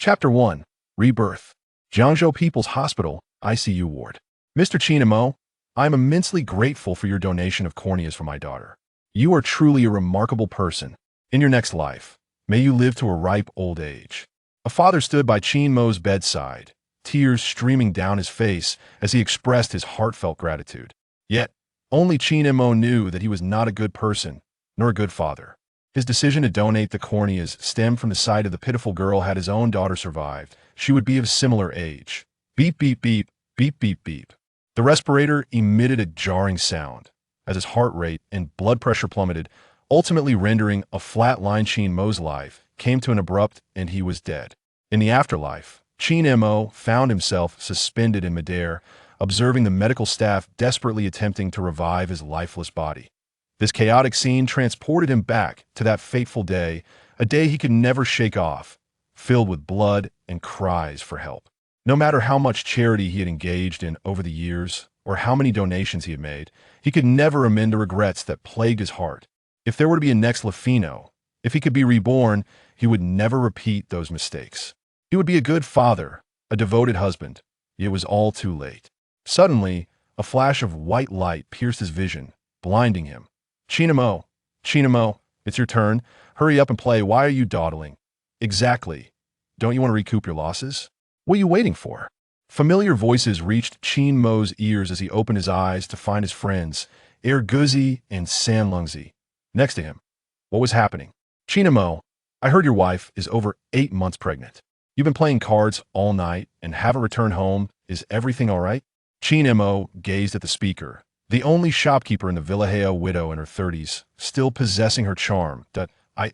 Chapter 1. Rebirth. Jiangzhou People's Hospital, ICU Ward. Mr. Qin Mo, I am immensely grateful for your donation of corneas for my daughter. You are truly a remarkable person. In your next life, may you live to a ripe old age. A father stood by Qin Mo's bedside, tears streaming down his face as he expressed his heartfelt gratitude. Yet, only Qin Mo knew that he was not a good person, nor a good father. His decision to donate the corneas stemmed from the sight of the pitiful girl. Had his own daughter survived, she would be of similar age. Beep, beep, beep, beep, beep, beep. The respirator emitted a jarring sound as his heart rate and blood pressure plummeted, ultimately rendering a flat line. Qin Mo's life came to an abrupt end. He was dead. In the afterlife, Qin Mo found himself suspended in midair, observing the medical staff desperately attempting to revive his lifeless body. This chaotic scene transported him back to that fateful day, a day he could never shake off, filled with blood and cries for help. No matter how much charity he had engaged in over the years, or how many donations he had made, he could never amend the regrets that plagued his heart. If there were to be a next Lefino, if he could be reborn, he would never repeat those mistakes. He would be a good father, a devoted husband. It was all too late. Suddenly, a flash of white light pierced his vision, blinding him. Qin Mo, it's your turn. Hurry up and play. Why are you dawdling? Exactly. Don't you want to recoup your losses? What are you waiting for? Familiar voices reached Qin Mo's ears as he opened his eyes to find his friends, Guzi and San Lungzi, next to him. What was happening? Qin Mo, I heard your wife is over 8 months pregnant. You've been playing cards all night and haven't returned home. Is everything all right? Qin Mo gazed at the speaker, the only shopkeeper in the Villaheo, widow in her 30s, still possessing her charm.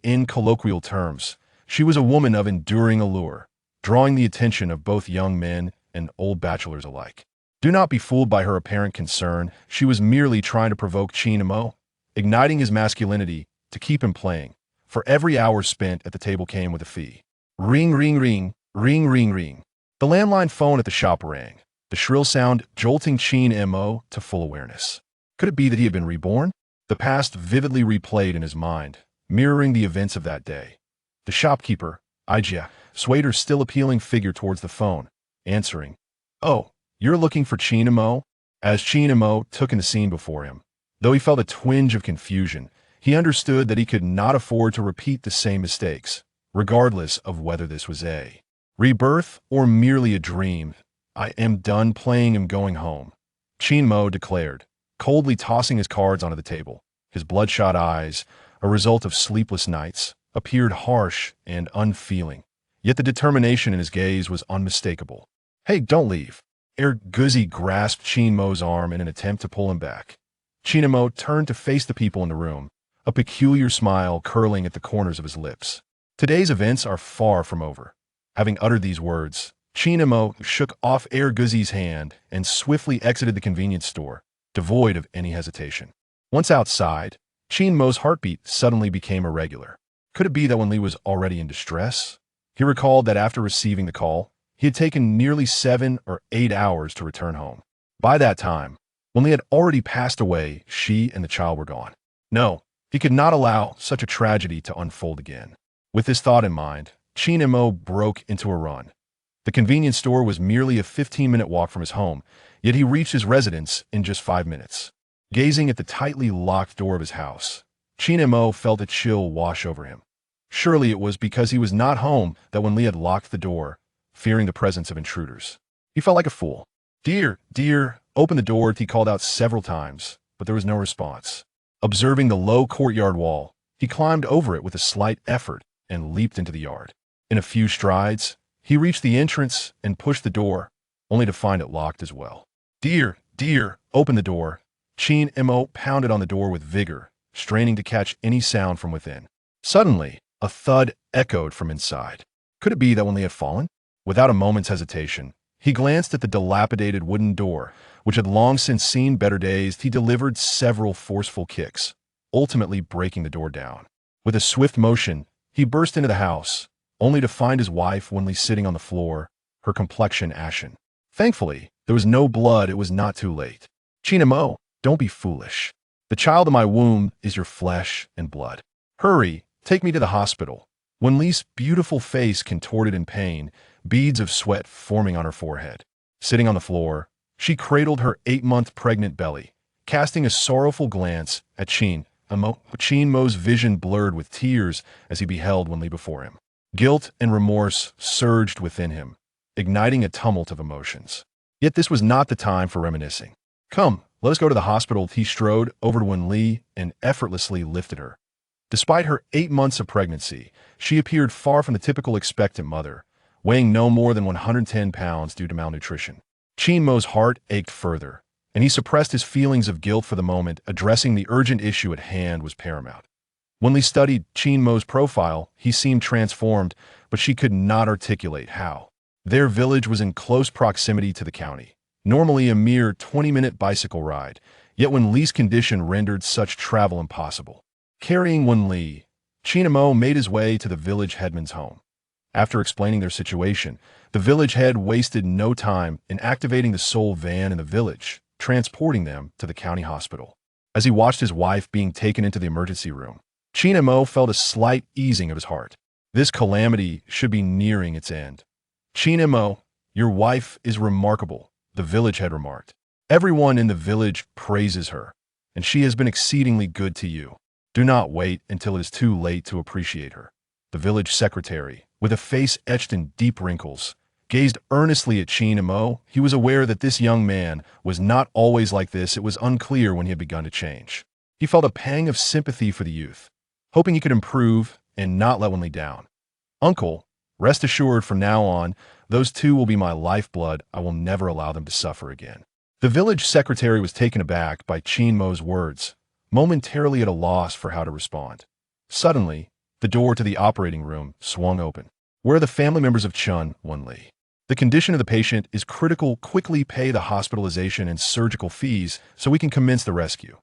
In colloquial terms, she was a woman of enduring allure, drawing the attention of both young men and old bachelors alike. Do not be fooled by her apparent concern. She was merely trying to provoke Qin Mo, igniting his masculinity to keep him playing, for every hour spent at the table came with a fee. Ring, ring, ring, ring, ring, ring. The landline phone at the shop rang, the shrill sound jolting Qin Mo to full awareness. Could it be that he had been reborn? The past vividly replayed in his mind, mirroring the events of that day. The shopkeeper, Ijia, swayed her still appealing figure towards the phone, answering. Oh, you're looking for Qin Mo? As Qin Mo took in the scene before him, though he felt a twinge of confusion, he understood that he could not afford to repeat the same mistakes, regardless of whether this was a rebirth or merely a dream. I am done playing and going home, Qin Mo declared, coldly tossing his cards onto the table. His bloodshot eyes, a result of sleepless nights, appeared harsh and unfeeling, yet the determination in his gaze was unmistakable. Hey, don't leave. Guzi grasped Qin Mo's arm in an attempt to pull him back. Qin Mo turned to face the people in the room, a peculiar smile curling at the corners of his lips. Today's events are far from over. Having uttered these words, Qin Mo shook off Guzi's hand and swiftly exited the convenience store, devoid of any hesitation. Once outside, Qin Mo's heartbeat suddenly became irregular. Could it be that Wen Li was already in distress? He recalled that after receiving the call, he had taken nearly 7 or 8 hours to return home. By that time, Wen Li had already passed away. She and the child were gone. No, he could not allow such a tragedy to unfold again. With this thought in mind, Qin Mo broke into a run. The convenience store was merely a 15-minute walk from his home, yet he reached his residence in just 5 minutes. Gazing at the tightly locked door of his house, Qin Mo felt a chill wash over him. Surely it was because he was not home that Wen Li had locked the door, fearing the presence of intruders. He felt like a fool. Dear, open the door, he called out several times, but there was no response. Observing the low courtyard wall, he climbed over it with a slight effort and leaped into the yard. In a few strides, he reached the entrance and pushed the door, only to find it locked as well. Dear, open the door. Qin Mo pounded on the door with vigor, straining to catch any sound from within. Suddenly, a thud echoed from inside. Could it be that Wen Li had fallen? Without a moment's hesitation, he glanced at the dilapidated wooden door, which had long since seen better days. He delivered several forceful kicks, ultimately breaking the door down. With a swift motion, he burst into the house, only to find his wife Wen Li sitting on the floor, her complexion ashen. Thankfully, there was no blood. It was not too late. Qin Mo, don't be foolish. The child in my womb is your flesh and blood. Hurry, take me to the hospital. Wen Li's beautiful face contorted in pain, beads of sweat forming on her forehead. Sitting on the floor, she cradled her 8-month pregnant belly, casting a sorrowful glance at Qin Mo. Qin Mo's vision blurred with tears as he beheld Wen Li before him. Guilt and remorse surged within him, igniting a tumult of emotions. Yet this was not the time for reminiscing. "Come, let us go to the hospital." He strode over to Wen Li and effortlessly lifted her. Despite her 8 months of pregnancy, she appeared far from the typical expectant mother, weighing no more than 110 pounds due to malnutrition. Qin Mo's heart ached further, and he suppressed his feelings of guilt for the moment. Addressing the urgent issue at hand was paramount. When Li studied Qin Mo's profile, he seemed transformed, but she could not articulate how. Their village was in close proximity to the county, normally a mere 20-minute bicycle ride, yet Wen Li's condition rendered such travel impossible. Carrying Wen Li, Qin Mo made his way to the village headman's home. After explaining their situation, the village head wasted no time in activating the sole van in the village, transporting them to the county hospital. As he watched his wife being taken into the emergency room, Qin Mo felt a slight easing of his heart. This calamity should be nearing its end. "Qin Mo, your wife is remarkable," the village head remarked. "Everyone in the village praises her, and she has been exceedingly good to you. Do not wait until it is too late to appreciate her." The village secretary, with a face etched in deep wrinkles, gazed earnestly at Qin Mo. He was aware that this young man was not always like this. It was unclear when he had begun to change. He felt a pang of sympathy for the youth, hoping he could improve and not let Wen Li down. "Uncle, rest assured from now on, those two will be my lifeblood. I will never allow them to suffer again." The village secretary was taken aback by Qin Mo's words, momentarily at a loss for how to respond. Suddenly, the door to the operating room swung open. "Where are the family members of Wen Li? The condition of the patient is critical. Quickly pay the hospitalization and surgical fees so we can commence the rescue."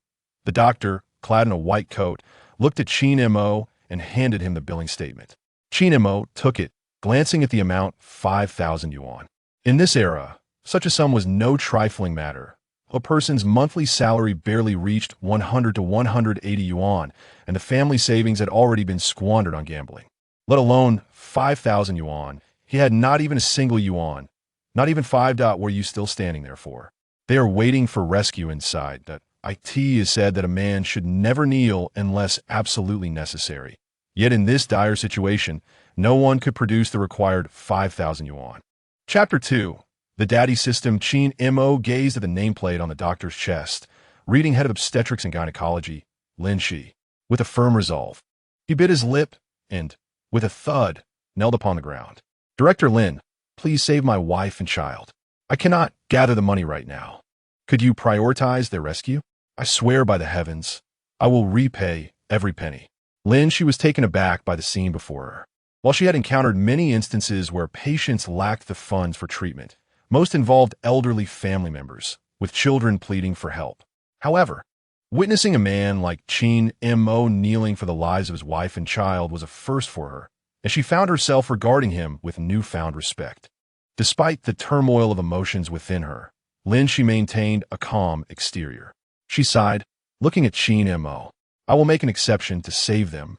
The doctor, clad in a white coat, looked at Qin Mo and handed him the billing statement. Qin Mo took it, glancing at the amount, 5,000 yuan. In this era, such a sum was no trifling matter. A person's monthly salary barely reached 100 to 180 yuan, and the family savings had already been squandered on gambling. Let alone 5,000 yuan. He had not even a single yuan, not even 5. Were you still standing there for? They are waiting for rescue inside. That IT has said that a man should never kneel unless absolutely necessary. Yet in this dire situation, no one could produce the required 5,000 yuan. Chapter 2. The Daddy System. Qin Mo gazed at the nameplate on the doctor's chest, reading Head of Obstetrics and Gynecology, Lin Shi. With a firm resolve, he bit his lip and, with a thud, knelt upon the ground. "Director Lin, please save my wife and child. I cannot gather the money right now. Could you prioritize their rescue? I swear by the heavens, I will repay every penny." Lin Shi was taken aback by the scene before her. While she had encountered many instances where patients lacked the funds for treatment, most involved elderly family members, with children pleading for help. However, witnessing a man like Qin Mo kneeling for the lives of his wife and child was a first for her, and she found herself regarding him with newfound respect. Despite the turmoil of emotions within her, Lin Shi maintained a calm exterior. She sighed, looking at Qin Mo. "I will make an exception to save them,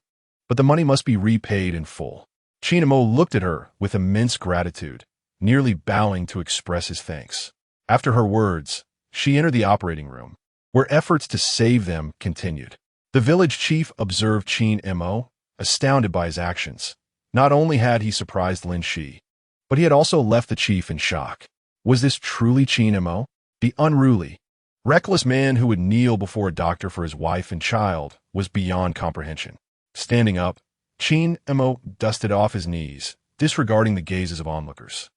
but the money must be repaid in full." Qin Mo looked at her with immense gratitude, nearly bowing to express his thanks. After her words, she entered the operating room, where efforts to save them continued. The village chief observed Qin Mo, astounded by his actions. Not only had he surprised Lin Shi, but he had also left the chief in shock. Was this truly Qin Mo, the unruly, reckless man who would kneel before a doctor for his wife and child? Was beyond comprehension. Standing up, Qin Mo dusted off his knees, disregarding the gazes of onlookers.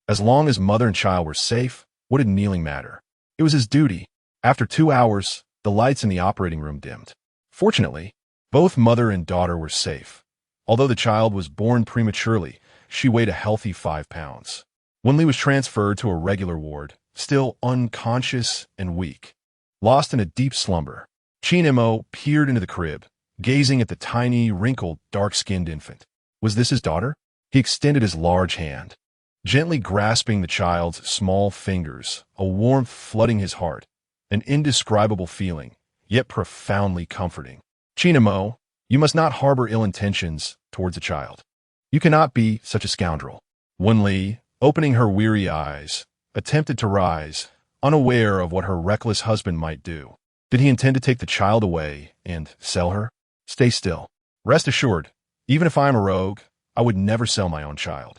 As long as mother and child were safe, what did kneeling matter? It was his duty. After 2 hours, the lights in the operating room dimmed. Fortunately, both mother and daughter were safe. Although the child was born prematurely, she weighed a healthy 5 pounds. Wen Li was transferred to a regular ward, still unconscious and weak. Lost in a deep slumber, Qin Mo peered into the crib, gazing at the tiny, wrinkled, dark-skinned infant. Was this his daughter? He extended his large hand, gently grasping the child's small fingers, a warmth flooding his heart, an indescribable feeling, yet profoundly comforting. "Qin Mo, you must not harbor ill intentions towards a child. You cannot be such a scoundrel. Wen Li, opening her weary eyes, attempted to rise, unaware of what her reckless husband might do. Did he intend to take the child away and sell her? Stay still. Rest assured, even if I am a rogue, I would never sell my own child.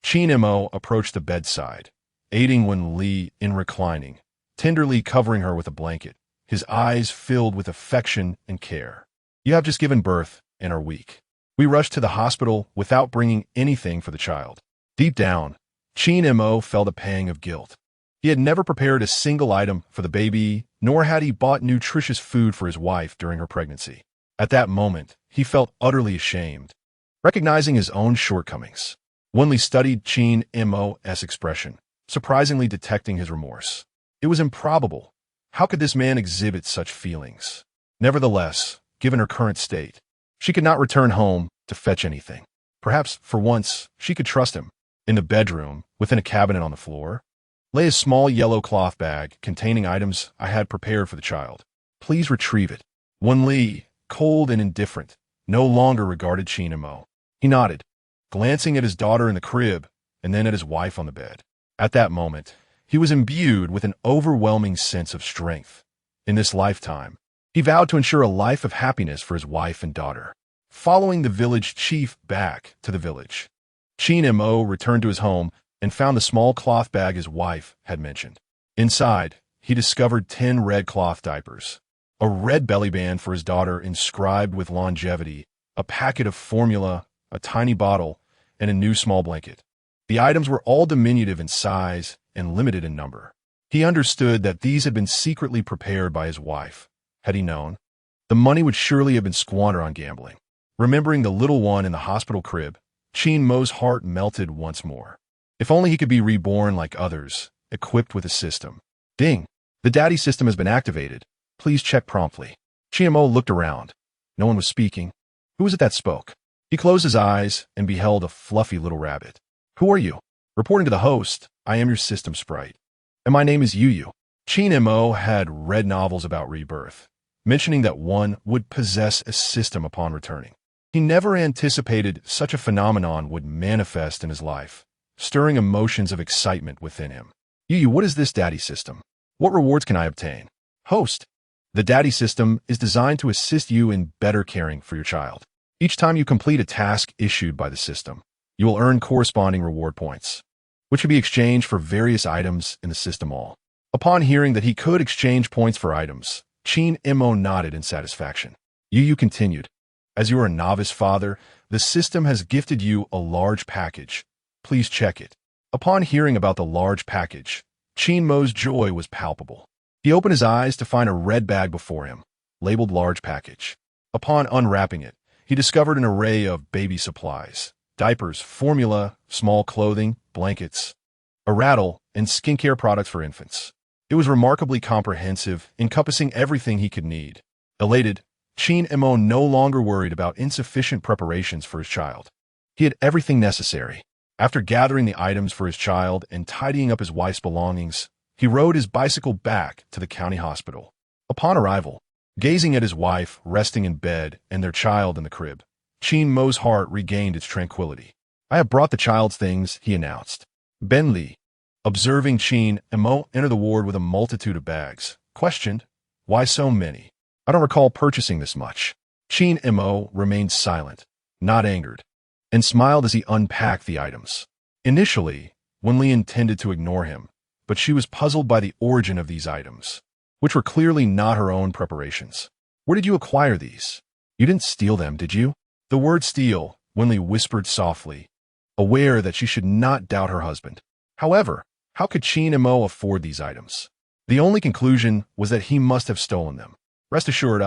Qin Mo approached the bedside, aiding Wen Li in reclining, tenderly covering her with a blanket, his eyes filled with affection and care. You have just given birth and are weak. We rushed to the hospital without bringing anything for the child. Deep down, Qin Mo felt a pang of guilt. He had never prepared a single item for the baby, nor had he bought nutritious food for his wife during her pregnancy. At that moment, he felt utterly ashamed. Recognizing his own shortcomings, Wen Li studied Qin Mo's expression, surprisingly detecting his remorse. It was improbable. How could this man exhibit such feelings? Nevertheless, given her current state, she could not return home to fetch anything. Perhaps, for once, she could trust him. In the bedroom, within a cabinet on the floor, lay a small yellow cloth bag containing items I had prepared for the child. Please retrieve it. Wen Li, cold and indifferent, no longer regarded Qin Mo. He nodded, glancing at his daughter in the crib and then at his wife on the bed. At that moment, he was imbued with an overwhelming sense of strength. In this lifetime, he vowed to ensure a life of happiness for his wife and daughter. Following the village chief back to the village, Qin Mo returned to his home and found the small cloth bag his wife had mentioned. Inside, he discovered 10 red cloth diapers, a red belly band for his daughter inscribed with longevity, a packet of formula, a tiny bottle, and a new small blanket. The items were all diminutive in size and limited in number. He understood that these had been secretly prepared by his wife. Had he known, the money would surely have been squandered on gambling. Remembering the little one in the hospital crib, Qin Mo's heart melted once more. If only he could be reborn like others, equipped with a system. Ding! The daddy system has been activated. Please check promptly. Qin Mo looked around. No one was speaking. Who was it that spoke? He closed his eyes and beheld a fluffy little rabbit. Who are you? Reporting to the host, I am your system sprite. And my name is Yu. Qin Mo had read novels about rebirth, mentioning that one would possess a system upon returning. He never anticipated such a phenomenon would manifest in his life, stirring emotions of excitement within him. Yu, what is this daddy system? What rewards can I obtain? Host. The daddy system is designed to assist you in better caring for your child. Each time you complete a task issued by the system, you will earn corresponding reward points, which can be exchanged for various items in the system all. Upon hearing that he could exchange points for items, Qin Mo nodded in satisfaction. Yu continued, as you are a novice father, the system has gifted you a large package. Please check it. Upon hearing about the large package, Qin Mo's joy was palpable. He opened his eyes to find a red bag before him, labeled large package. Upon unwrapping it, he discovered an array of baby supplies, diapers, formula, small clothing, blankets, a rattle, and skincare products for infants. It was remarkably comprehensive, encompassing everything he could need. Elated, Qin Mo no longer worried about insufficient preparations for his child. He had everything necessary. After gathering the items for his child and tidying up his wife's belongings, he rode his bicycle back to the county hospital. Upon arrival, gazing at his wife resting in bed and their child in the crib, Qin Mo's heart regained its tranquility. I have brought the child's things, he announced. Wen Li, observing Qin Mo enter the ward with a multitude of bags, questioned, why so many? I don't recall purchasing this much. Qin Mo remained silent, not angered, and smiled as he unpacked the items. Initially, Wen Li intended to ignore him, but she was puzzled by the origin of these items, which were clearly not her own preparations. Where did you acquire these? You didn't steal them, did you? The word steal, Wen Li whispered softly, aware that she should not doubt her husband. However, how could Qin Mo afford these items? The only conclusion was that he must have stolen them. Rest assured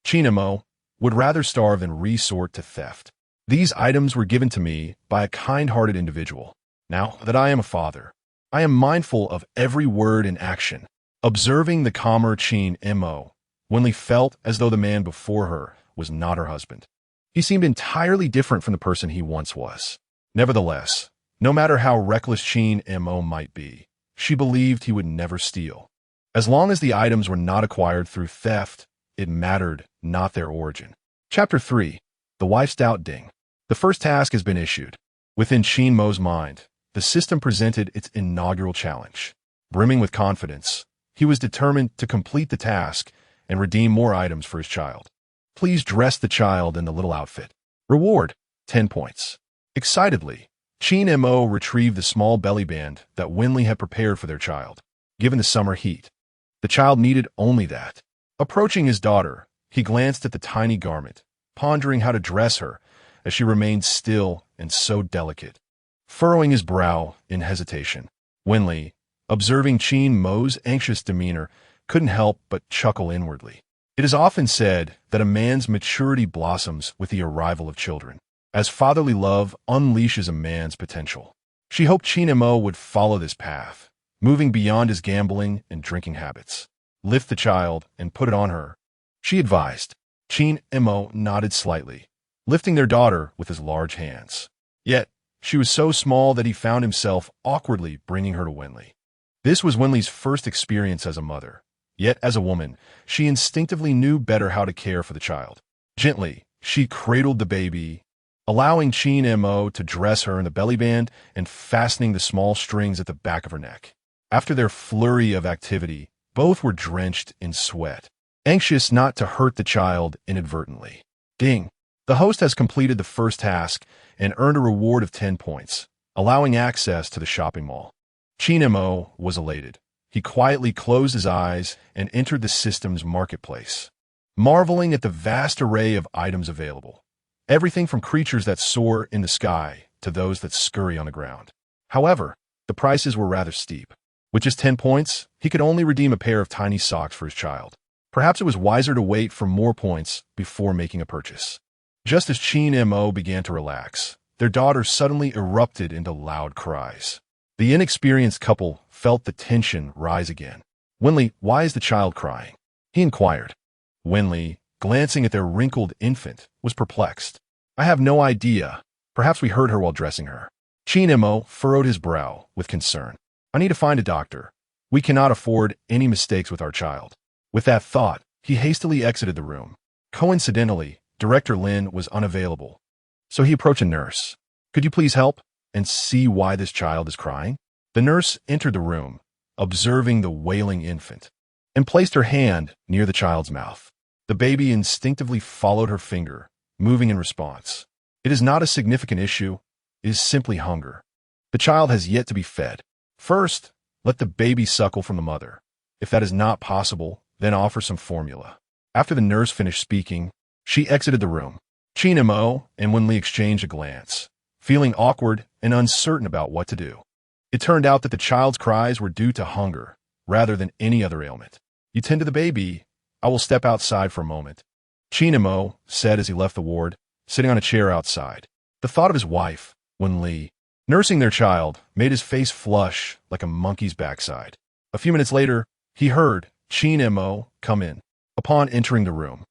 Qin Mo, would rather starve than resort to theft. These items were given to me by a kind-hearted individual. Now that I am a father, I am mindful of every word and action. Observing the calmer Qin Mo, Wen Li felt as though the man before her was not her husband. He seemed entirely different from the person he once was. Nevertheless, no matter how reckless Qin Mo might be, she believed he would never steal. As long as the items were not acquired through theft, it mattered not their origin. Chapter 3. The Wife's Doubt Ding. The first task has been issued. Within Qin Mo's mind, the system presented its inaugural challenge. Brimming with confidence, he was determined to complete the task and redeem more items for his child. Please dress the child in the little outfit. Reward, 10 points. Excitedly, Qin Mo retrieved the small belly band that Wen Li had prepared for their child. Given the summer heat, the child needed only that. Approaching his daughter, he glanced at the tiny garment, pondering how to dress her as she remained still and so delicate. Furrowing his brow in hesitation, Wen Li, observing Qin Mo's anxious demeanor, couldn't help but chuckle inwardly. It is often said that a man's maturity blossoms with the arrival of children, as fatherly love unleashes a man's potential. She hoped Qin Mo would follow this path, moving beyond his gambling and drinking habits. Lift the child and put it on her, she advised. Qin Mo nodded slightly, lifting their daughter with his large hands. Yet, she was so small that he found himself awkwardly bringing her to Wen Li. This was Wen Li's first experience as a mother. Yet, as a woman, she instinctively knew better how to care for the child. Gently, she cradled the baby, allowing Qin Mo to dress her in the belly band and fastening the small strings at the back of her neck. After their flurry of activity, both were drenched in sweat, anxious not to hurt the child inadvertently. Ding! The host has completed the first task and earned a reward of 10 points, allowing access to the shopping mall. Qin Mo was elated. He quietly closed his eyes and entered the system's marketplace, marveling at the vast array of items available. Everything from creatures that soar in the sky to those that scurry on the ground. However, the prices were rather steep. With just 10 points, he could only redeem a pair of tiny socks for his child. Perhaps it was wiser to wait for more points before making a purchase. Just as Qin Mo began to relax, their daughter suddenly erupted into loud cries. The inexperienced couple felt the tension rise again. Wen Li, why is the child crying? He inquired. Wen Li, glancing at their wrinkled infant, was perplexed. I have no idea. Perhaps we hurt her while dressing her. Qin Mo furrowed his brow with concern. I need to find a doctor. We cannot afford any mistakes with our child. With that thought, he hastily exited the room. Coincidentally, Director Lin was unavailable, so he approached a nurse. Could you please help and see why this child is crying? The nurse entered the room, observing the wailing infant, and placed her hand near the child's mouth. The baby instinctively followed her finger, moving in response. It is not a significant issue. It is simply hunger. The child has yet to be fed. First, let the baby suckle from the mother. If that is not possible, then offer some formula. After the nurse finished speaking, she exited the room. Qin Mo and Wen Li exchanged a glance, feeling awkward and uncertain about what to do. It turned out that the child's cries were due to hunger, rather than any other ailment. You tend to the baby. I will step outside for a moment, Qin Mo said as he left the ward, sitting on a chair outside. The thought of his wife, Wen Li, nursing their child, made his face flush like a monkey's backside. A few minutes later, he heard Qin Mo come in. Upon entering the room,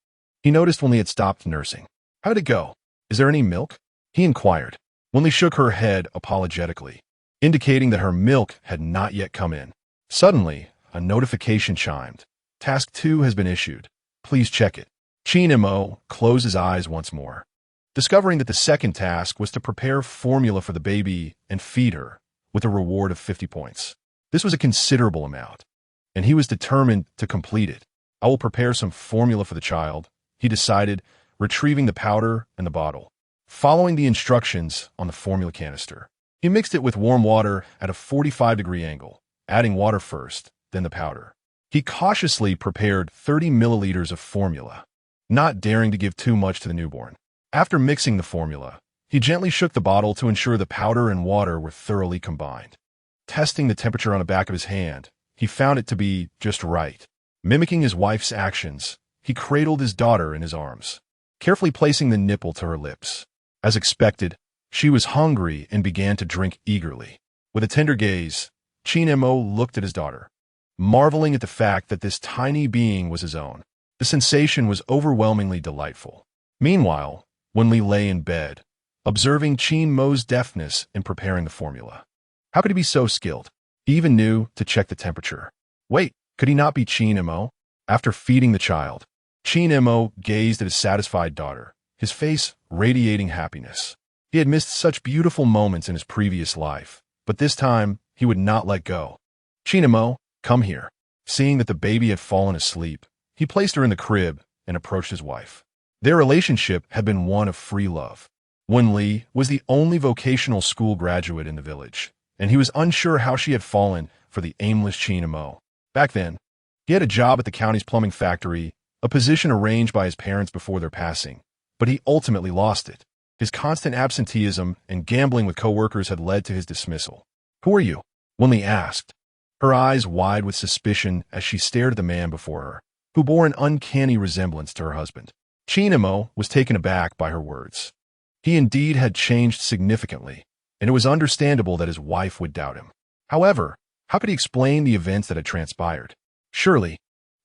he noticed Wen Li had stopped nursing. How'd it go? Is there any milk? He inquired. Wen Li shook her head apologetically, indicating that her milk had not yet come in. Suddenly, a notification chimed. Task 2 has been issued. Please check it. Qin Mo closed his eyes once more, discovering that the second task was to prepare formula for the baby and feed her, with a reward of 50 points. This was a considerable amount, and he was determined to complete it. I will prepare some formula for the child, he decided, retrieving the powder and the bottle. Following the instructions on the formula canister, he mixed it with warm water at a 45-degree angle, adding water first, then the powder. He cautiously prepared 30 milliliters of formula, not daring to give too much to the newborn. After mixing the formula, he gently shook the bottle to ensure the powder and water were thoroughly combined. Testing the temperature on the back of his hand, he found it to be just right. Mimicking his wife's actions, he cradled his daughter in his arms, carefully placing the nipple to her lips. As expected, she was hungry and began to drink eagerly. With a tender gaze, Qin Mo looked at his daughter, marveling at the fact that this tiny being was his own. The sensation was overwhelmingly delightful. Meanwhile, Wen Li lay in bed, observing Qin Mo's deftness in preparing the formula. How could he be so skilled? He even knew to check the temperature. Wait, could he not be Qin Mo? After feeding the child, Qin Mo gazed at his satisfied daughter, his face radiating happiness. He had missed such beautiful moments in his previous life, but this time he would not let go. "Qin Mo, come here." Seeing that the baby had fallen asleep, he placed her in the crib and approached his wife. Their relationship had been one of free love. Wen Li was the only vocational school graduate in the village, and he was unsure how she had fallen for the aimless Qin Mo. Back then, he had a job at the county's plumbing factory, a position arranged by his parents before their passing, but he ultimately lost it. His constant absenteeism and gambling with coworkers had led to his dismissal. "Who are you?" Wen Li asked, her eyes wide with suspicion as she stared at the man before her, who bore an uncanny resemblance to her husband. Qin Mo was taken aback by her words. He indeed had changed significantly, and it was understandable that his wife would doubt him. However, how could he explain the events that had transpired? Surely,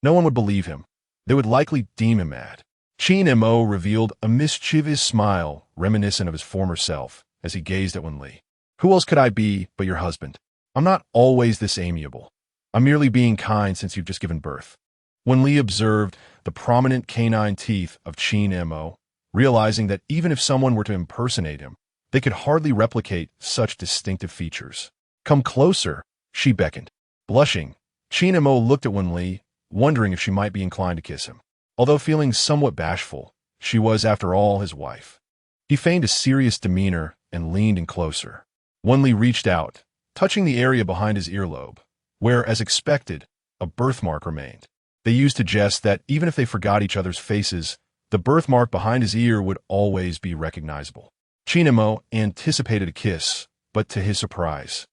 no one would believe him. They would likely deem him mad. Qin Mo revealed a mischievous smile reminiscent of his former self as he gazed at Wen Li. "Who else could I be but your husband? I'm not always this amiable. I'm merely being kind since you've just given birth." Wen Li observed the prominent canine teeth of Qin Mo, realizing that even if someone were to impersonate him, they could hardly replicate such distinctive features. "Come closer," she beckoned. Blushing, Qin Mo looked at Wen Li, wondering if she might be inclined to kiss him. Although feeling somewhat bashful, she was, after all, his wife. He feigned a serious demeanor and leaned in closer. Wen Li reached out, touching the area behind his earlobe, where, as expected, a birthmark remained. They used to jest that even if they forgot each other's faces, the birthmark behind his ear would always be recognizable. Qin Mo anticipated a kiss, but to his surprise,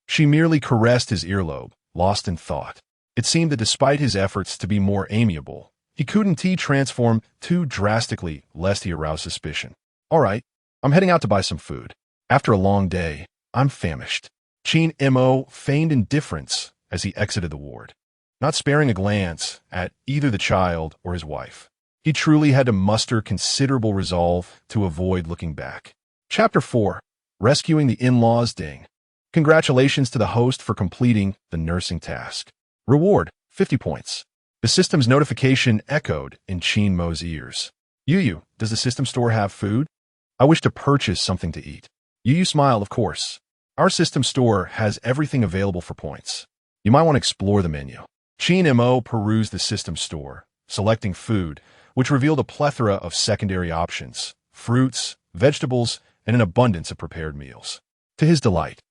she merely caressed his earlobe, lost in thought. It seemed that despite his efforts to be more amiable, he couldn't transform too drastically lest he arouse suspicion. "All right, I'm heading out to buy some food. After a long day, I'm famished." Qin Mo feigned indifference as he exited the ward, not sparing a glance at either the child or his wife. He truly had to muster considerable resolve to avoid looking back. Chapter 4. Rescuing the In-Laws Ding. Congratulations to the host for completing the nursing task. Reward, 50 points. The system's notification echoed in Qin Mo's ears. "Yu, does the system store have food? I wish to purchase something to eat." Yu smiled, "Of course. Our system store has everything available for points. You might want to explore the menu." Qin Mo perused the system store, selecting food, which revealed a plethora of secondary options, fruits, vegetables, and an abundance of prepared meals. To his delight,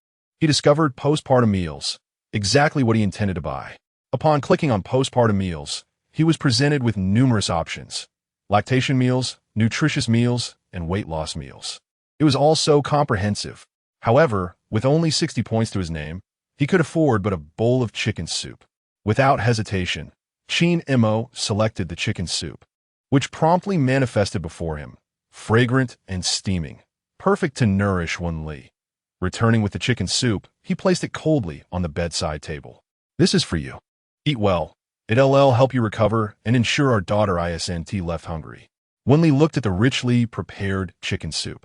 he discovered postpartum meals, exactly what he intended to buy. Upon clicking on postpartum meals, he was presented with numerous options: lactation meals, nutritious meals, and weight loss meals. It was all so comprehensive. However, with only 60 points to his name, he could afford but a bowl of chicken soup. Without hesitation, Qin Mo selected the chicken soup, which promptly manifested before him, fragrant and steaming, perfect to nourish Wen Li. Returning with the chicken soup, he placed it coldly on the bedside table. "This is for you. Eat well. It'll help you recover and ensure our daughter isn't left hungry." Wen Li looked at the richly prepared chicken soup,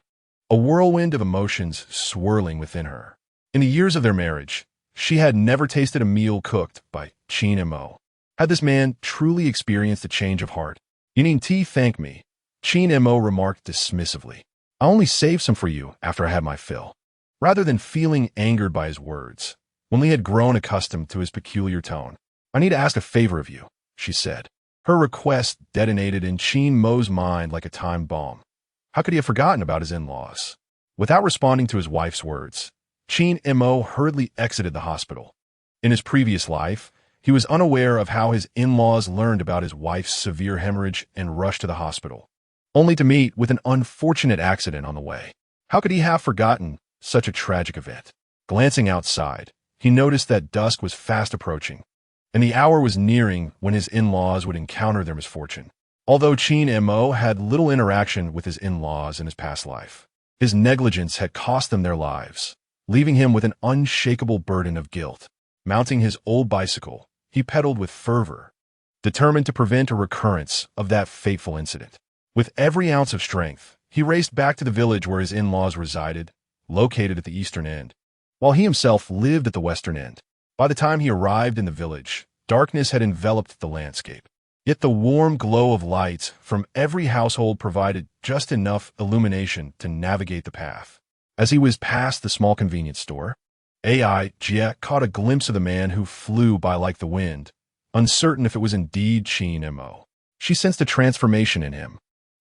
a whirlwind of emotions swirling within her. In the years of their marriage, she had never tasted a meal cooked by Qin Mo. Had this man truly experienced a change of heart? "You needn't thank me," Qin Mo remarked dismissively. "I only saved some for you after I had my fill." Rather than feeling angered by his words, Wen Li had grown accustomed to his peculiar tone. "I need to ask a favor of you," she said. Her request detonated in Qin Mo's mind like a time bomb. How could he have forgotten about his in-laws? Without responding to his wife's words, Qin Mo hurriedly exited the hospital. In his previous life, he was unaware of how his in-laws learned about his wife's severe hemorrhage and rushed to the hospital, only to meet with an unfortunate accident on the way. How could he have forgotten such a tragic event? Glancing outside, he noticed that dusk was fast approaching, and the hour was nearing when his in-laws would encounter their misfortune. Although Qin Mo had little interaction with his in-laws in his past life, his negligence had cost them their lives, leaving him with an unshakable burden of guilt. Mounting his old bicycle, he pedaled with fervor, determined to prevent a recurrence of that fateful incident. With every ounce of strength, he raced back to the village where his in-laws resided, located at the eastern end, while he himself lived at the western end. By the time he arrived in the village, darkness had enveloped the landscape. Yet the warm glow of lights from every household provided just enough illumination to navigate the path. As he whizzed past the small convenience store, Jia caught a glimpse of the man who flew by like the wind, uncertain if it was indeed Qin Mo. She sensed a transformation in him,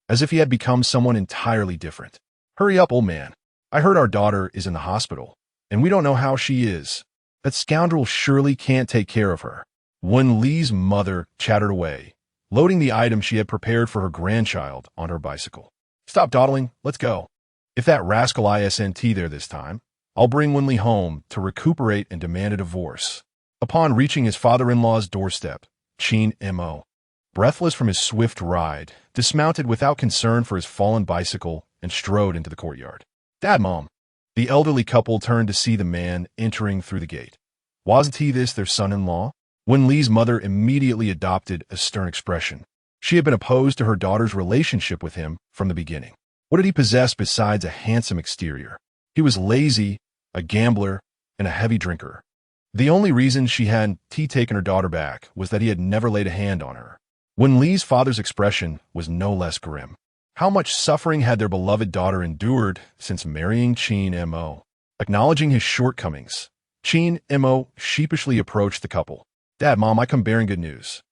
as if he had become someone entirely different. "Hurry up, old man. I heard our daughter is in the hospital, and we don't know how she is. That scoundrel surely can't take care of her." Wen Li's mother chattered away, loading the item she had prepared for her grandchild on her bicycle. "Stop dawdling, let's go. If that rascal isn't there this time, I'll bring Wen Li home to recuperate and demand a divorce." Upon reaching his father-in-law's doorstep, Qin Mo, breathless from his swift ride, dismounted without concern for his fallen bicycle and strode into the courtyard. "Dad, Mom." The elderly couple turned to see the man entering through the gate. Wasn't he this their son-in-law? Wen Li's mother immediately adopted a stern expression. She had been opposed to her daughter's relationship with him from the beginning. What did he possess besides a handsome exterior? He was lazy, a gambler, and a heavy drinker. The only reason she hadn't taken her daughter back was that he had never laid a hand on her. Wen Li's father's expression was no less grim. How much suffering had their beloved daughter endured since marrying Qin Mo? Acknowledging his shortcomings, Qin Mo sheepishly approached the couple. "Dad, Mom, I come bearing good news."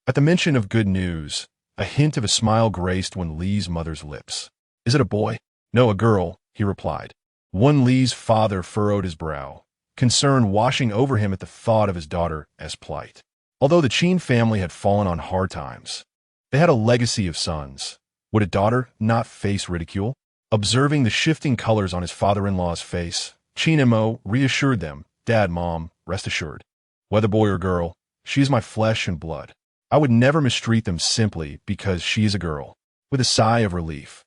At the mention of good news, a hint of a smile graced Wen Li's mother's lips. "Is it a boy?" "No, a girl," he replied. Wen Li's father furrowed his brow, concern washing over him at the thought of his daughter's plight. Although the Qin family had fallen on hard times, they had a legacy of sons. Would a daughter not face ridicule? Observing the shifting colors on his father-in-law's face, Qin Mo reassured them, "Dad, Mom, rest assured. Whether boy or girl, she is my flesh and blood. I would never mistreat them simply because she is a girl." With a sigh of relief,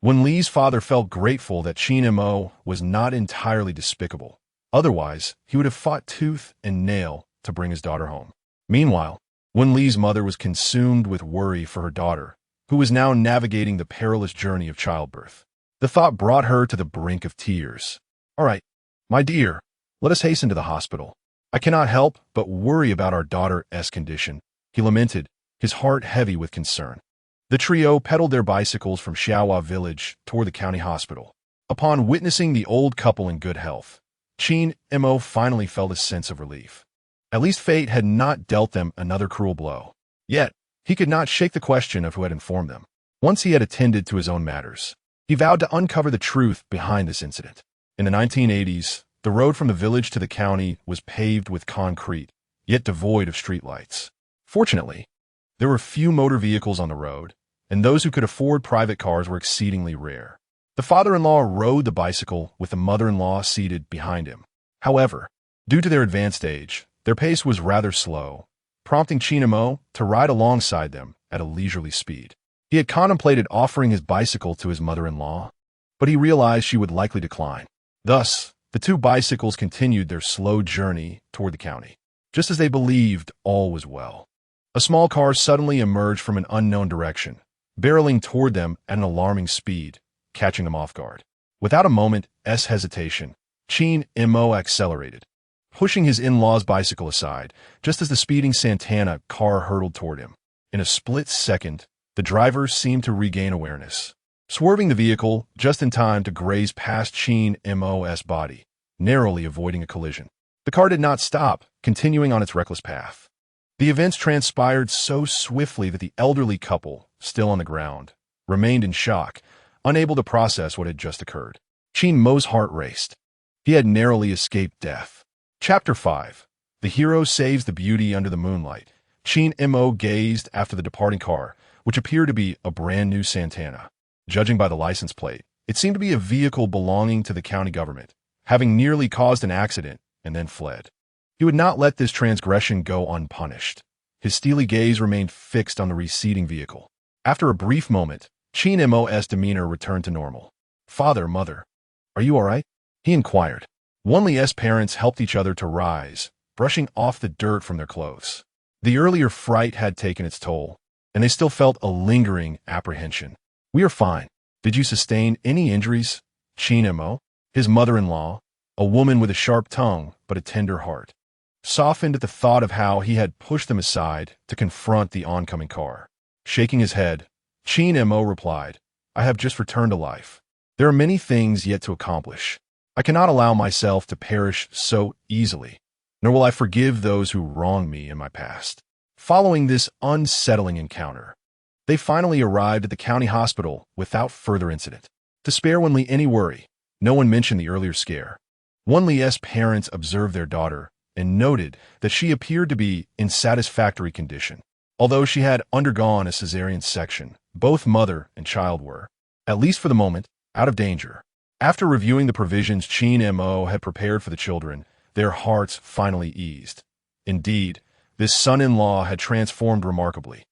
Wen Li's father felt grateful that Qin Mo was not entirely despicable. Otherwise, he would have fought tooth and nail to bring his daughter home. Meanwhile, Wen Li's mother was consumed with worry for her daughter, who was now navigating the perilous journey of childbirth. The thought brought her to the brink of tears. "All right, my dear, let us hasten to the hospital. I cannot help but worry about our daughter's condition," he lamented, his heart heavy with concern. The trio pedaled their bicycles from Xiaohua village toward the county hospital. Upon witnessing the old couple in good health, Qin Mo finally felt a sense of relief. At least fate had not dealt them another cruel blow. Yet, he could not shake the question of who had informed them. Once he had attended to his own matters, he vowed to uncover the truth behind this incident. In the 1980s, the road from the village to the county was paved with concrete, yet devoid of streetlights. Fortunately, there were few motor vehicles on the road, and those who could afford private cars were exceedingly rare. The father-in-law rode the bicycle with the mother-in-law seated behind him. However, due to their advanced age, their pace was rather slow, prompting Qin Mo to ride alongside them at a leisurely speed. He had contemplated offering his bicycle to his mother-in-law, but he realized she would likely decline. Thus, the two bicycles continued their slow journey toward the county. Just as they believed all was well, a small car suddenly emerged from an unknown direction, barreling toward them at an alarming speed, catching them off guard. Without a moment's hesitation, Qin Mo accelerated, pushing his in-law's bicycle aside, just as the speeding Santana car hurtled toward him. In a split second, the driver seemed to regain awareness, swerving the vehicle just in time to graze past Qin Mo's body, narrowly avoiding a collision. The car did not stop, continuing on its reckless path. The events transpired so swiftly that the elderly couple, still on the ground, remained in shock, unable to process what had just occurred. Qin Mo's heart raced. He had narrowly escaped death. Chapter 5. The hero saves the beauty under the moonlight. Qin Mo gazed after the departing car, which appeared to be a brand-new Santana. Judging by the license plate, it seemed to be a vehicle belonging to the county government, having nearly caused an accident and then fled. He would not let this transgression go unpunished. His steely gaze remained fixed on the receding vehicle. After a brief moment, Qin Mo's demeanor returned to normal. "Father, Mother, are you all right?" he inquired. Wen Li's parents helped each other to rise, brushing off the dirt from their clothes. The earlier fright had taken its toll, and they still felt a lingering apprehension. "We are fine. Did you sustain any injuries?" Qin Mo, his mother-in-law, a woman with a sharp tongue but a tender heart, softened at the thought of how he had pushed them aside to confront the oncoming car. Shaking his head, Qin Mo replied, "I have just returned to life. There are many things yet to accomplish. I cannot allow myself to perish so easily, nor will I forgive those who wronged me in my past." Following this unsettling encounter, they finally arrived at the county hospital without further incident. To spare Wen Li any worry, no one mentioned the earlier scare. Wen Li's parents observed their daughter and noted that she appeared to be in satisfactory condition. Although she had undergone a cesarean section, both mother and child were, at least for the moment, out of danger. After reviewing the provisions Qin Mo had prepared for the children, their hearts finally eased. Indeed, this son-in-law had transformed remarkably.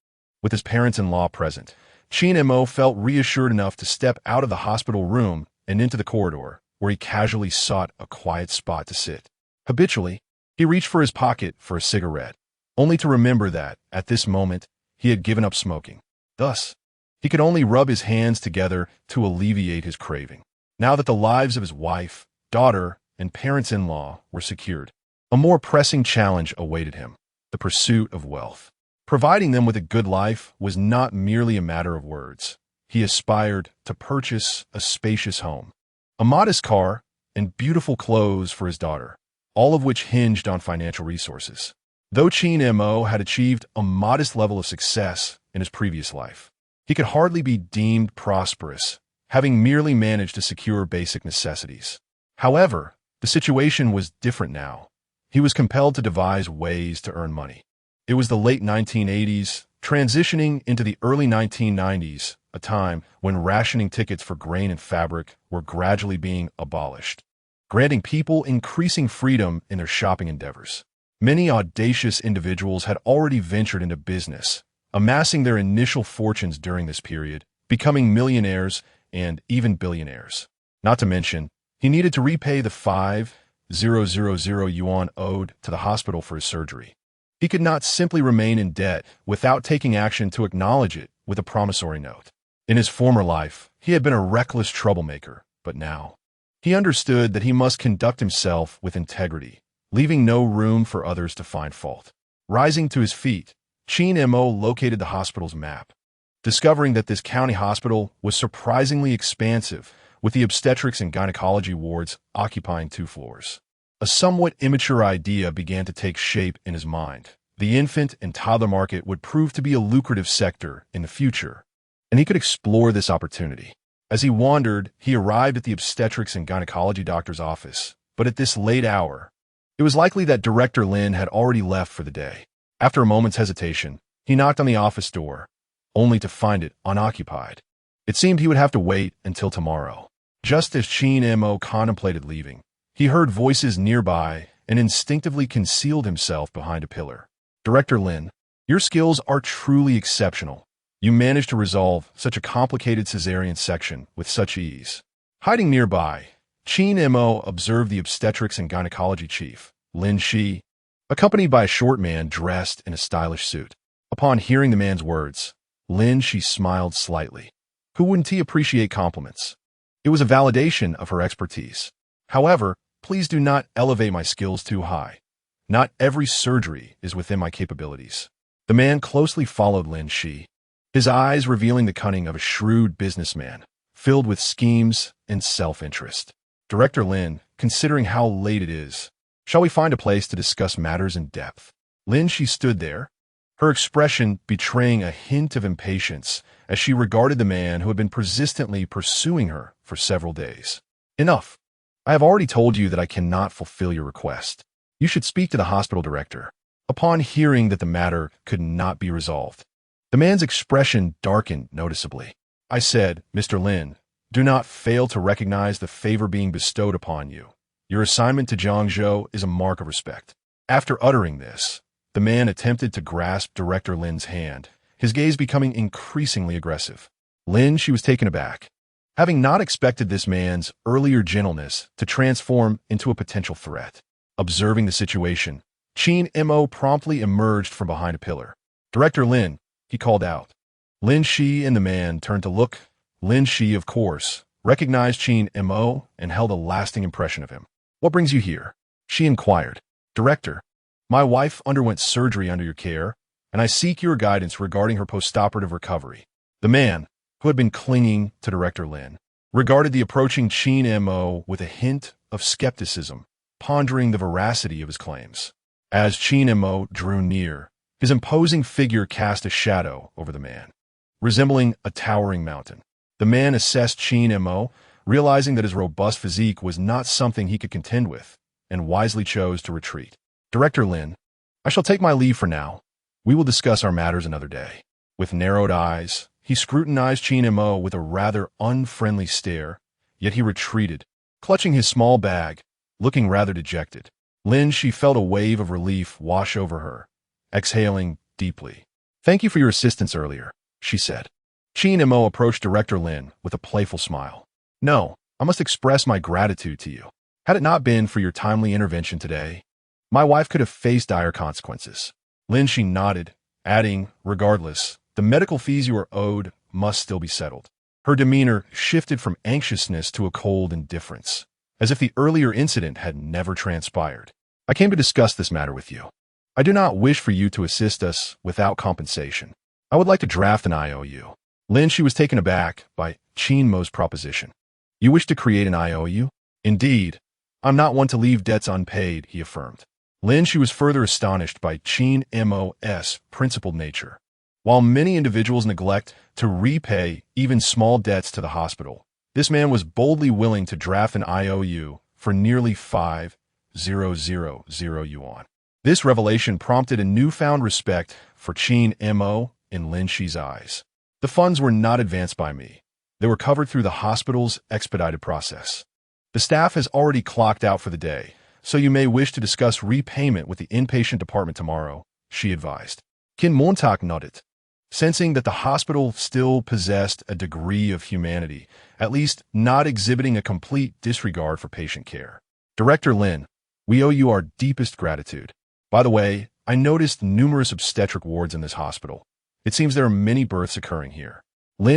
With his parents-in-law present, Qin Mo felt reassured enough to step out of the hospital room and into the corridor, where he casually sought a quiet spot to sit. Habitually, he reached for his pocket for a cigarette, only to remember that, at this moment, he had given up smoking. Thus, he could only rub his hands together to alleviate his craving. Now that the lives of his wife, daughter, and parents-in-law were secured, a more pressing challenge awaited him: the pursuit of wealth. Providing them with a good life was not merely a matter of words. He aspired to purchase a spacious home, a modest car, and beautiful clothes for his daughter, all of which hinged on financial resources. Though Qin Mo had achieved a modest level of success in his previous life, he could hardly be deemed prosperous, having merely managed to secure basic necessities. However, the situation was different now. He was compelled to devise ways to earn money. It was the late 1980s, transitioning into the early 1990s, a time when rationing tickets for grain and fabric were gradually being abolished, granting people increasing freedom in their shopping endeavors. Many audacious individuals had already ventured into business, amassing their initial fortunes during this period, becoming millionaires and even billionaires. Not to mention, he needed to repay the 5,000 yuan owed to the hospital for his surgery. He could not simply remain in debt without taking action to acknowledge it with a promissory note. In his former life, he had been a reckless troublemaker, but now, he understood that he must conduct himself with integrity, leaving no room for others to find fault. Rising to his feet, Qin Mo located the hospital's map, discovering that this county hospital was surprisingly expansive, with the obstetrics and gynecology wards occupying 2 floors. A somewhat immature idea began to take shape in his mind. The infant and toddler market would prove to be a lucrative sector in the future, and he could explore this opportunity. As he wandered, he arrived at the obstetrics and gynecology doctor's office, but at this late hour, it was likely that Director Lin had already left for the day. After a moment's hesitation, he knocked on the office door, only to find it unoccupied. It seemed he would have to wait until tomorrow. Just as Qin Mo contemplated leaving, he heard voices nearby and instinctively concealed himself behind a pillar. "Director Lin, your skills are truly exceptional. You managed to resolve such a complicated cesarean section with such ease." Hiding nearby, Qin Mo observed the obstetrics and gynecology chief, Lin Shi, accompanied by a short man dressed in a stylish suit. Upon hearing the man's words, Lin Shi smiled slightly. Who wouldn't he appreciate compliments? It was a validation of her expertise. However, please do not elevate my skills too high. Not every surgery is within my capabilities. The man closely followed Lin Shi, his eyes revealing the cunning of a shrewd businessman, filled with schemes and self-interest. "Director Lin, considering how late it is, shall we find a place to discuss matters in depth?" Lin Shi stood there, her expression betraying a hint of impatience as she regarded the man who had been persistently pursuing her for several days. "Enough. I have already told you that I cannot fulfill your request. You should speak to the hospital director." Upon hearing that the matter could not be resolved, the man's expression darkened noticeably. "I said, Mr. Lin, do not fail to recognize the favor being bestowed upon you. Your assignment to Jiangzhou is a mark of respect." After uttering this, the man attempted to grasp Director Lin's hand, his gaze becoming increasingly aggressive. Lin, she was taken aback, having not expected this man's earlier gentleness to transform into a potential threat. Observing the situation, Qin Mo promptly emerged from behind a pillar. "Director Lin," he called out. Lin Shi and the man turned to look. Lin Shi, of course, recognized Qin Mo and held a lasting impression of him. "What brings you here?" she inquired. "Director, My wife underwent surgery under your care, and I seek your guidance regarding her postoperative recovery. The man, who had been clinging to Director Lin, regarded the approaching Qin Mo with a hint of skepticism, pondering the veracity of his claims. As Qin Mo drew near, his imposing figure cast a shadow over the man, resembling a towering mountain. The man assessed Qin Mo, realizing that his robust physique was not something he could contend with, and wisely chose to retreat. Director Lin, I shall take my leave for now. We will discuss our matters another day. With narrowed eyes, he scrutinized Qin Mo with a rather unfriendly stare, yet he retreated, clutching his small bag, looking rather dejected. She felt a wave of relief wash over her, exhaling deeply. Thank you for your assistance earlier, she said. Qin Mo approached Director Lin with a playful smile. No, I must express my gratitude to you. Had it not been for your timely intervention today, my wife could have faced dire consequences. She nodded, adding, regardless, the medical fees you are owed must still be settled. Her demeanor shifted from anxiousness to a cold indifference, as if the earlier incident had never transpired. I came to discuss this matter with you. I do not wish for you to assist us without compensation. I would like to draft an IOU. She was taken aback by Qin Mo's proposition. You wish to create an IOU? Indeed, I'm not one to leave debts unpaid, he affirmed. She was further astonished by Qin Mo's principled nature. While many individuals neglect to repay even small debts to the hospital, this man was boldly willing to draft an IOU for nearly 5,000 yuan. This revelation prompted a newfound respect for Qin Mo in Shi's eyes. The funds were not advanced by me. They were covered through the hospital's expedited process. The staff has already clocked out for the day, so you may wish to discuss repayment with the inpatient department tomorrow, she advised. Qin Mo nodded, sensing that the hospital still possessed a degree of humanity, at least not exhibiting a complete disregard for patient care. Director Lin, we owe you our deepest gratitude. By the way, I noticed numerous obstetric wards in this hospital. It seems there are many births occurring here.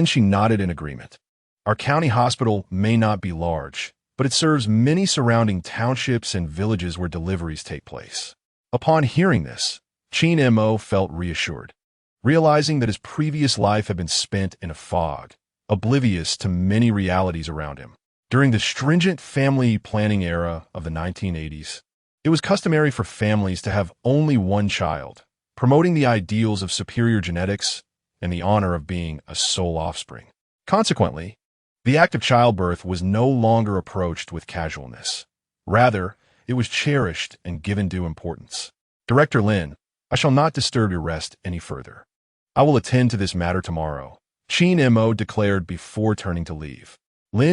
She nodded in agreement. Our county hospital may not be large, but it serves many surrounding townships and villages where deliveries take place. Upon hearing this, Qin Mo felt reassured, realizing that his previous life had been spent in a fog, oblivious to many realities around him. During the stringent family planning era of the 1980s, it was customary for families to have only one child, promoting the ideals of superior genetics and the honor of being a sole offspring. Consequently, the act of childbirth was no longer approached with casualness. Rather, it was cherished and given due importance. Director Lin, I shall not disturb your rest any further. I will attend to this matter tomorrow, Qin Mo declared before turning to leave.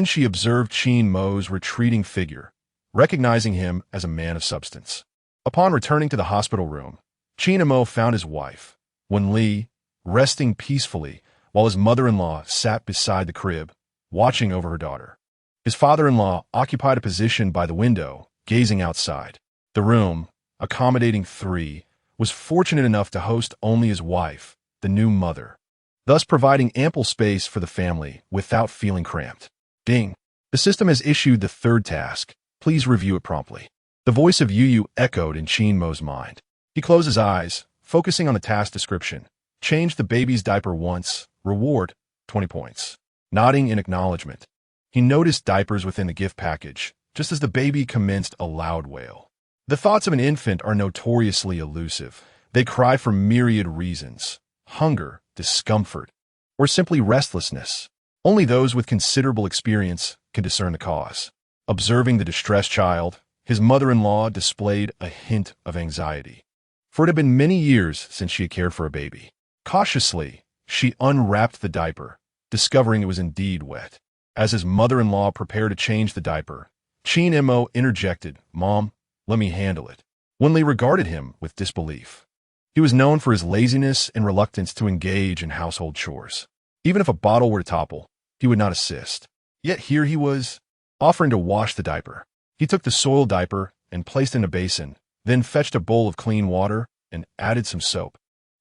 She observed Qin Mo's retreating figure, recognizing him as a man of substance. Upon returning to the hospital room, Qin Mo found his wife, Wen Li, resting peacefully while his mother-in-law sat beside the crib, watching over her daughter. His father-in-law occupied a position by the window, gazing outside. The room, accommodating 3, was fortunate enough to host only his wife, the new mother, thus providing ample space for the family without feeling cramped. Ding! The system has issued the 3rd task. Please review it promptly. The voice of Yu echoed in Qin Mo's mind. He closed his eyes, focusing on the task description. Change the baby's diaper once. Reward, 20 points. Nodding in acknowledgement, he noticed diapers within the gift package, just as the baby commenced a loud wail. The thoughts of an infant are notoriously elusive. They cry for myriad reasons: hunger, discomfort, or simply restlessness. Only those with considerable experience can discern the cause. Observing the distressed child, his mother-in-law displayed a hint of anxiety, for it had been many years since she had cared for a baby. Cautiously, she unwrapped the diaper, discovering it was indeed wet. As his mother-in-law prepared to change the diaper, Qin Mo interjected, "Mom, let me handle it." Wen Li regarded him with disbelief. He was known for his laziness and reluctance to engage in household chores. Even if a bottle were to topple, he would not assist. Yet here he was, offering to wash the diaper. He took the soiled diaper and placed it in a basin, then fetched a bowl of clean water and added some soap,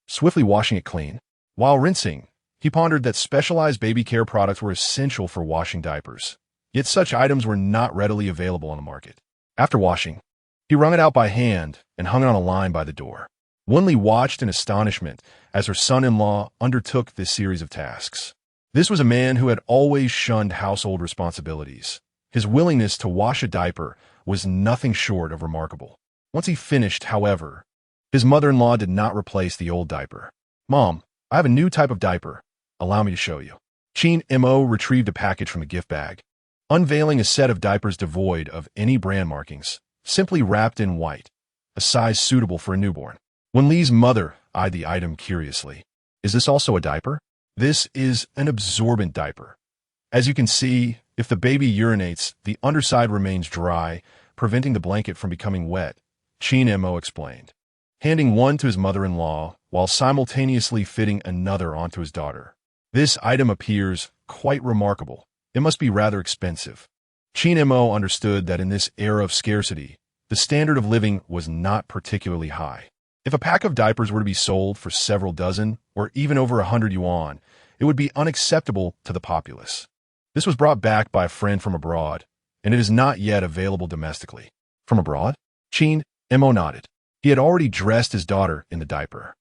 swiftly washing it clean. While rinsing, he pondered that specialized baby care products were essential for washing diapers, yet such items were not readily available on the market. After washing, He wrung it out by hand and hung it on a line by the door. Wen Li watched in astonishment as her son-in-law undertook this series of tasks. This was a man who had always shunned household responsibilities. His willingness to wash a diaper was nothing short of remarkable. Once he finished, however, his mother-in-law did not replace the old diaper. "Mom, I have a new type of diaper. Allow me to show you." Qin Mo retrieved a package from the gift bag, unveiling a set of diapers devoid of any brand markings, simply wrapped in white, a size suitable for a newborn. Wen Li's mother eyed the item curiously. "Is this also a diaper?" "This is an absorbent diaper. As you can see, if the baby urinates, the underside remains dry, preventing the blanket from becoming wet," Qin Mo explained, handing one to his mother-in-law while simultaneously fitting another onto his daughter. "This item appears quite remarkable. It must be rather expensive." Qin Mo understood that in this era of scarcity, the standard of living was not particularly high. If a pack of diapers were to be sold for several dozen, or even over 100 yuan, it would be unacceptable to the populace. This was brought back by a friend from abroad, and it is not yet available domestically. "From abroad?" Qin Mo nodded. He had already dressed his daughter in the diaper.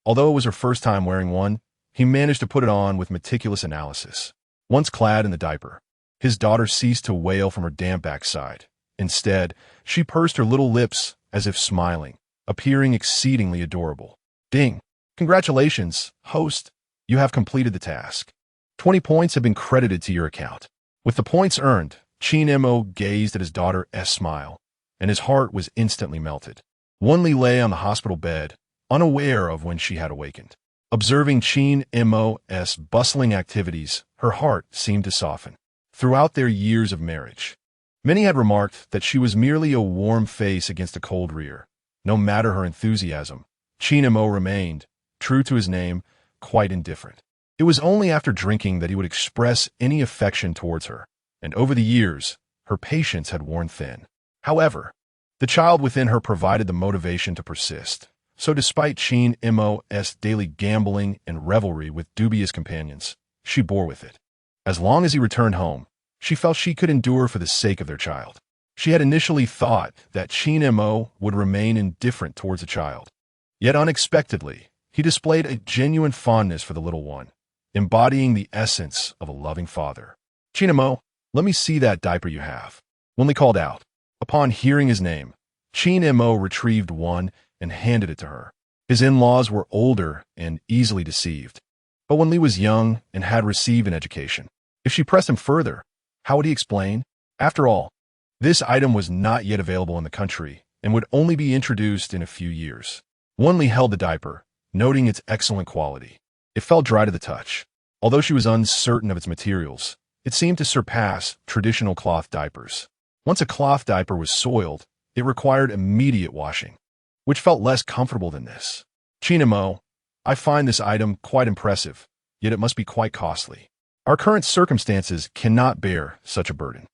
Although it was her first time wearing one, he managed to put it on with meticulous analysis. Once clad in the diaper, his daughter ceased to wail from her damp backside. Instead, she pursed her little lips as if smiling, appearing exceedingly adorable. "Ding! Congratulations, host. You have completed the task. 20 points have been credited to your account." With the points earned, Qin Mo gazed at his daughter's smile, and his heart was instantly melted. Wen Li lay on the hospital bed, unaware of when she had awakened. Observing Qin Mo's bustling activities, her heart seemed to soften. Throughout their years of marriage, many had remarked that she was merely a warm face against a cold rear. No matter her enthusiasm, Qin Mo remained, true to his name, quite indifferent. It was only after drinking that he would express any affection towards her, and over the years, her patience had worn thin. However, the child within her provided the motivation to persist. So despite Qin Mo's daily gambling and revelry with dubious companions, she bore with it. As long as he returned home, she felt she could endure for the sake of their child. She had initially thought that Qin Mo would remain indifferent towards the child. Yet unexpectedly, he displayed a genuine fondness for the little one, embodying the essence of a loving father. "Qin Mo, let me see that diaper you have," Wen Li called out. Upon hearing his name, Qin Mo retrieved one and handed it to her. His in-laws were older and easily deceived, but Wen Li was young and had received an education. If she pressed him further, how would he explain? After all, this item was not yet available in the country and would only be introduced in a few years. Wen Li held the diaper, noting its excellent quality. It felt dry to the touch. Although she was uncertain of its materials, it seemed to surpass traditional cloth diapers. Once a cloth diaper was soiled, it required immediate washing, which felt less comfortable than this. "Qin Mo, I find this item quite impressive, yet it must be quite costly. Our current circumstances cannot bear such a burden."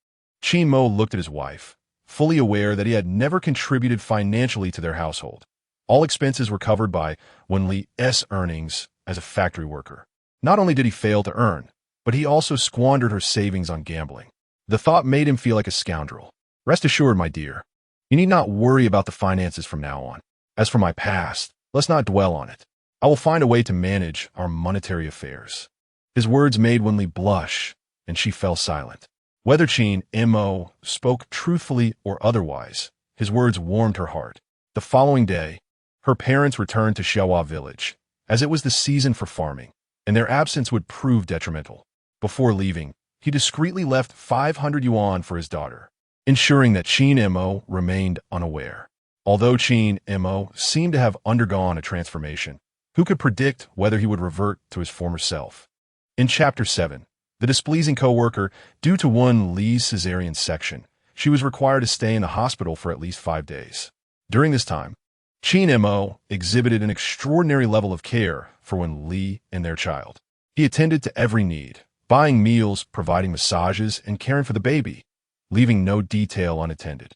Qin Mo looked at his wife, fully aware that he had never contributed financially to their household. All expenses were covered by Wen Li's earnings as a factory worker. Not only did he fail to earn, but he also squandered her savings on gambling. The thought made him feel like a scoundrel. "Rest assured, my dear, you need not worry about the finances from now on. As for my past, let's not dwell on it. I will find a way to manage our monetary affairs." His words made Wen Li blush, and she fell silent. Whether Qin Mo spoke truthfully or otherwise, his words warmed her heart. The following day, her parents returned to Xiaohua village, as it was the season for farming, and their absence would prove detrimental. Before leaving, he discreetly left 500 yuan for his daughter, ensuring that Qin Mo remained unaware. Although Qin Mo seemed to have undergone a transformation, who could predict whether he would revert to his former self? In Chapter 7, the displeasing co-worker, due to Wen Li's cesarean section, she was required to stay in the hospital for at least 5 days. During this time, Qin Mo exhibited an extraordinary level of care for Wen Li and their child. He attended to every need, buying meals, providing massages, and caring for the baby, leaving no detail unattended.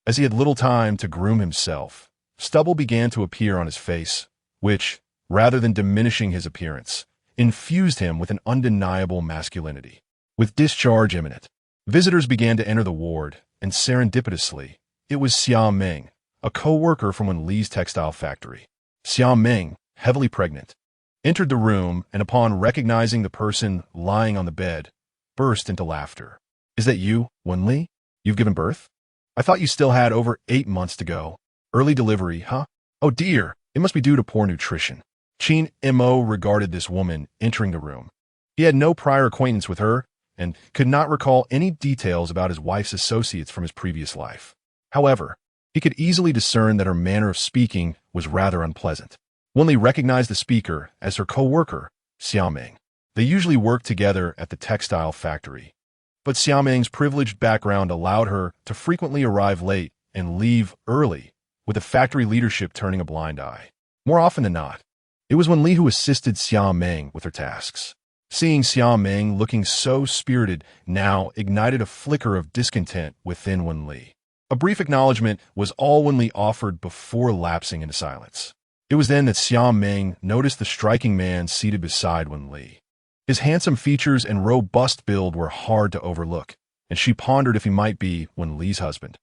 As he had little time to groom himself, stubble began to appear on his face, which, rather than diminishing his appearance, infused him with an undeniable masculinity. With discharge imminent, visitors began to enter the ward, and serendipitously, it was Xia Meng, a co-worker from Wen Li's textile factory. Xiao Ming, heavily pregnant, entered the room and upon recognizing the person lying on the bed, burst into laughter. Is that you, Wen Li? You've given birth? I thought you still had over 8 months to go. Early delivery, huh? Oh dear, it must be due to poor nutrition. Qin Mo regarded this woman entering the room. He had no prior acquaintance with her and could not recall any details about his wife's associates from his previous life. However, he could easily discern that her manner of speaking was rather unpleasant. Wen Li recognized the speaker as her co-worker, Xiao Ming. They usually worked together at the textile factory. But Xiao Ming's privileged background allowed her to frequently arrive late and leave early, with the factory leadership turning a blind eye. More often than not, it was Wen Li who assisted Xiao Ming with her tasks. Seeing Xiao Ming looking so spirited now ignited a flicker of discontent within Wen Li. A brief acknowledgement was all Wen Li offered before lapsing into silence. It was then that Xiao Ming noticed the striking man seated beside Wen Li. His handsome features and robust build were hard to overlook, and she pondered if he might be Wen Li's husband.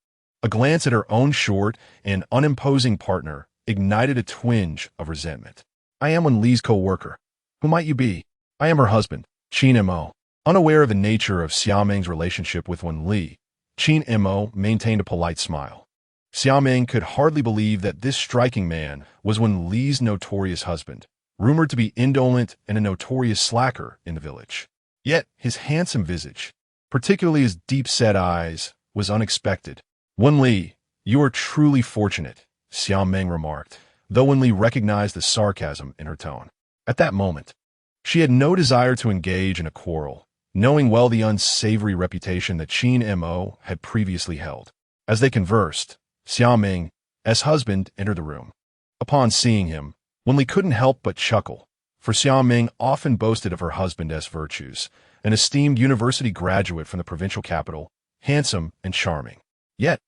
A glance at her own short and unimposing partner ignited a twinge of resentment. I am Wen Li's co-worker. Who might you be? I am her husband, Qin Mo. Unaware of the nature of Xiao Ming's relationship with Wen Li, Qin Mo maintained a polite smile. Xiao Ming could hardly believe that this striking man was Wen Li's notorious husband, rumored to be indolent and a notorious slacker in the village. Yet his handsome visage, particularly his deep-set eyes, was unexpected. Wen Li, you are truly fortunate, Xiao Ming remarked, though Wen Li recognized the sarcasm in her tone. At that moment, she had no desire to engage in a quarrel, knowing well the unsavory reputation that Qin Mo had previously held. As they conversed, Xiao Ming's husband entered the room. Upon seeing him, Wen Li couldn't help but chuckle, for Xiao Ming often boasted of her husband's virtues, an esteemed university graduate from the provincial capital, handsome and charming. Yet,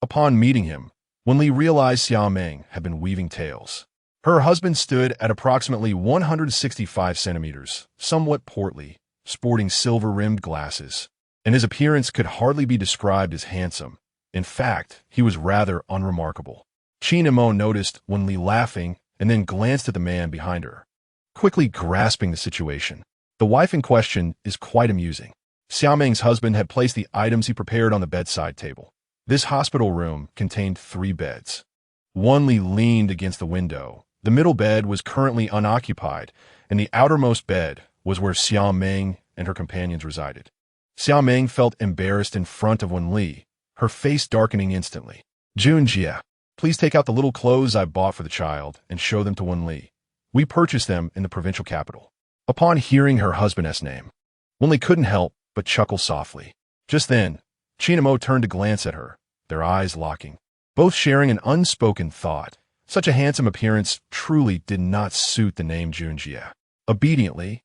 upon meeting him, Wen Li realized Xiao Ming had been weaving tales. Her husband stood at approximately 165 centimeters, somewhat portly, sporting silver-rimmed glasses, and his appearance could hardly be described as handsome. In fact, he was rather unremarkable. Qin Mo noticed Wen Li laughing and then glanced at the man behind her, quickly grasping the situation. The wife in question is quite amusing. Xiao Ming's husband had placed the items he prepared on the bedside table. This hospital room contained 3 beds. Wen Li leaned against the window. The middle bed was currently unoccupied, and the outermost bed was where Xiao Ming and her companions resided. Xiao Ming felt embarrassed in front of Wen Li, her face darkening instantly. Junjie, please take out the little clothes I bought for the child and show them to Wen Li. We purchased them in the provincial capital. Upon hearing her husband's name, Wen Li couldn't help but chuckle softly. Just then, Qin Mo turned to glance at her, their eyes locking, both sharing an unspoken thought. Such a handsome appearance truly did not suit the name Junjie. Obediently,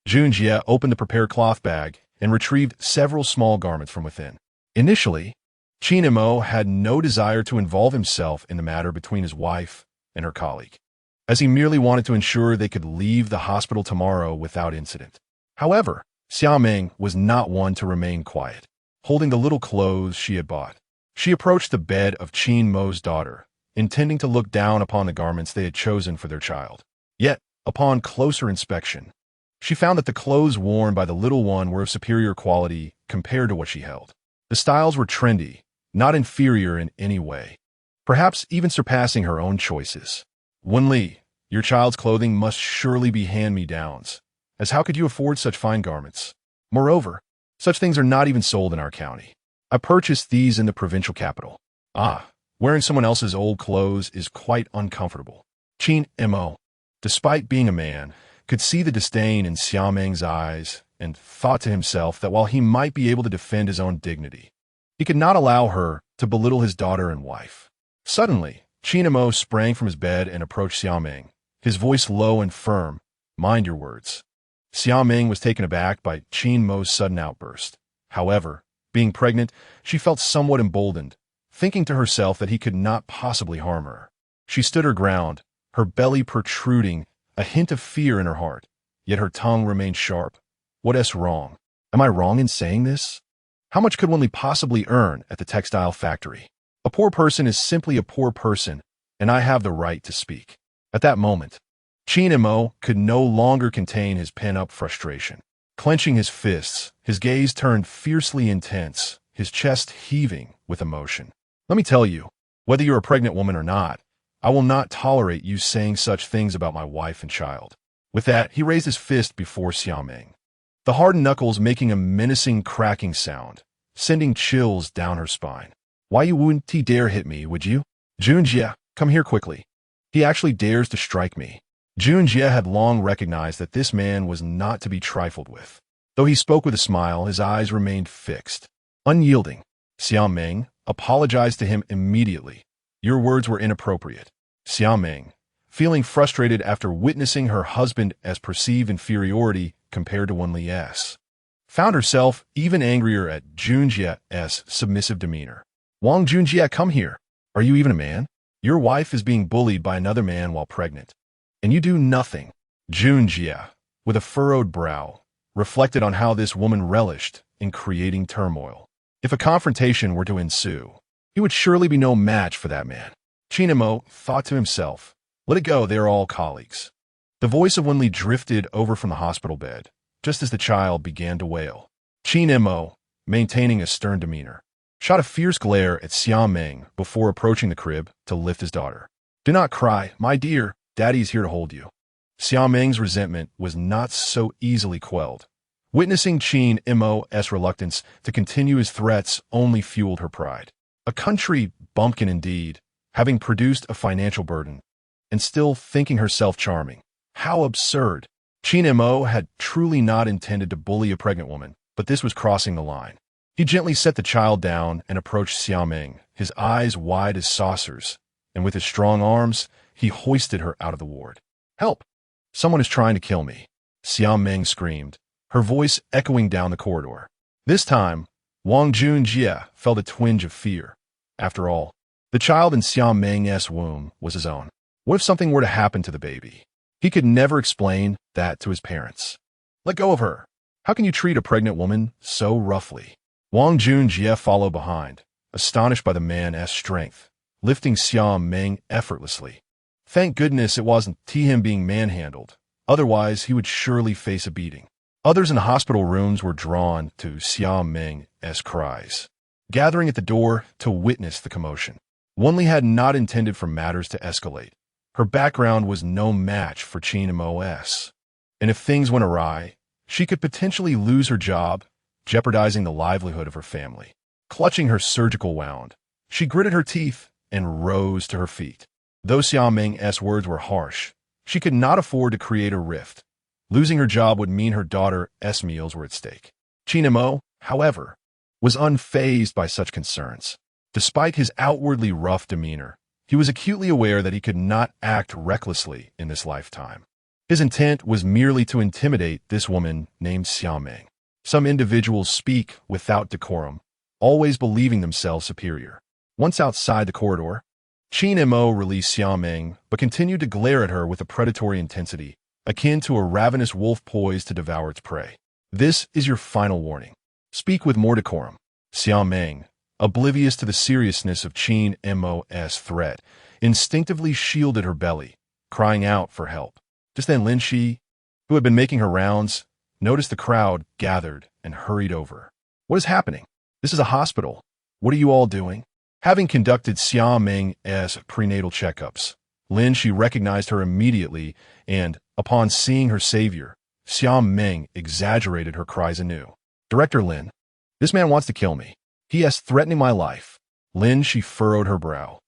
Junjie opened the prepared cloth bag and retrieved several small garments from within. Initially, Qin Mo had no desire to involve himself in the matter between his wife and her colleague, as he merely wanted to ensure they could leave the hospital tomorrow without incident. However, Xiao Ming was not one to remain quiet. Holding the little clothes she had bought, she approached the bed of Qin Mo's daughter, intending to look down upon the garments they had chosen for their child. Yet, upon closer inspection, she found that the clothes worn by the little one were of superior quality compared to what she held. The styles were trendy, not inferior in any way, perhaps even surpassing her own choices. Wen Li, your child's clothing must surely be hand-me-downs, as how could you afford such fine garments? Moreover, such things are not even sold in our county. I purchased these in the provincial capital. Wearing someone else's old clothes is quite uncomfortable. Qin Mo, despite being a man, could see the disdain in Xiao Ming's eyes and thought to himself that while he might be able to defend his own dignity, he could not allow her to belittle his daughter and wife. Suddenly, Qin Mo sprang from his bed and approached Xiao Ming, his voice low and firm. Mind your words. Xiao Ming was taken aback by Qin Mo's sudden outburst. However, being pregnant, she felt somewhat emboldened, thinking to herself that he could not possibly harm her. She stood her ground, her belly protruding, a hint of fear in her heart, yet her tongue remained sharp. What's wrong? Am I wrong in saying this? How much could Wen Li possibly earn at the textile factory? A poor person is simply a poor person, and I have the right to speak. At that moment, Qin Mo could no longer contain his pent-up frustration. Clenching his fists, his gaze turned fiercely intense, his chest heaving with emotion. Let me tell you, whether you're a pregnant woman or not, I will not tolerate you saying such things about my wife and child. With that, he raised his fist before Xiaoming, the hardened knuckles making a menacing cracking sound, sending chills down her spine. Why you wouldn't dare hit me, would you? Junjie, come here quickly. He actually dares to strike me. Junjie had long recognized that this man was not to be trifled with. Though he spoke with a smile, his eyes remained fixed, unyielding. Xiaoming apologized to him immediately. Your words were inappropriate. Xiaoming, feeling frustrated after witnessing her husband as perceived inferiority compared to Wen Li's, found herself even angrier at Junjie's submissive demeanor. Wang Junjie, come here. Are you even a man? Your wife is being bullied by another man while pregnant, and you do nothing. Junjie, with a furrowed brow, reflected on how this woman relished in creating turmoil. If a confrontation were to ensue, he would surely be no match for that man. Qin Mo thought to himself, let it go, they're all colleagues. The voice of Wen Li drifted over from the hospital bed, just as the child began to wail. Qin Mo, maintaining a stern demeanor, shot a fierce glare at Xiaoming before approaching the crib to lift his daughter. Do not cry, my dear, Daddy is here to hold you. Xiaoming's resentment was not so easily quelled. Witnessing Qin Mo's reluctance to continue his threats only fueled her pride. A country bumpkin indeed, having produced a financial burden, and still thinking herself charming. How absurd! Qin Mo had truly not intended to bully a pregnant woman, but this was crossing the line. He gently set the child down and approached Xiaoming, his eyes wide as saucers, and with his strong arms, he hoisted her out of the ward. Help! Someone is trying to kill me, Xiaoming screamed, her voice echoing down the corridor. This time, Wang Junjie felt a twinge of fear. After all, the child in Xiaoming's womb was his own. What if something were to happen to the baby? He could never explain that to his parents. Let go of her. How can you treat a pregnant woman so roughly? Wang Junjie followed behind, astonished by the man's strength, lifting Xiaoming effortlessly. Thank goodness it wasn't him being manhandled. Otherwise, he would surely face a beating. Others in the hospital rooms were drawn to Xiaoming's cries, gathering at the door to witness the commotion. Wen Li had not intended for matters to escalate. Her background was no match for Qin Mo's, and if things went awry, she could potentially lose her job, jeopardizing the livelihood of her family. Clutching her surgical wound, she gritted her teeth and rose to her feet. Though Xiaoming's words were harsh, she could not afford to create a rift. Losing her job would mean her daughter's meals were at stake. Qin Mo, however, was unfazed by such concerns. Despite his outwardly rough demeanor, he was acutely aware that he could not act recklessly in this lifetime. His intent was merely to intimidate this woman named Xiaoming. Some individuals speak without decorum, always believing themselves superior. Once outside the corridor, Qin Mo released Xiaoming, but continued to glare at her with a predatory intensity, akin to a ravenous wolf poised to devour its prey. This is your final warning. Speak with more decorum. Xiaoming, oblivious to the seriousness of Qin Mo's threat, instinctively shielded her belly, crying out for help. Just then Lin Shi, who had been making her rounds, noticed the crowd gathered and hurried over. What is happening? This is a hospital. What are you all doing? Having conducted Xiaoming's prenatal checkups, Lin Shi recognized her immediately and, upon seeing her savior, Xiaoming exaggerated her cries anew. Director Lin, this man wants to kill me. He is threatening my life. Lin Shi furrowed her brow,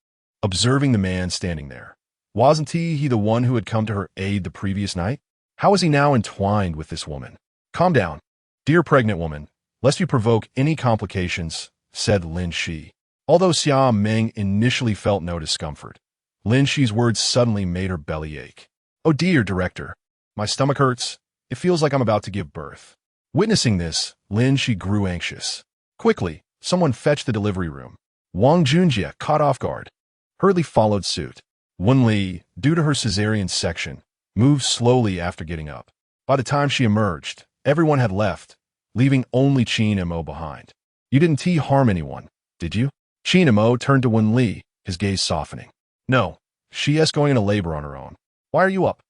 observing the man standing there. Wasn't he the one who had come to her aid the previous night? How is he now entwined with this woman? Calm down, dear pregnant woman, lest you provoke any complications, said Lin Shi. Although Xiaoming initially felt no discomfort, Lin Shi's words suddenly made her belly ache. Oh dear, director, my stomach hurts. It feels like I'm about to give birth. Witnessing this, Lin Shi grew anxious. Quickly, someone fetched the delivery room. Wang Junjie, caught off guard, hurriedly followed suit. Wen Li, due to her cesarean section, moved slowly after getting up. By the time she emerged, everyone had left, leaving only Qin Mo behind. You didn't harm anyone, did you? Qin Mo turned to Wen Li, his gaze softening. No, she is going into labor on her own. Why are you up?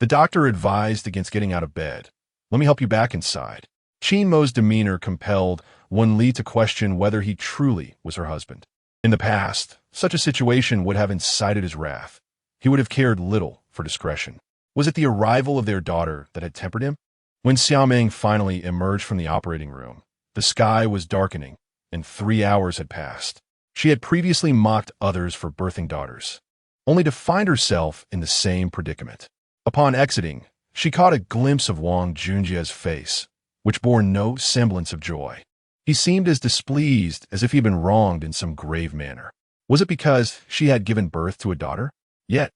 The doctor advised against getting out of bed. Let me help you back inside. Qin Mo's demeanor compelled Wen Li to question whether he truly was her husband. In the past, such a situation would have incited his wrath. He would have cared little for discretion. Was it the arrival of their daughter that had tempered him? When Xiaoming finally emerged from the operating room, the sky was darkening, and 3 hours had passed. She had previously mocked others for birthing daughters, only to find herself in the same predicament. Upon exiting, she caught a glimpse of Wang Junjie's face, which bore no semblance of joy. He seemed as displeased as if he had been wronged in some grave manner. Was it because she had given birth to a daughter? Yet,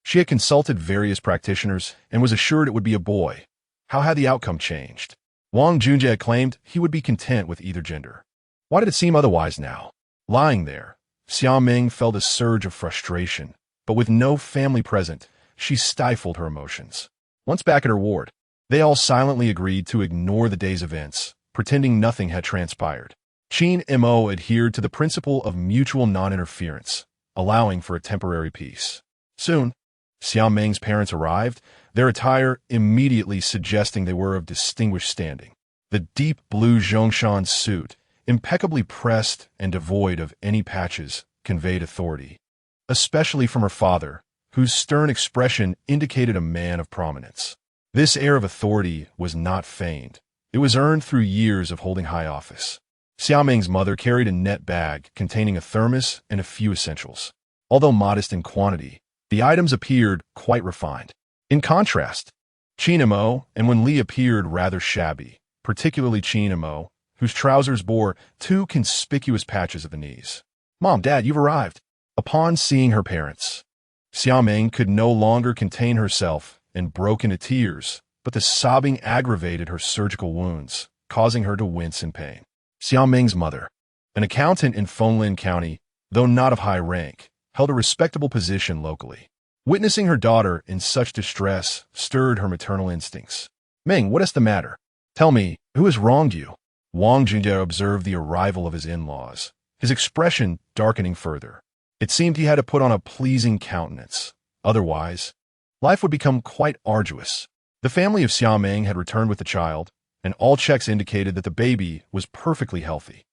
she had consulted various practitioners and was assured it would be a boy. How had the outcome changed? Wang Junjie had claimed he would be content with either gender. Why did it seem otherwise now? Lying there, Xiaoming felt a surge of frustration, but with no family present, she stifled her emotions. Once back at her ward, they all silently agreed to ignore the day's events, pretending nothing had transpired. Qin Mo adhered to the principle of mutual non-interference, allowing for a temporary peace. Soon, Xiaoming's parents arrived, their attire immediately suggesting they were of distinguished standing. The deep blue Zhongshan suit, impeccably pressed and devoid of any patches, conveyed authority, especially from her father, whose stern expression indicated a man of prominence. This air of authority was not feigned. It was earned through years of holding high office. Xiaoming's mother carried a net bag containing a thermos and a few essentials. Although modest in quantity, the items appeared quite refined. In contrast, Qin Mo and Wen Li appeared rather shabby, particularly Qin Mo, whose trousers bore 2 conspicuous patches at the knees. Mom, Dad, you've arrived. Upon seeing her parents, Xiaoming could no longer contain herself and broke into tears, but the sobbing aggravated her surgical wounds, causing her to wince in pain. Xiaoming's mother, an accountant in Fenglin County, though not of high rank, held a respectable position locally. Witnessing her daughter in such distress stirred her maternal instincts. Ming, what is the matter? Tell me, who has wronged you? Wang Junjie observed the arrival of his in-laws, his expression darkening further. It seemed he had to put on a pleasing countenance. Otherwise, life would become quite arduous. The family of Xiaoming had returned with the child, and all checks indicated that the baby was perfectly healthy.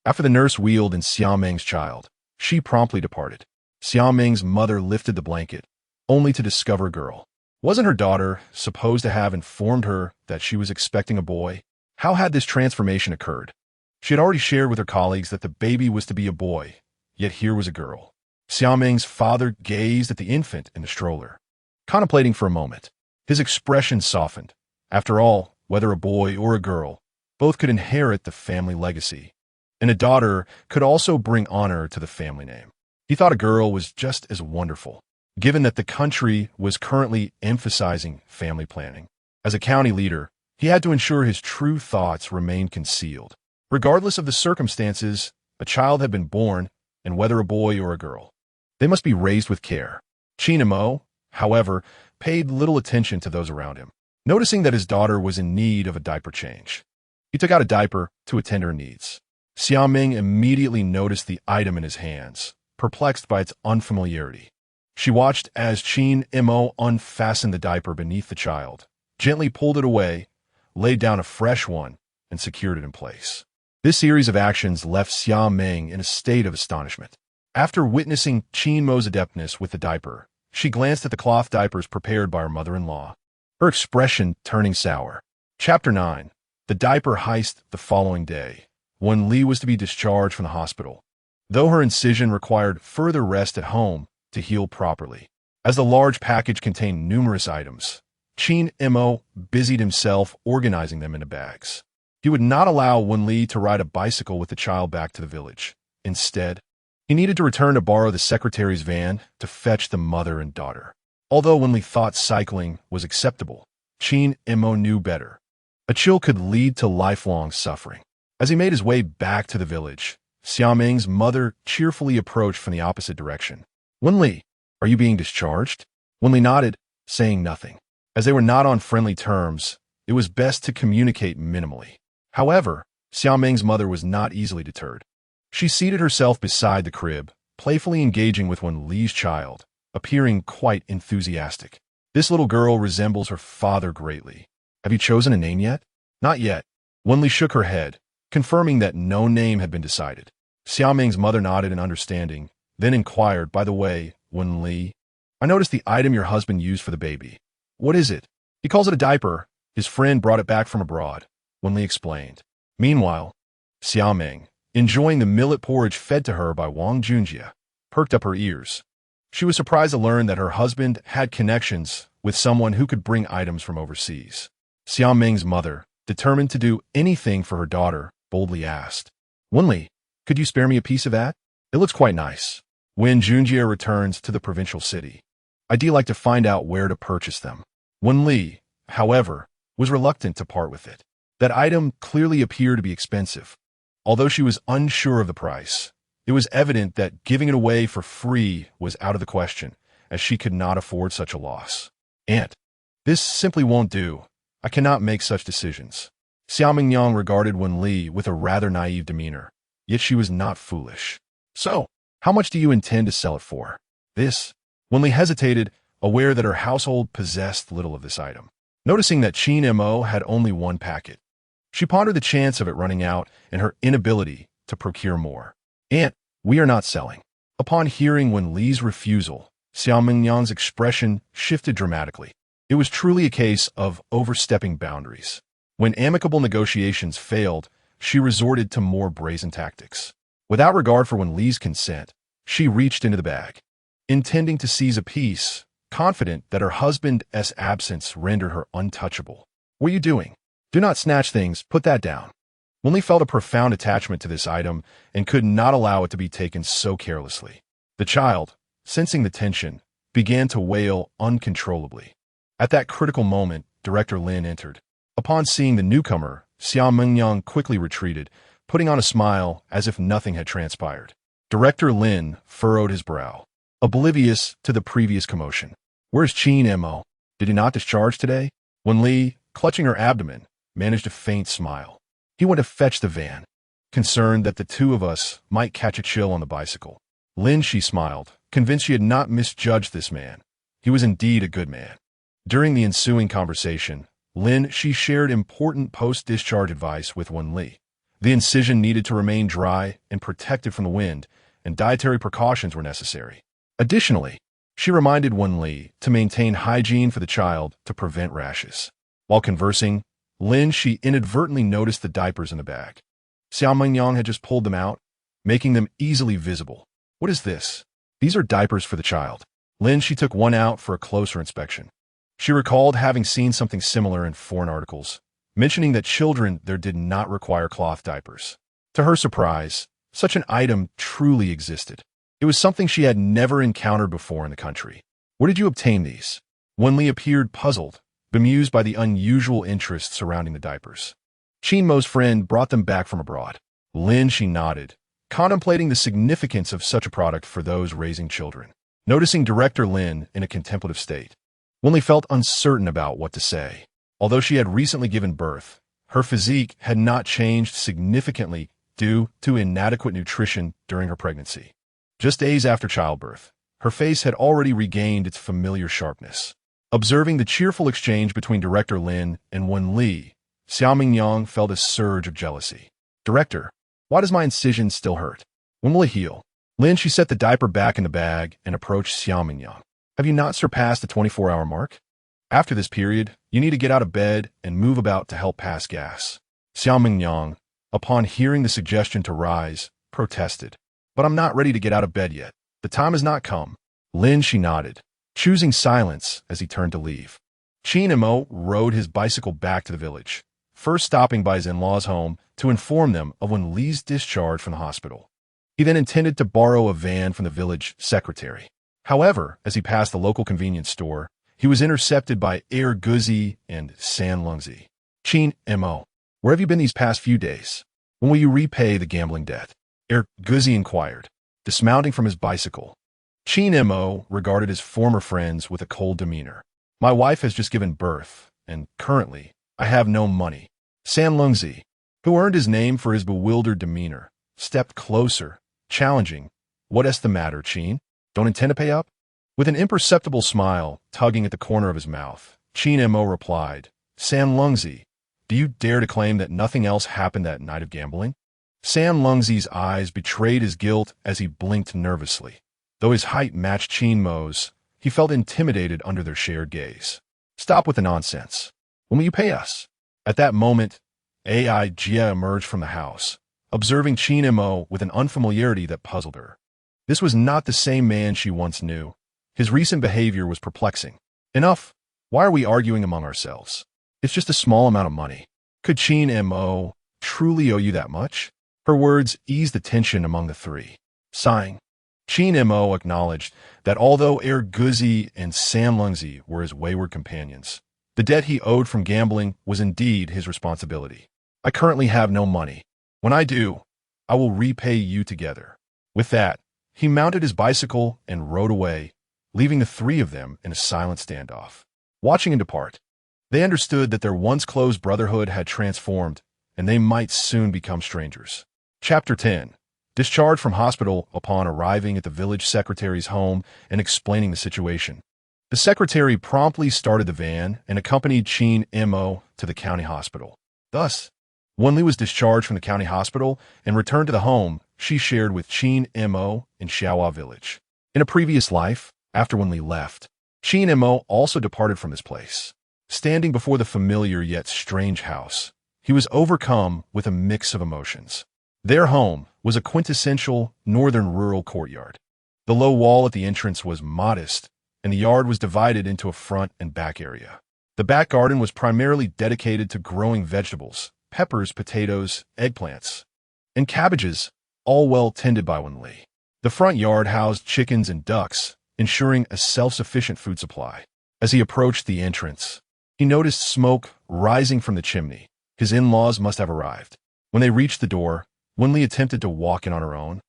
After the nurse wheeled in Xiaoming's child, she promptly departed. Xiaoming's mother lifted the blanket, only to discover a girl. Wasn't her daughter supposed to have informed her that she was expecting a boy? How had this transformation occurred? She had already shared with her colleagues that the baby was to be a boy, yet here was a girl. Xiaoming's father gazed at the infant in the stroller, contemplating for a moment. His expression softened. After all, whether a boy or a girl, both could inherit the family legacy, and a daughter could also bring honor to the family name. He thought a girl was just as wonderful, given that the country was currently emphasizing family planning. As a county leader, he had to ensure his true thoughts remained concealed. Regardless of the circumstances, a child had been born, and whether a boy or a girl, they must be raised with care. Qin Mo, however, paid little attention to those around him. Noticing that his daughter was in need of a diaper change, he took out a diaper to attend her needs. Xiaoming immediately noticed the item in his hands, perplexed by its unfamiliarity. She watched as Qin Mo unfastened the diaper beneath the child, gently pulled it away, laid down a fresh one, and secured it in place. This series of actions left Xiaoming in a state of astonishment. After witnessing Qin Mo's adeptness with the diaper, she glanced at the cloth diapers prepared by her mother-in-law, her expression turning sour. Chapter 9. The diaper heist. The following day, Wen Li was to be discharged from the hospital, though her incision required further rest at home to heal properly. As the large package contained numerous items, Qin Mo busied himself organizing them into bags. He would not allow Wen Li to ride a bicycle with the child back to the village. Instead, he needed to return to borrow the secretary's van to fetch the mother and daughter. Although Wen Li thought cycling was acceptable, Qin Mo knew better. A chill could lead to lifelong suffering. As he made his way back to the village, Xiaoming's mother cheerfully approached from the opposite direction. Wen Li, are you being discharged? Wen Li nodded, saying nothing. As they were not on friendly terms, it was best to communicate minimally. However, Xiaoming's mother was not easily deterred. She seated herself beside the crib, playfully engaging with Wen Li's child, appearing quite enthusiastic. This little girl resembles her father greatly. Have you chosen a name yet? Not yet. Wen Li shook her head, confirming that no name had been decided. Xiaoming's mother nodded in understanding, then inquired, by the way, Wen Li, I noticed the item your husband used for the baby. What is it? He calls it a diaper. His friend brought it back from abroad, Wen Li explained. Meanwhile, Xiaoming, enjoying the millet porridge fed to her by Wang Junjie, perked up her ears. She was surprised to learn that her husband had connections with someone who could bring items from overseas. Xiaoming's mother, determined to do anything for her daughter, boldly asked, Wen Li, could you spare me a piece of that? It looks quite nice. When Junjie returns to the provincial city, I'd like to find out where to purchase them. Wen Li, however, was reluctant to part with it. That item clearly appeared to be expensive. Although she was unsure of the price, it was evident that giving it away for free was out of the question, as she could not afford such a loss. Aunt, this simply won't do. I cannot make such decisions. Xiaoming regarded Wen Li with a rather naive demeanor, yet she was not foolish. So, how much do you intend to sell it for? This? Wen Li hesitated, aware that her household possessed little of this item. Noticing that Qin Mo had only one packet, she pondered the chance of it running out and her inability to procure more. Aunt, we are not selling. Upon hearing Wen Li's refusal, Xiaoming's expression shifted dramatically. It was truly a case of overstepping boundaries. When amicable negotiations failed, she resorted to more brazen tactics. Without regard for Wen Li's consent, she reached into the bag, intending to seize a piece, confident that her husband's absence rendered her untouchable. What are you doing? Do not snatch things, put that down. Wen Li felt a profound attachment to this item and could not allow it to be taken so carelessly. The child, sensing the tension, began to wail uncontrollably. At that critical moment, Director Lin entered. Upon seeing the newcomer, Xiaoming quickly retreated, putting on a smile as if nothing had transpired. Director Lin furrowed his brow, oblivious to the previous commotion. Where's Qin Mo? Did he not discharge today? Wen Li, clutching her abdomen, managed a faint smile. He went to fetch the van, concerned that the two of us might catch a chill on the bicycle. Lin, she smiled, convinced she had not misjudged this man. He was indeed a good man. During the ensuing conversation, Lin, she shared important post-discharge advice with Wen Li. The incision needed to remain dry and protected from the wind, and dietary precautions were necessary. Additionally, she reminded Wen Li to maintain hygiene for the child to prevent rashes. While conversing, Lin, she inadvertently noticed the diapers in the bag. Xiaoming had just pulled them out, making them easily visible. What is this? These are diapers for the child. Lin, she took one out for a closer inspection. She recalled having seen something similar in foreign articles, mentioning that children there did not require cloth diapers. To her surprise, such an item truly existed. It was something she had never encountered before in the country. Where did you obtain these? Wen Li appeared puzzled, bemused by the unusual interest surrounding the diapers. Qin Mo's friend brought them back from abroad. Lin, she nodded, contemplating the significance of such a product for those raising children. Noticing Director Lin in a contemplative state, Wen Li felt uncertain about what to say. Although she had recently given birth, her physique had not changed significantly due to inadequate nutrition during her pregnancy. Just days after childbirth, her face had already regained its familiar sharpness. Observing the cheerful exchange between Director Lin and Wen Li, Xiaoming felt a surge of jealousy. Director, why does my incision still hurt? When will it heal? Lin, she set the diaper back in the bag and approached Xiaoming. Have you not surpassed the 24-hour mark? After this period, you need to get out of bed and move about to help pass gas. Xiaoming, upon hearing the suggestion to rise, protested. But I'm not ready to get out of bed yet. The time has not come. Lin, she nodded, choosing silence as he turned to leave. Qin Mo rode his bicycle back to the village, first stopping by his in-laws' home to inform them of Wen Li's discharge from the hospital. He then intended to borrow a van from the village secretary. However, as he passed the local convenience store, he was intercepted by Guzi and San Lungzi. Qin Mo, where have you been these past few days? When will you repay the gambling debt? Guzi inquired, dismounting from his bicycle. Qin Mo regarded his former friends with a cold demeanor. My wife has just given birth, and currently, I have no money. San Lungzi, who earned his name for his bewildered demeanor, stepped closer, challenging. What's the matter, Qin? Don't intend to pay up? With an imperceptible smile tugging at the corner of his mouth, Qin Mo replied, San Lungzi, do you dare to claim that nothing else happened that night of gambling? San Lungzi's eyes betrayed his guilt as he blinked nervously. Though his height matched Qin Mo's, he felt intimidated under their shared gaze. Stop with the nonsense. When will you pay us? At that moment, Ai Jia emerged from the house, observing Qin Mo with an unfamiliarity that puzzled her. This was not the same man she once knew. His recent behavior was perplexing. Enough. Why are we arguing among ourselves? It's just a small amount of money. Could Qin Mo truly owe you that much? Her words eased the tension among the three. Sighing, Qin Mo acknowledged that although Guzi and San Lungzi were his wayward companions, the debt he owed from gambling was indeed his responsibility. I currently have no money. When I do, I will repay you together. With that, he mounted his bicycle and rode away, leaving the three of them in a silent standoff. Watching him depart, they understood that their once close brotherhood had transformed, and they might soon become strangers. Chapter 10. Discharged from hospital upon arriving at the village secretary's home and explaining the situation. The secretary promptly started the van and accompanied Qin Mo to the county hospital. Thus, Wen Li was discharged from the county hospital and returned to the home she shared with Qin Mo in Xiaohua village. In a previous life, after Wen Li left, Qin Mo also departed from his place. Standing before the familiar yet strange house, he was overcome with a mix of emotions. Their home was a quintessential northern rural courtyard. The low wall at the entrance was modest, and the yard was divided into a front and back area. The back garden was primarily dedicated to growing vegetables, peppers, potatoes, eggplants, and cabbages, all well tended by Wen Li. The front yard housed chickens and ducks, ensuring a self-sufficient food supply. As he approached the entrance, he noticed smoke rising from the chimney. His in-laws must have arrived. When they reached the door, Wen Li attempted to walk in on her own,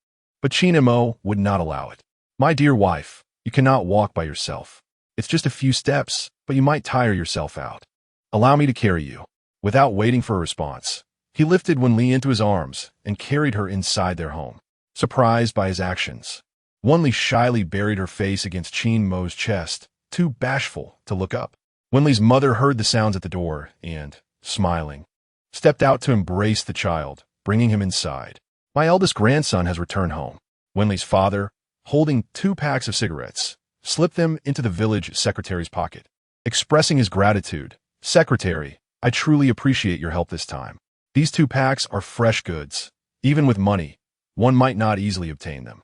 but Qin Mo would not allow it. My dear wife, you cannot walk by yourself. It's just a few steps, but you might tire yourself out. Allow me to carry you. Without waiting for a response, he lifted Wen Li into his arms and carried her inside their home. Surprised by his actions, Wen Li shyly buried her face against Qin Mo's chest, too bashful to look up. Wen Li's mother heard the sounds at the door and, smiling, stepped out to embrace the child, bringing him inside. My eldest grandson has returned home. Wen Li's father, holding 2 packs of cigarettes, slipped them into the village secretary's pocket. Expressing his gratitude, Secretary, I truly appreciate your help this time. These 2 packs are fresh goods. Even with money, one might not easily obtain them.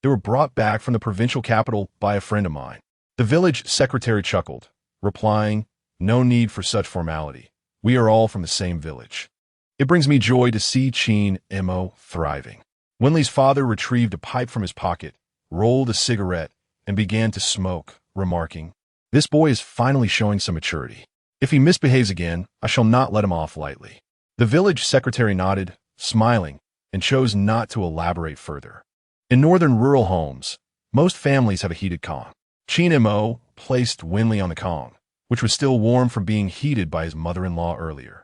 They were brought back from the provincial capital by a friend of mine. The village secretary chuckled, replying, No need for such formality. We are all from the same village. It brings me joy to see Qin Mo thriving. Wen Li's father retrieved a pipe from his pocket, rolled a cigarette, and began to smoke, remarking, This boy is finally showing some maturity. If he misbehaves again, I shall not let him off lightly. The village secretary nodded, smiling, and chose not to elaborate further. In northern rural homes, most families have a heated Kong. Qin Mo placed Wen Li on the Kong, which was still warm from being heated by his mother-in-law earlier.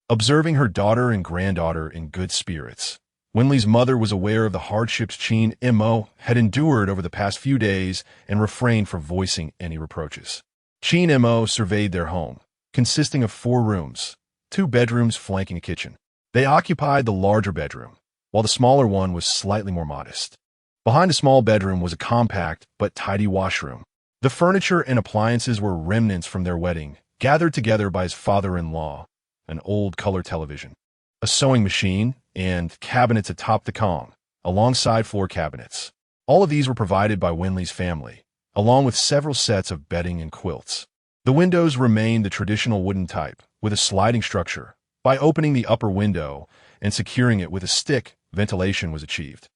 Observing her daughter and granddaughter in good spirits, Wen Li's mother was aware of the hardships Qin Mo had endured over the past few days and refrained from voicing any reproaches. Qin Mo surveyed their home, consisting of 4 rooms, 2 bedrooms flanking a kitchen. They occupied the larger bedroom, while the smaller one was slightly more modest. Behind a small bedroom was a compact but tidy washroom. The furniture and appliances were remnants from their wedding, gathered together by his father-in-law, an old color television, a sewing machine, and cabinets atop the Kong, alongside floor cabinets. All of these were provided by Wen Li's family, along with several sets of bedding and quilts. The windows remained the traditional wooden type, with a sliding structure. By opening the upper window and securing it with a stick, ventilation was achieved.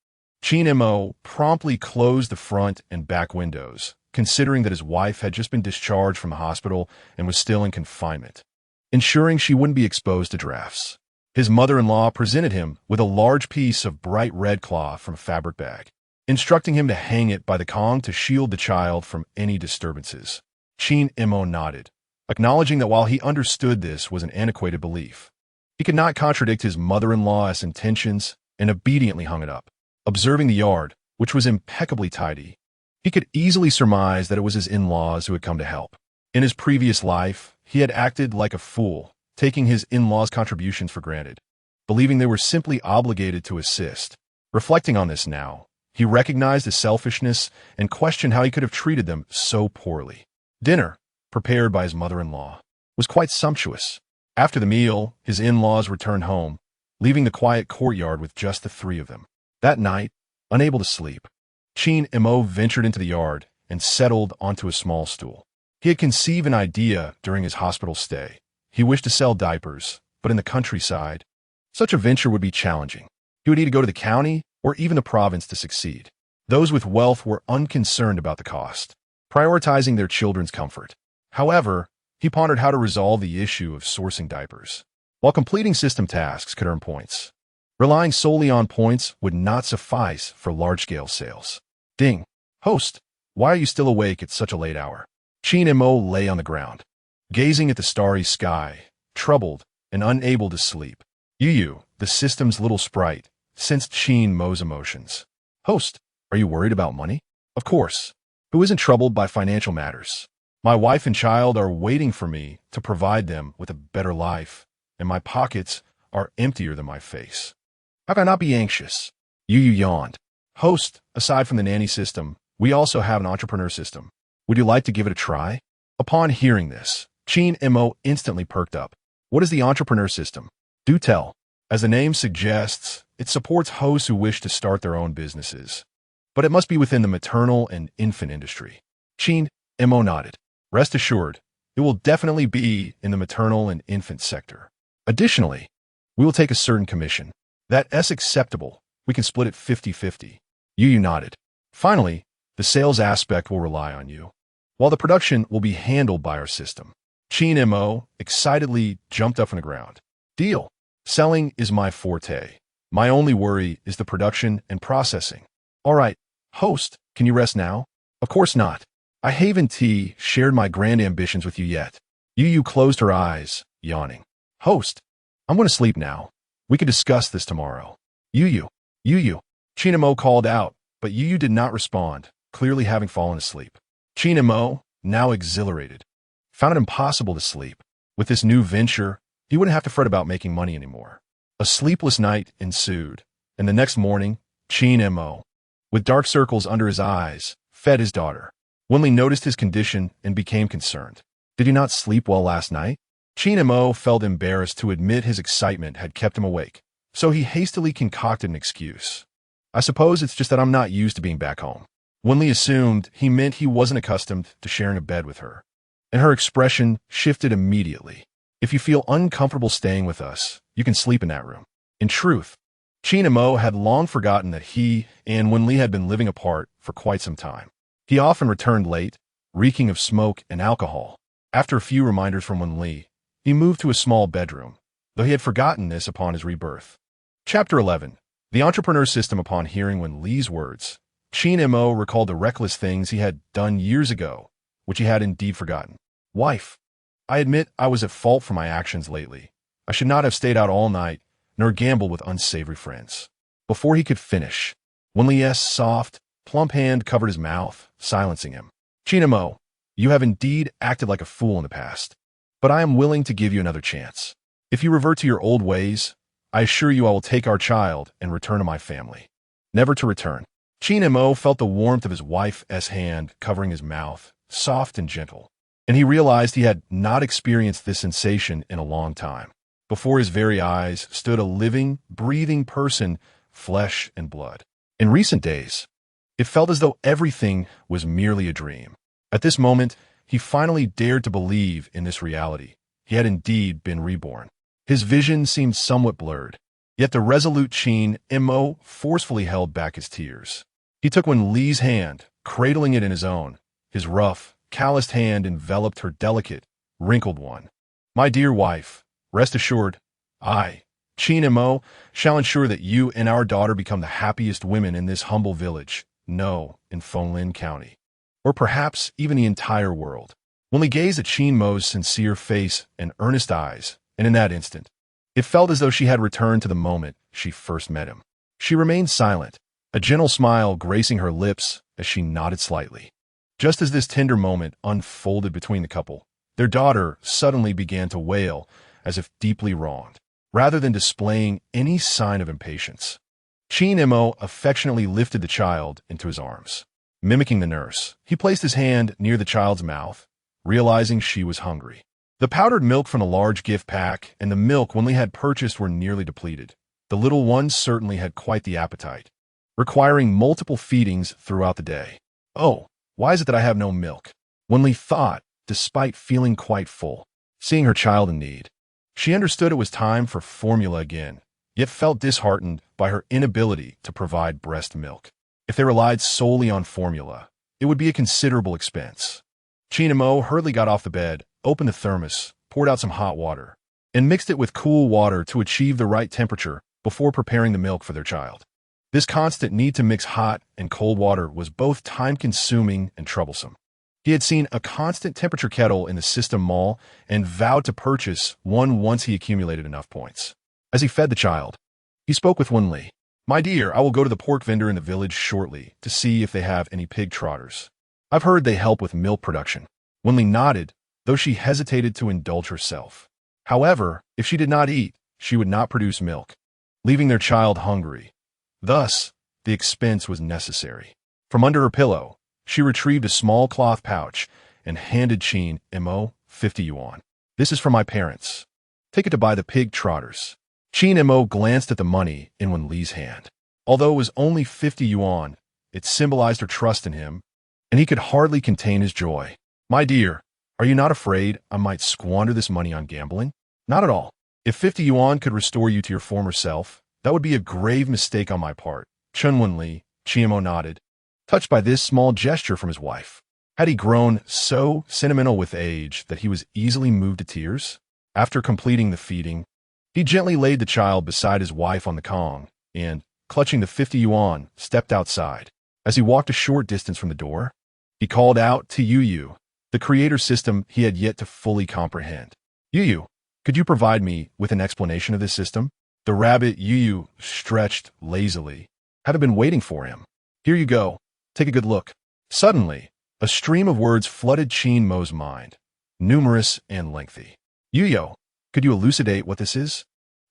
Qin Mo promptly closed the front and back windows, considering that his wife had just been discharged from the hospital and was still in confinement, ensuring she wouldn't be exposed to drafts. His mother-in-law presented him with a large piece of bright red cloth from a fabric bag, instructing him to hang it by the Kong to shield the child from any disturbances. Qin Mo nodded, acknowledging that while he understood this was an antiquated belief, he could not contradict his mother-in-law's intentions and obediently hung it up. Observing the yard, which was impeccably tidy, he could easily surmise that it was his in-laws who had come to help. In his previous life, he had acted like a fool, taking his in-laws' contributions for granted, believing they were simply obligated to assist. Reflecting on this now, he recognized his selfishness and questioned how he could have treated them so poorly. Dinner, prepared by his mother-in-law, was quite sumptuous. After the meal, his in-laws returned home, leaving the quiet courtyard with just the three of them. That night, unable to sleep, Qin Mo ventured into the yard and settled onto a small stool. He had conceived an idea during his hospital stay. He wished to sell diapers, but in the countryside, such a venture would be challenging. He would need to go to the county or even the province to succeed. Those with wealth were unconcerned about the cost, prioritizing their children's comfort. However, he pondered how to resolve the issue of sourcing diapers. While completing system tasks could earn points, relying solely on points would not suffice for large-scale sales. Ding. Host, why are you still awake at such a late hour? Qin Mo lay on the ground, gazing at the starry sky, troubled and unable to sleep. Yu, the system's little sprite, sensed Qin Mo's emotions. Host, are you worried about money? Of course. Who isn't troubled by financial matters? My wife and child are waiting for me to provide them with a better life, and my pockets are emptier than my face. How can I not be anxious? Yu yawned. Host, aside from the nanny system, we also have an entrepreneur system. Would you like to give it a try? Upon hearing this, Qin Mo instantly perked up. What is the entrepreneur system? Do tell. As the name suggests, it supports hosts who wish to start their own businesses. But it must be within the maternal and infant industry. Qin Mo nodded. Rest assured, it will definitely be in the maternal and infant sector. Additionally, we will take a certain commission. That's acceptable. We can split it 50-50. Yu nodded. Finally, the sales aspect will rely on you, while the production will be handled by our system. Qin Mo excitedly jumped up from the ground. Deal. Selling is my forte. My only worry is the production and processing. All right, host, can you rest now? Of course not. I haven't shared my grand ambitions with you yet. Yu closed her eyes, yawning. Host, I'm going to sleep now. We can discuss this tomorrow. Yu. Qin Mo called out, but Yu did not respond, clearly having fallen asleep. Qin Mo, now exhilarated, found it impossible to sleep. With this new venture, he wouldn't have to fret about making money anymore. A sleepless night ensued, and the next morning, Qin Mo, with dark circles under his eyes, fed his daughter. Wen Li noticed his condition and became concerned. Did he not sleep well last night? Qin Mo felt embarrassed to admit his excitement had kept him awake, so he hastily concocted an excuse. I suppose it's just that I'm not used to being back home. Wen Li assumed he meant he wasn't accustomed to sharing a bed with her, and her expression shifted immediately. If you feel uncomfortable staying with us, you can sleep in that room. In truth, Qin Mo had long forgotten that he and Wen Li had been living apart for quite some time. He often returned late, reeking of smoke and alcohol. After a few reminders from Wen Li, he moved to a small bedroom, though he had forgotten this upon his rebirth. Chapter 11. The Entrepreneur System. Upon hearing Wen Li's words, Qin Mo recalled the reckless things he had done years ago, which he had indeed forgotten. Wife, I admit I was at fault for my actions lately. I should not have stayed out all night, nor gambled with unsavory friends. Before he could finish, Wen Li's soft, plump hand covered his mouth, silencing him. Qin Mo, you have indeed acted like a fool in the past, but I am willing to give you another chance. If you revert to your old ways, I assure you I will take our child and return to my family, never to return. Qin Mo felt the warmth of his wife's hand covering his mouth, soft and gentle, and he realized he had not experienced this sensation in a long time. Before his very eyes stood a living, breathing person, flesh and blood. In recent days, it felt as though everything was merely a dream. At this moment, he finally dared to believe in this reality. He had indeed been reborn. His vision seemed somewhat blurred, yet the resolute Qin Mo forcefully held back his tears. He took Wen Li's hand, cradling it in his own. His rough, calloused hand enveloped her delicate, wrinkled one. My dear wife, rest assured, I, Qin Mo, shall ensure that you and our daughter become the happiest women in this humble village, no, in Fenglin County, or perhaps even the entire world. Wen Li gazed at Qin Mo's sincere face and earnest eyes, and in that instant, it felt as though she had returned to the moment she first met him. She remained silent, a gentle smile gracing her lips as she nodded slightly. Just as this tender moment unfolded between the couple, their daughter suddenly began to wail as if deeply wronged, rather than displaying any sign of impatience. Qin Mo affectionately lifted the child into his arms. Mimicking the nurse, he placed his hand near the child's mouth, realizing she was hungry. The powdered milk from the large gift pack and the milk Wen Li had purchased were nearly depleted. The little one certainly had quite the appetite, requiring multiple feedings throughout the day. Oh, why is it that I have no milk? Wen Li thought, despite feeling quite full. Seeing her child in need, she understood it was time for formula again, yet felt disheartened by her inability to provide breast milk. If they relied solely on formula, it would be a considerable expense. Qin Mo hurriedly got off the bed, opened the thermos, poured out some hot water, and mixed it with cool water to achieve the right temperature before preparing the milk for their child. This constant need to mix hot and cold water was both time-consuming and troublesome. He had seen a constant temperature kettle in the system mall and vowed to purchase one once he accumulated enough points. As he fed the child, he spoke with Wen Li. "My dear, I will go to the pork vendor in the village shortly to see if they have any pig trotters. I've heard they help with milk production." Wen Li nodded, though she hesitated to indulge herself. However, if she did not eat, she would not produce milk, leaving their child hungry. Thus, the expense was necessary. From under her pillow, she retrieved a small cloth pouch and handed Qin Mo 50 yuan. "This is for my parents. Take it to buy the pig trotters." Qin Mo glanced at the money in Wen Li's hand. Although it was only 50 yuan, it symbolized her trust in him, and he could hardly contain his joy. "My dear, are you not afraid I might squander this money on gambling?" "Not at all. If 50 yuan could restore you to your former self, that would be a grave mistake on my part." Wen Li, Qin Mo nodded, touched by this small gesture from his wife. Had he grown so sentimental with age that he was easily moved to tears? After completing the feeding, he gently laid the child beside his wife on the Kong and, clutching the 50 yuan, stepped outside. As he walked a short distance from the door, he called out to Yu, the creator system he had yet to fully comprehend. "Yu, could you provide me with an explanation of this system?" The rabbit Yu stretched lazily, having been waiting for him. "Here you go. Take a good look." Suddenly, a stream of words flooded Qin Mo's mind, numerous and lengthy. "Yu, could you elucidate what this is?"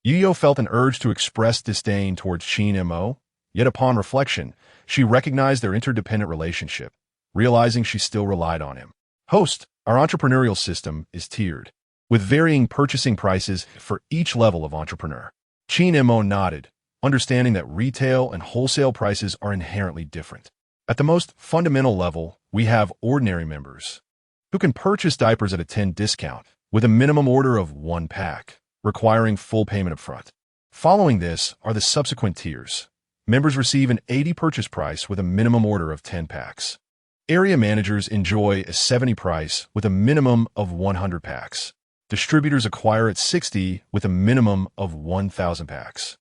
Yu felt an urge to express disdain towards Qin Mo, yet upon reflection, she recognized their interdependent relationship, realizing she still relied on him. "Host, our entrepreneurial system is tiered, with varying purchasing prices for each level of entrepreneur." Qin Mo nodded, understanding that retail and wholesale prices are inherently different. At the most fundamental level, we have ordinary members, who can purchase diapers at a 10 discount, with a minimum order of 1 pack, requiring full payment upfront. Following this are the subsequent tiers. Members receive an 80 purchase price with a minimum order of 10 packs. Area managers enjoy a 70 price with a minimum of 100 packs. Distributors acquire at 60 with a minimum of 1,000 packs.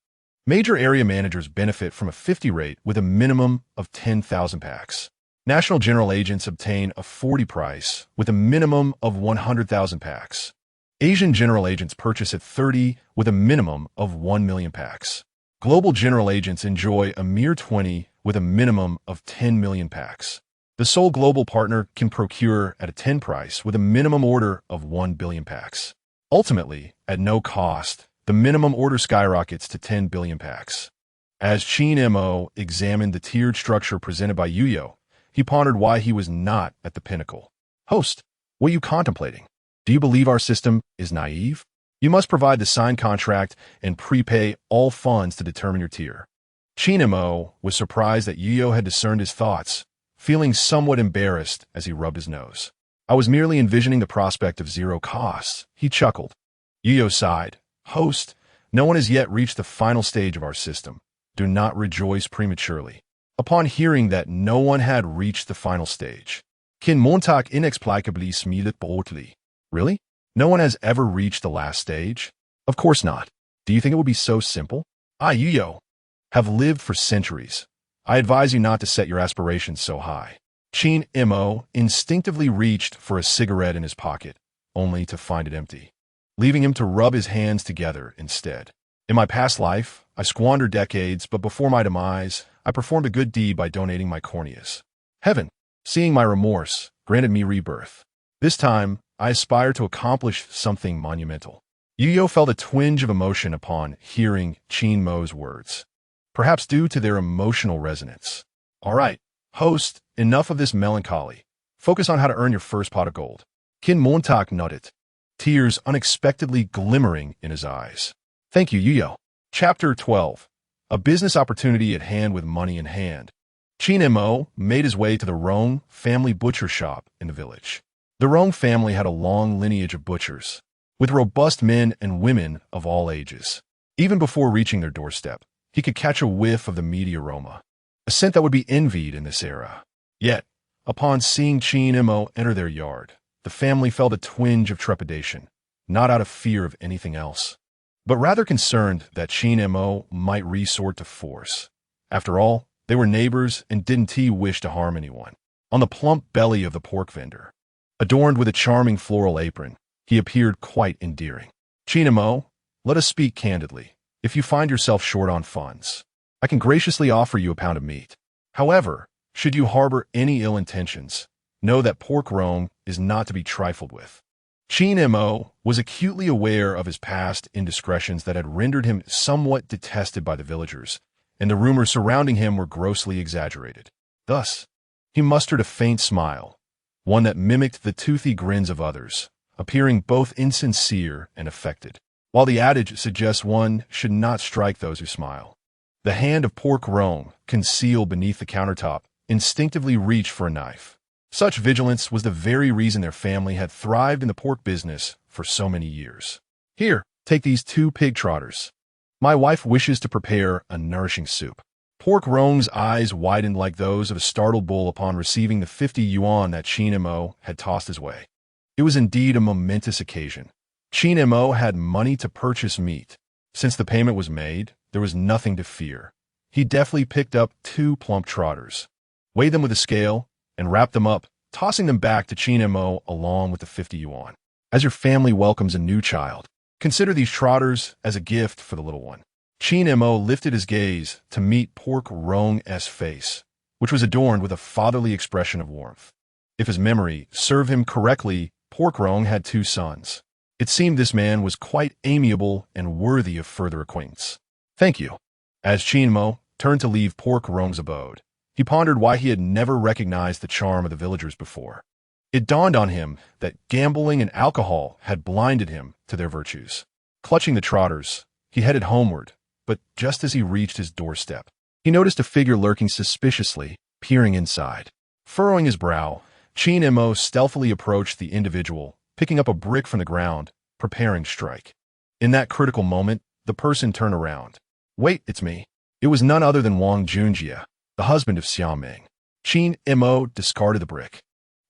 Major area managers benefit from a 50 rate with a minimum of 10,000 packs. National general agents obtain a 40 price with a minimum of 100,000 packs. Asian general agents purchase at 30 with a minimum of 1 million packs. Global general agents enjoy a mere 20 with a minimum of 10 million packs. The sole global partner can procure at a 10 price with a minimum order of 1 billion packs. Ultimately, at no cost, the minimum order skyrockets to 10 billion packs. As Qin Mo examined the tiered structure presented by Yu, he pondered why he was not at the pinnacle. "Host, what are you contemplating? Do you believe our system is naive? You must provide the signed contract and prepay all funds to determine your tier." Qin Mo was surprised that Yu had discerned his thoughts, feeling somewhat embarrassed as he rubbed his nose. "I was merely envisioning the prospect of zero costs," he chuckled. Yu sighed. "Host, no one has yet reached the final stage of our system. Do not rejoice prematurely." Upon hearing that no one had reached the final stage, Qin Montag inexplicably smiled broadly. "Really? No one has ever reached the last stage?" "Of course not. Do you think it would be so simple?" "I, Yu, have lived for centuries. I advise you not to set your aspirations so high." Qin Mo instinctively reached for a cigarette in his pocket, only to find it empty, leaving him to rub his hands together instead. "In my past life, I squandered decades, but before my demise, I performed a good deed by donating my corneas. Heaven, seeing my remorse, granted me rebirth. This time, I aspire to accomplish something monumental. Yu felt a twinge of emotion upon hearing Qin Mo's words, perhaps due to their emotional resonance. All right, host, enough of this melancholy. Focus on how to earn your first pot of gold. Qin Mo nodded, tears unexpectedly glimmering in his eyes. Thank you, Yu. Chapter 12. A business opportunity at hand with money in hand. Qin Mo made his way to the Rong family butcher shop in the village. The Rong family had a long lineage of butchers, with robust men and women of all ages. Even before reaching their doorstep, he could catch a whiff of the meaty aroma, a scent that would be envied in this era. Yet, upon seeing Qin Mo enter their yard, the family felt a twinge of trepidation, not out of fear of anything else, but rather concerned that Qin Mo might resort to force. After all, they were neighbors and didn't he wish to harm anyone. On the plump belly of the pork vendor, adorned with a charming floral apron, he appeared quite endearing. Qin Mo, let us speak candidly. If you find yourself short on funds, I can graciously offer you a pound of meat. However, should you harbor any ill intentions, know that pork Rong is not to be trifled with. Qin Mo was acutely aware of his past indiscretions that had rendered him somewhat detested by the villagers, and the rumors surrounding him were grossly exaggerated. Thus, he mustered a faint smile, one that mimicked the toothy grins of others, appearing both insincere and affected. While the adage suggests one should not strike those who smile, the hand of pork Rong, concealed beneath the countertop, instinctively reached for a knife. Such vigilance was the very reason their family had thrived in the pork business for so many years. Here, take these 2 pig trotters. My wife wishes to prepare a nourishing soup. Pork Rong's eyes widened like those of a startled bull upon receiving the 50 yuan that Qin Mo had tossed his way. It was indeed a momentous occasion. Qin Mo had money to purchase meat. Since the payment was made, there was nothing to fear. He deftly picked up 2 plump trotters, weighed them with a scale, and wrapped them up, tossing them back to Qin Mo along with the 50 yuan. As your family welcomes a new child, consider these trotters as a gift for the little one. Qin Mo lifted his gaze to meet pork Rong's face, which was adorned with a fatherly expression of warmth. If his memory served him correctly, pork Rong had 2 sons. It seemed this man was quite amiable and worthy of further acquaintance. Thank you. As Qin Mo turned to leave pork Rong's abode, he pondered why he had never recognized the charm of the villagers before. It dawned on him that gambling and alcohol had blinded him to their virtues. Clutching the trotters, he headed homeward, but just as he reached his doorstep, he noticed a figure lurking suspiciously, peering inside. Furrowing his brow, Qin Mo stealthily approached the individual, picking up a brick from the ground, preparing to strike. In that critical moment, the person turned around. Wait, it's me. It was none other than Wang Junjie, the husband of Xiaoming. Qin Mo discarded the brick.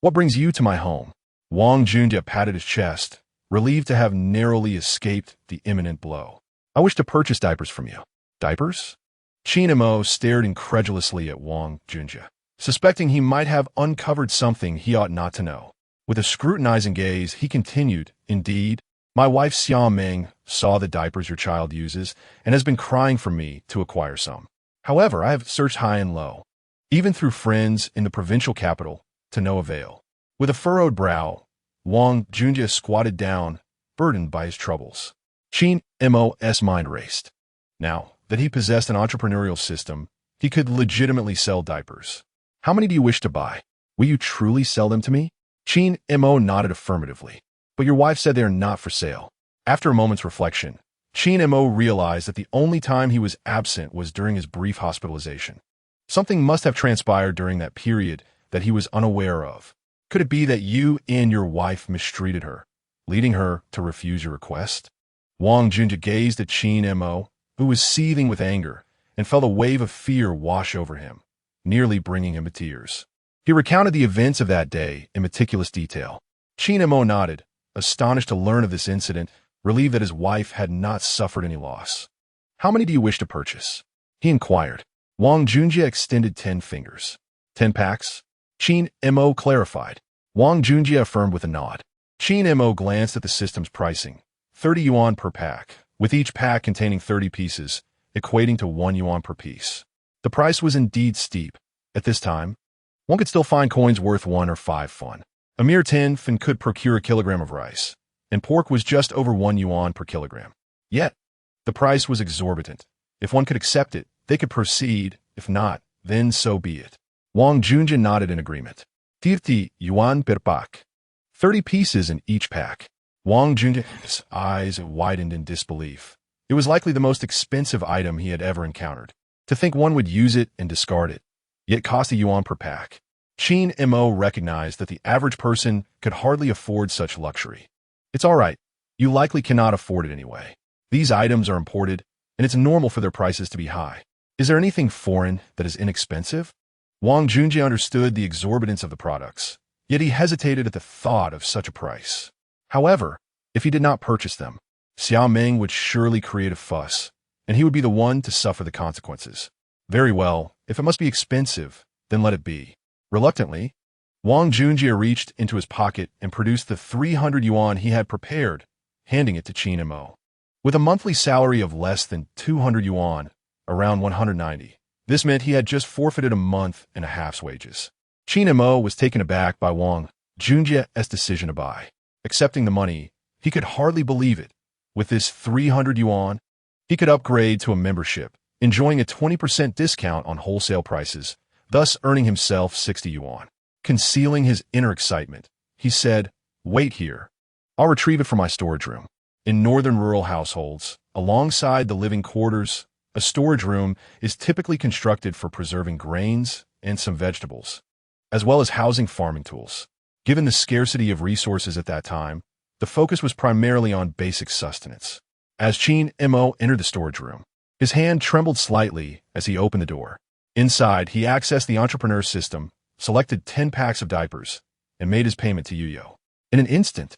What brings you to my home? Wang Junjie patted his chest, relieved to have narrowly escaped the imminent blow. I wish to purchase diapers from you. Diapers? Qin Mo stared incredulously at Wang Junjie, suspecting he might have uncovered something he ought not to know. With a scrutinizing gaze, he continued, Indeed, my wife Xiaoming saw the diapers your child uses and has been crying for me to acquire some. However, I have searched high and low, even through friends in the provincial capital, to no avail. With a furrowed brow, Wang Junjie squatted down, burdened by his troubles. Qin Mo's mind raced. Now that he possessed an entrepreneurial system, he could legitimately sell diapers. How many do you wish to buy? Will you truly sell them to me? Qin Mo nodded affirmatively. But your wife said they are not for sale. After a moment's reflection, Qin Mo realized that the only time he was absent was during his brief hospitalization. Something must have transpired during that period that he was unaware of. Could it be that you and your wife mistreated her, leading her to refuse your request? Wang Junjie gazed at Qin Mo, who was seething with anger, and felt a wave of fear wash over him, nearly bringing him to tears. He recounted the events of that day in meticulous detail. Qin Mo nodded, astonished to learn of this incident, relieved that his wife had not suffered any loss. How many do you wish to purchase? He inquired. Wang Junjie extended 10 fingers. 10 packs? Qin Mo clarified. Wang Junjie affirmed with a nod. Qin Mo glanced at the system's pricing. 30 yuan per pack, with each pack containing 30 pieces, equating to 1 yuan per piece. The price was indeed steep. At this time, one could still find coins worth 1 or 5 fun. A mere 10 fin could procure a kilogram of rice, and pork was just over 1 yuan per kilogram. Yet, the price was exorbitant. If one could accept it, they could proceed. If not, then so be it. Wang Junjie nodded in agreement. 30 yuan per pack. 30 pieces in each pack. Wang Junjie's eyes widened in disbelief. It was likely the most expensive item he had ever encountered. To think one would use it and discard it, yet cost a yuan per pack. Qin Mo recognized that the average person could hardly afford such luxury. It's all right. You likely cannot afford it anyway. These items are imported, and it's normal for their prices to be high. Is there anything foreign that is inexpensive? Wang Junjie understood the exorbitance of the products, yet he hesitated at the thought of such a price. However, if he did not purchase them, Xiao Ming would surely create a fuss, and he would be the one to suffer the consequences. Very well, if it must be expensive, then let it be. Reluctantly, Wang Junjie reached into his pocket and produced the 300 yuan he had prepared, handing it to Qin Mo. With a monthly salary of less than 200 yuan, around 190, this meant he had just forfeited a month and a half's wages. Qin Mo was taken aback by Wang Junjie's decision to buy. Accepting the money, he could hardly believe it. With this 300 yuan, he could upgrade to a membership, enjoying a 20% discount on wholesale prices, thus earning himself 60 yuan. Concealing his inner excitement, he said, "Wait here. I'll retrieve it from my storage room." In northern rural households, alongside the living quarters, a storage room is typically constructed for preserving grains and some vegetables, as well as housing farming tools. Given the scarcity of resources at that time, the focus was primarily on basic sustenance. As Qin Mo entered the storage room, his hand trembled slightly as he opened the door. Inside, he accessed the entrepreneur's system, selected 10 packs of diapers, and made his payment to Yuyo. In an instant,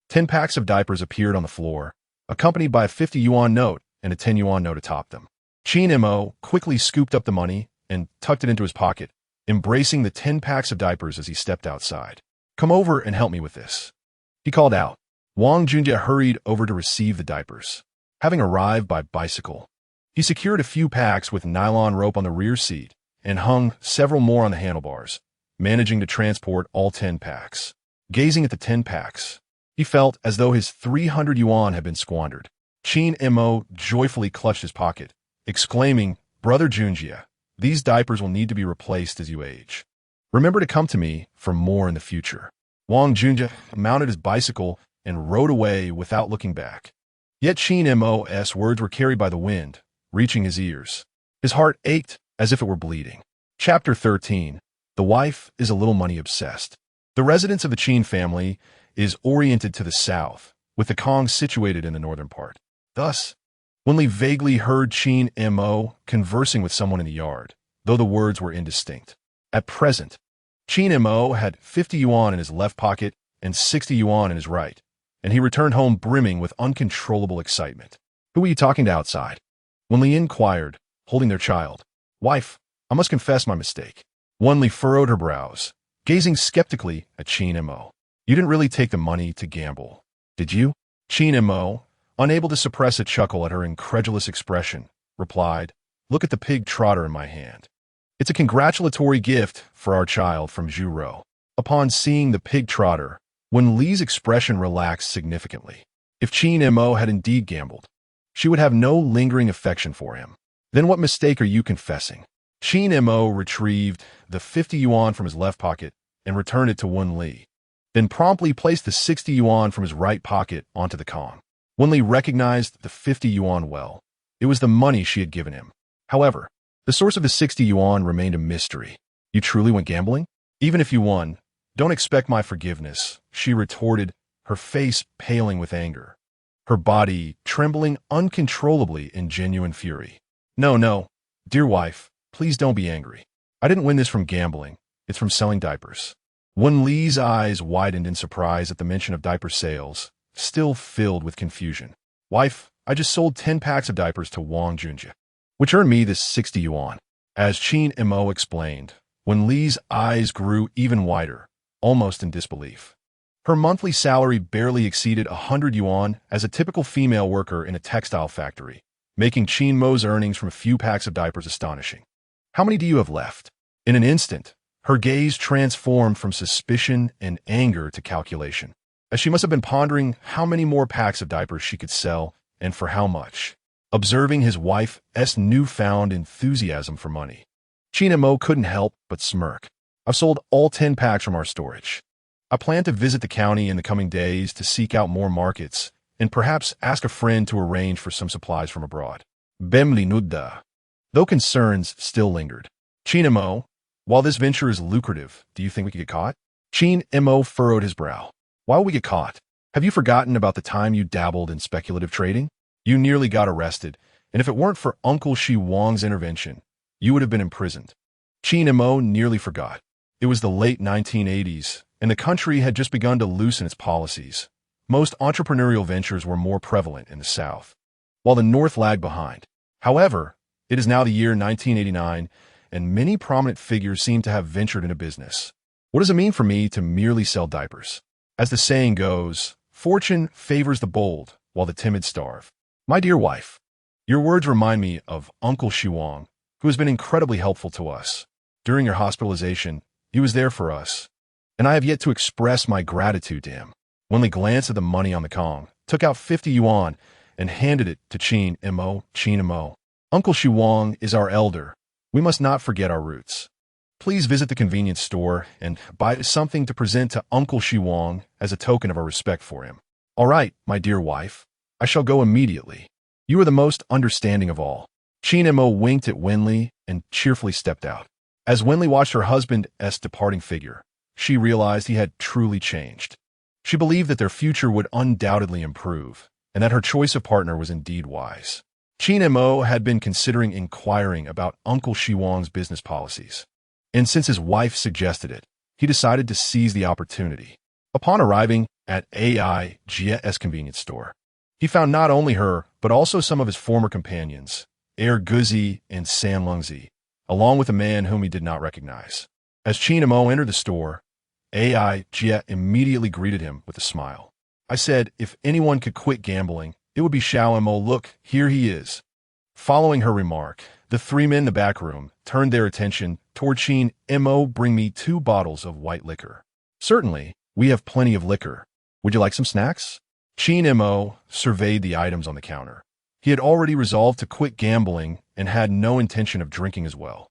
10 packs of diapers appeared on the floor, accompanied by a 50 yuan note and a 10 yuan note atop them. Qin Mo quickly scooped up the money and tucked it into his pocket, embracing the 10 packs of diapers as he stepped outside. "Come over and help me with this," he called out. Wang Junjie hurried over to receive the diapers. Having arrived by bicycle, he secured a few packs with nylon rope on the rear seat and hung several more on the handlebars, managing to transport all 10 packs. Gazing at the 10 packs, he felt as though his 300 yuan had been squandered. Qin Mo joyfully clutched his pocket, exclaiming, "Brother Junjie, these diapers will need to be replaced as you age. Remember to come to me for more in the future." Wang Junjie mounted his bicycle and rode away without looking back. Yet Qin Mo's words were carried by the wind, reaching his ears. His heart ached as if it were bleeding. Chapter 13. The wife is a little money obsessed. The residence of the Qin family is oriented to the south, with the Kong situated in the northern part. Thus, Wen Li vaguely heard Qin Mo conversing with someone in the yard, though the words were indistinct. At present, Qin Mo had 50 yuan in his left pocket and 60 yuan in his right, and he returned home brimming with uncontrollable excitement. "Who are you talking to outside?" Wen Li inquired, holding their child. "Wife, I must confess my mistake." Wen Li furrowed her brows, gazing skeptically at Qin Mo. "You didn't really take the money to gamble, did you?" Qin Mo, unable to suppress a chuckle at her incredulous expression, replied, "Look at the pig trotter in my hand. It's a congratulatory gift for our child from Zhu." Upon seeing the pig trotter, Wen Li's expression relaxed significantly. If Qin Mo had indeed gambled, she would have no lingering affection for him. "Then what mistake are you confessing?" Qin Mo retrieved the 50 yuan from his left pocket and returned it to Wen Li, then promptly placed the 60 yuan from his right pocket onto the Kong. Wen Li recognized the 50 yuan well. It was the money she had given him. However, the source of the 60 yuan remained a mystery. "You truly went gambling? Even if you won, don't expect my forgiveness," she retorted, her face paling with anger, her body trembling uncontrollably in genuine fury. No, dear wife, please don't be angry. I didn't win this from gambling. It's from selling diapers." Wen Li's eyes widened in surprise at the mention of diaper sales, still filled with confusion. "Wife, I just sold 10 packs of diapers to Wang Junjie, which earned me this 60 yuan. As Qin Mo explained, Wen Li's eyes grew even wider, almost in disbelief. Her monthly salary barely exceeded 100 yuan as a typical female worker in a textile factory, making Qin Mo's earnings from a few packs of diapers astonishing. How many do you have left? In an instant, her gaze transformed from suspicion and anger to calculation, as she must have been pondering how many more packs of diapers she could sell and for how much. Observing his wife's newfound enthusiasm for money, Qin Mo couldn't help but smirk. I've sold all 10 packs from our storage. I plan to visit the county in the coming days to seek out more markets and perhaps ask a friend to arrange for some supplies from abroad. Bemli Nudda. Though concerns still lingered. Qin Mo, while this venture is lucrative, do you think we could get caught? Qin Mo furrowed his brow. Why will we get caught? Have you forgotten about the time you dabbled in speculative trading? You nearly got arrested, and if it weren't for Uncle Shi Wang's intervention, you would have been imprisoned. Qin Mo nearly forgot. It was the late 1980s, and the country had just begun to loosen its policies. Most entrepreneurial ventures were more prevalent in the South, while the North lagged behind. However, it is now the year 1989, and many prominent figures seem to have ventured into business. What does it mean for me to merely sell diapers? As the saying goes, fortune favors the bold, while the timid starve. My dear wife, your words remind me of Uncle Shi Wang, who has been incredibly helpful to us. During your hospitalization, he was there for us, and I have yet to express my gratitude to him. Wen Li glanced at the money on the Kong, took out 50 yuan, and handed it to Qin Mo. Qin Mo. Uncle Shi Wang is our elder. We must not forget our roots. Please visit the convenience store and buy something to present to Uncle Shi Wang as a token of our respect for him. All right, my dear wife. I shall go immediately. You are the most understanding of all. Qin Mo winked at Wen Li and cheerfully stepped out. As Wen Li watched her husband's departing figure, she realized he had truly changed. She believed that their future would undoubtedly improve, and that her choice of partner was indeed wise. Qin Mo had been considering inquiring about Uncle Shi Wang's business policies, and since his wife suggested it, he decided to seize the opportunity. Upon arriving at Jia's convenience store, he found not only her, but also some of his former companions, Guzi and San Lungzi, along with a man whom he did not recognize. As Qin Mo entered the store, Jia immediately greeted him with a smile. I said, if anyone could quit gambling, it would be Xiao Mo. Look, here he is. Following her remark, the three men in the back room turned their attention toward Qin Mo. Bring me 2 bottles of white liquor. Certainly, we have plenty of liquor. Would you like some snacks? Qin Mo surveyed the items on the counter. He had already resolved to quit gambling and had no intention of drinking as well.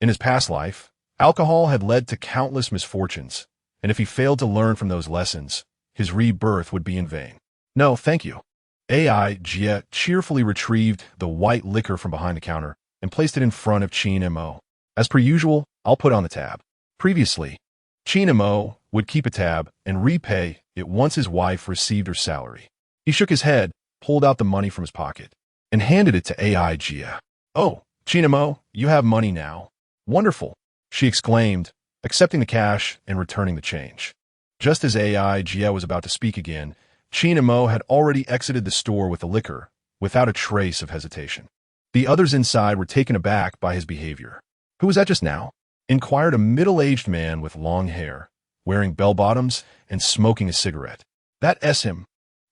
In his past life, alcohol had led to countless misfortunes, and if he failed to learn from those lessons, his rebirth would be in vain. No, thank you. Jia cheerfully retrieved the white liquor from behind the counter and placed it in front of Qin Mo. As per usual, I'll put on the tab. Previously, Qin Mo would keep a tab and repay it once his wife received her salary. He shook his head, pulled out the money from his pocket, and handed it to Jia. Oh, Qin Mo, you have money now. Wonderful, she exclaimed, accepting the cash and returning the change. Just as Jia was about to speak again, Qin Mo had already exited the store with the liquor, without a trace of hesitation. The others inside were taken aback by his behavior. Who was that just now? Inquired a middle-aged man with long hair, wearing bell-bottoms and smoking a cigarette. That's him.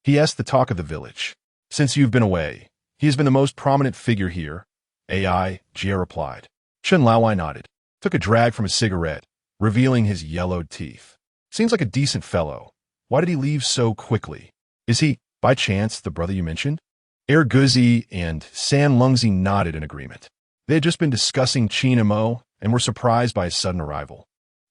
He the talk of the village. Since you've been away, he has been the most prominent figure here, Jia replied. Chen Laowai nodded, took a drag from his cigarette, revealing his yellowed teeth. Seems like a decent fellow. Why did he leave so quickly? Is he, by chance, the brother you mentioned? Guzi and San Lungzi nodded in agreement. They had just been discussing Qin Mo and were surprised by his sudden arrival,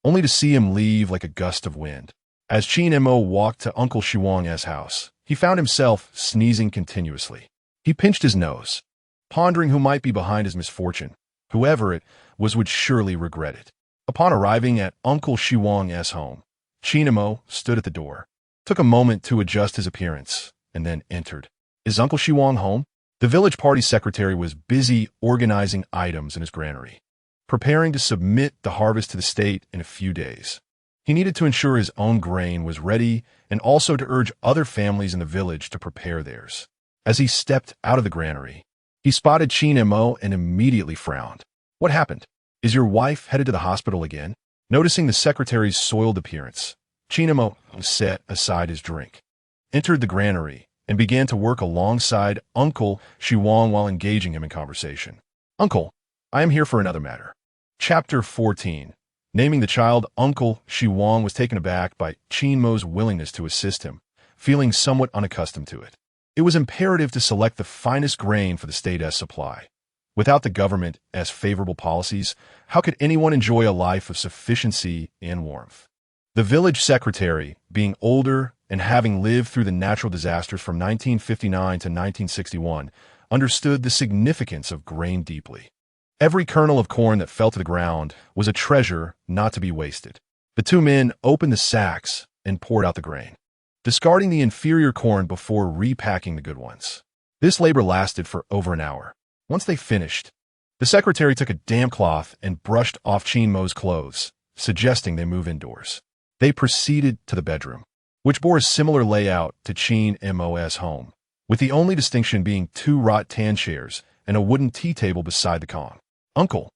only to see him leave like a gust of wind. As Qin Mo walked to Uncle Shi Wang's house, he found himself sneezing continuously. He pinched his nose, pondering who might be behind his misfortune. Whoever it was would surely regret it. Upon arriving at Uncle Shi Wang's home, Qin Mo stood at the door, took a moment to adjust his appearance, and then entered. Is Uncle Shi Wang home? The village party secretary was busy organizing items in his granary, preparing to submit the harvest to the state in a few days. He needed to ensure his own grain was ready and also to urge other families in the village to prepare theirs. As he stepped out of the granary, he spotted Qin Mo and immediately frowned. What happened? Is your wife headed to the hospital again? Noticing the secretary's soiled appearance, Qin Mo set aside his drink, entered the granary, and began to work alongside Uncle Shiwang while engaging him in conversation. Uncle, I am here for another matter. Chapter 14. Naming the child Uncle Shiwang was taken aback by Qin Mo's willingness to assist him, feeling somewhat unaccustomed to it. It was imperative to select the finest grain for the state's supply. Without the government's favorable policies, how could anyone enjoy a life of sufficiency and warmth? The village secretary, being older and having lived through the natural disasters from 1959 to 1961, understood the significance of grain deeply. Every kernel of corn that fell to the ground was a treasure not to be wasted. The two men opened the sacks and poured out the grain, discarding the inferior corn before repacking the good ones. This labor lasted for over an hour. Once they finished, the secretary took a damp cloth and brushed off Qin Mo's clothes, suggesting they move indoors. They proceeded to the bedroom, which bore a similar layout to Qin Mo's home, with the only distinction being two rattan chairs and a wooden tea table beside the Kong. Uncle,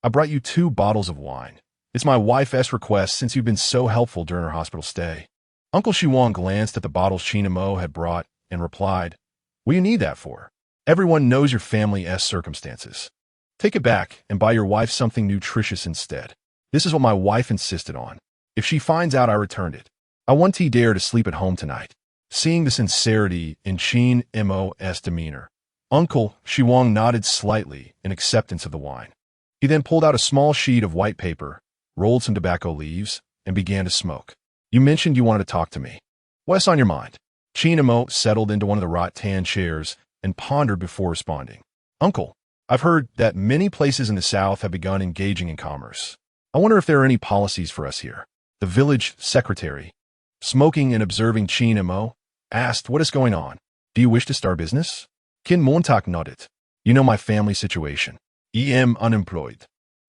I brought you 2 bottles of wine. It's my wife's request since you've been so helpful during her hospital stay. Uncle Shiwang glanced at the bottles Qin Mo had brought and replied, "What do you need that for? Everyone knows your family's circumstances. Take it back and buy your wife something nutritious instead. This is what my wife insisted on. If she finds out I returned it, I want to dare to sleep at home tonight." Seeing the sincerity in Qin Mo's demeanor, Uncle Shiwang nodded slightly in acceptance of the wine. He then pulled out a small sheet of white paper, rolled some tobacco leaves, and began to smoke. "You mentioned you wanted to talk to me. What's on your mind?" Qin Mo settled into one of the rattan chairs and pondered before responding. "Uncle, I've heard that many places in the south have begun engaging in commerce. I wonder if there are any policies for us here." The village secretary, smoking and observing Qin Mo, asked, "What is going on? Do you wish to start business?" Qin Mo nodded. "You know my family situation. I'm unemployed.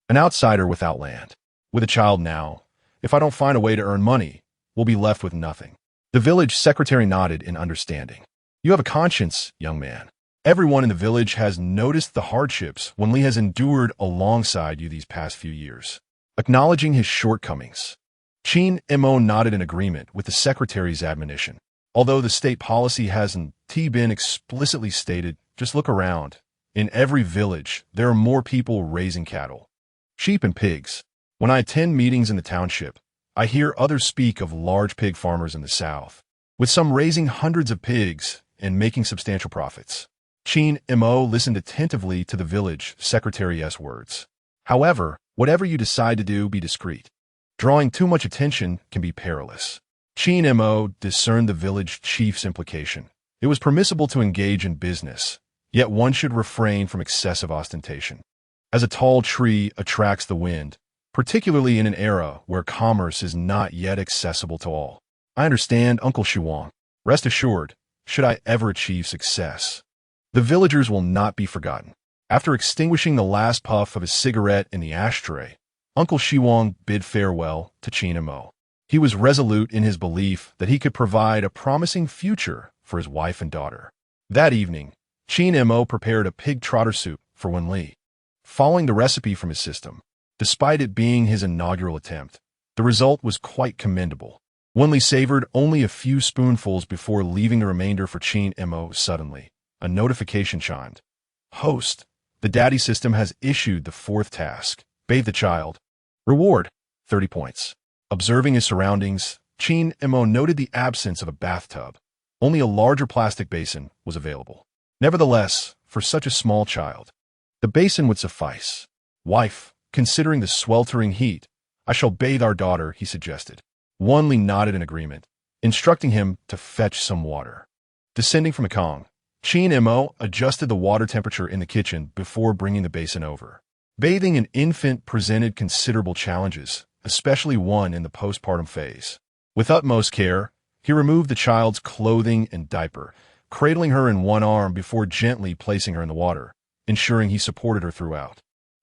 An outsider without land. With a child now, if I don't find a way to earn money, we'll be left with nothing." The village secretary nodded in understanding. "You have a conscience, young man. Everyone in the village has noticed the hardships Wen Li has endured alongside you these past few years." Acknowledging his shortcomings, Qin Mo nodded in agreement with the secretary's admonition. Although the state policy hasn't been explicitly stated, just look around. In every village, there are more people raising cattle, sheep and pigs. When I attend meetings in the township, I hear others speak of large pig farmers in the south, with some raising hundreds of pigs and making substantial profits. Qin Mo listened attentively to the village secretary's words. "However, whatever you decide to do, be discreet. Drawing too much attention can be perilous." Qin Mo discerned the village chief's implication. It was permissible to engage in business, yet one should refrain from excessive ostentation. As a tall tree attracts the wind, particularly in an era where commerce is not yet accessible to all. "I understand, Uncle Shiwang. Rest assured, should I ever achieve success, the villagers will not be forgotten." After extinguishing the last puff of his cigarette in the ashtray, Uncle Shiwang bid farewell to Qin Mo. He was resolute in his belief that he could provide a promising future for his wife and daughter. That evening, Qin Mo prepared a pig trotter soup for Wen Li, following the recipe from his system. Despite it being his inaugural attempt, the result was quite commendable. Wen Li savored only a few spoonfuls before leaving the remainder for Qin Mo. Suddenly, a notification chimed. "Host, the daddy system has issued the 4th task. Bathe the child. Reward, 30 points. Observing his surroundings, Qin Mo noted the absence of a bathtub. Only a larger plastic basin was available. Nevertheless, for such a small child, the basin would suffice. "Wife, considering the sweltering heat, I shall bathe our daughter," he suggested. Wen Li nodded in agreement, instructing him to fetch some water. Descending from a Kong, Qin Mo adjusted the water temperature in the kitchen before bringing the basin over. Bathing an infant presented considerable challenges, especially one in the postpartum phase. With utmost care, he removed the child's clothing and diaper, cradling her in one arm before gently placing her in the water, ensuring he supported her throughout.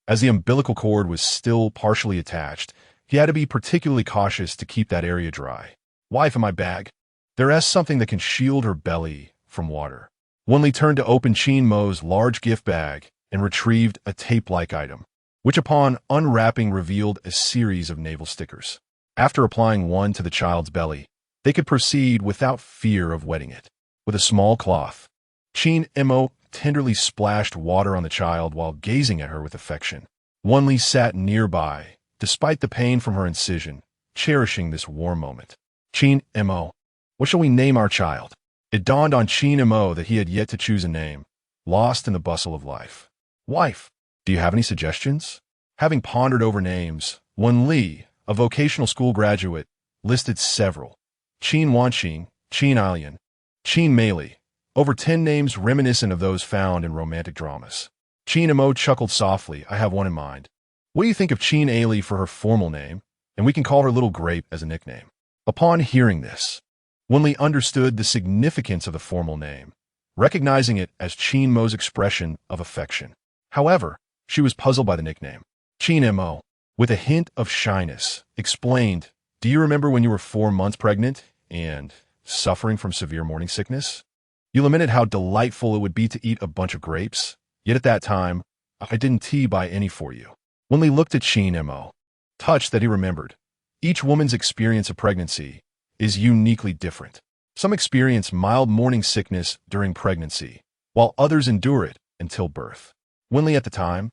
As the umbilical cord was still partially attached, he had to be particularly cautious to keep that area dry. "Wife, in my bag, there is something that can shield her belly from water." Wen Li turned to open Qin Mo's large gift bag and retrieved a tape-like item, which upon unwrapping revealed a series of navel stickers. After applying one to the child's belly, they could proceed without fear of wetting it. with a small cloth. Qin Mo tenderly splashed water on the child while gazing at her with affection. Wen Li sat nearby, despite the pain from her incision, cherishing this warm moment. Qin Mo, what shall we name our child? It dawned on Qin Mo that he had yet to choose a name, lost in the bustle of life. Wife, do you have any suggestions? Having pondered over names, Wen Li, a vocational school graduate, listed several. Qin Wanqing, Qin Alian, Qin Mei, over 10 names reminiscent of those found in romantic dramas. Qin Mo chuckled softly. I have one in mind. What do you think of Qin Ali for her formal name, and we can call her Little Grape as a nickname? Upon hearing this, Wen Li understood the significance of the formal name, recognizing it as Qin Mo's expression of affection. However, she was puzzled by the nickname. Qin Mo, with a hint of shyness, explained, do you remember when you were 4 months pregnant and suffering from severe morning sickness? You lamented how delightful it would be to eat a bunch of grapes, yet at that time, I didn't buy any for you. Wen Li looked at Qin Mo, touched that he remembered. Each woman's experience of pregnancy is uniquely different. Some experience mild morning sickness during pregnancy, while others endure it until birth. Wen Li at the time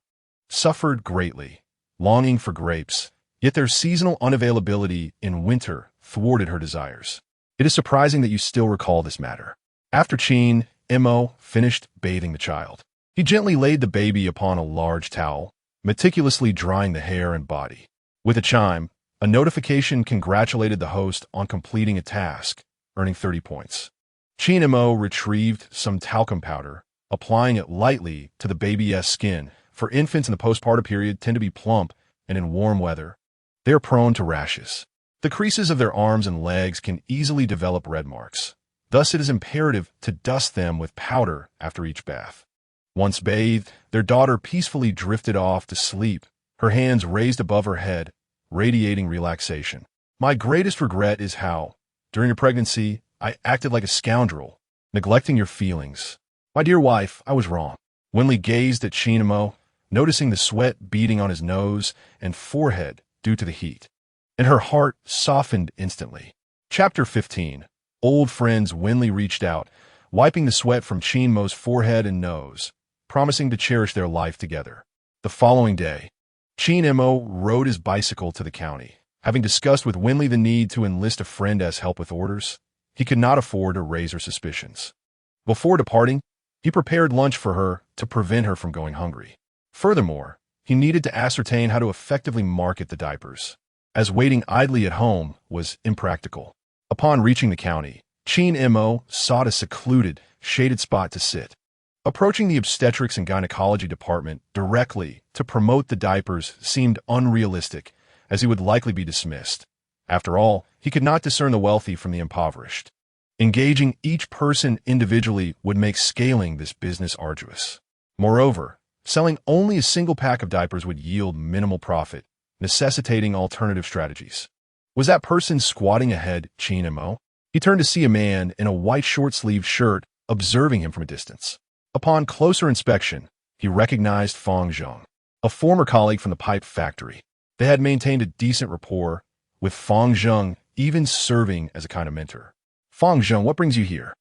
suffered greatly, longing for grapes, yet their seasonal unavailability in winter thwarted her desires. It is surprising that you still recall this matter. After Qin Mo finished bathing the child, he gently laid the baby upon a large towel, meticulously drying the hair and body. With a chime, a notification congratulated the host on completing a task, earning 30 points. Qin Mo retrieved some talcum powder, applying it lightly to the baby's skin, for infants in the postpartum period tend to be plump, and in warm weather, they are prone to rashes. The creases of their arms and legs can easily develop red marks. Thus, it is imperative to dust them with powder after each bath. Once bathed, their daughter peacefully drifted off to sleep, her hands raised above her head, radiating relaxation. My greatest regret is how, during your pregnancy, I acted like a scoundrel, neglecting your feelings. My dear wife, I was wrong. Wen Li gazed at Qin Mo, noticing the sweat beading on his nose and forehead due to the heat, and her heart softened instantly. Chapter 15. Old friends. Wen Li reached out, wiping the sweat from Qin Mo's forehead and nose, promising to cherish their life together. The following day, Qin Mo rode his bicycle to the county. Having discussed with Wen Li the need to enlist a friend as help with orders, he could not afford to raise her suspicions. Before departing, he prepared lunch for her to prevent her from going hungry. Furthermore, he needed to ascertain how to effectively market the diapers, as waiting idly at home was impractical. Upon reaching the county, Qin Mo sought a secluded, shaded spot to sit. Approaching the obstetrics and gynecology department directly to promote the diapers seemed unrealistic, as he would likely be dismissed. After all, he could not discern the wealthy from the impoverished. Engaging each person individually would make scaling this business arduous. Moreover, selling only a single pack of diapers would yield minimal profit, necessitating alternative strategies. Was that person squatting ahead Qin Mo? He turned to see a man in a white short-sleeved shirt observing him from a distance. Upon closer inspection, he recognized Fang Zheng, a former colleague from the pipe factory. They had maintained a decent rapport, with Fang Zheng even serving as a kind of mentor. Fang Zheng, what brings you here?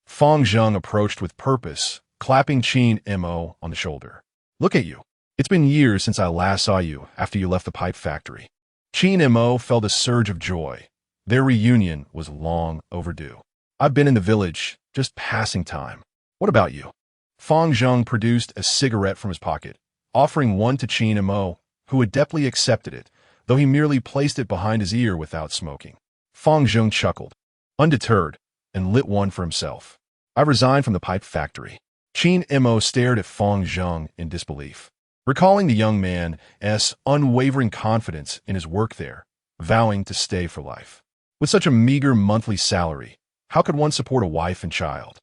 Fang Zheng approached with purpose, clapping Qin Mo on the shoulder. Look at you. It's been years since I last saw you after you left the pipe factory. Qin Mo felt a surge of joy. Their reunion was long overdue. I've been in the village, just passing time. What about you? Fang Zheng produced a cigarette from his pocket, offering one to Qin Mo, who adeptly accepted it, though he merely placed it behind his ear without smoking. Fang Zheng chuckled, undeterred, and lit one for himself. I resigned from the pipe factory. Qin Mo stared at Fang Zheng in disbelief, recalling the young man's unwavering confidence in his work there, vowing to stay for life. With such a meager monthly salary, how could one support a wife and child?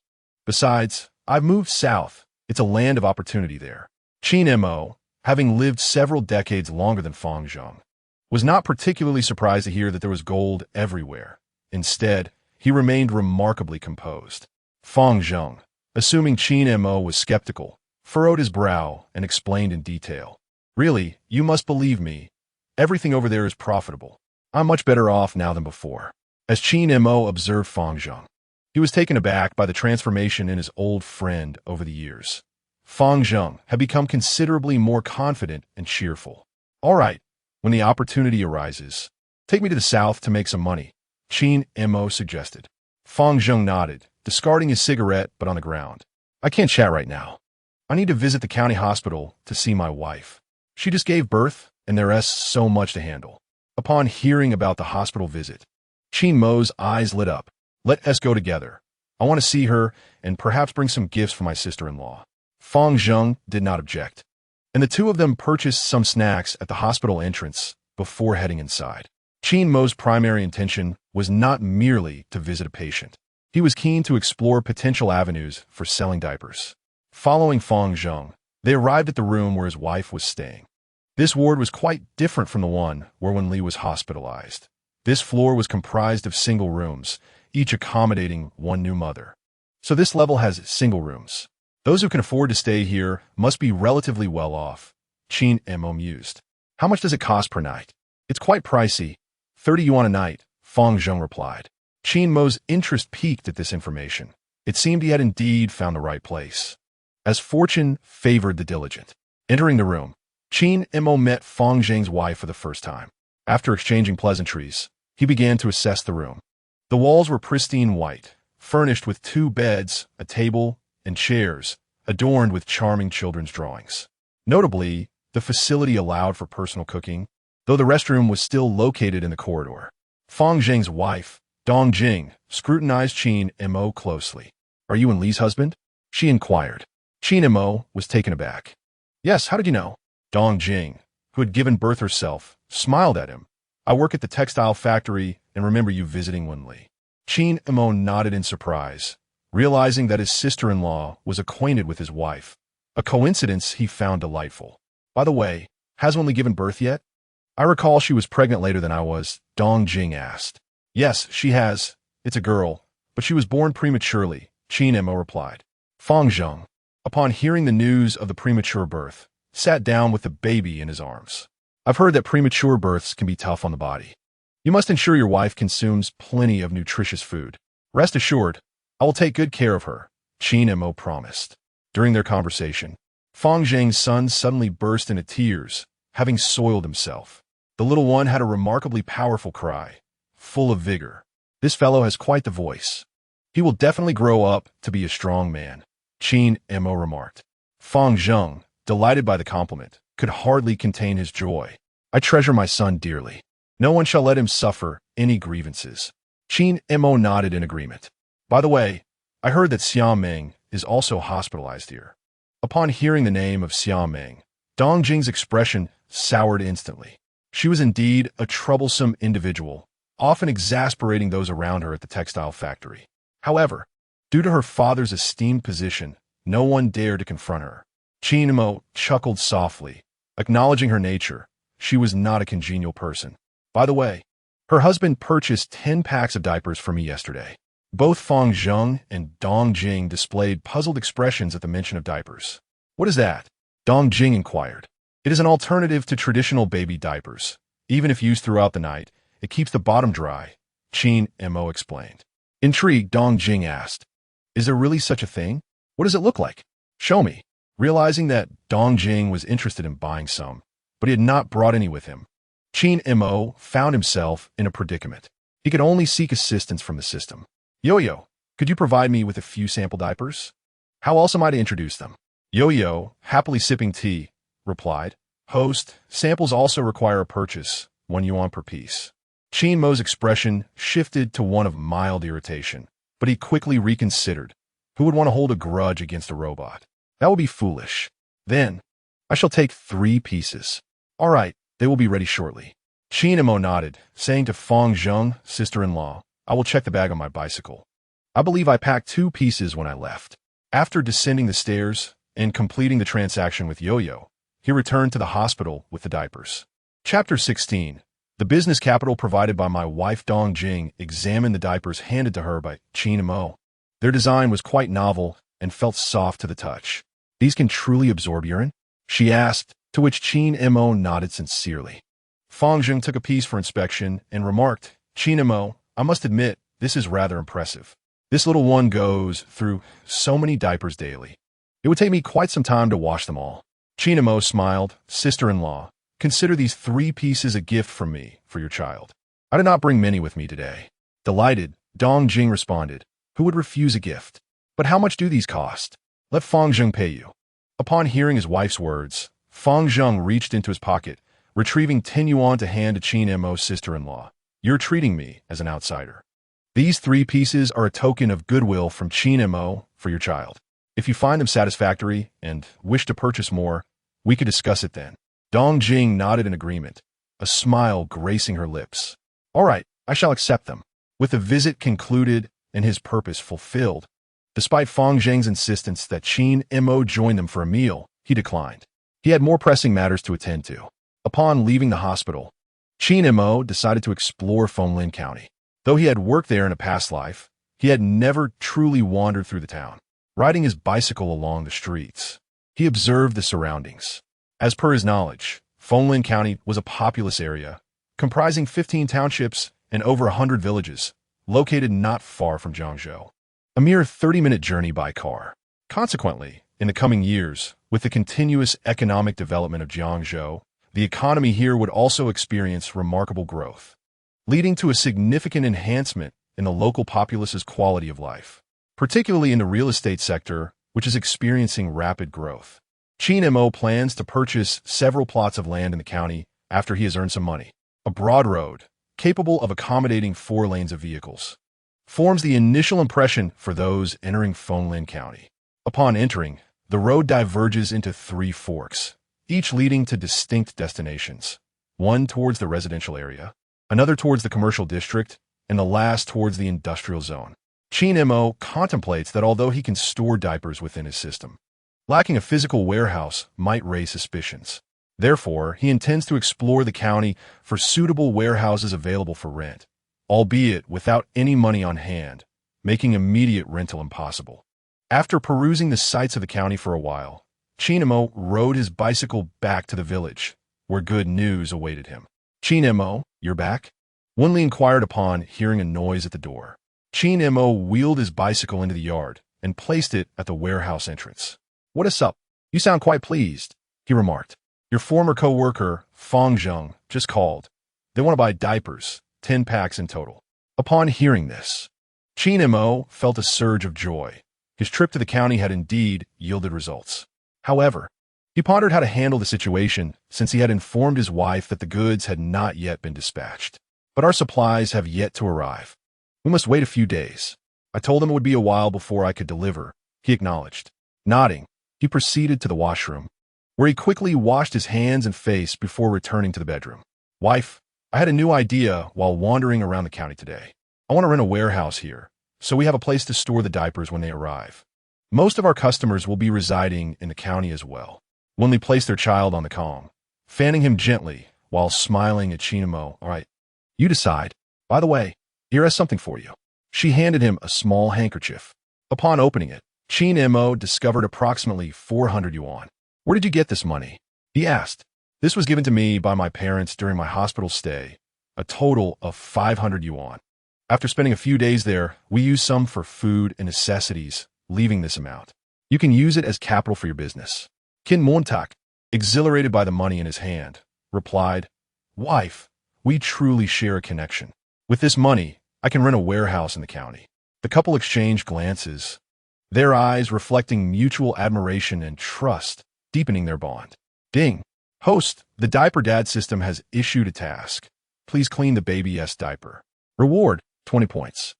Besides, I've moved south. It's a land of opportunity there. Qin Mo, having lived several decades longer than Fang Zheng, was not particularly surprised to hear that there was gold everywhere. Instead, he remained remarkably composed. Fang Zheng, assuming Qin Mo was skeptical, furrowed his brow and explained in detail. Really, you must believe me. Everything over there is profitable. I'm much better off now than before. As Qin Mo observed Fang Zheng, He was taken aback by the transformation in his old friend over the years. Fang Zheng had become considerably more confident and cheerful. All right, when the opportunity arises, take me to the south to make some money, Qin Mo suggested. Fang Zheng nodded, discarding his cigarette but on the ground. I can't chat right now. I need to visit the county hospital to see my wife. She just gave birth, and there's so much to handle. Upon hearing about the hospital visit, Qin Mo's eyes lit up. Let us go together. I want to see her and perhaps bring some gifts for my sister-in-law. Fang Zheng did not object, and the two of them purchased some snacks at the hospital entrance before heading inside. Qin Mo's primary intention was not merely to visit a patient. He was keen to explore potential avenues for selling diapers. Following Fang Zheng, they arrived at the room where his wife was staying. This ward was quite different from the one where Wen Li was hospitalized. This floor was comprised of single rooms, each accommodating one new mother. So this level has single rooms. Those who can afford to stay here must be relatively well off, Qin Mo mused. How much does it cost per night? It's quite pricey. 30 yuan a night, Fang Zheng replied. Qin Mo's interest piqued at this information. It seemed he had indeed found the right place. As fortune favored the diligent. Entering the room, Qin Mo met Fang Zheng's wife for the first time. After exchanging pleasantries, he began to assess the room. The walls were pristine white, furnished with 2 beds, a table, and chairs, adorned with charming children's drawings. Notably, the facility allowed for personal cooking, though the restroom was still located in the corridor. Fang Zheng's wife, Dong Jing, scrutinized Qin Mo closely. Are you Wen Li's husband? She inquired. Qin Mo was taken aback. Yes, how did you know? Dong Jing, who had given birth herself, smiled at him. I work at the textile factory and remember you visiting Wen Li. Qin Mo nodded in surprise, realizing that his sister-in-law was acquainted with his wife, a coincidence he found delightful. By the way, has Wen Li given birth yet? I recall she was pregnant later than I was, Dong Jing asked. Yes, she has. It's a girl, but she was born prematurely, Qin Mo replied. Fang Zheng, upon hearing the news of the premature birth, sat down with the baby in his arms. I've heard that premature births can be tough on the body. You must ensure your wife consumes plenty of nutritious food. Rest assured, I will take good care of her, Qin Mo promised. During their conversation, Fang Zheng's son suddenly burst into tears, having soiled himself. The little one had a remarkably powerful cry, full of vigor. This fellow has quite the voice. He will definitely grow up to be a strong man, Qin Mo remarked. Fang Zheng, delighted by the compliment, could hardly contain his joy. I treasure my son dearly. No one shall let him suffer any grievances. Qin Mo nodded in agreement. By the way, I heard that Xiao Meng is also hospitalized here. Upon hearing the name of Xiao Meng, Dong Jing's expression soured instantly. She was indeed a troublesome individual, often exasperating those around her at the textile factory. However, due to her father's esteemed position, no one dared to confront her. Qin Mo chuckled softly, acknowledging her nature. She was not a congenial person. By the way, her husband purchased 10 packs of diapers for me yesterday. Both Fang Zheng and Dong Jing displayed puzzled expressions at the mention of diapers. What is that? Dong Jing inquired. It is an alternative to traditional baby diapers. Even if used throughout the night, it keeps the bottom dry, Qin Mo explained. Intrigued, Dong Jing asked, is there really such a thing? What does it look like? Show me. Realizing that Dong Jing was interested in buying some, but he had not brought any with him, Qin Mo found himself in a predicament. He could only seek assistance from the system. Yo-Yo, could you provide me with a few sample diapers? How else am I to introduce them? Yo-Yo, happily sipping tea, replied. Host, samples also require a purchase, 1 yuan per piece. Qin Mo's expression shifted to one of mild irritation, but he quickly reconsidered. Who would want to hold a grudge against a robot? That would be foolish. Then, I shall take 3 pieces. All right, they will be ready shortly. Qin Mo nodded, saying to Fang Zheng, sister-in-law, I will check the bag on my bicycle. I believe I packed 2 pieces when I left. After descending the stairs and completing the transaction with Yo-Yo, he returned to the hospital with the diapers. Chapter 16. The business capital provided by my wife Dong Jing examined the diapers handed to her by Qin Mo. Their design was quite novel and felt soft to the touch. These can truly absorb urine? She asked, to which Qin Mo nodded sincerely. Fang Zheng took a piece for inspection and remarked, Qin Mo, I must admit, this is rather impressive. This little one goes through so many diapers daily. It would take me quite some time to wash them all. Qin Mo smiled. Sister-in-law, consider these 3 pieces a gift from me for your child. I did not bring many with me today. Delighted, Dong Jing responded. Who would refuse a gift? But how much do these cost? Let Fang Zheng pay you. Upon hearing his wife's words, Fang Zheng reached into his pocket, retrieving 10 yuan to hand to Qin Mo's sister-in-law. You're treating me as an outsider. These 3 pieces are a token of goodwill from Qin Mo for your child. If you find them satisfactory and wish to purchase more, we could discuss it then. Dong Jing nodded in agreement, a smile gracing her lips. All right, I shall accept them. With the visit concluded and his purpose fulfilled, despite Fang Zheng's insistence that Qin Mo join them for a meal, he declined. He had more pressing matters to attend to. Upon leaving the hospital, Qin Mo decided to explore Fenglin County. Though he had worked there in a past life, he had never truly wandered through the town. Riding his bicycle along the streets, he observed the surroundings. As per his knowledge, Fenglin County was a populous area, comprising 15 townships and over 100 villages, located not far from Zhangzhou. A mere 30-minute journey by car. Consequently, in the coming years, with the continuous economic development of Zhangzhou, the economy here would also experience remarkable growth, leading to a significant enhancement in the local populace's quality of life, particularly in the real estate sector, which is experiencing rapid growth. Qin Mo plans to purchase several plots of land in the county after he has earned some money. A broad road, capable of accommodating 4 lanes of vehicles, forms the initial impression for those entering Fenglin County. Upon entering, the road diverges into 3 forks, each leading to distinct destinations, one towards the residential area, another towards the commercial district, and the last towards the industrial zone. Qin Mo contemplates that although he can store diapers within his system, lacking a physical warehouse might raise suspicions. Therefore, he intends to explore the county for suitable warehouses available for rent, albeit without any money on hand, making immediate rental impossible. After perusing the sights of the county for a while, Qin Mo rode his bicycle back to the village, where good news awaited him. Qin Mo, you're back? Wen Li inquired upon hearing a noise at the door. Qin Mo wheeled his bicycle into the yard and placed it at the warehouse entrance. What is up? You sound quite pleased, he remarked. Your former co-worker, Fang Zheng, just called. They want to buy diapers, 10 packs in total. Upon hearing this, Qin Mo felt a surge of joy. His trip to the county had indeed yielded results. However, he pondered how to handle the situation since he had informed his wife that the goods had not yet been dispatched. But our supplies have yet to arrive. We must wait a few days. I told him it would be a while before I could deliver, he acknowledged. Nodding, he proceeded to the washroom, where he quickly washed his hands and face before returning to the bedroom. Wife, I had a new idea while wandering around the county today. I want to rent a warehouse here, so we have a place to store the diapers when they arrive. Most of our customers will be residing in the county as well. Wen Li placed their child on the Kong, fanning him gently while smiling at Qin Mo. All right, you decide. By the way, here is something for you. She handed him a small handkerchief. Upon opening it, Qin Mo discovered approximately 400 yuan. Where did you get this money? He asked. This was given to me by my parents during my hospital stay, a total of 500 yuan. After spending a few days there, we used some for food and necessities, leaving this amount. You can use it as capital for your business. Qin Mo, exhilarated by the money in his hand, replied, Wife, we truly share a connection. With this money, I can rent a warehouse in the county. The couple exchanged glances, their eyes reflecting mutual admiration and trust, deepening their bond. Ding. Host, the Diaper Dad system has issued a task. Please clean the baby's diaper. Reward, 20 points.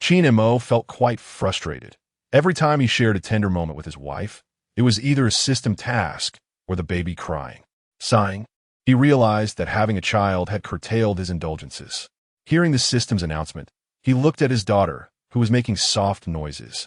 Qin Mo felt quite frustrated. Every time he shared a tender moment with his wife, it was either a system task or the baby crying. Sighing, he realized that having a child had curtailed his indulgences. Hearing the system's announcement, he looked at his daughter, who was making soft noises.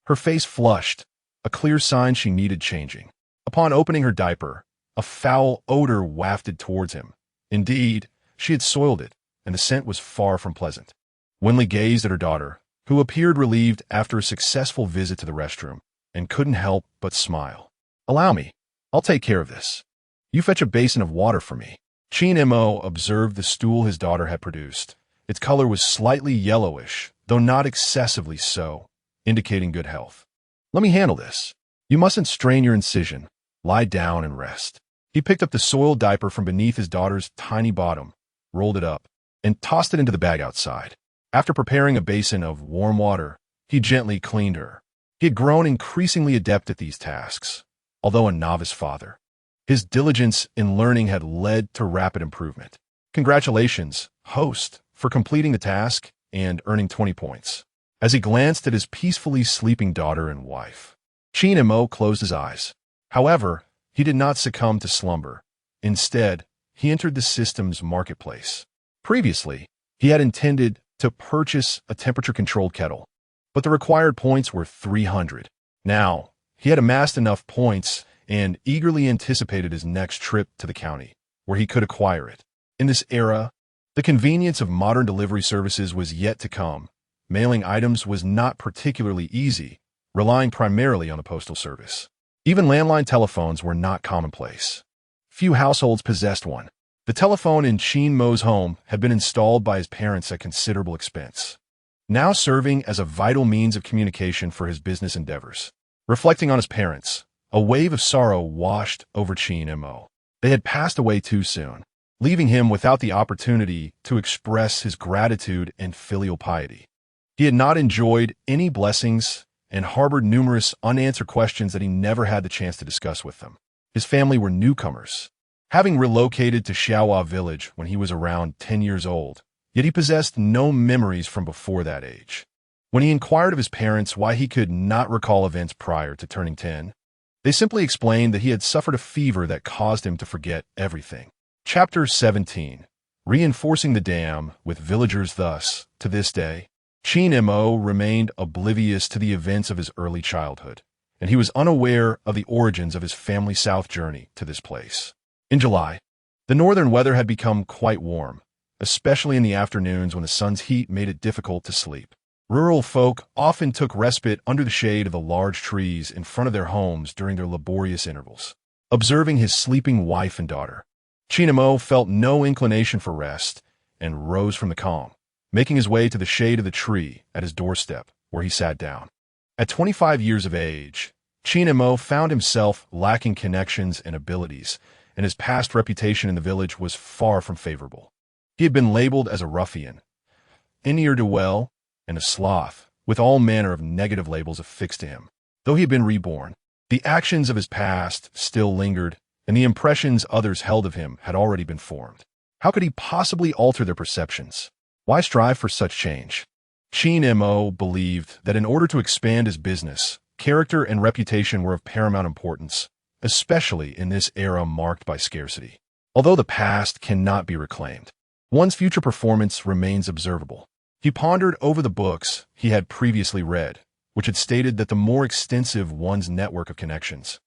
Her face flushed, a clear sign she needed changing. Upon opening her diaper, a foul odor wafted towards him. Indeed, she had soiled it, and the scent was far from pleasant. Wen Li gazed at her daughter, who appeared relieved after a successful visit to the restroom, and couldn't help but smile. Allow me. I'll take care of this. You fetch a basin of water for me. Qin Mo observed the stool his daughter had produced. Its color was slightly yellowish, though not excessively so, indicating good health. Let me handle this. You mustn't strain your incision. Lie down and rest. He picked up the soiled diaper from beneath his daughter's tiny bottom, rolled it up, and tossed it into the bag outside. After preparing a basin of warm water, he gently cleaned her. He had grown increasingly adept at these tasks, although a novice father. His diligence in learning had led to rapid improvement. Congratulations, host, for completing the task and earning 20 points. As he glanced at his peacefully sleeping daughter and wife, Qin Mo closed his eyes. However, he did not succumb to slumber. Instead, he entered the system's marketplace. Previously, he had intended to purchase a temperature-controlled kettle, but the required points were 300. Now, he had amassed enough points and eagerly anticipated his next trip to the county, where he could acquire it. In this era, the convenience of modern delivery services was yet to come. Mailing items was not particularly easy, relying primarily on the postal service. Even landline telephones were not commonplace. Few households possessed one. The telephone in Qin Mo's home had been installed by his parents at considerable expense, now serving as a vital means of communication for his business endeavors. Reflecting on his parents, a wave of sorrow washed over Qin Mo. They had passed away too soon, leaving him without the opportunity to express his gratitude and filial piety. He had not enjoyed any blessings and harbored numerous unanswered questions that he never had the chance to discuss with them. His family were newcomers, having relocated to Xiaohua village when he was around 10 years old, yet he possessed no memories from before that age. When he inquired of his parents why he could not recall events prior to turning 10, they simply explained that he had suffered a fever that caused him to forget everything. Chapter 17. Reinforcing the dam with villagers. Thus, to this day, Qin Mo remained oblivious to the events of his early childhood, and he was unaware of the origins of his family south journey to this place. In July, the northern weather had become quite warm, especially in the afternoons when the sun's heat made it difficult to sleep. Rural folk often took respite under the shade of the large trees in front of their homes during their laborious intervals. Observing his sleeping wife and daughter, Qin Mo felt no inclination for rest and rose from the calm, making his way to the shade of the tree at his doorstep, where he sat down. At 25 years of age, Qin Mo found himself lacking connections and abilities, and his past reputation in the village was far from favorable. He had been labeled as a ruffian, an ne'er-do-well, and a sloth, with all manner of negative labels affixed to him. Though he had been reborn, the actions of his past still lingered, and the impressions others held of him had already been formed. How could he possibly alter their perceptions? Why strive for such change? Qin Mo believed that in order to expand his business, character and reputation were of paramount importance, especially in this era marked by scarcity. Although the past cannot be reclaimed, one's future performance remains observable. He pondered over the books he had previously read, which had stated that the more extensive one's network of connections,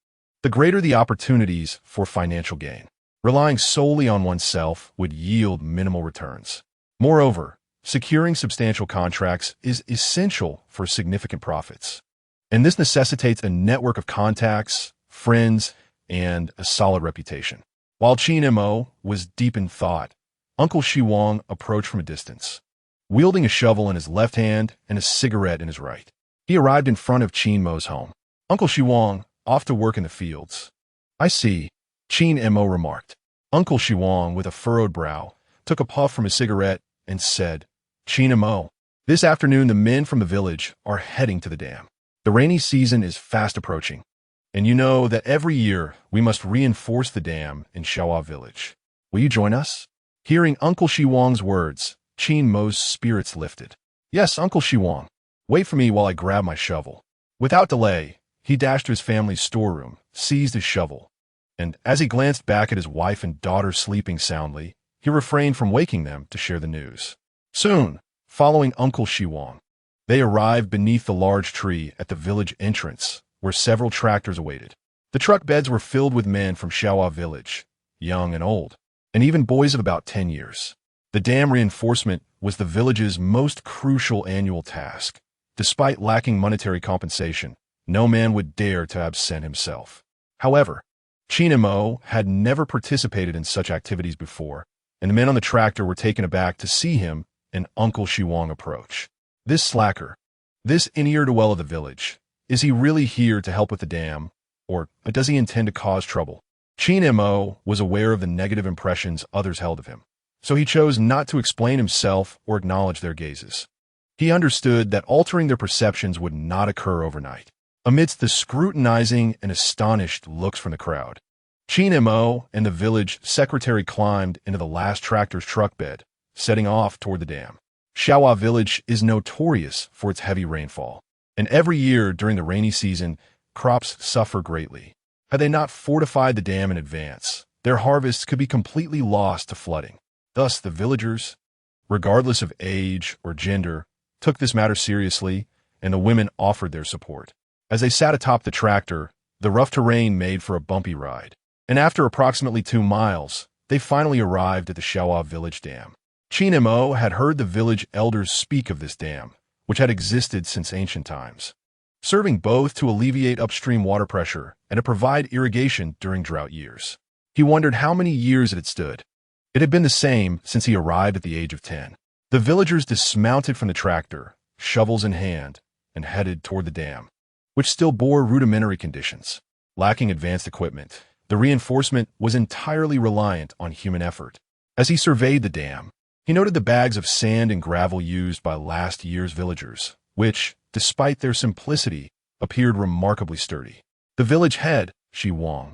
the greater the opportunities for financial gain. Relying solely on oneself would yield minimal returns. Moreover, securing substantial contracts is essential for significant profits, and this necessitates a network of contacts, friends, and a solid reputation. While Qin Mo was deep in thought, Uncle Shiwang approached from a distance, wielding a shovel in his left hand and a cigarette in his right. He arrived in front of Qin Mo's home. Uncle Shiwang, off to work in the fields. I see, Qin Mo remarked. Uncle Shiwang, with a furrowed brow, took a puff from his cigarette and said, Qin Mo, this afternoon the men from the village are heading to the dam. The rainy season is fast approaching, and you know that every year we must reinforce the dam in Xiaohua village. Will you join us? Hearing Uncle Shiwang's words, Qin Mo's spirits lifted. Yes, Uncle Shiwang. Wait for me while I grab my shovel. Without delay, he dashed to his family's storeroom, seized his shovel, and as he glanced back at his wife and daughter sleeping soundly, he refrained from waking them to share the news. Soon, following Uncle Shiwang, they arrived beneath the large tree at the village entrance, where several tractors awaited. The truck beds were filled with men from Xiaohua village, young and old, and even boys of about 10 years. The dam reinforcement was the village's most crucial annual task. Despite lacking monetary compensation, no man would dare to absent himself. However, Qin Mo had never participated in such activities before, and the men on the tractor were taken aback to see him and Uncle Shiwang approach. This slacker, This ne'er-do-well of the village. Is he really here to help with the dam, or does he intend to cause trouble? Qin Mo was aware of the negative impressions others held of him, so he chose not to explain himself or acknowledge their gazes. He understood that altering their perceptions would not occur overnight. Amidst the scrutinizing and astonished looks from the crowd, Qin Mo and the village secretary climbed into the last tractor's truck bed, setting off toward the dam. Xiaohua village is notorious for its heavy rainfall, and every year during the rainy season, crops suffer greatly. Had they not fortified the dam in advance, their harvests could be completely lost to flooding. Thus, the villagers, regardless of age or gender, took this matter seriously, and the women offered their support. As they sat atop the tractor, the rough terrain made for a bumpy ride, and after approximately 2 miles, they finally arrived at the Xiaohua village dam. Qin Mo had heard the village elders speak of this dam, which had existed since ancient times, serving both to alleviate upstream water pressure and to provide irrigation during drought years. He wondered how many years it had stood. It had been the same since he arrived at the age of 10. The villagers dismounted from the tractor, shovels in hand, and headed toward the dam, which still bore rudimentary conditions. Lacking advanced equipment, the reinforcement was entirely reliant on human effort. As he surveyed the dam, he noted the bags of sand and gravel used by last year's villagers, which, despite their simplicity, appeared remarkably sturdy. The village head, Shi Wang,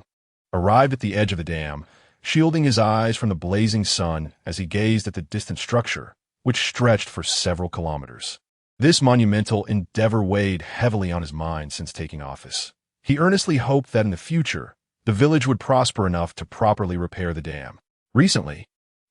arrived at the edge of the dam, shielding his eyes from the blazing sun as he gazed at the distant structure, which stretched for several kilometers. This monumental endeavor weighed heavily on his mind since taking office. He earnestly hoped that in the future, the village would prosper enough to properly repair the dam. Recently,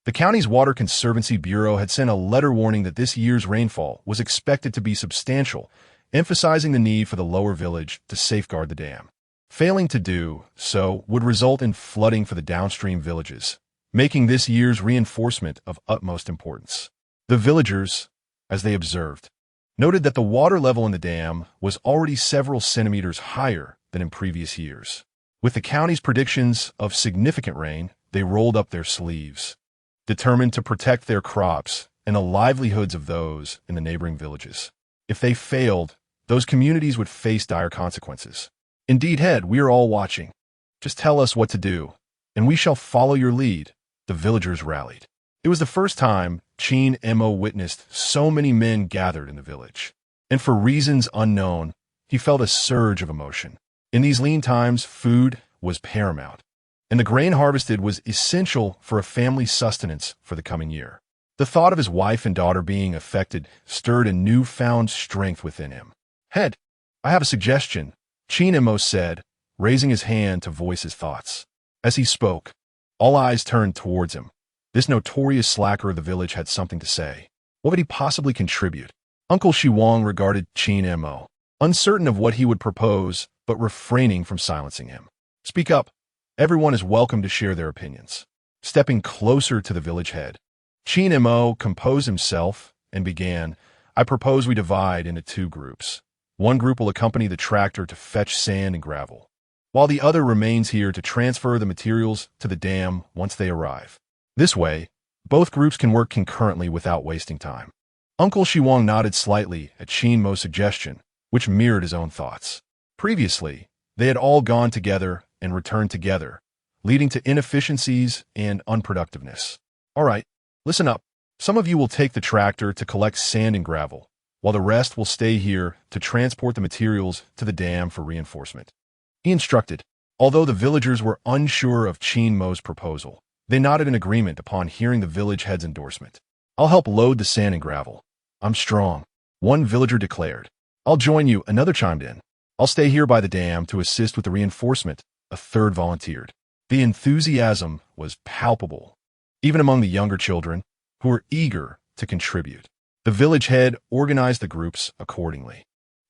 the county's Water Conservancy Bureau had sent a letter warning that this year's rainfall was expected to be substantial, emphasizing the need for the lower village to safeguard the dam. Failing to do so would result in flooding for the downstream villages, making this year's reinforcement of utmost importance. The villagers, as they observed, noted that the water level in the dam was already several centimeters higher than in previous years. With the county's predictions of significant rain, they rolled up their sleeves, determined to protect their crops and the livelihoods of those in the neighboring villages. If they failed, those communities would face dire consequences. Indeed, head, we are all watching. Just tell us what to do, and we shall follow your lead, the villagers rallied. It was the first time Qin Mo witnessed so many men gathered in the village, and for reasons unknown, he felt a surge of emotion. In these lean times, food was paramount, and the grain harvested was essential for a family's sustenance for the coming year. The thought of his wife and daughter being affected stirred a newfound strength within him. Head, I have a suggestion, Qin Mo said, raising his hand to voice his thoughts. As he spoke, all eyes turned towards him. This notorious slacker of the village had something to say. What would he possibly contribute? Uncle Shi Wang regarded Qin Mo, uncertain of what he would propose, but refraining from silencing him. Speak up. Everyone is welcome to share their opinions. Stepping closer to the village head, Qin Mo composed himself and began, I propose we divide into 2 groups. One group will accompany the tractor to fetch sand and gravel, while the other remains here to transfer the materials to the dam once they arrive. This way, both groups can work concurrently without wasting time. Uncle Shi Wang nodded slightly at Qin Mo's suggestion, which mirrored his own thoughts. Previously, they had all gone together and returned together, leading to inefficiencies and unproductiveness. All right, listen up. Some of you will take the tractor to collect sand and gravel, while the rest will stay here to transport the materials to the dam for reinforcement. He instructed. Although the villagers were unsure of Qin Mo's proposal, they nodded in agreement upon hearing the village head's endorsement. I'll help load the sand and gravel. I'm strong, one villager declared. I'll join you, another chimed in. I'll stay here by the dam to assist with the reinforcement, a third volunteered. The enthusiasm was palpable, even among the younger children, who were eager to contribute. The village head organized the groups accordingly,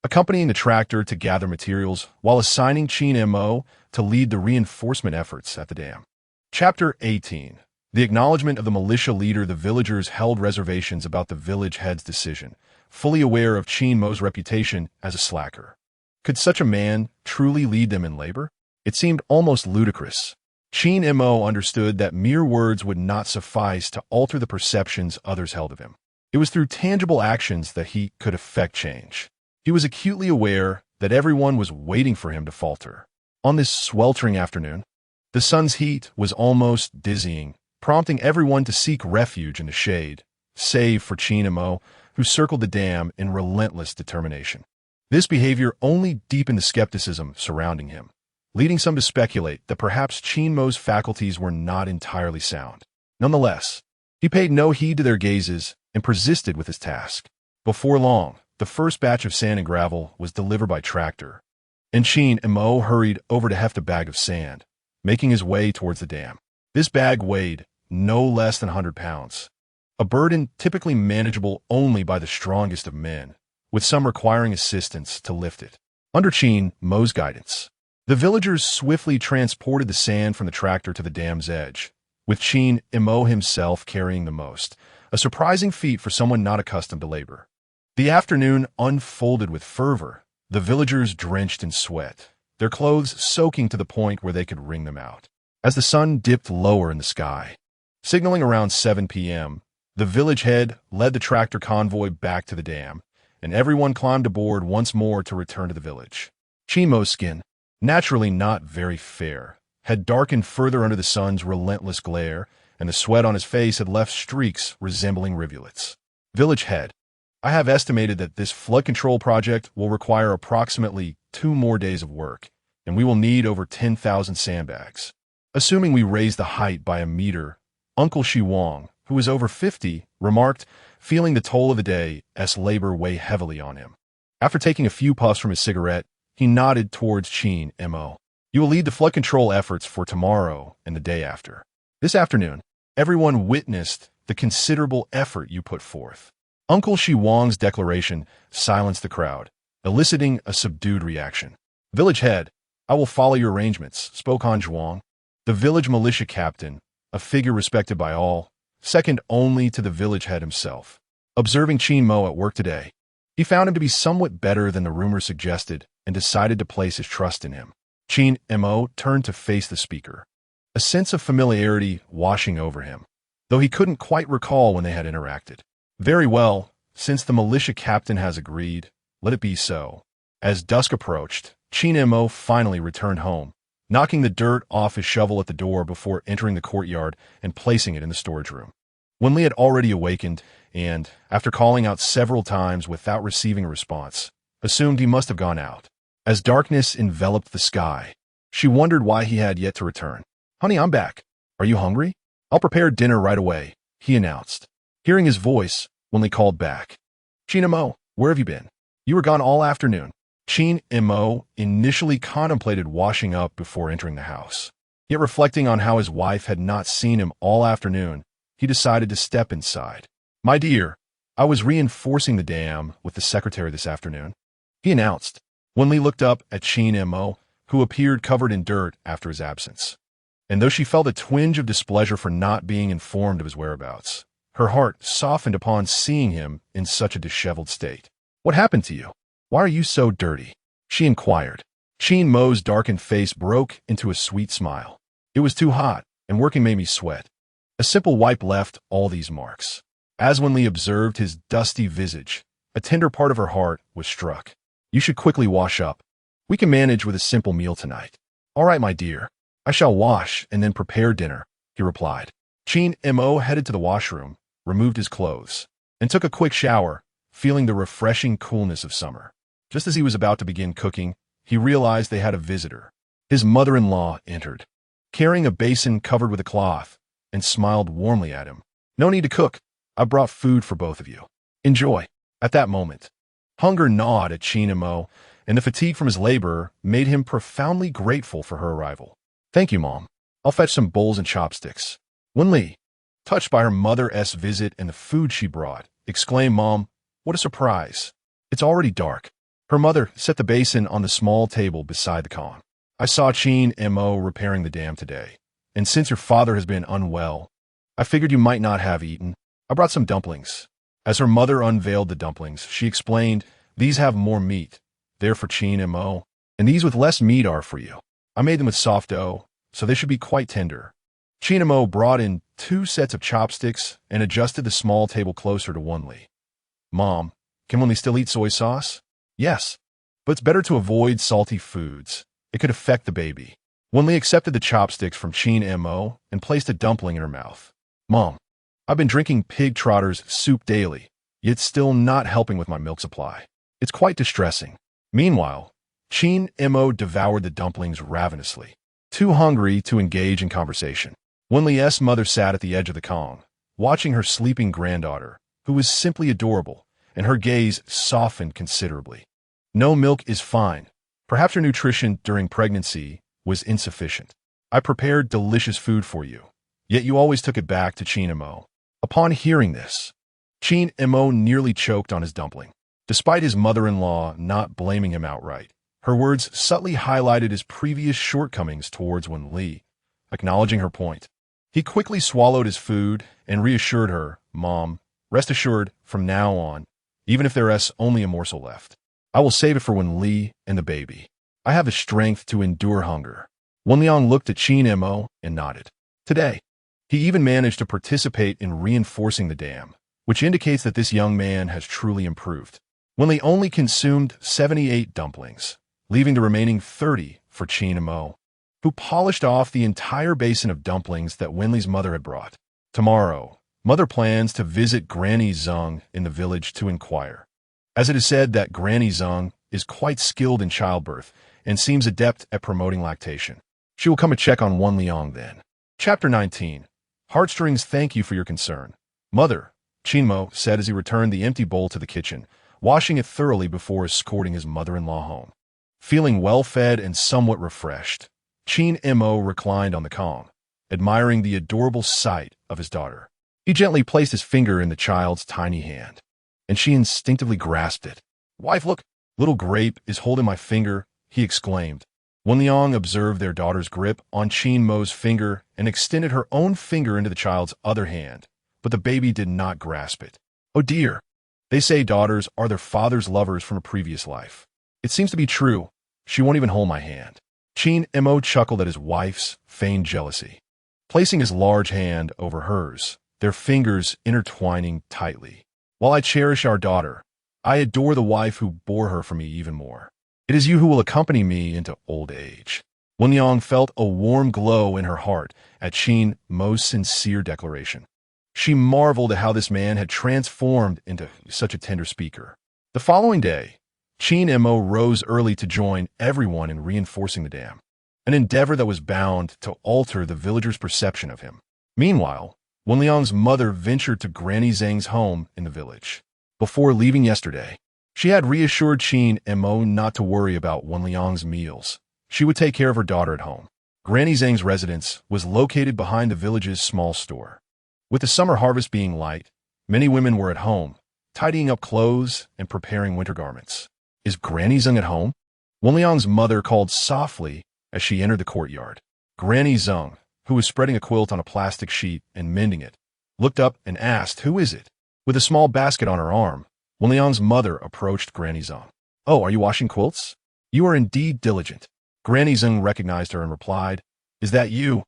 accompanying the tractor to gather materials while assigning Qin Mo to lead the reinforcement efforts at the dam. Chapter 18. The acknowledgement of the militia leader. The villagers held reservations about the village head's decision, fully aware of Qin Mo's reputation as a slacker. Could such a man truly lead them in labor? It seemed almost ludicrous. Qin Mo understood that mere words would not suffice to alter the perceptions others held of him. It was through tangible actions that he could effect change. He was acutely aware that everyone was waiting for him to falter. On this sweltering afternoon, the sun's heat was almost dizzying, prompting everyone to seek refuge in the shade, save for Qin Mo, who circled the dam in relentless determination. This behavior only deepened the skepticism surrounding him, leading some to speculate that perhaps Qin Mo's faculties were not entirely sound. Nonetheless, he paid no heed to their gazes and persisted with his task. Before long, the first batch of sand and gravel was delivered by tractor, and Qin Mo hurried over to heft a bag of sand, making his way towards the dam. This bag weighed no less than 100 pounds, a burden typically manageable only by the strongest of men, with some requiring assistance to lift it. Under Qin Mo's guidance, the villagers swiftly transported the sand from the tractor to the dam's edge, with Qin Mo himself carrying the most, a surprising feat for someone not accustomed to labor. The afternoon unfolded with fervor, the villagers drenched in sweat, their clothes soaking to the point where they could wring them out. As the sun dipped lower in the sky, signaling around 7 p.m., the village head led the tractor convoy back to the dam, and everyone climbed aboard once more to return to the village. Qin Mo's skin, naturally not very fair, had darkened further under the sun's relentless glare, and the sweat on his face had left streaks resembling rivulets. Village head, I have estimated that this flood control project will require approximately 2 more days of work, and we will need over 10,000 sandbags. Assuming we raise the height by a meter, Uncle Shi Wang, who was over 50, remarked, feeling the toll of the day's labor weigh heavily on him. After taking a few puffs from his cigarette, he nodded towards Qin Mo. You will lead the flood control efforts for tomorrow and the day after. This afternoon, everyone witnessed the considerable effort you put forth. Uncle Shi Wang's declaration silenced the crowd, eliciting a subdued reaction. Village head, I will follow your arrangements, spoke Han Zhuang, the village militia captain, a figure respected by all, second only to the village head himself. Observing Qin Mo at work today, he found him to be somewhat better than the rumor suggested and decided to place his trust in him. Qin Mo turned to face the speaker, a sense of familiarity washing over him, though he couldn't quite recall when they had interacted. Very well, since the militia captain has agreed, let it be so. As dusk approached, Qin Mo finally returned home, knocking the dirt off his shovel at the door before entering the courtyard and placing it in the storage room. Wen Li had already awakened and, after calling out several times without receiving a response, assumed he must have gone out. As darkness enveloped the sky, she wondered why he had yet to return. Honey, I'm back. Are you hungry? I'll prepare dinner right away, he announced. Hearing his voice, Wen Li called back. Qin Mo, where have you been? You were gone all afternoon. Qin Mo initially contemplated washing up before entering the house. Yet reflecting on how his wife had not seen him all afternoon, he decided to step inside. My dear, I was reinforcing the dam with the secretary this afternoon, he announced. Wen Li looked up at Qin Mo, who appeared covered in dirt after his absence. And though she felt a twinge of displeasure for not being informed of his whereabouts, her heart softened upon seeing him in such a disheveled state. What happened to you? Why are you so dirty? She inquired. Qin Mo's darkened face broke into a sweet smile. It was too hot, and working made me sweat. A simple wipe left all these marks. As Wen Li observed his dusty visage, a tender part of her heart was struck. You should quickly wash up. We can manage with a simple meal tonight. All right, my dear. I shall wash and then prepare dinner, he replied. Qin Mo headed to the washroom, removed his clothes, and took a quick shower, feeling the refreshing coolness of summer. Just as he was about to begin cooking, he realized they had a visitor. His mother-in-law entered, carrying a basin covered with a cloth, and smiled warmly at him. No need to cook. I brought food for both of you. Enjoy. At that moment, hunger gnawed at Qin Mo, and the fatigue from his labor made him profoundly grateful for her arrival. Thank you, Mom. I'll fetch some bowls and chopsticks. Wen Li, touched by her mother's visit and the food she brought, exclaimed, Mom, what a surprise. It's already dark. Her mother set the basin on the small table beside the khan. I saw Qin Mo repairing the dam today, and since your father has been unwell, I figured you might not have eaten. I brought some dumplings. As her mother unveiled the dumplings, she explained, these have more meat. They're for Qin Mo, and these with less meat are for you. I made them with soft dough, so they should be quite tender. Qin Mo brought in 2 sets of chopsticks and adjusted the small table closer to Wen Li. Mom, can Wen Li still eat soy sauce? Yes, but it's better to avoid salty foods. It could affect the baby. Wen Li accepted the chopsticks from Qin Mo and placed a dumpling in her mouth. Mom, I've been drinking pig trotter's soup daily, yet still not helping with my milk supply. It's quite distressing. Meanwhile, Qin Mo devoured the dumplings ravenously, too hungry to engage in conversation. Wen Li's mother sat at the edge of the Kong, watching her sleeping granddaughter, who was simply adorable, and her gaze softened considerably. No milk is fine. Perhaps your nutrition during pregnancy was insufficient. I prepared delicious food for you, yet you always took it back to Qin Mo. Upon hearing this, Qin Mo nearly choked on his dumpling. Despite his mother-in-law not blaming him outright, her words subtly highlighted his previous shortcomings towards Wen Li, acknowledging her point. He quickly swallowed his food and reassured her, Mom, rest assured, from now on, even if there is only a morsel left, I will save it for Wen Li and the baby. I have the strength to endure hunger. Wen Liang looked at Qin Mo and nodded. Today, he even managed to participate in reinforcing the dam, which indicates that this young man has truly improved. Wen Li only consumed 78 dumplings, leaving the remaining 30 for Qin Mo, who polished off the entire basin of dumplings that Wen Li's mother had brought. Tomorrow, Mother plans to visit Granny Zeng in the village to inquire, as it is said that Granny Zeng is quite skilled in childbirth and seems adept at promoting lactation. She will come to check on Wen Liang then. Chapter 19. Heartstrings, thank you for your concern. Mother, Qin Mo said as he returned the empty bowl to the kitchen, washing it thoroughly before escorting his mother-in-law home. Feeling well-fed and somewhat refreshed, Qin Mo reclined on the Kong, admiring the adorable sight of his daughter. He gently placed his finger in the child's tiny hand, and she instinctively grasped it. Wife, look, little grape is holding my finger, he exclaimed. Wen Liang observed their daughter's grip on Qin Mo's finger and extended her own finger into the child's other hand, but the baby did not grasp it. Oh dear, they say daughters are their father's lovers from a previous life. It seems to be true. She won't even hold my hand. Qin Mo chuckled at his wife's feigned jealousy, placing his large hand over hers, their fingers intertwining tightly. While I cherish our daughter, I adore the wife who bore her for me even more. It is you who will accompany me into old age. Wen Liang felt a warm glow in her heart at Qin Mo's sincere declaration. She marveled at how this man had transformed into such a tender speaker. The following day, Qin Mo rose early to join everyone in reinforcing the dam, an endeavor that was bound to alter the villagers' perception of him. Meanwhile, Wen Liang's mother ventured to Granny Zheng's home in the village. Before leaving yesterday, she had reassured Qin Mo not to worry about Wen Liang's meals. She would take care of her daughter at home. Granny Zheng's residence was located behind the village's small store. With the summer harvest being light, many women were at home, tidying up clothes and preparing winter garments. Is Granny Zheng at home? Wen Liang's mother called softly as she entered the courtyard. Granny Zheng, who was spreading a quilt on a plastic sheet and mending it, looked up and asked, Who is it? With a small basket on her arm, Wen Liang's mother approached Granny Zheng. Oh, are you washing quilts? You are indeed diligent. Granny Zheng recognized her and replied, Is that you,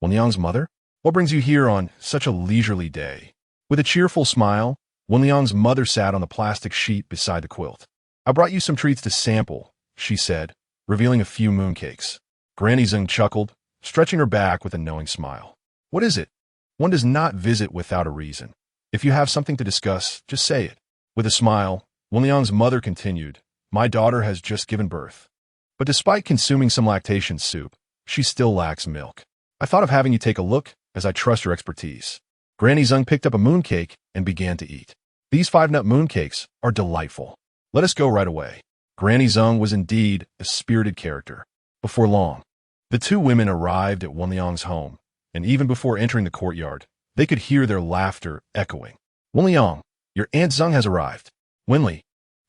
Wen Liang's mother? What brings you here on such a leisurely day? With a cheerful smile, Wen Liang's mother sat on the plastic sheet beside the quilt. I brought you some treats to sample, she said, revealing a few mooncakes. Granny Zheng chuckled, stretching her back with a knowing smile. What is it? One does not visit without a reason. If you have something to discuss, just say it. With a smile, Wen Liang's mother continued, My daughter has just given birth. But despite consuming some lactation soup, she still lacks milk. I thought of having you take a look, as I trust your expertise. Granny Zheng picked up a mooncake and began to eat. These 5-nut mooncakes are delightful. Let us go right away. Granny Zheng was indeed a spirited character. Before long, the two women arrived at Wen Liang's home, and even before entering the courtyard, they could hear their laughter echoing. Wen Liang, your Aunt Zheng has arrived. Wen Li,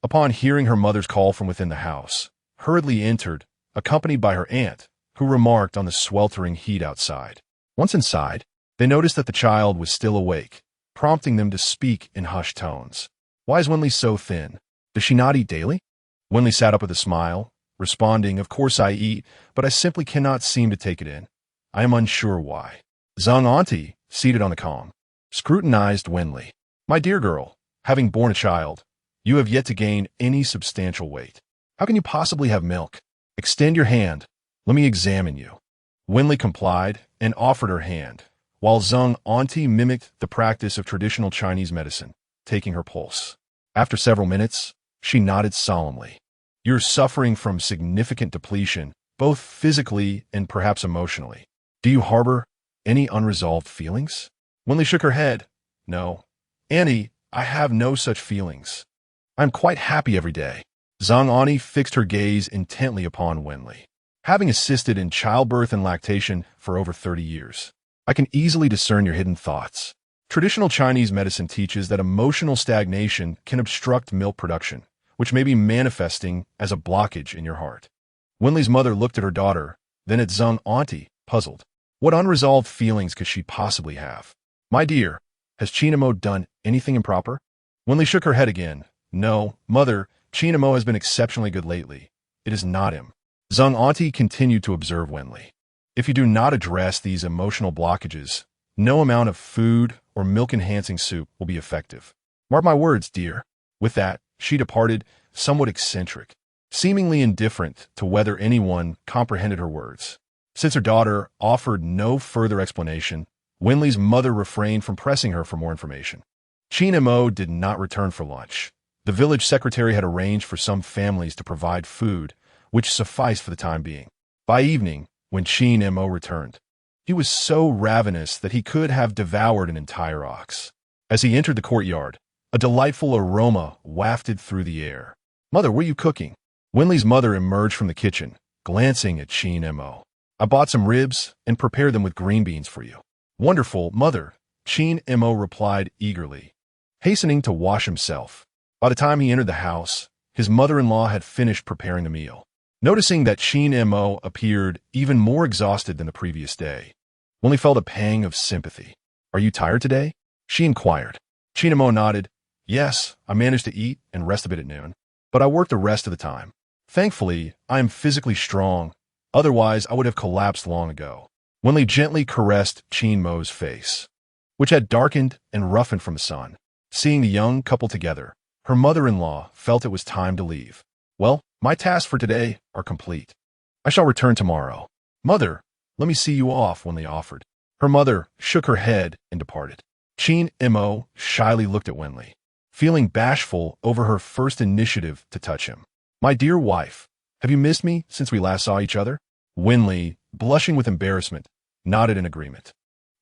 upon hearing her mother's call from within the house, hurriedly entered, accompanied by her aunt, who remarked on the sweltering heat outside. Once inside, they noticed that the child was still awake, prompting them to speak in hushed tones. Why is Wen Li so thin? Does she not eat daily? Wen Li sat up with a smile, responding, Of course I eat, but I simply cannot seem to take it in. I am unsure why. Zheng Auntie, seated on the Kong, scrutinized Wen Li. My dear girl, having born a child, You have yet to gain any substantial weight. How can you possibly have milk? Extend your hand. Let me examine you. Wen Li complied and offered her hand, while Zhang Auntie mimicked the practice of traditional Chinese medicine, taking her pulse. After several minutes, she nodded solemnly. You're suffering from significant depletion, both physically and perhaps emotionally. Do you harbor any unresolved feelings? Wen Li shook her head. No. Annie, I have no such feelings. I'm quite happy every day. Zhang Auntie fixed her gaze intently upon Wen Li. Having assisted in childbirth and lactation for over 30 years, I can easily discern your hidden thoughts. Traditional Chinese medicine teaches that emotional stagnation can obstruct milk production, which may be manifesting as a blockage in your heart. Wen Li's mother looked at her daughter, then at Zhang Auntie, puzzled. What unresolved feelings could she possibly have? My dear, has Qin Mo done anything improper? Wen Li shook her head again. No, mother, Qin Mo has been exceptionally good lately. It is not him. Zhang Auntie continued to observe Wen Li. If you do not address these emotional blockages, no amount of food or milk-enhancing soup will be effective. Mark my words, dear. With that, she departed, somewhat eccentric, seemingly indifferent to whether anyone comprehended her words. Since her daughter offered no further explanation, Wen Li's mother refrained from pressing her for more information. Qin Mo did not return for lunch. The village secretary had arranged for some families to provide food, which sufficed for the time being. By evening, when Qin Mo returned, he was so ravenous that he could have devoured an entire ox. As he entered the courtyard, a delightful aroma wafted through the air. Mother, what are you cooking? Wen Li's mother emerged from the kitchen, glancing at Qin Mo. I bought some ribs and prepared them with green beans for you. Wonderful, mother, Qin Mo replied eagerly, hastening to wash himself. By the time he entered the house, his mother-in-law had finished preparing the meal. Noticing that Qin Mo appeared even more exhausted than the previous day, Wen Li felt a pang of sympathy. Are you tired today? She inquired. Qin Mo nodded. Yes, I managed to eat and rest a bit at noon, but I worked the rest of the time. Thankfully, I am physically strong. Otherwise, I would have collapsed long ago. Wen Li gently caressed Qin Mo's face, which had darkened and roughened from the sun. Seeing the young couple together, her mother-in-law felt it was time to leave. Well, my tasks for today are complete. I shall return tomorrow. Mother, let me see you off, Wen Li offered. Her mother shook her head and departed. Qin Mo shyly looked at Wen Li, feeling bashful over her first initiative to touch him. My dear wife, have you missed me since we last saw each other? Wen Li, blushing with embarrassment, nodded in agreement.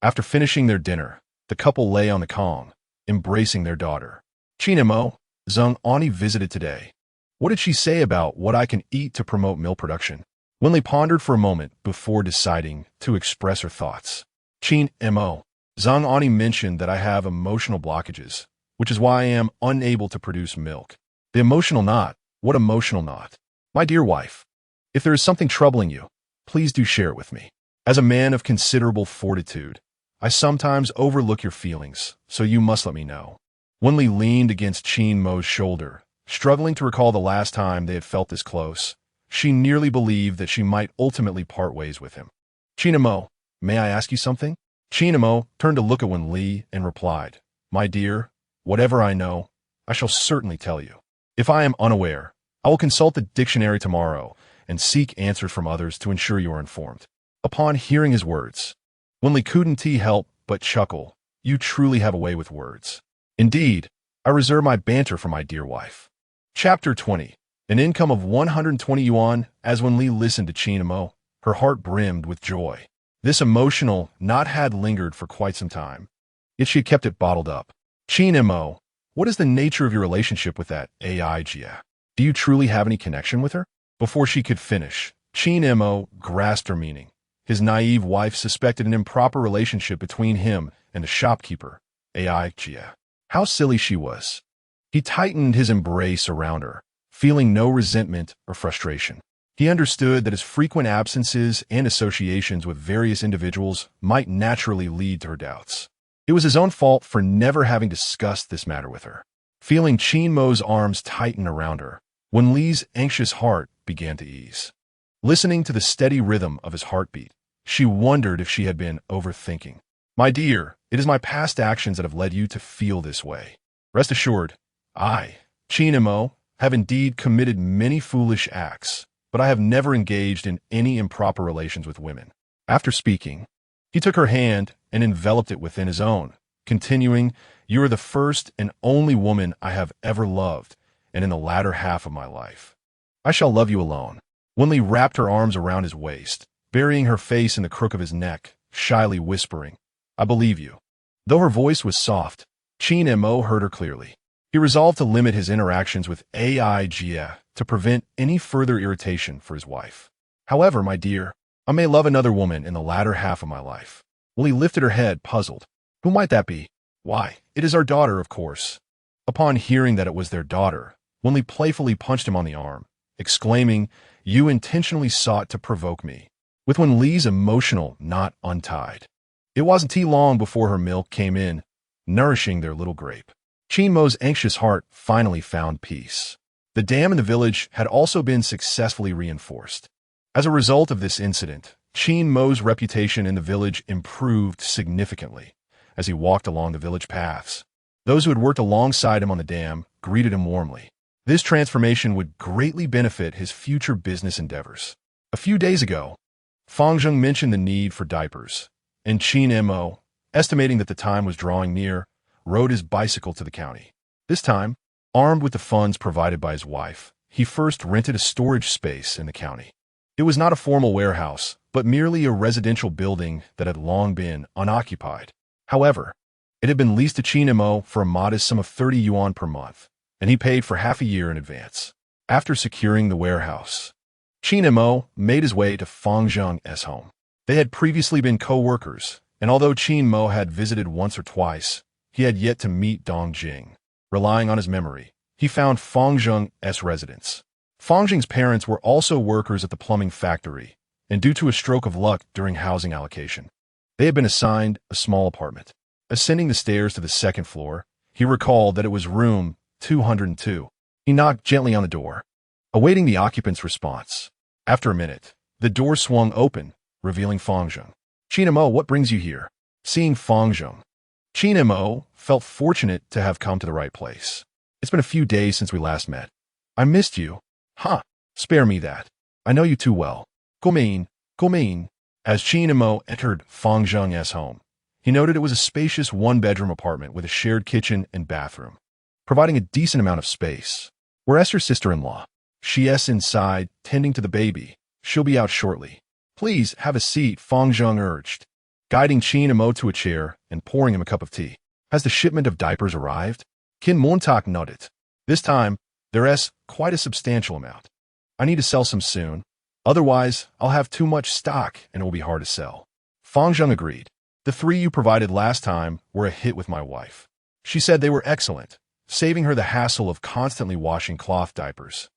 After finishing their dinner, the couple lay on the Kong, embracing their daughter. Qin Mo, Zhang Auntie visited today. What did she say about what I can eat to promote milk production? Wen Li pondered for a moment before deciding to express her thoughts. Qin Mo, Zhang Auntie mentioned that I have emotional blockages, which is why I am unable to produce milk. The emotional knot? What emotional knot? My dear wife, if there is something troubling you, please do share it with me. As a man of considerable fortitude, I sometimes overlook your feelings, so you must let me know. Wen Li leaned against Qin Mo's shoulder, struggling to recall the last time they had felt this close. She nearly believed that she might ultimately part ways with him. Qin Mo, may I ask you something? Qin Mo turned to look at Wen Li and replied, My dear, whatever I know, I shall certainly tell you. If I am unaware, I will consult the dictionary tomorrow and seek answers from others to ensure you are informed. Upon hearing his words, Wen Li couldn't help but chuckle. You truly have a way with words. Indeed, I reserve my banter for my dear wife. Chapter 20. An income of 120 yuan. As Wen Li listened to Qin Mo, her heart brimmed with joy. This emotional knot had lingered for quite some time, yet she had kept it bottled up. Qin Mo, what is the nature of your relationship with that AI Jia? Do you truly have any connection with her? Before she could finish, Qin Mo grasped her meaning. His naive wife suspected an improper relationship between him and the shopkeeper, AI Jia. How silly she was. He tightened his embrace around her, feeling no resentment or frustration. He understood that his frequent absences and associations with various individuals might naturally lead to her doubts. It was his own fault for never having discussed this matter with her. Feeling Qin Mo's arms tighten around her, Wen Li's anxious heart began to ease. Listening to the steady rhythm of his heartbeat, she wondered if she had been overthinking. My dear, it is my past actions that have led you to feel this way. Rest assured, I, Qin Mo have indeed committed many foolish acts, but I have never engaged in any improper relations with women. After speaking, he took her hand and enveloped it within his own, continuing, "You are the first and only woman I have ever loved, and in the latter half of my life, I shall love you alone." Wen Li wrapped her arms around his waist, burying her face in the crook of his neck, shyly whispering, "I believe you." Though her voice was soft, Qin Mo heard her clearly. He resolved to limit his interactions with Aijia to prevent any further irritation for his wife. "However, my dear, I may love another woman in the latter half of my life." Wen Li lifted her head, puzzled. "Who might that be?" "Why, it is our daughter, of course." Upon hearing that it was their daughter, Wen Li playfully punched him on the arm, exclaiming, "You intentionally sought to provoke me." With Wen Li's emotional knot untied, it wasn't too long before her milk came in, nourishing their little grape. Qin Mo's anxious heart finally found peace. The dam in the village had also been successfully reinforced. As a result of this incident, Qin Mo's reputation in the village improved significantly as he walked along the village paths. Those who had worked alongside him on the dam greeted him warmly. This transformation would greatly benefit his future business endeavors. A few days ago, Fang Zheng mentioned the need for diapers, and Qin Mo, estimating that the time was drawing near, rode his bicycle to the county. This time, armed with the funds provided by his wife, he first rented a storage space in the county. It was not a formal warehouse, but merely a residential building that had long been unoccupied. However, it had been leased to Qin Mo for a modest sum of 30 yuan per month, and he paid for half a year in advance. After securing the warehouse, Qin Mo made his way to Fang Zheng's home. They had previously been co-workers, and although Qin Mo had visited once or twice, he had yet to meet Dong Jing. Relying on his memory, he found Fang Zheng's residence. Fang Zheng's parents were also workers at the plumbing factory, and due to a stroke of luck during housing allocation, they had been assigned a small apartment. Ascending the stairs to the second floor, he recalled that it was room 202. He knocked gently on the door, awaiting the occupant's response. After a minute, the door swung open, revealing Fang Zheng. "Qin Mo, what brings you here?" Seeing Fang Zheng, Qin Mo felt fortunate to have come to the right place. "It's been a few days since we last met. I missed you." "Huh, spare me that. I know you too well." Gomein. As Qin Mo entered Fang Zheng's home, he noted it was a spacious one-bedroom apartment with a shared kitchen and bathroom, providing a decent amount of space. "Where's your sister-in-law?" "She's inside, tending to the baby. She'll be out shortly." "Please, have a seat," Fang Zheng urged, guiding Qin Mo to a chair and pouring him a cup of tea. "Has the shipment of diapers arrived?" Qin Mo nodded. "This time, there's quite a substantial amount. I need to sell some soon. Otherwise, I'll have too much stock and it will be hard to sell." Fang Zheng agreed. "The 3 you provided last time were a hit with my wife. She said they were excellent, saving her the hassle of constantly washing cloth diapers.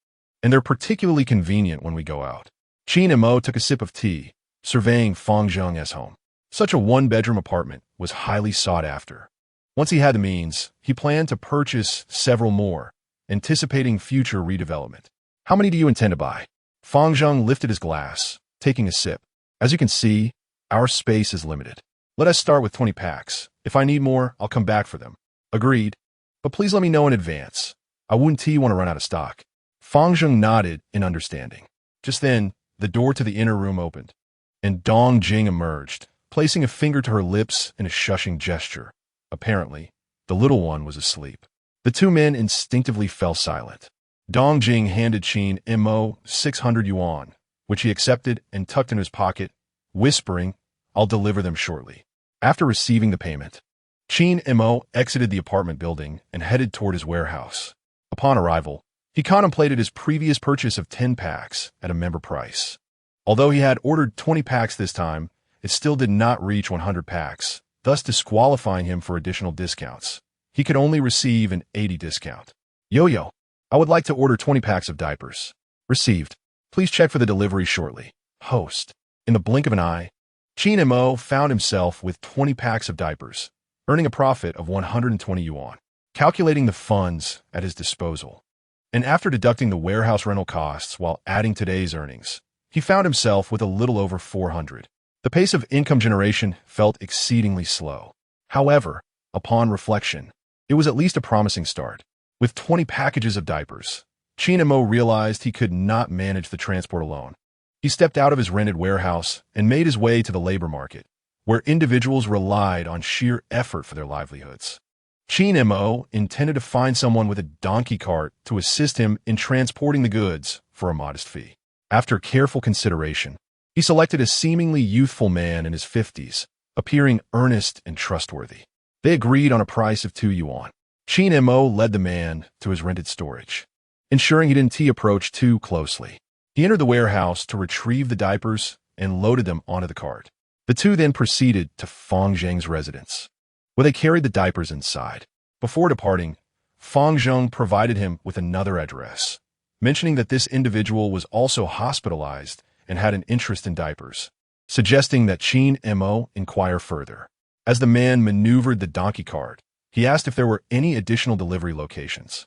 And they're particularly convenient when we go out." Qin Mo took a sip of tea, surveying Fang Zheng's home. Such a one-bedroom apartment was highly sought after. Once he had the means, he planned to purchase several more, anticipating future redevelopment. "How many do you intend to buy?" Fang Zheng lifted his glass, taking a sip. "As you can see, our space is limited. Let us start with 20 packs. If I need more, I'll come back for them." "Agreed. But please let me know in advance. I wouldn't want to run out of stock." Fang Zheng nodded in understanding. Just then, the door to the inner room opened, and Dong Jing emerged, placing a finger to her lips in a shushing gesture. Apparently, the little one was asleep. The two men instinctively fell silent. Dong Jing handed Qin Mo 600 yuan, which he accepted and tucked in his pocket, whispering, "I'll deliver them shortly." After receiving the payment, Qin Mo exited the apartment building and headed toward his warehouse. Upon arrival, he contemplated his previous purchase of 10 packs at a member price. Although he had ordered 20 packs this time, it still did not reach 100 packs, thus disqualifying him for additional discounts. He could only receive an 80 discount. "Yo-yo, I would like to order 20 packs of diapers." "Received. Please check for the delivery shortly." Host. In the blink of an eye, Qin Mo found himself with 20 packs of diapers, earning a profit of 120 yuan. Calculating the funds at his disposal, and after deducting the warehouse rental costs while adding today's earnings, he found himself with a little over 400. The pace of income generation felt exceedingly slow. However, upon reflection, it was at least a promising start. With 20 packages of diapers, Qin Mo realized he could not manage the transport alone. He stepped out of his rented warehouse and made his way to the labor market, where individuals relied on sheer effort for their livelihoods. Qin Mo intended to find someone with a donkey cart to assist him in transporting the goods for a modest fee. After careful consideration, he selected a seemingly youthful man in his 50s, appearing earnest and trustworthy. They agreed on a price of 2 yuan. Qin Mo led the man to his rented storage, ensuring he didn't approach too closely. He entered the warehouse to retrieve the diapers and loaded them onto the cart. The two then proceeded to Fang Zheng's residence, where they carried the diapers inside. Before departing, Fang Zheng provided him with another address, mentioning that this individual was also hospitalized and had an interest in diapers, suggesting that Qin Mo inquire further. As the man maneuvered the donkey cart, he asked if there were any additional delivery locations.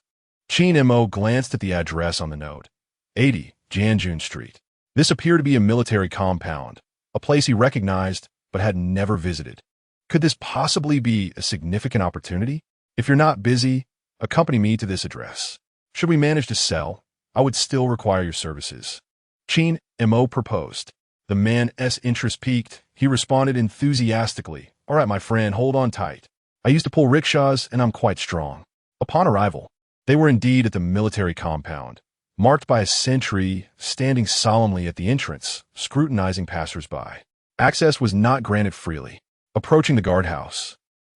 Qin Mo glanced at the address on the note, 80 Jianjun Street. This appeared to be a military compound, a place he recognized but had never visited. Could this possibly be a significant opportunity? If you're not busy, accompany me to this address. Should we manage to sell, I would still require your services. Qin Mo proposed. The man's interest piqued. He responded enthusiastically, all right, my friend, hold on tight. I used to pull rickshaws, and I'm quite strong. Upon arrival, they were indeed at the military compound, marked by a sentry standing solemnly at the entrance, scrutinizing passers-by. Access was not granted freely. Approaching the guardhouse,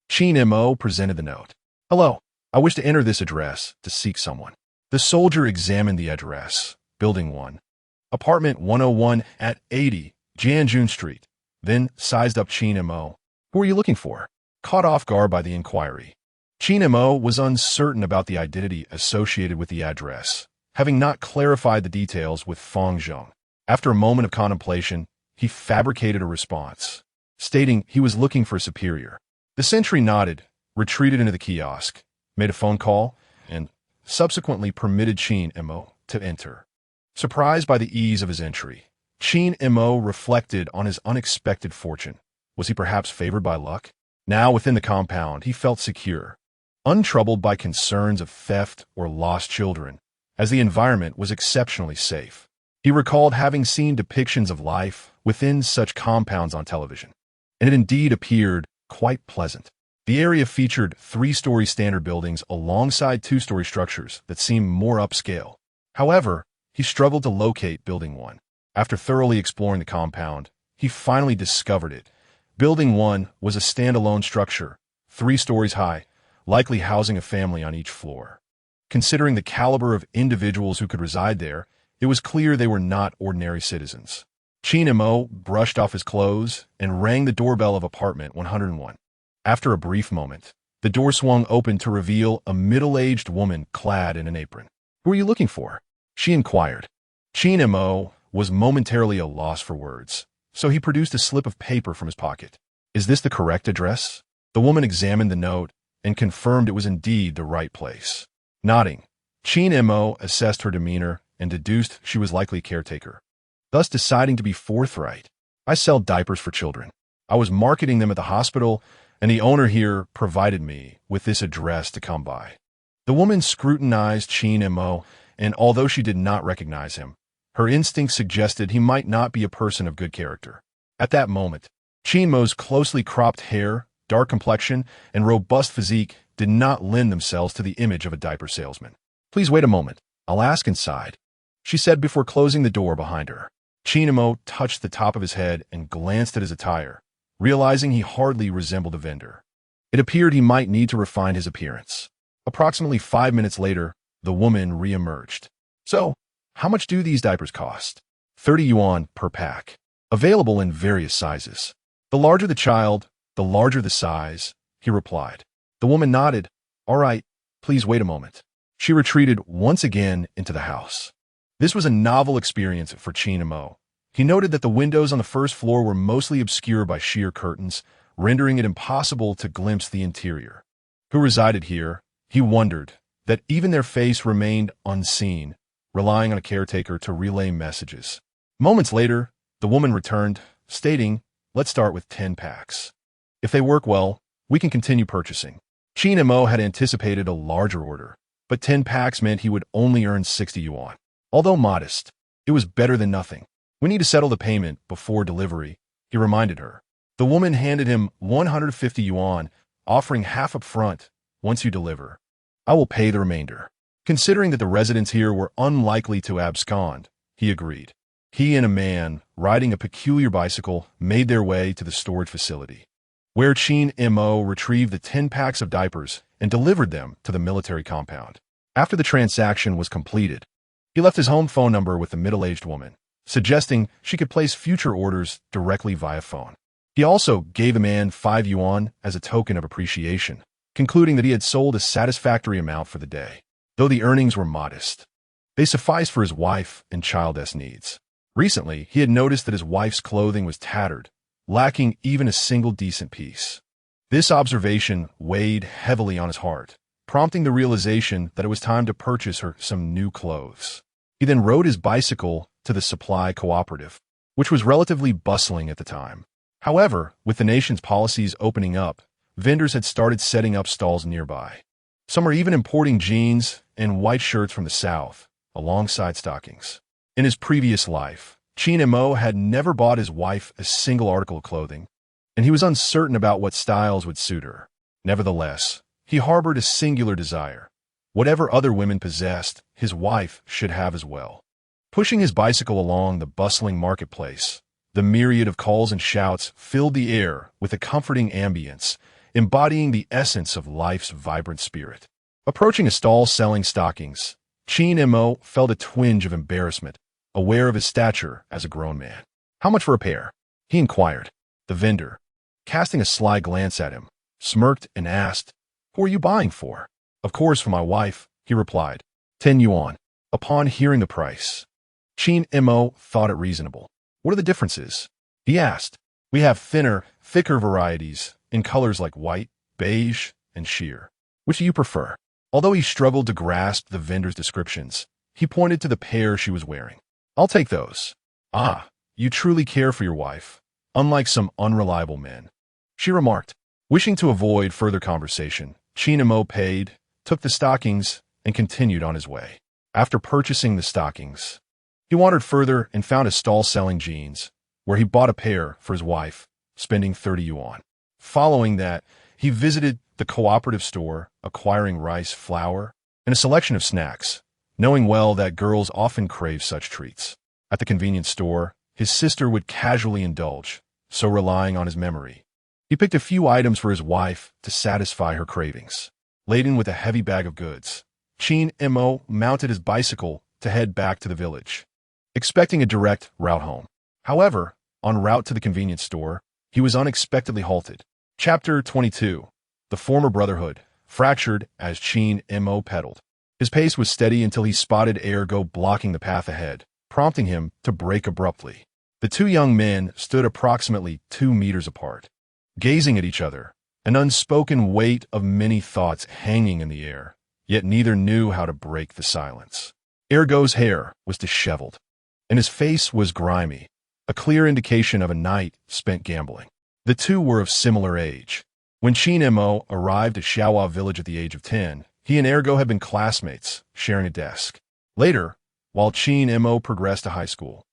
Qin Mo presented the note. Hello, I wish to enter this address to seek someone. The soldier examined the address, Building 1, Apartment 101 at 80 Jianjun Street, then sized up Qin Mo. Who are you looking for? Caught off guard by the inquiry, Qin Mo was uncertain about the identity associated with the address, having not clarified the details with Fang Zheng. After a moment of contemplation, he fabricated a response, stating he was looking for a superior. The sentry nodded, retreated into the kiosk, made a phone call, and subsequently permitted Qin Mo to enter. Surprised by the ease of his entry, Qin Mo reflected on his unexpected fortune. Was he perhaps favored by luck? Now within the compound, he felt secure, untroubled by concerns of theft or lost children, as the environment was exceptionally safe. He recalled having seen depictions of life within such compounds on television, and it indeed appeared quite pleasant. The area featured 3-story standard buildings alongside 2-story structures that seemed more upscale. However, he struggled to locate Building 1. After thoroughly exploring the compound, he finally discovered it. Building 1 was a standalone structure, 3 stories high, likely housing a family on each floor. Considering the caliber of individuals who could reside there, it was clear they were not ordinary citizens. Qin Mo brushed off his clothes and rang the doorbell of apartment 101. After a brief moment, the door swung open to reveal a middle-aged woman clad in an apron. Who are you looking for? She inquired. Qin Mo was momentarily at a loss for words, so he produced a slip of paper from his pocket. Is this the correct address? The woman examined the note and confirmed it was indeed the right place. Nodding, Qin Mo assessed her demeanor and deduced she was likely a caretaker, thus deciding to be forthright. I sell diapers for children. I was marketing them at the hospital, and the owner here provided me with this address to come by. The woman scrutinized Qin Mo, and although she did not recognize him, her instincts suggested he might not be a person of good character. At that moment, Qin Mo's closely cropped hair, dark complexion, and robust physique did not lend themselves to the image of a diaper salesman. Please wait a moment. I'll ask inside, she said before closing the door behind her. Qin Mo touched the top of his head and glanced at his attire, realizing he hardly resembled a vendor. It appeared he might need to refine his appearance. Approximately 5 minutes later, the woman re-emerged. So, how much do these diapers cost? 30 yuan per pack. Available in various sizes. The larger the child, the larger the size, he replied. The woman nodded. All right, please wait a moment. She retreated once again into the house. This was a novel experience for Qin Mo. He noted that the windows on the first floor were mostly obscured by sheer curtains, rendering it impossible to glimpse the interior. Who resided here, he wondered, that even their face remained unseen, relying on a caretaker to relay messages. Moments later, the woman returned, stating, let's start with 10 packs. If they work well, we can continue purchasing. Qin Mo had anticipated a larger order, but 10 packs meant he would only earn 60 yuan. Although modest, it was better than nothing. "We need to settle the payment before delivery," he reminded her. The woman handed him 150 yuan, offering half up front. "Once you deliver, I will pay the remainder." Considering that the residents here were unlikely to abscond, he agreed. He and a man, riding a peculiar bicycle, made their way to the storage facility, where Qin Mo retrieved the 10 packs of diapers and delivered them to the military compound. After the transaction was completed, he left his home phone number with the middle-aged woman, suggesting she could place future orders directly via phone. He also gave the man 5 yuan as a token of appreciation, concluding that he had sold a satisfactory amount for the day. Though the earnings were modest, they sufficed for his wife and child's needs. Recently, he had noticed that his wife's clothing was tattered, lacking even a single decent piece. This observation weighed heavily on his heart, prompting the realization that it was time to purchase her some new clothes. He then rode his bicycle to the supply cooperative, which was relatively bustling at the time. However, with the nation's policies opening up, vendors had started setting up stalls nearby. Some were even importing jeans and white shirts from the south, alongside stockings. In his previous life, Qin Mo had never bought his wife a single article of clothing, and he was uncertain about what styles would suit her. Nevertheless, he harbored a singular desire. Whatever other women possessed, his wife should have as well. Pushing his bicycle along the bustling marketplace, the myriad of calls and shouts filled the air with a comforting ambience, embodying the essence of life's vibrant spirit. Approaching a stall selling stockings, Qin Mo felt a twinge of embarrassment, aware of his stature as a grown man. "How much for a pair?" he inquired. The vendor, casting a sly glance at him, smirked and asked, "Who are you buying for?" "Of course, for my wife," he replied. 10 yuan. Upon hearing the price, Qin Mo thought it reasonable. "What are the differences?" he asked. "We have thinner, thicker varieties in colors like white, beige, and sheer. Which do you prefer?" Although he struggled to grasp the vendor's descriptions, he pointed to the pair she was wearing. "I'll take those." "Ah, you truly care for your wife, unlike some unreliable men," she remarked. Wishing to avoid further conversation, Qin Mo paid, took the stockings, and continued on his way. After purchasing the stockings, he wandered further and found a stall selling jeans, where he bought a pair for his wife, spending 30 yuan. Following that, he visited the cooperative store, acquiring rice, flour, and a selection of snacks, knowing well that girls often crave such treats. At the convenience store, his sister would casually indulge, so relying on his memory, he picked a few items for his wife to satisfy her cravings. Laden with a heavy bag of goods, Qin Mo mounted his bicycle to head back to the village, expecting a direct route home. However, en route to the convenience store, he was unexpectedly halted. Chapter 22. The former brotherhood, fractured as Qin Mo pedaled. His pace was steady until he spotted Ergo blocking the path ahead, prompting him to brake abruptly. The two young men stood approximately 2 meters apart, gazing at each other, an unspoken weight of many thoughts hanging in the air, yet neither knew how to break the silence. Ergo's hair was disheveled, and his face was grimy, a clear indication of a night spent gambling. The two were of similar age. When Qin Mo arrived at Xiaohua village at the age of 10, he and Ergo had been classmates, sharing a desk. Later, while Qin Mo progressed to high school,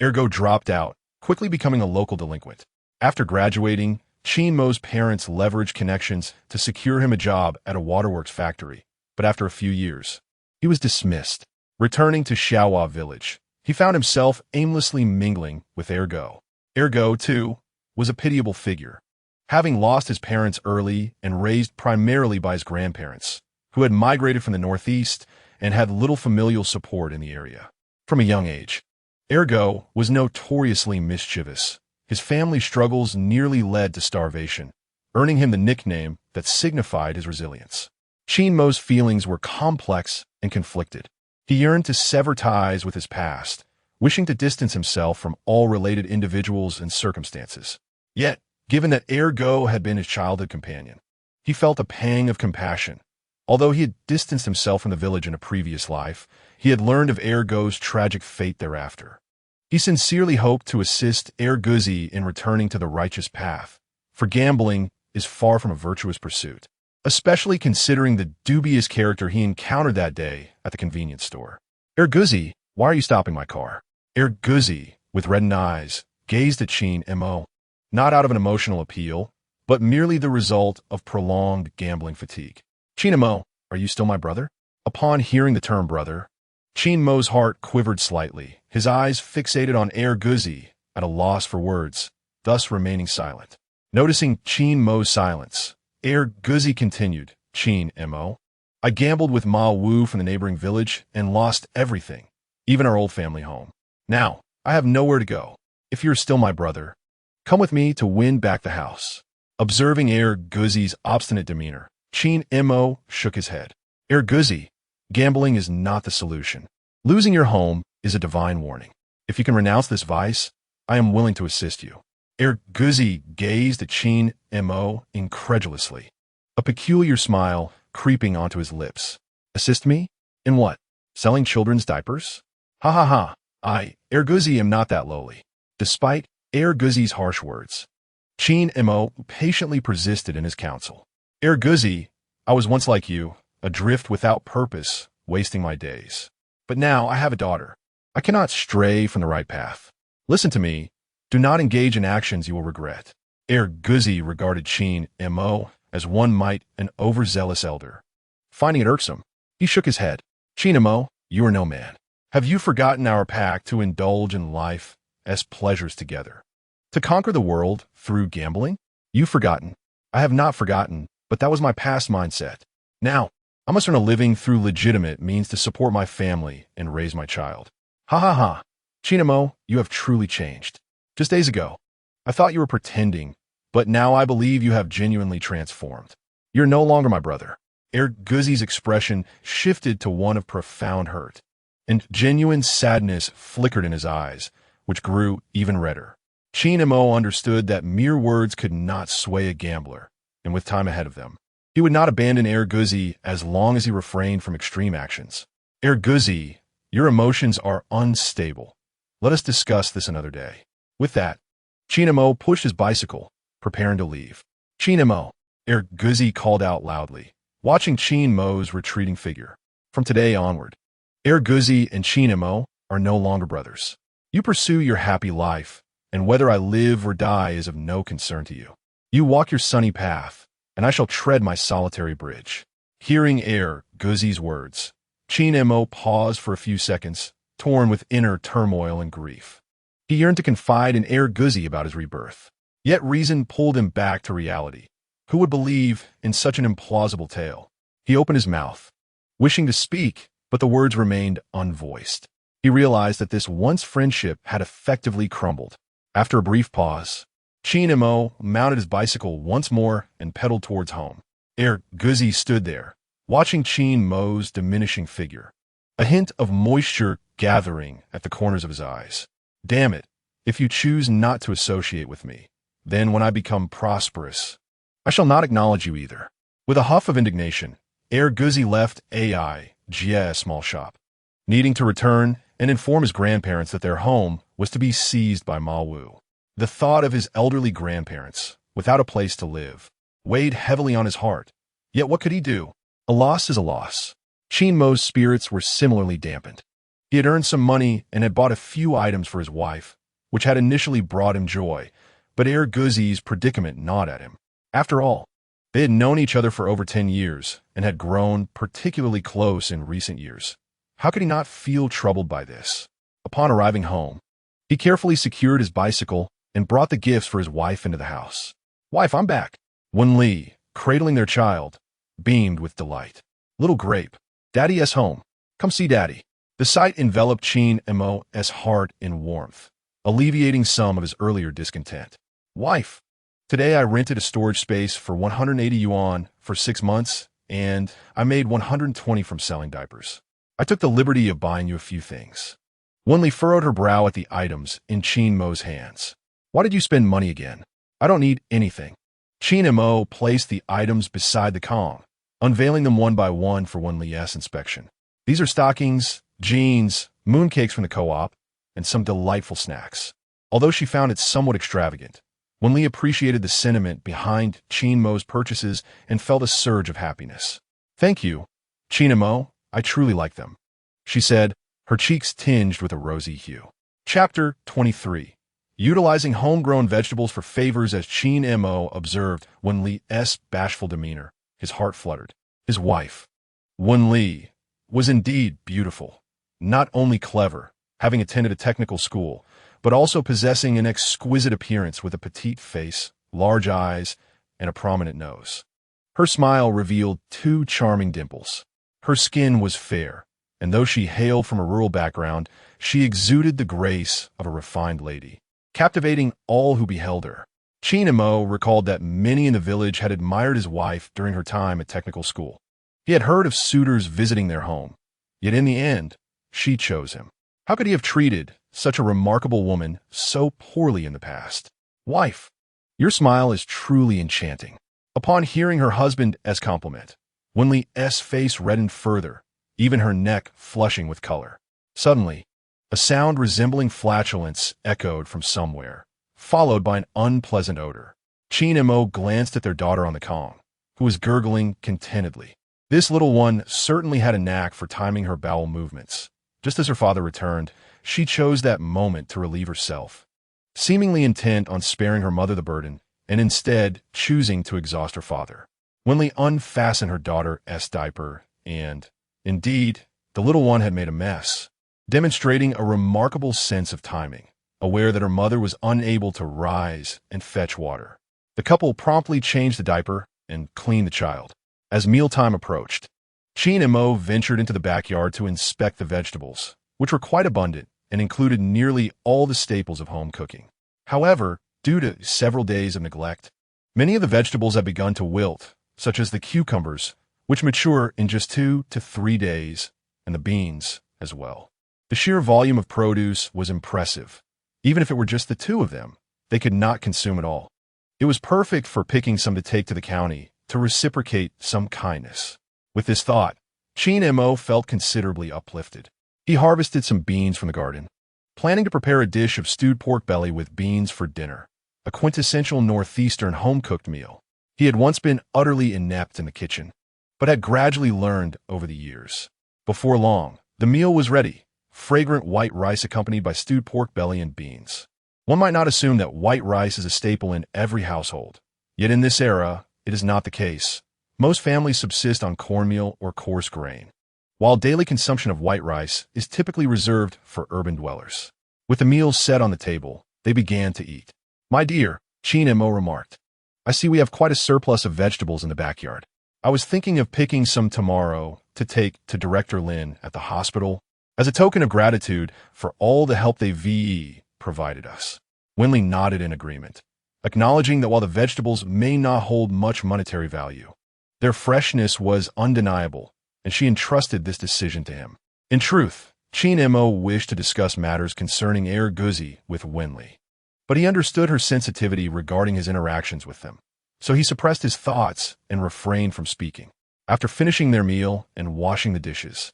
Ergo dropped out, quickly becoming a local delinquent. After graduating, Qin Mo's parents leveraged connections to secure him a job at a waterworks factory, but after a few years, he was dismissed. Returning to Xiaohua village, he found himself aimlessly mingling with Ergo. Ergo, too, was a pitiable figure, having lost his parents early and raised primarily by his grandparents, who had migrated from the northeast and had little familial support in the area. From a young age, Ergo was notoriously mischievous. His family struggles nearly led to starvation, earning him the nickname that signified his resilience. Qin Mo's feelings were complex and conflicted. He yearned to sever ties with his past, wishing to distance himself from all related individuals and circumstances. Yet, given that Ergo had been his childhood companion, he felt a pang of compassion. Although he had distanced himself from the village in a previous life, he had learned of Ergo's tragic fate thereafter. He sincerely hoped to assist Erguzi in returning to the righteous path, for gambling is far from a virtuous pursuit. especially considering the dubious character he encountered that day at the convenience store. Erguzi, why are you stopping my car? Erguzi, with reddened eyes, gazed at Qin Mo, not out of an emotional appeal, but merely the result of prolonged gambling fatigue. Qin Mo, are you still my brother? Upon hearing the term brother, Qin Mo's heart quivered slightly, his eyes fixated on Erguzi, at a loss for words, thus remaining silent. Noticing Qin Mo's silence, Erguzi continued, Qin Mo, I gambled with Ma Wu from the neighboring village and lost everything, even our old family home. Now, I have nowhere to go. If you're still my brother, come with me to win back the house. Observing Erguzi's obstinate demeanor, Qin Mo shook his head. Erguzi, gambling is not the solution. Losing your home is a divine warning. If you can renounce this vice, I am willing to assist you. Erguzi gazed at Qin Mo incredulously, a peculiar smile creeping onto his lips. Assist me? In what? Selling children's diapers? Ha ha ha. I, Erguzi, am not that lowly. Despite Erguzi's harsh words, Qin Mo patiently persisted in his counsel. Erguzi, I was once like you, adrift without purpose, wasting my days. But now I have a daughter. I cannot stray from the right path. Listen to me. Do not engage in actions you will regret. Erguzi regarded Qin Mo as one might an overzealous elder. Finding it irksome, he shook his head. Qin Mo, you are no man. Have you forgotten our pact to indulge in life as pleasures together? To conquer the world through gambling? You've forgotten. I have not forgotten, but that was my past mindset. Now, I must earn a living through legitimate means to support my family and raise my child. Ha ha ha. Qin Mo, you have truly changed. Just days ago, I thought you were pretending, but now I believe you have genuinely transformed. You're no longer my brother. Erguzi's expression shifted to one of profound hurt, and genuine sadness flickered in his eyes, which grew even redder. Qin Mo understood that mere words could not sway a gambler, and with time ahead of them, he would not abandon Erguzi as long as he refrained from extreme actions. Erguzi, your emotions are unstable. Let us discuss this another day. With that, Qin Mo pushed his bicycle, preparing to leave. Qin Mo, Erguzi called out loudly, watching Qin Mo's retreating figure. From today onward, Erguzi and Qin Mo are no longer brothers. You pursue your happy life, and whether I live or die is of no concern to you. You walk your sunny path, and I shall tread my solitary bridge. Hearing Erguzi's words, Qin Mo paused for a few seconds, torn with inner turmoil and grief. He yearned to confide in Erguzi about his rebirth, yet reason pulled him back to reality. Who would believe in such an implausible tale? He opened his mouth, wishing to speak, but the words remained unvoiced. He realized that this once friendship had effectively crumbled. After a brief pause, Qin Mo mounted his bicycle once more and pedaled towards home. Erguzi stood there, watching Qin Mo's diminishing figure, a hint of moisture gathering at the corners of his eyes. Damn it, if you choose not to associate with me, then when I become prosperous, I shall not acknowledge you either. With a huff of indignation, Erguzi left Ai's small shop, needing to return and inform his grandparents that their home was to be seized by Ma Wu. The thought of his elderly grandparents, without a place to live, weighed heavily on his heart. Yet what could he do? A loss is a loss. Qin Mo's spirits were similarly dampened. He had earned some money and had bought a few items for his wife, which had initially brought him joy, but Erguzi's predicament gnawed at him. After all, they had known each other for over 10 years and had grown particularly close in recent years. How could he not feel troubled by this? Upon arriving home, he carefully secured his bicycle and brought the gifts for his wife into the house. Wife, I'm back. Wen Li, cradling their child, beamed with delight. Little grape, Daddy's home. Come see Daddy. The sight enveloped Qin Mo's heart in warmth, alleviating some of his earlier discontent. Wife, today I rented a storage space for 180 yuan for 6 months, and I made 120 from selling diapers. I took the liberty of buying you a few things. Wen Li furrowed her brow at the items in Qin Mo's hands. Why did you spend money again? I don't need anything. Qin Mo placed the items beside the Kong, unveiling them one by one for Wen Li's inspection. These are stockings, jeans, mooncakes from the co-op, and some delightful snacks. Although she found it somewhat extravagant, Wen Li appreciated the sentiment behind Qin Mo's purchases and felt a surge of happiness. "Thank you, Qin Mo, I truly like them," she said, her cheeks tinged with a rosy hue. Chapter 23. Utilizing homegrown vegetables for favors. As Qin Mo observed Wen Li's bashful demeanor, his heart fluttered. His wife, Wen Li, was indeed beautiful, not only clever, having attended a technical school, but also possessing an exquisite appearance with a petite face, large eyes, and a prominent nose. Her smile revealed two charming dimples. Her skin was fair, and though she hailed from a rural background, she exuded the grace of a refined lady, captivating all who beheld her. Qin Mo recalled that many in the village had admired his wife during her time at technical school. He had heard of suitors visiting their home, yet in the end, she chose him. How could he have treated such a remarkable woman so poorly in the past? "Wife, your smile is truly enchanting." Upon hearing her husband's compliment, Wen Li's face reddened further, even her neck flushing with color. Suddenly, a sound resembling flatulence echoed from somewhere, followed by an unpleasant odor. Qin Mo glanced at their daughter on the Kong, who was gurgling contentedly. This little one certainly had a knack for timing her bowel movements. Just as her father returned, she chose that moment to relieve herself, seemingly intent on sparing her mother the burden, and instead choosing to exhaust her father. Wen Li unfastened her daughter's diaper, and, indeed, the little one had made a mess, demonstrating a remarkable sense of timing, aware that her mother was unable to rise and fetch water. The couple promptly changed the diaper and cleaned the child. As mealtime approached, Qin Mo ventured into the backyard to inspect the vegetables, which were quite abundant and included nearly all the staples of home cooking. However, due to several days of neglect, many of the vegetables had begun to wilt, such as the cucumbers, which mature in just 2 to 3 days, and the beans as well. The sheer volume of produce was impressive. Even if it were just the two of them, they could not consume it all. It was perfect for picking some to take to the county to reciprocate some kindness. With this thought, Qin Mo felt considerably uplifted. He harvested some beans from the garden, planning to prepare a dish of stewed pork belly with beans for dinner, a quintessential northeastern home-cooked meal. He had once been utterly inept in the kitchen, but had gradually learned over the years. Before long, the meal was ready, fragrant white rice accompanied by stewed pork belly and beans. One might not assume that white rice is a staple in every household, yet in this era, it is not the case. Most families subsist on cornmeal or coarse grain, while daily consumption of white rice is typically reserved for urban dwellers. With the meals set on the table, they began to eat. "My dear," Qin Mo remarked, "I see we have quite a surplus of vegetables in the backyard. I was thinking of picking some tomorrow to take to Director Lin at the hospital as a token of gratitude for all the help they provided us." Wen Li nodded in agreement, acknowledging that while the vegetables may not hold much monetary value, their freshness was undeniable, and she entrusted this decision to him. In truth, Qin Mo wished to discuss matters concerning Guzi with Wen Li, but he understood her sensitivity regarding his interactions with them, so he suppressed his thoughts and refrained from speaking. After finishing their meal and washing the dishes,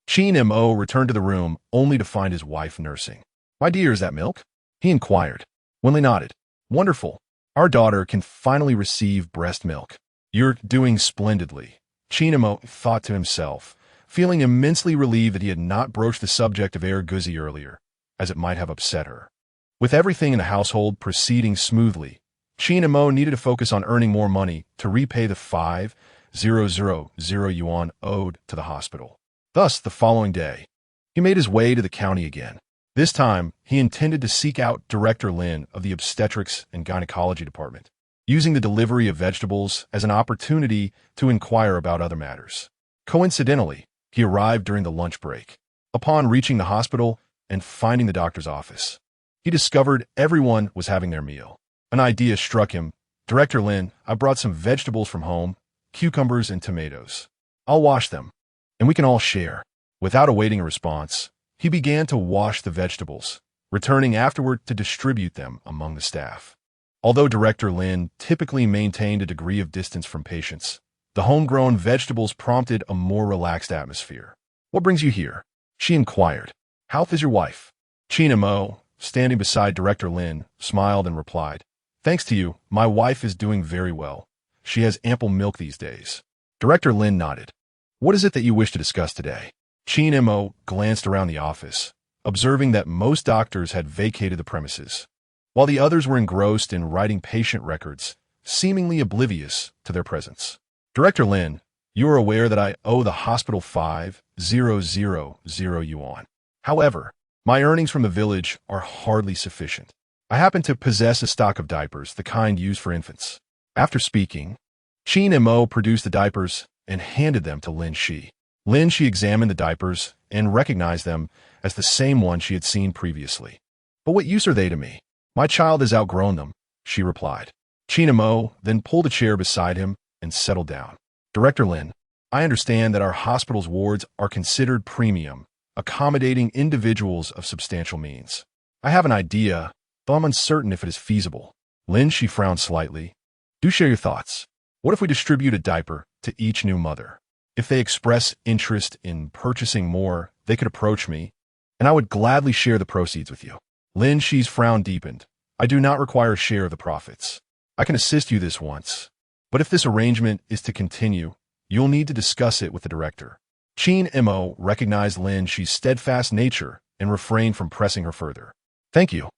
Qin Mo returned to the room only to find his wife nursing. "My dear, is that milk?" he inquired. Wen Li nodded. "Wonderful. Our daughter can finally receive breast milk." "You're doing splendidly," Qin Mo thought to himself, feeling immensely relieved that he had not broached the subject of Guzi earlier, as it might have upset her. With everything in the household proceeding smoothly, Qin Mo needed to focus on earning more money to repay the 5,000 yuan owed to the hospital. Thus, the following day, he made his way to the county again. This time, he intended to seek out Director Lin of the Obstetrics and Gynecology Department, using the delivery of vegetables as an opportunity to inquire about other matters. Coincidentally, he arrived during the lunch break. Upon reaching the hospital and finding the doctor's office, he discovered everyone was having their meal. An idea struck him. "Director Lin, I brought some vegetables from home, cucumbers and tomatoes. I'll wash them, and we can all share." Without awaiting a response, he began to wash the vegetables, returning afterward to distribute them among the staff. Although Director Lin typically maintained a degree of distance from patients, the homegrown vegetables prompted a more relaxed atmosphere. "What brings you here?" she inquired. "How is your wife?" Qin Mo, standing beside Director Lin, smiled and replied, Thanks to you, my wife is doing very well. She has ample milk these days. Director Lin nodded. What is it that you wish to discuss today? Qin Mo glanced around the office, observing that most doctors had vacated the premises, while the others were engrossed in writing patient records, seemingly oblivious to their presence. Director Lin, you are aware that I owe the hospital 5,000 yuan. However, my earnings from the village are hardly sufficient. I happen to possess a stock of diapers, the kind used for infants. After speaking, Qin Mo produced the diapers and handed them to Lin Shi. Lin Shi examined the diapers and recognized them as the same one she had seen previously. But what use are they to me? My child has outgrown them, she replied. Qin Mo then pulled a chair beside him and settled down. Director Lin, I understand that our hospital's wards are considered premium, accommodating individuals of substantial means. I have an idea, though I'm uncertain if it is feasible. Lin Shi frowned slightly. Do share your thoughts. What if we distribute a diaper to each new mother? If they express interest in purchasing more, they could approach me, and I would gladly share the proceeds with you. Lin Shi's frown deepened. I do not require a share of the profits. I can assist you this once. But if this arrangement is to continue, you'll need to discuss it with the director. Qin Mo recognized Lin Shi's steadfast nature and refrained from pressing her further. Thank you.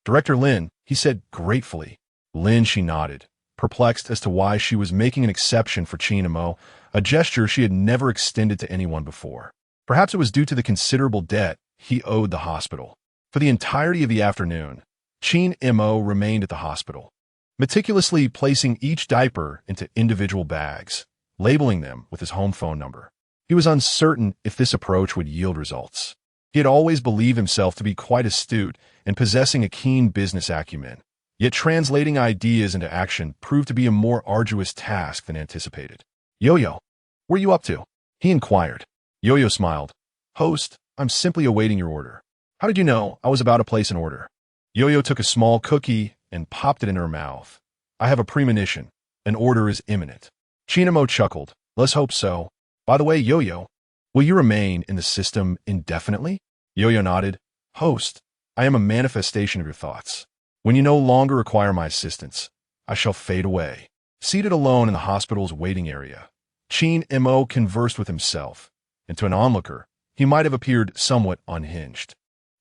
Director Lin, he said gratefully. Lin Shi nodded, perplexed as to why she was making an exception for Qin Mo, a gesture she had never extended to anyone before. Perhaps it was due to the considerable debt he owed the hospital. For the entirety of the afternoon, Qin Mo remained at the hospital, meticulously placing each diaper into individual bags, labeling them with his home phone number. He was uncertain if this approach would yield results. He had always believed himself to be quite astute and possessing a keen business acumen, yet translating ideas into action proved to be a more arduous task than anticipated. Yo-Yo, where are you up to? He inquired. Yo-Yo smiled. Host, I'm simply awaiting your order. How did you know I was about to place an order? Yo-Yo took a small cookie and popped it in her mouth. I have a premonition. An order is imminent. Qin Mo chuckled. Let's hope so. By the way, Yo-Yo, will you remain in the system indefinitely? Yo-Yo nodded. Host, I am a manifestation of your thoughts. When you no longer require my assistance, I shall fade away. Seated alone in the hospital's waiting area, Qin Mo conversed with himself, and to an onlooker, he might have appeared somewhat unhinged.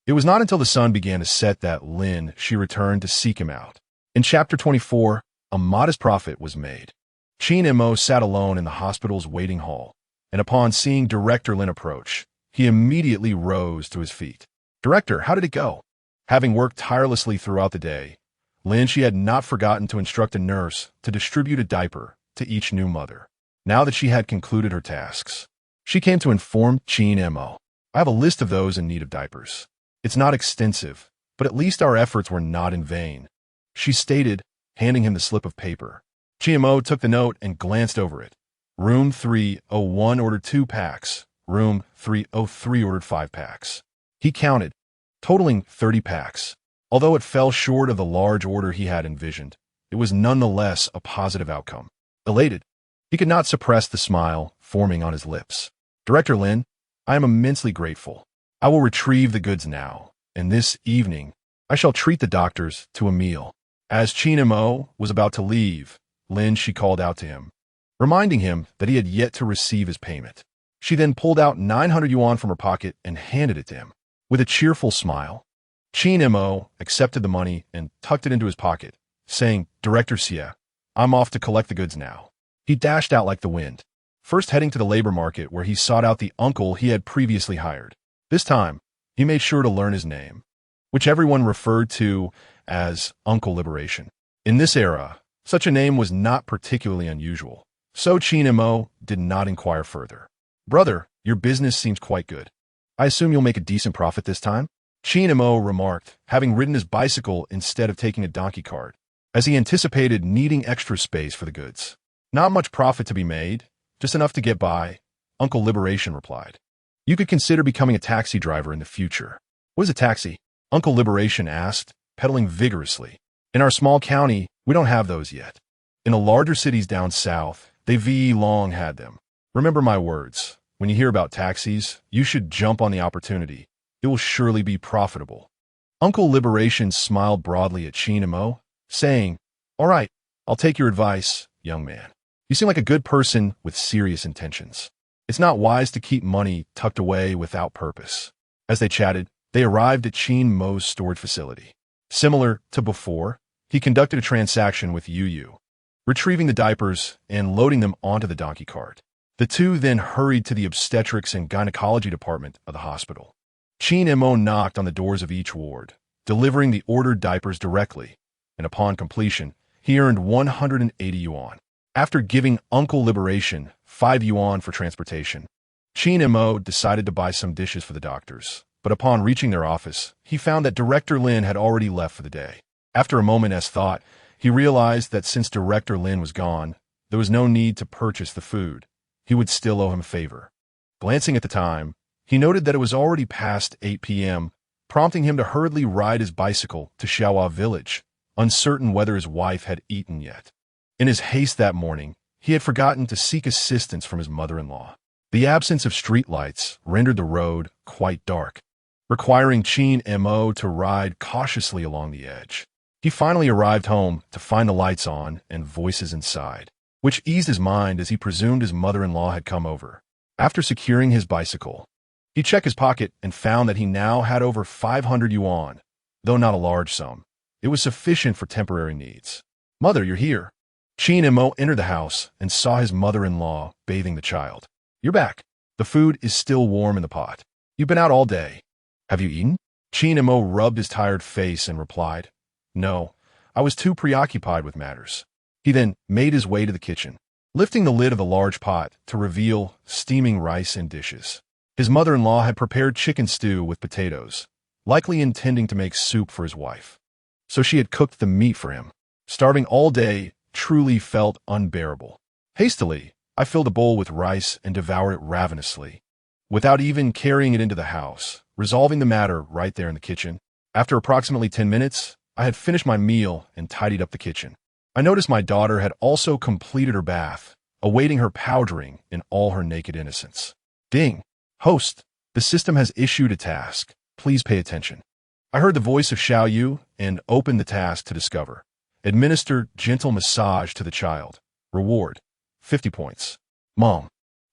It was not until the sun began to set that Lin Shi returned to seek him out. In Chapter 24, a modest profit was made. Qin Mo sat alone in the hospital's waiting hall, and upon seeing Director Lin approach, he immediately rose to his feet. Director, how did it go? Having worked tirelessly throughout the day, Lin Shi had not forgotten to instruct a nurse to distribute a diaper to each new mother. Now that she had concluded her tasks, she came to inform Qin Mo. I have a list of those in need of diapers. It's not extensive, but at least our efforts were not in vain, she stated, handing him the slip of paper. Qin Mo took the note and glanced over it. Room 301 ordered 2 packs. Room 303 ordered 5 packs. He counted, totaling 30 packs. Although it fell short of the large order he had envisioned, it was nonetheless a positive outcome. Elated, he could not suppress the smile forming on his lips. Director Lin, I am immensely grateful. I will retrieve the goods now, and this evening, I shall treat the doctors to a meal. As Qin Mo was about to leave, Lin Shi called out to him, reminding him that he had yet to receive his payment. She then pulled out 900 yuan from her pocket and handed it to him. With a cheerful smile, Qin Mo accepted the money and tucked it into his pocket, saying, Director Xie, I'm off to collect the goods now. He dashed out like the wind, first heading to the labor market where he sought out the uncle he had previously hired. This time, he made sure to learn his name, which everyone referred to as Uncle Liberation. In this era, such a name was not particularly unusual, so Qin Mo did not inquire further. Brother, your business seems quite good. I assume you'll make a decent profit this time? Qin Mo remarked, having ridden his bicycle instead of taking a donkey cart, as he anticipated needing extra space for the goods. Not much profit to be made, just enough to get by, Uncle Liberation replied. You could consider becoming a taxi driver in the future. What is a taxi? Uncle Liberation asked, pedaling vigorously. In our small county, we don't have those yet. In the larger cities down south, they've long had them. Remember my words. When you hear about taxis, you should jump on the opportunity. It will surely be profitable. Uncle Liberation smiled broadly at Qin Mo, saying, All right, I'll take your advice, young man. You seem like a good person with serious intentions. It's not wise to keep money tucked away without purpose. As they chatted, they arrived at Qin Mo's storage facility. Similar to before, he conducted a transaction with Yu, retrieving the diapers and loading them onto the donkey cart. The two then hurried to the obstetrics and gynecology department of the hospital. Qin Mo knocked on the doors of each ward, delivering the ordered diapers directly, and upon completion, he earned 180 yuan. After giving Uncle Liberation 5 yuan for transportation, Qin Mo decided to buy some dishes for the doctors, but upon reaching their office, he found that Director Lin had already left for the day. After a moment's thought, he realized that since Director Lin was gone, there was no need to purchase the food. He would still owe him a favor. Glancing at the time, he noted that it was already past 8 p.m., prompting him to hurriedly ride his bicycle to Xiaohua village, uncertain whether his wife had eaten yet. In his haste that morning, he had forgotten to seek assistance from his mother-in-law. The absence of streetlights rendered the road quite dark, requiring Qin Mo to ride cautiously along the edge. He finally arrived home to find the lights on and voices inside, which eased his mind as he presumed his mother-in-law had come over. After securing his bicycle, he checked his pocket and found that he now had over 500 yuan, though not a large sum. It was sufficient for temporary needs. "Mother, you're here." Qin Mo entered the house and saw his mother-in-law bathing the child. "You're back. The food is still warm in the pot. You've been out all day. Have you eaten?" Qin Mo rubbed his tired face and replied, "No, I was too preoccupied with matters." He then made his way to the kitchen, lifting the lid of the large pot to reveal steaming rice and dishes. His mother-in-law had prepared chicken stew with potatoes, likely intending to make soup for his wife. So she had cooked the meat for him. Starving all day truly felt unbearable. Hastily, I filled a bowl with rice and devoured it ravenously, without even carrying it into the house, resolving the matter right there in the kitchen. After approximately 10 minutes, I had finished my meal and tidied up the kitchen. I noticed my daughter had also completed her bath, awaiting her powdering in all her naked innocence. Ding! Host, the system has issued a task. Please pay attention. I heard the voice of Xiao Yu and opened the task to discover. Administer gentle massage to the child. Reward, 50 points. Mom,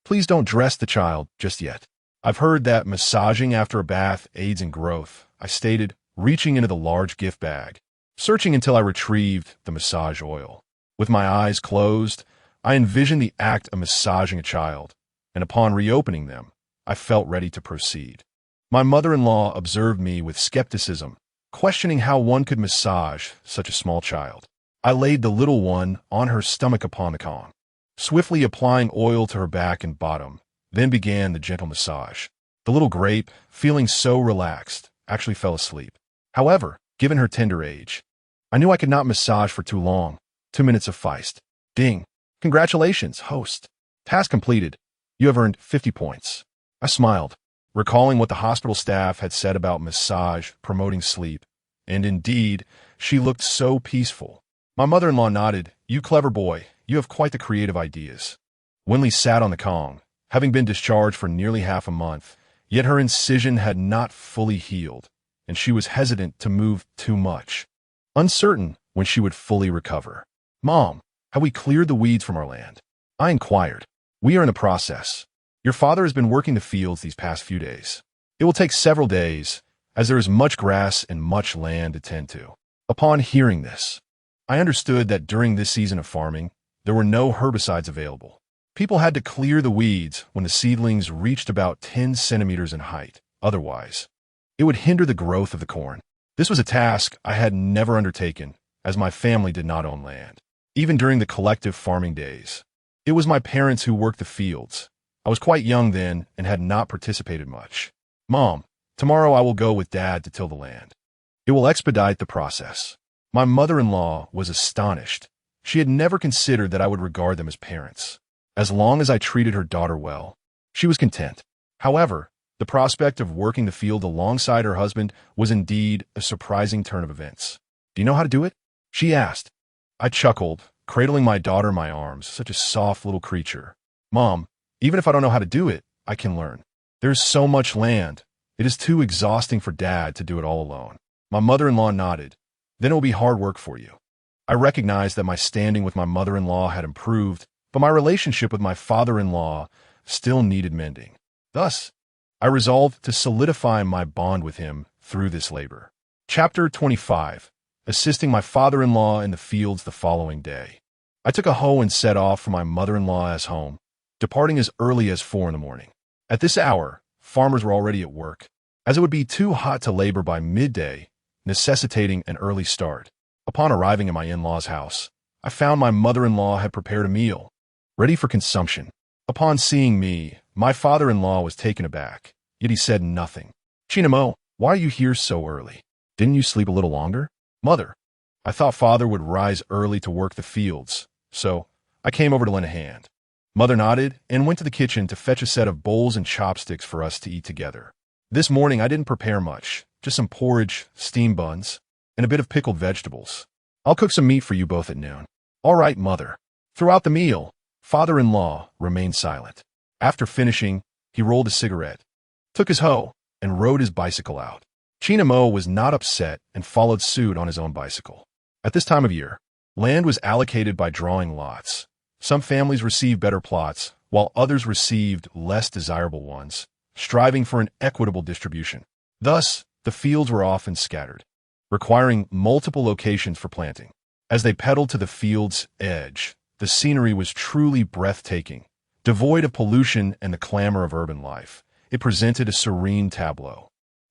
please don't dress the child just yet. I've heard that massaging after a bath aids in growth, I stated, reaching into the large gift bag, searching until I retrieved the massage oil. With my eyes closed, I envisioned the act of massaging a child, and upon reopening them, I felt ready to proceed. My mother-in-law observed me with skepticism, questioning how one could massage such a small child. I laid the little one on her stomach upon the Kong, swiftly applying oil to her back and bottom, then began the gentle massage. The little grape, feeling so relaxed, actually fell asleep. However, given her tender age, I knew I could not massage for too long. 2 minutes sufficed. Ding! Congratulations, host. Task completed. You have earned 50 points. I smiled, recalling what the hospital staff had said about massage promoting sleep, and indeed, she looked so peaceful. My mother-in-law nodded. "You clever boy, you have quite the creative ideas." Wen Li sat on the Kong, having been discharged for nearly half a month, yet her incision had not fully healed, and she was hesitant to move too much, uncertain when she would fully recover. "Mom, have we cleared the weeds from our land?" I inquired. "We are in the process. Your father has been working the fields these past few days. It will take several days, as there is much grass and much land to tend to." Upon hearing this, I understood that during this season of farming, there were no herbicides available. People had to clear the weeds when the seedlings reached about 10 centimeters in height. Otherwise, it would hinder the growth of the corn. This was a task I had never undertaken, as my family did not own land. Even during the collective farming days, it was my parents who worked the fields. I was quite young then and had not participated much. "Mom, tomorrow I will go with Dad to till the land. It will expedite the process." My mother-in-law was astonished. She had never considered that I would regard them as parents. As long as I treated her daughter well, she was content. However, the prospect of working the field alongside her husband was indeed a surprising turn of events. "Do you know how to do it?" she asked. I chuckled, cradling my daughter in my arms, such a soft little creature. "Mom, even if I don't know how to do it, I can learn. There's so much land. It is too exhausting for Dad to do it all alone." My mother-in-law nodded. "Then it will be hard work for you. I recognized that my standing with my mother-in-law had improved, but my relationship with my father-in-law still needed mending. Thus, I resolved to solidify my bond with him through this labor. Chapter 25. Assisting my father-in-law in the fields the following day. I took a hoe and set off for my mother-in-law's home, departing as early as 4 in the morning. At this hour, farmers were already at work, as it would be too hot to labor by midday, necessitating an early start. Upon arriving at my in-law's house, I found my mother-in-law had prepared a meal, ready for consumption. Upon seeing me, my father-in-law was taken aback, yet he said nothing. "Qin Mo, why are you here so early? Didn't you sleep a little longer?" "Mother, I thought father would rise early to work the fields, so I came over to lend a hand." Mother nodded and went to the kitchen to fetch a set of bowls and chopsticks for us to eat together. This morning I didn't prepare much, just some porridge, steamed buns, and a bit of pickled vegetables. "I'll cook some meat for you both at noon." "All right, Mother." Throughout the meal, father-in-law remained silent. After finishing, he rolled a cigarette, took his hoe, and rode his bicycle out. Qin Mo was not upset and followed suit on his own bicycle. At this time of year, land was allocated by drawing lots. Some families received better plots, while others received less desirable ones, striving for an equitable distribution. Thus, the fields were often scattered, requiring multiple locations for planting. As they pedaled to the field's edge, the scenery was truly breathtaking. Devoid of pollution and the clamor of urban life, it presented a serene tableau.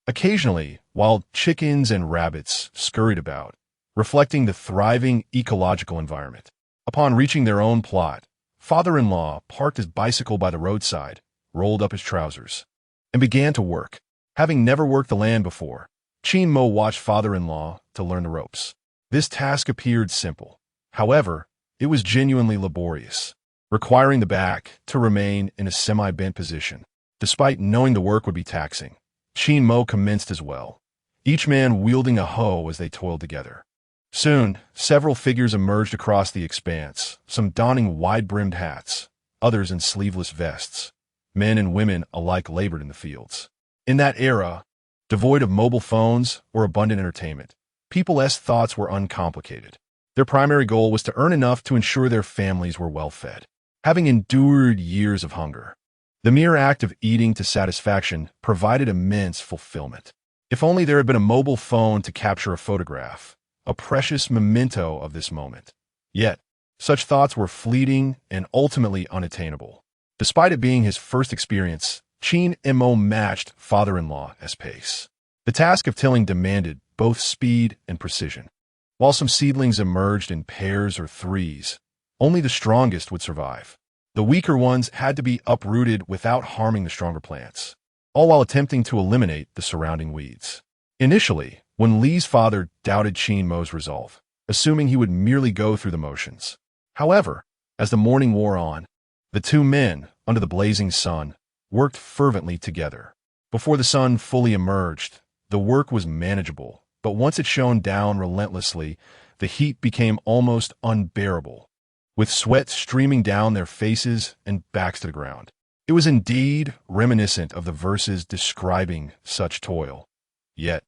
Occasionally, wild chickens and rabbits scurried about, reflecting the thriving ecological environment. Upon reaching their own plot, father-in-law parked his bicycle by the roadside, rolled up his trousers, and began to work. Having never worked the land before, Qin Mo watched father-in-law to learn the ropes. This task appeared simple. However, it was genuinely laborious, requiring the back to remain in a semi-bent position. Despite knowing the work would be taxing, Qin Mo commenced as well, each man wielding a hoe as they toiled together. Soon, several figures emerged across the expanse, some donning wide-brimmed hats, others in sleeveless vests. Men and women alike labored in the fields. In that era, devoid of mobile phones or abundant entertainment, people's thoughts were uncomplicated. Their primary goal was to earn enough to ensure their families were well fed. Having endured years of hunger, the mere act of eating to satisfaction provided immense fulfillment. If only there had been a mobile phone to capture a photograph, a precious memento of this moment. Yet, such thoughts were fleeting and ultimately unattainable. Despite it being his first experience, Qin Mo matched father-in-law's pace. The task of tilling demanded both speed and precision. While some seedlings emerged in pairs or threes, only the strongest would survive. The weaker ones had to be uprooted without harming the stronger plants, all while attempting to eliminate the surrounding weeds. Initially, Wen Li's father doubted Qin Mo's resolve, assuming he would merely go through the motions. However, as the morning wore on, the two men, under the blazing sun, worked fervently together. Before the sun fully emerged, the work was manageable, but once it shone down relentlessly, the heat became almost unbearable, with sweat streaming down their faces and backs to the ground. It was indeed reminiscent of the verses describing such toil. Yet,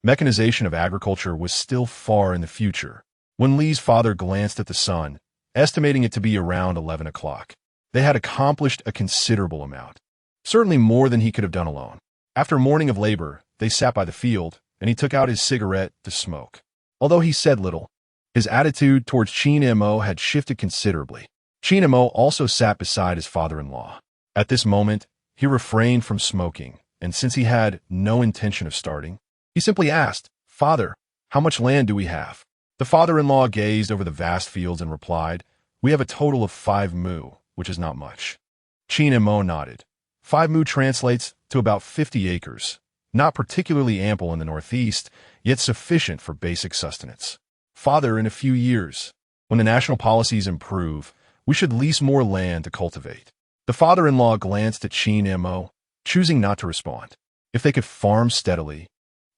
mechanization of agriculture was still far in the future. Wen Li's father glanced at the sun, estimating it to be around 11 o'clock. They had accomplished a considerable amount, certainly more than he could have done alone. After a morning of labor, they sat by the field, and he took out his cigarette to smoke. Although he said little, his attitude towards Qin Mo had shifted considerably. Qin Mo also sat beside his father-in-law. At this moment, he refrained from smoking, and since he had no intention of starting, he simply asked, "Father, how much land do we have?" The father-in-law gazed over the vast fields and replied, "We have a total of 5 mu, which is not much." Qin Mo nodded. 5 mu translates to about 50 acres, not particularly ample in the northeast, yet sufficient for basic sustenance. "Father, in a few years, when the national policies improve, we should lease more land to cultivate." The father-in-law glanced at Qin Mo, choosing not to respond. If they could farm steadily,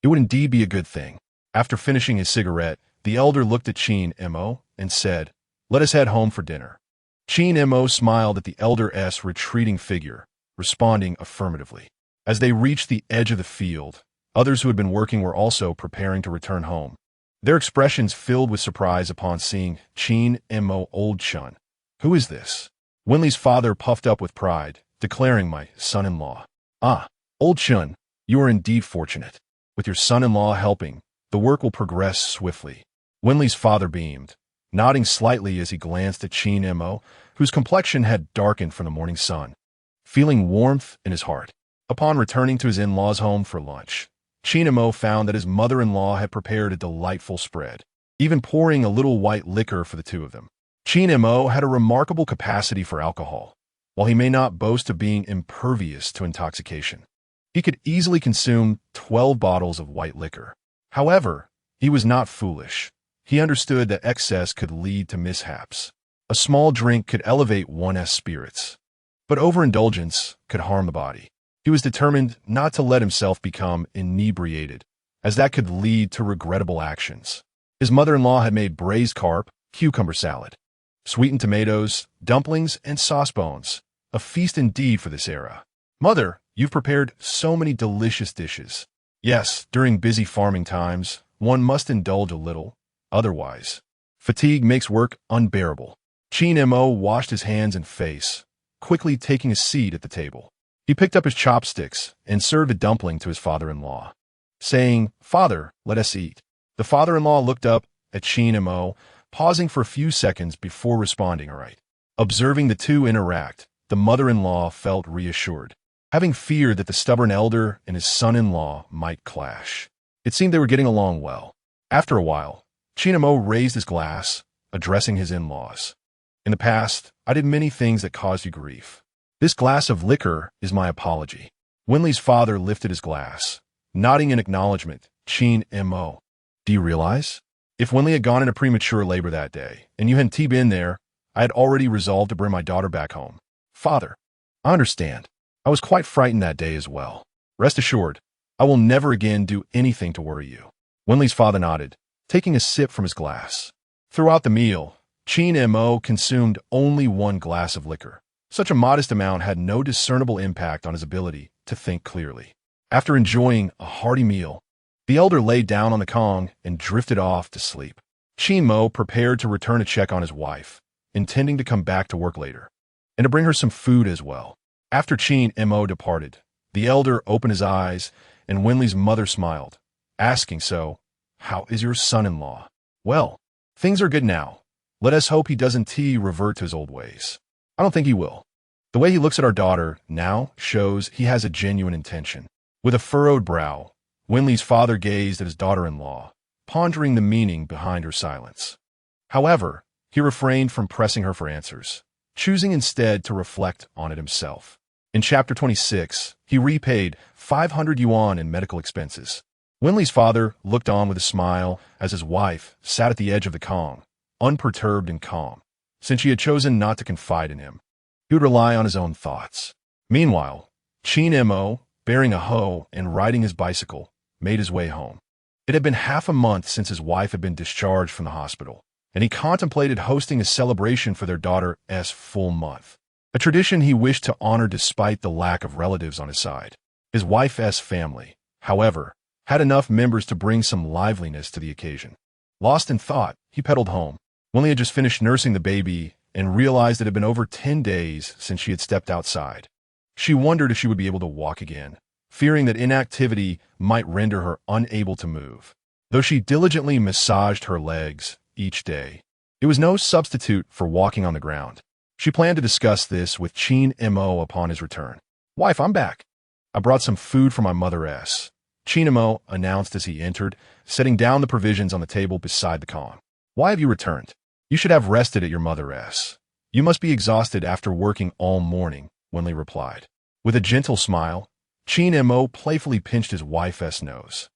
it would indeed be a good thing. After finishing his cigarette, the elder looked at Qin Mo and said, "Let us head home for dinner." Qin Mo smiled at the elder's retreating figure, responding affirmatively. As they reached the edge of the field, others who had been working were also preparing to return home. their expressions filled with surprise upon seeing Qin Mo old Chun. Who is this? Wen Li's father puffed up with pride, declaring, my son-in-law. Ah, old Chun, you are indeed fortunate. With your son-in-law helping, the work will progress swiftly. Wen Li's father beamed, nodding slightly as he glanced at Qin Mo, whose complexion had darkened from the morning sun, feeling warmth in his heart. Upon returning to his in-laws' home for lunch, Qin Mo found that his mother-in-law had prepared a delightful spread, even pouring a little white liquor for the two of them. Qin Mo had a remarkable capacity for alcohol. While he may not boast of being impervious to intoxication, he could easily consume 12 bottles of white liquor. However, he was not foolish. He understood that excess could lead to mishaps. A small drink could elevate one's spirits, but overindulgence could harm the body. He was determined not to let himself become inebriated, as that could lead to regrettable actions. His mother-in-law had made braised carp, cucumber salad, sweetened tomatoes, dumplings, and sauce bones. A feast indeed for this era. Mother, you've prepared so many delicious dishes. Yes, during busy farming times, one must indulge a little. Otherwise, fatigue makes work unbearable. Qin Mo washed his hands and face, quickly taking a seat at the table. He picked up his chopsticks and served a dumpling to his father-in-law, saying, Father, let us eat. The father-in-law looked up at Qin Mo, pausing for a few seconds before responding, all right. Observing the two interact, the mother-in-law felt reassured, having feared that the stubborn elder and his son-in-law might clash. It seemed they were getting along well. After a while, Qin Mo raised his glass, addressing his in-laws. In the past, I did many things that caused you grief. This glass of liquor is my apology. Wen Li's father lifted his glass, nodding in acknowledgement. Qin Mo, do you realize? If Wen Li had gone into premature labor that day, and you hadn't been there, I had already resolved to bring my daughter back home. Father, I understand. I was quite frightened that day as well. Rest assured, I will never again do anything to worry you. Wen Li's father nodded, taking a sip from his glass. Throughout the meal, Qin Mo consumed only one glass of liquor. Such a modest amount had no discernible impact on his ability to think clearly. After enjoying a hearty meal, the elder lay down on the Kong and drifted off to sleep. Qin Mo prepared to return a check on his wife, intending to come back to work later, and to bring her some food as well. After Qin Mo departed, the elder opened his eyes, and Wen Li's mother smiled, asking, so, how is your son-in-law? Well, things are good now. Let us hope he doesn't revert to his old ways. I don't think he will. The way he looks at our daughter now shows he has a genuine intention. With a furrowed brow, Wen Li's father gazed at his daughter-in-law, pondering the meaning behind her silence. However, he refrained from pressing her for answers, choosing instead to reflect on it himself. In Chapter 26, he repaid 500 yuan in medical expenses. Wen Li's father looked on with a smile as his wife sat at the edge of the Kong, unperturbed and calm. Since she had chosen not to confide in him, he would rely on his own thoughts. Meanwhile, Qin Mo, bearing a hoe and riding his bicycle, made his way home. It had been half a month since his wife had been discharged from the hospital, and he contemplated hosting a celebration for their daughter's full month, a tradition he wished to honor despite the lack of relatives on his side. His wife's family, however, had enough members to bring some liveliness to the occasion. Lost in thought, he pedaled home. Wen Li had just finished nursing the baby and realized it had been over 10 days since she had stepped outside. She wondered if she would be able to walk again, fearing that inactivity might render her unable to move. Though she diligently massaged her legs each day, it was no substitute for walking on the ground. She planned to discuss this with Qin Mo upon his return. Wife, I'm back. I brought some food for my mother-s. Qin Mo announced as he entered, setting down the provisions on the table beside the Kong. Why have you returned? You should have rested at your mother-s. You must be exhausted after working all morning, Wen Li replied. With a gentle smile, Qin Mo playfully pinched his wife's nose.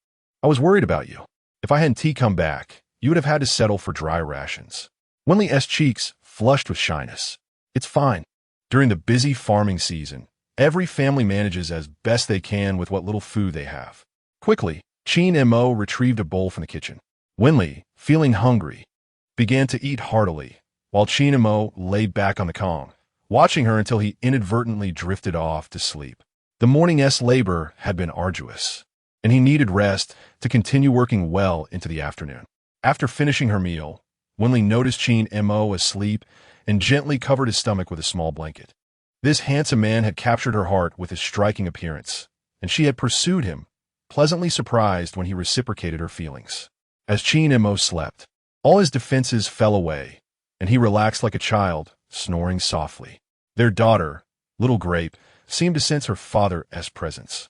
I was worried about you. If I hadn't come back, you would have had to settle for dry rations. Wen Li's cheeks flushed with shyness. It's fine. During the busy farming season, every family manages as best they can with what little food they have. Quickly, Qin Mo retrieved a bowl from the kitchen. Wen Li, feeling hungry, began to eat heartily, while Qin Mo lay back on the Kong, watching her until he inadvertently drifted off to sleep. The morning's labor had been arduous, and he needed rest to continue working well into the afternoon. After finishing her meal, Wen Li noticed Qin Mo asleep and gently covered his stomach with a small blanket. This handsome man had captured her heart with his striking appearance, and she had pursued him, pleasantly surprised when he reciprocated her feelings. As Qin Mo slept, all his defenses fell away, and he relaxed like a child, snoring softly. Their daughter, Little Grape, seemed to sense her father's presence.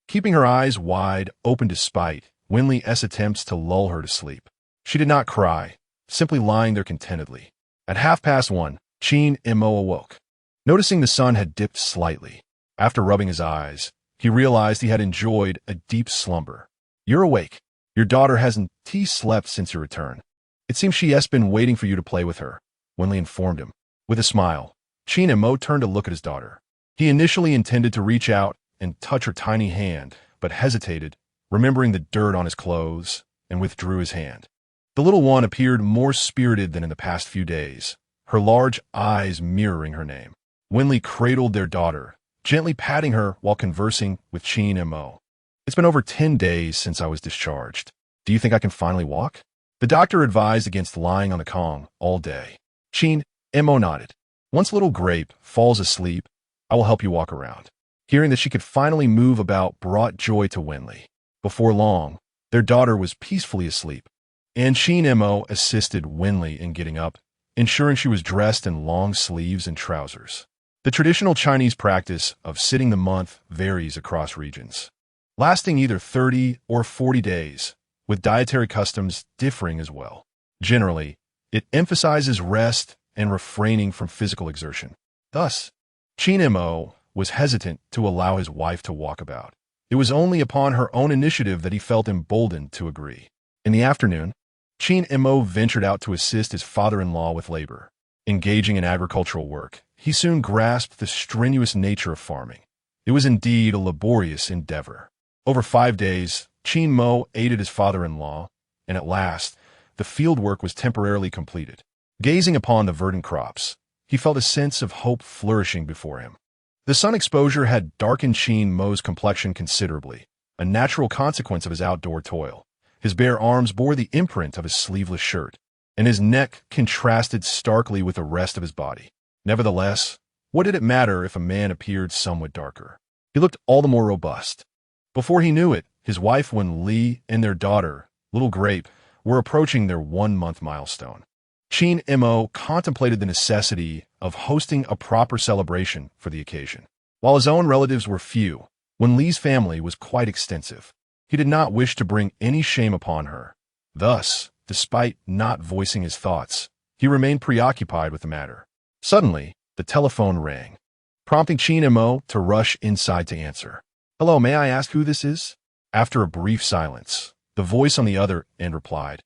Keeping her eyes wide open despite Wen Li's attempts to lull her to sleep, she did not cry, simply lying there contentedly. At 1:30, Qin Mo awoke. Noticing the sun had dipped slightly, after rubbing his eyes, he realized he had enjoyed a deep slumber. "You're awake. Your daughter hasn't slept since your return. It seems she has been waiting for you to play with her," Wen Li informed him. With a smile, Qin Mo turned to look at his daughter. He initially intended to reach out and touch her tiny hand, but hesitated, remembering the dirt on his clothes, and withdrew his hand. The little one appeared more spirited than in the past few days, her large eyes mirroring her name. Wen Li cradled their daughter, gently patting her while conversing with Qin Mo. "It's been over 10 days since I was discharged. Do you think I can finally walk?" The doctor advised against lying on the Kong all day. Qin Mo nodded. "Once Little Grape falls asleep, I will help you walk around." Hearing that she could finally move about brought joy to Wen Li. Before long, their daughter was peacefully asleep, and Qin Mo assisted Wen Li in getting up, ensuring she was dressed in long sleeves and trousers. The traditional Chinese practice of sitting the month varies across regions, lasting either 30 or 40 days, with dietary customs differing as well. Generally, it emphasizes rest and refraining from physical exertion. Thus, Qin Mo was hesitant to allow his wife to walk about. It was only upon her own initiative that he felt emboldened to agree. In the afternoon, Qin Mo ventured out to assist his father-in-law with labor. Engaging in agricultural work, he soon grasped the strenuous nature of farming. It was indeed a laborious endeavor. Over 5 days, Qin Mo aided his father-in-law, and at last, the field work was temporarily completed. Gazing upon the verdant crops, he felt a sense of hope flourishing before him. The sun exposure had darkened Qin Mo's complexion considerably, a natural consequence of his outdoor toil. His bare arms bore the imprint of his sleeveless shirt, and his neck contrasted starkly with the rest of his body. Nevertheless, what did it matter if a man appeared somewhat darker? He looked all the more robust. Before he knew it, his wife Wen Li and their daughter, Little Grape, were approaching their 1-month milestone. Qin Mo contemplated the necessity of hosting a proper celebration for the occasion. While his own relatives were few, Wen Li's family was quite extensive. He did not wish to bring any shame upon her. Thus, despite not voicing his thoughts, he remained preoccupied with the matter. Suddenly, the telephone rang, prompting Qin Mo to rush inside to answer. "Hello, may I ask who this is?" After a brief silence, the voice on the other end replied,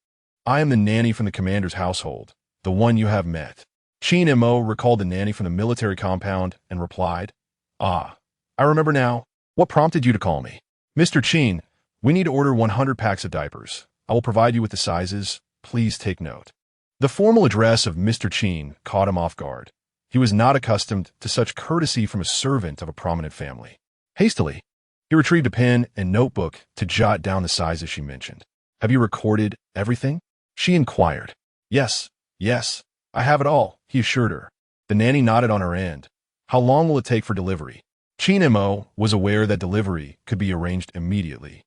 "I am the nanny from the commander's household, the one you have met." Qin Mo recalled the nanny from the military compound and replied, "Ah, I remember now. What prompted you to call me?" "Mr. Qin, we need to order 100 packs of diapers. I will provide you with the sizes. Please take note." The formal address of Mr. Qin caught him off guard. He was not accustomed to such courtesy from a servant of a prominent family. Hastily, he retrieved a pen and notebook to jot down the sizes she mentioned. "Have you recorded everything?" she inquired. Yes, I have it all," he assured her. The nanny nodded on her end. "How long will it take for delivery?" Qin Mo was aware that delivery could be arranged immediately,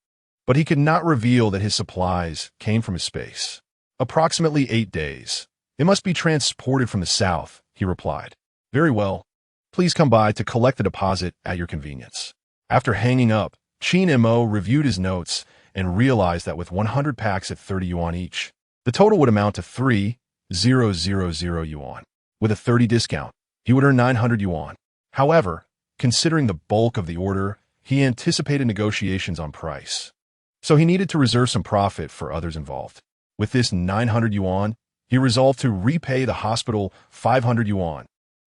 but he could not reveal that his supplies came from his space. "Approximately 8 days. It must be transported from the south," he replied. "Very well. Please come by to collect the deposit at your convenience." After hanging up, Qin Mo reviewed his notes and realized that with 100 packs at 30 yuan each, the total would amount to 3,000 yuan. With a 30 discount, he would earn 900 yuan. However, considering the bulk of the order, he anticipated negotiations on price, so he needed to reserve some profit for others involved. With this 900 yuan, he resolved to repay the hospital 500 yuan,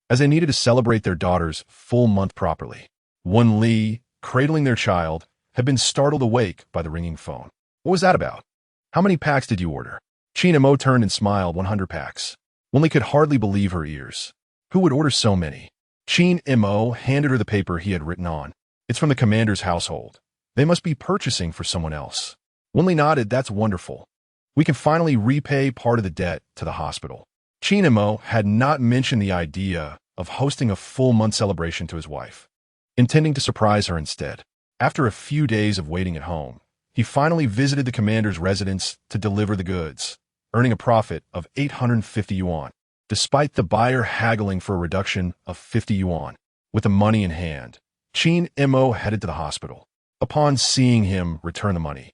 as they needed to celebrate their daughter's full month properly. Wen Li, cradling their child, had been startled awake by the ringing phone. "What was that about? How many packs did you order?" Qin Mo turned and smiled. 100 packs. Wen Li could hardly believe her ears. Who would order so many? Qin Mo handed her the paper he had written on. "It's from the commander's household. They must be purchasing for someone else." Wen Li nodded. "That's wonderful. We can finally repay part of the debt to the hospital. Qin Mo had not mentioned the idea of hosting a full-month celebration to his wife, intending to surprise her instead. After a few days of waiting at home, he finally visited the commander's residence to deliver the goods, earning a profit of 850 yuan, despite the buyer haggling for a reduction of 50 yuan. With the money in hand, Qin Mo headed to the hospital. Upon seeing him return the money,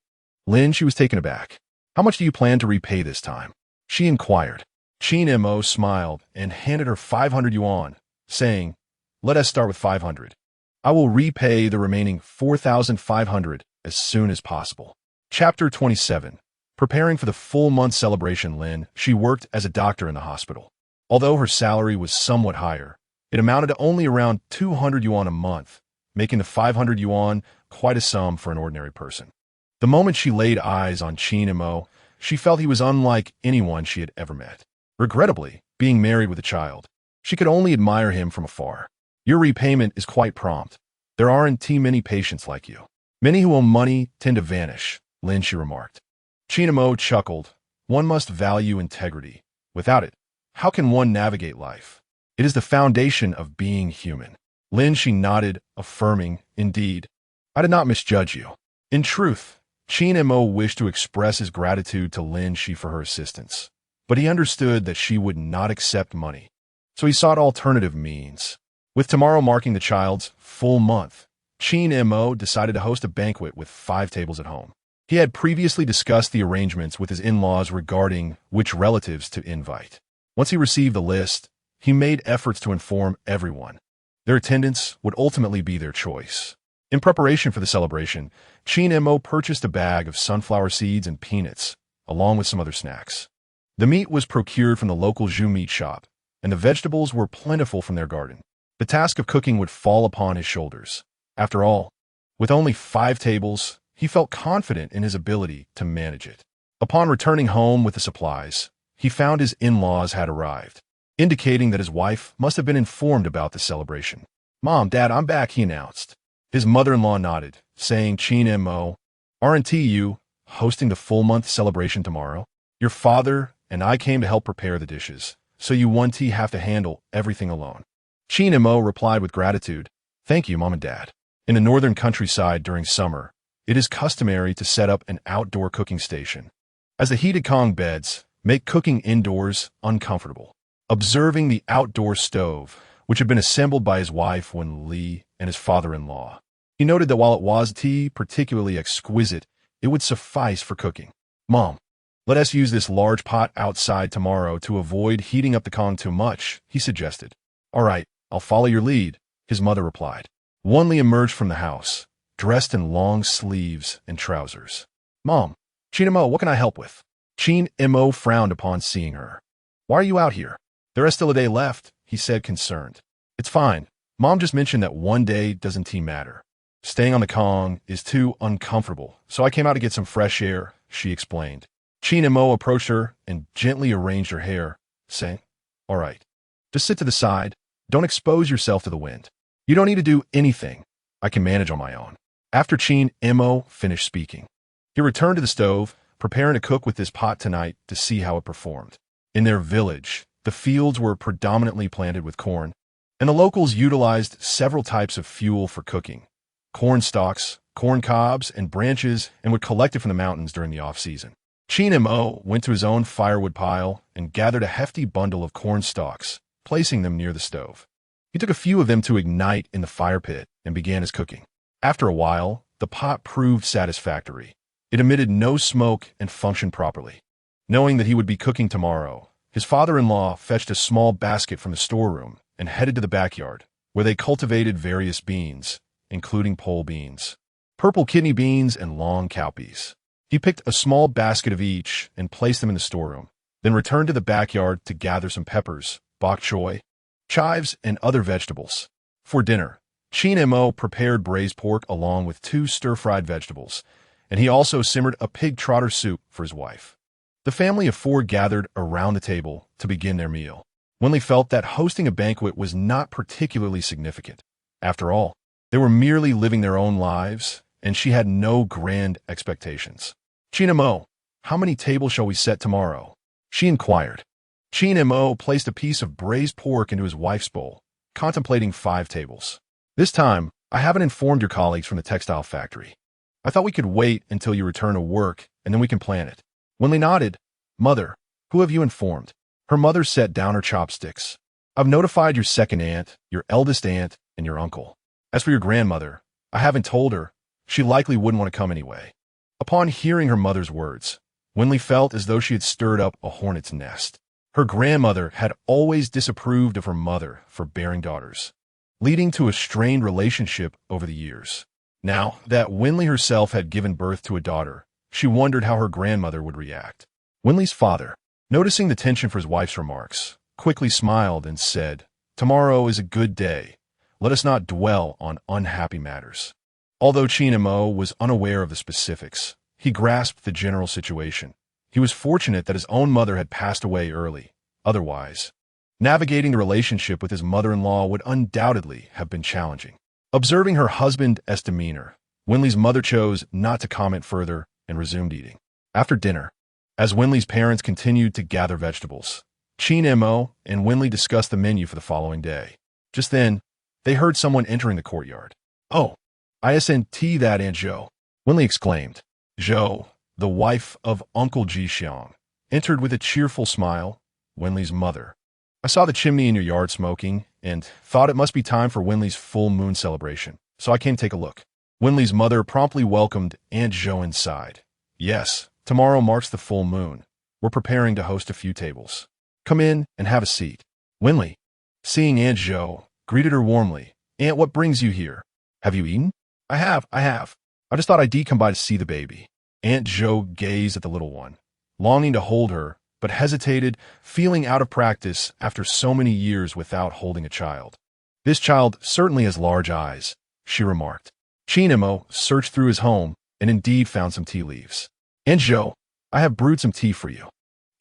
she was taken aback. "How much do you plan to repay this time?" she inquired. Qin Mo smiled and handed her 500 yuan, saying, "Let us start with 500. I will repay the remaining 4,500 as soon as possible." Chapter 27. Preparing for the full-month celebration, she worked as a doctor in the hospital. Although her salary was somewhat higher, it amounted to only around 200 yuan a month, making the 500 yuan quite a sum for an ordinary person. The moment she laid eyes on Qin Mo, she felt he was unlike anyone she had ever met. Regrettably, being married with a child, she could only admire him from afar. "Your repayment is quite prompt. There aren't too many patients like you. Many who owe money tend to vanish," she remarked. Qin Mo chuckled. "One must value integrity. Without it, how can one navigate life? It is the foundation of being human." She nodded, affirming, "Indeed, I did not misjudge you." In truth, Qin Mo wished to express his gratitude to Lin Shi for her assistance, but he understood that she would not accept money, so he sought alternative means. With tomorrow marking the child's full month, Qin Mo decided to host a banquet with 5 tables at home. He had previously discussed the arrangements with his in-laws regarding which relatives to invite. Once he received the list, he made efforts to inform everyone. Their attendance would ultimately be their choice. In preparation for the celebration, Qin Mo purchased a bag of sunflower seeds and peanuts, along with some other snacks. The meat was procured from the local Zhu meat shop, and the vegetables were plentiful from their garden. The task of cooking would fall upon his shoulders. After all, with only 5 tables, he felt confident in his ability to manage it. Upon returning home with the supplies, he found his in-laws had arrived, indicating that his wife must have been informed about the celebration. "Mom, Dad, I'm back," he announced. His mother-in-law nodded, saying, "Qin Mo, aren't you hosting the full-month celebration tomorrow? Your father and I came to help prepare the dishes, so you won't have to handle everything alone." Qin Mo replied with gratitude, "Thank you, Mom and Dad." In the northern countryside during summer, it is customary to set up an outdoor cooking station, as the heated Kong beds make cooking indoors uncomfortable. Observing the outdoor stove, which had been assembled by his wife Wen Li and his father-in-law, he noted that while it was particularly exquisite, it would suffice for cooking. "Mom, let us use this large pot outside tomorrow to avoid heating up the Kong too much," he suggested. "All right, I'll follow your lead," his mother replied. Wen Li emerged from the house, dressed in long sleeves and trousers. "Mom, Qin Mo, what can I help with?" Qin Mo frowned upon seeing her. "Why are you out here?" "There is still a day left," he said, concerned. "It's fine. Mom just mentioned that one day doesn't matter. Staying on the Kong is too uncomfortable, so I came out to get some fresh air," she explained. Qin Mo approached her and gently arranged her hair, saying, "All right, just sit to the side. Don't expose yourself to the wind. You don't need to do anything. I can manage on my own." After Qin Mo finished speaking, he returned to the stove, preparing to cook with this pot tonight to see how it performed. In their village, the fields were predominantly planted with corn, and the locals utilized several types of fuel for cooking: corn stalks, corn cobs, and branches, and would collect it from the mountains during the off-season. Qin Mo went to his own firewood pile and gathered a hefty bundle of corn stalks, placing them near the stove. He took a few of them to ignite in the fire pit and began his cooking. After a while, the pot proved satisfactory. It emitted no smoke and functioned properly. Knowing that he would be cooking tomorrow, his father-in-law fetched a small basket from the storeroom and headed to the backyard, where they cultivated various beans, including pole beans, purple kidney beans, and long cowpeas. He picked a small basket of each and placed them in the storeroom, then returned to the backyard to gather some peppers, bok choy, chives, and other vegetables. For dinner, Qin Mo prepared braised pork along with 2 stir-fried vegetables, and he also simmered a pig trotter soup for his wife. The family of 4 gathered around the table to begin their meal. Wen Li felt that hosting a banquet was not particularly significant. After all, they were merely living their own lives, and she had no grand expectations. "Qin Mo, how many tables shall we set tomorrow? She inquired. Qin Mo placed a piece of braised pork into his wife's bowl, contemplating 5 tables. This time, I haven't informed your colleagues from the textile factory. I thought we could wait until you return to work, and then we can plan it. Wen Li nodded. Mother, who have you informed? Her mother set down her chopsticks. I've notified your second aunt, your eldest aunt, and your uncle. As for your grandmother, I haven't told her. She likely wouldn't want to come anyway. Upon hearing her mother's words, Wen Li felt as though she had stirred up a hornet's nest. Her grandmother had always disapproved of her mother for bearing daughters, leading to a strained relationship over the years. Now that Wen Li herself had given birth to a daughter, she wondered how her grandmother would react. Wen Li's father, noticing the tension for his wife's remarks, quickly smiled and said, "Tomorrow is a good day. Let us not dwell on unhappy matters." Although Qin Mo was unaware of the specifics, he grasped the general situation. He was fortunate that his own mother had passed away early. Otherwise, navigating the relationship with his mother-in-law would undoubtedly have been challenging. Observing her husband's demeanor, Wen Li's mother chose not to comment further and resumed eating. After dinner, as Wen Li's parents continued to gather vegetables, Qin Mo and Wen Li discussed the menu for the following day. Just then, they heard someone entering the courtyard. "Oh, isn't that Aunt Zhou?" Wen Li exclaimed. Zhou, the wife of Uncle Ji Xiang, entered with a cheerful smile. Wen Li's mother. "I saw the chimney in your yard smoking and thought it must be time for Wen Li's full moon celebration, so I came to take a look." Wen Li's mother promptly welcomed Aunt Zhou inside. "Yes, tomorrow marks the full moon. We're preparing to host a few tables. Come in and have a seat." Wen Li, seeing Aunt Zhou, greeted her warmly. "Aunt, what brings you here? Have you eaten?" I have. I just thought I'd come by to see the baby." Aunt Zhou gazed at the little one, longing to hold her, but hesitated, feeling out of practice after so many years without holding a child. "This child certainly has large eyes," she remarked. Qin Mo searched through his home and indeed found some tea leaves. "Aunt Zhou, I have brewed some tea for you."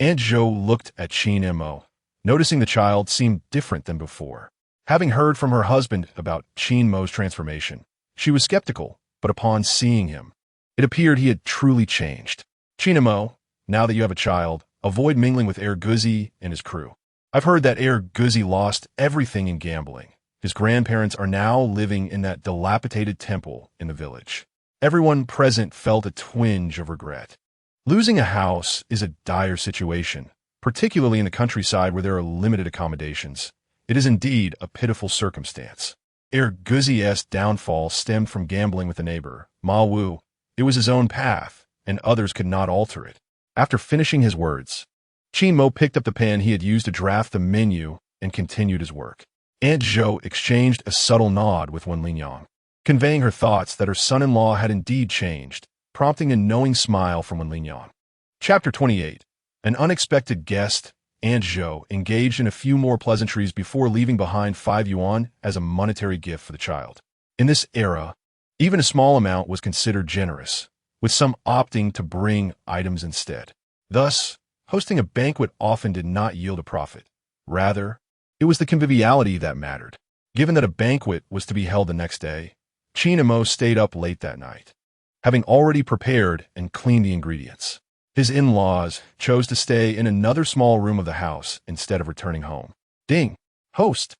Aunt Zhou looked at Qin Mo, noticing the child seemed different than before. Having heard from her husband about Qin Mo's transformation, she was skeptical, but upon seeing him, it appeared he had truly changed. "Qin Mo, now that you have a child, avoid mingling with Herr Guzi and his crew. I've heard that Herr Guzi lost everything in gambling. His grandparents are now living in that dilapidated temple in the village." Everyone present felt a twinge of regret. Losing a house is a dire situation, particularly in the countryside where there are limited accommodations. It is indeed a pitiful circumstance. Herr Guzi's downfall stemmed from gambling with a neighbor, Ma Wu. It was his own path, and others could not alter it. After finishing his words, Qin Mo picked up the pen he had used to draft the menu and continued his work. Aunt Zhou exchanged a subtle nod with Wen Lingyang, conveying her thoughts that her son-in-law had indeed changed, prompting a knowing smile from Wen Lingyang. Chapter 28. An unexpected guest. Aunt Zhou engaged in a few more pleasantries before leaving behind 5 yuan as a monetary gift for the child. In this era, even a small amount was considered generous, with some opting to bring items instead. Thus, hosting a banquet often did not yield a profit. Rather, it was the conviviality that mattered. Given that a banquet was to be held the next day, Qin Mo stayed up late that night, having already prepared and cleaned the ingredients. His in-laws chose to stay in another small room of the house instead of returning home. Ding! Host!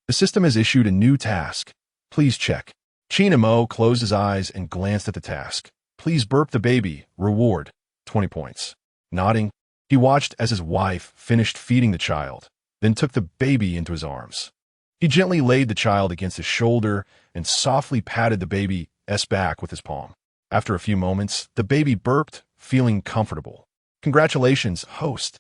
The system has issued a new task. Please check. Qin Mo closed his eyes and glanced at the task. Please burp the baby. Reward, 20 points. Nodding, he watched as his wife finished feeding the child, then took the baby into his arms. He gently laid the child against his shoulder and softly patted the baby's back with his palm. After a few moments, the baby burped, feeling comfortable. Congratulations, host.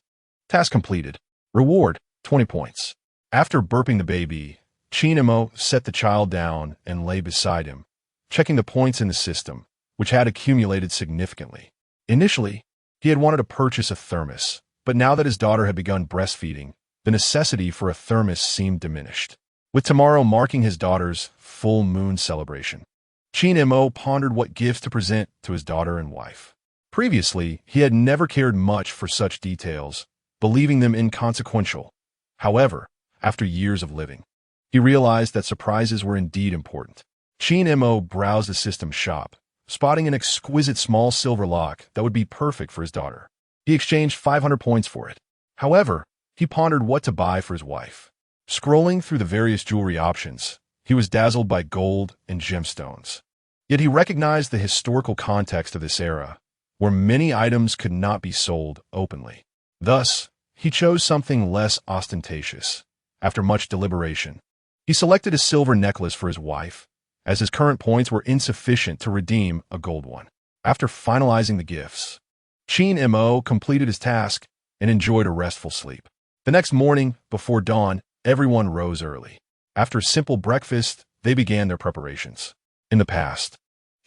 Task completed. Reward, 20 points. After burping the baby, Qin Mo set the child down and lay beside him, checking the points in the system, which had accumulated significantly. Initially, he had wanted to purchase a thermos, but now that his daughter had begun breastfeeding, the necessity for a thermos seemed diminished. With tomorrow marking his daughter's full moon celebration, Qin Mo pondered what gifts to present to his daughter and wife. Previously, he had never cared much for such details, believing them inconsequential. However, after years of living, he realized that surprises were indeed important. Qin Mo browsed the system shop, spotting an exquisite small silver lock that would be perfect for his daughter. He exchanged 500 points for it. However, he pondered what to buy for his wife. Scrolling through the various jewelry options, he was dazzled by gold and gemstones. Yet he recognized the historical context of this era, where many items could not be sold openly. Thus, he chose something less ostentatious. After much deliberation, he selected a silver necklace for his wife, as his current points were insufficient to redeem a gold one. After finalizing the gifts, Qin Mo completed his task and enjoyed a restful sleep. The next morning, before dawn, everyone rose early. After a simple breakfast, they began their preparations. In the past,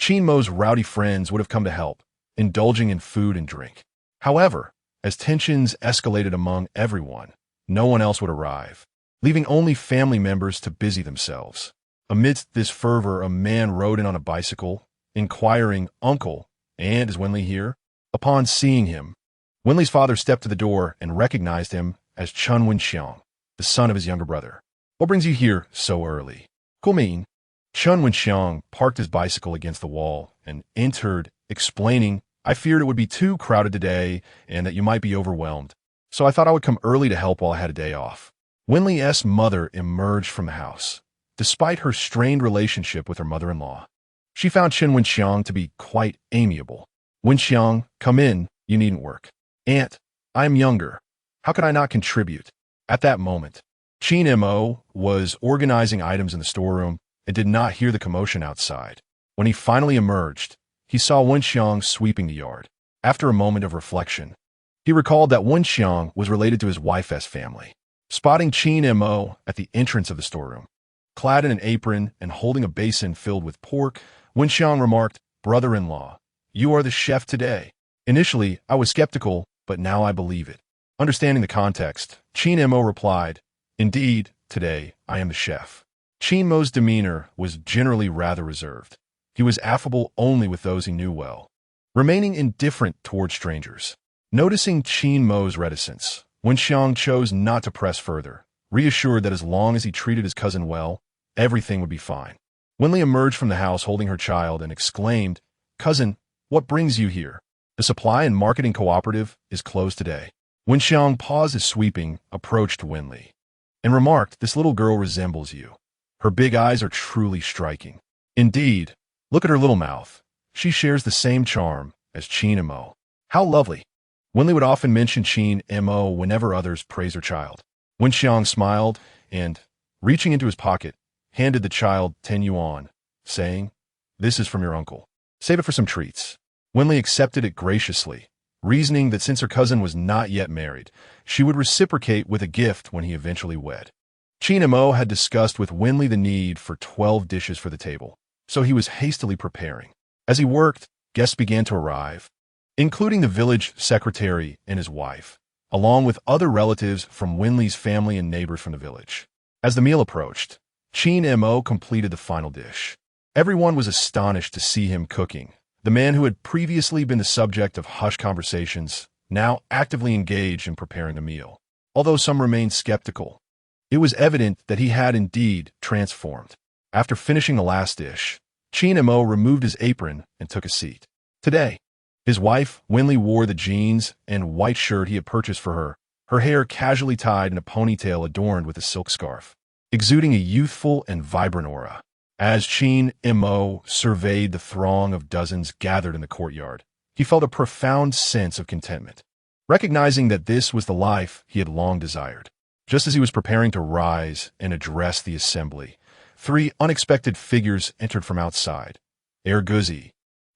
Qin Mo's rowdy friends would have come to help, indulging in food and drink. However, as tensions escalated among everyone, no one else would arrive, leaving only family members to busy themselves. Amidst this fervor, a man rode in on a bicycle, inquiring, "Uncle, and is Wen Li here?" Upon seeing him, Wen Li's father stepped to the door and recognized him as Chun Wenxiang, the son of his younger brother. "What brings you here so early?" "Mean." Chun Wenxiang parked his bicycle against the wall and entered, explaining, "I feared it would be too crowded today and that you might be overwhelmed, so I thought I would come early to help while I had a day off." Wen Li's mother emerged from the house. Despite her strained relationship with her mother-in-law, she found Chun Wenxiang to be quite amiable. "Wenxiang, come in, you needn't work." "Aunt, I am younger. How could I not contribute?" At that moment, Qin Mo was organizing items in the storeroom and did not hear the commotion outside. When he finally emerged, he saw Wenxiang sweeping the yard. After a moment of reflection, he recalled that Wenxiang was related to his wife's family. Spotting Qin Mo at the entrance of the storeroom, clad in an apron and holding a basin filled with pork, Wenxiang remarked, "Brother-in-law, you are the chef today." Initially, I was skeptical, but now I believe it. Understanding the context, Qin Mo replied, "Indeed, today I am the chef." Qin Mo's demeanor was generally rather reserved. He was affable only with those he knew well, remaining indifferent toward strangers. Noticing Qin Mo's reticence, Wenxiang chose not to press further, reassured that as long as he treated his cousin well, everything would be fine. Wen Li emerged from the house holding her child and exclaimed, "Cousin, what brings you here? The supply and marketing cooperative is closed today." Wenxiang paused his sweeping, approached Wen Li, and remarked, "This little girl resembles you. Her big eyes are truly striking. Indeed, look at her little mouth. She shares the same charm as Qin Mo." "How lovely." Wen Li would often mention Qin Mo whenever others praised her child. Wenxiang smiled and, reaching into his pocket, handed the child 10 yuan, saying, "This is from your uncle. Save it for some treats." Wen Li accepted it graciously, reasoning that since her cousin was not yet married, she would reciprocate with a gift when he eventually wed. Qin Mo had discussed with Wen Li the need for 12 dishes for the table, so he was hastily preparing. As he worked, guests began to arrive, including the village secretary and his wife, along with other relatives from Wen Li's family and neighbors from the village. As the meal approached, Qin Mo completed the final dish. Everyone was astonished to see him cooking. The man who had previously been the subject of hushed conversations now actively engaged in preparing the meal. Although some remained skeptical, it was evident that he had indeed transformed. After finishing the last dish, Qin Mo removed his apron and took a seat. Today, his wife, Wen Li, wore the jeans and white shirt he had purchased for her, her hair casually tied in a ponytail adorned with a silk scarf, exuding a youthful and vibrant aura. As Qin Mo surveyed the throng of dozens gathered in the courtyard, he felt a profound sense of contentment, recognizing that this was the life he had long desired. Just as he was preparing to rise and address the assembly, 3 unexpected figures entered from outside: Guzi,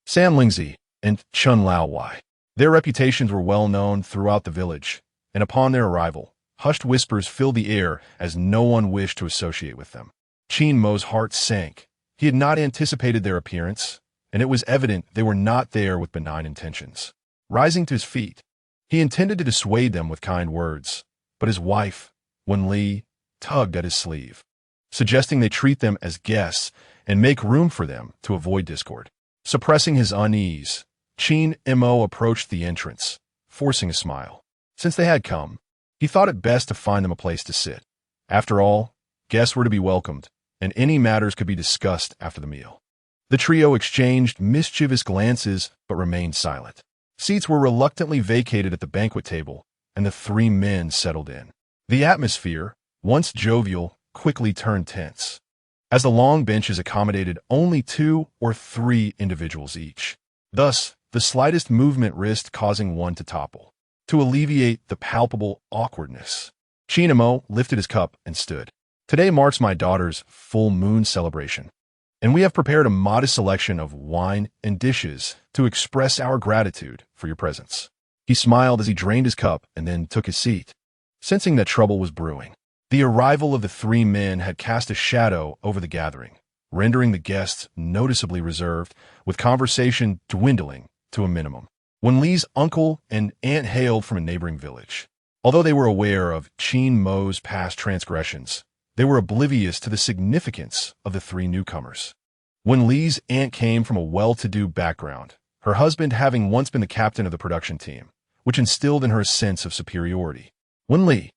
San Lingzi, and Chun Laowai. Their reputations were well known throughout the village, and upon their arrival, hushed whispers filled the air as no one wished to associate with them. Qin Mo's heart sank. He had not anticipated their appearance, and it was evident they were not there with benign intentions. Rising to his feet, he intended to dissuade them with kind words, but his wife, Wen Li, tugged at his sleeve, suggesting they treat them as guests and make room for them to avoid discord. Suppressing his unease, Qin Mo approached the entrance, forcing a smile. Since they had come, he thought it best to find them a place to sit. After all, guests were to be welcomed, and any matters could be discussed after the meal. The trio exchanged mischievous glances but remained silent. Seats were reluctantly vacated at the banquet table, and the three men settled in. The atmosphere, once jovial, quickly turned tense, as the long benches accommodated only 2 or 3 individuals each. Thus, the slightest movement risked causing one to topple. To alleviate the palpable awkwardness, Qin Mo lifted his cup and stood. Today marks my daughter's full moon celebration, and we have prepared a modest selection of wine and dishes to express our gratitude for your presence. He smiled as he drained his cup and then took his seat, sensing that trouble was brewing. The arrival of the three men had cast a shadow over the gathering, rendering the guests noticeably reserved, with conversation dwindling to a minimum. Wen Li's uncle and aunt hailed from a neighboring village. Although they were aware of Qin Mo's past transgressions, they were oblivious to the significance of the three newcomers. Wen Li's aunt came from a well-to-do background, her husband having once been the captain of the production team, which instilled in her a sense of superiority. Wen Li,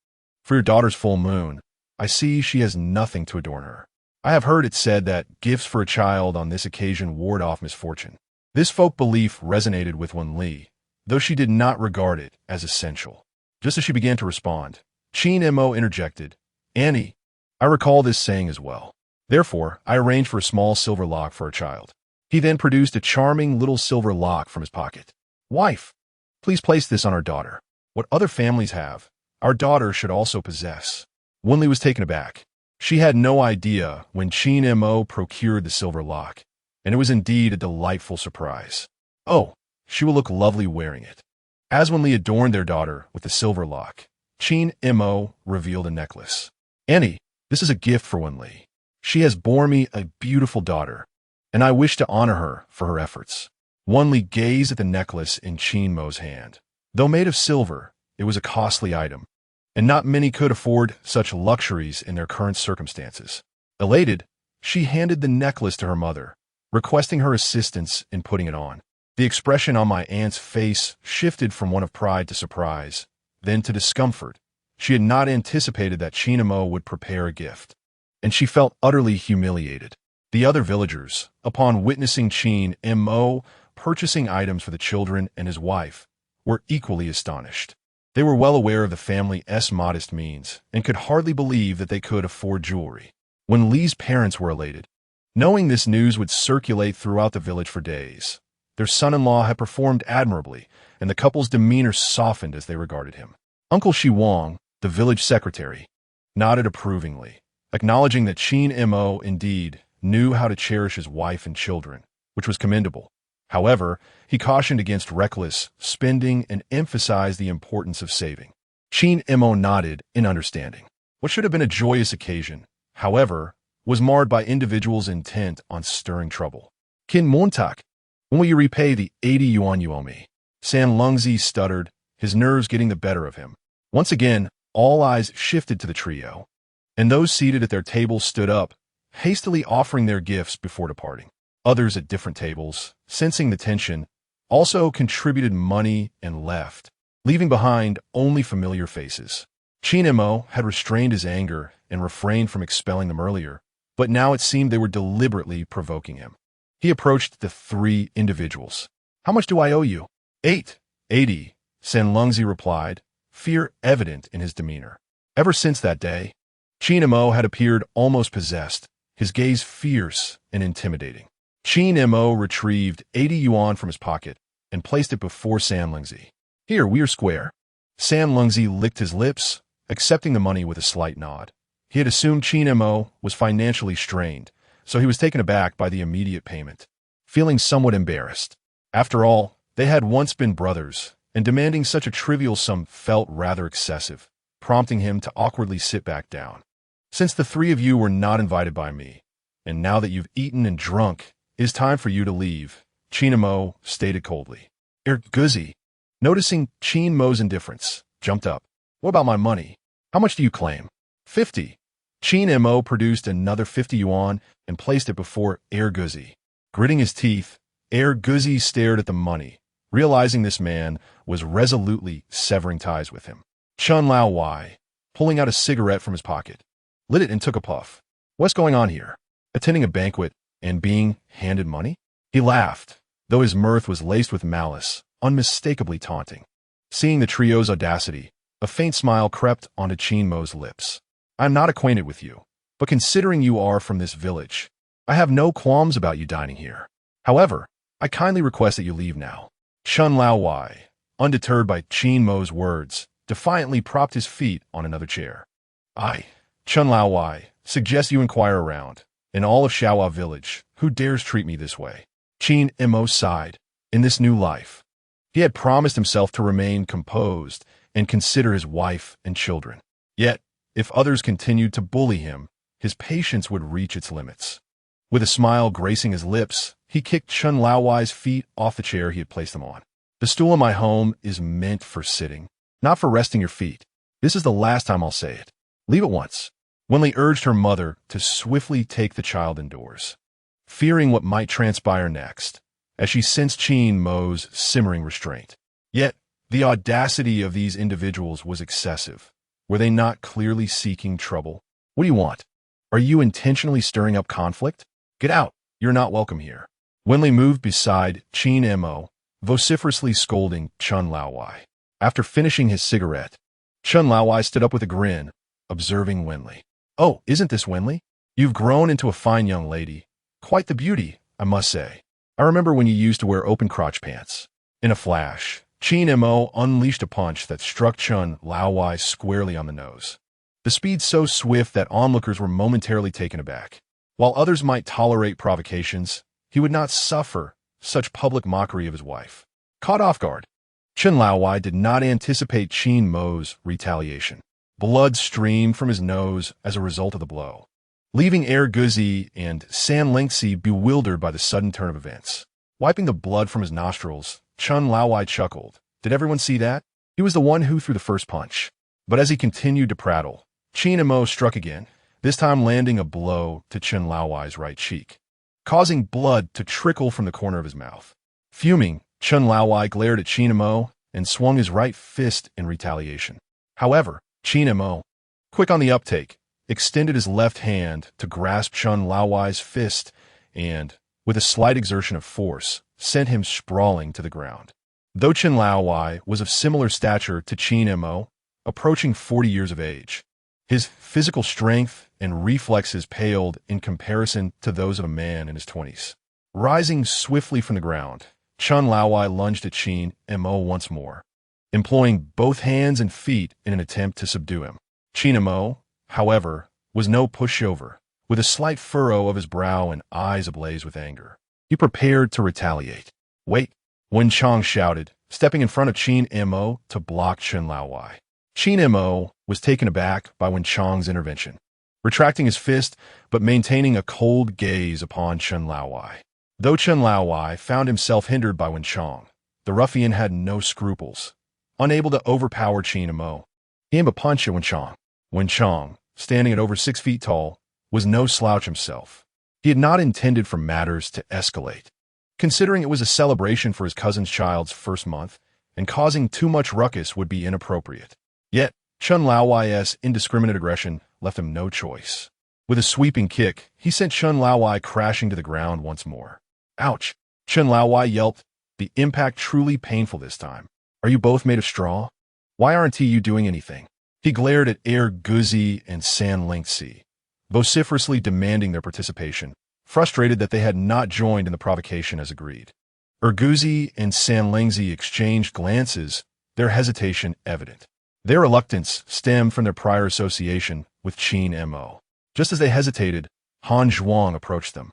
for your daughter's full moon, I see she has nothing to adorn her. I have heard it said that gifts for a child on this occasion ward off misfortune. This folk belief resonated with Wen Li, though she did not regard it as essential. Just as she began to respond, Qin Mo interjected, Annie, I recall this saying as well. Therefore, I arranged for a small silver lock for a child. He then produced a charming little silver lock from his pocket. Wife, please place this on our daughter. What other families have, our daughter should also possess. Wen Li was taken aback. She had no idea when Qin Mo procured the silver lock, and it was indeed a delightful surprise. Oh, she will look lovely wearing it. As Wen Li adorned their daughter with the silver lock, Qin Mo revealed a necklace. Annie, this is a gift for Wen Li. She has borne me a beautiful daughter, and I wish to honor her for her efforts. Wen Li gazed at the necklace in Qin Mo's hand. Though made of silver, it was a costly item, and not many could afford such luxuries in their current circumstances. Elated, she handed the necklace to her mother, requesting her assistance in putting it on. The expression on my aunt's face shifted from one of pride to surprise, then to discomfort. She had not anticipated that Qin Mo would prepare a gift, and she felt utterly humiliated. The other villagers, upon witnessing Qin Mo purchasing items for the children and his wife, were equally astonished. They were well aware of the family's modest means and could hardly believe that they could afford jewelry. Wen Li's parents were elated, knowing this news would circulate throughout the village for days. Their son-in-law had performed admirably, and the couple's demeanor softened as they regarded him. Uncle Shi Wang, the village secretary, nodded approvingly, acknowledging that Qin Mo indeed knew how to cherish his wife and children, which was commendable. However, he cautioned against reckless spending and emphasized the importance of saving. Qin Mo nodded in understanding. What should have been a joyous occasion, however, was marred by individuals intent on stirring trouble. Qin Mo, when will you repay the 80 yuan you owe me? San Lungzi stuttered, his nerves getting the better of him. Once again, all eyes shifted to the trio, and those seated at their tables stood up, hastily offering their gifts before departing. Others at different tables, sensing the tension, also contributed money and left, leaving behind only familiar faces. Qin Mo had restrained his anger and refrained from expelling them earlier, but now it seemed they were deliberately provoking him. He approached the three individuals. How much do I owe you? 80, San Lungzi replied, fear evident in his demeanor. Ever since that day, Qin Mo had appeared almost possessed, his gaze fierce and intimidating. Qin Mo retrieved 80 yuan from his pocket and placed it before San Lungzi. Here, we are square. San Lungzi licked his lips, accepting the money with a slight nod. He had assumed Qin Mo was financially strained, so he was taken aback by the immediate payment, feeling somewhat embarrassed. After all, they had once been brothers, and demanding such a trivial sum felt rather excessive, prompting him to awkwardly sit back down. Since the three of you were not invited by me, and now that you've eaten and drunk, it is time for you to leave, Qin Mo stated coldly. Guzi, noticing Qin Mo's indifference, jumped up. What about my money? How much do you claim? 50. Qin Mo produced another 50 yuan and placed it before Guzi. Gritting his teeth, Guzi stared at the money, realizing this man was resolutely severing ties with him. Chun Lao Wai, pulling out a cigarette from his pocket, lit it and took a puff. What's going on here? Attending a banquet and being handed money? He laughed, though his mirth was laced with malice, unmistakably taunting. Seeing the trio's audacity, a faint smile crept onto Qin Mo's lips. "I am not acquainted with you, but considering you are from this village, I have no qualms about you dining here. However, I kindly request that you leave now." Chun Laowai, undeterred by Qin Mo's words, defiantly propped his feet on another chair. "I, Chun Laowai, suggest you inquire around, in all of Shaohua village, who dares treat me this way." Qin Mo sighed. In this new life, he had promised himself to remain composed and consider his wife and children. Yet, if others continued to bully him, his patience would reach its limits. With a smile gracing his lips, he kicked Chun Laowai's feet off the chair he had placed them on. "The stool in my home is meant for sitting, not for resting your feet. This is the last time I'll say it. Leave at once." Wen Li urged her mother to swiftly take the child indoors, fearing what might transpire next, as she sensed Qin Mo's simmering restraint. Yet, the audacity of these individuals was excessive. Were they not clearly seeking trouble? "What do you want? Are you intentionally stirring up conflict? Get out. You're not welcome here." Wen Li moved beside Qin Mo, vociferously scolding Chun Laowai. After finishing his cigarette, Chun Laowai stood up with a grin, observing Wen Li. "Oh, isn't this Wen Li? You've grown into a fine young lady. Quite the beauty, I must say. I remember when you used to wear open-crotch pants." In a flash, Qin Mo unleashed a punch that struck Chun Laowai squarely on the nose. The speed so swift that onlookers were momentarily taken aback. While others might tolerate provocations, he would not suffer such public mockery of his wife. Caught off guard, Chun Laowai did not anticipate Qin Mo's retaliation. Blood streamed from his nose as a result of the blow, leaving Guzi and San Lengxi bewildered by the sudden turn of events. Wiping the blood from his nostrils, Chun Laowai chuckled. Did everyone see that? He was the one who threw the first punch. But as he continued to prattle, Qin Mo struck again, this time landing a blow to Chun Laowai's right cheek, causing blood to trickle from the corner of his mouth. Fuming, Chun Laowai glared at Qin Mo and swung his right fist in retaliation. However, Qin Mo, quick on the uptake, extended his left hand to grasp Chun Laowai's fist and, with a slight exertion of force, sent him sprawling to the ground. Though Chun Laowai was of similar stature to Qin Mo, approaching 40 years of age, his physical strength and reflexes paled in comparison to those of a man in his 20s. Rising swiftly from the ground, Chun Laowai lunged at Qin Mo once more, employing both hands and feet in an attempt to subdue him. Qin Mo, however, was no pushover. With a slight furrow of his brow and eyes ablaze with anger, he prepared to retaliate. "Wait!" Wen Chong shouted, stepping in front of Qin Mo to block Chun Laowai. Qin Mo was taken aback by Wen Chong's intervention, retracting his fist but maintaining a cold gaze upon Chun Laowai. Though Chun Laowai found himself hindered by Wen Chong, the ruffian had no scruples. Unable to overpower Qin Mo, he aimed a punch at Wen Chong. Wen Chong, standing at over 6 feet tall, was no slouch himself. He had not intended for matters to escalate, considering it was a celebration for his cousin's child's first month, and causing too much ruckus would be inappropriate. Yet, Chun Laowai's indiscriminate aggression left him no choice. With a sweeping kick, he sent Chun Laowai crashing to the ground once more. "Ouch!" Chun Laowai yelped, the impact truly painful this time. "Are you both made of straw? Why aren't you doing anything?" He glared at Guzi and San Lengxi, vociferously demanding their participation, frustrated that they had not joined in the provocation as agreed. Guzi and San Lengxi exchanged glances, their hesitation evident. Their reluctance stemmed from their prior association with Qin Mo. Just as they hesitated, Han Zhuang approached them.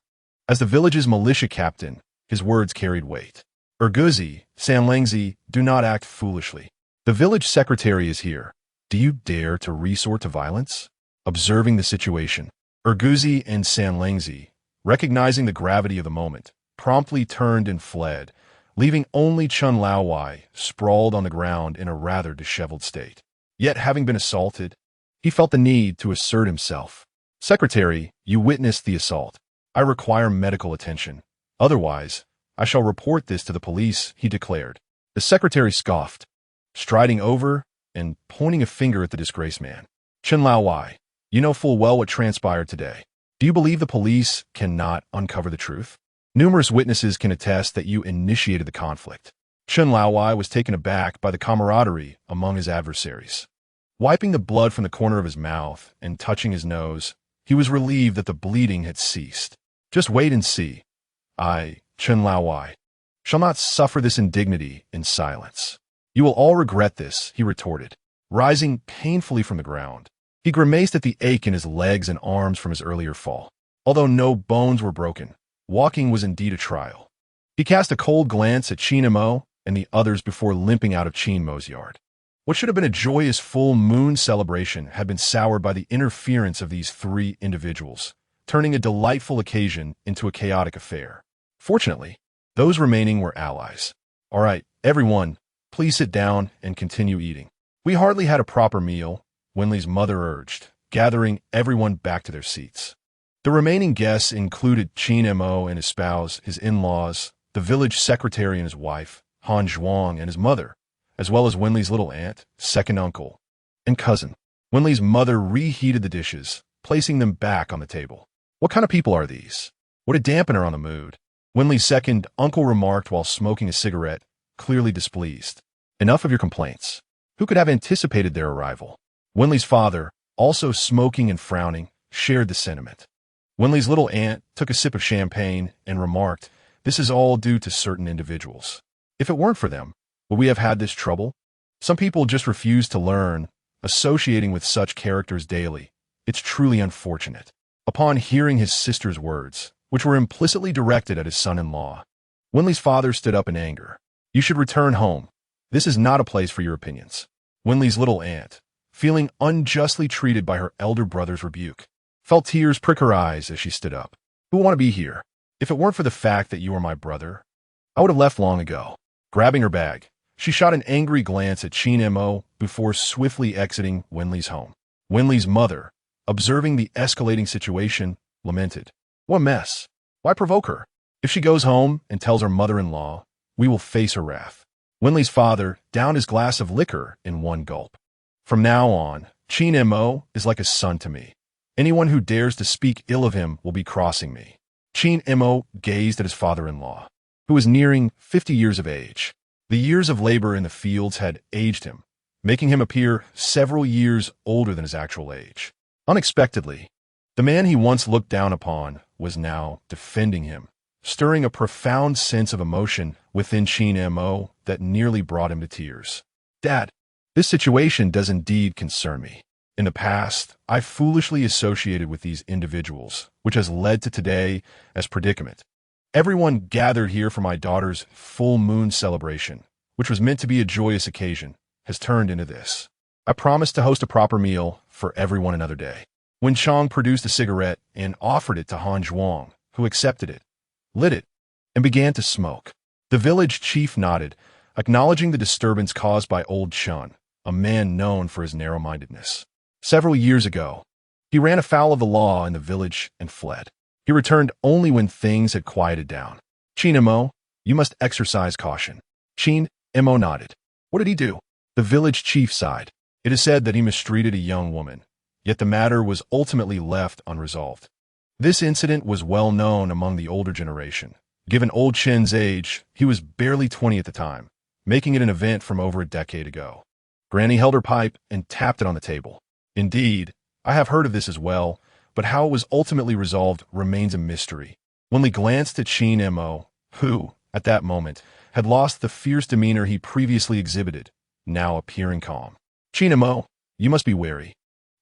As the village's militia captain, his words carried weight. "Guzi, San Lengxi, do not act foolishly. The village secretary is here. Do you dare to resort to violence?" Observing the situation, Guzi and San Lengxi, recognizing the gravity of the moment, promptly turned and fled, leaving only Chun Laowai sprawled on the ground in a rather disheveled state. Yet, having been assaulted, he felt the need to assert himself. "Secretary, you witnessed the assault. I require medical attention. Otherwise, I shall report this to the police," he declared. The secretary scoffed, striding over and pointing a finger at the disgraced man. "Chun Laowai, you know full well what transpired today. Do you believe the police cannot uncover the truth? Numerous witnesses can attest that you initiated the conflict. Chen Laowai was taken aback by the camaraderie among his adversaries. Wiping the blood from the corner of his mouth and touching his nose, he was relieved that the bleeding had ceased. Just wait and see. I, Chen Laowai, shall not suffer this indignity in silence. You will all regret this, he retorted, rising painfully from the ground. He grimaced at the ache in his legs and arms from his earlier fall. Although no bones were broken, walking was indeed a trial. He cast a cold glance at Qin Mo and the others before limping out of Qin Mo's yard. What should have been a joyous full moon celebration had been soured by the interference of these three individuals, turning a delightful occasion into a chaotic affair. Fortunately, those remaining were allies. All right, everyone, please sit down and continue eating. We hardly had a proper meal, Wen Li's mother urged, gathering everyone back to their seats. The remaining guests included Qin Mo and his spouse, his in-laws, the village secretary and his wife, Han Zhuang and his mother, as well as Wen Li's little aunt, second uncle, and cousin. Wen Li's mother reheated the dishes, placing them back on the table. What kind of people are these? What a dampener on the mood. Wen Li's second uncle remarked while smoking a cigarette, clearly displeased. Enough of your complaints. Who could have anticipated their arrival? Wen Li's father, also smoking and frowning, shared the sentiment. Wen Li's little aunt took a sip of champagne and remarked, "This is all due to certain individuals. If it weren't for them, would we have had this trouble? Some people just refuse to learn, associating with such characters daily. It's truly unfortunate." Upon hearing his sister's words, which were implicitly directed at his son-in-law, Wen Li's father stood up in anger. "You should return home. This is not a place for your opinions." Wen Li's little aunt, feeling unjustly treated by her elder brother's rebuke, felt tears prick her eyes as she stood up. "Who would want to be here? If it weren't for the fact that you are my brother, I would have left long ago." Grabbing her bag, she shot an angry glance at Qin Mo before swiftly exiting Wen Li's home. Wen Li's mother, observing the escalating situation, lamented, "What mess? Why provoke her? If she goes home and tells her mother-in-law, we will face her wrath." Wen Li's father downed his glass of liquor in one gulp. "From now on, Qin Mo is like a son to me. Anyone who dares to speak ill of him will be crossing me." Qin Mo gazed at his father-in-law, who was nearing 50 years of age. The years of labor in the fields had aged him, making him appear several years older than his actual age. Unexpectedly, the man he once looked down upon was now defending him, stirring a profound sense of emotion within Qin Mo that nearly brought him to tears. "Dad, this situation does indeed concern me. In the past, I foolishly associated with these individuals, which has led to today as predicament. Everyone gathered here for my daughter's full moon celebration, which was meant to be a joyous occasion, has turned into this. I promised to host a proper meal for everyone another day." Wen Chang produced a cigarette and offered it to Han Zhuang, who accepted it, lit it, and began to smoke. The village chief nodded, acknowledging the disturbance caused by old Chun, a man known for his narrow-mindedness. Several years ago, he ran afoul of the law in the village and fled. He returned only when things had quieted down. "Qin Mo, you must exercise caution." Qin Mo nodded. "What did he do?" The village chief sighed. "It is said that he mistreated a young woman, yet the matter was ultimately left unresolved. This incident was well known among the older generation. Given old Chen's age, he was barely 20 at the time, making it an event from over a decade ago." Granny held her pipe and tapped it on the table. "Indeed, I have heard of this as well, but how it was ultimately resolved remains a mystery." Wen Li glanced at Qin Mo, who, at that moment, had lost the fierce demeanor he previously exhibited, now appearing calm. "Qin Mo, you must be wary.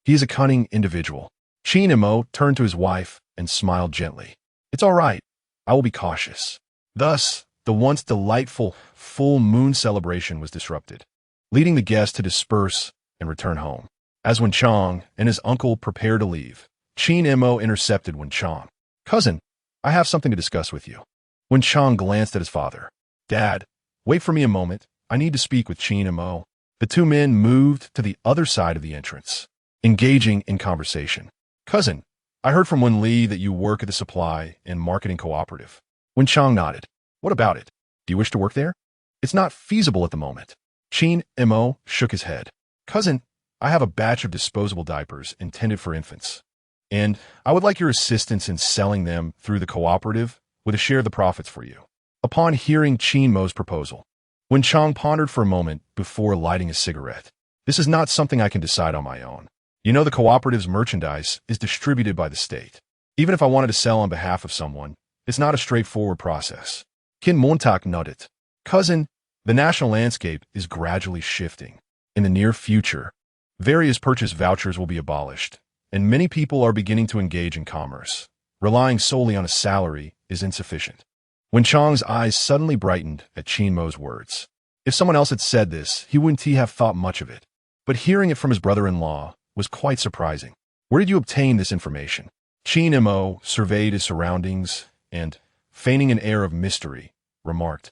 He is a cunning individual." Qin Mo turned to his wife and smiled gently. "It's all right. I will be cautious." Thus, the once delightful full moon celebration was disrupted, leading the guests to disperse and return home. As Wen Chang and his uncle prepared to leave, Qin Mo intercepted Wen Chang. "Cousin, I have something to discuss with you." Wen Chang glanced at his father. "Dad, wait for me a moment. I need to speak with Qin Mo." The two men moved to the other side of the entrance, engaging in conversation. "Cousin, I heard from Wen Li that you work at the supply and marketing cooperative." Wen Chang nodded. "What about it? Do you wish to work there?" "It's not feasible at the moment." Qin Mo shook his head. "Cousin, I have a batch of disposable diapers intended for infants, and I would like your assistance in selling them through the cooperative with a share of the profits for you." Upon hearing Qin Mo's proposal, Wen Chang pondered for a moment before lighting a cigarette. This is not something I can decide on my own. You know, the cooperative's merchandise is distributed by the state. Even if I wanted to sell on behalf of someone, it's not a straightforward process. Qin Mo nodded. Cousin, the national landscape is gradually shifting. In the near future, various purchase vouchers will be abolished, and many people are beginning to engage in commerce. Relying solely on a salary is insufficient. Wen Chang's eyes suddenly brightened at Qin Mo's words. If someone else had said this, he wouldn't have thought much of it. But hearing it from his brother-in-law was quite surprising. Where did you obtain this information? Qin Mo surveyed his surroundings and, feigning an air of mystery, remarked,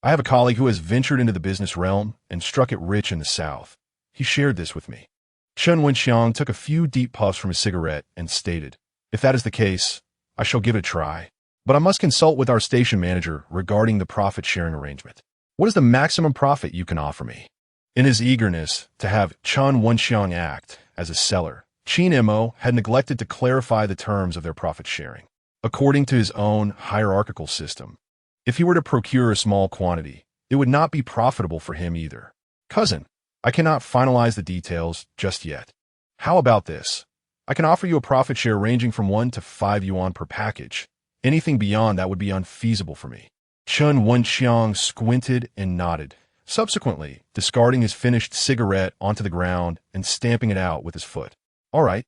I have a colleague who has ventured into the business realm and struck it rich in the South. He shared this with me. Chen Wenxiang took a few deep puffs from his cigarette and stated, If that is the case, I shall give it a try. But I must consult with our station manager regarding the profit-sharing arrangement. What is the maximum profit you can offer me? In his eagerness to have Chen Wenxiang act as a seller, Qin Mo had neglected to clarify the terms of their profit-sharing. According to his own hierarchical system, if he were to procure a small quantity, it would not be profitable for him either. Cousin, I cannot finalize the details just yet. How about this? I can offer you a profit share ranging from 1 to 5 yuan per package. Anything beyond that would be unfeasible for me. Chen Wenxiang squinted and nodded, subsequently discarding his finished cigarette onto the ground and stamping it out with his foot. All right,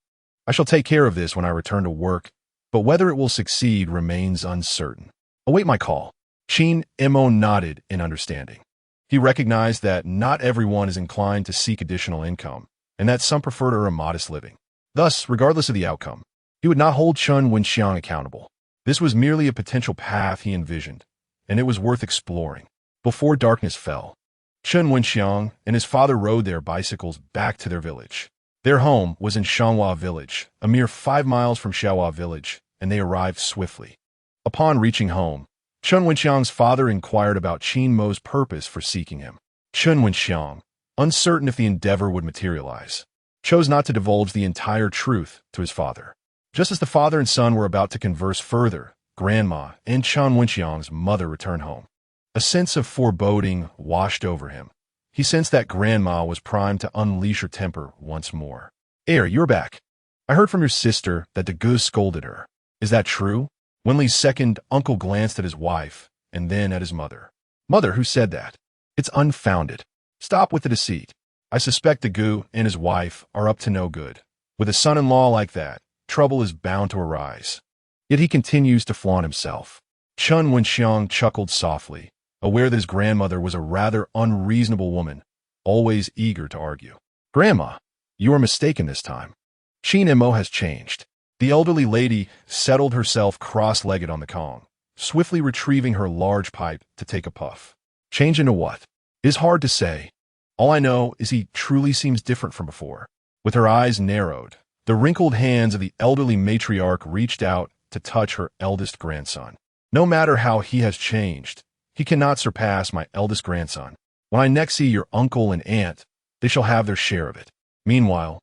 I shall take care of this when I return to work, but whether it will succeed remains uncertain. Await my call. Qin Mo nodded in understanding. He recognized that not everyone is inclined to seek additional income, and that some prefer to earn a modest living. Thus, regardless of the outcome, he would not hold Chen Wenxiang accountable. This was merely a potential path he envisioned, and it was worth exploring. Before darkness fell, Chen Wenxiang and his father rode their bicycles back to their village. Their home was in Shanghua Village, a mere 5 miles from Xiaohua Village, and they arrived swiftly. Upon reaching home, Chen Wenxiang's father inquired about Qin Mo's purpose for seeking him. Chen Wenxiang, uncertain if the endeavor would materialize, chose not to divulge the entire truth to his father. Just as the father and son were about to converse further, Grandma and Chen Wenxiang's mother returned home. A sense of foreboding washed over him. He sensed that Grandma was primed to unleash her temper once more. You're back. I heard from your sister that the goose scolded her. Is that true? Wen Li's second uncle glanced at his wife and then at his mother. Mother, who said that? It's unfounded. Stop with the deceit. I suspect the Gu and his wife are up to no good. With a son-in-law like that, trouble is bound to arise. Yet he continues to flaunt himself. Chen Wenxiang chuckled softly, aware that his grandmother was a rather unreasonable woman, always eager to argue. Grandma, you are mistaken this time. Qin Mo has changed. The elderly lady settled herself cross-legged on the Kong, swiftly retrieving her large pipe to take a puff. Change into what? It is hard to say. All I know is he truly seems different from before. With her eyes narrowed, the wrinkled hands of the elderly matriarch reached out to touch her eldest grandson. No matter how he has changed, he cannot surpass my eldest grandson. When I next see your uncle and aunt, they shall have their share of it. Meanwhile,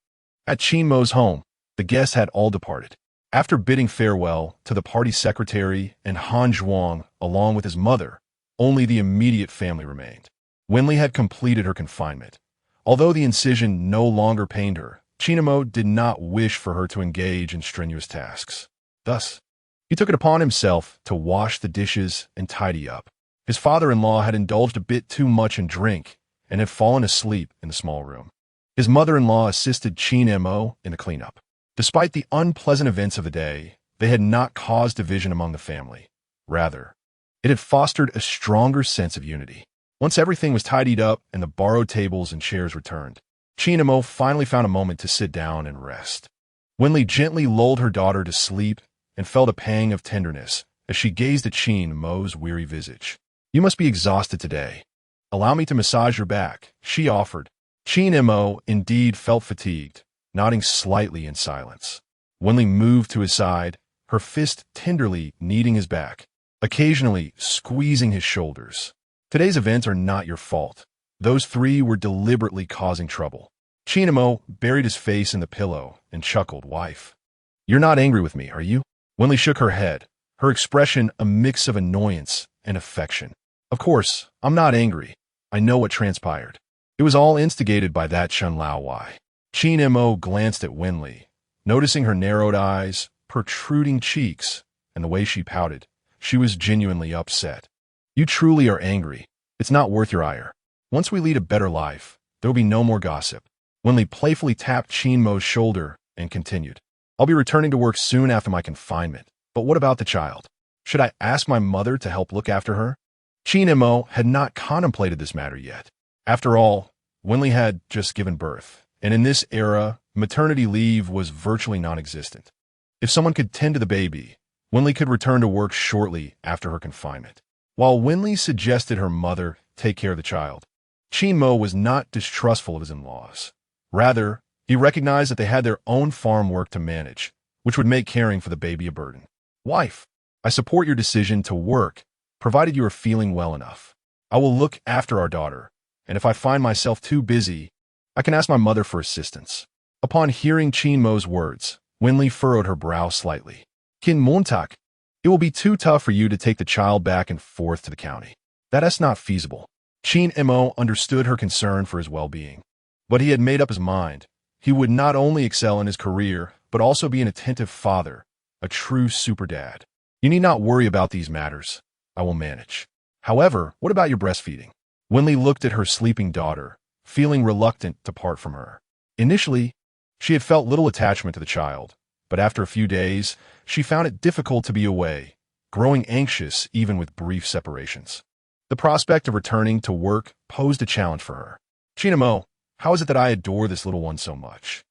at Qin Mo's home, the guests had all departed. After bidding farewell to the party secretary and Han Zhuang along with his mother, only the immediate family remained. Wen Li had completed her confinement. Although the incision no longer pained her, Qin Mo did not wish for her to engage in strenuous tasks. Thus, he took it upon himself to wash the dishes and tidy up. His father-in-law had indulged a bit too much in drink and had fallen asleep in the small room. His mother-in-law assisted Qin Mo in the cleanup. Despite the unpleasant events of the day, they had not caused division among the family. Rather, it had fostered a stronger sense of unity. Once everything was tidied up and the borrowed tables and chairs returned, Qin Mo finally found a moment to sit down and rest. Wen Li gently lulled her daughter to sleep and felt a pang of tenderness as she gazed at Qin Mo's weary visage. You must be exhausted today. Allow me to massage your back, she offered. Qin Mo indeed felt fatigued, nodding slightly in silence. Wen Li moved to his side, her fist tenderly kneading his back, occasionally squeezing his shoulders. Today's events are not your fault. Those 3 were deliberately causing trouble. Qin Mo buried his face in the pillow and chuckled. Wife, you're not angry with me, are you? Wen Li shook her head, her expression a mix of annoyance and affection. Of course, I'm not angry. I know what transpired. It was all instigated by that Chen Lao Wai. Qin Mo glanced at Wen Li, noticing her narrowed eyes, protruding cheeks, and the way she pouted. She was genuinely upset. You truly are angry. It's not worth your ire. Once we lead a better life, there will be no more gossip. Wen Li playfully tapped Qin Mo's shoulder and continued. I'll be returning to work soon after my confinement. But what about the child? Should I ask my mother to help look after her? Qin Mo had not contemplated this matter yet. After all, Wen Li had just given birth, and in this era, maternity leave was virtually non-existent. If someone could tend to the baby, Wen Li could return to work shortly after her confinement. While Wen Li suggested her mother take care of the child, Qin Mo was not distrustful of his in-laws. Rather, he recognized that they had their own farm work to manage, which would make caring for the baby a burden. Wife, I support your decision to work, provided you are feeling well enough. I will look after our daughter, and if I find myself too busy, I can ask my mother for assistance. Upon hearing Qin Mo's words, Wen Li furrowed her brow slightly. Qin Mo, it will be too tough for you to take the child back and forth to the county. That's not feasible. Qin Mo understood her concern for his well-being, but he had made up his mind. He would not only excel in his career, but also be an attentive father, a true super dad. You need not worry about these matters. I will manage. However, what about your breastfeeding? Wen Li looked at her sleeping daughter, feeling reluctant to part from her. Initially, she had felt little attachment to the child, but after a few days, she found it difficult to be away, growing anxious even with brief separations. The prospect of returning to work posed a challenge for her. Qin Mo, how is it that I adore this little one so much?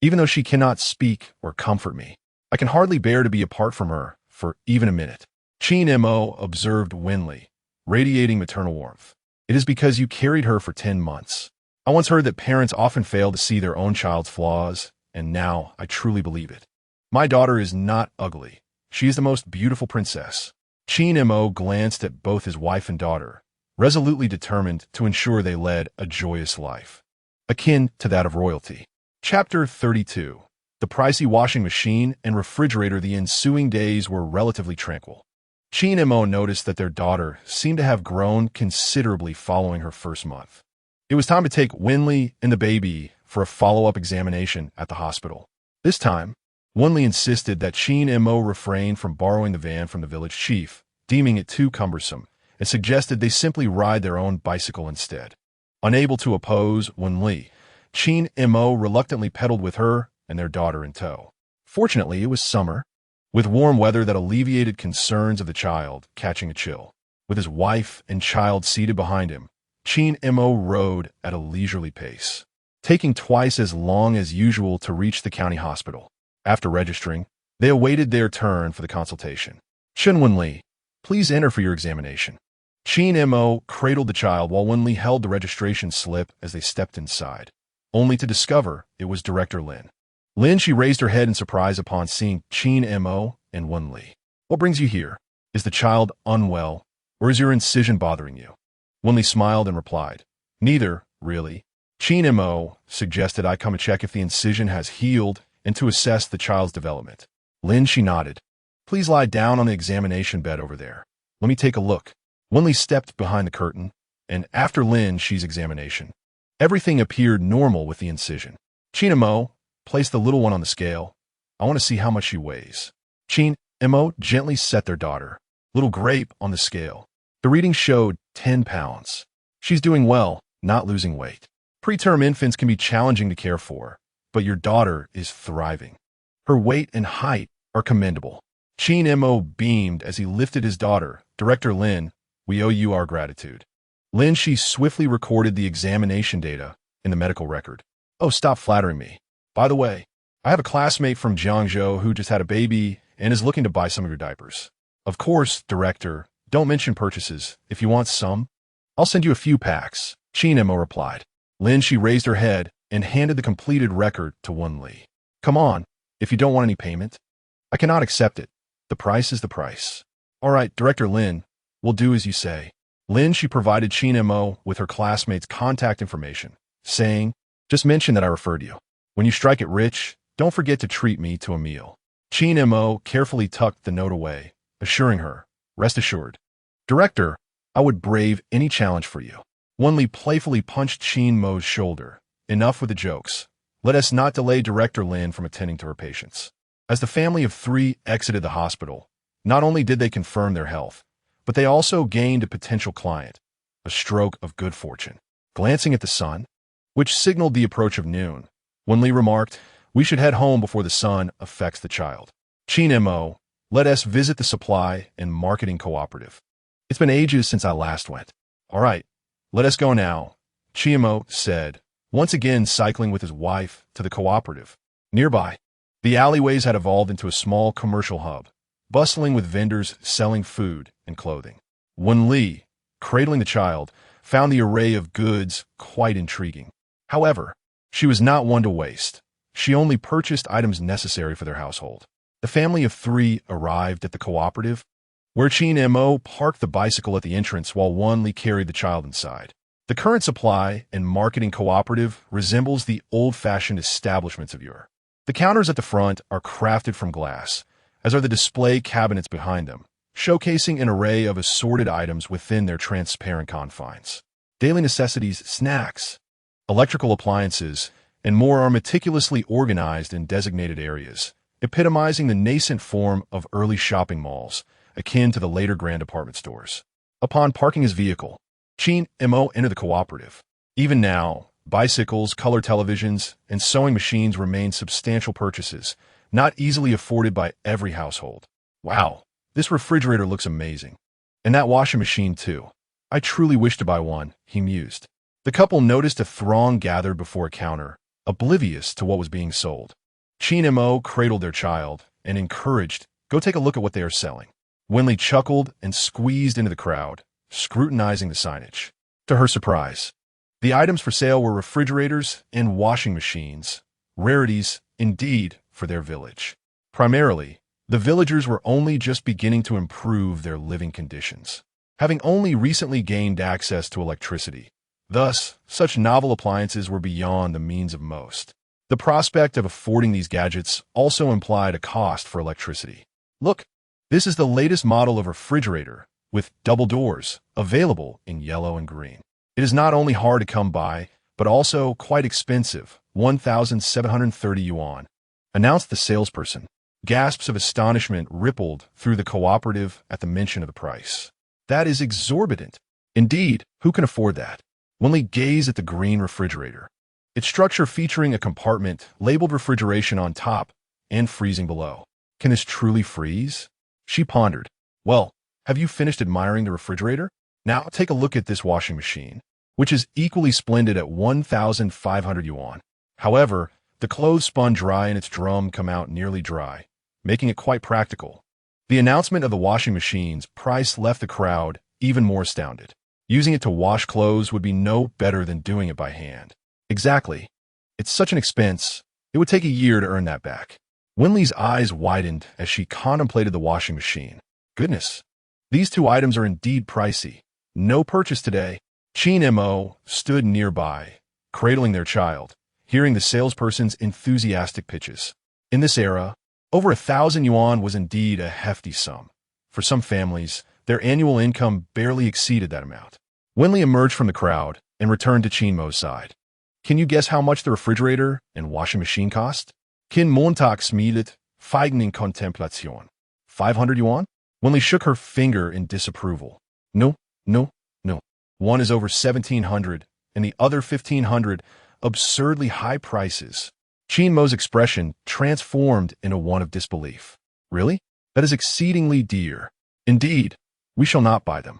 Even though she cannot speak or comfort me, I can hardly bear to be apart from her for even a minute. Qin Mo observed Wen Li, radiating maternal warmth. It is because you carried her for 10 months. I once heard that parents often fail to see their own child's flaws, and now I truly believe it. My daughter is not ugly. She is the most beautiful princess. Qin Mo glanced at both his wife and daughter, resolutely determined to ensure they led a joyous life, akin to that of royalty. Chapter 32. The pricey washing machine and refrigerator. The ensuing days were relatively tranquil. Qin Mo noticed that their daughter seemed to have grown considerably following her first month. It was time to take Wen Li and the baby for a follow-up examination at the hospital. This time, Wen Li insisted that Qin Mo refrain from borrowing the van from the village chief, deeming it too cumbersome, and suggested they simply ride their own bicycle instead. Unable to oppose Wen Li, Qin Mo reluctantly pedaled with her and their daughter in tow. Fortunately, it was summer, with warm weather that alleviated concerns of the child catching a chill. With his wife and child seated behind him, Qin Mo rode at a leisurely pace, taking twice as long as usual to reach the county hospital. After registering, they awaited their turn for the consultation. Wen Li, please enter for your examination. Qin Mo cradled the child while Wen Li held the registration slip as they stepped inside, only to discover it was Director Lin. Lin, she raised her head in surprise upon seeing Qin Mo and Wen Li. What brings you here? Is the child unwell, or is your incision bothering you? Wen Li smiled and replied, neither, really. Qin Mo suggested I come and check if the incision has healed and to assess the child's development. Lin, she nodded. Please lie down on the examination bed over there. Let me take a look. Wen Li stepped behind the curtain, and after Lin, she's examination, everything appeared normal with the incision. Qin Mo, place the little one on the scale. I want to see how much she weighs. Qin Mo gently set their daughter, little grape, on the scale. The reading showed 10 pounds. She's doing well, not losing weight. Preterm infants can be challenging to care for, but your daughter is thriving. Her weight and height are commendable. Qin Mo beamed as he lifted his daughter. Director Lin, we owe you our gratitude. Lin, she swiftly recorded the examination data in the medical record. Oh, stop flattering me. By the way, I have a classmate from Jiangzhou who just had a baby and is looking to buy some of your diapers. Of course, Director, don't mention purchases. If you want some, I'll send you a few packs, Qin Mo replied. Lin, she raised her head and handed the completed record to Wen Li. Come on, if you don't want any payment. I cannot accept it. The price is the price. All right, Director Lin, we'll do as you say. Lin, she provided Qin Mo with her classmate's contact information, saying, just mention that I referred you. When you strike it rich, don't forget to treat me to a meal. Qin Mo carefully tucked the note away, assuring her, rest assured. Director, I would brave any challenge for you. Wen Li playfully punched Qin Mo's shoulder. Enough with the jokes. Let us not delay Director Lin from attending to her patients. As the family of three exited the hospital, not only did they confirm their health, but they also gained a potential client, a stroke of good fortune. Glancing at the sun, which signaled the approach of noon, Wen Li remarked, "We should head home before the sun affects the child. Qin Mo, let us visit the supply and marketing cooperative. It's been ages since I last went." "All right, let us go now," Qin Mo said, once again cycling with his wife to the cooperative. Nearby, the alleyways had evolved into a small commercial hub, bustling with vendors selling food and clothing. Wen Li, cradling the child, found the array of goods quite intriguing. However, she was not one to waste. She only purchased items necessary for their household. The family of three arrived at the cooperative, where Qin Mo parked the bicycle at the entrance while Wen Li carried the child inside. The current supply and marketing cooperative resembles the old-fashioned establishments of yore. The counters at the front are crafted from glass, as are the display cabinets behind them, showcasing an array of assorted items within their transparent confines. Daily necessities, snacks, electrical appliances, and more are meticulously organized in designated areas, epitomizing the nascent form of early shopping malls, akin to the later grand department stores. Upon parking his vehicle, Qin Mo entered the cooperative. Even now, bicycles, color televisions, and sewing machines remain substantial purchases, not easily afforded by every household. "Wow, this refrigerator looks amazing. And that washing machine too. I truly wish to buy one," he mused. The couple noticed a throng gathered before a counter, oblivious to what was being sold. Qin Mo cradled their child and encouraged, "Go take a look at what they are selling." Wen Li chuckled and squeezed into the crowd, scrutinizing the signage. To her surprise, the items for sale were refrigerators and washing machines, rarities indeed for their village. Primarily, the villagers were only just beginning to improve their living conditions, having only recently gained access to electricity. Thus, such novel appliances were beyond the means of most. The prospect of affording these gadgets also implied a cost for electricity. "Look, this is the latest model of refrigerator, with double doors, available in yellow and green. It is not only hard to come by, but also quite expensive, 1,730 yuan, announced the salesperson. Gasps of astonishment rippled through the cooperative at the mention of the price. "That is exorbitant. Indeed, who can afford that?" Wen Li gazed at the green refrigerator, its structure featuring a compartment labeled refrigeration on top and freezing below. "Can this truly freeze?" she pondered. "Well, have you finished admiring the refrigerator? Now take a look at this washing machine, which is equally splendid at 1,500 yuan. However, the clothes spun dry and its drum come out nearly dry, making it quite practical." The announcement of the washing machine's price left the crowd even more astounded. Using it to wash clothes would be no better than doing it by hand. "Exactly. It's such an expense. It would take a year to earn that back." Wen Li's eyes widened as she contemplated the washing machine. Goodness, these two items are indeed pricey. No purchase today. Qin Mo stood nearby, cradling their child, hearing the salesperson's enthusiastic pitches. In this era, over 1,000 yuan was indeed a hefty sum. For some families, their annual income barely exceeded that amount. Wen Li emerged from the crowd and returned to Qin Mo's side. "Can you guess how much the refrigerator and washing machine cost?" Qin Montag smiled, feigen in Kontemplation. 500 yuan? Wen Li shook her finger in disapproval. No. One is over 1,700, and the other 1,500, absurdly high prices." Qin Mo's expression transformed into one of disbelief. "Really? That is exceedingly dear. Indeed, we shall not buy them.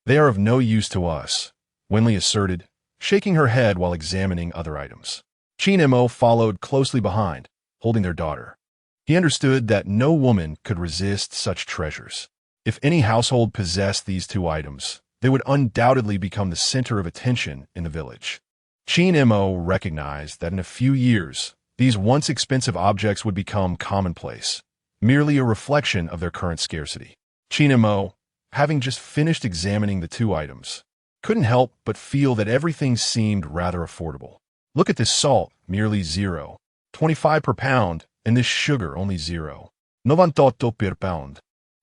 They are of no use to us," Wen Li asserted, shaking her head while examining other items. Qin Mo followed closely behind, holding their daughter. He understood that no woman could resist such treasures. If any household possessed these two items, they would undoubtedly become the center of attention in the village. Qin Mo recognized that in a few years, these once expensive objects would become commonplace, merely a reflection of their current scarcity. Qin Mo, having just finished examining the two items, couldn't help but feel that everything seemed rather affordable. "Look at this salt, merely 0.25 per pound, and this sugar only 0.98 per pound.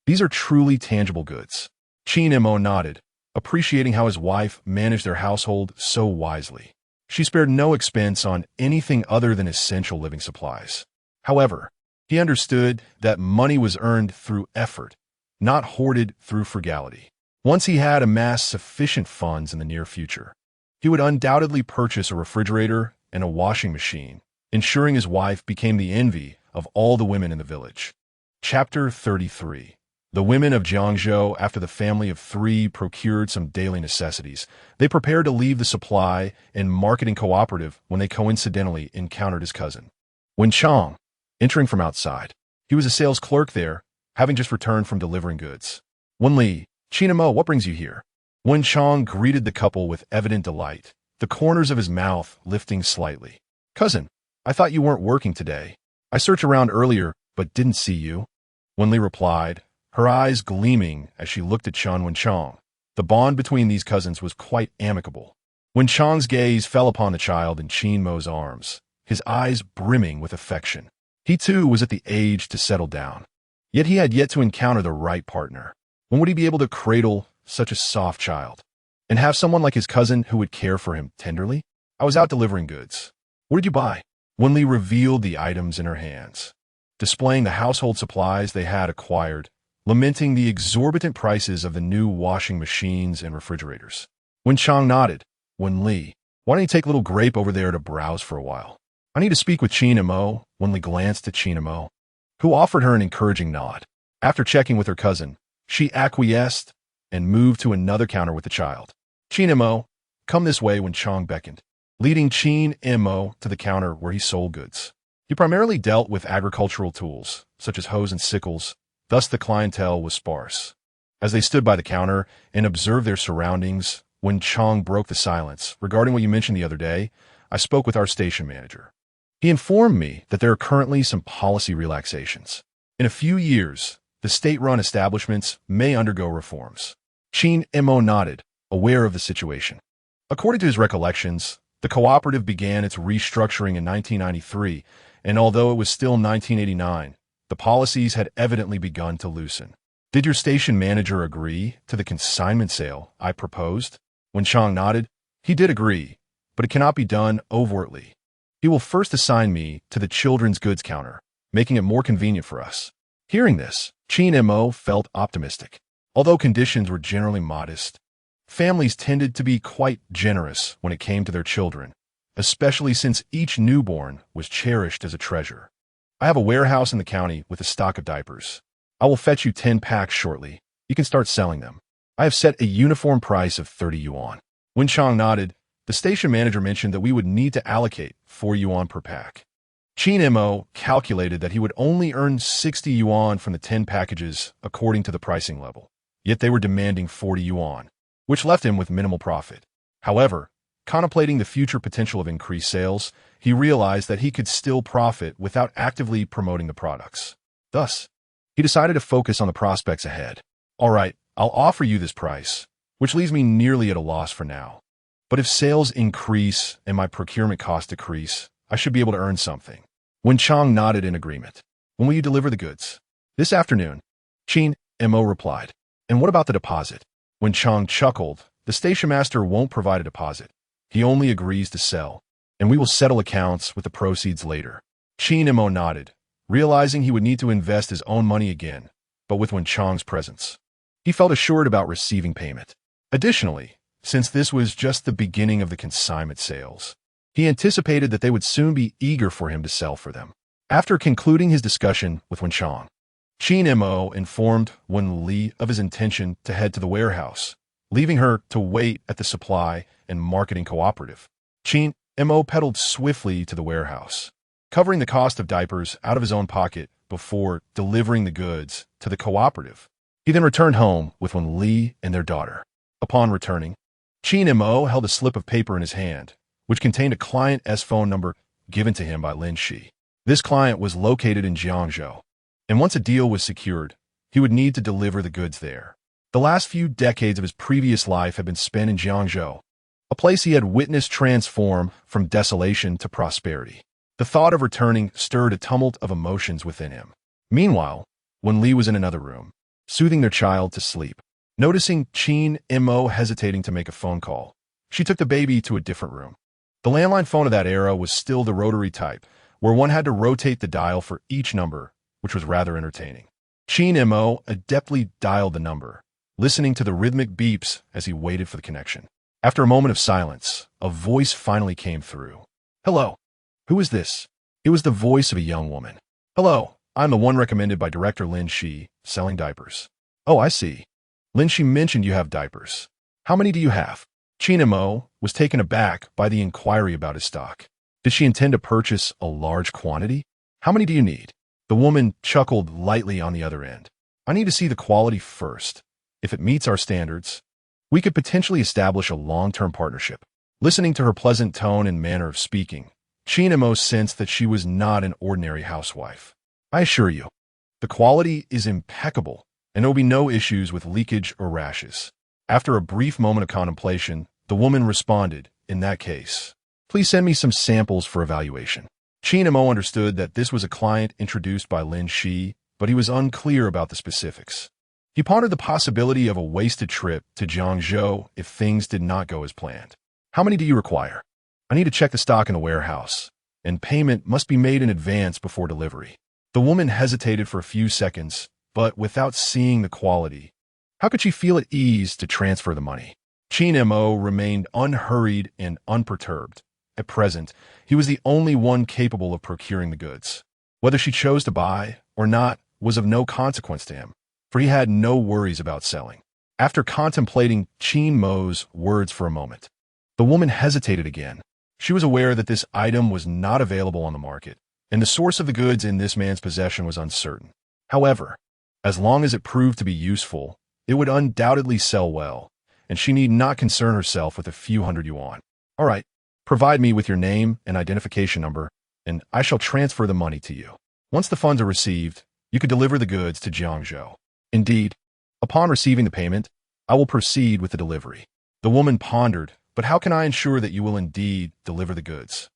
These are truly tangible goods." Qin Mo nodded, appreciating how his wife managed their household so wisely. She spared no expense on anything other than essential living supplies. However, he understood that money was earned through effort, not hoarded through frugality. Once he had amassed sufficient funds in the near future, he would undoubtedly purchase a refrigerator and a washing machine, ensuring his wife became the envy of all the women in the village. Chapter 33. The women of Jiangzhou, after the family of three procured some daily necessities, they prepared to leave the supply and marketing cooperative when they coincidentally encountered his cousin, Wen Chang, entering from outside. He was a sales clerk there, having just returned from delivering goods. Wen Li, Qin Mo, what brings you here? Wen Chang greeted the couple with evident delight, the corners of his mouth lifting slightly. Cousin, I thought you weren't working today. I searched around earlier, but didn't see you. Wen Li replied, her eyes gleaming as she looked at Wen Chang. The bond between these cousins was quite amicable. Wen Chang's gaze fell upon the child in Qin Mo's arms, his eyes brimming with affection. He too was at the age to settle down. Yet he had yet to encounter the right partner. When would he be able to cradle such a soft child? And have someone like his cousin who would care for him tenderly? I was out delivering goods. What did you buy? Wen Li revealed the items in her hands, displaying the household supplies they had acquired, lamenting the exorbitant prices of the new washing machines and refrigerators. Wen Chang nodded. Wen Li, why don't you take little Grape over there to browse for a while? I need to speak with Qin Mo. Wen Li glanced at Qin Mo, who offered her an encouraging nod. After checking with her cousin, she acquiesced and moved to another counter with the child. Qin Mo, come this way. Wen Chang beckoned, leading Qin Mo to the counter where he sold goods. He primarily dealt with agricultural tools, such as hoes and sickles. Thus, the clientele was sparse. As they stood by the counter and observed their surroundings, Wen Chang broke the silence. Regarding what you mentioned the other day, I spoke with our station manager. He informed me that there are currently some policy relaxations. In a few years, the state-run establishments may undergo reforms. Qin Mo nodded, aware of the situation. According to his recollections, the cooperative began its restructuring in 1993, and although it was still 1989, the policies had evidently begun to loosen. Did your station manager agree to the consignment sale I proposed? Wen Chang nodded. He did agree, but it cannot be done overtly. He will first assign me to the children's goods counter, making it more convenient for us. Hearing this, Qin Mo felt optimistic. Although conditions were generally modest, families tended to be quite generous when it came to their children, especially since each newborn was cherished as a treasure. I have a warehouse in the county with a stock of diapers. I will fetch you 10 packs shortly. You can start selling them. I have set a uniform price of 30 yuan. Wen Chang nodded. The station manager mentioned that we would need to allocate 4 yuan per pack. Qin Mo calculated that he would only earn 60 yuan from the 10 packages according to the pricing level. Yet they were demanding 40 yuan, which left him with minimal profit. However, contemplating the future potential of increased sales, he realized that he could still profit without actively promoting the products. Thus, he decided to focus on the prospects ahead. All right, I'll offer you this price, which leaves me nearly at a loss for now. But if sales increase and my procurement costs decrease, I should be able to earn something. Wen Chang nodded in agreement. When will you deliver the goods? This afternoon. Qin Mo replied. And what about the deposit? Wen Chang chuckled. The station master won't provide a deposit. He only agrees to sell, and we will settle accounts with the proceeds later. Qin Mo nodded, realizing he would need to invest his own money again, but with Wen Chang's presence. He felt assured about receiving payment. Additionally, since this was just the beginning of the consignment sales, he anticipated that they would soon be eager for him to sell for them. After concluding his discussion with Wen Chang, Qin Mo informed Wen Li of his intention to head to the warehouse, leaving her to wait at the supply and marketing cooperative. Qin Mo pedaled swiftly to the warehouse, covering the cost of diapers out of his own pocket before delivering the goods to the cooperative. He then returned home with Wen Li and their daughter. Upon returning, Qin Mo held a slip of paper in his hand, which contained a client's phone number given to him by Lin Shi. This client was located in Jiangzhou, and once a deal was secured, he would need to deliver the goods there. The last few decades of his previous life had been spent in Jiangzhou, a place he had witnessed transform from desolation to prosperity. The thought of returning stirred a tumult of emotions within him. Meanwhile, Wen Li was in another room, soothing their child to sleep. Noticing Qin Mo hesitating to make a phone call, she took the baby to a different room. The landline phone of that era was still the rotary type, where one had to rotate the dial for each number, which was rather entertaining. Qin Mo adeptly dialed the number, listening to the rhythmic beeps as he waited for the connection. After a moment of silence, a voice finally came through. "Hello. Who is this?" It was the voice of a young woman. "Hello, I'm the one recommended by Director Lin Shi, selling diapers." "Oh, I see. Lin Shi mentioned you have diapers. How many do you have?" Qin Mo was taken aback by the inquiry about his stock. Did she intend to purchase a large quantity? "How many do you need?" The woman chuckled lightly on the other end. "I need to see the quality first. If it meets our standards, we could potentially establish a long-term partnership." Listening to her pleasant tone and manner of speaking, Qin Mo sensed that she was not an ordinary housewife. "I assure you, the quality is impeccable, and there will be no issues with leakage or rashes." After a brief moment of contemplation, the woman responded, "In that case, please send me some samples for evaluation." Qin Mo understood that this was a client introduced by Lin Shi, but he was unclear about the specifics. He pondered the possibility of a wasted trip to Jiangzhou if things did not go as planned. "How many do you require?" "I need to check the stock in the warehouse, and payment must be made in advance before delivery." The woman hesitated for a few seconds, but without seeing the quality, how could she feel at ease to transfer the money? Qin Mo remained unhurried and unperturbed. At present, he was the only one capable of procuring the goods. Whether she chose to buy or not was of no consequence to him, for he had no worries about selling. After contemplating Qin Mo's words for a moment, the woman hesitated again. She was aware that this item was not available on the market, and the source of the goods in this man's possession was uncertain. However, as long as it proved to be useful, it would undoubtedly sell well, and she need not concern herself with a few hundred yuan. "All right, provide me with your name and identification number, and I shall transfer the money to you. Once the funds are received, you could deliver the goods to Jiangzhou." "Indeed. Upon receiving the payment, I will proceed with the delivery." The woman pondered, "But how can I ensure that you will indeed deliver the goods?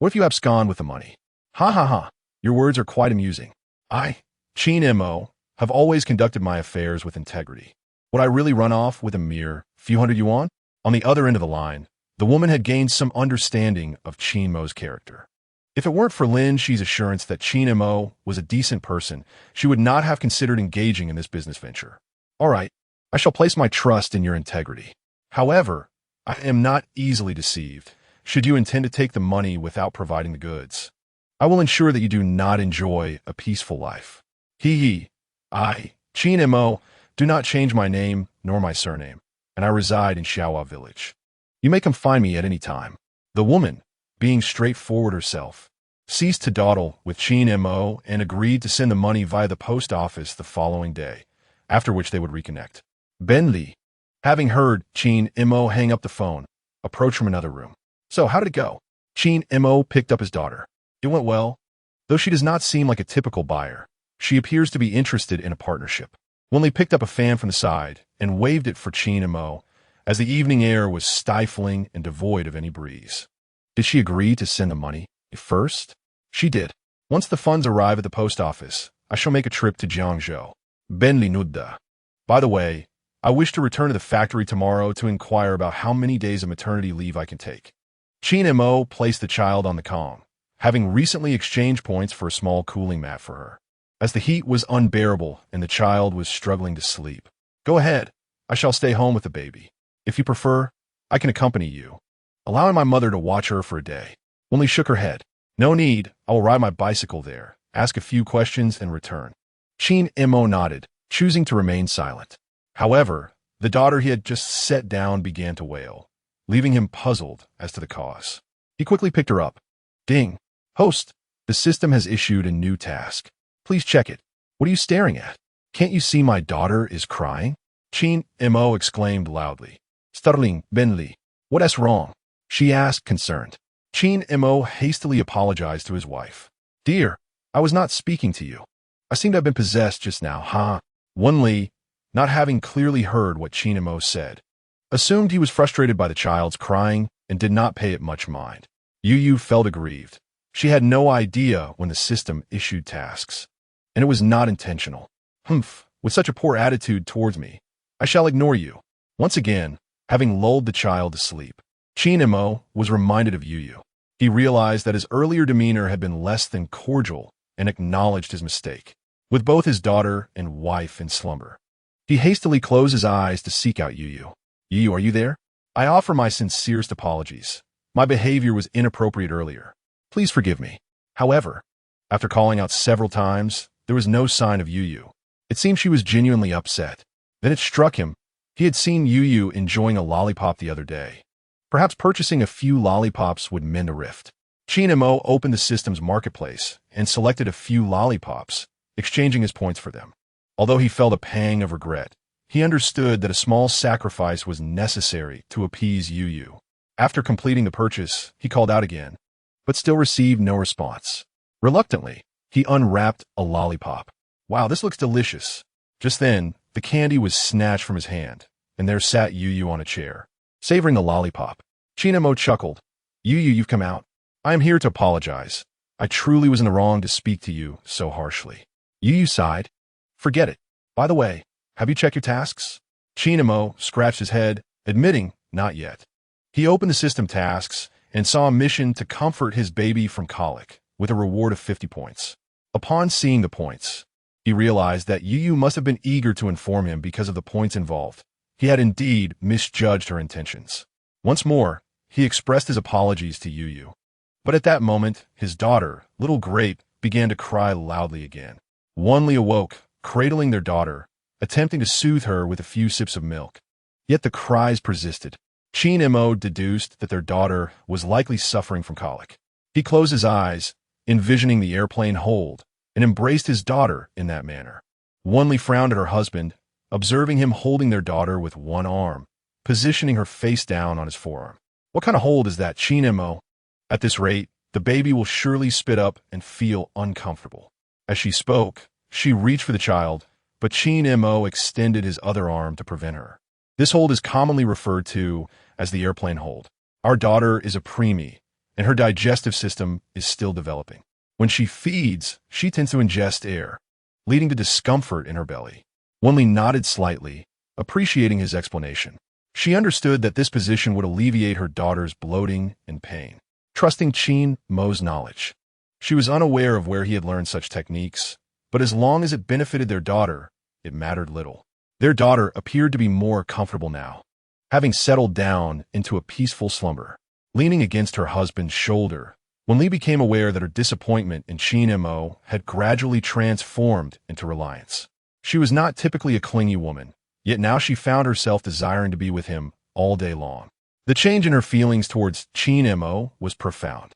What if you abscond with the money?" "Ha ha ha, your words are quite amusing. I, Qin Mo, have always conducted my affairs with integrity. Would I really run off with a mere few hundred yuan?" On the other end of the line, the woman had gained some understanding of Qin Mo's character. If it weren't for Lin Shi's assurance that Qin Mo was a decent person, she would not have considered engaging in this business venture. "All right, I shall place my trust in your integrity. However, I am not easily deceived, should you intend to take the money without providing the goods. I will ensure that you do not enjoy a peaceful life. He. I, Qin Mo, do not change my name nor my surname, and I reside in Xiaohua village. You may come find me at any time." The woman, being straightforward herself, ceased to dawdle with Qin Mo and agreed to send the money via the post office the following day, after which they would reconnect. Wen Li, having heard Qin Mo hang up the phone, approached from another room. "So, how did it go?" Qin Mo picked up his daughter. "It went well. Though she does not seem like a typical buyer, she appears to be interested in a partnership." Wen Li picked up a fan from the side and waved it for Qin Mo, as the evening air was stifling and devoid of any breeze. "Did she agree to send the money first?" "She did. Once the funds arrive at the post office, I shall make a trip to Jiangzhou." Wen Li nodded. "By the way, I wish to return to the factory tomorrow to inquire about how many days of maternity leave I can take." Qin Mo placed the child on the Kong, having recently exchanged points for a small cooling mat for her, as the heat was unbearable and the child was struggling to sleep. "Go ahead. I shall stay home with the baby. If you prefer, I can accompany you, allowing my mother to watch her for a day." Wen Li shook her head. "No need. I will ride my bicycle there, ask a few questions, and return." Qin Mo nodded, choosing to remain silent. However, the daughter he had just set down began to wail, leaving him puzzled as to the cause. He quickly picked her up. "Ding. Host, the system has issued a new task. Please check it. What are you staring at? Can't you see my daughter is crying?" Qin Mo exclaimed loudly. Startling Wen Li. "What's wrong?" she asked, concerned. Qin Mo hastily apologized to his wife. "Dear, I was not speaking to you. I seem to have been possessed just now, huh?" Wen Li, not having clearly heard what Qin Mo said, assumed he was frustrated by the child's crying and did not pay it much mind. Yu felt aggrieved. She had no idea when the system issued tasks, and it was not intentional. With such a poor attitude towards me, I shall ignore you. Once again, having lulled the child to sleep, Qin Mo was reminded of Yu. He realized that his earlier demeanor had been less than cordial and acknowledged his mistake. With both his daughter and wife in slumber, he hastily closed his eyes to seek out Yu. Yu, are you there? I offer my sincerest apologies. My behavior was inappropriate earlier. Please forgive me. However, after calling out several times, there was no sign of Yu. It seemed she was genuinely upset. Then it struck him. He had seen Yu enjoying a lollipop the other day. Perhaps purchasing a few lollipops would mend a rift. Qin Mo opened the system's marketplace and selected a few lollipops, exchanging his points for them. Although he felt a pang of regret, he understood that a small sacrifice was necessary to appease Yu. After completing the purchase, he called out again, but still received no response. Reluctantly, he unwrapped a lollipop. Wow, this looks delicious. Just then, the candy was snatched from his hand, and there sat Yu on a chair, savoring the lollipop. Qin Mo chuckled. Yu, you've come out. I am here to apologize. I truly was in the wrong to speak to you so harshly. Yu sighed. Forget it. By the way, have you checked your tasks? Qin Mo scratched his head, admitting, not yet. He opened the system tasks and saw a mission to comfort his baby from colic, with a reward of 50 points. Upon seeing the points, he realized that Yu must have been eager to inform him because of the points involved. He had indeed misjudged her intentions. Once more, he expressed his apologies to Yu. But at that moment, his daughter, Little Grape, began to cry loudly again. Wen Li awoke, cradling their daughter, attempting to soothe her with a few sips of milk. Yet the cries persisted. Qin Mo deduced that their daughter was likely suffering from colic. He closed his eyes, envisioning the airplane hold, and embraced his daughter in that manner. Wen Li frowned at her husband, observing him holding their daughter with one arm, positioning her face down on his forearm. What kind of hold is that, Qin Mo? At this rate, the baby will surely spit up and feel uncomfortable. As she spoke, she reached for the child, but Qin Mo extended his other arm to prevent her. This hold is commonly referred to as the airplane hold. Our daughter is a preemie, and her digestive system is still developing. When she feeds, she tends to ingest air, leading to discomfort in her belly. Wen Li nodded slightly, appreciating his explanation. She understood that this position would alleviate her daughter's bloating and pain. Trusting Qin Mo's knowledge, she was unaware of where he had learned such techniques, but as long as it benefited their daughter, it mattered little. Their daughter appeared to be more comfortable now, having settled down into a peaceful slumber. Leaning against her husband's shoulder, Wen Li became aware that her disappointment in Qin Mo had gradually transformed into reliance. She was not typically a clingy woman, yet now she found herself desiring to be with him all day long. The change in her feelings towards Qin Mo was profound.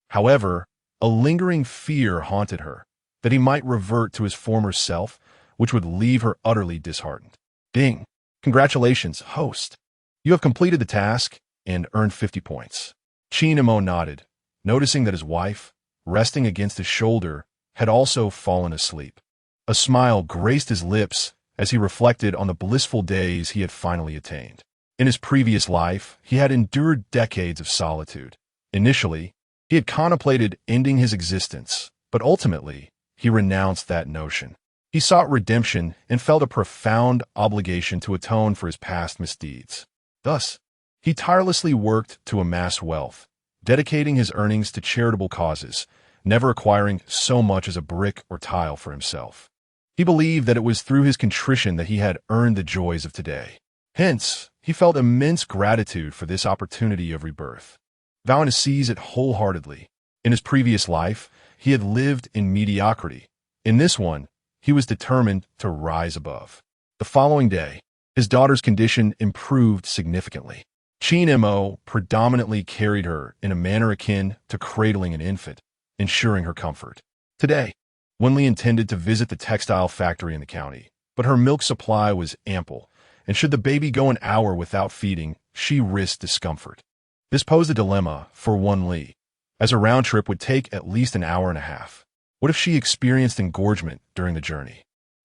However, a lingering fear haunted her that he might revert to his former self, which would leave her utterly disheartened. Ding! Congratulations, host. You have completed the task and earned 50 points. Qin Mo nodded, noticing that his wife, resting against his shoulder, had also fallen asleep. A smile graced his lips as he reflected on the blissful days he had finally attained. In his previous life, he had endured decades of solitude. Initially, he had contemplated ending his existence, but ultimately, he renounced that notion. He sought redemption and felt a profound obligation to atone for his past misdeeds. Thus, he tirelessly worked to amass wealth, dedicating his earnings to charitable causes, never acquiring so much as a brick or tile for himself. He believed that it was through his contrition that he had earned the joys of today. Hence, he felt immense gratitude for this opportunity of rebirth, vowing to seize it wholeheartedly. In his previous life, he had lived in mediocrity. In this one, he was determined to rise above. The following day, his daughter's condition improved significantly. Qin Mo predominantly carried her in a manner akin to cradling an infant, ensuring her comfort. Today, Wen Li intended to visit the textile factory in the county, but her milk supply was ample, and should the baby go an hour without feeding, she risked discomfort. This posed a dilemma for Wen Li, as a round trip would take at least an hour and a half. What if she experienced engorgement during the journey?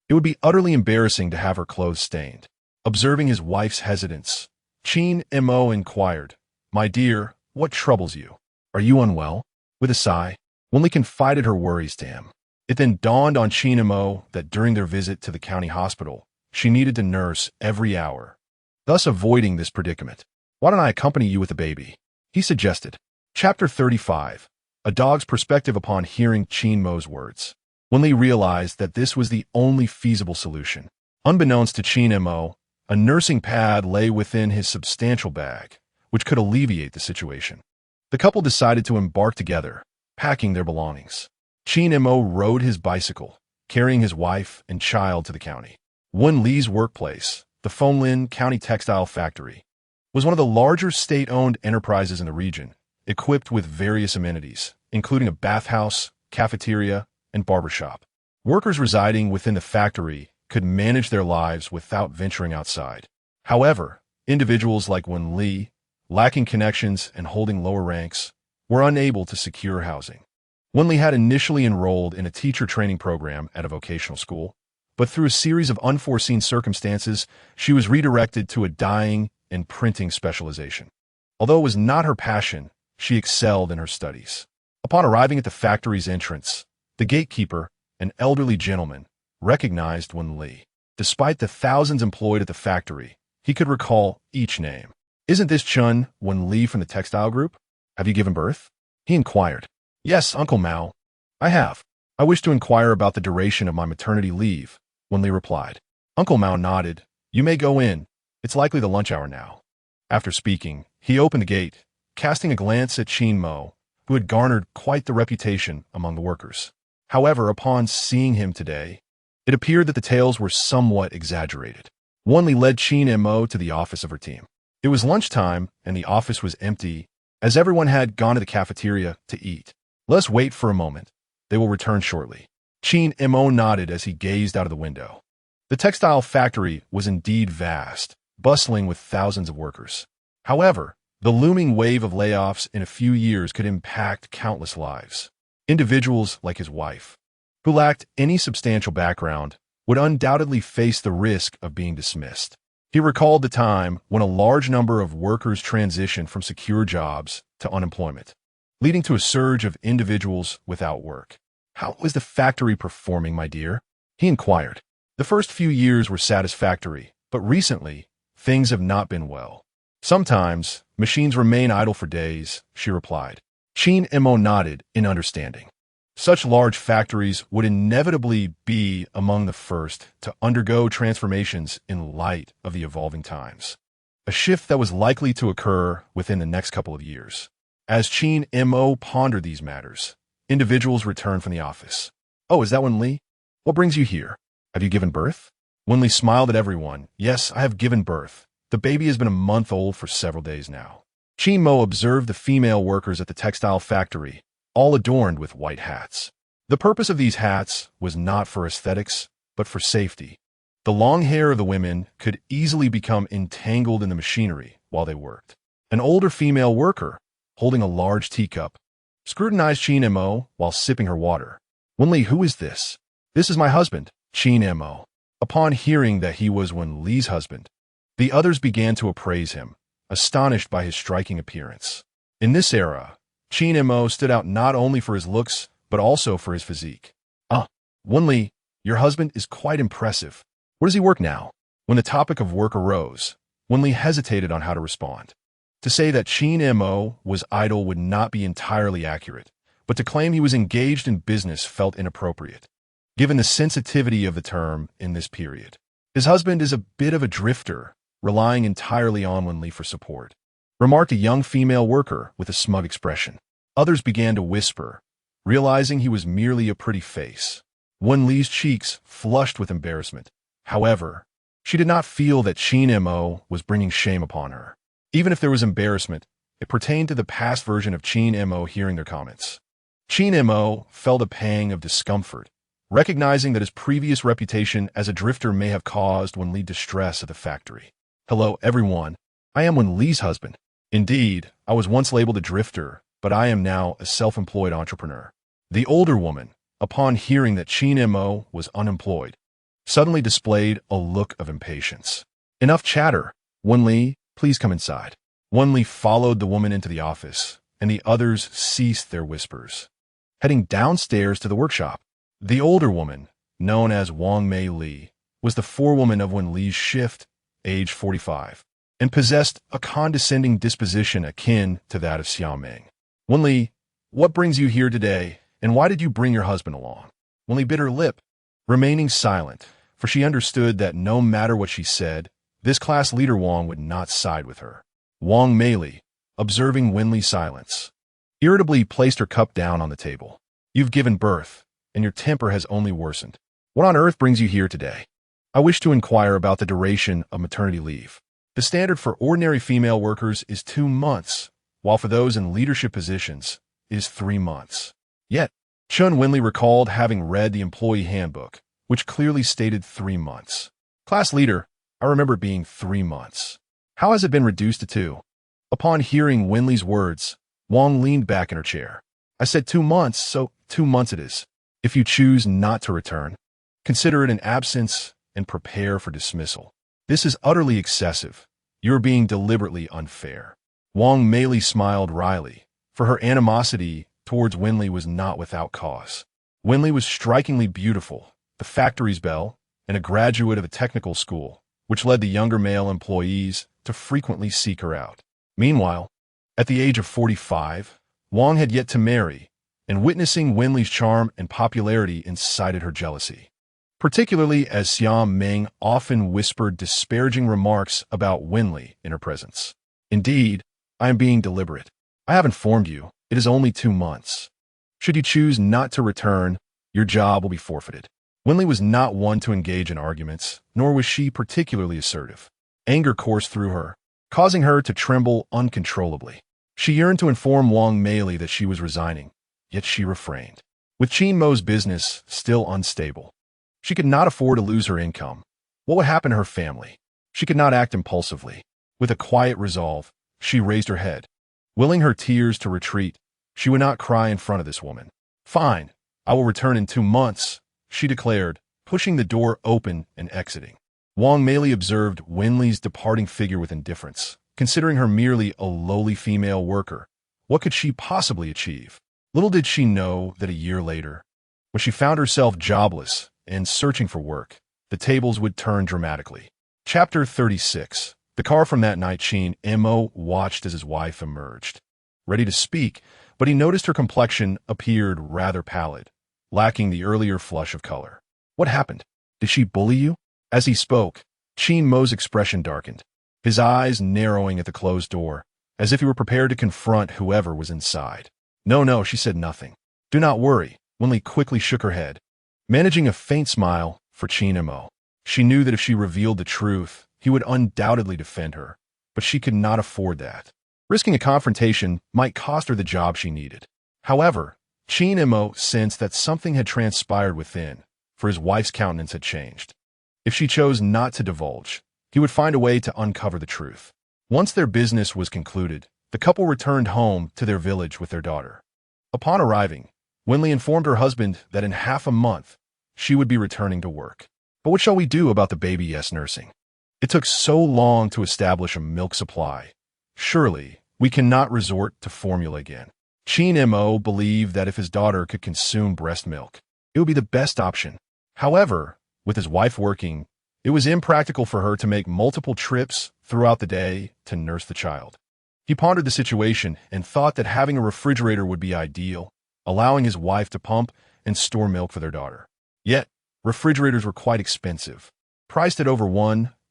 It would be utterly embarrassing to have her clothes stained. Observing his wife's hesitance, Qin Mo inquired, "My dear, what troubles you? Are you unwell?" With a sigh, Wen Li confided her worries to him. It then dawned on Qin Mo that during their visit to the county hospital, she needed to nurse every hour, thus avoiding this predicament. "Why don't I accompany you with the baby?" he suggested. Chapter 35. A dog's perspective upon hearing Qin Mo's words. Wen Li realized that this was the only feasible solution. Unbeknownst to Qin Mo, a nursing pad lay within his substantial bag, which could alleviate the situation. The couple decided to embark together, packing their belongings. Qin Mo rode his bicycle, carrying his wife and child to the county. Wen Li's workplace, the Fonlin County Textile Factory, was one of the larger state-owned enterprises in the region, equipped with various amenities, including a bathhouse, cafeteria, and barbershop. Workers residing within the factory could manage their lives without venturing outside. However, individuals like Wen Li, lacking connections and holding lower ranks, were unable to secure housing. Wen Li had initially enrolled in a teacher training program at a vocational school, but through a series of unforeseen circumstances, she was redirected to a dyeing and printing specialization. Although it was not her passion, she excelled in her studies. Upon arriving at the factory's entrance, the gatekeeper, an elderly gentleman, recognized Wen Li. Despite the thousands employed at the factory, he could recall each name. "Isn't this Chun Wen Li from the textile group? Have you given birth?" he inquired. "Yes, Uncle Mao. I have. I wish to inquire about the duration of my maternity leave," Wen Li replied. Uncle Mao nodded. "You may go in. It's likely the lunch hour now." After speaking, he opened the gate, casting a glance at Qin Mo, who had garnered quite the reputation among the workers. However, upon seeing him today, it appeared that the tales were somewhat exaggerated. Wen Li led Qin Mo to the office of her team. It was lunchtime, and the office was empty, as everyone had gone to the cafeteria to eat. "Let's wait for a moment. They will return shortly." Qin Mo nodded as he gazed out of the window. The textile factory was indeed vast, bustling with thousands of workers. However, the looming wave of layoffs in a few years could impact countless lives. Individuals like his wife, who lacked any substantial background, would undoubtedly face the risk of being dismissed. He recalled the time when a large number of workers transitioned from secure jobs to unemployment, leading to a surge of individuals without work. "How is the factory performing, my dear?" he inquired. "The first few years were satisfactory, but recently, things have not been well. Sometimes, machines remain idle for days," she replied. Qin Mo nodded in understanding. Such large factories would inevitably be among the first to undergo transformations in light of the evolving times, a shift that was likely to occur within the next couple of years. As Qin Mo pondered these matters, individuals returned from the office. "Oh, is that Wen Li? What brings you here? Have you given birth?" Wen Li smiled at everyone. "Yes, I have given birth. The baby has been a month old for several days now." Qin Mo observed the female workers at the textile factory, all adorned with white hats. The purpose of these hats was not for aesthetics, but for safety. The long hair of the women could easily become entangled in the machinery while they worked. An older female worker, holding a large teacup, scrutinized Qin Mo while sipping her water. "Wen Li, who is this?" "This is my husband, Qin Mo." Upon hearing that he was Wen Li's husband, the others began to appraise him, astonished by his striking appearance. In this era, Qin Mo stood out not only for his looks, but also for his physique. "Ah, Wen Li, your husband is quite impressive. Where does he work now?" When the topic of work arose, Wen Li hesitated on how to respond. To say that Qin Mo was idle would not be entirely accurate, but to claim he was engaged in business felt inappropriate, given the sensitivity of the term in this period. "His husband is a bit of a drifter, relying entirely on Wen Li for support," remarked a young female worker with a smug expression. Others began to whisper, realizing he was merely a pretty face. Wen Li's cheeks flushed with embarrassment. However, she did not feel that Qin Mo was bringing shame upon her. Even if there was embarrassment, it pertained to the past version of Qin Mo hearing their comments. Qin Mo felt a pang of discomfort, recognizing that his previous reputation as a drifter may have caused Wen Li distress at the factory. "Hello, everyone. I am Wen Li's husband. Indeed, I was once labeled a drifter, but I am now a self-employed entrepreneur." The older woman, upon hearing that Qin Mo was unemployed, suddenly displayed a look of impatience. "Enough chatter. Wen Li, please come inside." Wen Li followed the woman into the office, and the others ceased their whispers. Heading downstairs to the workshop, the older woman, known as Wang Mei Li, was the forewoman of Wen Li's shift, age 45, and possessed a condescending disposition akin to that of Xiaoming. Wen Li, what brings you here today, and why did you bring your husband along? Wen Li bit her lip, remaining silent, for she understood that no matter what she said, this class leader Wang would not side with her. Wang Meili, observing Wen Li's silence, irritably placed her cup down on the table. You've given birth, and your temper has only worsened. What on earth brings you here today? I wish to inquire about the duration of maternity leave. The standard for ordinary female workers is 2 months, while for those in leadership positions is 3 months. Yet, Wen Li recalled having read the employee handbook, which clearly stated 3 months. Class leader, I remember it being 3 months. How has it been reduced to 2? Upon hearing Wen Li's words, Wang leaned back in her chair. I said 2 months, so 2 months it is. If you choose not to return, consider it an absence and prepare for dismissal. This is utterly excessive. You're being deliberately unfair. Wang Meili smiled wryly, for her animosity towards Wen Li was not without cause. Wen Li was strikingly beautiful, the factory's belle, and a graduate of a technical school, which led the younger male employees to frequently seek her out. Meanwhile, at the age of 45, Wang had yet to marry, and witnessing Wen Li's charm and popularity incited her jealousy, particularly as Xiaoming often whispered disparaging remarks about Wen Li in her presence. Indeed, I am being deliberate. I have informed you, it is only 2 months. Should you choose not to return, your job will be forfeited. Wen Li was not one to engage in arguments, nor was she particularly assertive. Anger coursed through her, causing her to tremble uncontrollably. She yearned to inform Wang Meili that she was resigning, yet she refrained. With Qin Mo's business still unstable, she could not afford to lose her income. What would happen to her family? She could not act impulsively. With a quiet resolve, she raised her head. Willing her tears to retreat, she would not cry in front of this woman. Fine, I will return in 2 months, she declared, pushing the door open and exiting. Wang Meili observed Wen Li's departing figure with indifference. Considering her merely a lowly female worker, what could she possibly achieve? Little did she know that a year later, when she found herself jobless and searching for work, the tables would turn dramatically. Chapter 36. The car from that night. Qin Mo watched as his wife emerged, ready to speak, but he noticed her complexion appeared rather pallid, lacking the earlier flush of color. What happened? Did she bully you? As he spoke, Qin Mo's expression darkened, his eyes narrowing at the closed door, as if he were prepared to confront whoever was inside. No, she said nothing. Do not worry, Wen Li quickly shook her head, managing a faint smile for Qin Mo. She knew that if she revealed the truth, he would undoubtedly defend her, but she could not afford that. Risking a confrontation might cost her the job she needed. However, Qin Mo sensed that something had transpired within, for his wife's countenance had changed. If she chose not to divulge, he would find a way to uncover the truth. Once their business was concluded, the couple returned home to their village with their daughter. Upon arriving, Wen Li informed her husband that in half a month, she would be returning to work. But what shall we do about the baby? Yes, nursing. It took so long to establish a milk supply. Surely, we cannot resort to formula again. Qin Mo believed that if his daughter could consume breast milk, it would be the best option. However, with his wife working, it was impractical for her to make multiple trips throughout the day to nurse the child. He pondered the situation and thought that having a refrigerator would be ideal, allowing his wife to pump and store milk for their daughter. Yet, refrigerators were quite expensive, priced at over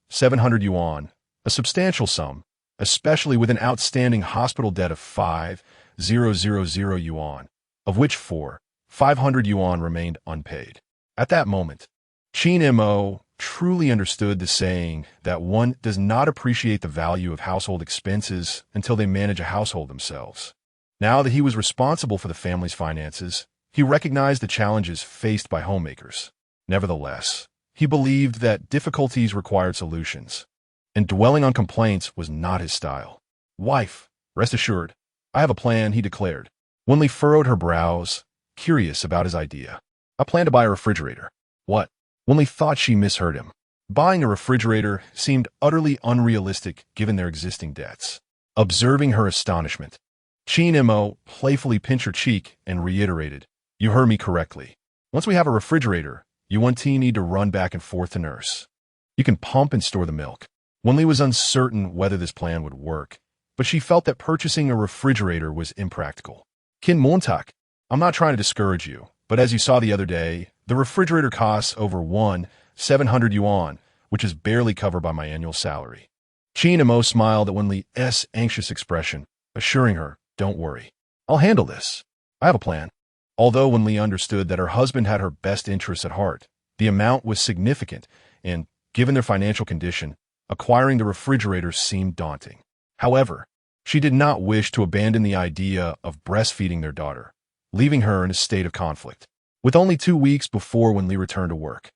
700 yuan, a substantial sum, especially with an outstanding hospital debt of 5,000 yuan, of which 500 yuan remained unpaid. At that moment, Qin Mo truly understood the saying that one does not appreciate the value of household expenses until they manage a household themselves. Now that he was responsible for the family's finances, he recognized the challenges faced by homemakers. Nevertheless, he believed that difficulties required solutions, and dwelling on complaints was not his style. Wife, rest assured, I have a plan, he declared. Wen Li furrowed her brows, curious about his idea. I plan to buy a refrigerator. What? Wen Li thought she misheard him. Buying a refrigerator seemed utterly unrealistic given their existing debts. Observing her astonishment, Qin Mo playfully pinched her cheek and reiterated, You heard me correctly. Once we have a refrigerator, You want tea need to run back and forth to nurse. You can pump and store the milk. Wen Li was uncertain whether this plan would work, but she felt that purchasing a refrigerator was impractical. Qin Mo, I'm not trying to discourage you, but as you saw the other day, the refrigerator costs over 700 yuan, which is barely covered by my annual salary. Qin Mo smiled at Wen Li's anxious expression, assuring her, don't worry. I'll handle this. I have a plan. Although Wen Li understood that her husband had her best interests at heart, the amount was significant, and, given their financial condition, acquiring the refrigerator seemed daunting. However, she did not wish to abandon the idea of breastfeeding their daughter, leaving her in a state of conflict. With only 2 weeks before Wen Li returned to work,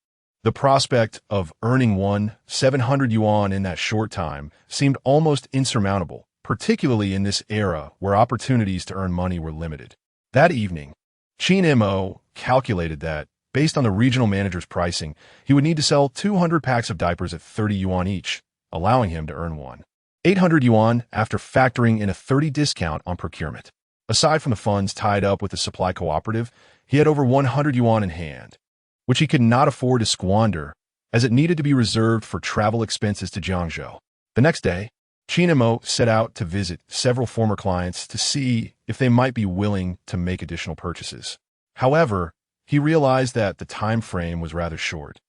the prospect of earning 700 yuan in that short time seemed almost insurmountable, particularly in this era where opportunities to earn money were limited. That evening, Qin Mo calculated that, based on the regional manager's pricing, he would need to sell 200 packs of diapers at 30 yuan each, allowing him to earn 800 yuan after factoring in a 30 discount on procurement. Aside from the funds tied up with the supply cooperative, he had over 100 yuan in hand, which he could not afford to squander, as it needed to be reserved for travel expenses to Jiangzhou. The next day, Qin Mo set out to visit several former clients to see if they might be willing to make additional purchases. However, he realized that the time frame was rather short,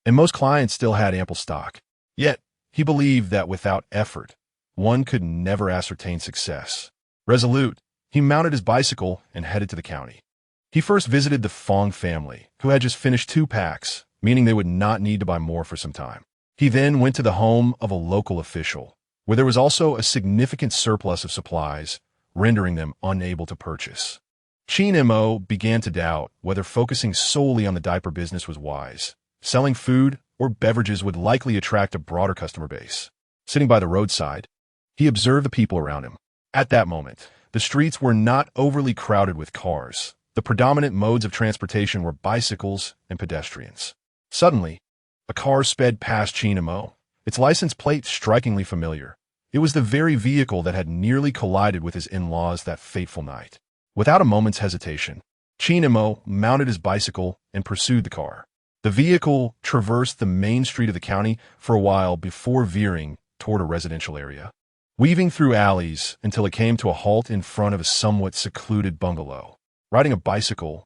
and most clients still had ample stock. Yet, he believed that without effort, one could never ascertain success. Resolute, he mounted his bicycle and headed to the county. He first visited the Fong family, who had just finished 2 packs, meaning they would not need to buy more for some time. He then went to the home of a local official, where there was also a significant surplus of supplies, rendering them unable to purchase. Qin Mo began to doubt whether focusing solely on the diaper business was wise. Selling food or beverages would likely attract a broader customer base. Sitting by the roadside, he observed the people around him. At that moment, the streets were not overly crowded with cars. The predominant modes of transportation were bicycles and pedestrians. Suddenly, a car sped past Qin Mo, its license plate strikingly familiar. It was the very vehicle that had nearly collided with his in-laws that fateful night. Without a moment's hesitation, Qin Mo mounted his bicycle and pursued the car. The vehicle traversed the main street of the county for a while before veering toward a residential area, weaving through alleys until it came to a halt in front of a somewhat secluded bungalow. Riding a bicycle,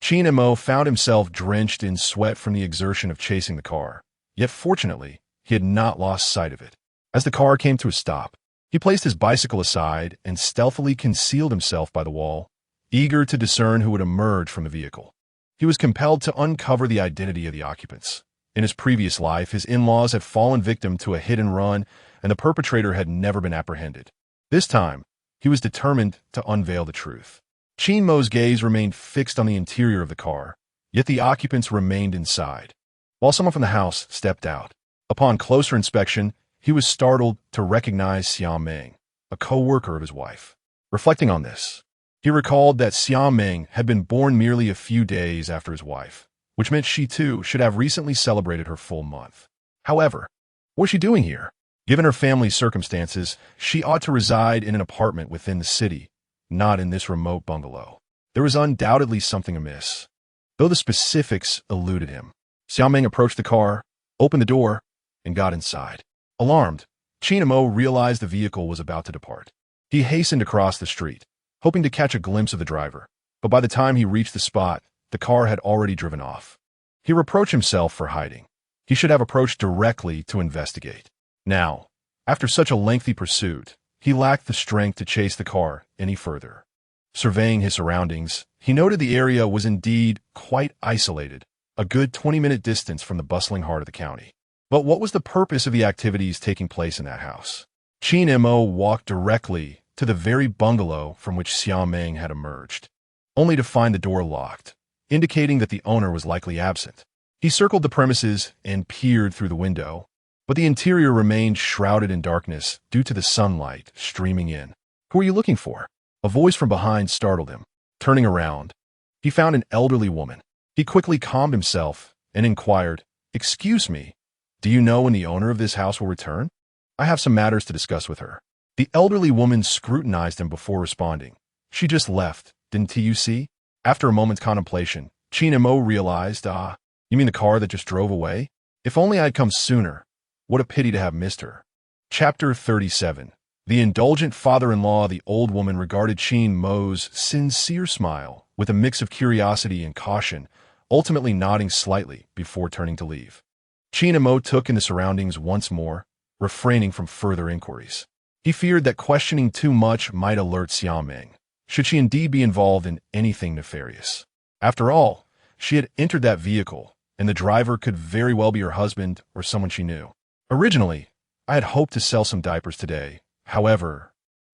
Qin Mo found himself drenched in sweat from the exertion of chasing the car. Yet fortunately, he had not lost sight of it. As the car came to a stop, he placed his bicycle aside and stealthily concealed himself by the wall, eager to discern who would emerge from the vehicle. He was compelled to uncover the identity of the occupants. In his previous life, his in-laws had fallen victim to a hit-and-run, and the perpetrator had never been apprehended. This time, he was determined to unveil the truth. Qin Mo's gaze remained fixed on the interior of the car, yet the occupants remained inside, while someone from the house stepped out. Upon closer inspection, he was startled to recognize Xiao Meng, a co-worker of his wife. Reflecting on this, he recalled that Xiao Meng had been born merely a few days after his wife, which meant she too should have recently celebrated her full month. However, what was she doing here? Given her family's circumstances, she ought to reside in an apartment within the city, not in this remote bungalow. There was undoubtedly something amiss, though the specifics eluded him. Xiao Meng approached the car, opened the door, and got inside. Alarmed, Qin Mo realized the vehicle was about to depart. He hastened across the street, hoping to catch a glimpse of the driver, but by the time he reached the spot, the car had already driven off. He reproached himself for hiding. He should have approached directly to investigate. Now, after such a lengthy pursuit, he lacked the strength to chase the car any further. Surveying his surroundings, he noted the area was indeed quite isolated, a good 20-minute distance from the bustling heart of the county. But what was the purpose of the activities taking place in that house? Qin Mo walked directly to the very bungalow from which Xiao Meng had emerged, only to find the door locked, indicating that the owner was likely absent. He circled the premises and peered through the window, but the interior remained shrouded in darkness due to the sunlight streaming in. "Who are you looking for?" A voice from behind startled him. Turning around, he found an elderly woman. He quickly calmed himself and inquired, "Excuse me, do you know when the owner of this house will return? I have some matters to discuss with her." The elderly woman scrutinized him before responding. "She just left, didn't you see?" After a moment's contemplation, Qin Mo realized, You mean the car that just drove away? If only I'd come sooner. What a pity to have missed her. Chapter 37. The indulgent father-in-law. The old woman regarded Qin Mo's sincere smile with a mix of curiosity and caution, ultimately nodding slightly before turning to leave. Qin Mo took in the surroundings once more, refraining from further inquiries. He feared that questioning too much might alert Xiaoming, should she indeed be involved in anything nefarious. After all, she had entered that vehicle, and the driver could very well be her husband or someone she knew. Originally, I had hoped to sell some diapers today. However,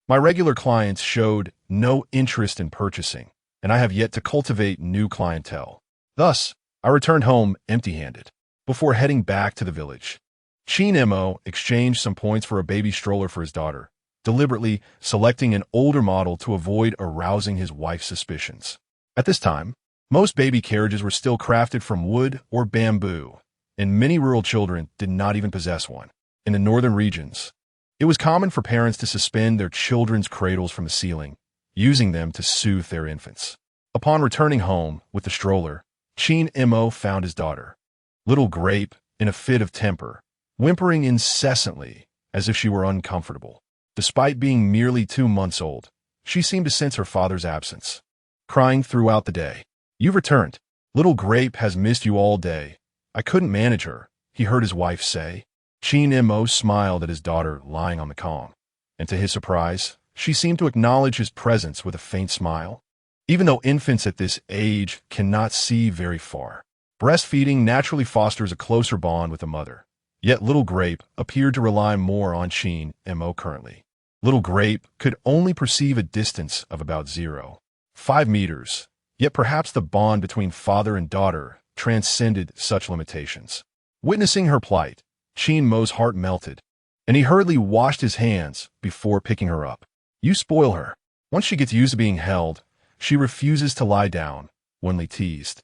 my regular clients showed no interest in purchasing, and I have yet to cultivate new clientele. Thus, I returned home empty-handed. Before heading back to the village, Qin Mo exchanged some points for a baby stroller for his daughter, deliberately selecting an older model to avoid arousing his wife's suspicions. At this time, most baby carriages were still crafted from wood or bamboo, and many rural children did not even possess one. In the northern regions, it was common for parents to suspend their children's cradles from the ceiling, using them to soothe their infants. Upon returning home with the stroller, Qin Mo found his daughter, Little Grape, in a fit of temper, whimpering incessantly as if she were uncomfortable. Despite being merely 2 months old, she seemed to sense her father's absence, crying throughout the day. "You've returned. Little Grape has missed you all day. I couldn't manage her," he heard his wife say. Qin Mo smiled at his daughter lying on the calm, and to his surprise, she seemed to acknowledge his presence with a faint smile. Even though infants at this age cannot see very far, breastfeeding naturally fosters a closer bond with the mother. Yet Little Grape appeared to rely more on Qin Mo currently. Little Grape could only perceive a distance of about 0.5 meters, yet perhaps the bond between father and daughter transcended such limitations. Witnessing her plight, Qin Mo's heart melted, and he hurriedly washed his hands before picking her up. "You spoil her. Once she gets used to being held, she refuses to lie down," Wen Li teased.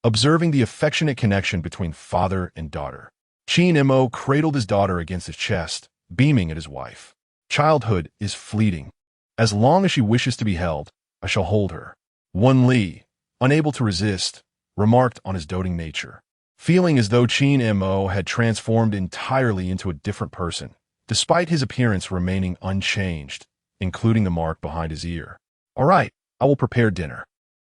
Observing the affectionate connection between father and daughter, Qin Mo cradled his daughter against his chest, beaming at his wife. "Childhood is fleeting. As long as she wishes to be held, I shall hold her." Wen Li, unable to resist, remarked on his doting nature. Feeling as though Qin Mo had transformed entirely into a different person, despite his appearance remaining unchanged, including the mark behind his ear. "All right, I will prepare dinner.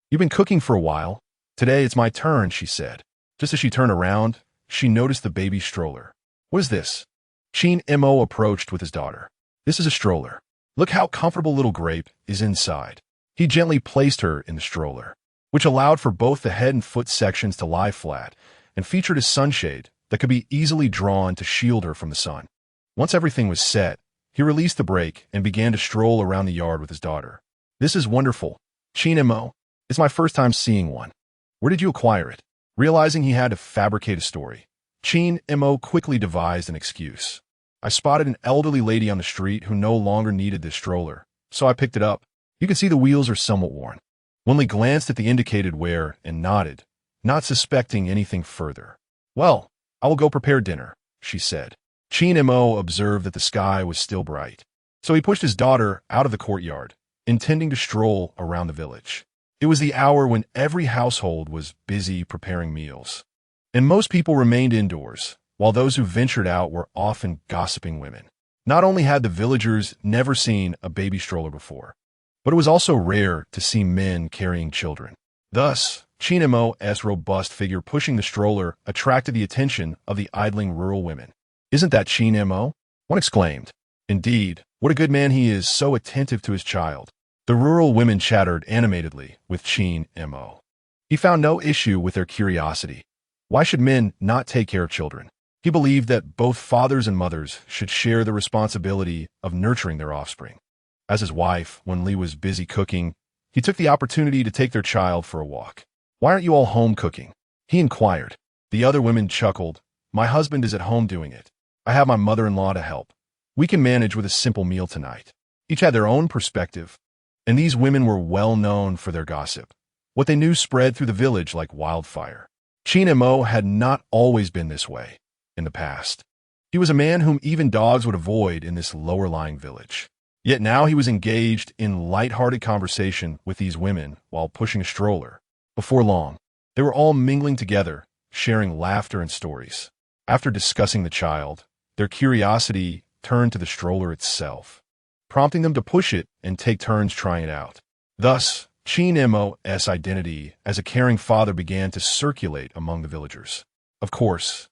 You've been cooking for a while. Today it's my turn," she said. Just as she turned around, she noticed the baby stroller. "What is this?" Qin Mo approached with his daughter. "This is a stroller. Look how comfortable Little Grape is inside." He gently placed her in the stroller, which allowed for both the head and foot sections to lie flat, and featured a sunshade that could be easily drawn to shield her from the sun. Once everything was set, he released the brake and began to stroll around the yard with his daughter. "This is wonderful, Qin Mo. It's my first time seeing one. Where did you acquire it?" Realizing he had to fabricate a story, Qin Mo quickly devised an excuse. "I spotted an elderly lady on the street who no longer needed this stroller, so I picked it up. You can see the wheels are somewhat worn." Wen Li glanced at the indicated wear and nodded, not suspecting anything further. "Well, I will go prepare dinner," she said. Qin Mo observed that the sky was still bright, so he pushed his daughter out of the courtyard, intending to stroll around the village. It was the hour when every household was busy preparing meals, and most people remained indoors, while those who ventured out were often gossiping women. Not only had the villagers never seen a baby stroller before, but it was also rare to see men carrying children. Thus, Qin Mo's robust figure pushing the stroller attracted the attention of the idling rural women. "Isn't that Qin Mo?" one exclaimed. "Indeed, what a good man he is, so attentive to his child." The rural women chattered animatedly with Qin Mo. He found no issue with their curiosity. Why should men not take care of children? He believed that both fathers and mothers should share the responsibility of nurturing their offspring. As his wife, Wen Li, was busy cooking, he took the opportunity to take their child for a walk. "Why aren't you all home cooking?" he inquired. The other women chuckled. "My husband is at home doing it. I have my mother-in-law to help. We can manage with a simple meal tonight." Each had their own perspective, and these women were well known for their gossip. What they knew spread through the village like wildfire. Qin Mo had not always been this way in the past. He was a man whom even dogs would avoid in this lower-lying village. Yet now he was engaged in light-hearted conversation with these women while pushing a stroller. Before long, they were all mingling together, sharing laughter and stories. After discussing the child, their curiosity turned to the stroller itself, prompting them to push it and take turns trying it out. Thus, Qin Mo's identity as a caring father began to circulate among the villagers. Of course,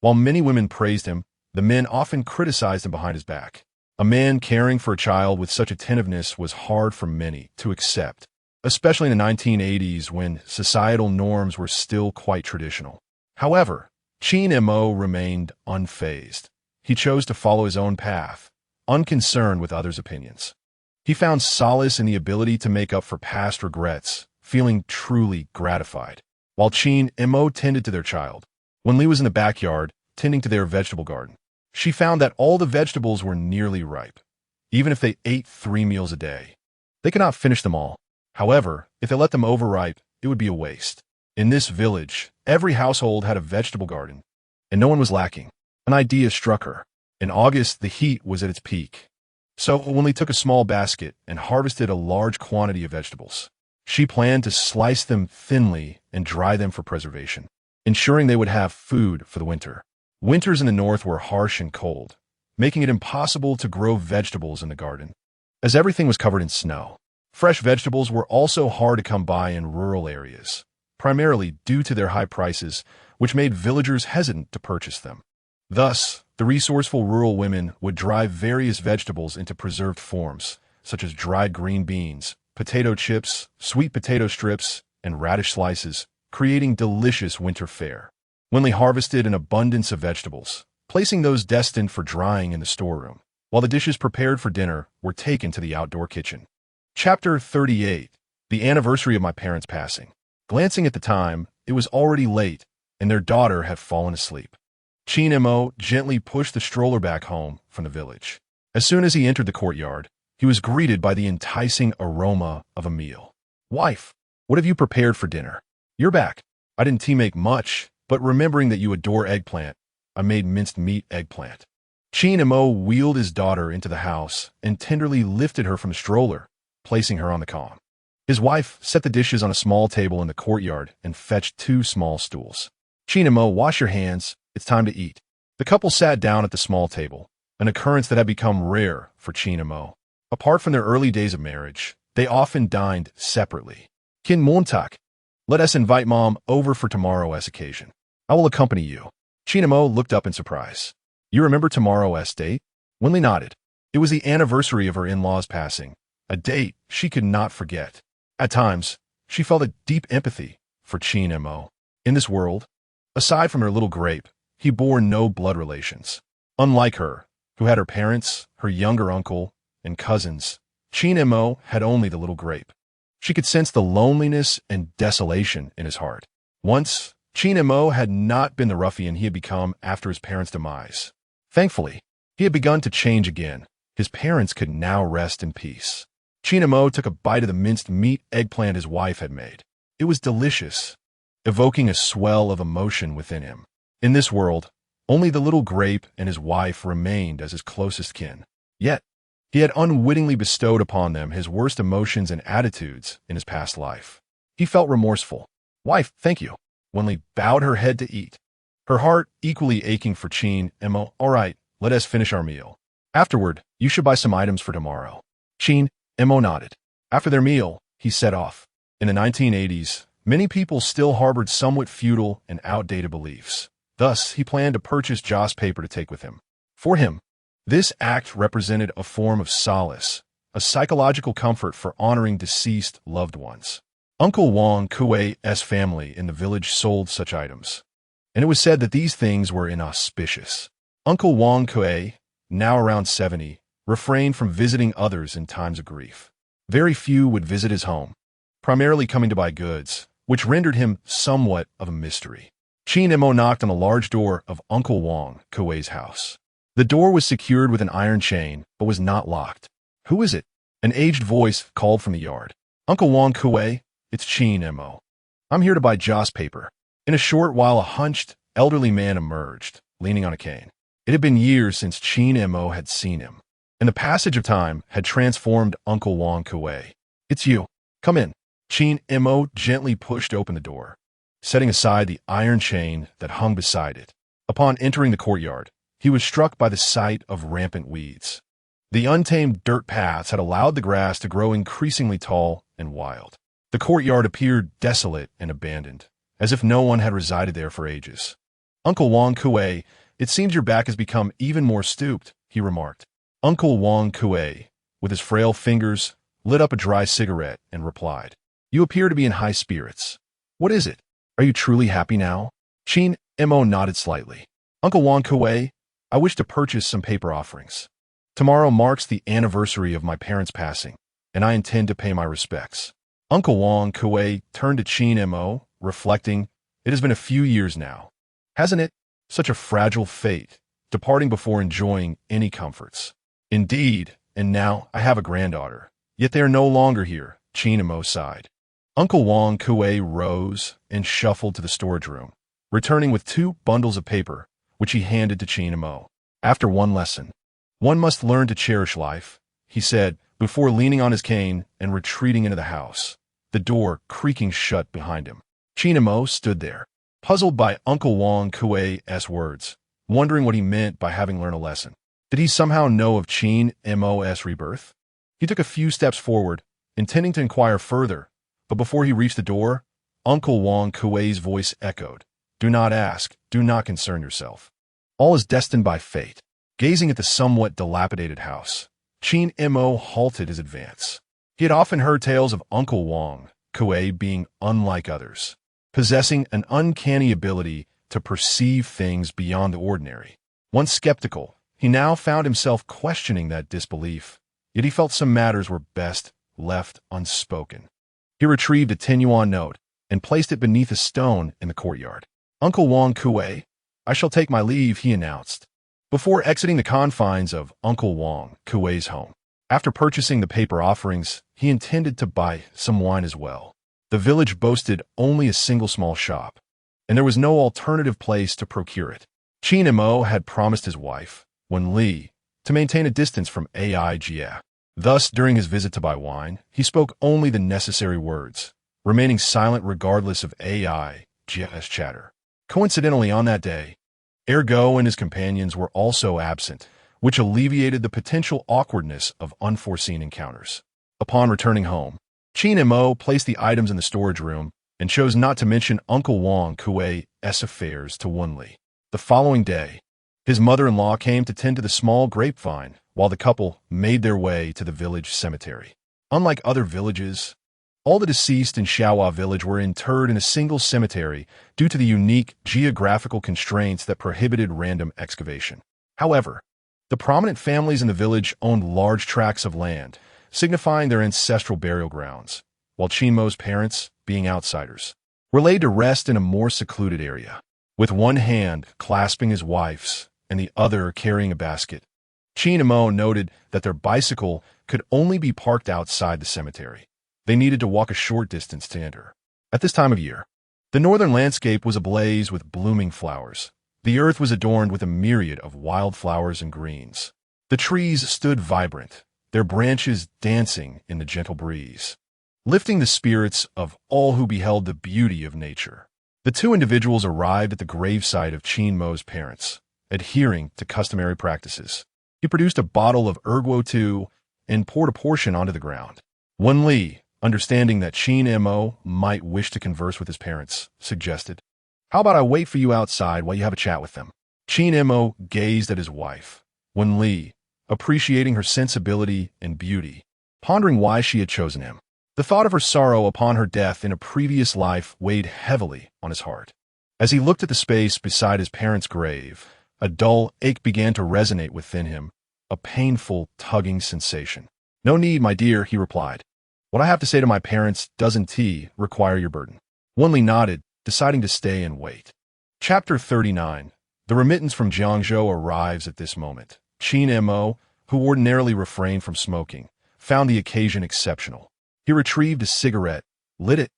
while many women praised him, the men often criticized him behind his back. A man caring for a child with such attentiveness was hard for many to accept, especially in the 1980s when societal norms were still quite traditional. However, Qin Mo remained unfazed. He chose to follow his own path, unconcerned with others' opinions. He found solace in the ability to make up for past regrets, feeling truly gratified. While Qin Mo tended to their child, Wen Li was in the backyard, tending to their vegetable garden. She found that all the vegetables were nearly ripe. Even if they ate 3 meals a day, they could not finish them all. However, if they let them overripe, it would be a waste. In this village, every household had a vegetable garden, and no one was lacking. An idea struck her. In August, the heat was at its peak. So Wen Li took a small basket and harvested a large quantity of vegetables. She planned to slice them thinly and dry them for preservation, ensuring they would have food for the winter. Winters in the north were harsh and cold, making it impossible to grow vegetables in the garden, as everything was covered in snow. Fresh vegetables were also hard to come by in rural areas, primarily due to their high prices, which made villagers hesitant to purchase them. Thus, the resourceful rural women would dry various vegetables into preserved forms, such as dried green beans, potato chips, sweet potato strips, and radish slices, creating delicious winter fare. Wen Li harvested an abundance of vegetables, placing those destined for drying in the storeroom, while the dishes prepared for dinner were taken to the outdoor kitchen. Chapter 38. The Anniversary of My Parents' Passing. Glancing at the time, it was already late, and their daughter had fallen asleep. Qin Mo gently pushed the stroller back home from the village. As soon as he entered the courtyard, he was greeted by the enticing aroma of a meal. "Wife, what have you prepared for dinner?" "You're back. I didn't make much, but remembering that you adore eggplant, I made minced meat eggplant." Qin Mo wheeled his daughter into the house and tenderly lifted her from the stroller, placing her on the comm. His wife set the dishes on a small table in the courtyard and fetched 2 small stools. "Qin Mo, wash your hands. It's time to eat." The couple sat down at the small table, an occurrence that had become rare for Qin Mo. Apart from their early days of marriage, they often dined separately. "Qin Mo, let us invite Mom over for tomorrow's occasion. I will accompany you." Qin Mo looked up in surprise. "You remember tomorrow's date?" Wen Li nodded. It was the anniversary of her in-laws' passing, a date she could not forget. At times, she felt a deep empathy for Qin Mo. In this world, aside from her little grape, he bore no blood relations. Unlike her, who had her parents, her younger uncle, and cousins, Qin Mo had only the little grape. She could sense the loneliness and desolation in his heart. Once, Qin Mo had not been the ruffian he had become after his parents' demise. Thankfully, he had begun to change again. His parents could now rest in peace. Qin Mo took a bite of the minced meat eggplant his wife had made. It was delicious, evoking a swell of emotion within him. In this world, only the little grape and his wife remained as his closest kin. Yet, he had unwittingly bestowed upon them his worst emotions and attitudes in his past life. He felt remorseful. "Wife, thank you." Wen Li bowed her head to eat, her heart equally aching for Qin Mo. "All right, let us finish our meal. Afterward, you should buy some items for tomorrow." Qin Mo nodded. After their meal, he set off. In the 1980s, many people still harbored somewhat feudal and outdated beliefs. Thus, he planned to purchase joss paper to take with him. For him, this act represented a form of solace, a psychological comfort for honoring deceased loved ones. Uncle Wang Kuei's family in the village sold such items, and it was said that these things were inauspicious. Uncle Wang Kuei, now around 70, refrained from visiting others in times of grief. Very few would visit his home, primarily coming to buy goods, which rendered him somewhat of a mystery. Qin Mo knocked on the large door of Uncle Wang Kuei's house. The door was secured with an iron chain, but was not locked. "Who is it?" An aged voice called from the yard. "Uncle Wang Kuei, it's Qin Mo. I'm here to buy joss paper." In a short while, a hunched, elderly man emerged, leaning on a cane. It had been years since Qin Mo had seen him, and the passage of time had transformed Uncle Wang Kuei. "It's you. Come in." Qin Mo gently pushed open the door. setting aside the iron chain that hung beside it. Upon entering the courtyard, he was struck by the sight of rampant weeds. The untamed dirt paths had allowed the grass to grow increasingly tall and wild. The courtyard appeared desolate and abandoned, as if no one had resided there for ages. "Uncle Wang Kuei, it seems your back has become even more stooped," he remarked. Uncle Wang Kuei, with his frail fingers, lit up a dry cigarette and replied, "You appear to be in high spirits. What is it? Are you truly happy now?" Qin Mo nodded slightly. "Uncle Wang Kuei, I wish to purchase some paper offerings. Tomorrow marks the anniversary of my parents' passing, and I intend to pay my respects." Uncle Wang Kuei turned to Qin Mo, reflecting, "It has been a few years now, hasn't it? Such a fragile fate, departing before enjoying any comforts." "Indeed, and now I have a granddaughter, yet they are no longer here," Qin Mo sighed. Uncle Wang Kuei rose and shuffled to the storage room, returning with 2 bundles of paper, which he handed to Qin Mo. "After one lesson, one must learn to cherish life," he said, before leaning on his cane and retreating into the house, the door creaking shut behind him. Qin Mo stood there, puzzled by Uncle Wang Kuei's words, wondering what he meant by having learned a lesson. Did he somehow know of Qin Mo's rebirth? He took a few steps forward, intending to inquire further, but before he reached the door, Uncle Wang Kuei's voice echoed, "Do not ask, do not concern yourself. All is destined by fate." Gazing at the somewhat dilapidated house, Qin Mo halted his advance. He had often heard tales of Uncle Wang Kuei being unlike others, possessing an uncanny ability to perceive things beyond the ordinary. Once skeptical, he now found himself questioning that disbelief, yet he felt some matters were best left unspoken. He retrieved a 10-yuan note and placed it beneath a stone in the courtyard. "Uncle Wang Kuei, I shall take my leave," he announced, before exiting the confines of Uncle Wang Kuei's home. After purchasing the paper offerings, he intended to buy some wine as well. The village boasted only a single small shop, and there was no alternative place to procure it. Qin Mo had promised his wife, Wen Li, to maintain a distance from Aijia. Thus, during his visit to buy wine, he spoke only the necessary words, remaining silent regardless of Aijia's chatter. Coincidentally, on that day, Ergo and his companions were also absent, which alleviated the potential awkwardness of unforeseen encounters. Upon returning home, Qin Mo placed the items in the storage room and chose not to mention Uncle Wang Kuei's affairs to Wen Li. The following day, his mother-in-law came to tend to the small grapevine while the couple made their way to the village cemetery. Unlike other villages, all the deceased in Xiaohua village were interred in a single cemetery due to the unique geographical constraints that prohibited random excavation. However, the prominent families in the village owned large tracts of land, signifying their ancestral burial grounds, while Qin Mo's parents, being outsiders, were laid to rest in a more secluded area. With one hand clasping his wife's and the other carrying a basket, Qin Mo noted that their bicycle could only be parked outside the cemetery. They needed to walk a short distance to enter. At this time of year, the northern landscape was ablaze with blooming flowers. The earth was adorned with a myriad of wildflowers and greens. The trees stood vibrant, their branches dancing in the gentle breeze, lifting the spirits of all who beheld the beauty of nature. The 2 individuals arrived at the gravesite of Qin Mo's parents, adhering to customary practices. He produced a bottle of Ergo II and poured a portion onto the ground. Wen Li, understanding that Qin Mo might wish to converse with his parents, suggested, "How about I wait for you outside while you have a chat with them?" Qin Mo gazed at his wife, Wen Li, appreciating her sensibility and beauty, pondering why she had chosen him. The thought of her sorrow upon her death in a previous life weighed heavily on his heart. As he looked at the space beside his parents' grave, a dull ache began to resonate within him, a painful, tugging sensation. "No need, my dear," he replied. "What I have to say to my parents doesn't require your burden." Wen Li nodded, deciding to stay and wait. Chapter 39. The remittance from Jiangzhou arrives at this moment. Qin Mo, who ordinarily refrained from smoking, found the occasion exceptional. He retrieved a cigarette, lit it,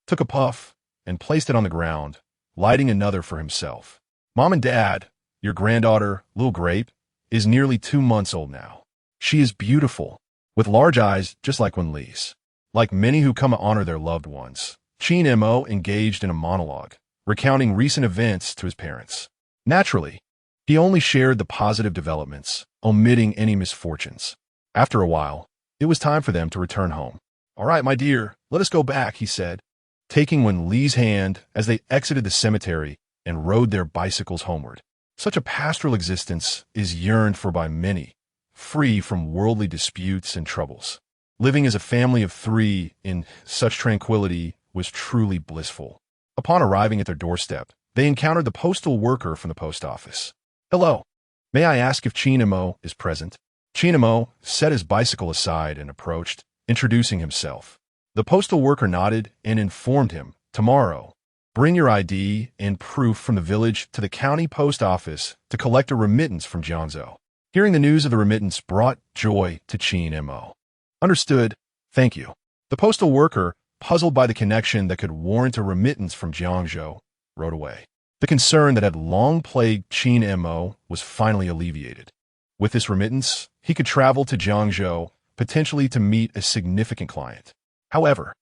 took a puff, and placed it on the ground, lighting another for himself. "Mom and Dad, your granddaughter, Little Grape, is nearly 2 months old now. She is beautiful, with large eyes just like Wen Li's. Like many who come to honor their loved ones, Qin Mo engaged in a monologue, recounting recent events to his parents. Naturally, he only shared the positive developments, omitting any misfortunes. After a while, it was time for them to return home. "All right, my dear, let us go back," he said, taking Wen Li's hand as they exited the cemetery and rode their bicycles homeward. Such a pastoral existence is yearned for by many, free from worldly disputes and troubles. Living as a family of three in such tranquility was truly blissful. Upon arriving at their doorstep, they encountered the postal worker from the post office. "Hello. May I ask if Qin Mo is present?" Qin Mo set his bicycle aside and approached, introducing himself. The postal worker nodded and informed him, "Tomorrow, bring your ID and proof from the village to the county post office to collect a remittance from Jiangzhou." Hearing the news of the remittance brought joy to Qin Mo. "Understood. Thank you." The postal worker, puzzled by the connection that could warrant a remittance from Jiangzhou, rode away. The concern that had long plagued Qin Mo was finally alleviated. With this remittance, he could travel to Jiangzhou, potentially to meet a significant client. However,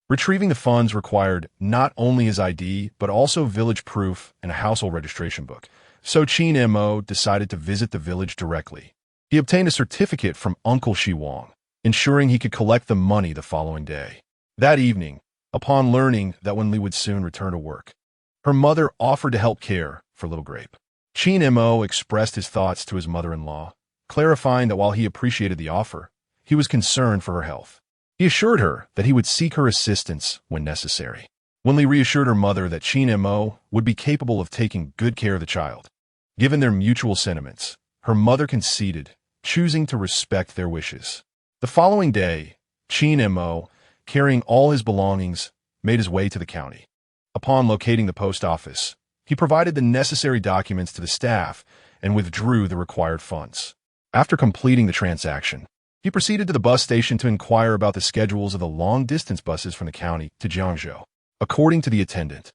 retrieving the funds required not only his ID, but also village proof and a household registration book. So Qin Mo decided to visit the village directly. He obtained a certificate from Uncle Shi Wang, ensuring he could collect the money the following day. That evening, upon learning that Wen Li would soon return to work, her mother offered to help care for little Grape. Qin Mo expressed his thoughts to his mother-in-law, clarifying that while he appreciated the offer, he was concerned for her health. He assured her that he would seek her assistance when necessary. Wen Li reassured her mother that Qin Mo would be capable of taking good care of the child. Given their mutual sentiments, her mother conceded, choosing to respect their wishes. The following day, Qin Mo, carrying all his belongings, made his way to the county. Upon locating the post office, he provided the necessary documents to the staff and withdrew the required funds. After completing the transaction, he proceeded to the bus station to inquire about the schedules of the long-distance buses from the county to Jiangzhou. According to the attendant,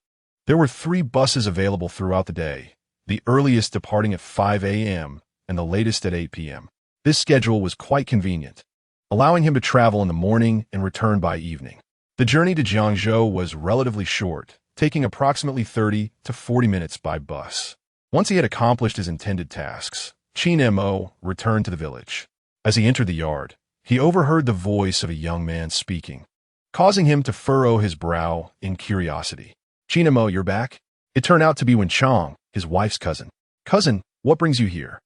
there were 3 buses available throughout the day, the earliest departing at 5 a.m. and the latest at 8 p.m. This schedule was quite convenient, allowing him to travel in the morning and return by evening. The journey to Jiangzhou was relatively short, taking approximately 30 to 40 minutes by bus. Once he had accomplished his intended tasks, Qin Mo returned to the village. As he entered the yard, he overheard the voice of a young man speaking, causing him to furrow his brow in curiosity. "Qin Mo, you're back?" It turned out to be Wen Chang, his wife's cousin. "Cousin, what brings you here?"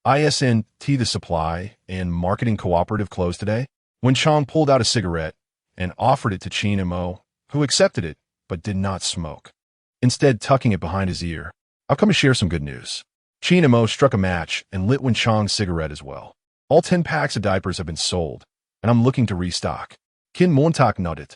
"ISNT, the supply and marketing cooperative closed today." Wen Chang pulled out a cigarette and offered it to Qin Mo, who accepted it but did not smoke, instead tucking it behind his ear. "I've come to share some good news." Qin Mo struck a match and lit Wen Chang's cigarette as well. "All 10 packs of diapers have been sold, and I'm looking to restock." Qin Mo nodded,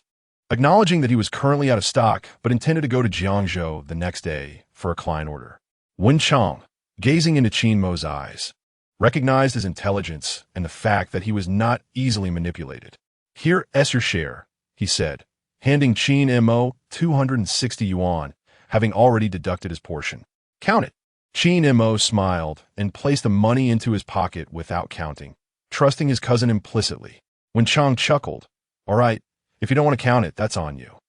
acknowledging that he was currently out of stock but intended to go to Jiangzhou the next day for a client order. Wen Chang, gazing into Qin Mo's eyes, recognized his intelligence and the fact that he was not easily manipulated. "Here's your share," he said, handing Qin Mo 260 yuan, having already deducted his portion. "Count it." Qin Mo smiled and placed the money into his pocket without counting, trusting his cousin implicitly. Wen Chang chuckled, "All right, if you don't want to count it, that's on you.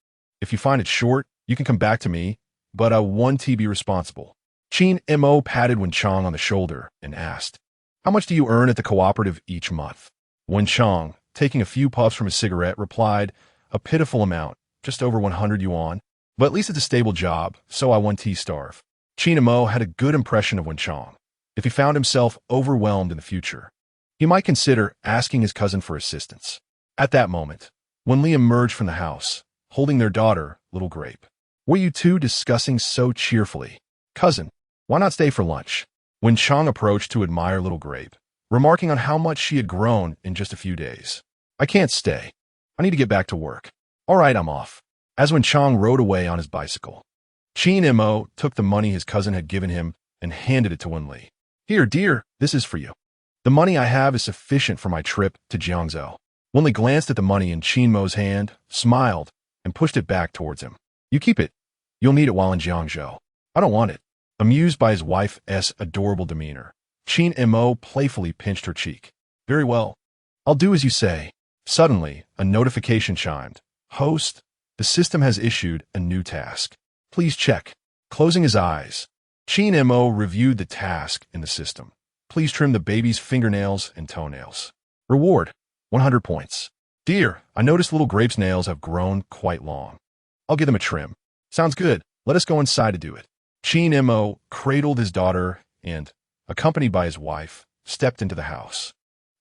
If you find it short, you can come back to me, but I want to be responsible." Qin Mo patted Wen Chang on the shoulder and asked, "How much do you earn at the cooperative each month?" Wen Chang, taking a few puffs from his cigarette, replied, "A pitiful amount, just over 100 yuan, but at least it's a stable job, so I won't starve." Qin Mo had a good impression of Wen Chang. If he found himself overwhelmed in the future, he might consider asking his cousin for assistance. At that moment, Wen Li emerged from the house, holding their daughter, little Grape. "What are you two discussing so cheerfully?" "Cousin, why not stay for lunch?" Wen Chang approached to admire little Grape, remarking on how much she had grown in just a few days. "I can't stay. I need to get back to work." "All right, I'm off." As Wen Chang rode away on his bicycle, Qin Mo took the money his cousin had given him and handed it to Wen Li. "Here, dear, this is for you. The money I have is sufficient for my trip to Jiangzhou." Wen Li glanced at the money in Qin Mo's hand, smiled, and pushed it back towards him. "You keep it. You'll need it while in Jiangzhou." "I don't want it." Amused by his wife's adorable demeanor, Qin Mo playfully pinched her cheek. "Very well. I'll do as you say." Suddenly, a notification chimed. "Host, The system has issued a new task. Please check. Closing his eyes, Qin Mo reviewed the task in the system. Please trim the baby's fingernails and toenails. Reward, 100 points. Dear, I noticed little Grape's nails have grown quite long. I'll give them a trim. Sounds good. Let us go inside to do it. Qin Mo cradled his daughter and, accompanied by his wife, stepped into the house.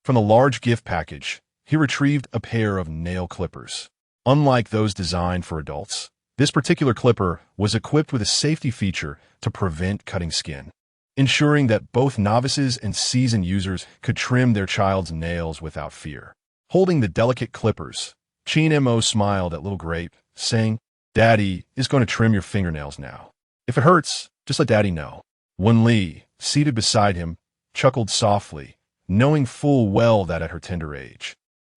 From the large gift package, he retrieved a pair of nail clippers. Unlike those designed for adults, this particular clipper was equipped with a safety feature to prevent cutting skin, ensuring that both novices and seasoned users could trim their child's nails without fear. Holding the delicate clippers, Qin Mo smiled at little Grape, saying, Daddy is going to trim your fingernails now. If it hurts, just let Daddy know. Wen Li, seated beside him, chuckled softly, knowing full well that at her tender age,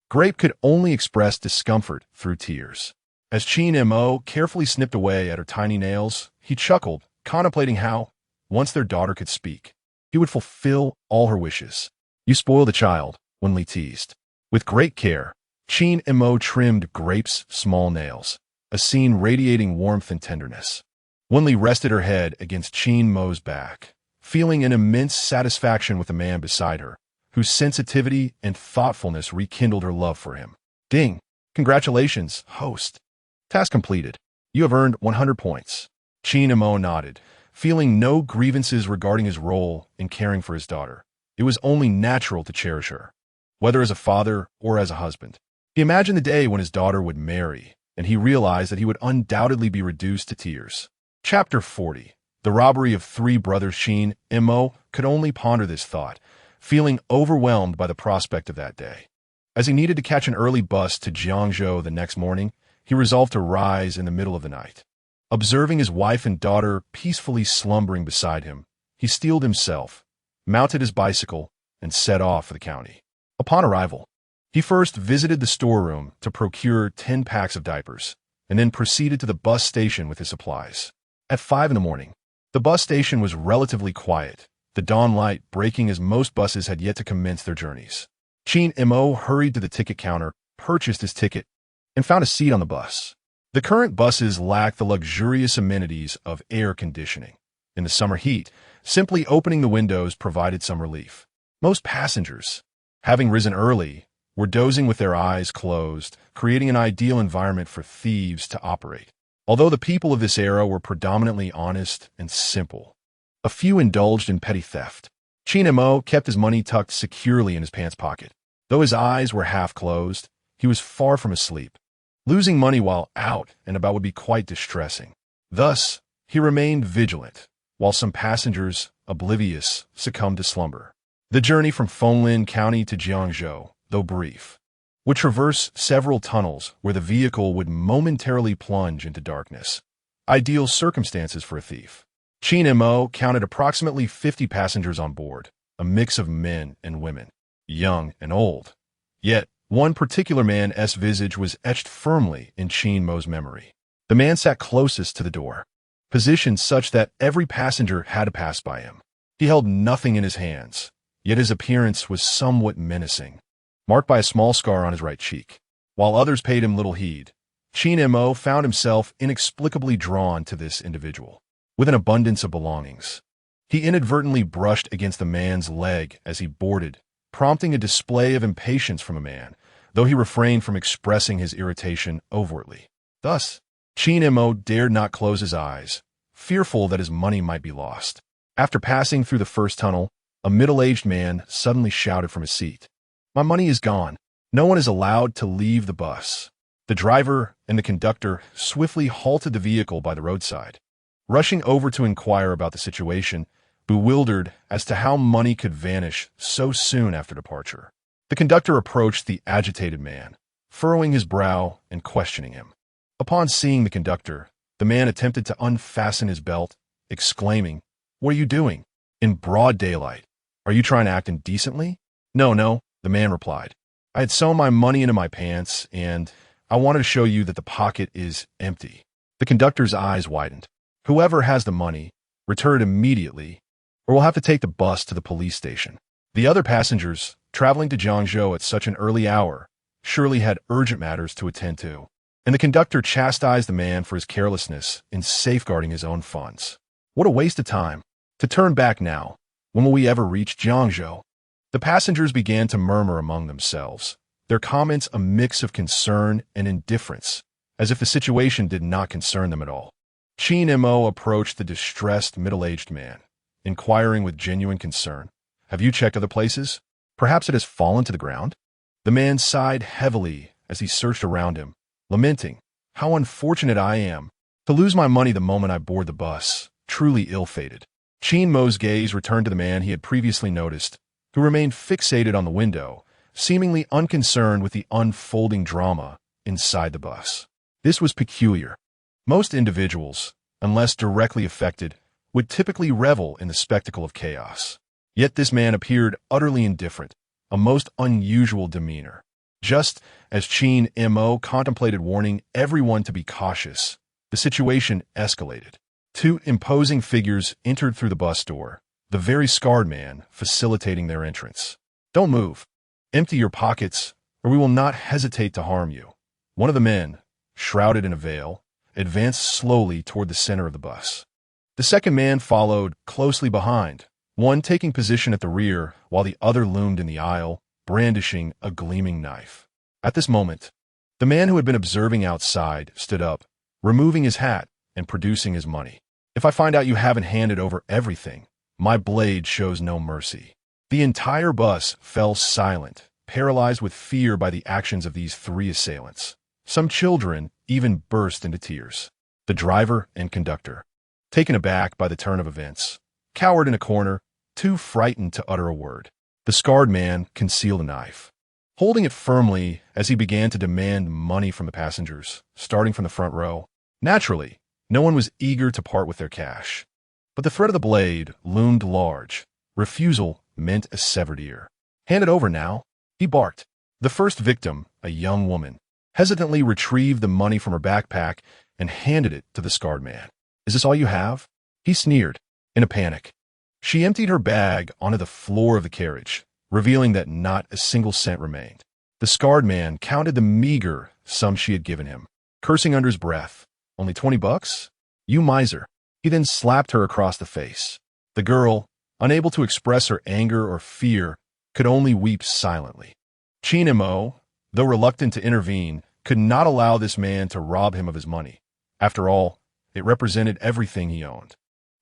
Grape could only express discomfort through tears. As Qin Mo carefully snipped away at her tiny nails, he chuckled, contemplating how, once their daughter could speak, he would fulfill all her wishes. You spoil the child, Wen Li teased. With great care, Qin Mo trimmed Grape's small nails, a scene radiating warmth and tenderness. Wen Li rested her head against Qin Mo's back, feeling an immense satisfaction with the man beside her, whose sensitivity and thoughtfulness rekindled her love for him. Ding! Congratulations, host. Task completed. You have earned 100 points. Qin Mo nodded, feeling no grievances regarding his role in caring for his daughter. It was only natural to cherish her, whether as a father or as a husband. He imagined the day when his daughter would marry, and he realized that he would undoubtedly be reduced to tears. Chapter 40. The robbery of three brothers. Qin Mo could only ponder this thought, feeling overwhelmed by the prospect of that day. As he needed to catch an early bus to Jiangzhou the next morning, he resolved to rise in the middle of the night. Observing his wife and daughter peacefully slumbering beside him, he steeled himself, mounted his bicycle, and set off for the county. Upon arrival, he first visited the storeroom to procure 10 packs of diapers, and then proceeded to the bus station with his supplies. At 5 in the morning, the bus station was relatively quiet, the dawn light breaking as most buses had yet to commence their journeys. Qin Mo hurried to the ticket counter, purchased his ticket, and found a seat on the bus. The current buses lack the luxurious amenities of air conditioning. In the summer heat, simply opening the windows provided some relief. Most passengers, having risen early, were dozing with their eyes closed, creating an ideal environment for thieves to operate. Although the people of this era were predominantly honest and simple, a few indulged in petty theft. Qin Mo kept his money tucked securely in his pants pocket. Though his eyes were half closed, he was far from asleep. Losing money while out and about would be quite distressing. Thus, he remained vigilant, while some passengers, oblivious, succumbed to slumber. The journey from Fenglin County to Jiangzhou, though brief, would traverse several tunnels where the vehicle would momentarily plunge into darkness. Ideal circumstances for a thief. Qin Mo counted approximately 50 passengers on board, a mix of men and women, young and old. Yet, one particular man's visage was etched firmly in Qin Mo's memory. The man sat closest to the door, positioned such that every passenger had to pass by him. He held nothing in his hands, yet his appearance was somewhat menacing, marked by a small scar on his right cheek. While others paid him little heed, Qin Mo found himself inexplicably drawn to this individual. With an abundance of belongings, he inadvertently brushed against the man's leg as he boarded, prompting a display of impatience from a man, though he refrained from expressing his irritation overtly. Thus, Qin Mo dared not close his eyes, fearful that his money might be lost. After passing through the first tunnel, a middle-aged man suddenly shouted from his seat, "My money is gone. No one is allowed to leave the bus." The driver and the conductor swiftly halted the vehicle by the roadside, rushing over to inquire about the situation, bewildered as to how money could vanish so soon after departure. The conductor approached the agitated man, furrowing his brow and questioning him. Upon seeing the conductor, the man attempted to unfasten his belt, exclaiming, "What are you doing? In broad daylight. Are you trying to act indecently?" No, the man replied. "I had sewn my money into my pants, and I wanted to show you that the pocket is empty." The conductor's eyes widened. "Whoever has the money, return it immediately, or we'll have to take the bus to the police station." The other passengers, traveling to Jiangzhou at such an early hour, surely had urgent matters to attend to. and the conductor chastised the man for his carelessness in safeguarding his own funds. What a waste of time. To turn back now. When will we ever reach Jiangzhou? The passengers began to murmur among themselves, their comments a mix of concern and indifference, as if the situation did not concern them at all. Qin Mo approached the distressed middle-aged man, inquiring with genuine concern, "Have you checked other places? Perhaps it has fallen to the ground?" The man sighed heavily as he searched around him, lamenting, "How unfortunate I am to lose my money the moment I board the bus, truly ill-fated." Qin Mo's gaze returned to the man he had previously noticed, who remained fixated on the window, seemingly unconcerned with the unfolding drama inside the bus. This was peculiar. Most individuals, unless directly affected, would typically revel in the spectacle of chaos. Yet this man appeared utterly indifferent, a most unusual demeanor. Just as Qin Mo contemplated warning everyone to be cautious, the situation escalated. Two imposing figures entered through the bus door, the very scarred man facilitating their entrance. "Don't move. Empty your pockets, or we will not hesitate to harm you." One of the men, shrouded in a veil, advanced slowly toward the center of the bus. The second man followed closely behind, one taking position at the rear while the other loomed in the aisle, brandishing a gleaming knife. At this moment, the man who had been observing outside stood up, removing his hat and producing his money. "If I find out you haven't handed over everything, my blade shows no mercy." The entire bus fell silent, paralyzed with fear by the actions of these three assailants. Some children even burst into tears. The driver and conductor, taken aback by the turn of events, cowered in a corner, too frightened to utter a word. The scarred man concealed a knife, holding it firmly as he began to demand money from the passengers, starting from the front row. Naturally, no one was eager to part with their cash. But the threat of the blade loomed large. Refusal meant a severed ear. "Hand it over now," he barked. The first victim, a young woman, hesitantly retrieved the money from her backpack and handed it to the scarred man. "Is this all you have?" he sneered, in a panic. She emptied her bag onto the floor of the carriage, revealing that not a single cent remained. The scarred man counted the meager sum she had given him, cursing under his breath. "Only $20? You miser." He then slapped her across the face. The girl, unable to express her anger or fear, could only weep silently. Qin Mo, though reluctant to intervene, could not allow this man to rob him of his money. After all, it represented everything he owned.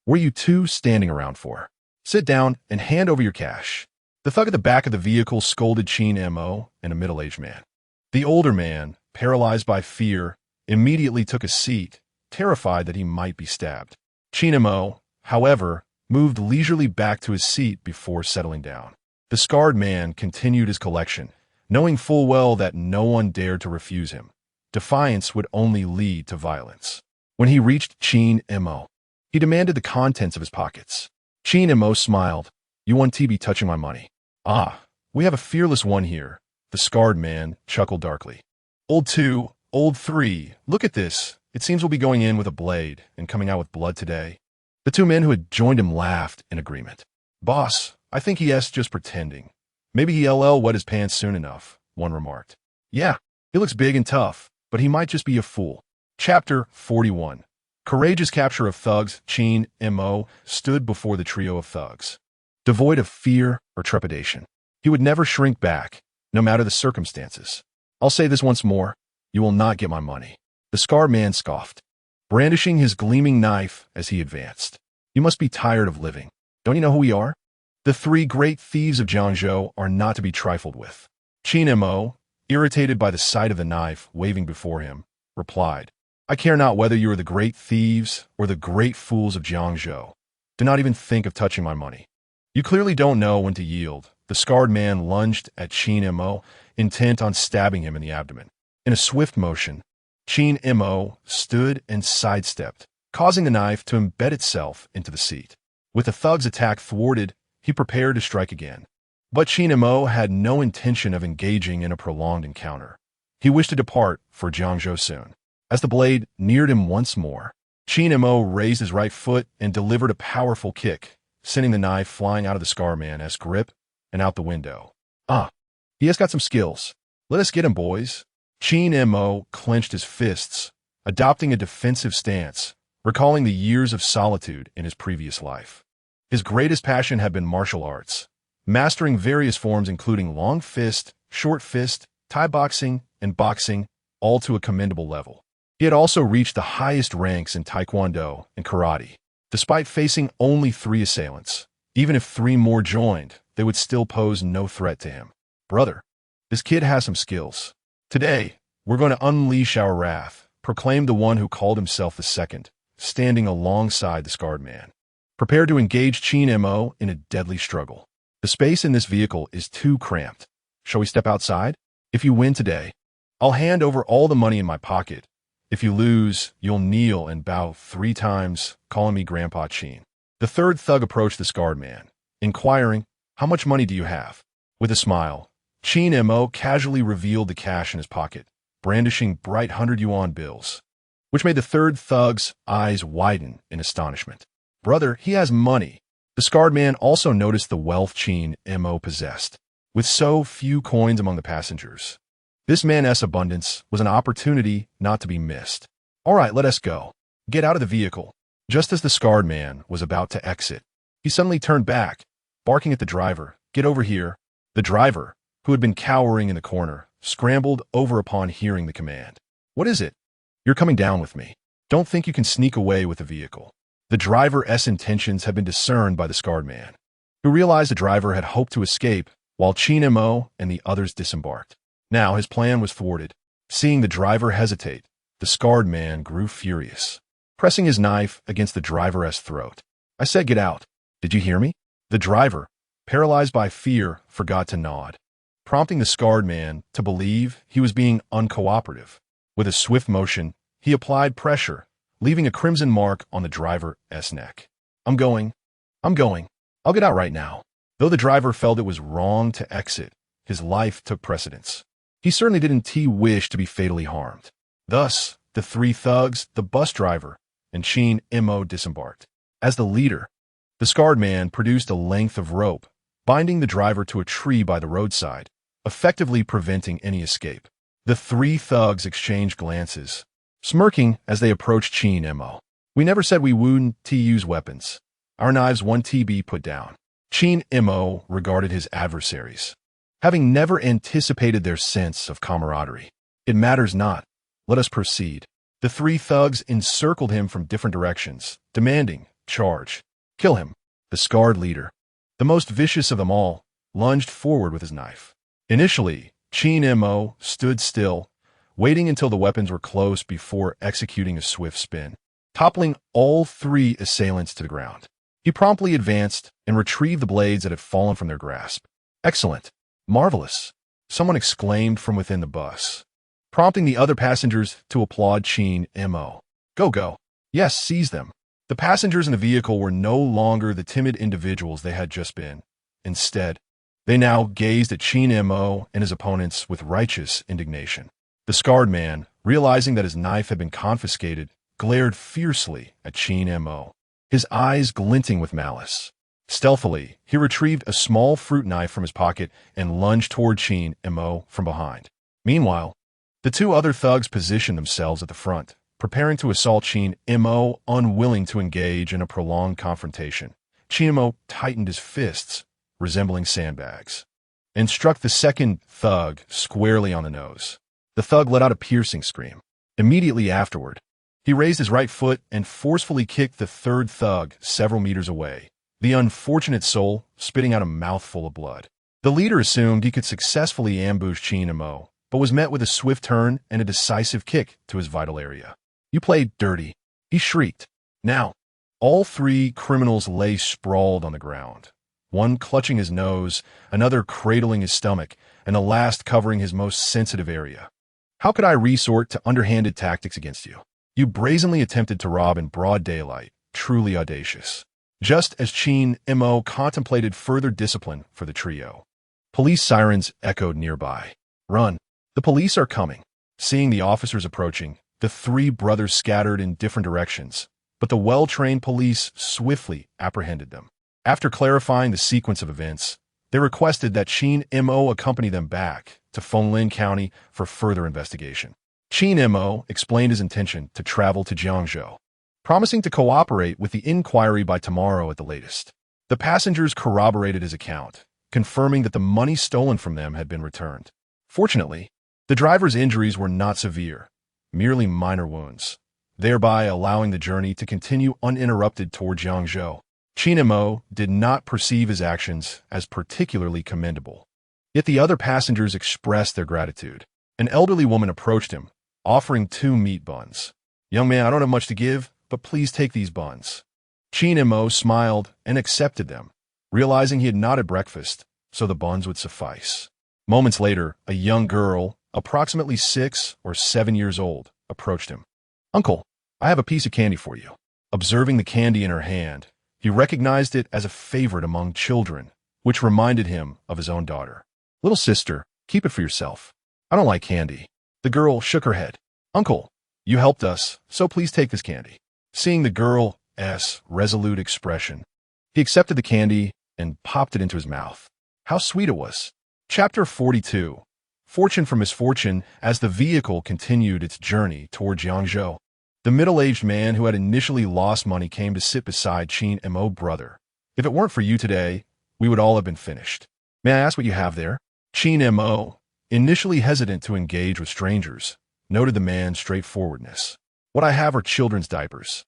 "What are you two standing around for? Sit down and hand over your cash." The thug at the back of the vehicle scolded Qin Mo and a middle-aged man. The older man, paralyzed by fear, immediately took a seat, terrified that he might be stabbed. Qin Mo, however, moved leisurely back to his seat before settling down. The scarred man continued his collection, knowing full well that no one dared to refuse him. Defiance would only lead to violence. When he reached Qin Mo, he demanded the contents of his pockets. Qin Mo smiled. "You want to be touching my money?" "Ah, we have a fearless one here," the scarred man chuckled darkly. "Old 2, old 3, look at this. It seems we'll be going in with a blade and coming out with blood today." The two men who had joined him laughed in agreement. "Boss, I think he's just pretending. Maybe he'll wet his pants soon enough," one remarked. "Yeah, he looks big and tough, but he might just be a fool." Chapter 41. Courageous capture of thugs. Qin Mo stood before the trio of thugs, devoid of fear or trepidation. He would never shrink back, no matter the circumstances. "I'll say this once more. You will not get my money." The scarred man scoffed, brandishing his gleaming knife as he advanced. "You must be tired of living. Don't you know who we are? The three great thieves of Jiangzhou are not to be trifled with." Qin Mo, irritated by the sight of the knife waving before him, replied, "I care not whether you are the great thieves or the great fools of Jiangzhou. Do not even think of touching my money. You clearly don't know when to yield." The scarred man lunged at Qin Mo, intent on stabbing him in the abdomen. In a swift motion, Qin Mo stood and sidestepped, causing the knife to embed itself into the seat. With the thug's attack thwarted, he prepared to strike again. But Qin Mo had no intention of engaging in a prolonged encounter. He wished to depart for Jiangzhou soon. As the blade neared him once more, Qin Mo raised his right foot and delivered a powerful kick, sending the knife flying out of the scar man's grip and out the window. "Ah, he has got some skills. Let us get him, boys." Qin Mo clenched his fists, adopting a defensive stance, recalling the years of solitude in his previous life. His greatest passion had been martial arts, mastering various forms including long fist, short fist, Thai boxing, and boxing, all to a commendable level. He had also reached the highest ranks in Taekwondo and Karate. Despite facing only 3 assailants, even if 3 more joined, they would still pose no threat to him. Brother, this kid has some skills. Today, we're going to unleash our wrath, proclaimed the one who called himself the second, standing alongside the scarred man. Prepare to engage Qin Mo in a deadly struggle. The space in this vehicle is too cramped. Shall we step outside? If you win today, I'll hand over all the money in my pocket. If you lose, you'll kneel and bow 3 times, calling me Grandpa Qin. The third thug approached the scarred man, inquiring, how much money do you have? With a smile, Qin Mo casually revealed the cash in his pocket, brandishing bright 100 yuan bills, which made the third thug's eyes widen in astonishment. Brother, he has money. The scarred man also noticed the wealth Qin Mo possessed, with so few coins among the passengers. This man's abundance was an opportunity not to be missed. All right, let us go. Get out of the vehicle. Just as the scarred man was about to exit, he suddenly turned back, barking at the driver. Get over here. The driver, who had been cowering in the corner, scrambled over upon hearing the command. What is it? You're coming down with me. Don't think you can sneak away with the vehicle. The driver's intentions had been discerned by the scarred man, who realized the driver had hoped to escape while Qin Mo and the others disembarked. Now his plan was thwarted. Seeing the driver hesitate, the scarred man grew furious, pressing his knife against the driver's throat. I said get out. Did you hear me? The driver, paralyzed by fear, forgot to nod, prompting the scarred man to believe he was being uncooperative. With a swift motion, he applied pressure, leaving a crimson mark on the driver's neck. I'm going. I'll get out right now. Though the driver felt it was wrong to exit, his life took precedence. He certainly didn't wish to be fatally harmed. Thus, the 3 thugs, the bus driver, and Qin Mo disembarked. As the leader, the scarred man produced a length of rope, binding the driver to a tree by the roadside, effectively preventing any escape. The 3 thugs exchanged glances, smirking as they approached Qin Mo. We never said we wouldn't use weapons. Our knives won't be put down. Qin Mo regarded his adversaries, having never anticipated their sense of camaraderie. It matters not. Let us proceed. The 3 thugs encircled him from different directions, demanding, charge. Kill him. The scarred leader, the most vicious of them all, lunged forward with his knife. Initially, Qin Mo stood still, waiting until the weapons were close before executing a swift spin, toppling all 3 assailants to the ground. He promptly advanced and retrieved the blades that had fallen from their grasp. Excellent. Marvelous. Someone exclaimed from within the bus, prompting the other passengers to applaud Qin Mo. Go. Yes, seize them. The passengers in the vehicle were no longer the timid individuals they had just been. Instead, they now gazed at Qin Mo and his opponents with righteous indignation. The scarred man, realizing that his knife had been confiscated, glared fiercely at Qin Mo, his eyes glinting with malice. Stealthily, he retrieved a small fruit knife from his pocket and lunged toward Qin Mo from behind. Meanwhile, the 2 other thugs positioned themselves at the front, preparing to assault Qin Mo, unwilling to engage in a prolonged confrontation. Qin Mo tightened his fists, resembling sandbags, and struck the second thug squarely on the nose. The thug let out a piercing scream. Immediately afterward, he raised his right foot and forcefully kicked the third thug several meters away, the unfortunate soul spitting out a mouthful of blood. The leader assumed he could successfully ambush Qin Mo, but was met with a swift turn and a decisive kick to his vital area. You played dirty, he shrieked. Now, all 3 criminals lay sprawled on the ground, one clutching his nose, another cradling his stomach, and the last covering his most sensitive area. How could I resort to underhanded tactics against you? You brazenly attempted to rob in broad daylight, truly audacious. Just as Qin Mo contemplated further discipline for the trio, police sirens echoed nearby. Run! The police are coming. Seeing the officers approaching, the 3 brothers scattered in different directions, but the well-trained police swiftly apprehended them. After clarifying the sequence of events, They requested that Qin Mo accompany them back to Fenglin County for further investigation. Qin Mo explained his intention to travel to Jiangzhou, promising to cooperate with the inquiry by tomorrow at the latest. The passengers corroborated his account, confirming that the money stolen from them had been returned. Fortunately, the driver's injuries were not severe, merely minor wounds, thereby allowing the journey to continue uninterrupted toward Jiangzhou. Qin Mo did not perceive his actions as particularly commendable. Yet the other passengers expressed their gratitude. An elderly woman approached him, offering 2 meat buns. "Young man, I don't have much to give, but please take these buns." Qin Mo smiled and accepted them, realizing he had not had breakfast, so the buns would suffice. Moments later, a young girl, approximately 6 or 7 years old, approached him. "Uncle, I have a piece of candy for you." Observing the candy in her hand, he recognized it as a favorite among children, which reminded him of his own daughter. "Little sister, keep it for yourself. I don't like candy." The girl shook her head. "Uncle, you helped us, so please take this candy." Seeing the girl's resolute expression, he accepted the candy and popped it into his mouth. How sweet it was. Chapter 42. Fortune for misfortune. As the vehicle continued its journey toward Jiangzhou, the middle-aged man who had initially lost money came to sit beside Qin Mo's brother. "If it weren't for you today, we would all have been finished. May I ask what you have there?" Qin Mo, initially hesitant to engage with strangers, noted the man's straightforwardness. "What I have are children's diapers,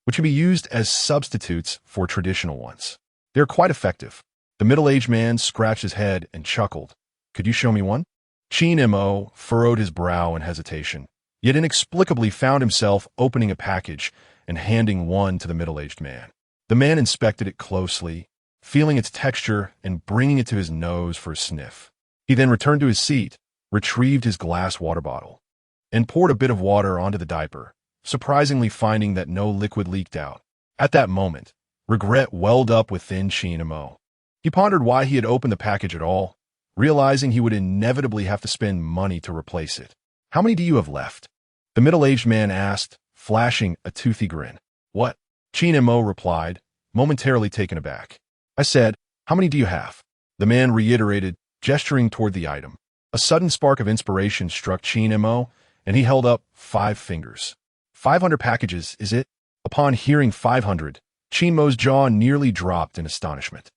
which can be used as substitutes for traditional ones. They are quite effective." The middle-aged man scratched his head and chuckled. "Could you show me one?" Qin Mo furrowed his brow in hesitation, yet inexplicably found himself opening a package and handing one to the middle-aged man. The man inspected it closely, feeling its texture and bringing it to his nose for a sniff. He then returned to his seat, retrieved his glass water bottle, and poured a bit of water onto the diaper, surprisingly finding that no liquid leaked out. At that moment, regret welled up within Qin Mo. He pondered why he had opened the package at all, realizing he would inevitably have to spend money to replace it. "How many do you have left?" the middle-aged man asked, flashing a toothy grin. "What?" Qin Mo replied, momentarily taken aback. "I said, how many do you have?" The man reiterated, gesturing toward the item. A sudden spark of inspiration struck Qin Mo, and he held up 5 fingers. 500 packages, is it?" Upon hearing 500, Qin Mo's jaw nearly dropped in astonishment.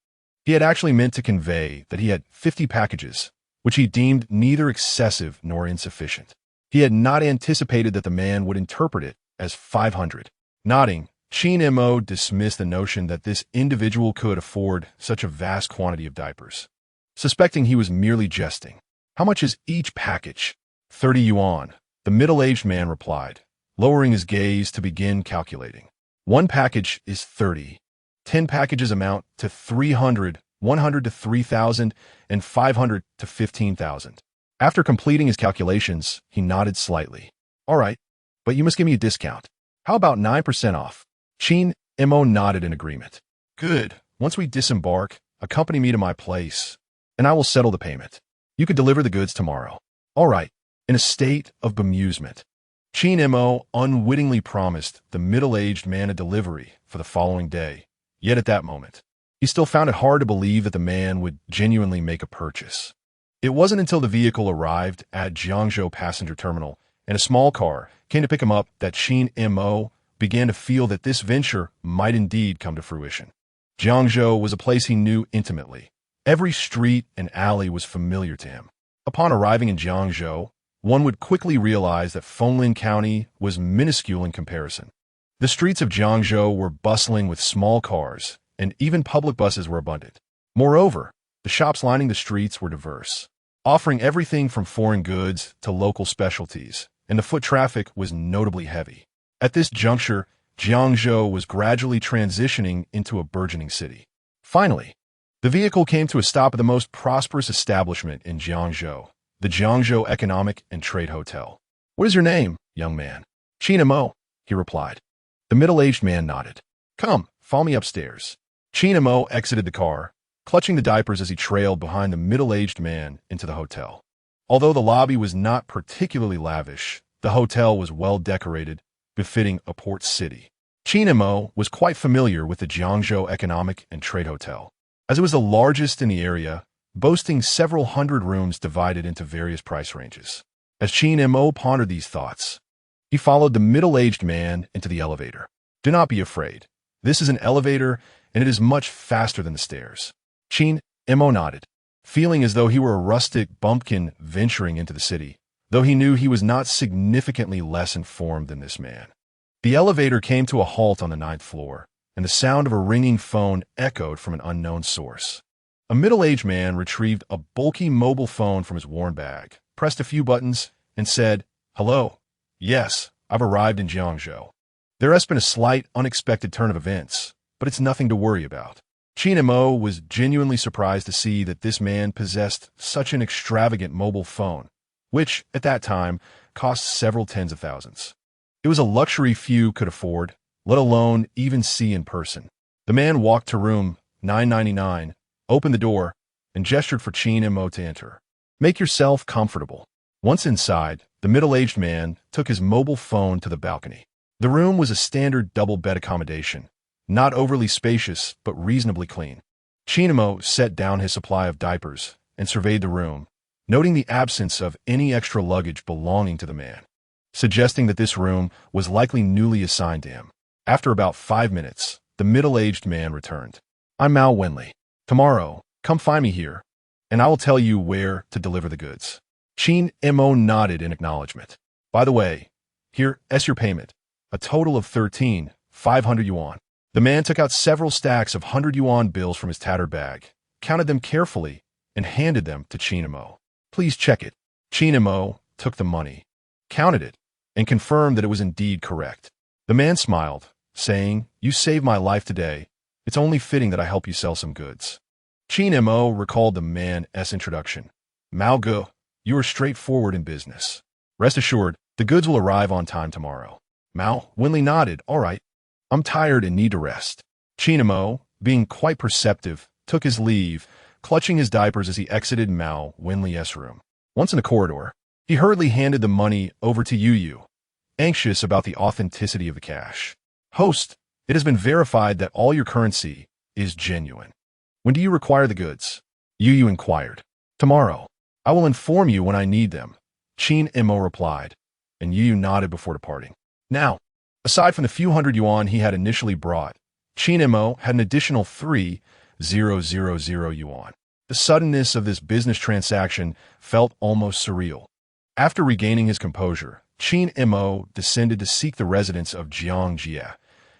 He had actually meant to convey that he had 50 packages, which he deemed neither excessive nor insufficient. He had not anticipated that the man would interpret it as 500. Nodding, Qin Mo dismissed the notion that this individual could afford such a vast quantity of diapers, suspecting he was merely jesting. "How much is each package?" 30 yuan, the middle-aged man replied, lowering his gaze to begin calculating. "1 package is 30. 10 packages amount to 300, 100 to 3,000, and 500 to 15,000. After completing his calculations, he nodded slightly. "All right, but you must give me a discount. How about 9% off?" Qin Mo nodded in agreement. "Good. Once we disembark, accompany me to my place, and I will settle the payment. You could deliver the goods tomorrow." "All right." In a state of bemusement, Qin Mo unwittingly promised the middle-aged man a delivery for the following day. Yet at that moment, he still found it hard to believe that the man would genuinely make a purchase. It wasn't until the vehicle arrived at Jiangzhou passenger terminal and a small car came to pick him up that Qin Mo began to feel that this venture might indeed come to fruition. Jiangzhou was a place he knew intimately. Every street and alley was familiar to him. Upon arriving in Jiangzhou, one would quickly realize that Fenglin County was minuscule in comparison. The streets of Jiangzhou were bustling with small cars, and even public buses were abundant. Moreover, the shops lining the streets were diverse, offering everything from foreign goods to local specialties, and the foot traffic was notably heavy. At this juncture, Jiangzhou was gradually transitioning into a burgeoning city. Finally, the vehicle came to a stop at the most prosperous establishment in Jiangzhou, the Jiangzhou Economic and Trade Hotel. "What is your name, young man?" "Qin Mo," he replied. The middle-aged man nodded. "Come, follow me upstairs." Qin Mo exited the car, clutching the diapers as he trailed behind the middle-aged man into the hotel. Although the lobby was not particularly lavish, the hotel was well decorated, befitting a port city. Qin Mo was quite familiar with the Jiangzhou Economic and Trade Hotel. as it was the largest in the area, boasting several hundred rooms divided into various price ranges. As Qin Mo pondered these thoughts, he followed the middle-aged man into the elevator. Do not be afraid. This is an elevator, and it is much faster than the stairs. Qin Mo nodded, feeling as though he were a rustic bumpkin venturing into the city, though he knew he was not significantly less informed than this man. The elevator came to a halt on the 9th floor, and the sound of a ringing phone echoed from an unknown source. A middle-aged man retrieved a bulky mobile phone from his worn bag, pressed a few buttons, and said, "Hello. Yes, I've arrived in Jiangzhou. There has been a slight, unexpected turn of events, but it's nothing to worry about." Qin Mo was genuinely surprised to see that this man possessed such an extravagant mobile phone, which, at that time, cost several tens of thousands. It was a luxury few could afford, let alone even see in person. The man walked to room 999, opened the door, and gestured for Qin Mo to enter. "Make yourself comfortable." Once inside, the middle-aged man took his mobile phone to the balcony. The room was a standard double-bed accommodation, not overly spacious but reasonably clean. Qin Mo set down his supply of diapers and surveyed the room, noting the absence of any extra luggage belonging to the man, suggesting that this room was likely newly assigned to him. After about 5 minutes, the middle-aged man returned. "I'm Wen Li. Tomorrow, come find me here, and I will tell you where to deliver the goods." Qin Mo nodded in acknowledgement. "By the way, here's your payment, a total of 13,500 yuan. The man took out several stacks of 100 yuan bills from his tattered bag, counted them carefully, and handed them to Qin Mo. "Please check it." Qin Mo took the money, counted it, and confirmed that it was indeed correct. The man smiled, saying, "You saved my life today. It's only fitting that I help you sell some goods." Qin Mo recalled the man's introduction. "Mao Ge, you are straightforward in business. Rest assured, the goods will arrive on time tomorrow." Wen Li nodded. "All right. I'm tired and need to rest." Qin Mo, being quite perceptive, took his leave, clutching his diapers as he exited Wen Li's room. Once in the corridor, he hurriedly handed the money over to Yu, anxious about the authenticity of the cash. "Host, it has been verified that all your currency is genuine. When do you require the goods?" Yu inquired. "Tomorrow. I will inform you when I need them," Qin Mo replied, and Yu nodded before departing. Now, aside from the few hundred yuan he had initially brought, Qin Mo had an additional 3,000 yuan. The suddenness of this business transaction felt almost surreal. After regaining his composure, Qin Mo descended to seek the residence of Jiang,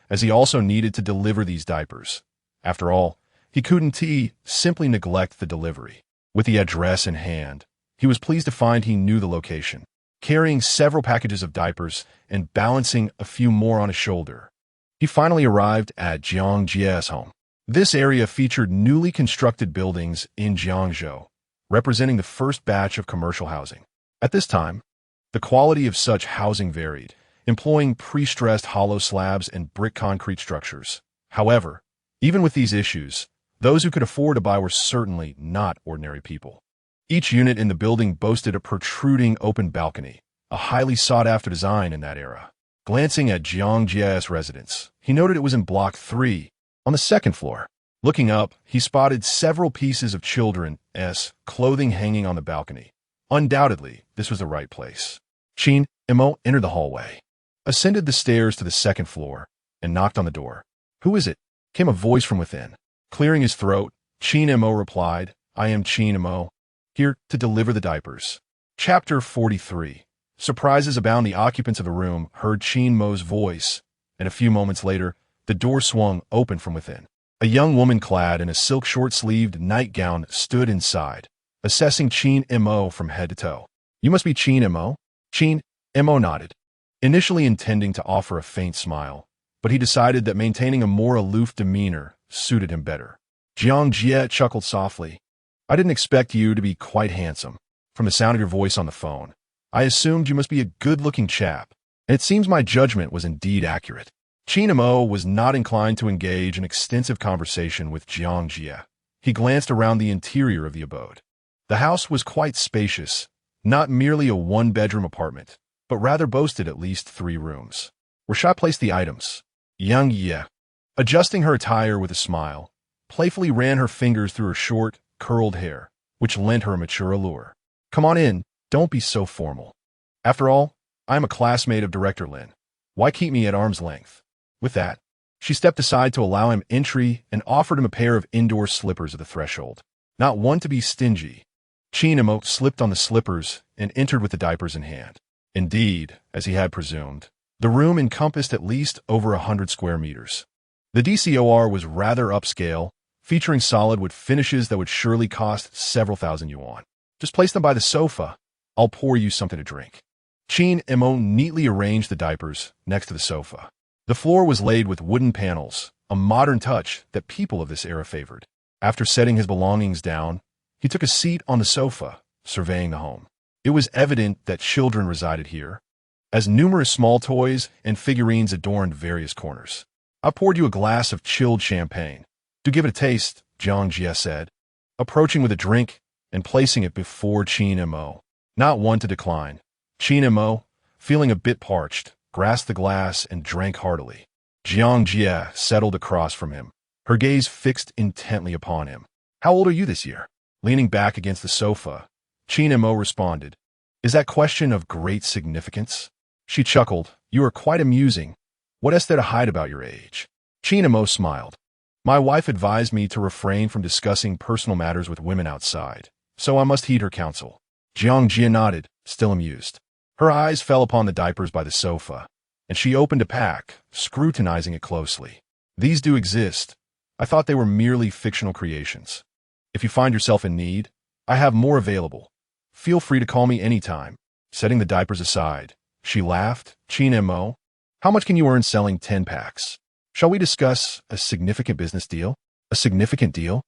as he also needed to deliver these diapers. After all, he couldn't simply neglect the delivery. With the address in hand, he was pleased to find he knew the location. Carrying several packages of diapers and balancing a few more on his shoulder, he finally arrived at Jiang's home. This area featured newly constructed buildings in Jiangzhou, representing the first batch of commercial housing. At this time, the quality of such housing varied, employing pre-stressed hollow slabs and brick concrete structures. However, even with these issues, those who could afford to buy were certainly not ordinary people. Each unit in the building boasted a protruding open balcony, a highly sought-after design in that era. Glancing at Jiang's residence, he noted it was in Block 3, on the 2nd floor. Looking up, he spotted several pieces of children's clothing hanging on the balcony. Undoubtedly, this was the right place. Qin Mo entered the hallway, ascended the stairs to the 2nd floor, and knocked on the door. "Who is it?" came a voice from within. Clearing his throat, Qin Mo replied, "I am Qin Mo, here to deliver the diapers." Chapter 43. Surprises abound. The occupants of the room heard Qin Mo's voice, and a few moments later, the door swung open from within. A young woman clad in a silk short-sleeved nightgown stood inside, assessing Qin Mo from head to toe. "You must be Qin Mo?" Qin Mo nodded, initially intending to offer a faint smile, but he decided that maintaining a more aloof demeanor suited him better. Jiang chuckled softly. "I didn't expect you to be quite handsome. From the sound of your voice on the phone, I assumed you must be a good-looking chap, and it seems my judgment was indeed accurate." Qin Mo was not inclined to engage in extensive conversation with Jiang. He glanced around the interior of the abode. The house was quite spacious, not merely a one-bedroom apartment, but rather boasted at least 3 rooms. "Where shall I place the items?" Yang, adjusting her attire with a smile, playfully ran her fingers through her short, curled hair, which lent her a mature allure. Come on in, don't be so formal. After all, I am a classmate of Director Lin. Why keep me at arm's length? With that, she stepped aside to allow him entry and offered him a pair of indoor slippers at the threshold. Not one to be stingy, Qin Mo slipped on the slippers and entered with the diapers in hand. Indeed, as he had presumed, the room encompassed at least over 100 square meters. The DCOR was rather upscale, featuring solid wood finishes that would surely cost several thousand yuan. Just place them by the sofa. I'll pour you something to drink. Qin Mo neatly arranged the diapers next to the sofa. The floor was laid with wooden panels, a modern touch that people of this era favored. After setting his belongings down, he took a seat on the sofa, surveying the home. It was evident that children resided here, as numerous small toys and figurines adorned various corners. I poured you a glass of chilled champagne. Do give it a taste, Jiang Jie said, approaching with a drink and placing it before Qin Mo. Not one to decline. Qin Mo, feeling a bit parched, grasped the glass and drank heartily. Jiang Jie settled across from him, her gaze fixed intently upon him. How old are you this year? Leaning back against the sofa, Qin Mo responded, Is that question of great significance? She chuckled. You are quite amusing. What is there to hide about your age? Qin Mo smiled. My wife advised me to refrain from discussing personal matters with women outside, so I must heed her counsel. Jiang Jie nodded, still amused. Her eyes fell upon the diapers by the sofa, and she opened a pack, scrutinizing it closely. These do exist. I thought they were merely fictional creations. If you find yourself in need, I have more available. Feel free to call me anytime. Setting the diapers aside, she laughed. Qin Mo, how much can you earn selling 10 packs? Shall we discuss a significant business deal? A significant deal?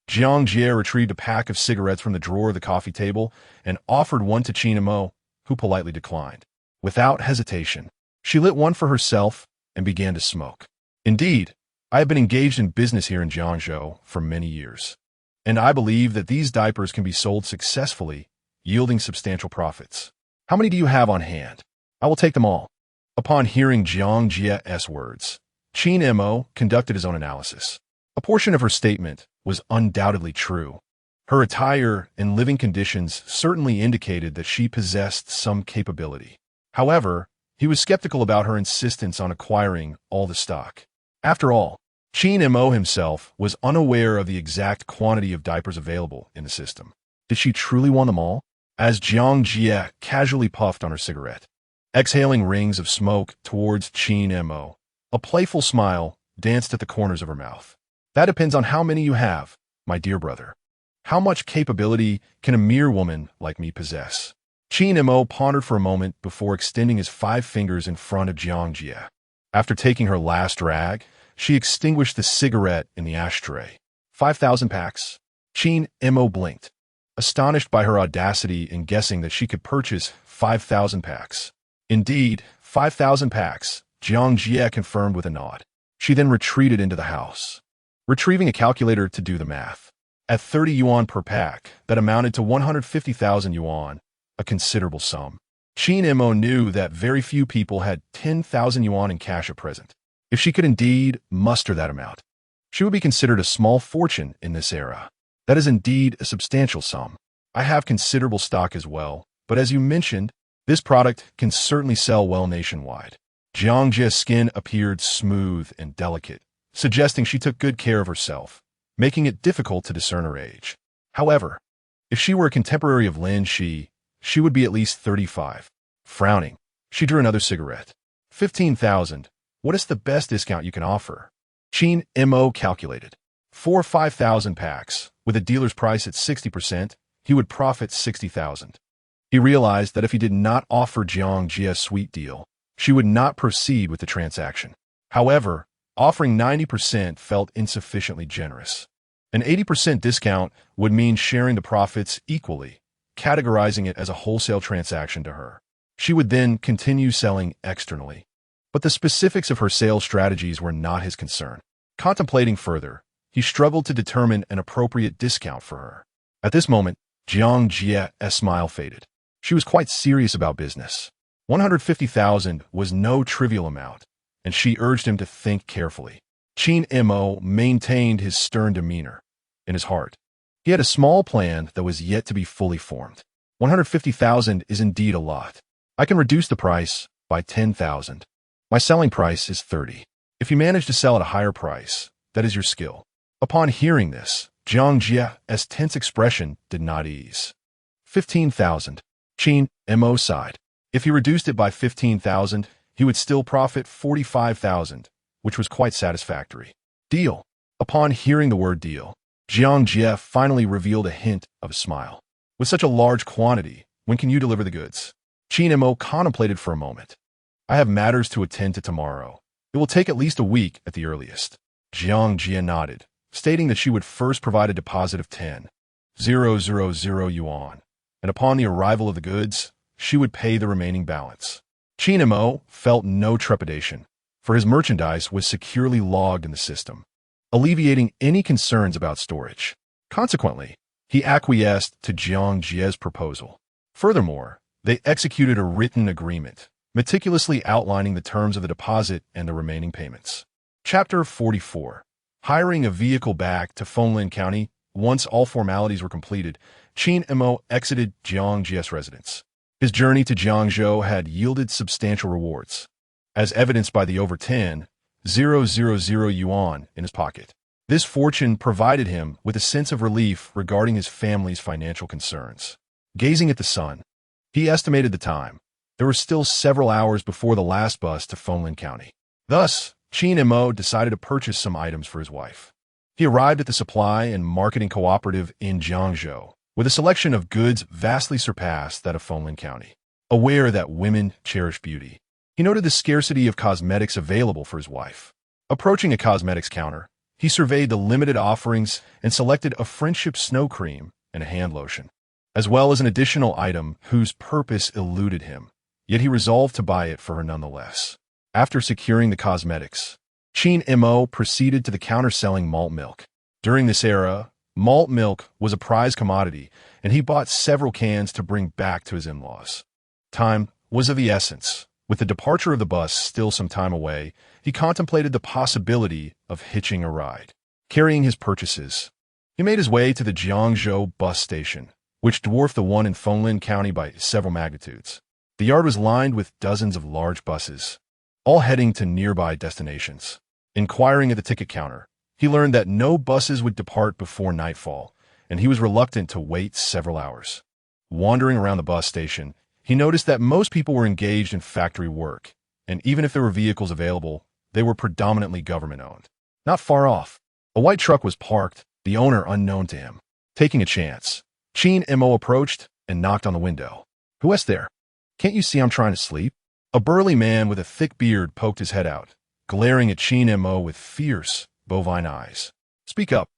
Jiang Jie retrieved a pack of cigarettes from the drawer of the coffee table and offered one to Qin Mo, who politely declined. Without hesitation, she lit one for herself and began to smoke. Indeed, I have been engaged in business here in Jiangzhou for many years, and I believe that these diapers can be sold successfully, yielding substantial profits. How many do you have on hand? I will take them all. Upon hearing Jiang Jie's words, Qin Mo conducted his own analysis. A portion of her statement was undoubtedly true. Her attire and living conditions certainly indicated that she possessed some capability. However, he was skeptical about her insistence on acquiring all the stock. After all, Qin Mo himself was unaware of the exact quantity of diapers available in the system. Did she truly want them all? As Jiang Jie casually puffed on her cigarette, exhaling rings of smoke towards Qin Mo, a playful smile danced at the corners of her mouth. That depends on how many you have, my dear brother. How much capability can a mere woman like me possess? Qin Mo pondered for a moment before extending his 5 fingers in front of Jiang Jie. After taking her last drag, she extinguished the cigarette in the ashtray. 5,000 packs? Qin Mo blinked, astonished by her audacity in guessing that she could purchase 5,000 packs. Indeed, 5,000 packs, Jiang Jie confirmed with a nod. She then retreated into the house, retrieving a calculator to do the math. At 30 yuan per pack, that amounted to 150,000 yuan, a considerable sum. Qin Mo knew that very few people had 10,000 yuan in cash at present. If she could indeed muster that amount, she would be considered a small fortune in this era. That is indeed a substantial sum. I have considerable stock as well, but as you mentioned, this product can certainly sell well nationwide. Jiang Jie's skin appeared smooth and delicate, suggesting she took good care of herself, making it difficult to discern her age. However, if she were a contemporary of Lin, she would be at least 35. Frowning, she drew another cigarette. 15,000. What is the best discount you can offer? Qin Mo calculated. For 5,000 packs, with a dealer's price at 60%, he would profit 60,000. He realized that if he did not offer Jiang Jie a sweet deal, she would not proceed with the transaction. However, offering 90% felt insufficiently generous. An 80% discount would mean sharing the profits equally, categorizing it as a wholesale transaction to her. She would then continue selling externally. But the specifics of her sales strategies were not his concern. Contemplating further, he struggled to determine an appropriate discount for her. At this moment, Jiang Jie's smile faded. She was quite serious about business. 150,000 was no trivial amount, and she urged him to think carefully. Qin Mo maintained his stern demeanor. In his heart, he had a small plan that was yet to be fully formed. 150,000 is indeed a lot. I can reduce the price by 10,000. My selling price is 30. If you manage to sell at a higher price, that is your skill. Upon hearing this, Jiang Jie's tense expression did not ease. 15,000. Qin Mo sighed. If he reduced it by 15,000, he would still profit 45,000, which was quite satisfactory. Deal. Upon hearing the word deal, Jiang Jie finally revealed a hint of a smile. With such a large quantity, when can you deliver the goods? Qin Mo contemplated for a moment. I have matters to attend to tomorrow. It will take at least a week at the earliest. Jiang Jie nodded, stating that she would first provide a deposit of 10,000 yuan, and upon the arrival of the goods, she would pay the remaining balance. Qin Mo felt no trepidation, for his merchandise was securely logged in the system, alleviating any concerns about storage. Consequently, he acquiesced to Jiang Jie's proposal. Furthermore, they executed a written agreement, meticulously outlining the terms of the deposit and the remaining payments. Chapter 44. Hiring a vehicle back to Fenglin County. Once all formalities were completed, Qin Mo exited Jiang Jie's residence. His journey to Jiangzhou had yielded substantial rewards, as evidenced by the over 10,000 yuan in his pocket. This fortune provided him with a sense of relief regarding his family's financial concerns. Gazing at the sun, he estimated the time. There were still several hours before the last bus to Fenglin County. Thus, Qin Mo decided to purchase some items for his wife. He arrived at the supply and marketing cooperative in Jiangzhou, with a selection of goods vastly surpassed that of Fenglin County. Aware that women cherish beauty, he noted the scarcity of cosmetics available for his wife. Approaching a cosmetics counter, he surveyed the limited offerings and selected a friendship snow cream and a hand lotion, as well as an additional item whose purpose eluded him, yet he resolved to buy it for her nonetheless. After securing the cosmetics, Qin Mo proceeded to the counter selling malt milk. During this era, malt milk was a prized commodity, and he bought several cans to bring back to his in-laws. Time was of the essence. With the departure of the bus still some time away, he contemplated the possibility of hitching a ride. Carrying his purchases, he made his way to the Jiangzhou bus station, which dwarfed the one in Fenglin County by several magnitudes. The yard was lined with dozens of large buses, all heading to nearby destinations. Inquiring at the ticket counter, he learned that no buses would depart before nightfall, and he was reluctant to wait several hours. Wandering around the bus station, he noticed that most people were engaged in factory work, and even if there were vehicles available, they were predominantly government-owned. Not far off, a white truck was parked, the owner unknown to him. Taking a chance, Qin Mo approached and knocked on the window. "Who is there? Can't you see I'm trying to sleep?" A burly man with a thick beard poked his head out, glaring at Qin Mo with fierce, bovine eyes. "Speak up,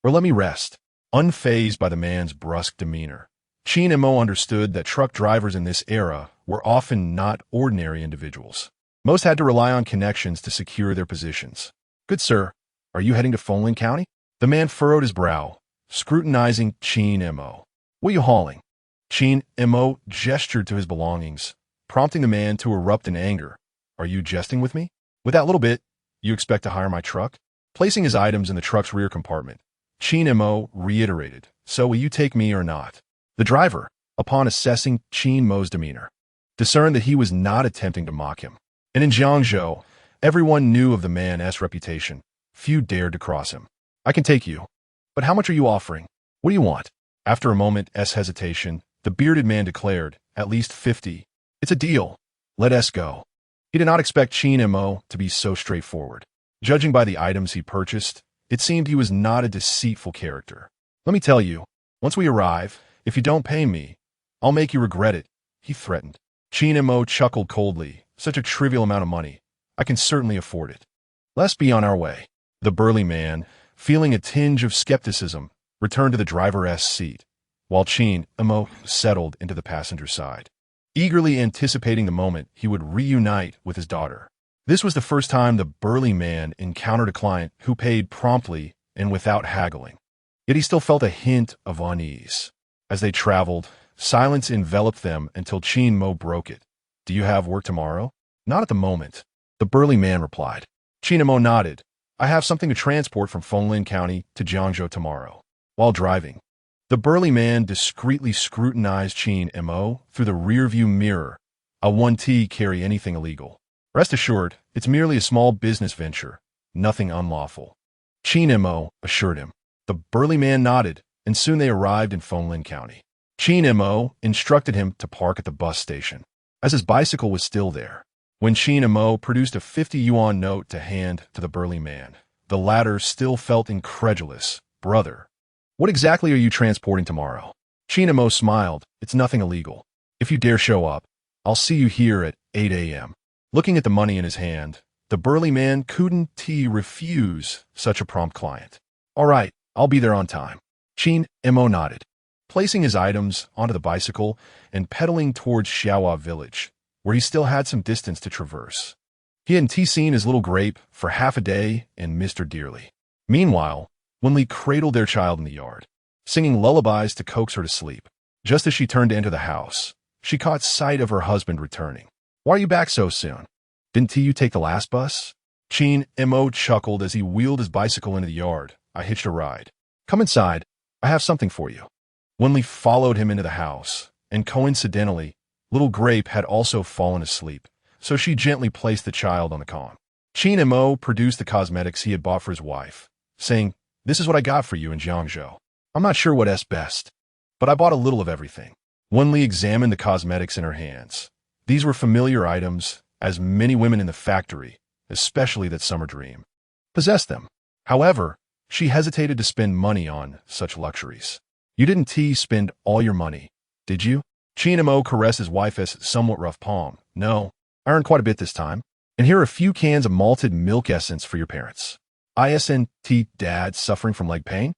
or let me rest." Unfazed by the man's brusque demeanor, Qin Mo understood that truck drivers in this era were often not ordinary individuals. Most had to rely on connections to secure their positions. "Good sir, are you heading to Fenglin County?" The man furrowed his brow, scrutinizing Qin Mo. "What are you hauling?" Qin Mo gestured to his belongings, prompting the man to erupt in anger. "Are you jesting with me? With that little bit, you expect to hire my truck?" Placing his items in the truck's rear compartment, Qin Mo reiterated, "So will you take me or not?" The driver, upon assessing Qin Mo's demeanor, discerned that he was not attempting to mock him. And in Jiangzhou, everyone knew of the man's reputation. Few dared to cross him. "I can take you. But how much are you offering? What do you want?" After a moment's hesitation, the bearded man declared, "At least 50. It's a deal. Let us go." He did not expect Qin Mo to be so straightforward. Judging by the items he purchased, it seemed he was not a deceitful character. "Let me tell you, once we arrive, if you don't pay me, I'll make you regret it," he threatened. Qin Mo chuckled coldly. "Such a trivial amount of money. I can certainly afford it. Let's be on our way." The burly man, feeling a tinge of skepticism, returned to the driver's seat, while Qin Mo settled into the passenger side, eagerly anticipating the moment he would reunite with his daughter. This was the first time the burly man encountered a client who paid promptly and without haggling. Yet he still felt a hint of unease. As they traveled, silence enveloped them until Qin Mo broke it. "Do you have work tomorrow?" "Not at the moment," the burly man replied. Qin Mo nodded, I have something to transport from Fenglin County to Jiangzhou tomorrow. While driving, the burly man discreetly scrutinized Qin Mo through the rearview mirror. I won't carry anything illegal. Rest assured, it's merely a small business venture, nothing unlawful. Qin Mo assured him. The burly man nodded, and soon they arrived in Fenglin County. Qin Mo instructed him to park at the bus station, as his bicycle was still there. When Qin Mo produced a 50 yuan note to hand to the burly man, the latter still felt incredulous. Brother, what exactly are you transporting tomorrow? Qin Mo smiled. It's nothing illegal. If you dare show up, I'll see you here at 8 a.m. Looking at the money in his hand, the burly man couldn't refuse such a prompt client. All right, I'll be there on time. Qin Mo nodded, placing his items onto the bicycle and pedaling towards Xiaohua village, where he still had some distance to traverse. He hadn't seen his little grape for half a day and missed her dearly. Meanwhile, Wen Li cradled their child in the yard, singing lullabies to coax her to sleep. Just as she turned to enter the house, she caught sight of her husband returning. Why are you back so soon? Didn't you take the last bus? Qin Mo chuckled as he wheeled his bicycle into the yard. I hitched a ride. Come inside. I have something for you. Wen Li followed him into the house, and coincidentally, little Grape had also fallen asleep, so she gently placed the child on the con. Qin Mo produced the cosmetics he had bought for his wife, saying, This is what I got for you in Jiangzhou. I'm not sure what's best, but I bought a little of everything. Wen Li examined the cosmetics in her hands. These were familiar items, as many women in the factory, especially that Summer Dream, possessed them. However, she hesitated to spend money on such luxuries. You didn't spend all your money, did you? Qin Mo caressed his wife's somewhat rough palm. No, I earned quite a bit this time. And here are a few cans of malted milk essence for your parents. Isn't Dad suffering from leg pain?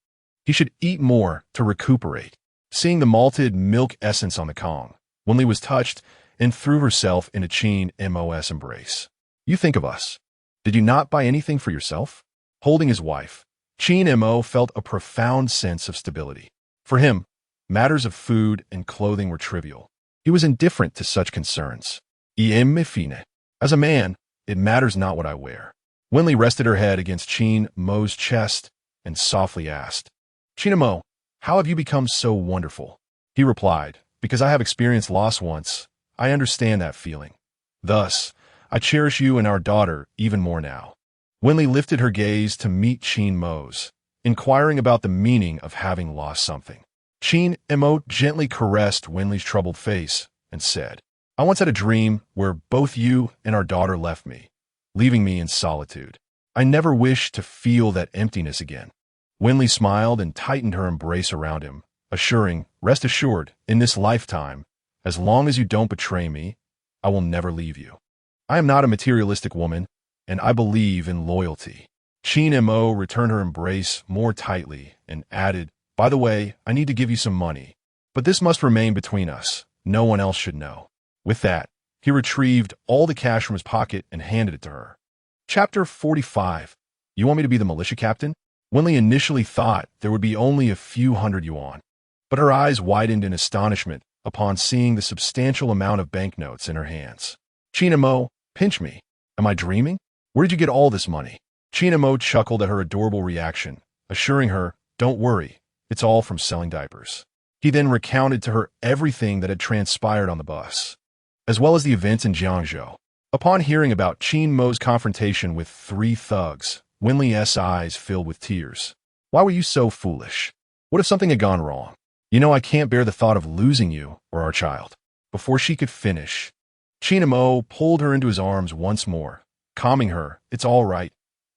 He should eat more to recuperate. Seeing the malted milk essence on the Kong, Wen Li was touched and threw herself into Qin Mo's embrace. You think of us. Did you not buy anything for yourself? Holding his wife, Qin Mo felt a profound sense of stability. For him, matters of food and clothing were trivial. He was indifferent to such concerns. As a man, it matters not what I wear. Wen Li rested her head against Qin Mo's chest and softly asked, Qin Mo, how have you become so wonderful? He replied, Because I have experienced loss once, I understand that feeling. Thus, I cherish you and our daughter even more now. Wen Li lifted her gaze to meet Qin Mo's, inquiring about the meaning of having lost something. Qin Mo gently caressed Wen Li's troubled face and said, I once had a dream where both you and our daughter left me, leaving me in solitude. I never wish to feel that emptiness again. Wen Li smiled and tightened her embrace around him, assuring, Rest assured, in this lifetime, as long as you don't betray me, I will never leave you. I am not a materialistic woman, and I believe in loyalty. Qin Mo returned her embrace more tightly and added, By the way, I need to give you some money, but this must remain between us. No one else should know. With that, he retrieved all the cash from his pocket and handed it to her. Chapter 45. You want me to be the militia captain? Wen Li initially thought there would be only a few hundred yuan, but her eyes widened in astonishment upon seeing the substantial amount of banknotes in her hands. Qin Mo, pinch me. Am I dreaming? Where did you get all this money? Qin Mo chuckled at her adorable reaction, assuring her, Don't worry, it's all from selling diapers. He then recounted to her everything that had transpired on the bus, as well as the events in Jiangzhou. Upon hearing about Qin Mo's confrontation with 3 thugs, Wen Li's eyes filled with tears. Why were you so foolish? What if something had gone wrong? You know I can't bear the thought of losing you or our child. Before she could finish, Qin Mo pulled her into his arms once more, calming her. It's all right.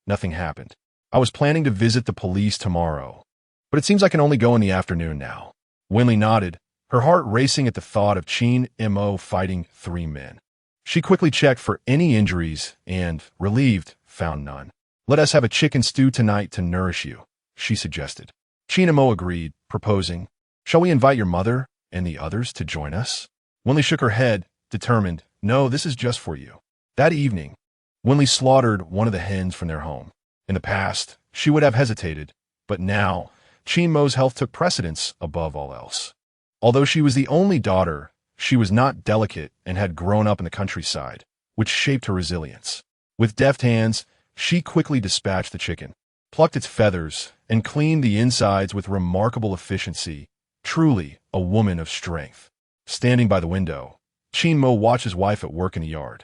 Nothing happened. I was planning to visit the police tomorrow, but it seems I can only go in the afternoon now. Wen Li nodded, her heart racing at the thought of Qin Mo fighting 3 men. She quickly checked for any injuries and, relieved, found none. Let us have a chicken stew tonight to nourish you, she suggested. Qin Mo agreed, proposing, Shall we invite your mother and the others to join us? Wen Li shook her head, determined, No, this is just for you. That evening, Wen Li slaughtered one of the hens from their home. In the past, she would have hesitated, but now, Qin Mo's health took precedence above all else. Although she was the only daughter, she was not delicate and had grown up in the countryside, which shaped her resilience. With deft hands, She quickly dispatched the chicken, plucked its feathers, and cleaned the insides with remarkable efficiency. Truly a woman of strength. Standing by the window, Qin Mo watched his wife at work in the yard,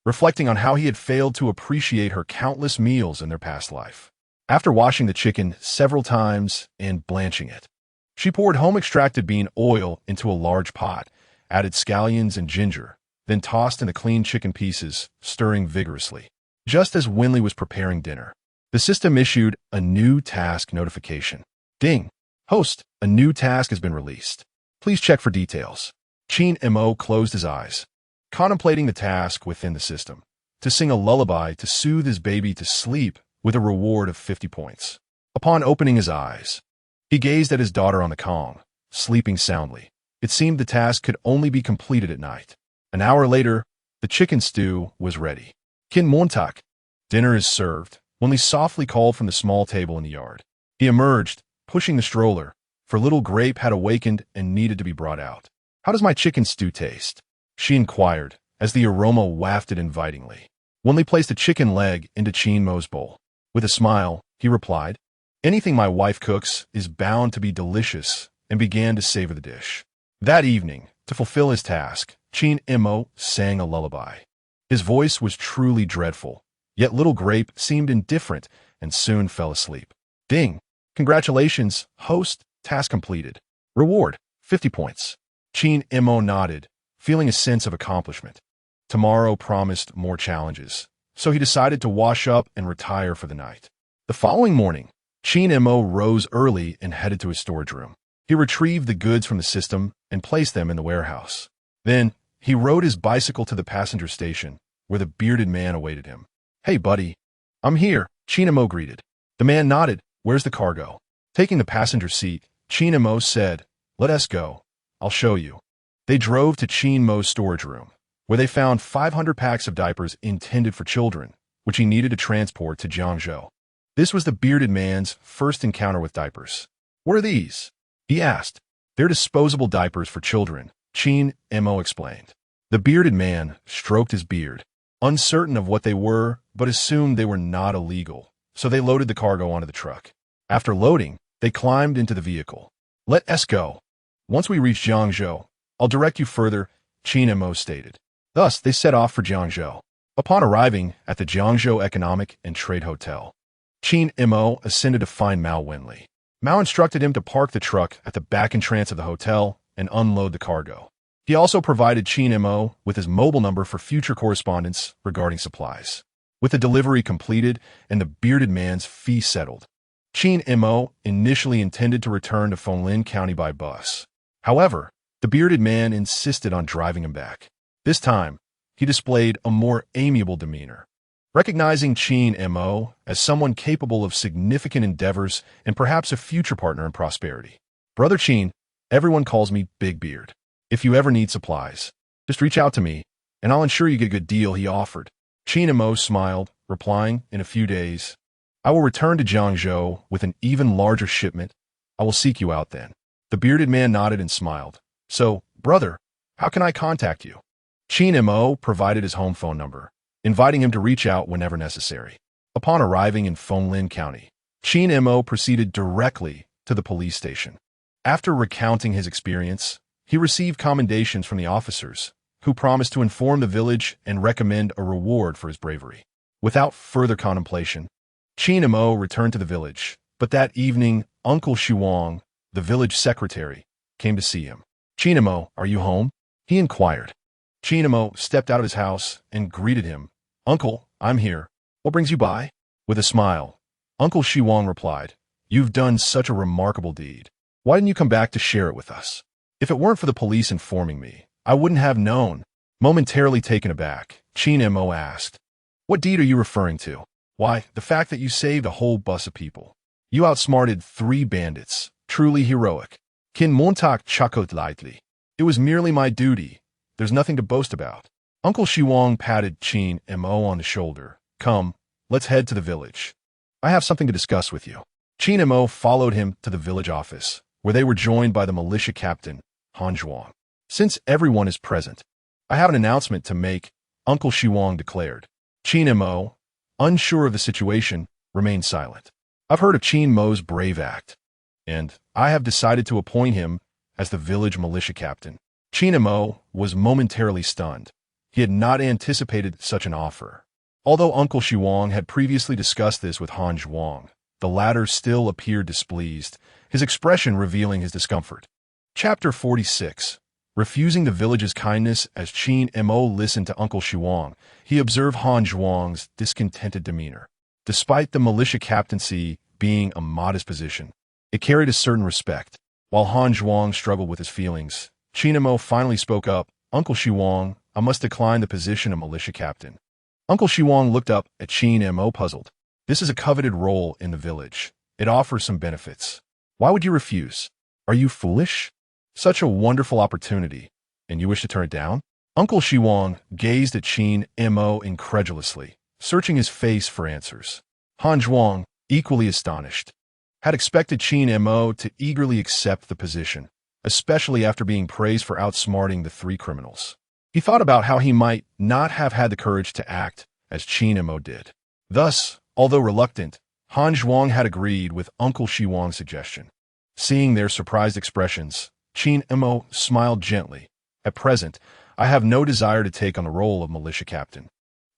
reflecting on how he had failed to appreciate her countless meals in their past life. After washing the chicken several times and blanching it, she poured home-extracted bean oil into a large pot, added scallions and ginger, then tossed in the clean chicken pieces, stirring vigorously. Just as Wen Li was preparing dinner, the system issued a new task notification. Ding! Host, a new task has been released. Please check for details. Qin Mo closed his eyes, contemplating the task within the system, to sing a lullaby to soothe his baby to sleep with a reward of 50 points. Upon opening his eyes, he gazed at his daughter on the Kong, sleeping soundly. It seemed the task could only be completed at night. An hour later, the chicken stew was ready. Qin Mo, dinner is served. Wen Li softly called from the small table in the yard. He emerged, pushing the stroller, for little Grape had awakened and needed to be brought out. How does my chicken stew taste? She inquired, as the aroma wafted invitingly. Wen Li placed a chicken leg into Qin Mo's bowl. With a smile, he replied, anything my wife cooks is bound to be delicious, and began to savor the dish. That evening, to fulfill his task, Qin Mo sang a lullaby. His voice was truly dreadful, yet little Grape seemed indifferent and soon fell asleep. Ding! Congratulations, host, task completed. Reward, 50 points. Qin Mo nodded, feeling a sense of accomplishment. Tomorrow promised more challenges, so he decided to wash up and retire for the night. The following morning, Qin Mo rose early and headed to his storage room. He retrieved the goods from the system and placed them in the warehouse. Then, he rode his bicycle to the passenger station, where the bearded man awaited him. Hey, buddy. I'm here, Qin Mo greeted. The man nodded. Where's the cargo? Taking the passenger seat, Qin Mo said, let us go. I'll show you. They drove to Qin Mo's storage room, where they found 500 packs of diapers intended for children, which he needed to transport to Jiangzhou. This was the bearded man's first encounter with diapers. What are these? He asked. They're disposable diapers for children, Qin Mo explained. The bearded man stroked his beard, uncertain of what they were, but assumed they were not illegal, so they loaded the cargo onto the truck. After loading, they climbed into the vehicle. Let us go. Once we reach Jiangzhou, I'll direct you further, Qin Mo stated. Thus, they set off for Jiangzhou. Upon arriving at the Jiangzhou Economic and Trade Hotel, Qin Mo ascended to find Mao Wen Li. Mao instructed him to park the truck at the back entrance of the hotel and unload the cargo. He also provided Qin Mo with his mobile number for future correspondence regarding supplies. With the delivery completed and the bearded man's fee settled, Qin Mo initially intended to return to Fenglin County by bus. However, the bearded man insisted on driving him back. This time, he displayed a more amiable demeanor. Recognizing Qin Mo as someone capable of significant endeavors and perhaps a future partner in prosperity. Brother Qin, everyone calls me Big Beard. If you ever need supplies, just reach out to me, and I'll ensure you get a good deal, he offered. Qin Mo smiled, replying, in a few days, I will return to Jiangzhou with an even larger shipment. I will seek you out then. The bearded man nodded and smiled. So, brother, how can I contact you? Qin Mo provided his home phone number, inviting him to reach out whenever necessary. Upon arriving in Fenglin County, Qin Mo proceeded directly to the police station. After recounting his experience, he received commendations from the officers, who promised to inform the village and recommend a reward for his bravery. Without further contemplation, Qin Mo returned to the village, but that evening, Uncle Shuang, the village secretary, came to see him. Qin Mo, are you home? He inquired. Qin Mo stepped out of his house and greeted him. Uncle, I'm here. What brings you by? With a smile, Uncle Shuang replied, You've done such a remarkable deed. Why didn't you come back to share it with us? If it weren't for the police informing me, I wouldn't have known. Momentarily taken aback, Qin Mo asked, What deed are you referring to? Why, the fact that you saved a whole bus of people. You outsmarted 3 bandits. Truly heroic. Qin Mo chuckled lightly. It was merely my duty. There's nothing to boast about. Uncle Shuang patted Qin Mo on the shoulder. Come, let's head to the village. I have something to discuss with you. Qin Mo followed him to the village office, where they were joined by the militia captain, Han Zhuang. Since everyone is present, I have an announcement to make, Uncle Shuang declared. Qin Mo, unsure of the situation, remained silent. I've heard of Qin Mo's brave act, and I have decided to appoint him as the village militia captain. Qin Mo was momentarily stunned. He had not anticipated such an offer. Although Uncle Shiwang had previously discussed this with Han Zhuang, the latter still appeared displeased, his expression revealing his discomfort. Chapter 46. Refusing the village's kindness. As Qin Mo listened to Uncle Shiwang, he observed Han Zhuang's discontented demeanor. Despite the militia captaincy being a modest position, it carried a certain respect. While Han Zhuang struggled with his feelings, Qin Mo finally spoke up. Uncle Shiwang, I must decline the position of militia captain. Uncle Shiwang looked up at Qin Mo puzzled. This is a coveted role in the village. It offers some benefits. Why would you refuse? Are you foolish? Such a wonderful opportunity, and you wish to turn it down? Uncle Shiwang gazed at Qin Mo incredulously, searching his face for answers. Han Zhuang, equally astonished, had expected Qin Mo to eagerly accept the position, especially after being praised for outsmarting the three criminals. He thought about how he might not have had the courage to act as Qin Mo did. Thus, although reluctant, Han Zhuang had agreed with Uncle Shiwang's suggestion. Seeing their surprised expressions, Qin Mo smiled gently. At present, I have no desire to take on the role of militia captain.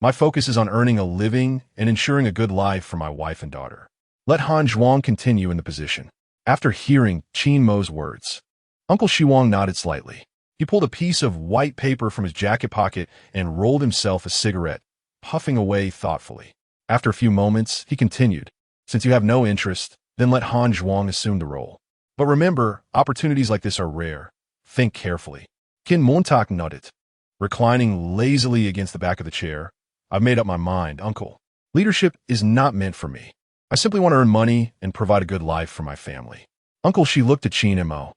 My focus is on earning a living and ensuring a good life for my wife and daughter. Let Han Zhuang continue in the position. After hearing Qin Mo's words, Uncle Shiwang nodded slightly. He pulled a piece of white paper from his jacket pocket and rolled himself a cigarette, puffing away thoughtfully. After a few moments, he continued, Since you have no interest, then let Han Zhuang assume the role. But remember, opportunities like this are rare. Think carefully. Qin Mo nodded. Reclining lazily against the back of the chair, I've made up my mind, Uncle. Leadership is not meant for me. I simply want to earn money and provide a good life for my family. Uncle Shi looked at Qin Mo,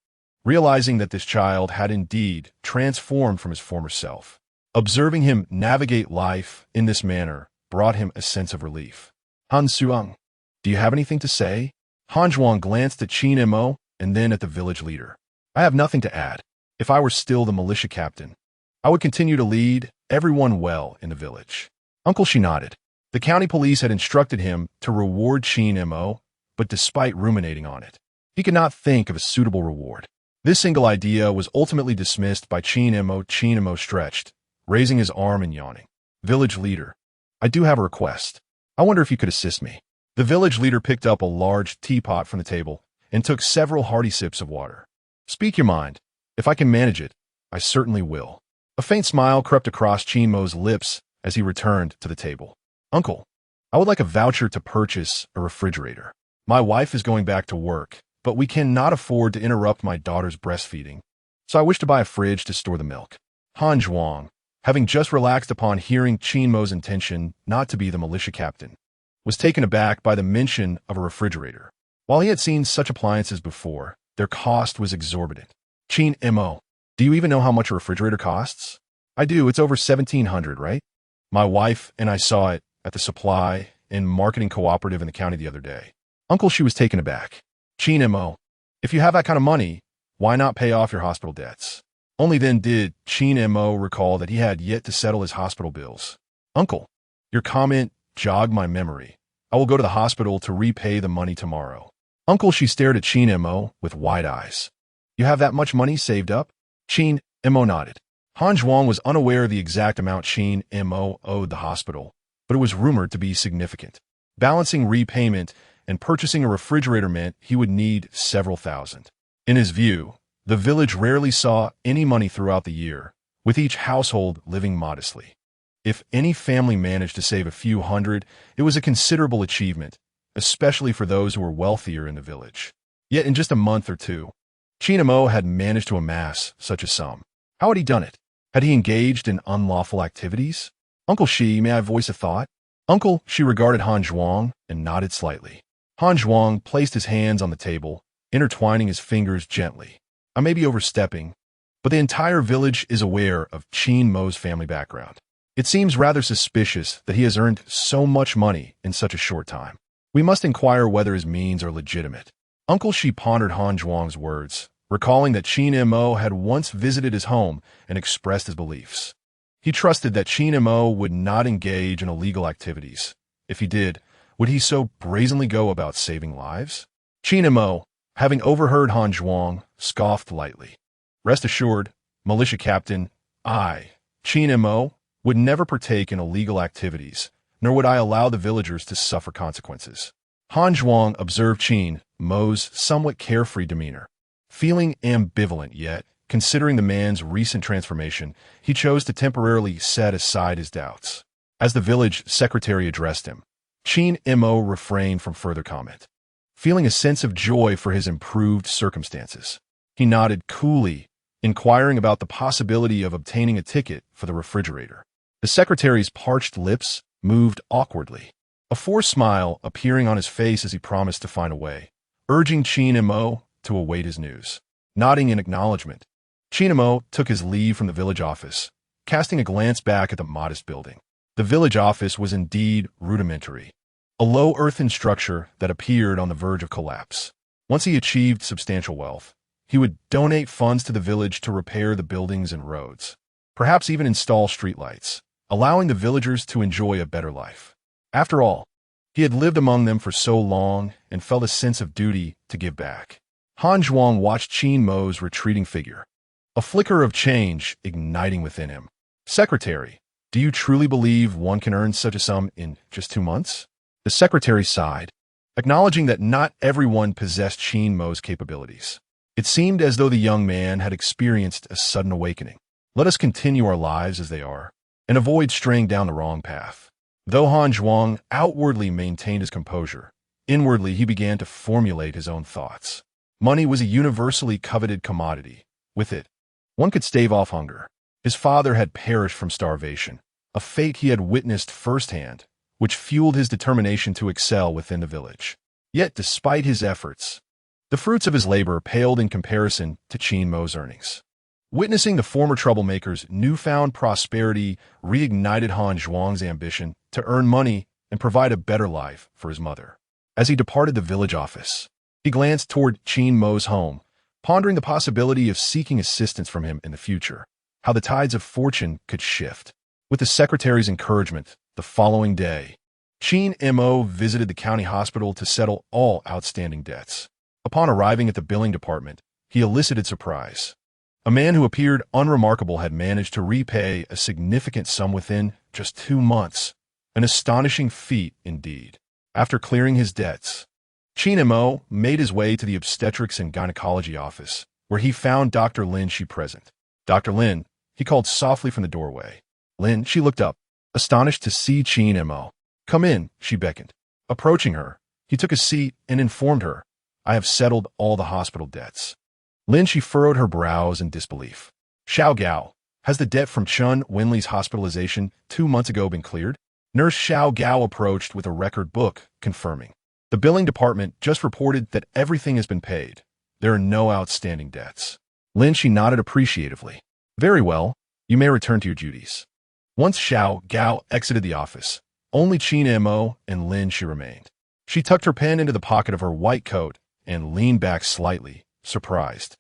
realizing that this child had indeed transformed from his former self. Observing him navigate life in this manner brought him a sense of relief. Han Suang, do you have anything to say? Han Zhuang glanced at Qin Mo and then at the village leader. I have nothing to add. If I were still the militia captain, I would continue to lead everyone well in the village. Uncle Shi nodded. The county police had instructed him to reward Qin Mo, but despite ruminating on it, he could not think of a suitable reward. This single idea was ultimately dismissed by Qin Mo. Qin Mo stretched, raising his arm and yawning. Village leader, I do have a request. I wonder if you could assist me. The village leader picked up a large teapot from the table and took several hearty sips of water. Speak your mind. If I can manage it, I certainly will. A faint smile crept across Qin Mo's lips as he returned to the table. Uncle, I would like a voucher to purchase a refrigerator. My wife is going back to work, but we cannot afford to interrupt my daughter's breastfeeding, so I wish to buy a fridge to store the milk. Han Zhuang, having just relaxed upon hearing Qin Mo's intention not to be the militia captain, was taken aback by the mention of a refrigerator. While he had seen such appliances before, their cost was exorbitant. Qin Mo, do you even know how much a refrigerator costs? I do, it's over $1,700, right? My wife and I saw it at the supply and marketing cooperative in the county the other day. Uncle Shi was taken aback. Qin Mo, if you have that kind of money, why not pay off your hospital debts? Only then did Qin Mo recall that he had yet to settle his hospital bills. Uncle, your comment jogged my memory. I will go to the hospital to repay the money tomorrow. Uncle Shi stared at Qin Mo with wide eyes. You have that much money saved up? Qin Mo nodded. Han Zhuang was unaware of the exact amount Qin Mo owed the hospital, but it was rumored to be significant. Balancing repayment and purchasing a refrigerator meant he would need several thousand. In his view, the village rarely saw any money throughout the year, with each household living modestly. If any family managed to save a few hundred, it was a considerable achievement, especially for those who were wealthier in the village. Yet in just a month or two, Qin Mo had managed to amass such a sum. How had he done it? Had he engaged in unlawful activities? Uncle Shi, may I voice a thought? Uncle Shi regarded Han Zhuang and nodded slightly. Han Zhuang placed his hands on the table, intertwining his fingers gently. I may be overstepping, but the entire village is aware of Qin Mo's family background. It seems rather suspicious that he has earned so much money in such a short time. We must inquire whether his means are legitimate. Uncle Shi pondered Han Zhuang's words, recalling that Qin Mo had once visited his home and expressed his beliefs. He trusted that Qin Mo would not engage in illegal activities, If he did, would he so brazenly go about saving lives? Qin Mo, having overheard Han Zhuang, scoffed lightly. Rest assured, militia captain, I, Qin Mo, would never partake in illegal activities, nor would I allow the villagers to suffer consequences. Han Zhuang observed Qin Mo's somewhat carefree demeanor. Feeling ambivalent yet, considering the man's recent transformation, he chose to temporarily set aside his doubts. As the village secretary addressed him, Qin Mo refrained from further comment. Feeling a sense of joy for his improved circumstances, he nodded coolly, inquiring about the possibility of obtaining a ticket for the refrigerator. The secretary's parched lips moved awkwardly, a forced smile appearing on his face as he promised to find a way, urging Qin Mo to await his news. Nodding in acknowledgement, Qin Mo took his leave from the village office, casting a glance back at the modest building. The village office was indeed rudimentary, a low earthen structure that appeared on the verge of collapse. Once he achieved substantial wealth, he would donate funds to the village to repair the buildings and roads, perhaps even install streetlights, allowing the villagers to enjoy a better life. After all, he had lived among them for so long and felt a sense of duty to give back. Han Zhuang watched Qin Mo's retreating figure, a flicker of change igniting within him. Secretary, do you truly believe one can earn such a sum in just 2 months? The secretary sighed, acknowledging that not everyone possessed Qin Mo's capabilities. It seemed as though the young man had experienced a sudden awakening. Let us continue our lives as they are, and avoid straying down the wrong path. Though Han Zhuang outwardly maintained his composure, inwardly he began to formulate his own thoughts. Money was a universally coveted commodity. With it, one could stave off hunger. His father had perished from starvation, a fate he had witnessed firsthand, which fueled his determination to excel within the village. Yet, despite his efforts, the fruits of his labor paled in comparison to Qin Mo's earnings. Witnessing the former troublemaker's newfound prosperity reignited Han Zhuang's ambition to earn money and provide a better life for his mother. As he departed the village office, he glanced toward Qin Mo's home, pondering the possibility of seeking assistance from him in the future, how the tides of fortune could shift. With the secretary's encouragement, the following day, Qin Mo visited the county hospital to settle all outstanding debts. Upon arriving at the billing department, he elicited surprise. A man who appeared unremarkable had managed to repay a significant sum within just 2 months, an astonishing feat indeed. After clearing his debts, Qin Mo made his way to the obstetrics and gynecology office, where he found Dr. Lin Shi present. Dr. Lin, he called softly from the doorway. Lin, she looked up, astonished to see Qin Mo. Come in, she beckoned. Approaching her, he took a seat and informed her, I have settled all the hospital debts. Lin Shi furrowed her brows in disbelief. Xiao Gao, has the debt from Wen Li's hospitalization 2 months ago been cleared? Nurse Xiao Gao approached with a record book, confirming. The billing department just reported that everything has been paid. There are no outstanding debts. Lin Shi nodded appreciatively. Very well, you may return to your duties. Once Xiao Gao exited the office, only Qin Mo and Lin Shi remained. She tucked her pen into the pocket of her white coat and leaned back slightly, surprised.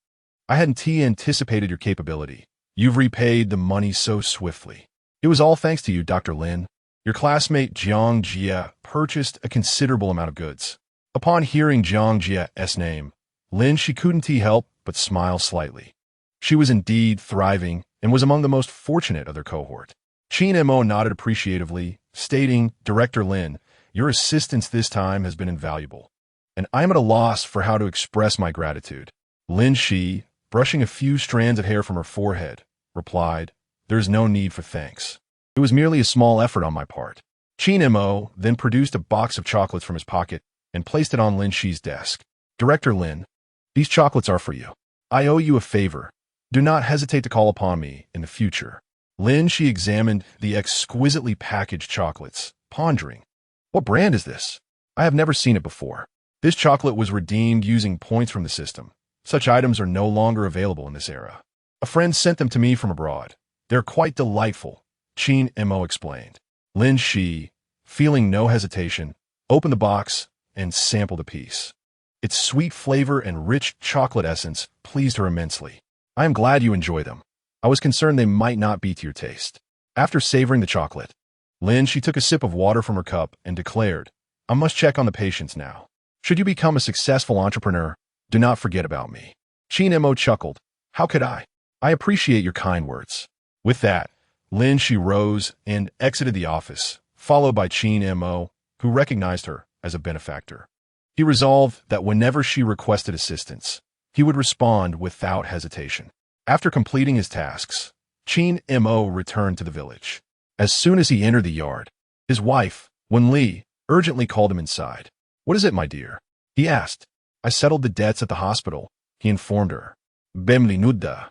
I hadn't anticipated your capability. You've repaid the money so swiftly. It was all thanks to you, Dr. Lin. Your classmate Jiang Jia purchased a considerable amount of goods. Upon hearing Jiang Jia's name, Lin Shi couldn't help but smile slightly. She was indeed thriving and was among the most fortunate of their cohort. Qin Mo nodded appreciatively, stating, Director Lin, your assistance this time has been invaluable, and I'm at a loss for how to express my gratitude. Lin Shi, brushing a few strands of hair from her forehead, replied, There's no need for thanks. It was merely a small effort on my part. Qin Mo then produced a box of chocolates from his pocket and placed it on Lin Shi's desk. Director Lin, these chocolates are for you. I owe you a favor. Do not hesitate to call upon me in the future. Lin Shi examined the exquisitely packaged chocolates, pondering. What brand is this? I have never seen it before. This chocolate was redeemed using points from the system. Such items are no longer available in this era. A friend sent them to me from abroad. They're quite delightful, Qin Mo explained. Lin Shi, feeling no hesitation, opened the box and sampled a piece. Its sweet flavor and rich chocolate essence pleased her immensely. I am glad you enjoy them. I was concerned they might not be to your taste. After savoring the chocolate, She took a sip of water from her cup and declared, I must check on the patients now. Should you become a successful entrepreneur, do not forget about me. Qin Mo chuckled. How could I? I appreciate your kind words. With that, she rose and exited the office, followed by Qin Mo, who recognized her as a benefactor. He resolved that whenever she requested assistance, he would respond without hesitation. After completing his tasks, Qin Mo returned to the village. As soon as he entered the yard, his wife, Wen Li, urgently called him inside. What is it, my dear? He asked. I settled the debts at the hospital, he informed her. Bemli Nudda.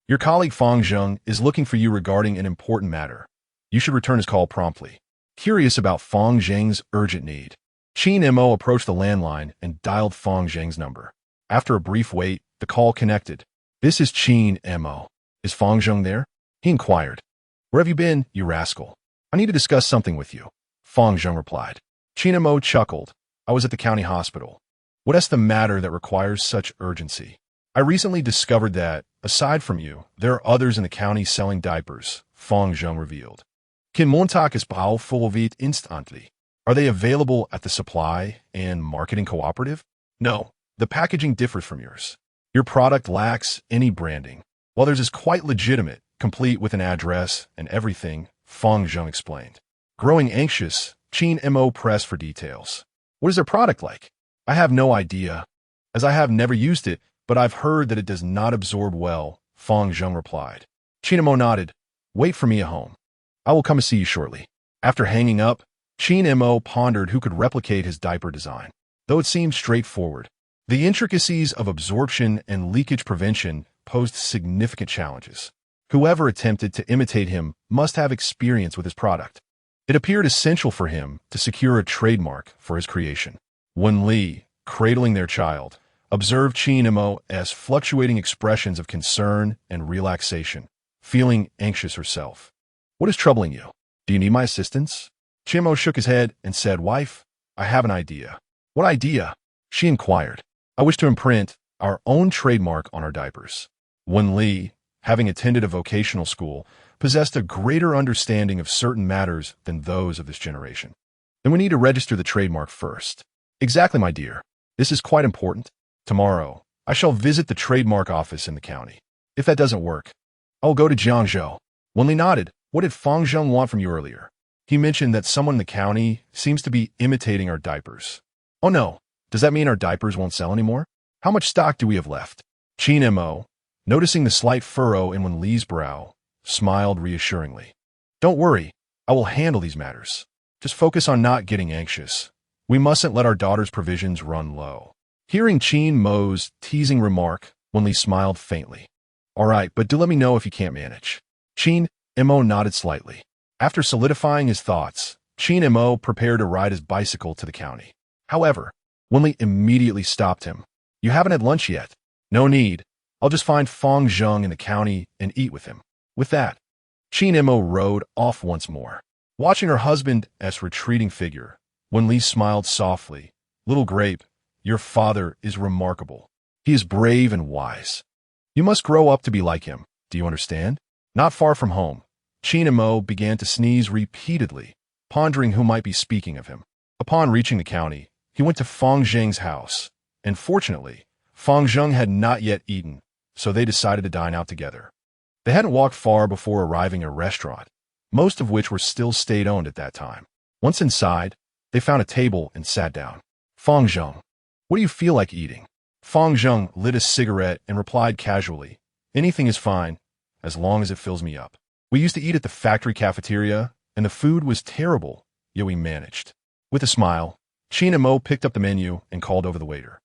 Your colleague Fang Zheng is looking for you regarding an important matter. You should return his call promptly. Curious about Fang Zheng's urgent need, Qin Mo approached the landline and dialed Fang Zheng's number. After a brief wait, the call connected. This is Qin Mo. Is Fang Zheng there? He inquired. Where have you been, you rascal? I need to discuss something with you, Fang Zheng replied. Qin Mo chuckled. I was at the county hospital. What is the matter that requires such urgency? I recently discovered that, aside from you, there are others in the county selling diapers, Fang Zheng revealed. Qin Montag is baufullvit instantly. Are they available at the supply and marketing cooperative? No, the packaging differs from yours. Your product lacks any branding, while theirs is quite legitimate, complete with an address and everything, Fang Zheng explained. Growing anxious, Qin Mo pressed for details. What is their product like? I have no idea, as I have never used it, but I've heard that it does not absorb well, Fang Zheng replied. Qin Mo nodded. Wait for me at home. I will come to see you shortly. After hanging up, Qin Mo pondered who could replicate his diaper design. Though it seemed straightforward, the intricacies of absorption and leakage prevention posed significant challenges. Whoever attempted to imitate him must have experience with his product. It appeared essential for him to secure a trademark for his creation. Wen Li, cradling their child, observed Qin Mo as fluctuating expressions of concern and relaxation, feeling anxious herself. What is troubling you? Do you need my assistance? Qin Mo shook his head and said, Wife, I have an idea. What idea? She inquired. I wish to imprint our own trademark on our diapers. Wen Li, having attended a vocational school, possessed a greater understanding of certain matters than those of this generation. Then we need to register the trademark first. Exactly, my dear. This is quite important. Tomorrow, I shall visit the trademark office in the county. If that doesn't work, I'll go to Jiangzhou. Wen Li nodded. What did Fang Zheng want from you earlier? He mentioned that someone in the county seems to be imitating our diapers. Oh no, does that mean our diapers won't sell anymore? How much stock do we have left? Qin Mo, noticing the slight furrow in Wen Li's brow, smiled reassuringly. Don't worry, I will handle these matters. Just focus on not getting anxious. We mustn't let our daughter's provisions run low. Hearing Qin Mo's teasing remark, Wen Li smiled faintly. All right, but do let me know if you can't manage. Qin Mo nodded slightly. After solidifying his thoughts, Qin Mo prepared to ride his bicycle to the county. However, Wen Li immediately stopped him. You haven't had lunch yet. No need. I'll just find Fang Zheng in the county and eat with him. With that, Qin Mo rode off once more. Watching her husband's retreating figure, Wen Li smiled softly. Little Grape, your father is remarkable. He is brave and wise. You must grow up to be like him. Do you understand? Not far from home, Qin Mo began to sneeze repeatedly, pondering who might be speaking of him. Upon reaching the county, he went to Fang Zheng's house, and fortunately, Fang Zheng had not yet eaten, so they decided to dine out together. They hadn't walked far before arriving at a restaurant, most of which were still state-owned at that time. Once inside, they found a table and sat down. Fang Zheng, what do you feel like eating? Fang Zheng lit a cigarette and replied casually, anything is fine, as long as it fills me up. We used to eat at the factory cafeteria, and the food was terrible, yet we managed. With a smile, Qin Mo picked up the menu and called over the waiter.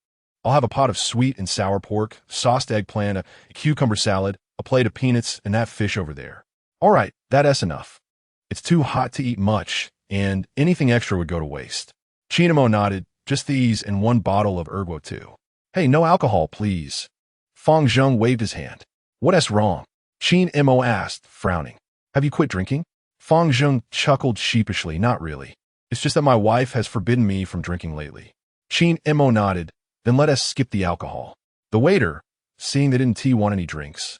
I'll have a pot of sweet and sour pork, sauced eggplant, a cucumber salad, a plate of peanuts, and that fish over there. All right, that's enough. It's too hot to eat much, and anything extra would go to waste. Qin Mo nodded, just these and one bottle of ergo too. Hey, no alcohol, please. Fang Zheng waved his hand. What's wrong? Qin Mo asked, frowning. Have you quit drinking? Fang Zheng chuckled sheepishly. Not really. It's just that my wife has forbidden me from drinking lately. Qin Mo nodded. Then let us skip the alcohol. The waiter, seeing they didn't want any drinks,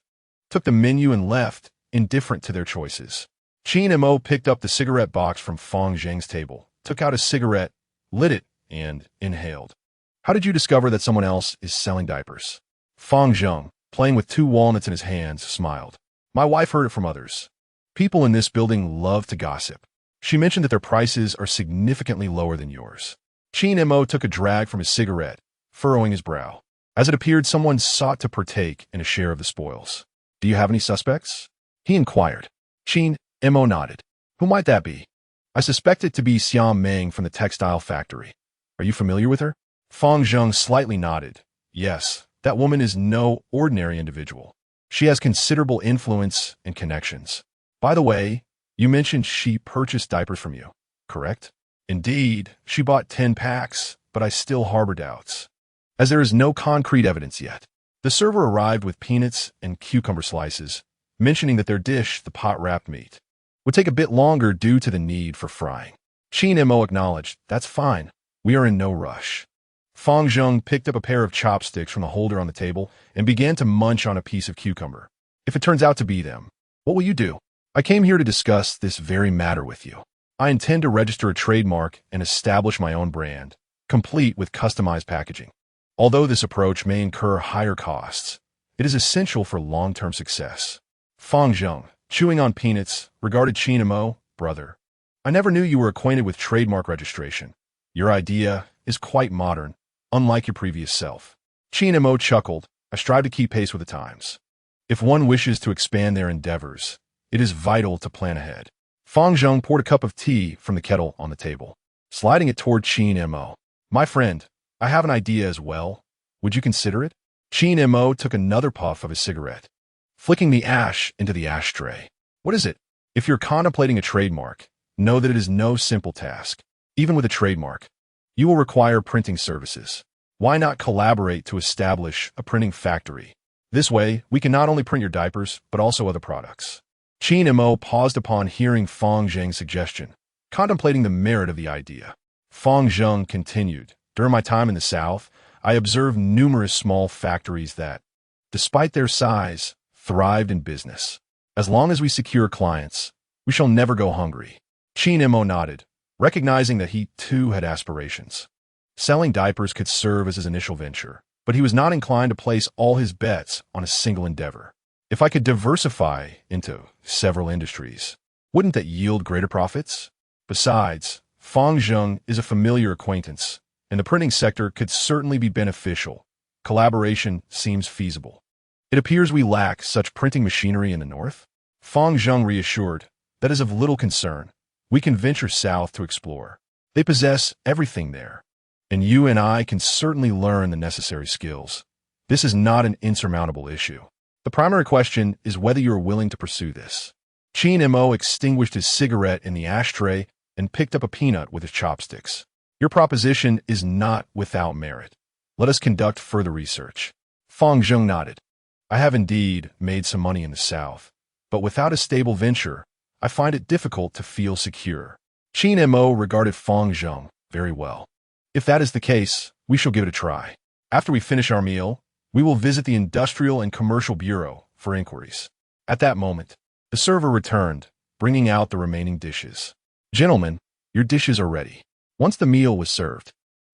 took the menu and left, indifferent to their choices. Qin Mo picked up the cigarette box from Fong Zheng's table, took out a cigarette, lit it, and inhaled. How did you discover that someone else is selling diapers? Fong Zheng, playing with 2 walnuts in his hands, smiled. My wife heard it from others. People in this building love to gossip. She mentioned that their prices are significantly lower than yours. Qin Mo took a drag from his cigarette, furrowing his brow. As it appeared, someone sought to partake in a share of the spoils. Do you have any suspects? He inquired. Qin Mo nodded. Who might that be? I suspect it to be Xiao Meng from the textile factory. Are you familiar with her? Fong Zheng slightly nodded. Yes, that woman is no ordinary individual. She has considerable influence and connections. By the way, you mentioned she purchased diapers from you, correct? Indeed, she bought 10 packs, but I still harbor doubts, as there is no concrete evidence yet. The server arrived with peanuts and cucumber slices, mentioning that their dish, the pot-wrapped meat, would take a bit longer due to the need for frying. Qin Mo acknowledged, that's fine. We are in no rush. Fong Zheng picked up a pair of chopsticks from the holder on the table and began to munch on a piece of cucumber. If it turns out to be them, what will you do? I came here to discuss this very matter with you. I intend to register a trademark and establish my own brand, complete with customized packaging. Although this approach may incur higher costs, it is essential for long-term success. Fong Zheng, chewing on peanuts, regarded Qin Mo, brother. I never knew you were acquainted with trademark registration. Your idea is quite modern, unlike your previous self. Qin Mo chuckled. I strive to keep pace with the times. If one wishes to expand their endeavors, it is vital to plan ahead. Fong Zheng poured a cup of tea from the kettle on the table, sliding it toward Qin Mo. My friend, I have an idea as well. Would you consider it? Qin Mo took another puff of his cigarette, flicking the ash into the ashtray. What is it? If you're contemplating a trademark, know that it is no simple task. Even with a trademark, you will require printing services. Why not collaborate to establish a printing factory? This way, we can not only print your diapers, but also other products. Qin Mo paused upon hearing Fong Zheng's suggestion, contemplating the merit of the idea. Fong Zheng continued, during my time in the South, I observed numerous small factories that, despite their size, thrived in business. As long as we secure clients, we shall never go hungry. Qin Mo nodded, recognizing that he too had aspirations. Selling diapers could serve as his initial venture, but he was not inclined to place all his bets on a single endeavor. If I could diversify into several industries, wouldn't that yield greater profits? Besides, Fong Zheng is a familiar acquaintance, and the printing sector could certainly be beneficial. Collaboration seems feasible. It appears we lack such printing machinery in the north. Fong Zheng reassured, that is of little concern. We can venture south to explore. They possess everything there, and you and I can certainly learn the necessary skills. This is not an insurmountable issue. The primary question is whether you are willing to pursue this. Qin Mo extinguished his cigarette in the ashtray and picked up a peanut with his chopsticks. Your proposition is not without merit. Let us conduct further research. Fong Zheng nodded. I have indeed made some money in the South, but without a stable venture, I find it difficult to feel secure. Qin Mo regarded Fong Zheng very well. If that is the case, we shall give it a try. After we finish our meal, we will visit the Industrial and Commercial Bureau for inquiries. At that moment, the server returned, bringing out the remaining dishes. Gentlemen, your dishes are ready. Once the meal was served,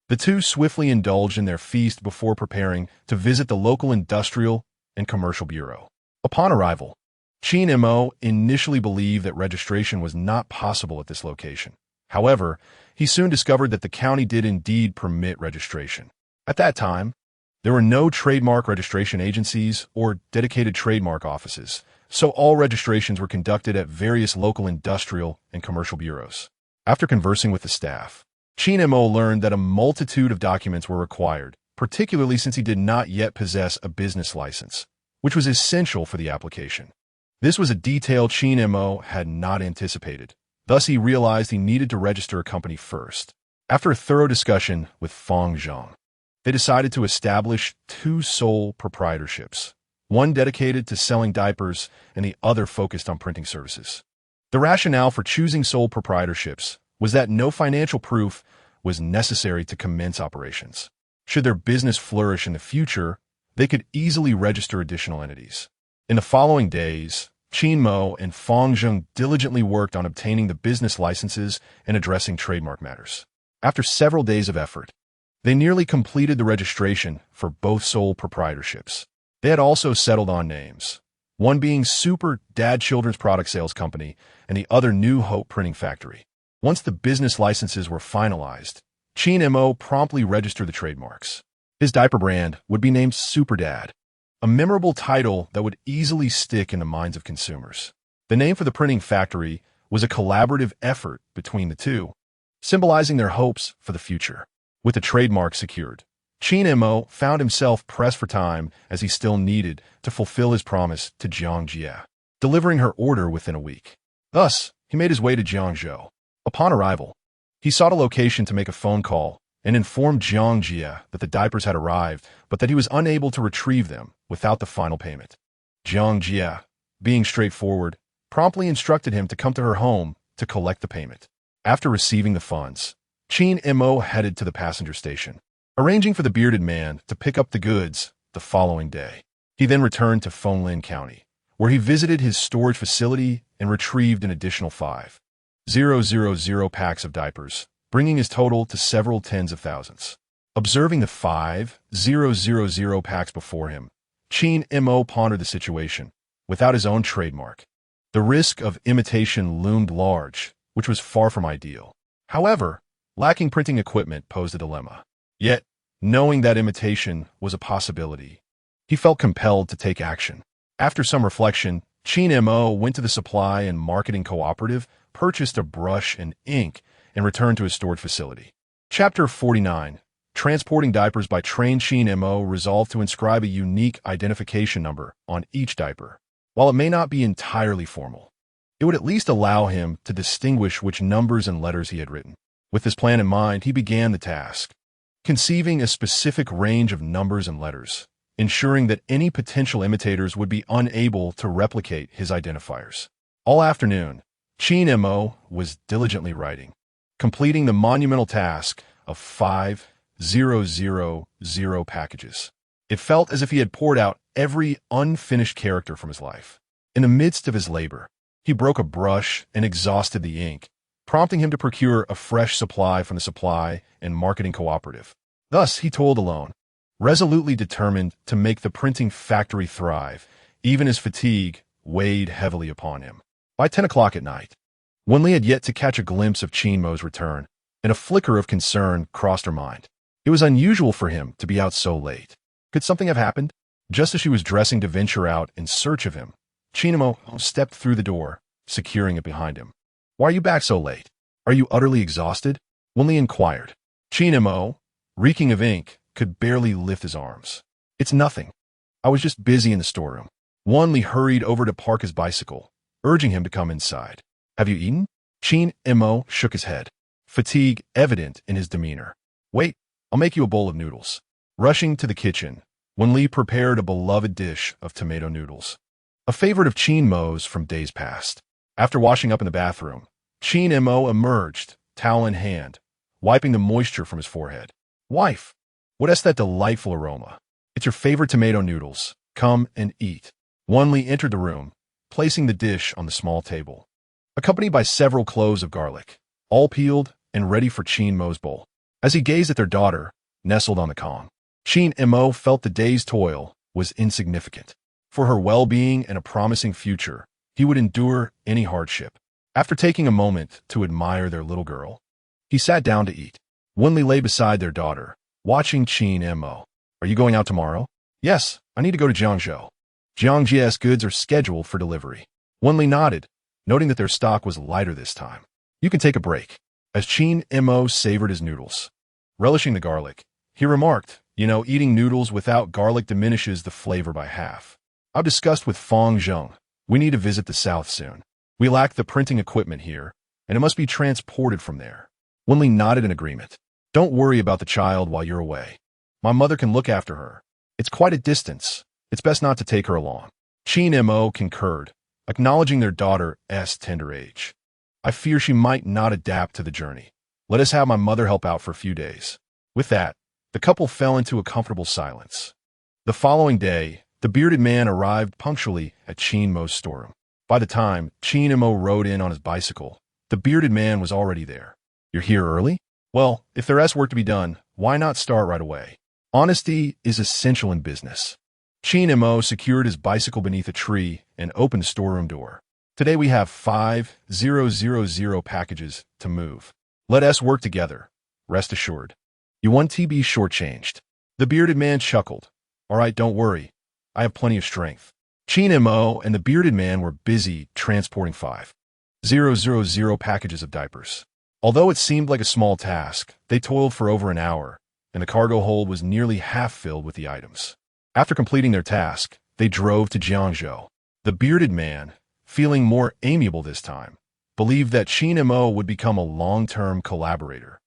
the two swiftly indulged in their feast before preparing to visit the local Industrial and Commercial Bureau. Upon arrival, Qin Mo initially believed that registration was not possible at this location. However, he soon discovered that the county did indeed permit registration. At that time, there were no trademark registration agencies or dedicated trademark offices, so all registrations were conducted at various local industrial and commercial bureaus. After conversing with the staff, Qin Mo learned that a multitude of documents were required, particularly since he did not yet possess a business license, which was essential for the application. This was a detail Qin Mo had not anticipated. Thus, he realized he needed to register a company first. After a thorough discussion with Fong Zheng, they decided to establish 2 sole proprietorships, one dedicated to selling diapers and the other focused on printing services. The rationale for choosing sole proprietorships was that no financial proof was necessary to commence operations. Should their business flourish in the future, they could easily register additional entities. In the following days, Qin Mo and Fong Zheng diligently worked on obtaining the business licenses and addressing trademark matters. After several days of effort, they nearly completed the registration for both sole proprietorships. They had also settled on names, one being Super Dad Children's Product Sales Company and the other New Hope Printing Factory. Once the business licenses were finalized, Qin Mo promptly registered the trademarks. His diaper brand would be named Super Dad, a memorable title that would easily stick in the minds of consumers. The name for the printing factory was a collaborative effort between the two, symbolizing their hopes for the future. With the trademark secured, Qin Mo found himself pressed for time as he still needed to fulfill his promise to Jiang Jie, delivering her order within a week. Thus, he made his way to Jiangzhou. Upon arrival, he sought a location to make a phone call and informed Jiang Jie that the diapers had arrived, but that he was unable to retrieve them without the final payment. Jiang Jie, being straightforward, promptly instructed him to come to her home to collect the payment. After receiving the funds, Qin Mo headed to the passenger station, arranging for the bearded man to pick up the goods the following day. He then returned to Fenglin County, where he visited his storage facility and retrieved an additional 5,000 packs of diapers, bringing his total to several tens of thousands. Observing the 5,000 packs before him, Qin Mo pondered the situation. Without his own trademark, the risk of imitation loomed large, which was far from ideal. However, lacking printing equipment posed a dilemma. Yet, knowing that imitation was a possibility, he felt compelled to take action. After some reflection, Qin Mo went to the supply and marketing cooperative, purchased a brush and ink, and returned to his storage facility. Chapter 49. Transporting diapers by train. Qin Mo resolved to inscribe a unique identification number on each diaper. While it may not be entirely formal, it would at least allow him to distinguish which numbers and letters he had written. With this plan in mind, he began the task, conceiving a specific range of numbers and letters, ensuring that any potential imitators would be unable to replicate his identifiers. All afternoon, Qin Mo was diligently writing, completing the monumental task of 5,000 packages. It felt as if he had poured out every unfinished character from his life. In the midst of his labor, he broke a brush and exhausted the ink, prompting him to procure a fresh supply from the supply and marketing cooperative. Thus, he toiled alone, resolutely determined to make the printing factory thrive, even as fatigue weighed heavily upon him. By 10 o'clock at night, Wen Li had yet to catch a glimpse of Qin Mo's return, and a flicker of concern crossed her mind. It was unusual for him to be out so late. Could something have happened? Just as she was dressing to venture out in search of him, Qin Mo stepped through the door, securing it behind him. "Why are you back so late? Are you utterly exhausted?" Wen Li inquired. Qin Mo, reeking of ink, could barely lift his arms. "It's nothing. I was just busy in the storeroom." Wen Li hurried over to park his bicycle, urging him to come inside. "Have you eaten?" Qin Mo shook his head, fatigue evident in his demeanor. "Wait, I'll make you a bowl of noodles." Rushing to the kitchen, Wen Li prepared a beloved dish of tomato noodles, a favorite of Qin Mo's from days past. After washing up in the bathroom, Qin Mo emerged, towel in hand, wiping the moisture from his forehead. "Wife, what is that delightful aroma? It's your favorite tomato noodles. Come and eat." Wen Li entered the room, placing the dish on the small table, accompanied by several cloves of garlic, all peeled and ready for Qin Mo's bowl. As he gazed at their daughter, nestled on the Kong, Qin Mo felt the day's toil was insignificant. For her well-being and a promising future, he would endure any hardship. After taking a moment to admire their little girl, he sat down to eat. Wen Li lay beside their daughter, watching Qin Mo. "Are you going out tomorrow?" "Yes, I need to go to Jiangzhou. Jiangzhou's goods are scheduled for delivery." Wen Li nodded, noting that their stock was lighter this time. "You can take a break." As Qin Mo savored his noodles, relishing the garlic, he remarked, eating noodles without garlic diminishes the flavor by half. "I've discussed with Fong Zheng. We need to visit the south soon. We lack the printing equipment here, and it must be transported from there." Wen Li nodded in agreement. "Don't worry about the child while you're away. My mother can look after her. It's quite a distance. It's best not to take her along." Qin Mo concurred, acknowledging their daughter's tender age. "I fear she might not adapt to the journey. Let us have my mother help out for a few days." With that, the couple fell into a comfortable silence. The following day, the bearded man arrived punctually at Qin Mo's storeroom. By the time Qin Mo rode in on his bicycle, the bearded man was already there. You're here early? Well, if there's work to be done, why not start right away? Honesty is essential in business. Qin Mo secured his bicycle beneath a tree and opened the storeroom door. Today we have 5,000 packages to move. Let us work together. Rest assured. You won't be shortchanged. The bearded man chuckled. All right, don't worry. I have plenty of strength. Qin Mo and the bearded man were busy transporting 5,000 packages of diapers. Although it seemed like a small task, they toiled for over an hour, and the cargo hold was nearly half filled with the items. After completing their task, they drove to Jiangzhou. The bearded man, feeling more amiable this time, believed that Qin Mo would become a long-term collaborator.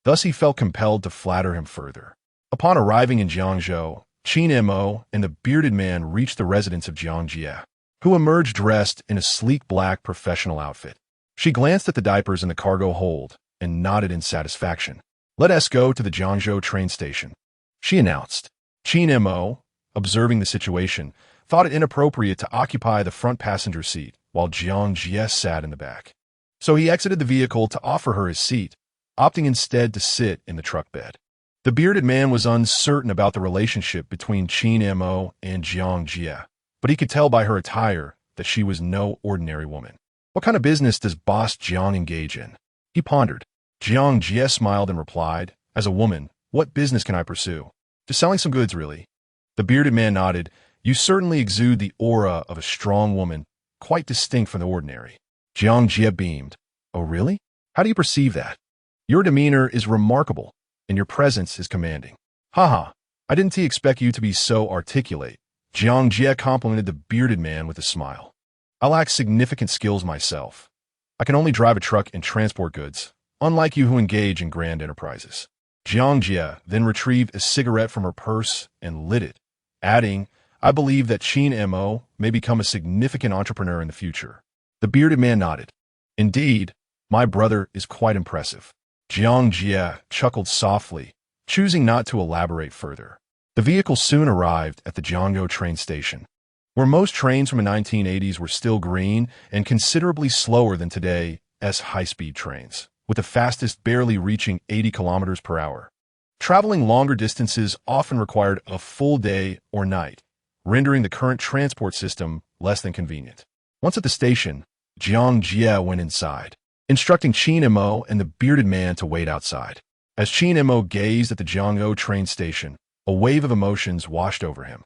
Thus he felt compelled to flatter him further. Upon arriving in Jiangzhou, Qin Mo and the bearded man reached the residence of Jiang Jie, who emerged dressed in a sleek black professional outfit. She glanced at the diapers in the cargo hold and nodded in satisfaction. Let us go to the Jiangzhou train station, she announced. Qin Mo, observing the situation, thought it inappropriate to occupy the front passenger seat while Jiang Jie sat in the back. So he exited the vehicle to offer her his seat, opting instead to sit in the truck bed. The bearded man was uncertain about the relationship between Qin Mo and Jiang Jie, but he could tell by her attire that she was no ordinary woman. What kind of business does Boss Jiang engage in? He pondered. Jiang Jie smiled and replied, as a woman, what business can I pursue? Just selling some goods, really. The bearded man nodded. You certainly exude the aura of a strong woman, quite distinct from the ordinary. Jiang Jie beamed. Oh, really? How do you perceive that? Your demeanor is remarkable, and your presence is commanding. Haha, I didn't expect you to be so articulate. Jiang Jie complimented the bearded man with a smile. I lack significant skills myself. I can only drive a truck and transport goods, unlike you who engage in grand enterprises. Jiang Jie then retrieved a cigarette from her purse and lit it, adding, I believe that Qin Mo may become a significant entrepreneur in the future. The bearded man nodded. Indeed, my brother is quite impressive. Jiang Jie chuckled softly, choosing not to elaborate further. The vehicle soon arrived at the Jiangzhou train station, where most trains from the 1980s were still green and considerably slower than today's high-speed trains, with the fastest barely reaching 80 kilometers per hour. Traveling longer distances often required a full day or night, rendering the current transport system less than convenient. Once at the station, Jiang Jie went inside, instructing Qin Mo and the bearded man to wait outside. As Qin Mo gazed at the Jiangzhou train station, a wave of emotions washed over him.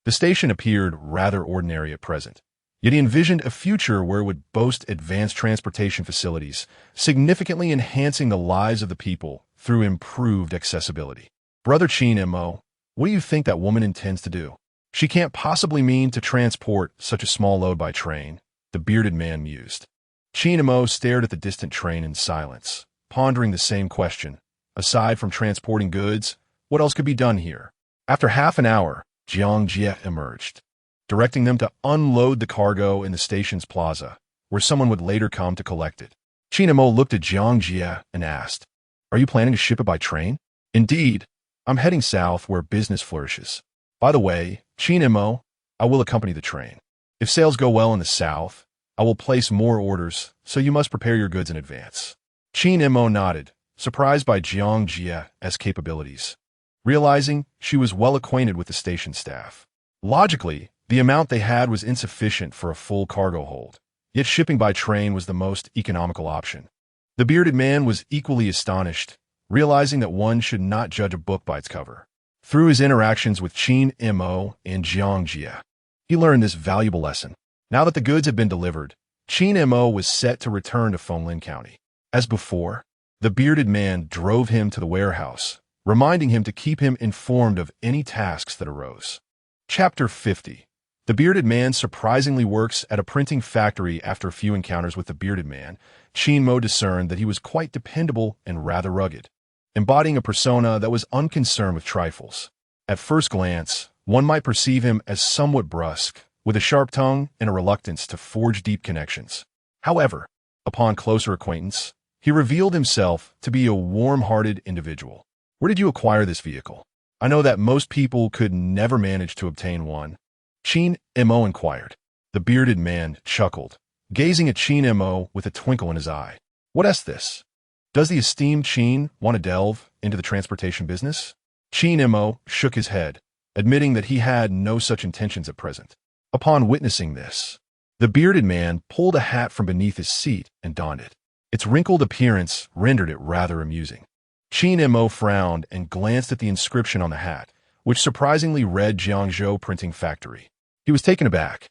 The station appeared rather ordinary at present, yet he envisioned a future where it would boast advanced transportation facilities, significantly enhancing the lives of the people through improved accessibility. Brother Qin Mo, what do you think that woman intends to do? She can't possibly mean to transport such a small load by train, the bearded man mused. Qin Mo stared at the distant train in silence, pondering the same question. Aside from transporting goods, what else could be done here? After half an hour, Jiang Jie emerged, directing them to unload the cargo in the station's plaza, where someone would later come to collect it. Qin Mo looked at Jiang Jie and asked, Are you planning to ship it by train? Indeed, I'm heading south where business flourishes. By the way, Qin Mo, I will accompany the train. If sales go well in the south, I will place more orders, so you must prepare your goods in advance. Qin Mo nodded, surprised by Jiang Jie's capabilities, realizing she was well acquainted with the station staff. Logically, the amount they had was insufficient for a full cargo hold, yet shipping by train was the most economical option. The bearded man was equally astonished, realizing that one should not judge a book by its cover. Through his interactions with Qin Mo and Jiang Jie, he learned this valuable lesson. Now that the goods had been delivered, Qin Mo was set to return to Fenglin County. As before, the bearded man drove him to the warehouse, reminding him to keep him informed of any tasks that arose. Chapter 50. The bearded man surprisingly works at a printing factory. After a few encounters with the bearded man, Qin Mo discerned that he was quite dependable and rather rugged, embodying a persona that was unconcerned with trifles. At first glance, one might perceive him as somewhat brusque, with a sharp tongue and a reluctance to forge deep connections. However, upon closer acquaintance, he revealed himself to be a warm-hearted individual. Where did you acquire this vehicle? I know that most people could never manage to obtain one. Qin Mo inquired. The bearded man chuckled. gazing at Qin Mo with a twinkle in his eye. What's this? Does the esteemed Qin want to delve into the transportation business? Qin Mo shook his head, admitting that he had no such intentions at present. Upon witnessing this, the bearded man pulled a hat from beneath his seat and donned it. Its wrinkled appearance rendered it rather amusing. Qin Mo frowned and glanced at the inscription on the hat, which surprisingly read Jiangzhou Printing Factory. He was taken aback,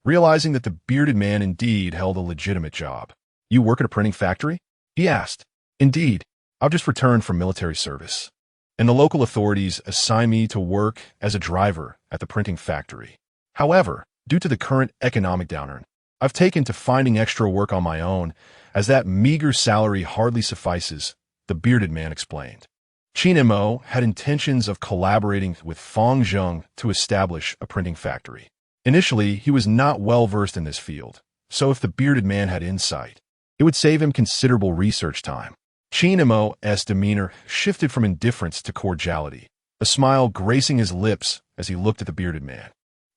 realizing that the bearded man indeed held a legitimate job. You work at a printing factory? He asked. Indeed, I've just returned from military service, and the local authorities assigned me to work as a driver at the printing factory. However, due to the current economic downturn, I've taken to finding extra work on my own, as that meager salary hardly suffices, the bearded man explained. Qin Mo had intentions of collaborating with Feng Zheng to establish a printing factory. Initially, he was not well versed in this field, so if the bearded man had insight, it would save him considerable research time. Qin Mo's demeanor shifted from indifference to cordiality, a smile gracing his lips as he looked at the bearded man.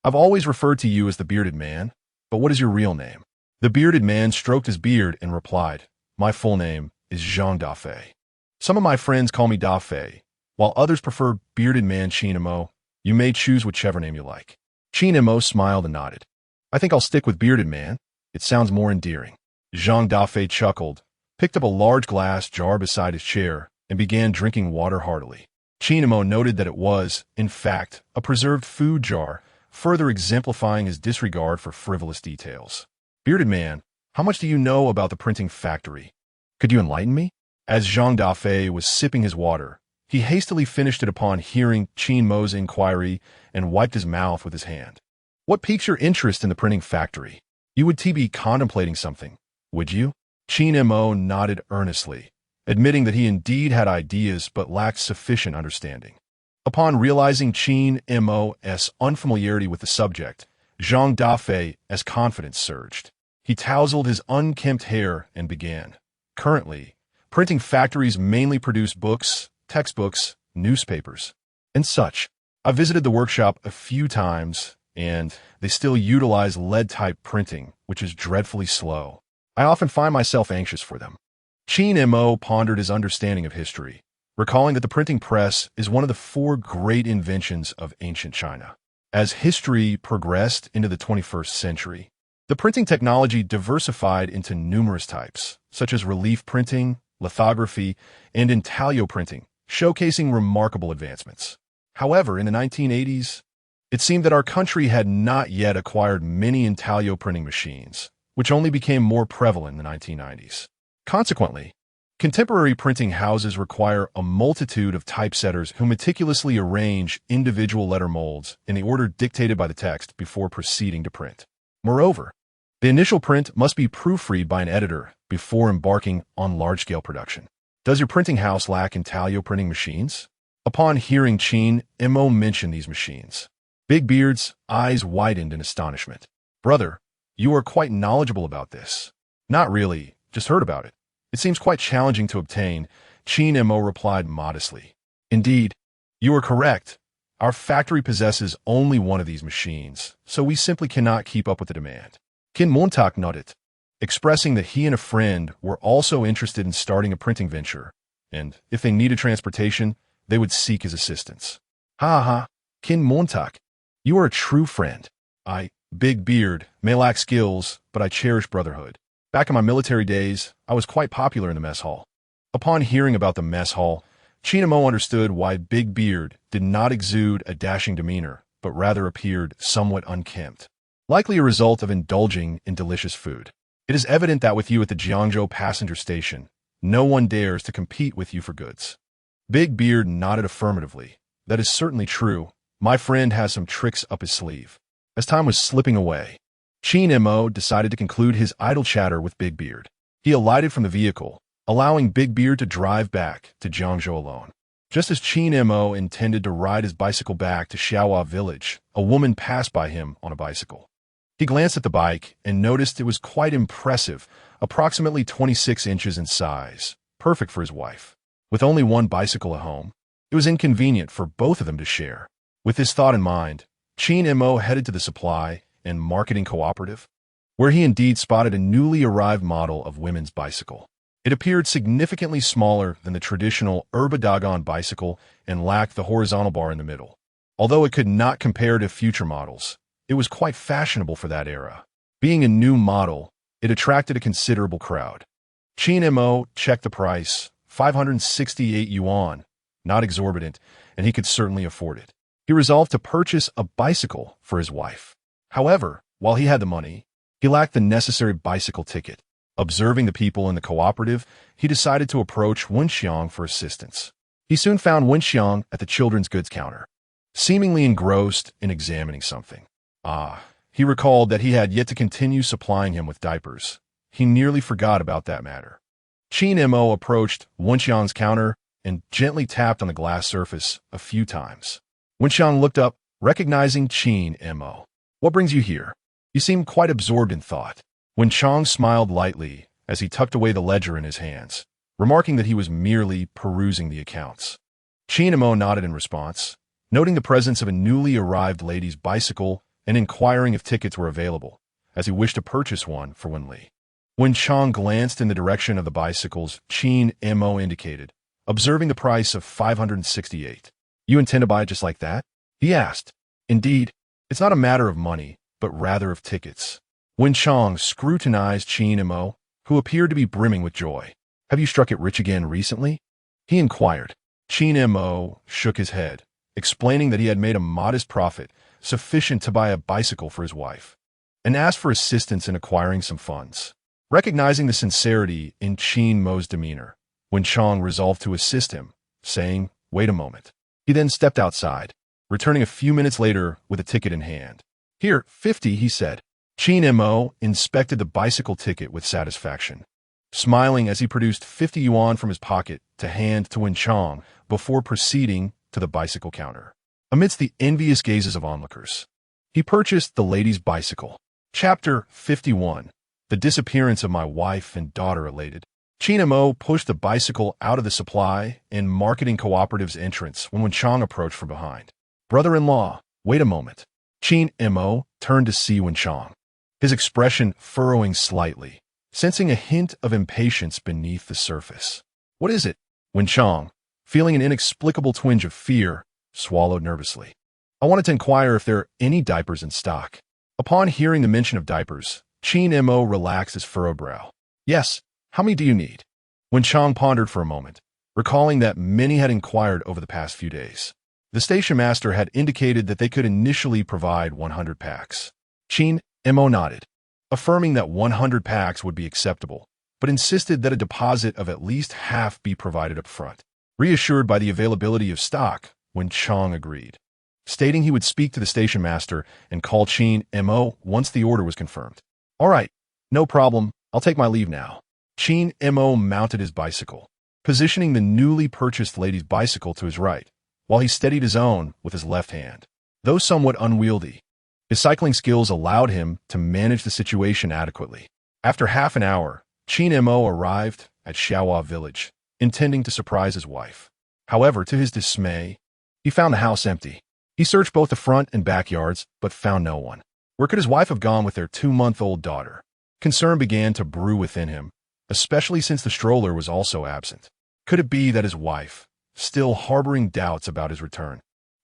I've always referred to you as the bearded man, but what is your real name? The bearded man stroked his beard and replied, My full name is Zhang Dafei. Some of my friends call me Dafei, while others prefer bearded man Qin Mo. You may choose whichever name you like. Qin Mo smiled and nodded. I think I'll stick with bearded man. It sounds more endearing. Zhang Dafei chuckled, picked up a large glass jar beside his chair, and began drinking water heartily. Qin Mo noted that it was, in fact, a preserved food jar, further exemplifying his disregard for frivolous details. Bearded man, how much do you know about the printing factory? Could you enlighten me? As Zhang Dafei was sipping his water, he hastily finished it upon hearing Qin Mo's inquiry and wiped his mouth with his hand. What piques your interest in the printing factory? You would be contemplating something, would you? Qin Mo nodded earnestly, admitting that he indeed had ideas but lacked sufficient understanding. Upon realizing Qin Mo's unfamiliarity with the subject, Zhang Dafei's confidence surged. He tousled his unkempt hair and began. Currently, printing factories mainly produce books, textbooks, newspapers, and such. I visited the workshop a few times, and they still utilize lead-type printing, which is dreadfully slow. I often find myself anxious for them. Qin Mo pondered his understanding of history, recalling that the printing press is one of the 4 great inventions of ancient China. As history progressed into the 21st century, the printing technology diversified into numerous types, such as relief printing, lithography, and intaglio printing, showcasing remarkable advancements. However, in the 1980s, it seemed that our country had not yet acquired many intaglio printing machines, which only became more prevalent in the 1990s. Consequently, contemporary printing houses require a multitude of typesetters who meticulously arrange individual letter molds in the order dictated by the text before proceeding to print. Moreover, the initial print must be proofread by an editor before embarking on large-scale production. Does your printing house lack intaglio printing machines? Upon hearing Qin Mo mention these machines, Big Beard's eyes widened in astonishment. Brother, you are quite knowledgeable about this. Not really, just heard about it. It seems quite challenging to obtain, Qin Mo replied modestly. Indeed, you are correct. Our factory possesses only one of these machines, so we simply cannot keep up with the demand. Qin Mo nodded, expressing that he and a friend were also interested in starting a printing venture, and if they needed transportation, they would seek his assistance. Ha ha, Qin Mo, you are a true friend. I, Big Beard, may lack skills, but I cherish brotherhood. Back in my military days, I was quite popular in the mess hall. Upon hearing about the mess hall, Qin Mo understood why Big Beard did not exude a dashing demeanor, but rather appeared somewhat unkempt, likely a result of indulging in delicious food. It is evident that with you at the Jiangzhou passenger station, no one dares to compete with you for goods. Big Beard nodded affirmatively. That is certainly true. My friend has some tricks up his sleeve. As time was slipping away, Qin Mo decided to conclude his idle chatter with Big Beard. He alighted from the vehicle, allowing Big Beard to drive back to Jiangzhou alone. Just as Qin Mo intended to ride his bicycle back to Xiaohua village, a woman passed by him on a bicycle. He glanced at the bike and noticed it was quite impressive, approximately 26 inches in size, perfect for his wife. With only one bicycle at home, it was inconvenient for both of them to share. With this thought in mind, Qin Mo headed to the supply and marketing cooperative. where he indeed spotted a newly arrived model of women's bicycle. It appeared significantly smaller than the traditional Urba bicycle and lacked the horizontal bar in the middle. Although it could not compare to future models, it was quite fashionable for that era. Being a new model, it attracted a considerable crowd. Qin Mo checked the price, 568 yuan, not exorbitant, and he could certainly afford it. He resolved to purchase a bicycle for his wife. However, while he had the money, he lacked the necessary bicycle ticket. Observing the people in the cooperative, he decided to approach Wen Xiang for assistance. He soon found Wen Xiang at the children's goods counter, seemingly engrossed in examining something. He recalled that he had yet to continue supplying him with diapers. He nearly forgot about that matter. Qin Mo approached Wen Xiang's counter and gently tapped on the glass surface a few times. Wen Xiang looked up, recognizing Qin Mo. "What brings you here? You seem quite absorbed in thought." Wen Xiang smiled lightly as he tucked away the ledger in his hands, remarking that he was merely perusing the accounts. Qin Mo nodded in response, noting the presence of a newly arrived lady's bicycle and inquiring if tickets were available, as he wished to purchase one for Wen Li. Wen Xiang glanced in the direction of the bicycles Qin Mo indicated, observing the price of 568. "You intend to buy it just like that?" he asked. "Indeed, it's not a matter of money, but rather of tickets." Wen Xiang scrutinized Qin Mo, who appeared to be brimming with joy. "Have you struck it rich again recently?" he inquired. Qin Mo shook his head, explaining that he had made a modest profit, sufficient to buy a bicycle for his wife, and asked for assistance in acquiring some funds. Recognizing the sincerity in Qin Mo's demeanor, Wen Xiang resolved to assist him, saying, "Wait a moment." He then stepped outside, returning a few minutes later with a ticket in hand. "Here, 50, he said. Qin Mo inspected the bicycle ticket with satisfaction, smiling as he produced 50 yuan from his pocket to hand to Wen Xiang before proceeding to the bicycle counter. Amidst the envious gazes of onlookers, he purchased the lady's bicycle. Chapter 51. The disappearance of my wife and daughter elated. Qin Mo pushed the bicycle out of the supply and marketing cooperative's entrance when Wen Xiang approached from behind. "Brother-in-law, wait a moment." Qin Mo turned to see Wen Xiang, his expression furrowing slightly, sensing a hint of impatience beneath the surface. "What is it?" Wen Xiang, feeling an inexplicable twinge of fear, swallowed nervously. "I wanted to inquire if there are any diapers in stock." Upon hearing the mention of diapers, Qin Mo relaxed his furrowed brow. "Yes, how many do you need?" Wen Xiang pondered for a moment, recalling that many had inquired over the past few days. The station master had indicated that they could initially provide 100 packs. Qin Mo nodded, affirming that 100 packs would be acceptable, but insisted that a deposit of at least half be provided up front. Reassured by the availability of stock, Wen Xiang agreed, stating he would speak to the station master and call Qin Mo once the order was confirmed. "All right, no problem. I'll take my leave now." Qin Mo mounted his bicycle, positioning the newly purchased lady's bicycle to his right, while he steadied his own with his left hand. Though somewhat unwieldy, his cycling skills allowed him to manage the situation adequately. After half an hour, Qin Mo arrived at Xiaohua village, intending to surprise his wife. However, to his dismay, he found the house empty. He searched both the front and backyards, but found no one. Where could his wife have gone with their 2-month-old daughter? Concern began to brew within him, especially since the stroller was also absent. Could it be that his wife, still harboring doubts about his return,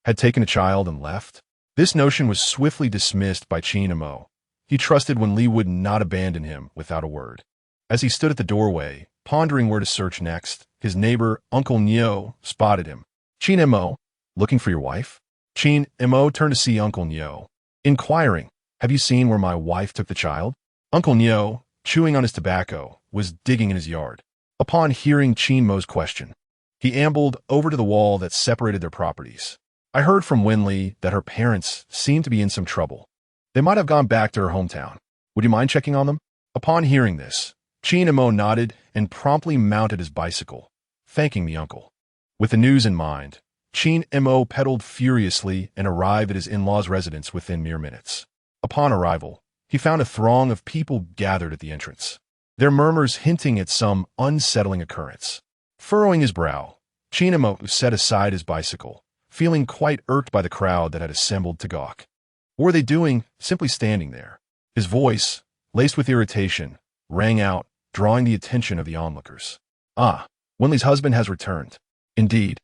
had taken a child and left? This notion was swiftly dismissed by Qin Mo. He trusted Wen Li would not abandon him without a word. As he stood at the doorway, pondering where to search next, his neighbor, Uncle Nyo, spotted him. "Qin Mo, looking for your wife?" Qin Mo turned to see Uncle Nyo, inquiring, "Have you seen where my wife took the child?" Uncle Nyo, chewing on his tobacco, was digging in his yard. Upon hearing Qin Mo's question, he ambled over to the wall that separated their properties. "I heard from Wen Li that her parents seemed to be in some trouble. They might have gone back to her hometown. Would you mind checking on them?" Upon hearing this, Qin Mo nodded and promptly mounted his bicycle, thanking the uncle. With the news in mind, Qin Mo pedaled furiously and arrived at his in-laws' residence within mere minutes. Upon arrival, he found a throng of people gathered at the entrance, their murmurs hinting at some unsettling occurrence. Furrowing his brow, Qin Mo set aside his bicycle, feeling quite irked by the crowd that had assembled to gawk. What were they doing, simply standing there? His voice, laced with irritation, rang out, drawing the attention of the onlookers. Ah, Wen Li's husband has returned. Indeed,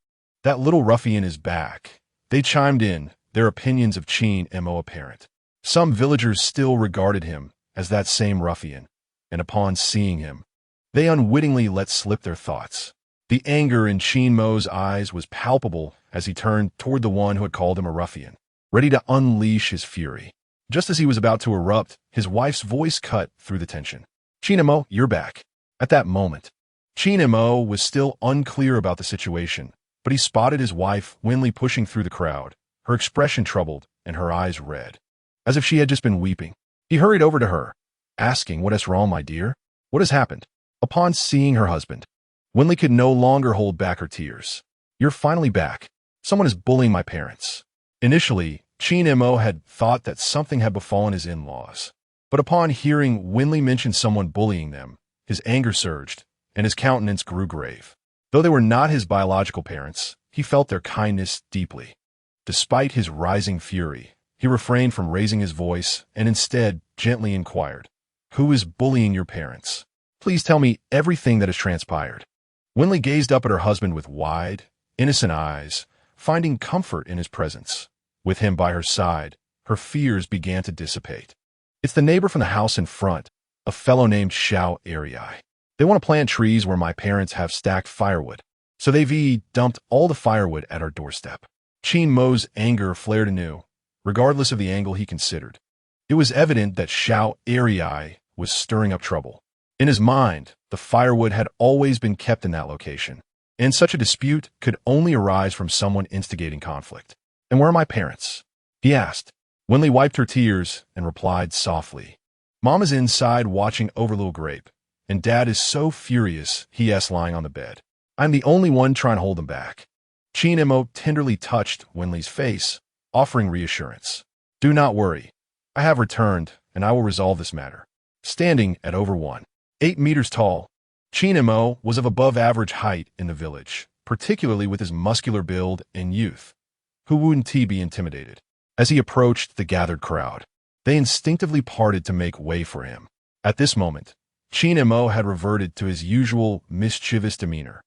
that little ruffian is back. They chimed in, their opinions of Qin Mo apparent. Some villagers still regarded him as that same ruffian, and upon seeing him, they unwittingly let slip their thoughts. The anger in Qin Mo's eyes was palpable as he turned toward the one who had called him a ruffian, ready to unleash his fury. Just as he was about to erupt, his wife's voice cut through the tension. Qin Mo, you're back. At that moment, Qin Mo was still unclear about the situation, but he spotted his wife, Wen Li, pushing through the crowd, her expression troubled and her eyes red, as if she had just been weeping. He hurried over to her, asking, "What is wrong, my dear? What has happened?" Upon seeing her husband, Wen Li could no longer hold back her tears. "You're finally back. Someone is bullying my parents." Initially, Qin Mo had thought that something had befallen his in-laws. But upon hearing Wen Li mention someone bullying them, his anger surged, and his countenance grew grave. Though they were not his biological parents, he felt their kindness deeply. Despite his rising fury, he refrained from raising his voice and instead gently inquired, "Who is bullying your parents? Please tell me everything that has transpired." Wen Li gazed up at her husband with wide, innocent eyes, finding comfort in his presence. With him by her side, her fears began to dissipate. "It's the neighbor from the house in front, a fellow named Xiao Erei. They want to plant trees where my parents have stacked firewood, so they've dumped all the firewood at our doorstep." Qin Mo's anger flared anew, regardless of the angle he considered. It was evident that Xiao Erei was stirring up trouble. In his mind, the firewood had always been kept in that location, and such a dispute could only arise from someone instigating conflict. "And where are my parents?" he asked. Wen Li wiped her tears and replied softly, "Mom is inside watching over little Grape, and Dad is so furious he's lying on the bed. I'm the only one trying to hold him back." Qin Mo tenderly touched Wen Li's face, offering reassurance. "Do not worry. I have returned, and I will resolve this matter." Standing at over 1.8 meters tall, Qin Mo was of above-average height in the village, particularly with his muscular build and youth. Who wouldn't he be intimidated? As he approached the gathered crowd, they instinctively parted to make way for him. At this moment, Qin Mo had reverted to his usual mischievous demeanor,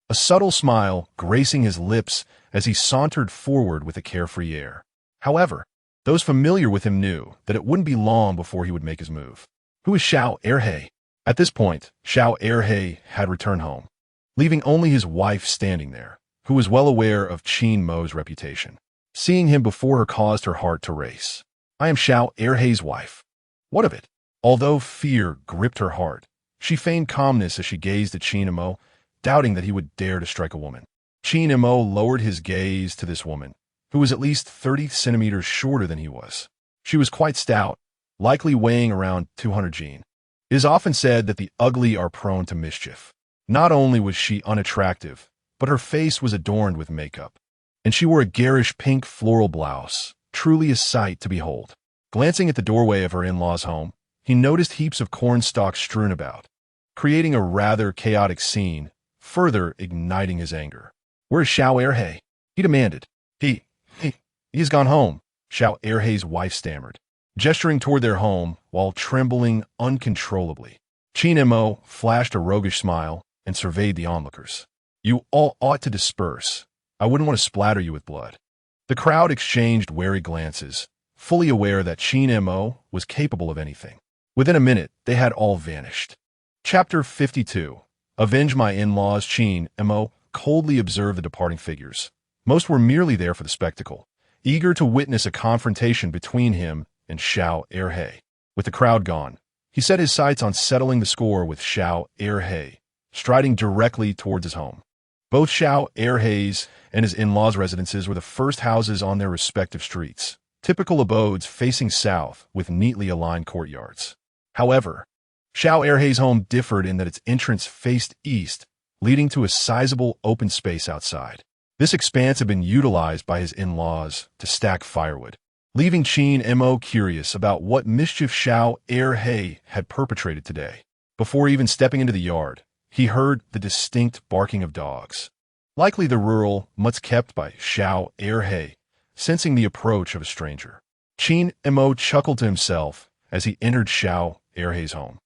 a subtle smile gracing his lips as he sauntered forward with a carefree air. However, those familiar with him knew that it wouldn't be long before he would make his move. "Who is Xiao Erei?" At this point, Xiao Erei had returned home, leaving only his wife standing there, who was well aware of Qin Mo's reputation. Seeing him before her caused her heart to race. "I am Xiao Erhei's wife." What of it? Although fear gripped her heart, she feigned calmness as she gazed at Qin Mo, doubting that he would dare to strike a woman. Qin Mo lowered his gaze to this woman, who was at least 30 centimeters shorter than he was. She was quite stout, likely weighing around 200 jin. It is often said that the ugly are prone to mischief. Not only was she unattractive, but her face was adorned with makeup, and she wore a garish pink floral blouse, truly a sight to behold. Glancing at the doorway of her in-laws' home, he noticed heaps of corn stalks strewn about, creating a rather chaotic scene, further igniting his anger. "Where is Xiao Erhei?" he demanded. He has gone home," Xiao Erhei's wife stammered, gesturing toward their home while trembling uncontrollably. Qin Mo flashed a roguish smile and surveyed the onlookers. "You all ought to disperse. I wouldn't want to splatter you with blood." The crowd exchanged wary glances, fully aware that Qin Mo was capable of anything. Within a minute, they had all vanished. Chapter 52. Avenge my in-laws. Qin Mo coldly observed the departing figures. Most were merely there for the spectacle, eager to witness a confrontation between him and Xiao Erhei. With the crowd gone, he set his sights on settling the score with Xiao Erhei, striding directly towards his home. Both Xiao Erhei's and his in-laws' residences were the first houses on their respective streets, typical abodes facing south with neatly aligned courtyards. However, Xiao Erhei's home differed in that its entrance faced east, leading to a sizable open space outside. This expanse had been utilized by his in-laws to stack firewood, leaving Qin Mo curious about what mischief Xiao Erhei had perpetrated today. Before even stepping into the yard, he heard the distinct barking of dogs, likely the rural mutts kept by Xiao Erhei, sensing the approach of a stranger. Qin Mo chuckled to himself as he entered Xiao Erhe's home.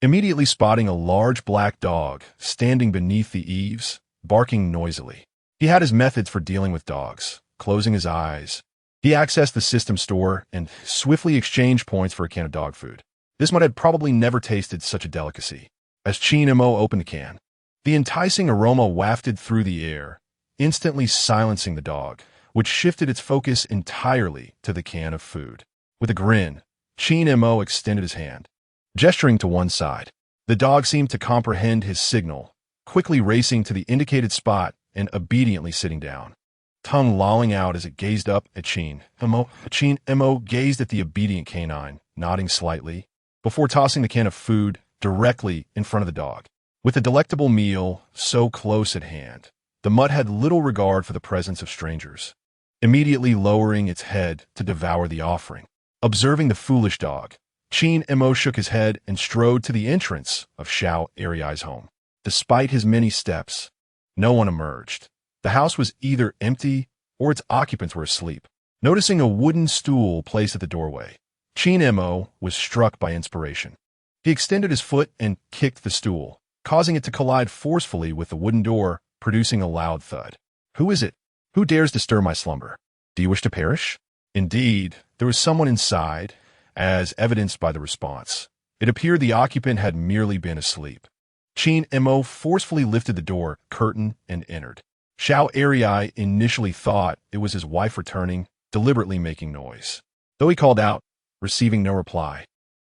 Immediately spotting a large black dog standing beneath the eaves, barking noisily. He had his methods for dealing with dogs. Closing his eyes, he accessed the system store and swiftly exchanged points for a can of dog food. This mutt had probably never tasted such a delicacy. As Qin Mo opened the can, the enticing aroma wafted through the air, instantly silencing the dog, which shifted its focus entirely to the can of food. With a grin, Qin Mo extended his hand, gesturing to one side. The dog seemed to comprehend his signal, quickly racing to the indicated spot and obediently sitting down, tongue lolling out as it gazed up at Qin Mo. Qin Mo gazed at the obedient canine, nodding slightly, before tossing the can of food directly in front of the dog. With a delectable meal so close at hand, the mutt had little regard for the presence of strangers, immediately lowering its head to devour the offering. Observing the foolish dog, Qin Mo shook his head and strode to the entrance of Xiao Erai's home. Despite his many steps, no one emerged. The house was either empty or its occupants were asleep. Noticing a wooden stool placed at the doorway, Qin Mo was struck by inspiration. He extended his foot and kicked the stool, causing it to collide forcefully with the wooden door, producing a loud thud. "Who is it? Who dares disturb my slumber? Do you wish to perish?" Indeed, there was someone inside, as evidenced by the response. It appeared the occupant had merely been asleep. Qin Mo forcefully lifted the door curtain and entered. Xiao Erai initially thought it was his wife returning, deliberately making noise. Though he called out, receiving no reply,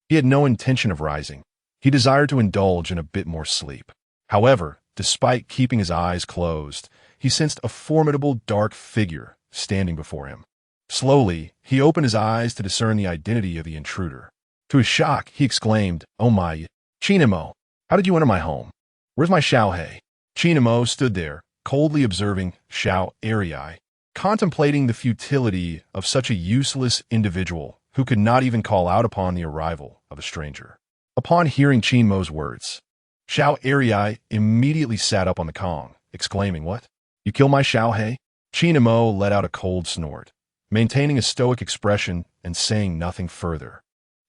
he had no intention of rising. He desired to indulge in a bit more sleep. However, despite keeping his eyes closed, he sensed a formidable dark figure standing before him. Slowly, he opened his eyes to discern the identity of the intruder. To his shock, he exclaimed, "Oh my, Qin Mo, how did you enter my home? Where's my Xiao He?" Qin Mo stood there, coldly observing Xiao Erai, contemplating the futility of such a useless individual who could not even call out upon the arrival of a stranger. Upon hearing Qin Mo's words, Xiao Erai immediately sat up on the Kong, exclaiming, "What? You kill my Xiao He?" Qin Mo let out a cold snort, maintaining a stoic expression and saying nothing further,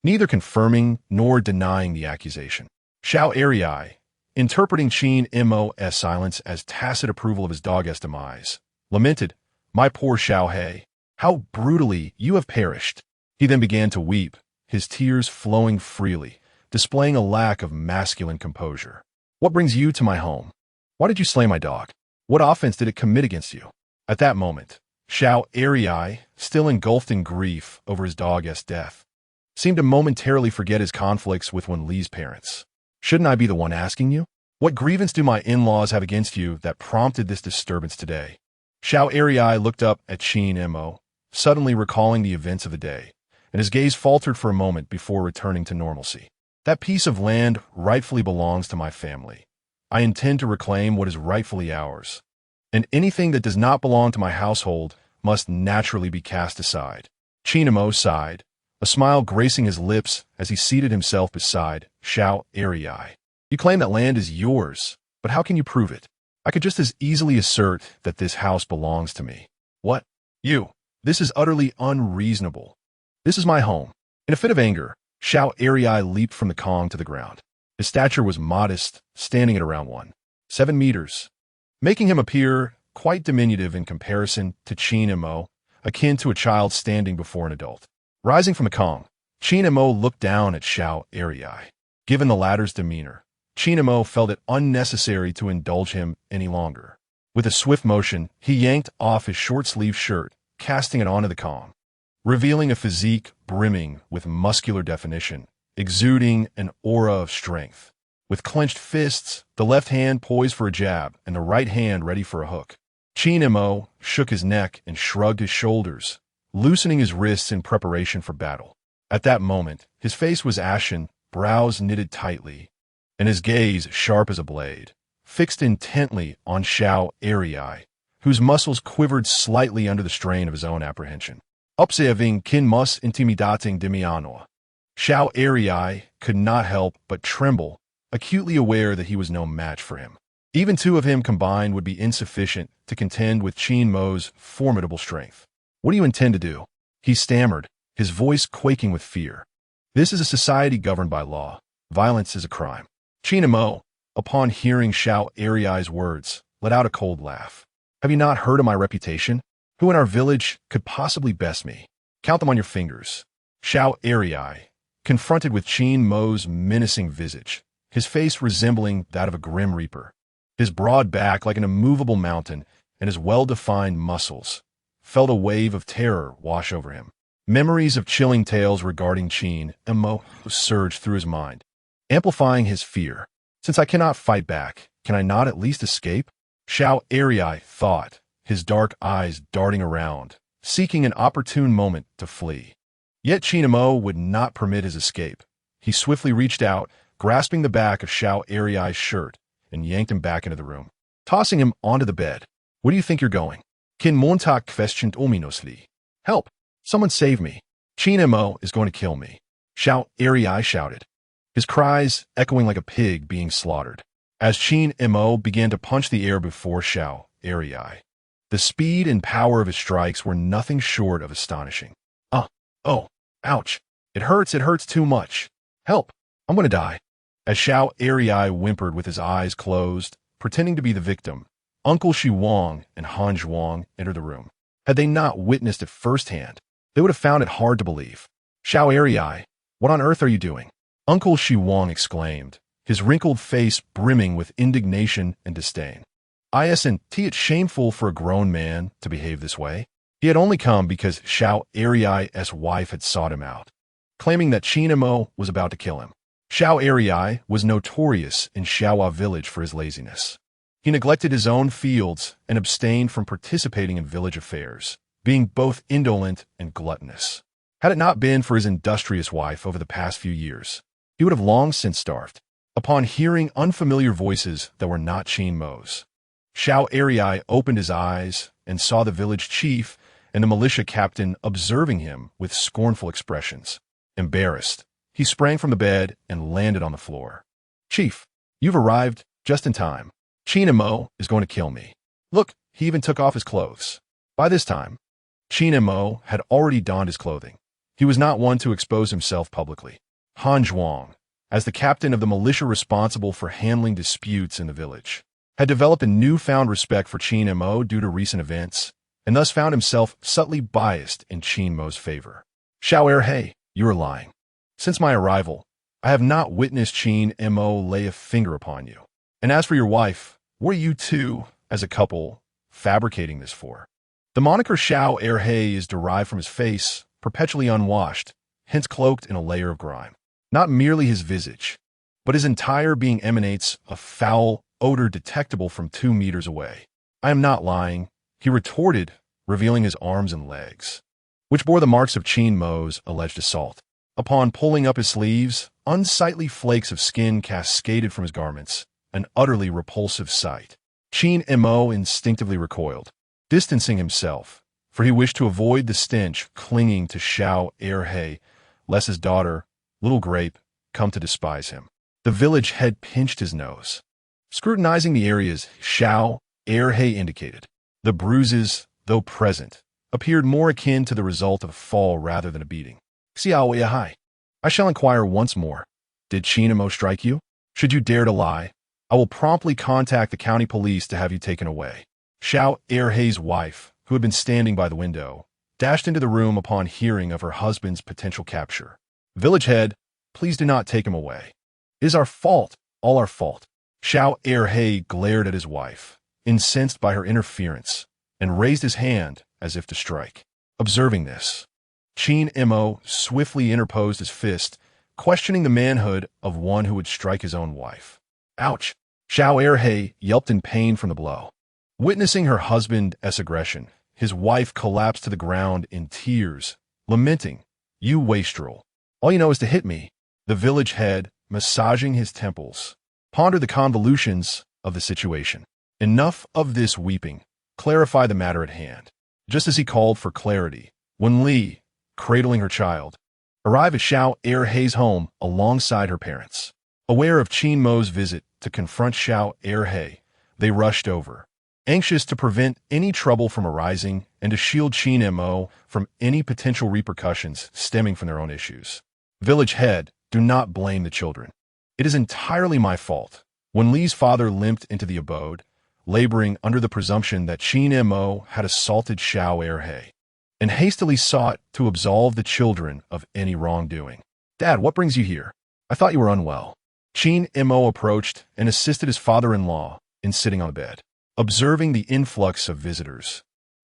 neither confirming nor denying the accusation. Xiao Erai, interpreting Qin Mo's silence as tacit approval of his dog's demise, lamented, "My poor Xiao He, how brutally you have perished." He then began to weep, his tears flowing freely, displaying a lack of masculine composure. "What brings you to my home? Why did you slay my dog? What offense did it commit against you?" At that moment, Xiao Erai, still engulfed in grief over his dog's death, seemed to momentarily forget his conflicts with Wen Li's parents. "Shouldn't I be the one asking you? What grievance do my in-laws have against you that prompted this disturbance today?" Xiao Erai looked up at Qin Mo, suddenly recalling the events of the day, and his gaze faltered for a moment before returning to normalcy. "That piece of land rightfully belongs to my family. I intend to reclaim what is rightfully ours, and anything that does not belong to my household must naturally be cast aside." Qin Mo sighed, a smile gracing his lips as he seated himself beside Xiao Erai. "You claim that land is yours, but how can you prove it? I could just as easily assert that this house belongs to me." "What? You? This is utterly unreasonable. This is my home." In a fit of anger, Xiao Erai leaped from the Kong to the ground. His stature was modest, standing at around 1.7 meters, making him appear quite diminutive in comparison to Qin Mo, akin to a child standing before an adult. Rising from the Kong, Qin Mo looked down at Xiao Erai. Given the latter's demeanor, Qin Mo felt it unnecessary to indulge him any longer. With a swift motion, he yanked off his short-sleeved shirt, casting it onto the Kong, revealing a physique brimming with muscular definition, exuding an aura of strength. With clenched fists, the left hand poised for a jab and the right hand ready for a hook, Qin Mo shook his neck and shrugged his shoulders, loosening his wrists in preparation for battle. At that moment, his face was ashen, brows knitted tightly, and his gaze sharp as a blade, fixed intently on Xiao Erai, whose muscles quivered slightly under the strain of his own apprehension. Observing Qin Mo's intimidating demeanor, Xiao Erai could not help but tremble, acutely aware that he was no match for him. Even two of him combined would be insufficient to contend with Qin Mo's formidable strength. "What do you intend to do?" he stammered, his voice quaking with fear. "This is a society governed by law. Violence is a crime. Qin Mo, upon hearing Xiao Erai's words, let out a cold laugh. Have you not heard of my reputation? Who in our village could possibly best me? Count them on your fingers. Xiao Erai, confronted with Qin Mo's menacing visage, his face resembling that of a grim reaper, his broad back like an immovable mountain, and his well-defined muscles, felt a wave of terror wash over him. Memories of chilling tales regarding Qin Mo surged through his mind, amplifying his fear. Since I cannot fight back, can I not at least escape? Xiao Erai thought, his dark eyes darting around, seeking an opportune moment to flee. Yet Qin Mo would not permit his escape. He swiftly reached out, grasping the back of Xiao Erai's shirt, and yanked him back into the room, tossing him onto the bed. Where do you think you're going? Qin Mo questioned ominously. Help! Someone save me. Qin Mo is going to kill me. Xiao Erai shouted, his cries echoing like a pig being slaughtered. As Qin Mo began to punch the air before Xiao Erai, the speed and power of his strikes were nothing short of astonishing. Oh, ouch. It hurts too much. Help, I'm going to die. As Xiao Erai whimpered with his eyes closed, pretending to be the victim, Uncle Shi Wang and Han Zhuang entered the room. Had they not witnessed it firsthand, they would have found it hard to believe. Xiao Erai, what on earth are you doing? Uncle Shi Wang exclaimed, his wrinkled face brimming with indignation and disdain. Isn't it shameful for a grown man to behave this way? He had only come because Xiao Erai's wife had sought him out, claiming that Qin Mo was about to kill him. Xiao Erai was notorious in Xiaohua village for his laziness. He neglected his own fields and abstained from participating in village affairs, being both indolent and gluttonous. Had it not been for his industrious wife over the past few years, he would have long since starved. Upon hearing unfamiliar voices that were not Qin Mo's, Xiao Erai opened his eyes and saw the village chief and the militia captain observing him with scornful expressions. Embarrassed, he sprang from the bed and landed on the floor. Chief, you've arrived just in time. Qin Mo is going to kill me. Look, he even took off his clothes. By this time, Qin Mo had already donned his clothing. He was not one to expose himself publicly. Han Zhuang, as the captain of the militia responsible for handling disputes in the village, had developed a newfound respect for Qin Mo due to recent events, and thus found himself subtly biased in Qin Mo's favor. Xiao Erai, you are lying. Since my arrival, I have not witnessed Qin Mo lay a finger upon you. And as for your wife, what are you two, as a couple, fabricating this for? The moniker Xiao Erai is derived from his face, perpetually unwashed, hence cloaked in a layer of grime. Not merely his visage, but his entire being emanates a foul odor detectable from 2 meters away. I am not lying, he retorted, revealing his arms and legs, which bore the marks of Qin Mo's alleged assault. Upon pulling up his sleeves, unsightly flakes of skin cascaded from his garments, an utterly repulsive sight. Qin Mo instinctively recoiled, distancing himself, for he wished to avoid the stench clinging to Xiao Erai, lest his daughter, Little Grape, come to despise him. The village head pinched his nose, scrutinizing the areas Xiao Erai indicated. The bruises, though present, appeared more akin to the result of a fall rather than a beating. Xiao Erai, I shall inquire once more. Did Qin Mo strike you? Should you dare to lie, I will promptly contact the county police to have you taken away. Xiao Erai's wife, who had been standing by the window, dashed into the room upon hearing of her husband's potential capture. Village head, please do not take him away. It is our fault, all our fault. Xiao Erai glared at his wife, incensed by her interference, and raised his hand as if to strike. Observing this, Qin Mo swiftly interposed his fist, questioning the manhood of one who would strike his own wife. Ouch! Xiao Erai yelped in pain from the blow. Witnessing her husband's aggression, his wife collapsed to the ground in tears, lamenting, You wastrel. All you know is to hit me. The village head, massaging his temples, pondered the convolutions of the situation. Enough of this weeping. Clarify the matter at hand. Just as he called for clarity, Wen Li, cradling her child, arrived at Xiao Erai's home alongside her parents. Aware of Qin Mo's visit to confront Xiao Erai, they rushed over, anxious to prevent any trouble from arising and to shield Qin Mo from any potential repercussions stemming from their own issues. Village head, do not blame the children. It is entirely my fault. Wen Li's father limped into the abode, laboring under the presumption that Qin Mo had assaulted Xiao Erhe, and hastily sought to absolve the children of any wrongdoing. Dad, what brings you here? I thought you were unwell. Qin Mo approached and assisted his father-in-law in sitting on the bed. Observing the influx of visitors,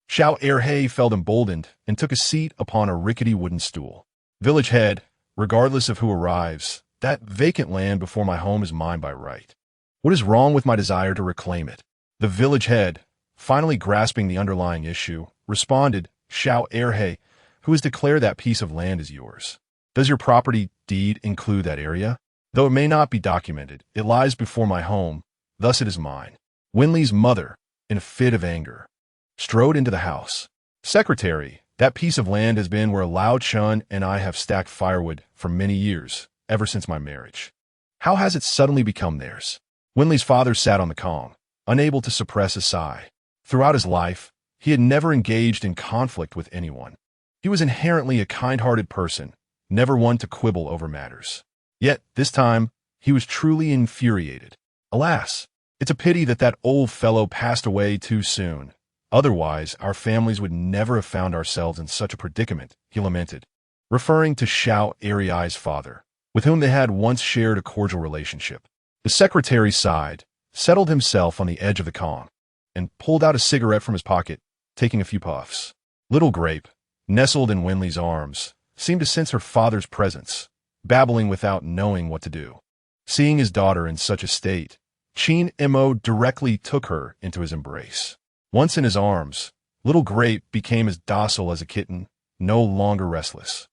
Xiao Erhe felt emboldened and took a seat upon a rickety wooden stool. Village head, regardless of who arrives, that vacant land before my home is mine by right. What is wrong with my desire to reclaim it? The village head, finally grasping the underlying issue, responded, Xiao Erhe, who has declared that piece of land is yours. Does your property deed include that area? Though it may not be documented, it lies before my home, thus it is mine. Wen Li's mother, in a fit of anger, strode into the house. Secretary, that piece of land has been where Lao Chun and I have stacked firewood for many years, ever since my marriage. How has it suddenly become theirs? Wen Li's father sat on the Kong, unable to suppress a sigh. Throughout his life, he had never engaged in conflict with anyone. He was inherently a kind-hearted person, never one to quibble over matters. Yet, this time, he was truly infuriated. Alas, it's a pity that that old fellow passed away too soon. Otherwise, our families would never have found ourselves in such a predicament, he lamented, referring to Xiao Erhei's father, with whom they had once shared a cordial relationship. The secretary sighed, settled himself on the edge of the Kong, and pulled out a cigarette from his pocket, taking a few puffs. Little Grape, nestled in Wen Li's arms, seemed to sense her father's presence, babbling without knowing what to do. Seeing his daughter in such a state, Qin Mo directly took her into his embrace. Once in his arms, Little Grape became as docile as a kitten, no longer restless.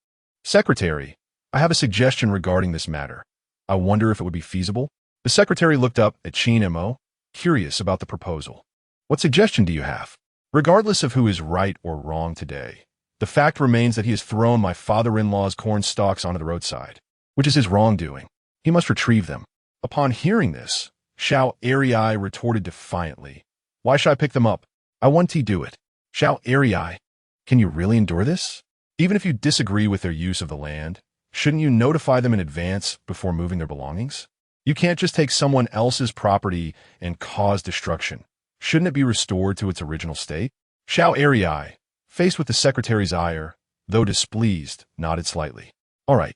Secretary, I have a suggestion regarding this matter. I wonder if it would be feasible? The secretary looked up at Qin Mo, curious about the proposal. What suggestion do you have? Regardless of who is right or wrong today, the fact remains that he has thrown my father-in-law's corn stalks onto the roadside, which is his wrongdoing. He must retrieve them. Upon hearing this, Xiao Erhei retorted defiantly. Why should I pick them up? I want to do it. Xiao Erhei, can you really endure this? Even if you disagree with their use of the land, shouldn't you notify them in advance before moving their belongings? You can't just take someone else's property and cause destruction. Shouldn't it be restored to its original state? Xiao Erhei, faced with the secretary's ire, though displeased, nodded slightly. All right,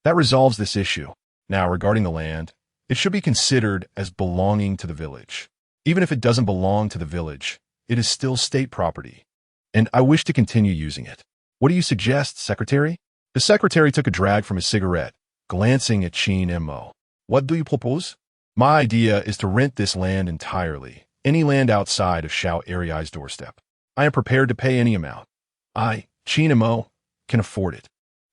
that resolves this issue. Now, regarding the land, it should be considered as belonging to the village. Even if it doesn't belong to the village, it is still state property, and I wish to continue using it. What do you suggest, Secretary? The secretary took a drag from his cigarette, glancing at Qin Mo. What do you propose? My idea is to rent this land entirely, any land outside of Xiao Erhei's doorstep. I am prepared to pay any amount. I, Qin Mo, can afford it.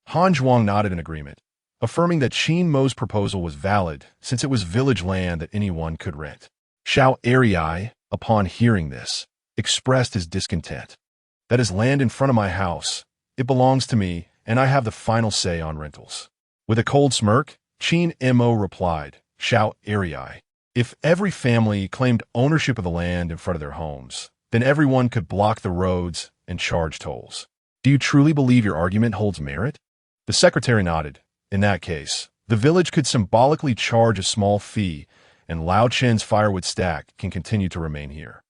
Han Zhuang nodded in agreement, affirming that Qin Mo's proposal was valid since it was village land that anyone could rent. Xiao Erhei, upon hearing this, expressed his discontent. That is land in front of my house. It belongs to me, and I have the final say on rentals. With a cold smirk, Qin Mo replied, Xiao Erhei, if every family claimed ownership of the land in front of their homes, then everyone could block the roads and charge tolls. Do you truly believe your argument holds merit? The secretary nodded. In that case, the village could symbolically charge a small fee, and Lao Chen's firewood stack can continue to remain here.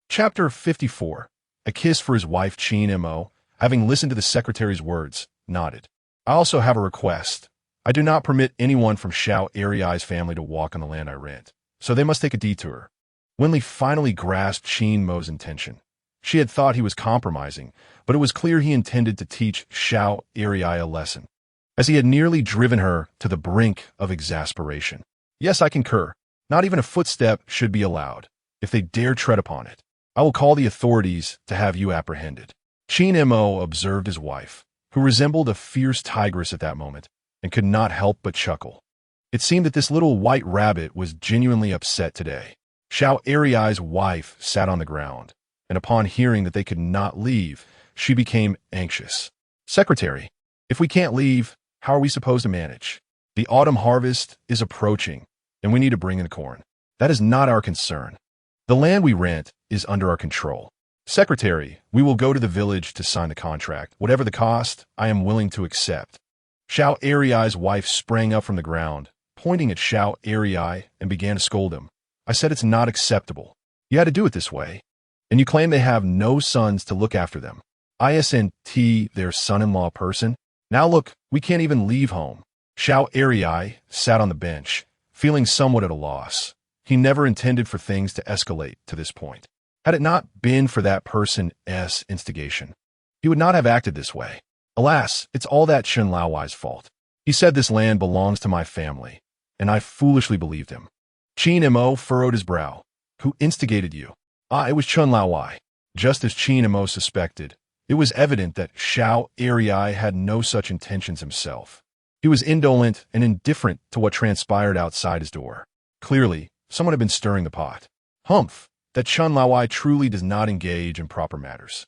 Chapter 54. A kiss for his wife Qin Mo, having listened to the secretary's words, nodded. I also have a request. I do not permit anyone from Xiao Erhei's family to walk on the land I rent, so they must take a detour. Wen Li finally grasped Qin Mo's intention. She had thought he was compromising, but it was clear he intended to teach Xiao Erhei a lesson, as he had nearly driven her to the brink of exasperation. Yes, I concur. Not even a footstep should be allowed. If they dare tread upon it, I will call the authorities to have you apprehended. Qin Mo observed his wife, who resembled a fierce tigress at that moment, and could not help but chuckle. It seemed that this little white rabbit was genuinely upset today. Xiao Erhei's wife sat on the ground, and upon hearing that they could not leave, she became anxious. Secretary, if we can't leave, how are we supposed to manage? The autumn harvest is approaching, and we need to bring in corn. That is not our concern. The land we rent is under our control. Secretary, we will go to the village to sign the contract. Whatever the cost, I am willing to accept. Xiao Erhei's wife sprang up from the ground, pointing at Xiao Ai and began to scold him. I said it's not acceptable. You had to do it this way. And you claim they have no sons to look after them. Isn't their son-in-law person? Now look, we can't even leave home. Xiao Ai sat on the bench, feeling somewhat at a loss. He never intended for things to escalate to this point. Had it not been for that person's instigation, he would not have acted this way. Alas, it's all that Qin Laowai's fault. He said this land belongs to my family, and I foolishly believed him. Qin Mo furrowed his brow. Who instigated you? It was Qin Laowai. Just as Qin Mo suspected, it was evident that Xiao Ai had no such intentions himself. He was indolent and indifferent to what transpired outside his door. Clearly, someone had been stirring the pot. Humph, that Qin Laowai truly does not engage in proper matters.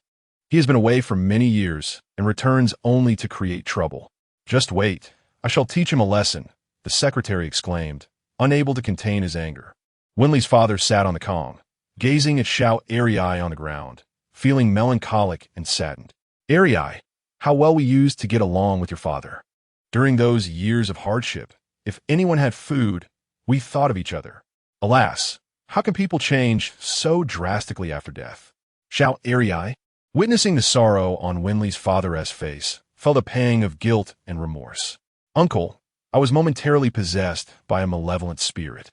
He has been away for many years and returns only to create trouble. Just wait, I shall teach him a lesson, the secretary exclaimed, unable to contain his anger. Wen Li's father sat on the Kong, gazing at Xiao Ai on the ground, feeling melancholic and saddened. Ai, how well we used to get along with your father. During those years of hardship, if anyone had food, we thought of each other. Alas, how can people change so drastically after death? Xiao Ai, witnessing the sorrow on Wen Li's father's face, felt a pang of guilt and remorse. Uncle, I was momentarily possessed by a malevolent spirit.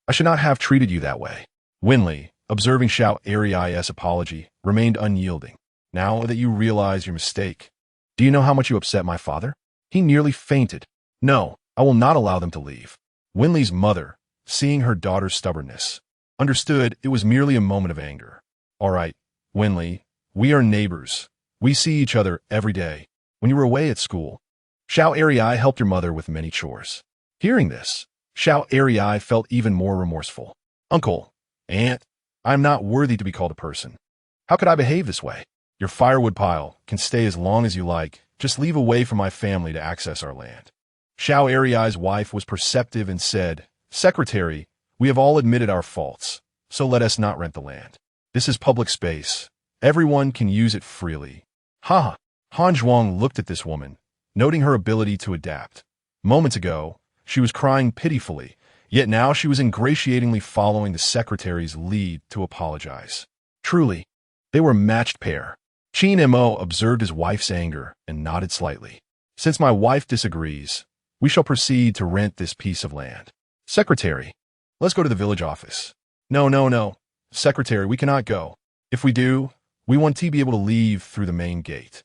I should not have treated you that way. Wen Li, observing Xiao Ai's apology, remained unyielding. Now that you realize your mistake, do you know how much you upset my father? He nearly fainted. No, I will not allow them to leave. Wen Li's mother, seeing her daughter's stubbornness, understood it was merely a moment of anger. All right, Wen Li, we are neighbors. We see each other every day. When you were away at school, Xiao Ai helped your mother with many chores. Hearing this, Xiao Ai felt even more remorseful. Uncle, aunt, I am not worthy to be called a person. How could I behave this way? Your firewood pile can stay as long as you like. Just leave away from my family to access our land. Xiao Ai's wife was perceptive and said, Secretary, we have all admitted our faults, so let us not rent the land. This is public space. Everyone can use it freely. Ha! Han Zhuang looked at this woman, noting her ability to adapt. Moments ago, she was crying pitifully, yet now she was ingratiatingly following the secretary's lead to apologize. Truly, they were a matched pair. Qin Mo observed his wife's anger and nodded slightly. Since my wife disagrees, we shall proceed to rent this piece of land. Secretary, let's go to the village office. No. Secretary, we cannot go. If we do, we want to be able to leave through the main gate.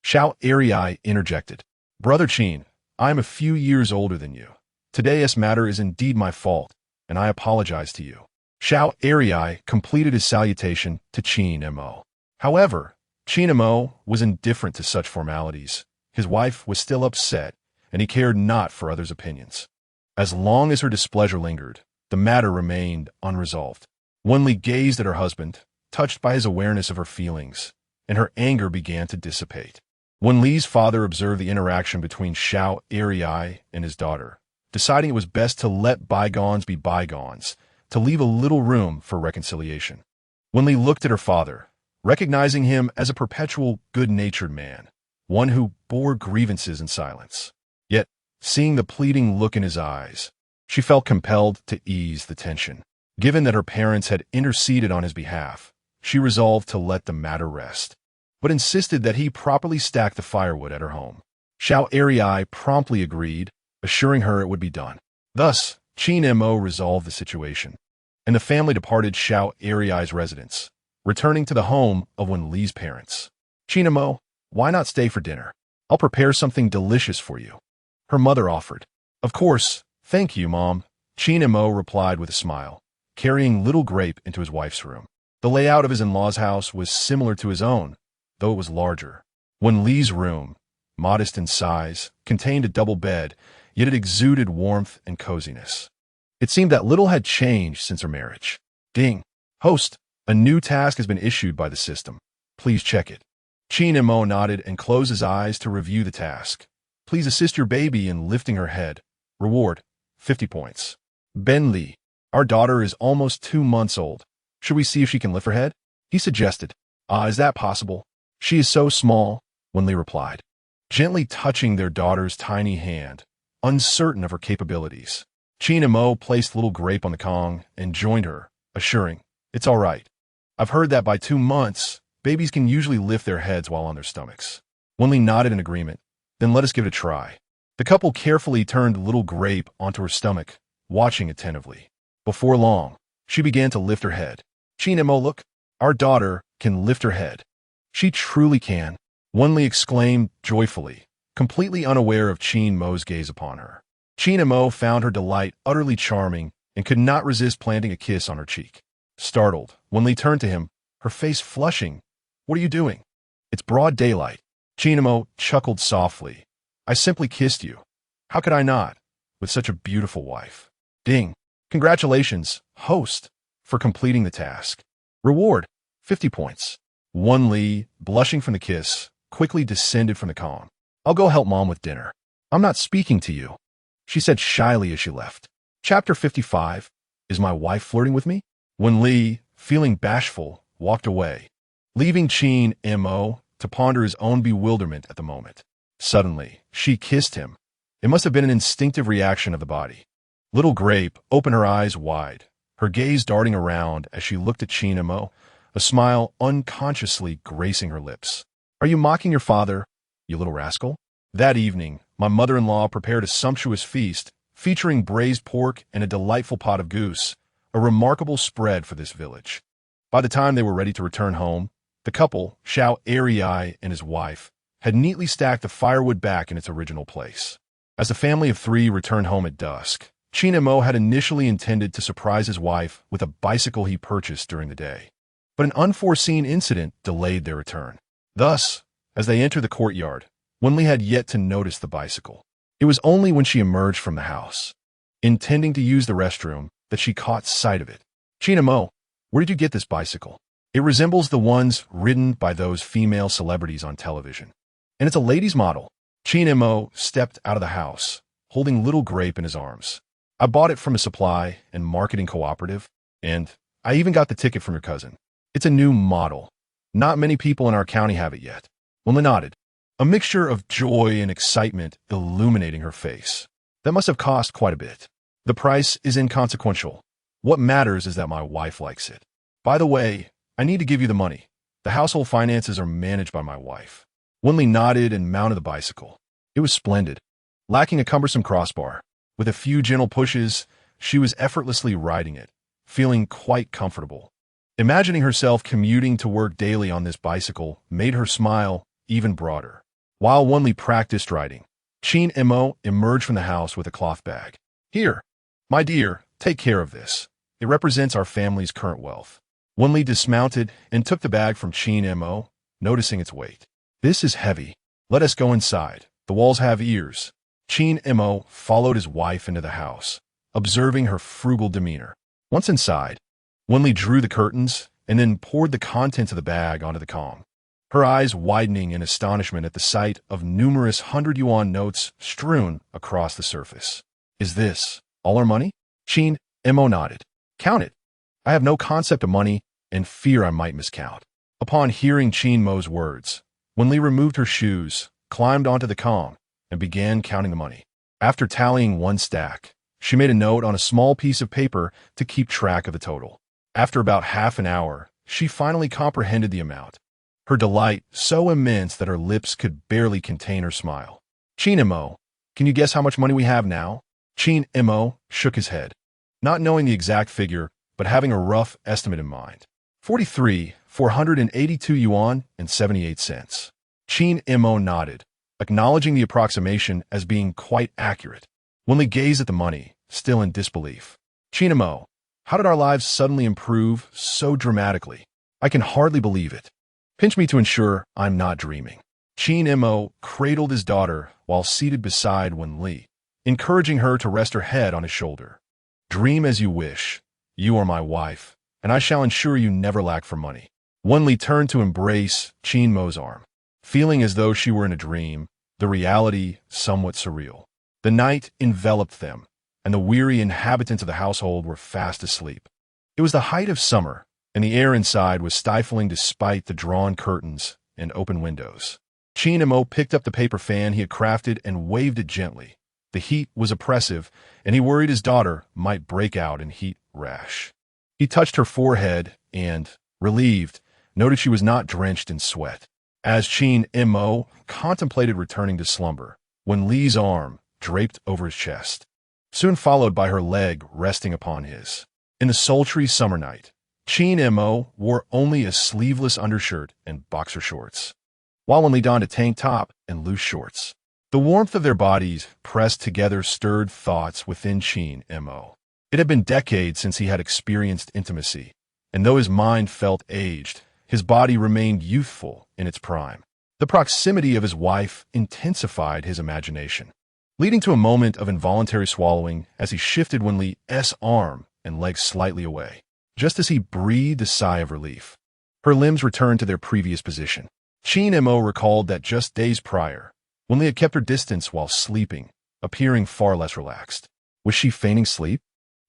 Xiao Ai interjected. Brother Qin, I am a few years older than you. Today's matter is indeed my fault, and I apologize to you. Xiao Ai completed his salutation to Qin Mo. However, Qin Mo was indifferent to such formalities. His wife was still upset, and he cared not for others' opinions. As long as her displeasure lingered, the matter remained unresolved. Wen Li gazed at her husband, touched by his awareness of her feelings, and her anger began to dissipate. Wen Li's father observed the interaction between Xiao Ai and his daughter, deciding it was best to let bygones be bygones, to leave a little room for reconciliation. Wen Li looked at her father, recognizing him as a perpetual, good-natured man, one who bore grievances in silence. Yet, seeing the pleading look in his eyes, she felt compelled to ease the tension. Given that her parents had interceded on his behalf, she resolved to let the matter rest, but insisted that he properly stack the firewood at her home. Xiao Ai promptly agreed, assuring her it would be done. Thus, Qin Mo resolved the situation, and the family departed Xiao Ai's residence, returning to the home of Wen Li's parents. Qin Mo, why not stay for dinner? I'll prepare something delicious for you. Her mother offered. Of course, thank you, Mom, Qin Mo replied with a smile, carrying little Grape into his wife's room. The layout of his in-law's house was similar to his own, though it was larger. Wen Li's room, modest in size, contained a double bed, yet it exuded warmth and coziness. It seemed that little had changed since her marriage. Ding. Host, a new task has been issued by the system. Please check it. Qin Mo nodded and closed his eyes to review the task. Please assist your baby in lifting her head. Reward, 50 points. Wen Li, our daughter is almost 2 months old. Should we see if she can lift her head? He suggested. Is that possible? She is so small, Wen Li replied, gently touching their daughter's tiny hand, uncertain of her capabilities. Qin Mo placed the little grape on the Kong and joined her, assuring, "It's all right. I've heard that by 2 months, babies can usually lift their heads while on their stomachs." Wen Li nodded in agreement. "Then let us give it a try." The couple carefully turned the little grape onto her stomach, watching attentively. Before long, she began to lift her head. "Qin Mo, look, our daughter can lift her head." "She truly can," Wen Li exclaimed joyfully, completely unaware of Qin Mo's gaze upon her. Qin Mo found her delight utterly charming and could not resist planting a kiss on her cheek. Startled, Wen Li turned to him, her face flushing. "What are you doing? It's broad daylight." Qin Mo chuckled softly. "I simply kissed you. How could I not, with such a beautiful wife?" Ding. Congratulations, host, for completing the task. Reward, 50 points. Wen Li, blushing from the kiss, quickly descended from the calm. "I'll go help Mom with dinner." "I'm not speaking to you," she said shyly as she left. Chapter 55. Is my wife flirting with me? Wen Li, feeling bashful, walked away, leaving Qin Mo to ponder his own bewilderment at the moment. Suddenly, she kissed him. It must have been an instinctive reaction of the body. Little Grape opened her eyes wide, her gaze darting around as she looked at Qin Mo, a smile unconsciously gracing her lips. "Are you mocking your father, you little rascal?" That evening, my mother-in-law prepared a sumptuous feast featuring braised pork and a delightful pot of goose, a remarkable spread for this village. By the time they were ready to return home, the couple, Xiao Airy-Eye and his wife, had neatly stacked the firewood back in its original place. As the family of 3 returned home at dusk, Qin Mo had initially intended to surprise his wife with a bicycle he purchased during the day. But an unforeseen incident delayed their return. Thus, as they entered the courtyard, Wen Li had yet to notice the bicycle. It was only when she emerged from the house, intending to use the restroom, that she caught sight of it. "Qin Mo, where did you get this bicycle? It resembles the ones ridden by those female celebrities on television. And it's a ladies' model." Qin Mo stepped out of the house, holding Little Grape in his arms. "I bought it from a supply and marketing cooperative, and I even got the ticket from your cousin. It's a new model. Not many people in our county have it yet." Wen Li nodded, a mixture of joy and excitement illuminating her face. "That must have cost quite a bit. The price is inconsequential. What matters is that my wife likes it. By the way, I need to give you the money. The household finances are managed by my wife." Wen Li nodded and mounted the bicycle. It was splendid. Lacking a cumbersome crossbar, with a few gentle pushes, she was effortlessly riding it, feeling quite comfortable. Imagining herself commuting to work daily on this bicycle made her smile even broader. While Wen Li practiced riding, Qin Mo emerged from the house with a cloth bag. "Here, my dear, take care of this. It represents our family's current wealth." Wen Li dismounted and took the bag from Qin Mo, noticing its weight. "This is heavy. Let us go inside. The walls have ears." Qin Mo followed his wife into the house, observing her frugal demeanor. Once inside, Wen Li drew the curtains and then poured the contents of the bag onto the Kong, her eyes widening in astonishment at the sight of numerous 100-yuan notes strewn across the surface. "Is this all our money?" Qin Mo nodded. "Count it. I have no concept of money and fear I might miscount." Upon hearing Qin Mo's words, Wen Li removed her shoes, climbed onto the Kong, and began counting the money. After tallying one stack, she made a note on a small piece of paper to keep track of the total. After about half an hour, she finally comprehended the amount, her delight so immense that her lips could barely contain her smile. "Qin Mo, can you guess how much money we have now?" Qin Mo shook his head, not knowing the exact figure, but having a rough estimate in mind. 482 yuan and 78 cents. Qin Mo nodded, acknowledging the approximation as being quite accurate. Wen Li gazed at the money, still in disbelief. "Qin Mo, how did our lives suddenly improve so dramatically? I can hardly believe it. Pinch me to ensure I'm not dreaming." Qin Mo cradled his daughter while seated beside Wen Li, encouraging her to rest her head on his shoulder. "Dream as you wish. You are my wife, and I shall ensure you never lack for money." Wen Li turned to embrace Qin Mo's arm, feeling as though she were in a dream, the reality somewhat surreal. The night enveloped them, and the weary inhabitants of the household were fast asleep. It was the height of summer, and the air inside was stifling despite the drawn curtains and open windows. Qin Mo picked up the paper fan he had crafted and waved it gently, The heat was oppressive, and he worried his daughter might break out in heat rash. He touched her forehead and, relieved, noted she was not drenched in sweat. As Qin Mo contemplated returning to slumber, Wen Li's arm draped over his chest, soon followed by her leg resting upon his. In the sultry summer night, Qin Mo wore only a sleeveless undershirt and boxer shorts, while Wen Li donned a tank top and loose shorts. The warmth of their bodies pressed together stirred thoughts within Qin Mo. It had been decades since he had experienced intimacy, and though his mind felt aged, his body remained youthful in its prime. The proximity of his wife intensified his imagination, leading to a moment of involuntary swallowing as he shifted Wen Li's arm and leg slightly away. Just as he breathed a sigh of relief, her limbs returned to their previous position. Qin Mo recalled that just days prior, Wen Li had kept her distance while sleeping, appearing far less relaxed. Was she feigning sleep?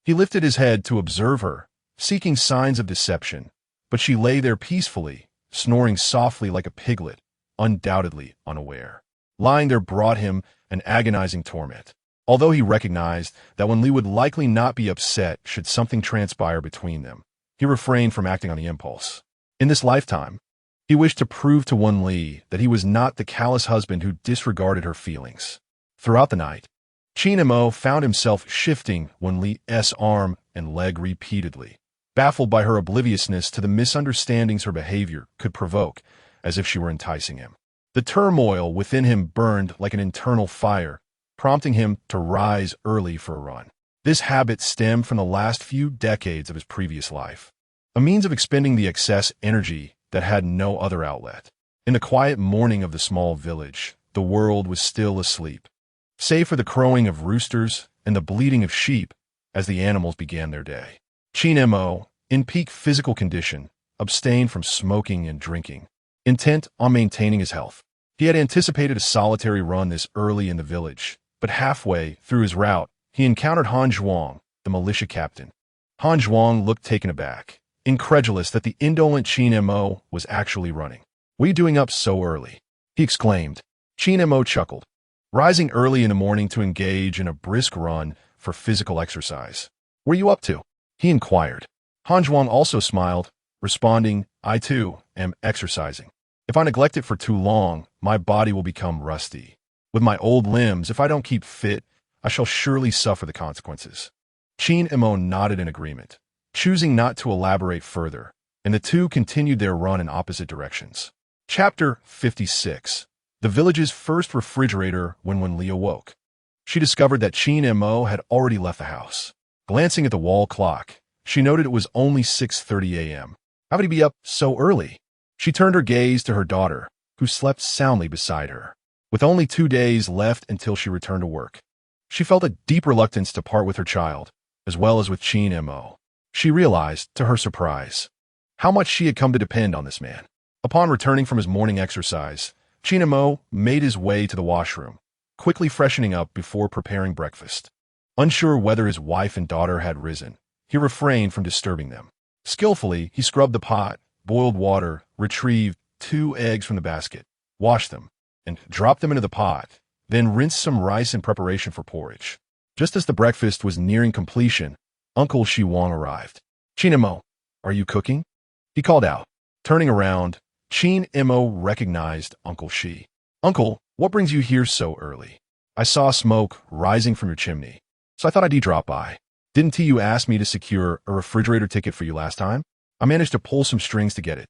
He lifted his head to observe her, seeking signs of deception, but she lay there peacefully, snoring softly like a piglet, undoubtedly unaware. Lying there brought him an agonizing torment. Although he recognized that Wen Li would likely not be upset should something transpire between them, he refrained from acting on the impulse. In this lifetime, he wished to prove to Wen Li that he was not the callous husband who disregarded her feelings. Throughout the night, Qin Mo found himself shifting Wen Li's arm and leg repeatedly, baffled by her obliviousness to the misunderstandings her behavior could provoke, as if she were enticing him. The turmoil within him burned like an internal fire, prompting him to rise early for a run. This habit stemmed from the last few decades of his previous life, a means of expending the excess energy that had no other outlet. In the quiet morning of the small village, the world was still asleep, save for the crowing of roosters and the bleating of sheep as the animals began their day. Qin Mo, in peak physical condition, abstained from smoking and drinking, intent on maintaining his health. He had anticipated a solitary run this early in the village, but halfway through his route, he encountered Han Zhuang, the militia captain. Han Zhuang looked taken aback, incredulous that the indolent Qin Mo was actually running. "What are you doing up so early?" he exclaimed. Qin Mo chuckled, rising early in the morning to engage in a brisk run for physical exercise. "What are you up to?" he inquired. Han Zhuang also smiled, responding, "I too am exercising. If I neglect it for too long, my body will become rusty. With my old limbs, if I don't keep fit, I shall surely suffer the consequences." Qin Mo nodded in agreement, choosing not to elaborate further, and the two continued their run in opposite directions. Chapter 56. The village's first refrigerator when Wen Li awoke. She discovered that Qin Mo had already left the house. Glancing at the wall clock, she noted it was only 6:30 a.m. How would he be up so early? She turned her gaze to her daughter, who slept soundly beside her. With only 2 days left until she returned to work, she felt a deep reluctance to part with her child, as well as with Qin Mo. She realized, to her surprise, how much she had come to depend on this man. Upon returning from his morning exercise, Qin Mo made his way to the washroom, quickly freshening up before preparing breakfast. Unsure whether his wife and daughter had risen, he refrained from disturbing them. Skillfully, he scrubbed the pot, boiled water, retrieved 2 eggs from the basket, washed them, and dropped them into the pot, then rinsed some rice in preparation for porridge. Just as the breakfast was nearing completion, Uncle Shi Wang arrived. "Qin Mo, are you cooking?" he called out. Turning around, Qin Mo recognized Uncle Shi. "Uncle, what brings you here so early? I saw smoke rising from your chimney, so I thought I'd drop by. Didn't you ask me to secure a refrigerator ticket for you last time? I managed to pull some strings to get it."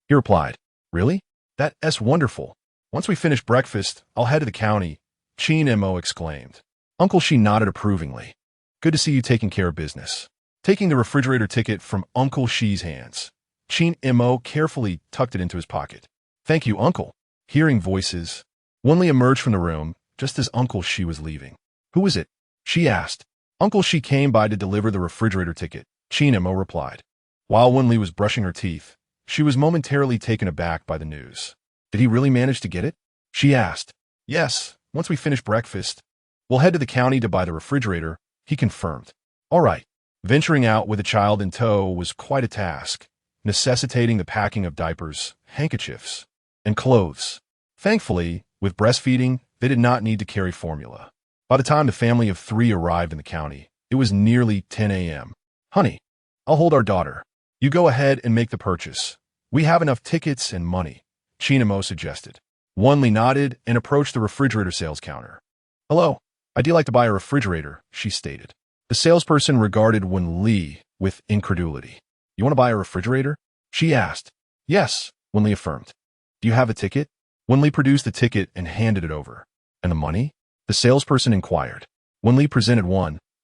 He replied, "Really? That's wonderful. Once we finish breakfast, I'll head to the county," Qin Mo exclaimed. Uncle Shi nodded approvingly. "Good to see you taking care of business." Taking the refrigerator ticket from Uncle Shi's hands, Qin Mo carefully tucked it into his pocket. "Thank you, Uncle." Hearing voices, Wen Li emerged from the room just as Uncle Shi was leaving. "Who is it?" she asked. "Uncle Shi came by to deliver the refrigerator ticket," Qin Mo replied. While Wen Li was brushing her teeth, she was momentarily taken aback by the news. "Did he really manage to get it?" she asked. "Yes, once we finish breakfast. We'll head to the county to buy the refrigerator," he confirmed. "All right." Venturing out with a child in tow was quite a task, necessitating the packing of diapers, handkerchiefs, and clothes. Thankfully, with breastfeeding, they did not need to carry formula. By the time the family of 3 arrived in the county, it was nearly 10 a.m. Honey, I'll hold our daughter. You go ahead and make the purchase. We have enough tickets and money, Qin Mo suggested. Wen Li nodded and approached the refrigerator sales counter. Hello, I'd like to buy a refrigerator, she stated. The salesperson regarded Wen Li with incredulity. You want to buy a refrigerator? She asked. Yes, Wen Li affirmed. Do you have a ticket? Wen Li produced the ticket and handed it over. And the money? The salesperson inquired. Wen Li presented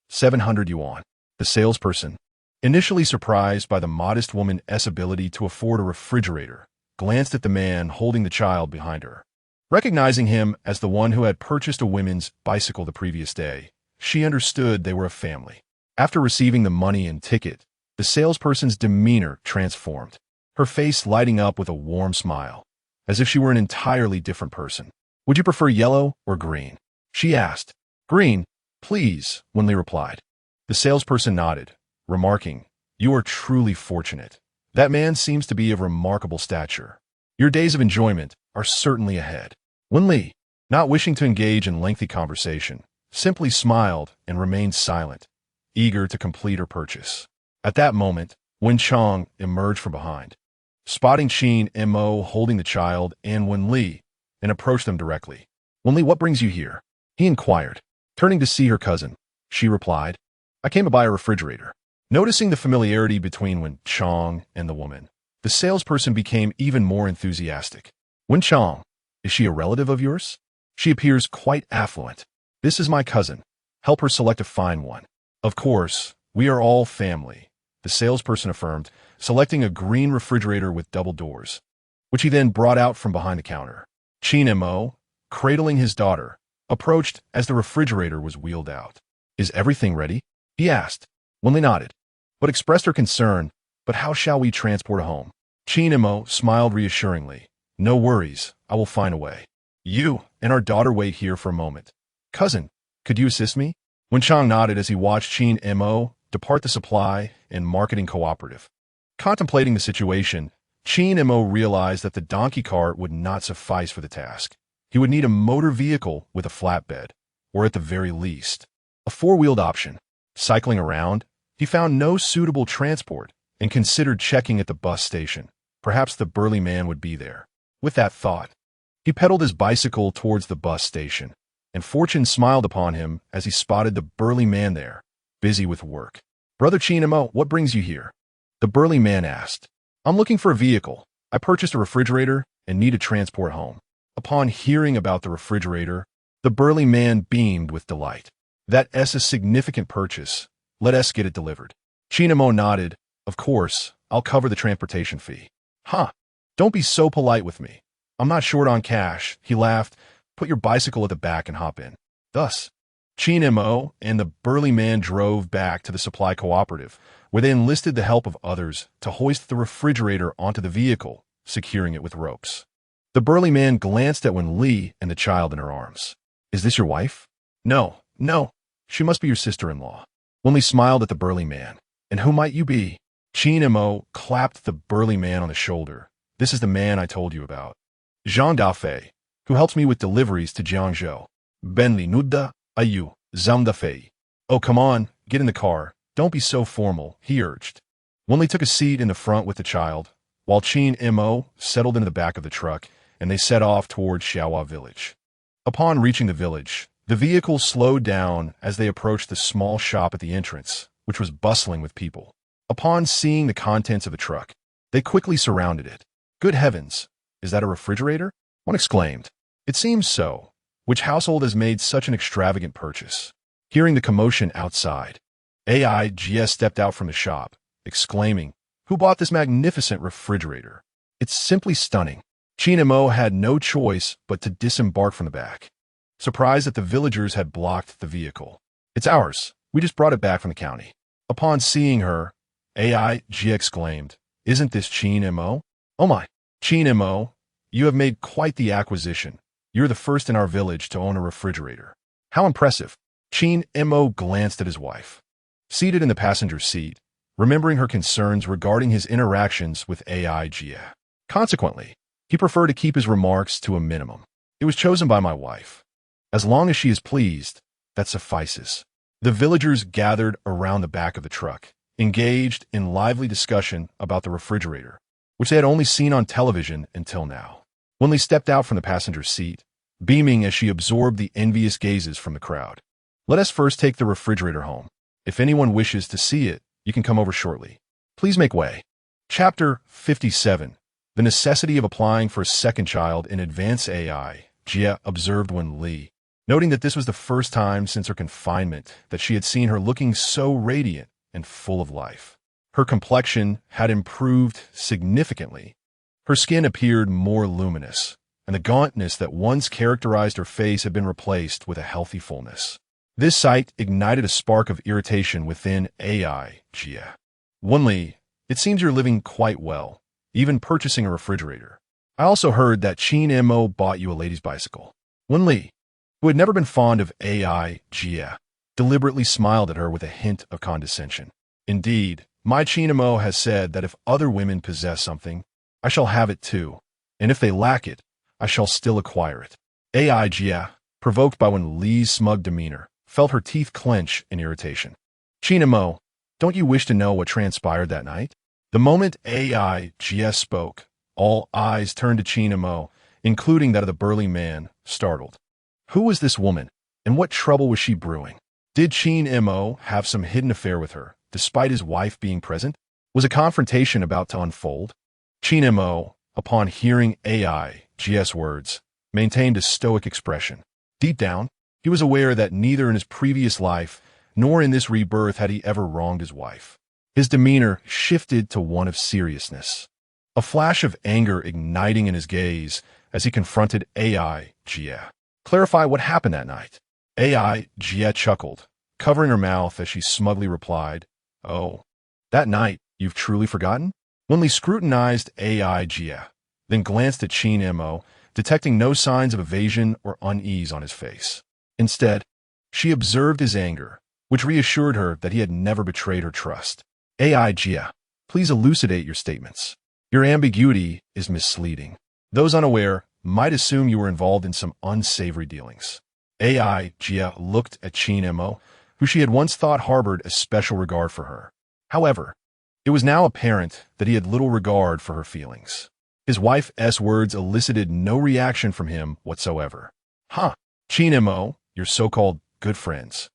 700 yuan. The salesperson, initially surprised by the modest woman's ability to afford a refrigerator, glanced at the man holding the child behind her. Recognizing him as the one who had purchased a women's bicycle the previous day, she understood they were a family. After receiving the money and ticket, the salesperson's demeanor transformed, her face lighting up with a warm smile, as if she were an entirely different person. Would you prefer yellow or green? She asked. Green, please, Wen Li replied. The salesperson nodded, remarking, You are truly fortunate. That man seems to be of remarkable stature. Your days of enjoyment are certainly ahead. Wen Li, not wishing to engage in lengthy conversation, simply smiled and remained silent, eager to complete her purchase. At that moment, Wen Chong emerged from behind, spotting Qin Mo holding the child and Wen Li, and approached them directly. Wen Li, what brings you here? He inquired. Turning to see her cousin, she replied, I came to buy a refrigerator. Noticing the familiarity between Wen Chong and the woman, the salesperson became even more enthusiastic. Wen Chong, is she a relative of yours? She appears quite affluent. This is my cousin. Help her select a fine one. Of course, we are all family, the salesperson affirmed, selecting a green refrigerator with double doors, which he then brought out from behind the counter. Qin Mo, cradling his daughter, approached as the refrigerator was wheeled out. Is everything ready? He asked. Wen Li nodded, but expressed her concern, but how shall we transport home? Qin Mo smiled reassuringly. No worries, I will find a way. You and our daughter wait here for a moment. Cousin, could you assist me? Wen Chong nodded as he watched Qin Mo depart the supply and marketing cooperative. Contemplating the situation, Qin Mo realized that the donkey cart would not suffice for the task. He would need a motor vehicle with a flatbed, or at the very least, a four-wheeled option. Cycling around, he found no suitable transport and considered checking at the bus station. Perhaps the burly man would be there. With that thought, he pedaled his bicycle towards the bus station, and fortune smiled upon him as he spotted the burly man there, busy with work. Brother Qin Mo, what brings you here? The burly man asked. I'm looking for a vehicle. I purchased a refrigerator and need a transport home. Upon hearing about the refrigerator, the burly man beamed with delight. That's a significant purchase. Let us get it delivered. Qin Mo nodded. Of course, I'll cover the transportation fee. Huh. Don't be so polite with me. I'm not short on cash, he laughed. Put your bicycle at the back and hop in. Thus, Qin Mo and the burly man drove back to the supply cooperative, where they enlisted the help of others to hoist the refrigerator onto the vehicle, securing it with ropes. The burly man glanced at Wen Li and the child in her arms. Is this your wife? No. She must be your sister-in-law. Wen Li smiled at the burly man. And who might you be? Qin Mo clapped the burly man on the shoulder. This is the man I told you about. Zhang Dafei, who helps me with deliveries to Jiangzhou. Ben Li Nuda, Ayu, Zhang Dafei. Oh, come on, get in the car. Don't be so formal, he urged. Wen Li took a seat in the front with the child, while Qin Mo settled into the back of the truck, and they set off towards Xiaohua village. Upon reaching the village, the vehicle slowed down as they approached the small shop at the entrance, which was bustling with people. Upon seeing the contents of the truck, they quickly surrounded it. Good heavens, is that a refrigerator? One exclaimed. It seems so. Which household has made such an extravagant purchase? Hearing the commotion outside, AIGS stepped out from the shop, exclaiming, Who bought this magnificent refrigerator? It's simply stunning. Qin Mo had no choice but to disembark from the back, surprised that the villagers had blocked the vehicle. It's ours. We just brought it back from the county. Upon seeing her, AIG exclaimed, Isn't this Qin Mo? Oh my, Qin Mo, you have made quite the acquisition. You're the first in our village to own a refrigerator. How impressive. Qin Mo glanced at his wife, seated in the passenger seat, remembering her concerns regarding his interactions with AIG. Consequently, he preferred to keep his remarks to a minimum. It was chosen by my wife. As long as she is pleased, That suffices. The villagers gathered around the back of the truck, engaged in lively discussion about the refrigerator, which they had only seen on television until now. Wen Li stepped out from the passenger seat, beaming as she absorbed the envious gazes from the crowd. Let us first take the refrigerator home. If anyone wishes to see it, you can come over shortly. Please make way. Chapter 57. The necessity of applying for a second child in advanced AI, Jia observed Wen Li, noting that this was the first time since her confinement that she had seen her looking so radiant and full of life. Her complexion had improved significantly. Her skin appeared more luminous, and the gauntness that once characterized her face had been replaced with a healthy fullness. This sight ignited a spark of irritation within AI, Jia. Wen Li, it seems you're living quite well, even purchasing a refrigerator. I also heard that Qin Mo bought you a lady's bicycle. Wen Li, who had never been fond of AI, Jia, deliberately smiled at her with a hint of condescension. Indeed, my Qin Mo has said that if other women possess something, I shall have it too, and if they lack it, I shall still acquire it. AI Jia, provoked by Wen Li's smug demeanor, felt her teeth clench in irritation. Qin Mo, don't you wish to know what transpired that night? The moment AI Jia spoke, all eyes turned to Qin Mo, including that of the burly man, startled. Who was this woman, and what trouble was she brewing? Did Qin Mo have some hidden affair with her, despite his wife being present? Was a confrontation about to unfold? Qin Mo, upon hearing AI Jia's words, maintained a stoic expression. Deep down, he was aware that neither in his previous life nor in this rebirth had he ever wronged his wife. His demeanor shifted to one of seriousness, a flash of anger igniting in his gaze as he confronted AI Jia. Clarify what happened that night. AI Jia chuckled, covering her mouth as she smugly replied, Oh, that night you've truly forgotten? Wen Li scrutinized AI Jia, then glanced at Qin Mo, detecting no signs of evasion or unease on his face. Instead, she observed his anger, which reassured her that he had never betrayed her trust. AI Jia, please elucidate your statements. Your ambiguity is misleading. Those unaware might assume you were involved in some unsavory dealings. AI Jia looked at Qin Mo, who she had once thought harbored a special regard for her. However, it was now apparent that he had little regard for her feelings. His wife's words elicited no reaction from him whatsoever. Qin Mo, your so-called good friends,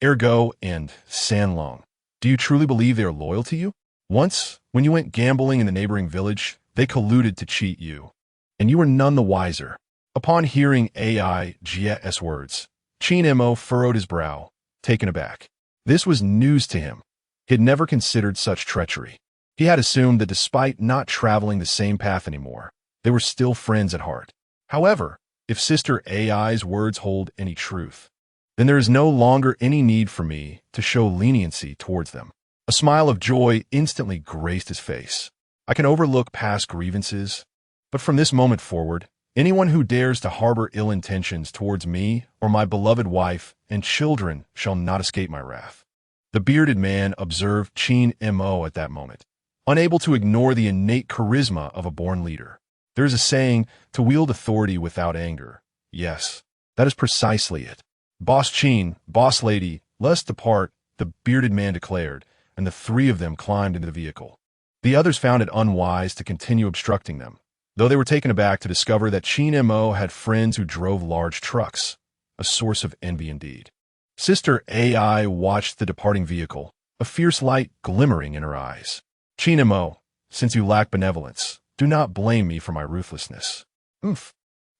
Ergo and Sanlong, do you truly believe they are loyal to you? Once, when you went gambling in the neighboring village, they colluded to cheat you, and you were none the wiser. Upon hearing AI Jia's words, Qin Mo furrowed his brow, taken aback. This was news to him. He had never considered such treachery. He had assumed that despite not traveling the same path anymore, they were still friends at heart. However, if Sister AI's words hold any truth, then there is no longer any need for me to show leniency towards them. A smile of joy instantly graced his face. I can overlook past grievances, but from this moment forward, anyone who dares to harbor ill intentions towards me or my beloved wife and children shall not escape my wrath. The bearded man observed Qin Mo at that moment, unable to ignore the innate charisma of a born leader. There is a saying, to wield authority without anger. Yes, that is precisely it. Boss Qin, boss lady, let us depart, the bearded man declared, and the three of them climbed into the vehicle. The others found it unwise to continue obstructing them, though they were taken aback to discover that Qin Mo had friends who drove large trucks, a source of envy indeed. Sister AI watched the departing vehicle, a fierce light glimmering in her eyes. Qin Mo, since you lack benevolence, do not blame me for my ruthlessness.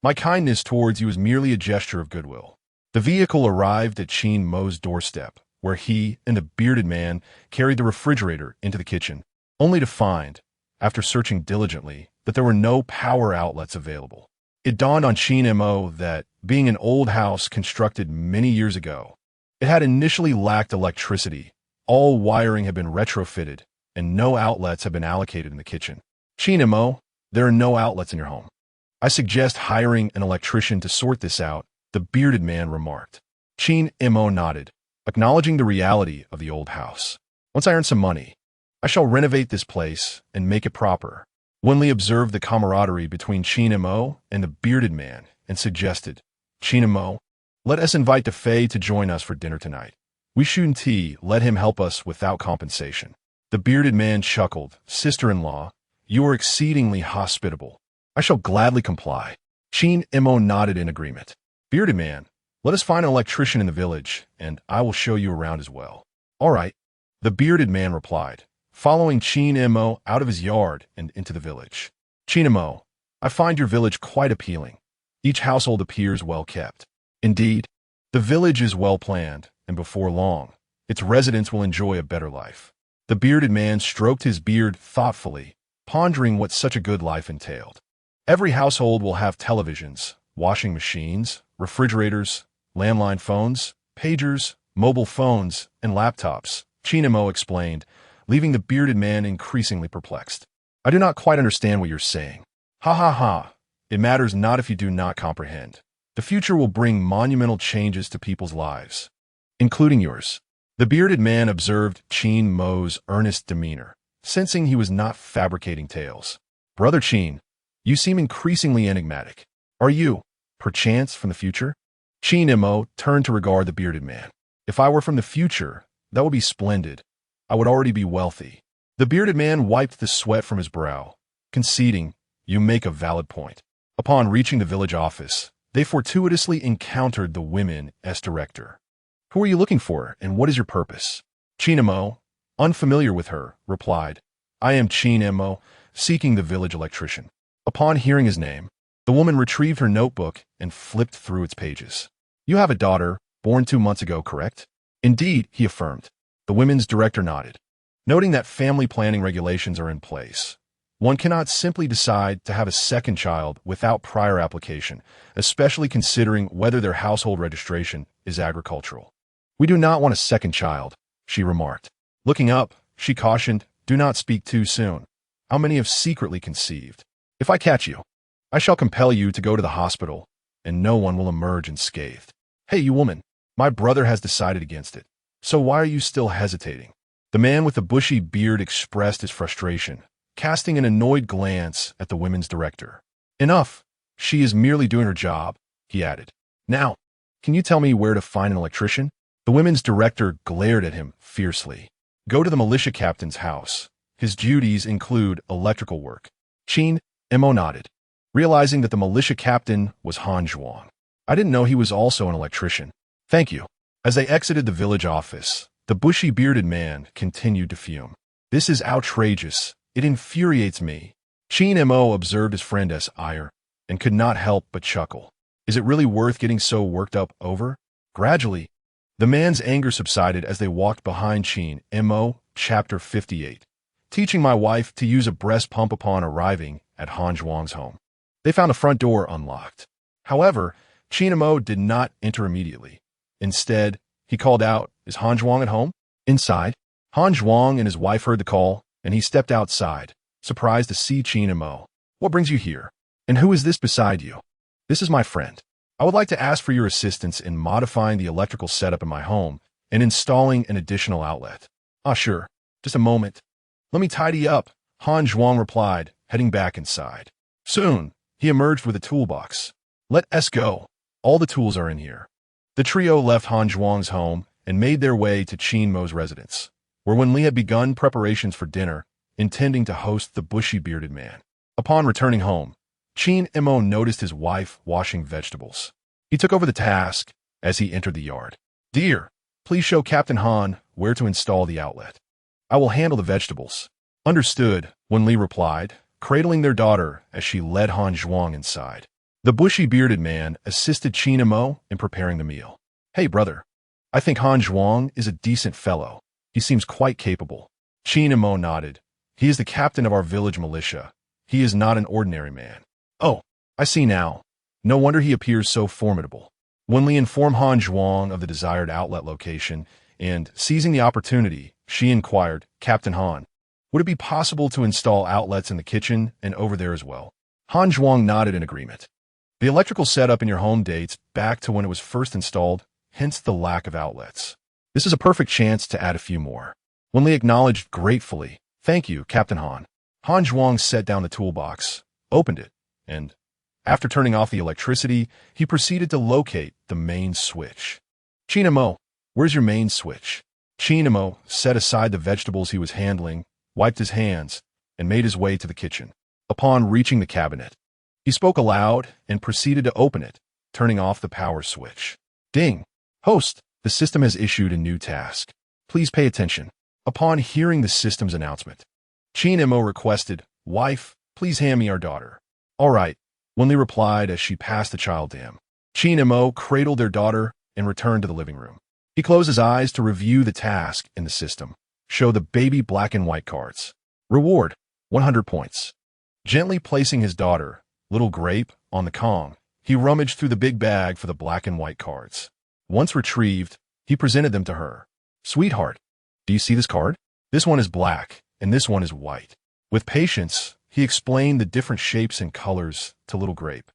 My kindness towards you is merely a gesture of goodwill. The vehicle arrived at Qin Mo's doorstep, where he and the bearded man carried the refrigerator into the kitchen, only to find, after searching diligently, that there were no power outlets available. It dawned on Qin Mo that, being an old house constructed many years ago, it had initially lacked electricity, all wiring had been retrofitted, and no outlets had been allocated in the kitchen. Qin Mo, there are no outlets in your home. I suggest hiring an electrician to sort this out, the bearded man remarked. Qin Mo nodded, acknowledging the reality of the old house. Once I earn some money, I shall renovate this place and make it proper. Wen Li observed the camaraderie between Qin Mo and the bearded man and suggested, Qin Mo, Let us invite DeFei to join us for dinner tonight. We shouldn't let him help us without compensation. The bearded man chuckled. Sister-in-law, you are exceedingly hospitable. I shall gladly comply. Qin Mo nodded in agreement. Bearded man, let us find an electrician in the village, and I will show you around as well. All right, the bearded man replied, following Qin Mo out of his yard and into the village. Qin Mo, I find your village quite appealing. Each household appears well kept. Indeed, the village is well planned, and before long, its residents will enjoy a better life. The bearded man stroked his beard thoughtfully, pondering what such a good life entailed. Every household will have televisions, washing machines, refrigerators, landline phones, pagers, mobile phones, and laptops, Qin Mo explained, leaving the bearded man increasingly perplexed. I do not quite understand what you're saying. Ha ha ha. It matters not if you do not comprehend. The future will bring monumental changes to people's lives, including yours. The bearded man observed Qin Mo's earnest demeanor, sensing he was not fabricating tales. Brother Qin, you seem increasingly enigmatic. Are you, perchance, from the future? Qin Mo turned to regard the bearded man. If I were from the future, that would be splendid. I would already be wealthy. The bearded man wiped the sweat from his brow, conceding, you make a valid point. Upon reaching the village office, they fortuitously encountered the women's director. Who are you looking for, and what is your purpose? Qin Mo, unfamiliar with her, replied, I am Qin Mo, seeking the village electrician. Upon hearing his name, the woman retrieved her notebook and flipped through its pages. You have a daughter, born 2 months ago, correct? Indeed, he affirmed. The women's director nodded. Noting that family planning regulations are in place, one cannot simply decide to have a second child without prior application, especially considering whether their household registration is agricultural. We do not want a second child, she remarked. Looking up, she cautioned, do not speak too soon. How many have secretly conceived? If I catch you, I shall compel you to go to the hospital, and no one will emerge unscathed. Hey, you woman, my brother has decided against it. So why are you still hesitating? The man with the bushy beard expressed his frustration, casting an annoyed glance at the women's director. Enough. She is merely doing her job, he added. Now, can you tell me where to find an electrician? The women's director glared at him fiercely. Go to the militia captain's house. His duties include electrical work. Qin Mo nodded, realizing that the militia captain was Han Zhuang. I didn't know he was also an electrician. Thank you. As they exited the village office, the bushy-bearded man continued to fume. This is outrageous. It infuriates me. Qin Mo observed his friend's ire and could not help but chuckle. Is it really worth getting so worked up over? Gradually, the man's anger subsided as they walked behind Qin Mo, Chapter 58, teaching my wife to use a breast pump upon arriving at Han Zhuang's home. They found the front door unlocked. However, Qin Mo did not enter immediately. Instead, he called out, is Han Zhuang at home? Inside, Han Zhuang and his wife heard the call, and he stepped outside, surprised to see Qin Mo. What brings you here? And who is this beside you? This is my friend. I would like to ask for your assistance in modifying the electrical setup in my home and installing an additional outlet. Ah, sure. Just a moment. Let me tidy up, Han Zhuang replied, heading back inside. Soon, he emerged with a toolbox. Let us go. All the tools are in here. The trio left Han Zhuang's home and made their way to Qin Mo's residence, where Wen Li had begun preparations for dinner, intending to host the bushy-bearded man. Upon returning home, Qin Mo noticed his wife washing vegetables. He took over the task as he entered the yard. Dear, please show Captain Han where to install the outlet. I will handle the vegetables. Understood, Wen Li replied, cradling their daughter as she led Han Zhuang inside. The bushy-bearded man assisted Qin Mo in preparing the meal. Hey, brother. I think Han Zhuang is a decent fellow. He seems quite capable. Qin Mo nodded. He is the captain of our village militia. He is not an ordinary man. Oh, I see now. No wonder he appears so formidable. Wen Li informed Han Zhuang of the desired outlet location, and, seizing the opportunity, she inquired, Captain Han, would it be possible to install outlets in the kitchen and over there as well? Han Zhuang nodded in agreement. The electrical setup in your home dates back to when it was first installed, hence the lack of outlets. This is a perfect chance to add a few more. Wen Li acknowledged gratefully. Thank you, Captain Han. Han Zhuang set down the toolbox, opened it, and After turning off the electricity, he proceeded to locate the main switch. Qin Mo, where's your main switch? Qin Mo set aside the vegetables he was handling, wiped his hands, and made his way to the kitchen. Upon reaching the cabinet, he spoke aloud and proceeded to open it, turning off the power switch. Ding! Host, the system has issued a new task. Please pay attention. Upon hearing the system's announcement, Qin Mo requested, Wife, please hand me our daughter. All right, Wen Li replied as she passed the child to him. Qin Mo cradled their daughter and returned to the living room. He closed his eyes to review the task in the system. Show the baby black and white cards. Reward, 100 points. Gently placing his daughter, Little Grape, on the Kong, he rummaged through the big bag for the black and white cards. Once retrieved, he presented them to her. Sweetheart, do you see this card? This one is black, and this one is white. With patience, he explained the different shapes and colors to Little Grape,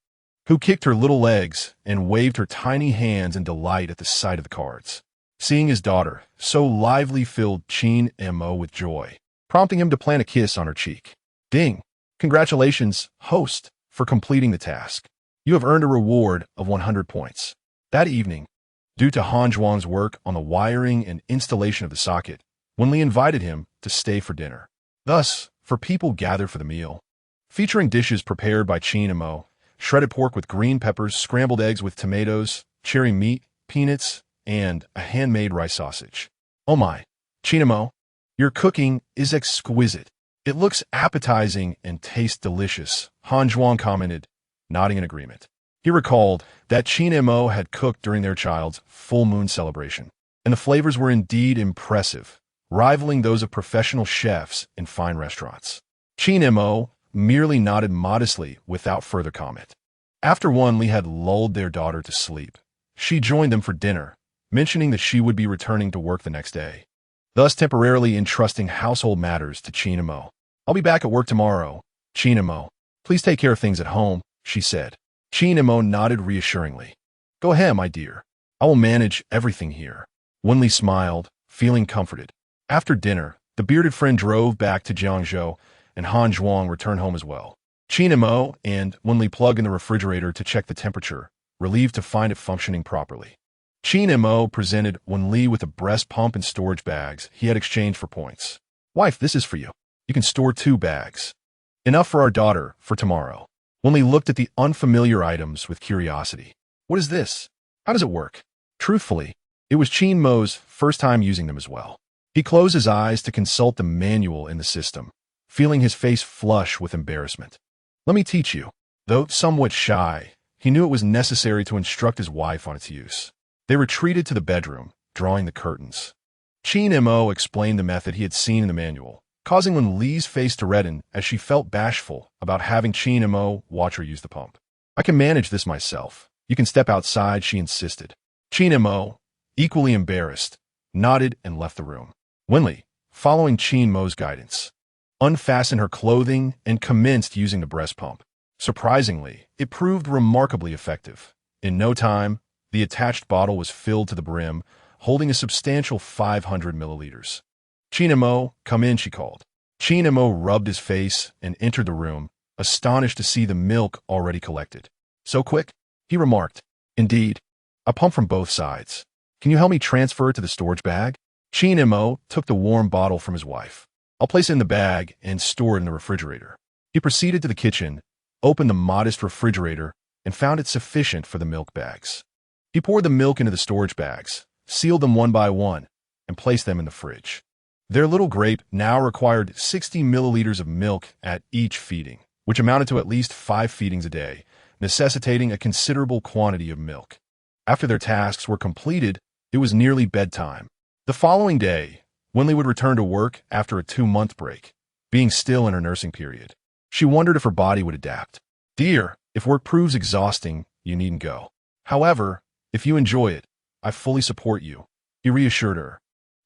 who kicked her little legs and waved her tiny hands in delight at the sight of the cards. Seeing his daughter, so lively, filled Qin Mo with joy, prompting him to plant a kiss on her cheek. Ding! Congratulations, host, for completing the task. You have earned a reward of 100 points. That evening, due to Han Zhuang's work on the wiring and installation of the socket, Wen Li invited him to stay for dinner. Thus, for people gathered for the meal, featuring dishes prepared by Qin Mo, shredded pork with green peppers, scrambled eggs with tomatoes, cherry meat, peanuts, and a handmade rice sausage. Oh my, Qin Mo, your cooking is exquisite. It looks appetizing and tastes delicious, Han Zhuang commented, nodding in agreement. He recalled that Qin Mo had cooked during their child's full moon celebration, and the flavors were indeed impressive, rivaling those of professional chefs in fine restaurants. Qin Mo merely nodded modestly without further comment. After Wen Li had lulled their daughter to sleep, she joined them for dinner, mentioning that she would be returning to work the next day, thus temporarily entrusting household matters to Qin Mo. I'll be back at work tomorrow, Qin Mo. Please take care of things at home, she said. Qin Mo nodded reassuringly. Go ahead, my dear. I will manage everything here. Wen Li smiled, feeling comforted. After dinner, the bearded friend drove back to Jiangzhou, and Han Zhuang returned home as well. Qin Mo and Wen Li plugged in the refrigerator to check the temperature, relieved to find it functioning properly. Qin Mo presented Wen Li with a breast pump and storage bags he had exchanged for points. Wife, this is for you. You can store 2 bags. Enough for our daughter for tomorrow. Wen Li looked at the unfamiliar items with curiosity. What is this? How does it work? Truthfully, it was Qin Mo's first time using them as well. He closed his eyes to consult the manual in the system, feeling his face flush with embarrassment. Let me teach you. Though somewhat shy, he knew it was necessary to instruct his wife on its use. They retreated to the bedroom, drawing the curtains. Qin Mo explained the method he had seen in the manual, causing Wen Li's face to redden as she felt bashful about having Qin Mo watch her use the pump. I can manage this myself. You can step outside, she insisted. Qin Mo, equally embarrassed, nodded and left the room. Wen Li, following Qin Mo's guidance, unfastened her clothing and commenced using the breast pump. Surprisingly, it proved remarkably effective. In no time, the attached bottle was filled to the brim, holding a substantial 500 milliliters. Qin Mo, come in, she called. Qin Mo rubbed his face and entered the room, astonished to see the milk already collected. So quick? He remarked. Indeed. I pump from both sides. Can you help me transfer it to the storage bag? Qin Mo took the warm bottle from his wife. I'll place it in the bag and store it in the refrigerator. He proceeded to the kitchen, opened the modest refrigerator, and found it sufficient for the milk bags. He poured the milk into the storage bags, sealed them one by one, and placed them in the fridge. Their Little Grape now required 60 milliliters of milk at each feeding, which amounted to at least 5 feedings a day, necessitating a considerable quantity of milk. After their tasks were completed, it was nearly bedtime. The following day, Wen Li would return to work after a 2-month break, being still in her nursing period. She wondered if her body would adapt. Dear, if work proves exhausting, you needn't go. However, if you enjoy it, I fully support you, he reassured her.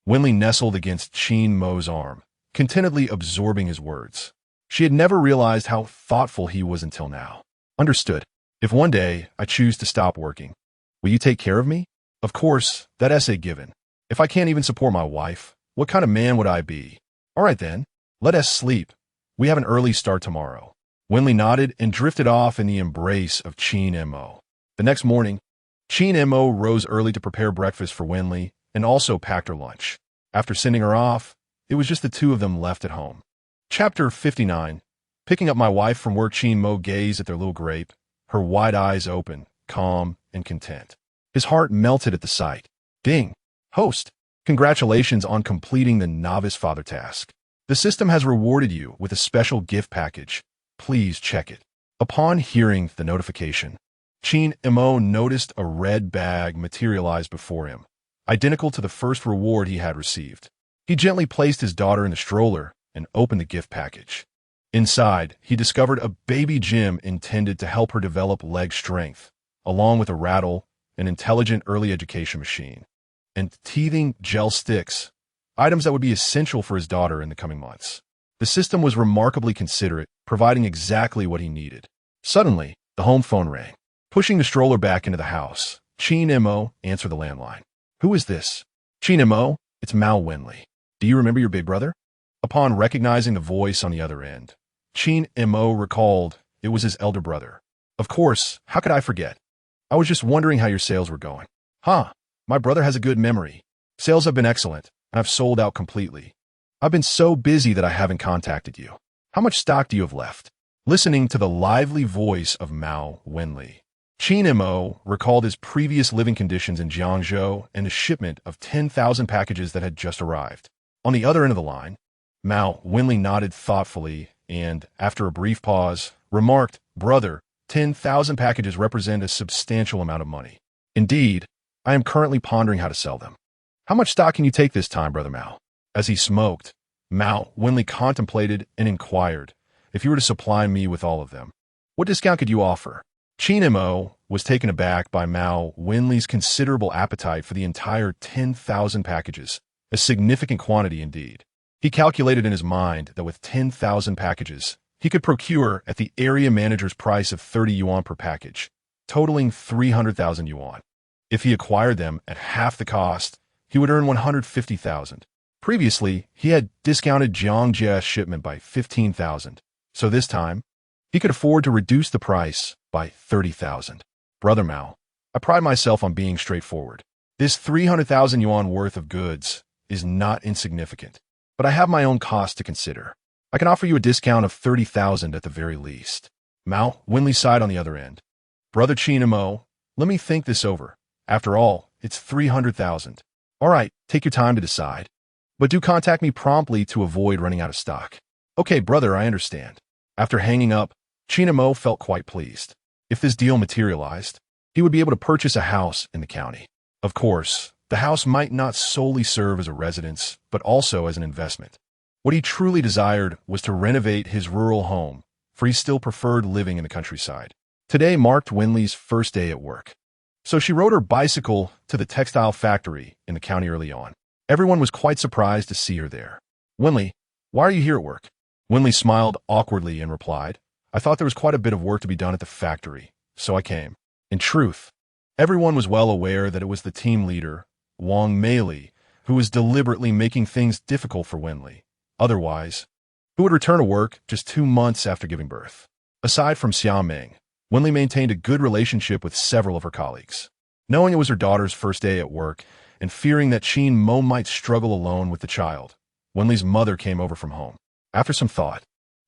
Wen Li nestled against Qin Mo's arm, contentedly absorbing his words. She had never realized how thoughtful he was until now. Understood. If one day I choose to stop working, will you take care of me? Of course, that essay given. If I can't even support my wife, what kind of man would I be? All right then, let us sleep. We have an early start tomorrow. Wen Li nodded and drifted off in the embrace of Qin Mo. The next morning, Qin Mo rose early to prepare breakfast for Wen Li and also packed her lunch. After sending her off, it was just the two of them left at home. Chapter 59. Picking up my wife from work, Qin Mo gazed at their little grape, her wide eyes open, calm, and content. His heart melted at the sight. Ding! Host! Congratulations on completing the novice father task. The system has rewarded you with a special gift package. Please check it. Upon hearing the notification, Qin Mo noticed a red bag materialize before him, identical to the first reward he had received. He gently placed his daughter in the stroller and opened the gift package. Inside, he discovered a baby gym intended to help her develop leg strength, along with a rattle, an intelligent early education machine, and teething gel sticks, items that would be essential for his daughter in the coming months. The system was remarkably considerate, providing exactly what he needed. Suddenly, the home phone rang. Pushing the stroller back into the house, Qin Mo answered the landline. Who is this? Qin Mo, it's Wen Li. Do you remember your big brother? Upon recognizing the voice on the other end, Qin Mo recalled it was his elder brother. Of course, how could I forget? I was just wondering how your sales were going. My brother has a good memory. Sales have been excellent, and I've sold out completely. I've been so busy that I haven't contacted you. How much stock do you have left? Listening to the lively voice of Wen Li, Qin Mo recalled his previous living conditions in Jiangzhou and a shipment of 10,000 packages that had just arrived. On the other end of the line, Wen Li nodded thoughtfully and, after a brief pause, remarked, Brother, 10,000 packages represent a substantial amount of money. Indeed, I am currently pondering how to sell them. How much stock can you take this time, Brother Mao? As he smoked, Wen Li contemplated and inquired, if you were to supply me with all of them, what discount could you offer? Qin Mo was taken aback by Wen Li's considerable appetite for the entire 10,000 packages, a significant quantity indeed. He calculated in his mind that with 10,000 packages, he could procure at the area manager's price of 30 yuan per package, totaling 300,000 yuan. If he acquired them at half the cost, he would earn 150,000. Previously, he had discounted Jiangjia's shipment by 15,000, so this time, he could afford to reduce the price by 30,000. Brother Mao, I pride myself on being straightforward. This 300,000 yuan worth of goods is not insignificant, but I have my own cost to consider. I can offer you a discount of 30,000 at the very least. Wen Li sighed on the other end. Brother Qin Mo, let me think this over. After all, it's 300,000. All right, take your time to decide. But do contact me promptly to avoid running out of stock. Okay, brother, I understand. After hanging up, Qin Mo felt quite pleased. If this deal materialized, he would be able to purchase a house in the county. Of course, the house might not solely serve as a residence, but also as an investment. What he truly desired was to renovate his rural home, for he still preferred living in the countryside. Today marked Wen Li's first day at work. So she rode her bicycle to the textile factory in the county early on. Everyone was quite surprised to see her there. Wen Li, why are you here at work? Wen Li smiled awkwardly and replied, I thought there was quite a bit of work to be done at the factory, so I came. In truth, everyone was well aware that it was the team leader, Wang Meili, who was deliberately making things difficult for Wen Li. Otherwise, who would return to work just 2 months after giving birth? Aside from Xiaoming, Wen Li maintained a good relationship with several of her colleagues. Knowing it was her daughter's first day at work, and fearing that Qin Mo might struggle alone with the child, Wen Li's mother came over from home. After some thought,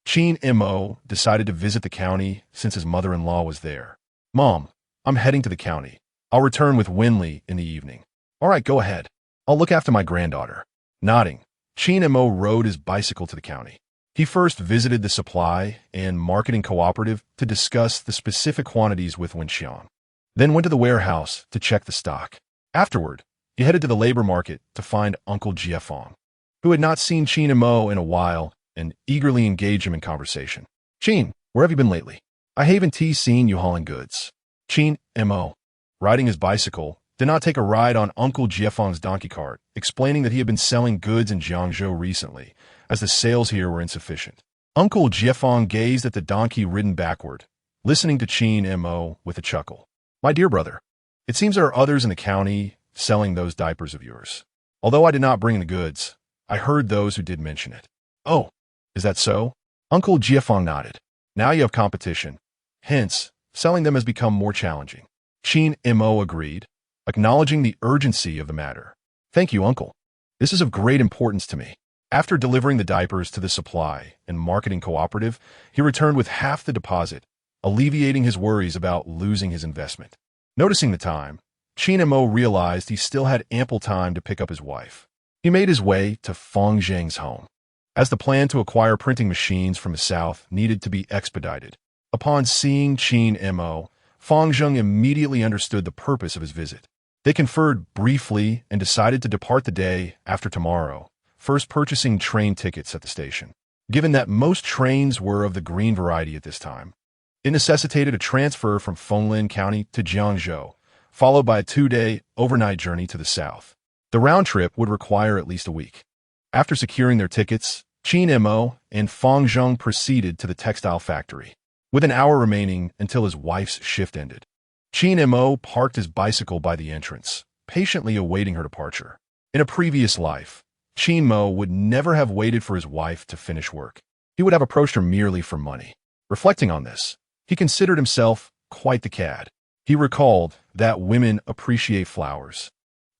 Qin Mo decided to visit the county since his mother-in-law was there. Mom, I'm heading to the county. I'll return with Wen Li in the evening. All right, go ahead. I'll look after my granddaughter. Nodding, Qin Mo rode his bicycle to the county. He first visited the supply and marketing cooperative to discuss the specific quantities with Wen Xiang, then went to the warehouse to check the stock. Afterward, he headed to the labor market to find Uncle Jiefeng, who had not seen Qin Mo in a while and eagerly engaged him in conversation. Qin, where have you been lately? I haven't seen you hauling goods. Qin Mo, riding his bicycle, did not take a ride on Uncle Jiefeng's donkey cart, explaining that he had been selling goods in Jiangzhou recently, as the sales here were insufficient. Uncle Jiefeng gazed at the donkey ridden backward, listening to Qin Mo with a chuckle. My dear brother, it seems there are others in the county selling those diapers of yours. Although I did not bring the goods, I heard those who did mention it. Oh, is that so? Uncle Jiefeng nodded. Now you have competition. Hence, selling them has become more challenging. Qin Mo agreed, acknowledging the urgency of the matter. Thank you, uncle. This is of great importance to me. After delivering the diapers to the supply and marketing cooperative, he returned with half the deposit, alleviating his worries about losing his investment. Noticing the time, Qin Mo realized he still had ample time to pick up his wife. He made his way to Feng Zheng's home, as the plan to acquire printing machines from the south needed to be expedited. Upon seeing Qin Mo, Feng Zheng immediately understood the purpose of his visit. They conferred briefly and decided to depart the day after tomorrow, first purchasing train tickets at the station. Given that most trains were of the green variety at this time, it necessitated a transfer from Fenglin County to Jiangzhou, followed by a 2-day overnight journey to the south. The round trip would require at least a week. After securing their tickets, Qin Mo and Feng Zheng proceeded to the textile factory, with an hour remaining until his wife's shift ended. Qin Mo parked his bicycle by the entrance, patiently awaiting her departure. In a previous life, Qin Mo would never have waited for his wife to finish work. He would have approached her merely for money. Reflecting on this, he considered himself quite the cad. He recalled that women appreciate flowers,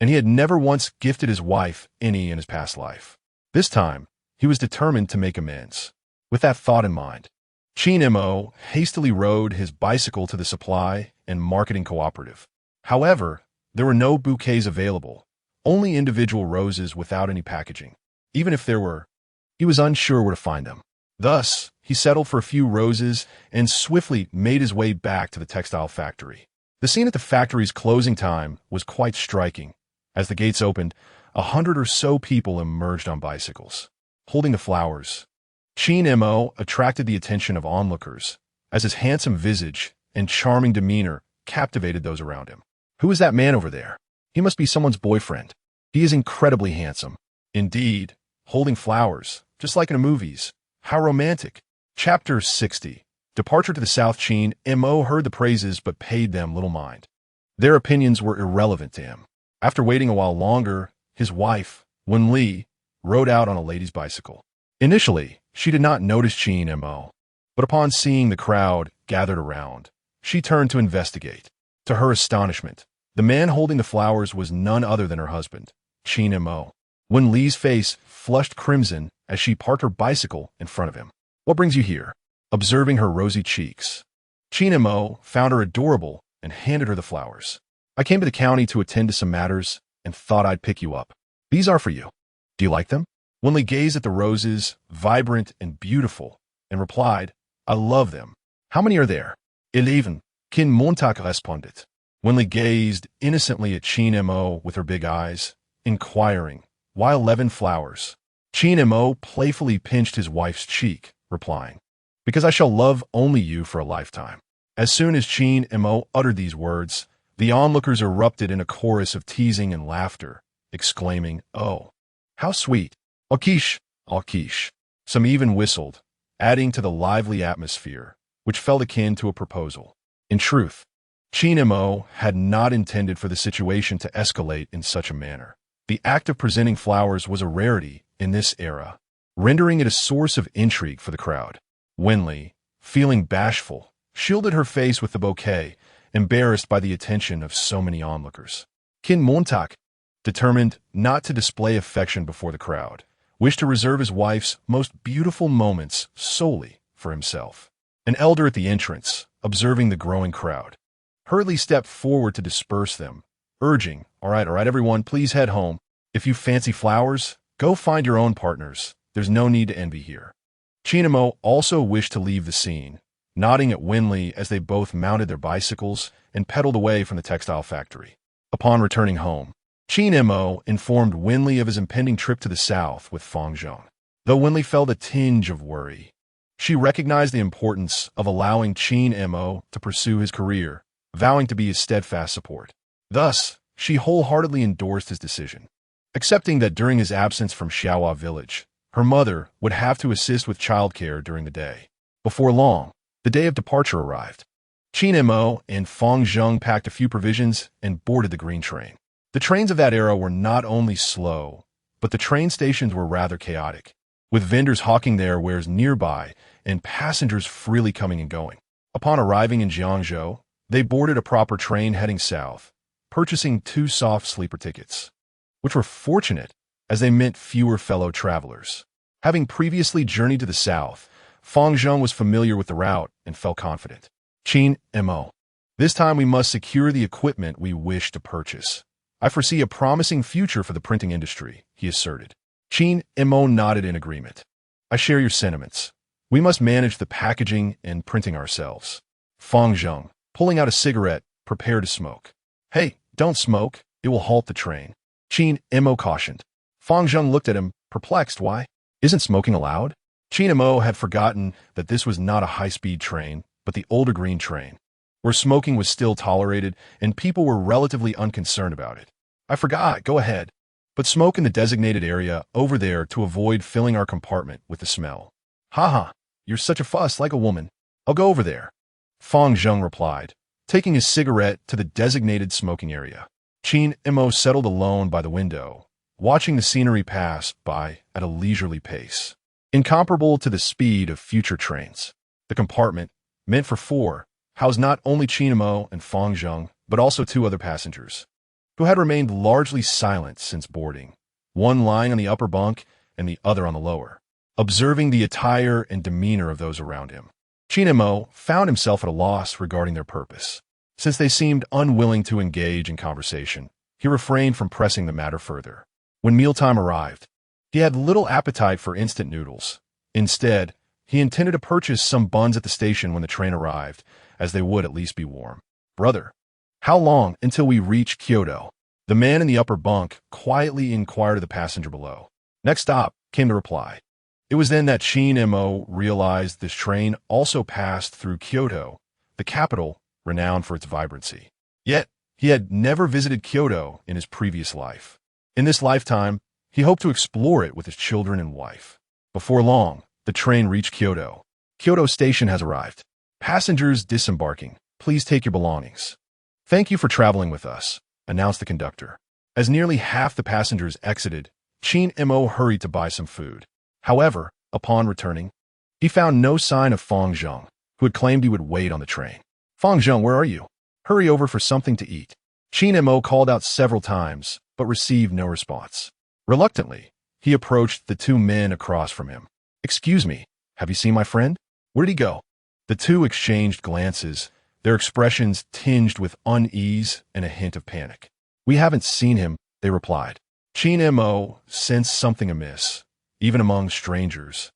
and he had never once gifted his wife any in his past life. This time, he was determined to make amends. With that thought in mind, Qin Mo hastily rode his bicycle to the supply and marketing cooperative. However, there were no bouquets available, only individual roses without any packaging. Even if there were, he was unsure where to find them. Thus, he settled for a few roses and swiftly made his way back to the textile factory. The scene at the factory's closing time was quite striking. As the gates opened, 100 or so people emerged on bicycles, holding the flowers. Qin Mo attracted the attention of onlookers, as his handsome visage and charming demeanor captivated those around him. Who is that man over there? He must be someone's boyfriend. He is incredibly handsome. Indeed, holding flowers, just like in the movies. How romantic. Chapter 60. Departure to the south. Qin Mo heard the praises but paid them little mind. Their opinions were irrelevant to him. After waiting a while longer, his wife, Wen Li, rode out on a lady's bicycle. Initially, she did not notice Qin Mo, but upon seeing the crowd gathered around, she turned to investigate. To her astonishment, the man holding the flowers was none other than her husband, Qin Mo. Wen Li's face flushed crimson as she parked her bicycle in front of him. What brings you here? Observing her rosy cheeks, Qin Mo found her adorable and handed her the flowers. I came to the county to attend to some matters and thought I'd pick you up. These are for you. Do you like them? Wen Li gazed at the roses, vibrant and beautiful, and replied, I love them. How many are there? 11. Qin Mo responded. Wen Li gazed innocently at Qin Mo with her big eyes, inquiring, why 11 flowers? Qin Mo playfully pinched his wife's cheek, replying, because I shall love only you for a lifetime. As soon as Qin Mo uttered these words, the onlookers erupted in a chorus of teasing and laughter, exclaiming, oh, how sweet. Alkish, Alkish. Some even whistled, adding to the lively atmosphere, which felt akin to a proposal. In truth, Qin Mo had not intended for the situation to escalate in such a manner. The act of presenting flowers was a rarity in this era, rendering it a source of intrigue for the crowd. Wen Li, feeling bashful, shielded her face with the bouquet, embarrassed by the attention of so many onlookers. Qin Mo, determined not to display affection before the crowd, wished to reserve his wife's most beautiful moments solely for himself. An elder at the entrance, observing the growing crowd, hurriedly stepped forward to disperse them, urging, all right, everyone, please head home. If you fancy flowers, go find your own partners. There's no need to envy here. Qin Mo also wished to leave the scene, nodding at Wen Li as they both mounted their bicycles and pedaled away from the textile factory. Upon returning home, Qin Mo informed Wen Li of his impending trip to the south with Feng Zheng. Though Wen Li felt a tinge of worry, she recognized the importance of allowing Qin Mo to pursue his career, vowing to be his steadfast support. Thus, she wholeheartedly endorsed his decision, accepting that during his absence from Xiaohua village, her mother would have to assist with childcare during the day. Before long, the day of departure arrived. Qin Mo and Feng Zheng packed a few provisions and boarded the green train. The trains of that era were not only slow, but the train stations were rather chaotic, with vendors hawking their wares nearby and passengers freely coming and going. Upon arriving in Jiangzhou, they boarded a proper train heading south, purchasing 2 soft sleeper tickets, which were fortunate as they meant fewer fellow travelers. Having previously journeyed to the south, Fang Zheng was familiar with the route and felt confident. Qin Mo. This time we must secure the equipment we wish to purchase. I foresee a promising future for the printing industry, he asserted. Qin Mo nodded in agreement. I share your sentiments. We must manage the packaging and printing ourselves. Fang Zheng, pulling out a cigarette, prepared to smoke. Hey, don't smoke. It will halt the train. Qin Mo cautioned. Fang Zheng looked at him, perplexed. Why? Isn't smoking allowed? Qin Mo had forgotten that this was not a high-speed train, but the older green train, where smoking was still tolerated and people were relatively unconcerned about it. I forgot, go ahead. But smoke in the designated area over there to avoid filling our compartment with the smell. Haha, you're such a fuss, like a woman. I'll go over there. Fang Zheng replied, taking his cigarette to the designated smoking area. Qin Mo settled alone by the window, watching the scenery pass by at a leisurely pace, incomparable to the speed of future trains. The compartment, meant for 4, housed not only Qin Mo and Fang Zheng, but also 2 other passengers, who had remained largely silent since boarding, one lying on the upper bunk and the other on the lower, observing the attire and demeanor of those around him. Qin Mo found himself at a loss regarding their purpose. Since they seemed unwilling to engage in conversation, he refrained from pressing the matter further. When mealtime arrived, he had little appetite for instant noodles. Instead, he intended to purchase some buns at the station when the train arrived, as they would at least be warm. Brother, how long until we reach Kyoto? The man in the upper bunk quietly inquired of the passenger below. Next stop, came the reply. It was then that Qin Mo realized this train also passed through Kyoto, the capital renowned for its vibrancy. Yet, he had never visited Kyoto in his previous life. In this lifetime, he hoped to explore it with his children and wife. Before long, the train reached Kyoto. Kyoto Station has arrived. Passengers disembarking, please take your belongings. Thank you for traveling with us, announced the conductor. As nearly half the passengers exited, Qin Mo hurried to buy some food. However, upon returning, he found no sign of Fang Zheng, who had claimed he would wait on the train. Fang Zheng, where are you? Hurry over for something to eat. Qin Mo called out several times, but received no response. Reluctantly, he approached the 2 men across from him. Excuse me, have you seen my friend? Where did he go? The 2 exchanged glances, their expressions tinged with unease and a hint of panic. We haven't seen him, they replied. Qin Mo sensed something amiss, even among strangers.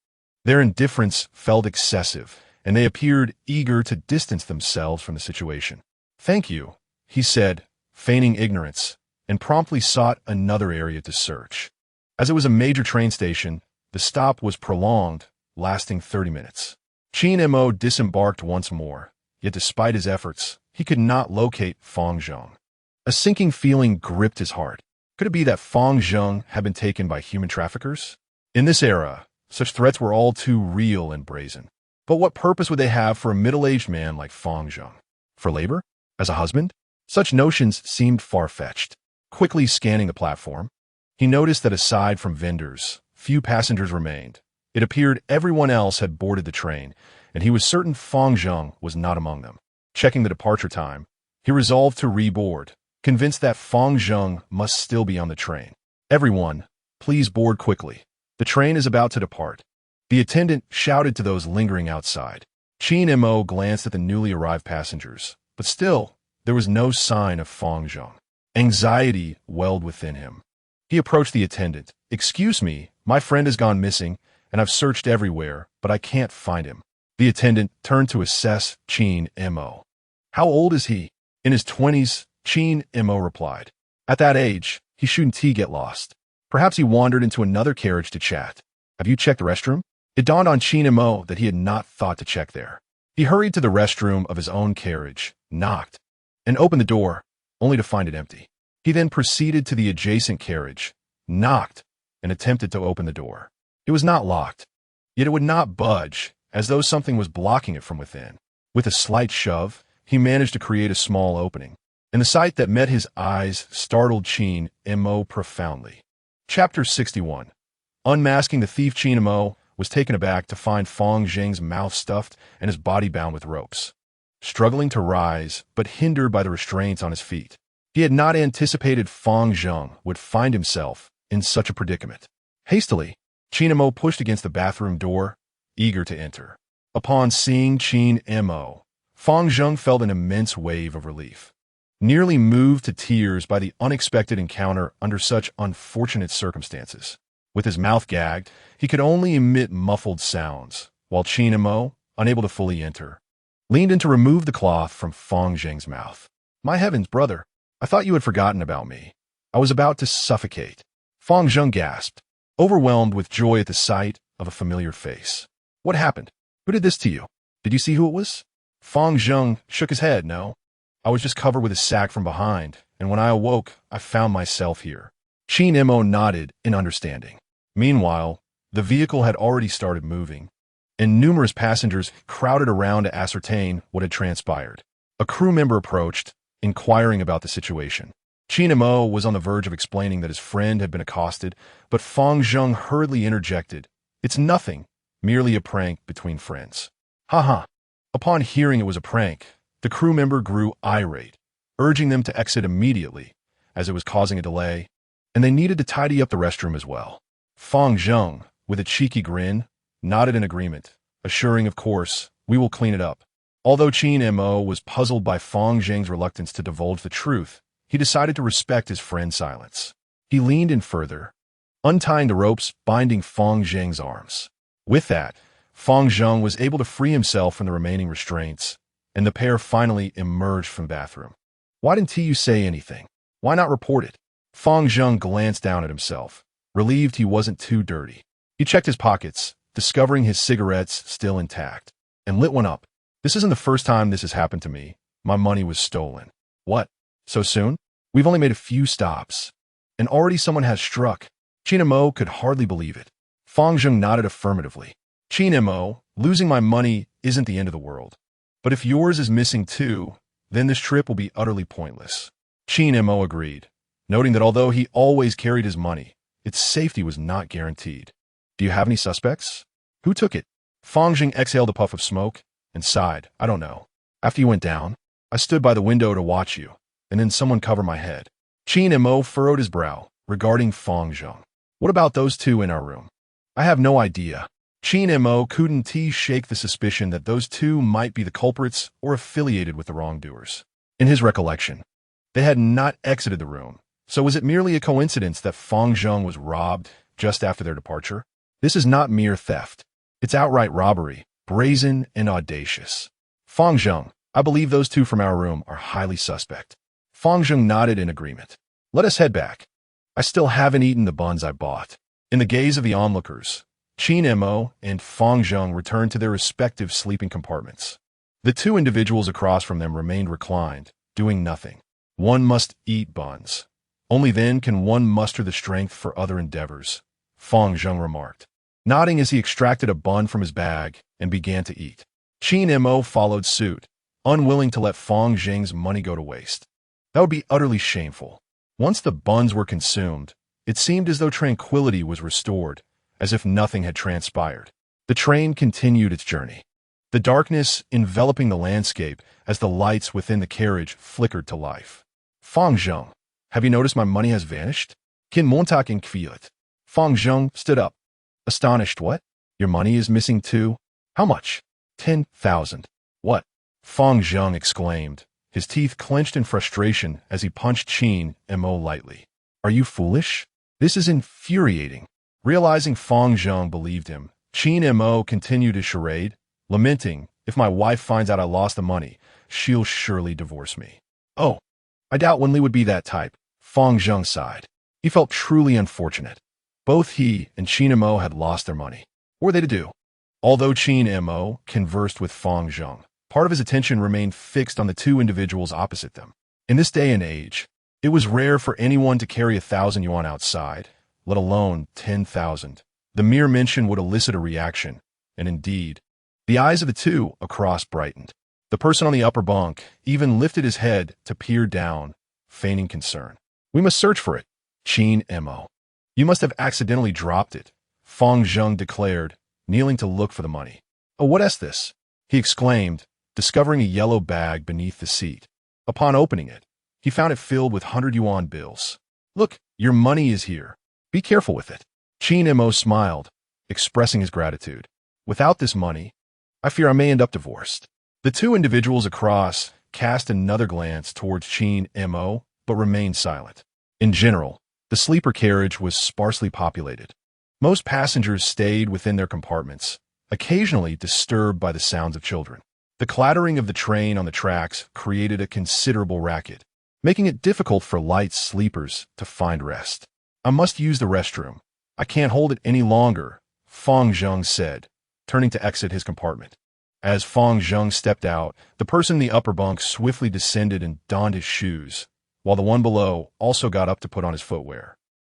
Their indifference felt excessive, and they appeared eager to distance themselves from the situation. Thank you, he said, feigning ignorance, and promptly sought another area to search. As it was a major train station, the stop was prolonged, lasting 30 minutes. Qin Mo disembarked once more, yet despite his efforts, he could not locate Fang Zheng. A sinking feeling gripped his heart. Could it be that Fang Zheng had been taken by human traffickers? In this era, such threats were all too real and brazen. But what purpose would they have for a middle-aged man like Fang Zheng? For labor? As a husband? Such notions seemed far-fetched. Quickly scanning the platform, he noticed that aside from vendors, few passengers remained. It appeared everyone else had boarded the train, and he was certain Fang Zheng was not among them. Checking the departure time, he resolved to reboard, convinced that Fang Zheng must still be on the train. Everyone, please board quickly. The train is about to depart. The attendant shouted to those lingering outside. Qin Mo glanced at the newly arrived passengers, but still, there was no sign of Fang Zheng. Anxiety welled within him. He approached the attendant. Excuse me, my friend has gone missing, and I've searched everywhere, but I can't find him. The attendant turned to assess Qin Mo. How old is he? In his 20s, Qin Mo replied. At that age, he shouldn't get lost. Perhaps he wandered into another carriage to chat. Have you checked the restroom? It dawned on Qin Mo that he had not thought to check there. He hurried to the restroom of his own carriage, knocked, and opened the door, only to find it empty. He then proceeded to the adjacent carriage, knocked, and attempted to open the door. It was not locked, yet it would not budge, as though something was blocking it from within. With a slight shove, he managed to create a small opening, and the sight that met his eyes startled Qin Mo profoundly. Chapter 61. Unmasking the thief. Qin Mo, was taken aback to find Fang Zheng's mouth stuffed and his body bound with ropes. Struggling to rise, but hindered by the restraints on his feet. He had not anticipated Fang Zheng would find himself in such a predicament. Hastily, Qin Mo pushed against the bathroom door, eager to enter. Upon seeing Qin Mo, Fang Zheng felt an immense wave of relief. Nearly moved to tears by the unexpected encounter under such unfortunate circumstances. With his mouth gagged, he could only emit muffled sounds, while Qin Mo, unable to fully enter, leaned in to remove the cloth from Fang Zheng's mouth. "My heavens, brother, I thought you had forgotten about me. I was about to suffocate." Fang Zheng gasped, overwhelmed with joy at the sight of a familiar face. "What happened? Who did this to you? Did you see who it was?" Fang Zheng shook his head. "No. I was just covered with a sack from behind, and when I awoke, I found myself here." Qin Mo nodded in understanding. Meanwhile, the vehicle had already started moving, and numerous passengers crowded around to ascertain what had transpired. A crew member approached, inquiring about the situation. Qin Mo was on the verge of explaining that his friend had been accosted, but Fang Zheng hurriedly interjected, "It's nothing, merely a prank between friends." "Ha." Upon hearing it was a prank, the crew member grew irate, urging them to exit immediately, as it was causing a delay, and they needed to tidy up the restroom as well. Fang Zheng, with a cheeky grin, nodded in agreement, assuring, "Of course, we will clean it up." Although Qin Mo was puzzled by Fang Zheng's reluctance to divulge the truth, he decided to respect his friend's silence. He leaned in further, untying the ropes binding Fang Zheng's arms. With that, Fang Zheng was able to free himself from the remaining restraints, and the pair finally emerged from the bathroom. "Why didn't you say anything? Why not report it?" Fang Zheng glanced down at himself, relieved he wasn't too dirty. He checked his pockets, discovering his cigarettes still intact, and lit one up. "This isn't the first time this has happened to me. My money was stolen." "What? So soon? We've only made a few stops. And already someone has struck." Qin Mo could hardly believe it. Fang Zheng nodded affirmatively. "Qin Mo, losing my money isn't the end of the world. But if yours is missing too, then this trip will be utterly pointless." Qin Mo agreed, noting that although he always carried his money, its safety was not guaranteed. "Do you have any suspects? Who took it?" Fang Zheng exhaled a puff of smoke and sighed. "I don't know. After you went down, I stood by the window to watch you, and then someone covered my head." Qin Mo furrowed his brow, regarding Fang Zheng. "What about those two in our room?" "I have no idea." Qin Mo couldn't shake the suspicion that those two might be the culprits or affiliated with the wrongdoers. In his recollection, they had not exited the room, so was it merely a coincidence that Fang Zheng was robbed just after their departure? This is not mere theft. It's outright robbery, brazen and audacious. "Fang Zheng, I believe those two from our room are highly suspect." Fang Zheng nodded in agreement. "Let us head back. I still haven't eaten the buns I bought." In the gaze of the onlookers, Qin Mo and Fang Zheng returned to their respective sleeping compartments. The two individuals across from them remained reclined, doing nothing. "One must eat buns. Only then can one muster the strength for other endeavors," Fang Zheng remarked, nodding as he extracted a bun from his bag and began to eat. Qin Mo followed suit, unwilling to let Fang Zheng's money go to waste. That would be utterly shameful. Once the buns were consumed, it seemed as though tranquility was restored, as if nothing had transpired. The train continued its journey, the darkness enveloping the landscape as the lights within the carriage flickered to life. "Fang Zheng, have you noticed my money has vanished?" Qin Mo inquired. Fang Zheng stood up, astonished. "What? Your money is missing too? How much?" 10,000. "What?" Fang Zheng exclaimed, his teeth clenched in frustration as he punched Qin Mo lightly. "Are you foolish? This is infuriating." Realizing Fang Zheng believed him, Qin Mo continued his charade, lamenting, "If my wife finds out I lost the money, she'll surely divorce me." "Oh, I doubt Wen Li would be that type," Fang Zheng sighed. He felt truly unfortunate. Both he and Qin Mo had lost their money. What were they to do? Although Qin Mo conversed with Fang Zheng, part of his attention remained fixed on the two individuals opposite them. In this day and age, it was rare for anyone to carry 1,000 yuan outside, let alone 10,000. The mere mention would elicit a reaction, and indeed, the eyes of the two across brightened. The person on the upper bunk even lifted his head to peer down, feigning concern. "We must search for it, Qin Mo. You must have accidentally dropped it," Fang Zheng declared, kneeling to look for the money. "Oh, what is this?" he exclaimed, discovering a yellow bag beneath the seat. Upon opening it, he found it filled with 100 yuan bills. "Look, your money is here. Be careful with it." Qin Mo smiled, expressing his gratitude. "Without this money, I fear I may end up divorced." The two individuals across cast another glance towards Qin Mo, but remained silent. In general, the sleeper carriage was sparsely populated. Most passengers stayed within their compartments, occasionally disturbed by the sounds of children. The clattering of the train on the tracks created a considerable racket, making it difficult for light sleepers to find rest. "I must use the restroom. I can't hold it any longer," Fang Zheng said, turning to exit his compartment. As Fang Zheng stepped out, the person in the upper bunk swiftly descended and donned his shoes, while the one below also got up to put on his footwear.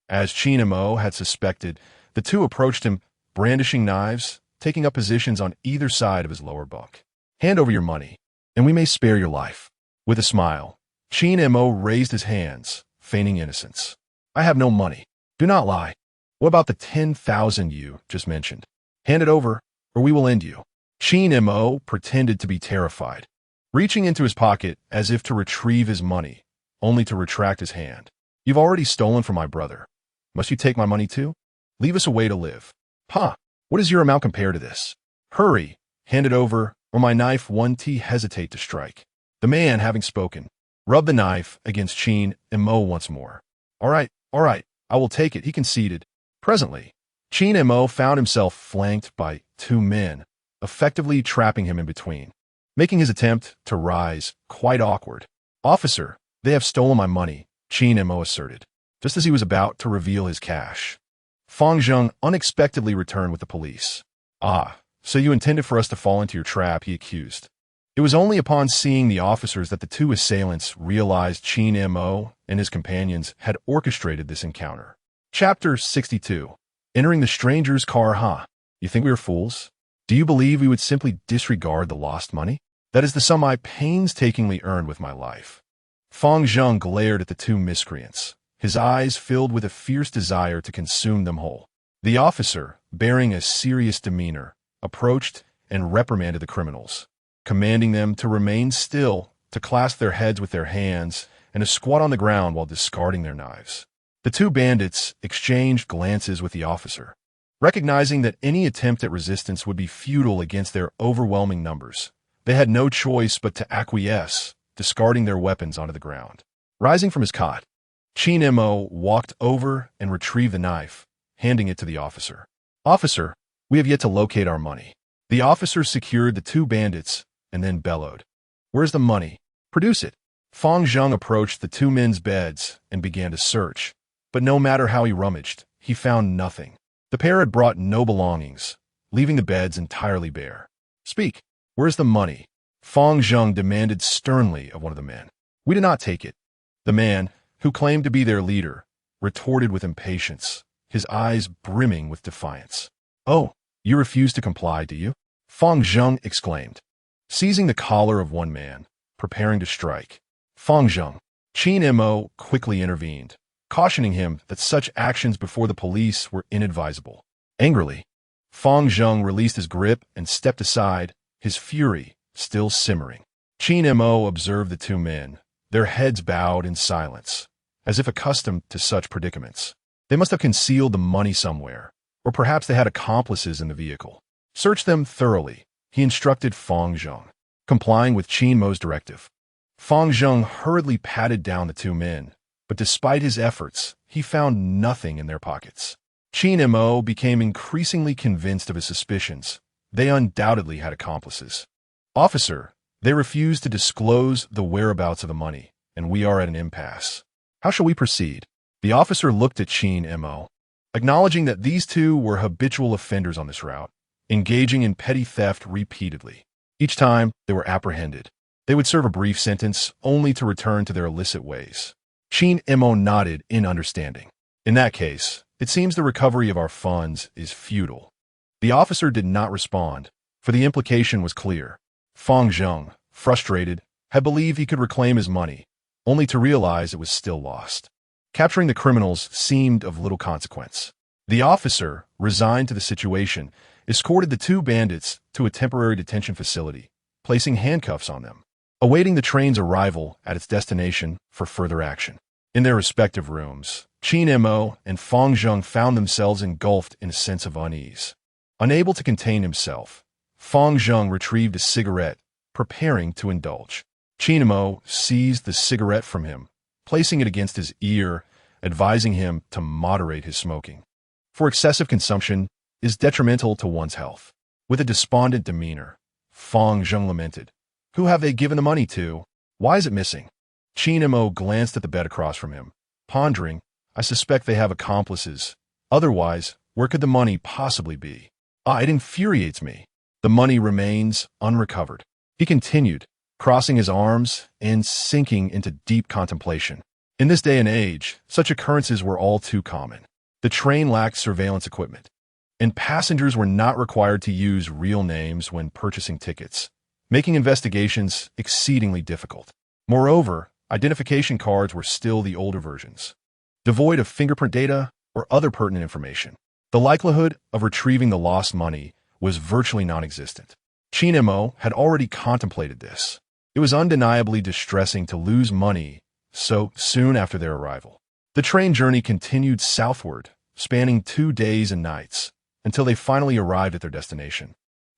As Qin Mo had suspected, the two approached him, brandishing knives, taking up positions on either side of his lower bunk. "Hand over your money, and we may spare your life." With a smile, Qin Mo raised his hands, feigning innocence. "I have no money. Do not lie. What about the 10,000 you just mentioned? Hand it over, or we will end you." Qin Mo pretended to be terrified, reaching into his pocket as if to retrieve his money, only to retract his hand. "You've already stolen from my brother. Must you take my money too? Leave us a way to live." "Ha! What is your amount compared to this? Hurry, hand it over, or my knife won't hesitate to strike." The man, having spoken, rubbed the knife against Qin Mo once more. All right, I will take it," he conceded. Presently, Qin Mo found himself flanked by two men, effectively trapping him in between, making his attempt to rise quite awkward. "Officer, they have stolen my money," Qin Mo asserted, just as he was about to reveal his cash. Fang Zheng unexpectedly returned with the police. "Ah, so you intended for us to fall into your trap," he accused. It was only upon seeing the officers that the two assailants realized Qin Mo and his companions had orchestrated this encounter. Chapter 62. Entering the stranger's car. "Huh? You think we were fools? Do you believe we would simply disregard the lost money? That is the sum I painstakingly earned with my life." Fang Zheng glared at the two miscreants, his eyes filled with a fierce desire to consume them whole. The officer, bearing a serious demeanor, approached and reprimanded the criminals, commanding them to remain still, to clasp their heads with their hands, and to squat on the ground while discarding their knives. The two bandits exchanged glances with the officer, recognizing that any attempt at resistance would be futile against their overwhelming numbers. They had no choice but to acquiesce, discarding their weapons onto the ground. Rising from his cot, Qin Mo walked over and retrieved the knife, handing it to the officer. "Officer, we have yet to locate our money." The officer secured the two bandits and then bellowed, "Where's the money? Produce it." Fang Zheng approached the two men's beds and began to search, but no matter how he rummaged, he found nothing. The pair had brought no belongings, leaving the beds entirely bare. "Speak, where's the money?" Fang Zheng demanded sternly of one of the men. "We did not take it." The man, who claimed to be their leader, retorted with impatience, his eyes brimming with defiance. "Oh, you refuse to comply, do you?" Fang Zheng exclaimed, seizing the collar of one man, preparing to strike. "Fang Zheng," Qin Mo quickly intervened, cautioning him that such actions before the police were inadvisable. Angrily, Fang Zheng released his grip and stepped aside, his fury still simmering. Qin Mo observed the two men, their heads bowed in silence, as if accustomed to such predicaments. They must have concealed the money somewhere, or perhaps they had accomplices in the vehicle. "Search them thoroughly," he instructed Fang Zheng, complying with Qin Mo's directive. Fang Zheng hurriedly patted down the two men, but despite his efforts, he found nothing in their pockets. Qin Mo became increasingly convinced of his suspicions. They undoubtedly had accomplices. "Officer, they refuse to disclose the whereabouts of the money, and we are at an impasse. How shall we proceed?" The officer looked at Qin Mo, acknowledging that these two were habitual offenders on this route, engaging in petty theft repeatedly. Each time they were apprehended, they would serve a brief sentence only to return to their illicit ways. Qin Mo nodded in understanding. "In that case, it seems the recovery of our funds is futile." The officer did not respond, for the implication was clear. Fang Zheng, frustrated, had believed he could reclaim his money, only to realize it was still lost. Capturing the criminals seemed of little consequence. The officer, resigned to the situation, escorted the two bandits to a temporary detention facility, placing handcuffs on them, awaiting the train's arrival at its destination for further action. In their respective rooms, Qin Mo and Fang Zheng found themselves engulfed in a sense of unease. Unable to contain himself, Fang Zheng retrieved a cigarette, preparing to indulge. Qin Mo seized the cigarette from him, placing it against his ear, advising him to moderate his smoking, for excessive consumption is detrimental to one's health. With a despondent demeanor, Fang Zheng lamented, "Who have they given the money to? Why is it missing?" Qin Mo glanced at the bed across from him, pondering, "I suspect they have accomplices. Otherwise, where could the money possibly be? It infuriates me. The money remains unrecovered." He continued, crossing his arms and sinking into deep contemplation. In this day and age, such occurrences were all too common. The train lacked surveillance equipment, and passengers were not required to use real names when purchasing tickets, making investigations exceedingly difficult. Moreover, identification cards were still the older versions, devoid of fingerprint data or other pertinent information. The likelihood of retrieving the lost money was virtually non-existent. Qin Mo had already contemplated this. It was undeniably distressing to lose money so soon after their arrival. The train journey continued southward, spanning 2 days and nights, until they finally arrived at their destination,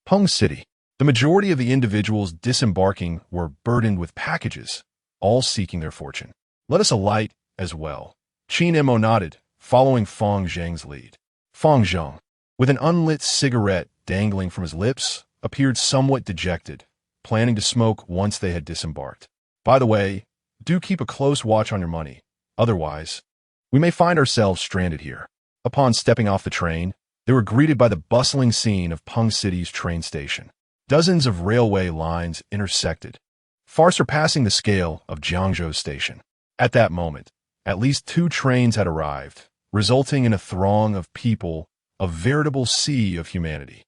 Peng City. The majority of the individuals disembarking were burdened with packages, all seeking their fortune. "Let us alight as well." Qin Mo nodded, following Fang Zheng's lead. Fang Zheng, with an unlit cigarette dangling from his lips, appeared somewhat dejected, planning to smoke once they had disembarked. "By the way, do keep a close watch on your money. Otherwise, we may find ourselves stranded here." Upon stepping off the train, they were greeted by the bustling scene of Peng City's train station. Dozens of railway lines intersected, far surpassing the scale of Jiangzhou's station. At that moment, at least 2 trains had arrived, resulting in a throng of people, a veritable sea of humanity.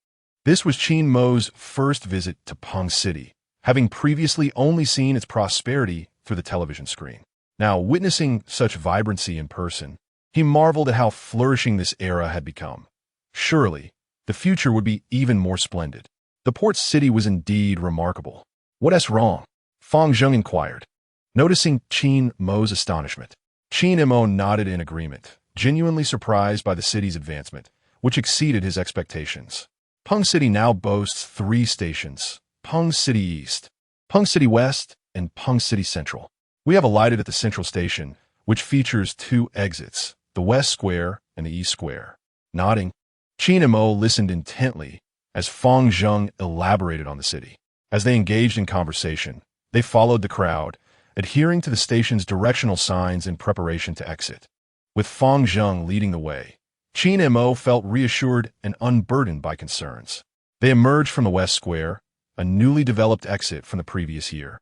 This was Qin Mo's first visit to Peng City, having previously only seen its prosperity through the television screen. Now, witnessing such vibrancy in person, he marveled at how flourishing this era had become. Surely, the future would be even more splendid. The port city was indeed remarkable. "What's wrong?" Fang Zheng inquired, noticing Qin Mo's astonishment. Qin Mo nodded in agreement, genuinely surprised by the city's advancement, which exceeded his expectations. Peng City now boasts 3 stations: Peng City East, Peng City West, and Peng City Central. We have alighted at the Central Station, which features 2 exits, the West Square and the East Square. Nodding, Qin Mo listened intently as Fang Zheng elaborated on the city. As they engaged in conversation, they followed the crowd, adhering to the station's directional signs in preparation to exit. With Fang Zheng leading the way, Qin Mo felt reassured and unburdened by concerns. They emerged from the West Square, a newly developed exit from the previous year,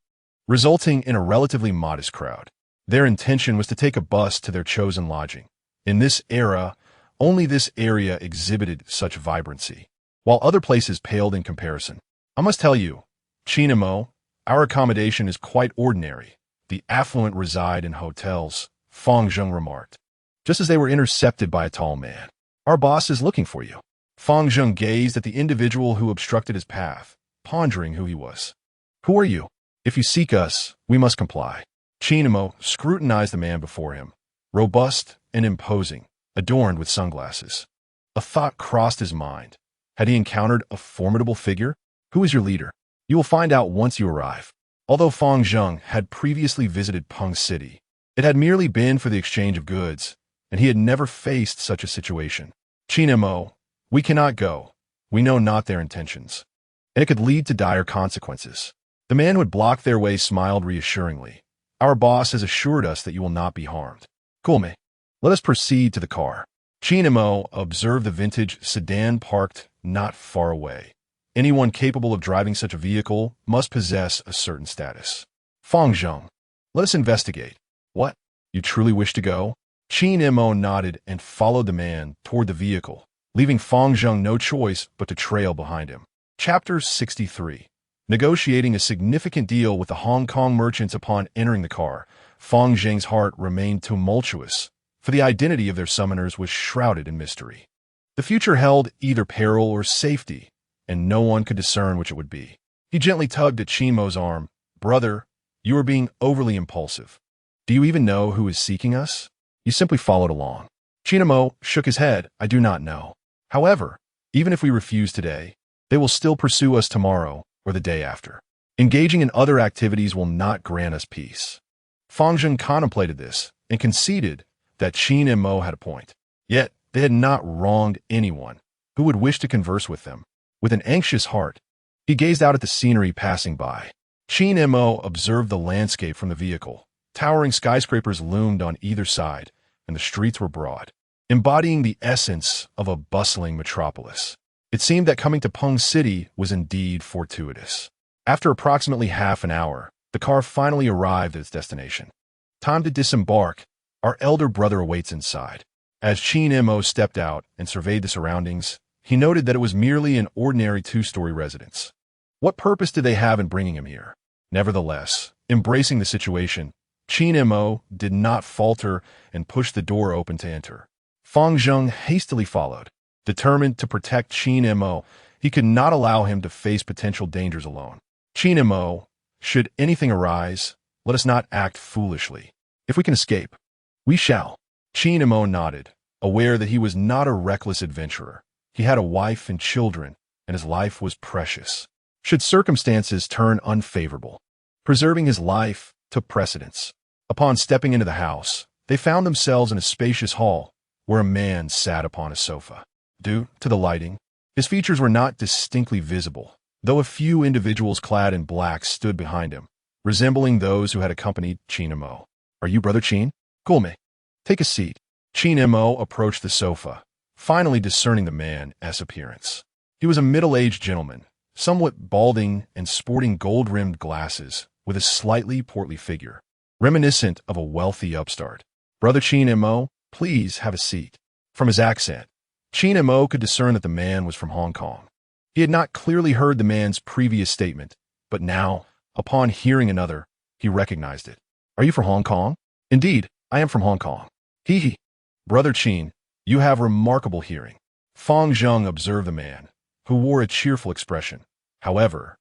resulting in a relatively modest crowd. Their intention was to take a bus to their chosen lodging. In this era, only this area exhibited such vibrancy, while other places paled in comparison. "I must tell you, Qin Mo, our accommodation is quite ordinary. The affluent reside in hotels," Fang Zheng remarked, just as they were intercepted by a tall man. "Our boss is looking for you." Fang Zheng gazed at the individual who obstructed his path, pondering who he was. "Who are you? If you seek us, we must comply." Qin Mo scrutinized the man before him, robust and imposing, adorned with sunglasses. A thought crossed his mind. Had he encountered a formidable figure? "Who is your leader?" "You will find out once you arrive." Although Fang Zheng had previously visited Peng City, it had merely been for the exchange of goods, and he had never faced such a situation. "Qin Mo, we cannot go. We know not their intentions, and it could lead to dire consequences." The man who had blocked their way smiled reassuringly. "Our boss has assured us that you will not be harmed." "Cool. Let us proceed to the car." Qin Mo observed the vintage sedan parked not far away. Anyone capable of driving such a vehicle must possess a certain status. "Fang Zheng, let us investigate." "What? You truly wish to go?" Qin Mo nodded and followed the man toward the vehicle, leaving Fang Zheng no choice but to trail behind him. Chapter 63. Negotiating a significant deal with the Hong Kong merchants. Upon entering the car, Fang Zheng's heart remained tumultuous, for the identity of their summoners was shrouded in mystery. The future held either peril or safety, and no one could discern which it would be. He gently tugged at Qin Mo's arm. "Brother, you are being overly impulsive. Do you even know who is seeking us? You simply followed along." Qin Mo shook his head. "I do not know. However, even if we refuse today, they will still pursue us tomorrow or the day after. Engaging in other activities will not grant us peace." Fang Zheng contemplated this and conceded that Qin and Mo had a point. Yet, they had not wronged anyone who would wish to converse with them. With an anxious heart, he gazed out at the scenery passing by. Qin and Mo observed the landscape from the vehicle. Towering skyscrapers loomed on either side, and the streets were broad, embodying the essence of a bustling metropolis. It seemed that coming to Peng City was indeed fortuitous. After approximately half an hour, the car finally arrived at its destination. "Time to disembark. Our elder brother awaits inside." As Qin Mo stepped out and surveyed the surroundings, he noted that it was merely an ordinary two-story residence. What purpose did they have in bringing him here? Nevertheless, embracing the situation, Qin Mo did not falter and pushed the door open to enter. Fang Zheng hastily followed. Determined to protect Qin Mo, he could not allow him to face potential dangers alone. "Qin Mo, should anything arise, let us not act foolishly. If we can escape, we shall." Qin Mo nodded, aware that he was not a reckless adventurer. He had a wife and children, and his life was precious. Should circumstances turn unfavorable, preserving his life took precedence. Upon stepping into the house, they found themselves in a spacious hall where a man sat upon a sofa. Due to the lighting, his features were not distinctly visible, though a few individuals clad in black stood behind him, resembling those who had accompanied Qin Mo. "Are you Brother Qin? Gulme, take a seat." Qin Mo approached the sofa, finally discerning the man's appearance. He was a middle-aged gentleman, somewhat balding and sporting gold-rimmed glasses, with a slightly portly figure, reminiscent of a wealthy upstart. "Brother Qin Mo, please have a seat." From his accent, Qin Mo could discern that the man was from Hong Kong. He had not clearly heard the man's previous statement, but now, upon hearing another, he recognized it. "Are you from Hong Kong?" "Indeed, I am from Hong Kong." "Hee. Brother Qin, you have remarkable hearing." Fang Zheng observed the man, who wore a cheerful expression. However,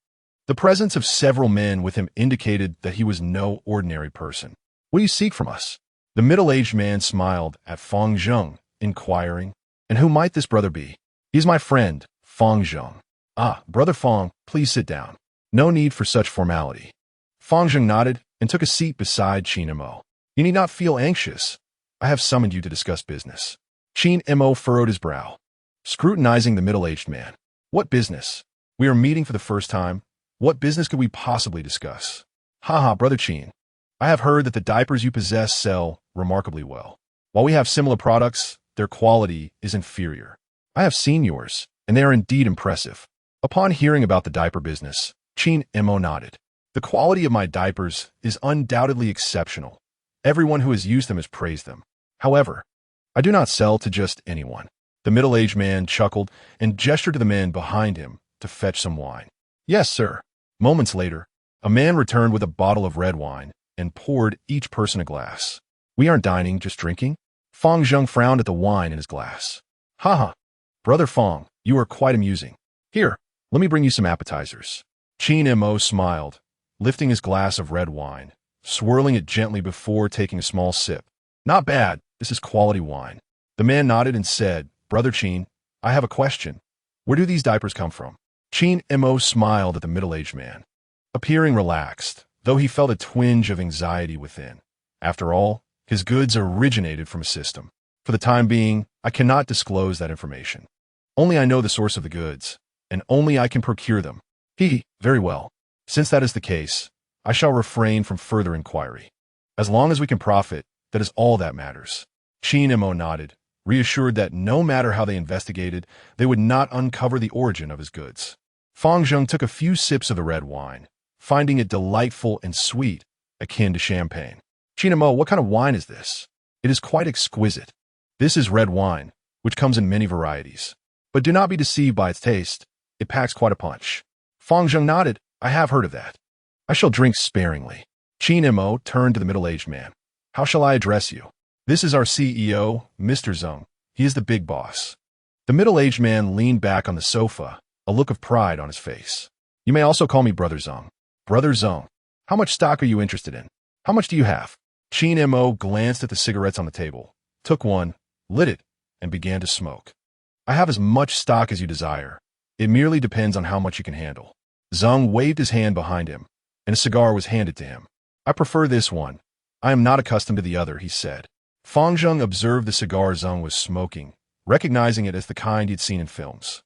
the presence of several men with him indicated that he was no ordinary person. "What do you seek from us?" The middle-aged man smiled at Fang Zheng, inquiring, "And who might this brother be?" "He is my friend, Fang Zheng." "Ah, Brother Fang, please sit down." "No need for such formality." Fang Zheng nodded and took a seat beside Qin Mo. "You need not feel anxious. I have summoned you to discuss business." Qin Mo furrowed his brow, scrutinizing the middle-aged man. "What business? We are meeting for the first time. What business could we possibly discuss?" "Haha, Brother Qin. I have heard that the diapers you possess sell remarkably well. While we have similar products, their quality is inferior. I have seen yours, and they are indeed impressive." Upon hearing about the diaper business, Qin Mo nodded. "The quality of my diapers is undoubtedly exceptional. Everyone who has used them has praised them. However, I do not sell to just anyone." The middle-aged man chuckled and gestured to the men behind him to fetch some wine. "Yes, sir." Moments later, a man returned with a bottle of red wine and poured each person a glass. "We aren't dining, just drinking." Fang Zheng frowned at the wine in his glass. "Haha, Brother Fang, you are quite amusing. Here, let me bring you some appetizers." Qin Mo smiled, lifting his glass of red wine, swirling it gently before taking a small sip. "Not bad, this is quality wine." The man nodded and said, "Brother Qin, I have a question. Where do these diapers come from?" Qin Mo smiled at the middle-aged man, appearing relaxed, though he felt a twinge of anxiety within. After all, his goods originated from a system. "For the time being, I cannot disclose that information. Only I know the source of the goods, and only I can procure them." "Very well. Since that is the case, I shall refrain from further inquiry. As long as we can profit, that is all that matters." Qin Mo nodded, reassured that no matter how they investigated, they would not uncover the origin of his goods. Fang Zheng took a few sips of the red wine, finding it delightful and sweet, akin to champagne. "Qin Mo, what kind of wine is this?" "It is quite exquisite. This is red wine, which comes in many varieties. But do not be deceived by its taste. It packs quite a punch." Fang Zheng nodded. "I have heard of that. I shall drink sparingly." Qin Mo turned to the middle-aged man. "How shall I address you?" "This is our CEO, Mr. Zheng. He is the big boss." The middle-aged man leaned back on the sofa, a look of pride on his face. You may also call me Brother Zeng. Brother Zeng, how much stock are you interested in? How much do you have? Qin Mo glanced at the cigarettes on the table, took one, lit it, and began to smoke. I have as much stock as you desire. It merely depends on how much you can handle. Zeng waved his hand behind him, and a cigar was handed to him. I prefer this one. I am not accustomed to the other, he said. Fang Zheng observed the cigar Zeng was smoking, recognizing it as the kind he'd seen in films.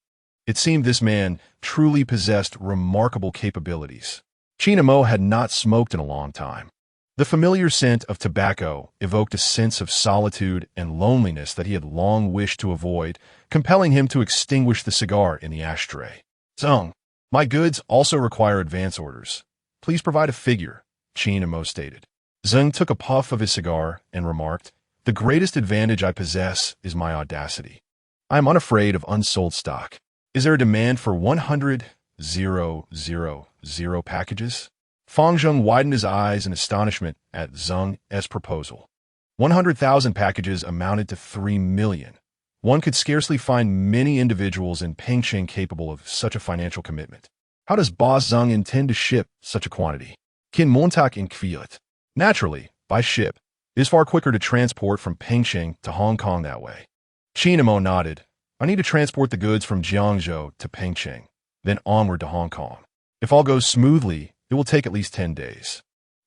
It seemed this man truly possessed remarkable capabilities. Qin Mo had not smoked in a long time. The familiar scent of tobacco evoked a sense of solitude and loneliness that he had long wished to avoid, compelling him to extinguish the cigar in the ashtray. Zeng, my goods also require advance orders. Please provide a figure, Qin Mo stated. Zeng took a puff of his cigar and remarked, the greatest advantage I possess is my audacity. I am unafraid of unsold stock. Is there a demand for 100,000 packages? Fang Zheng widened his eyes in astonishment at Zeng's proposal. 100,000 packages amounted to 3 million. One could scarcely find many individuals in Pengcheng capable of such a financial commitment. How does Boss Zeng intend to ship such a quantity? Qin Mo in Kviat. Naturally, by ship. It is far quicker to transport from Pengcheng to Hong Kong that way. Qin Mo nodded. I need to transport the goods from Jiangzhou to Pengcheng, then onward to Hong Kong. If all goes smoothly, it will take at least 10 days.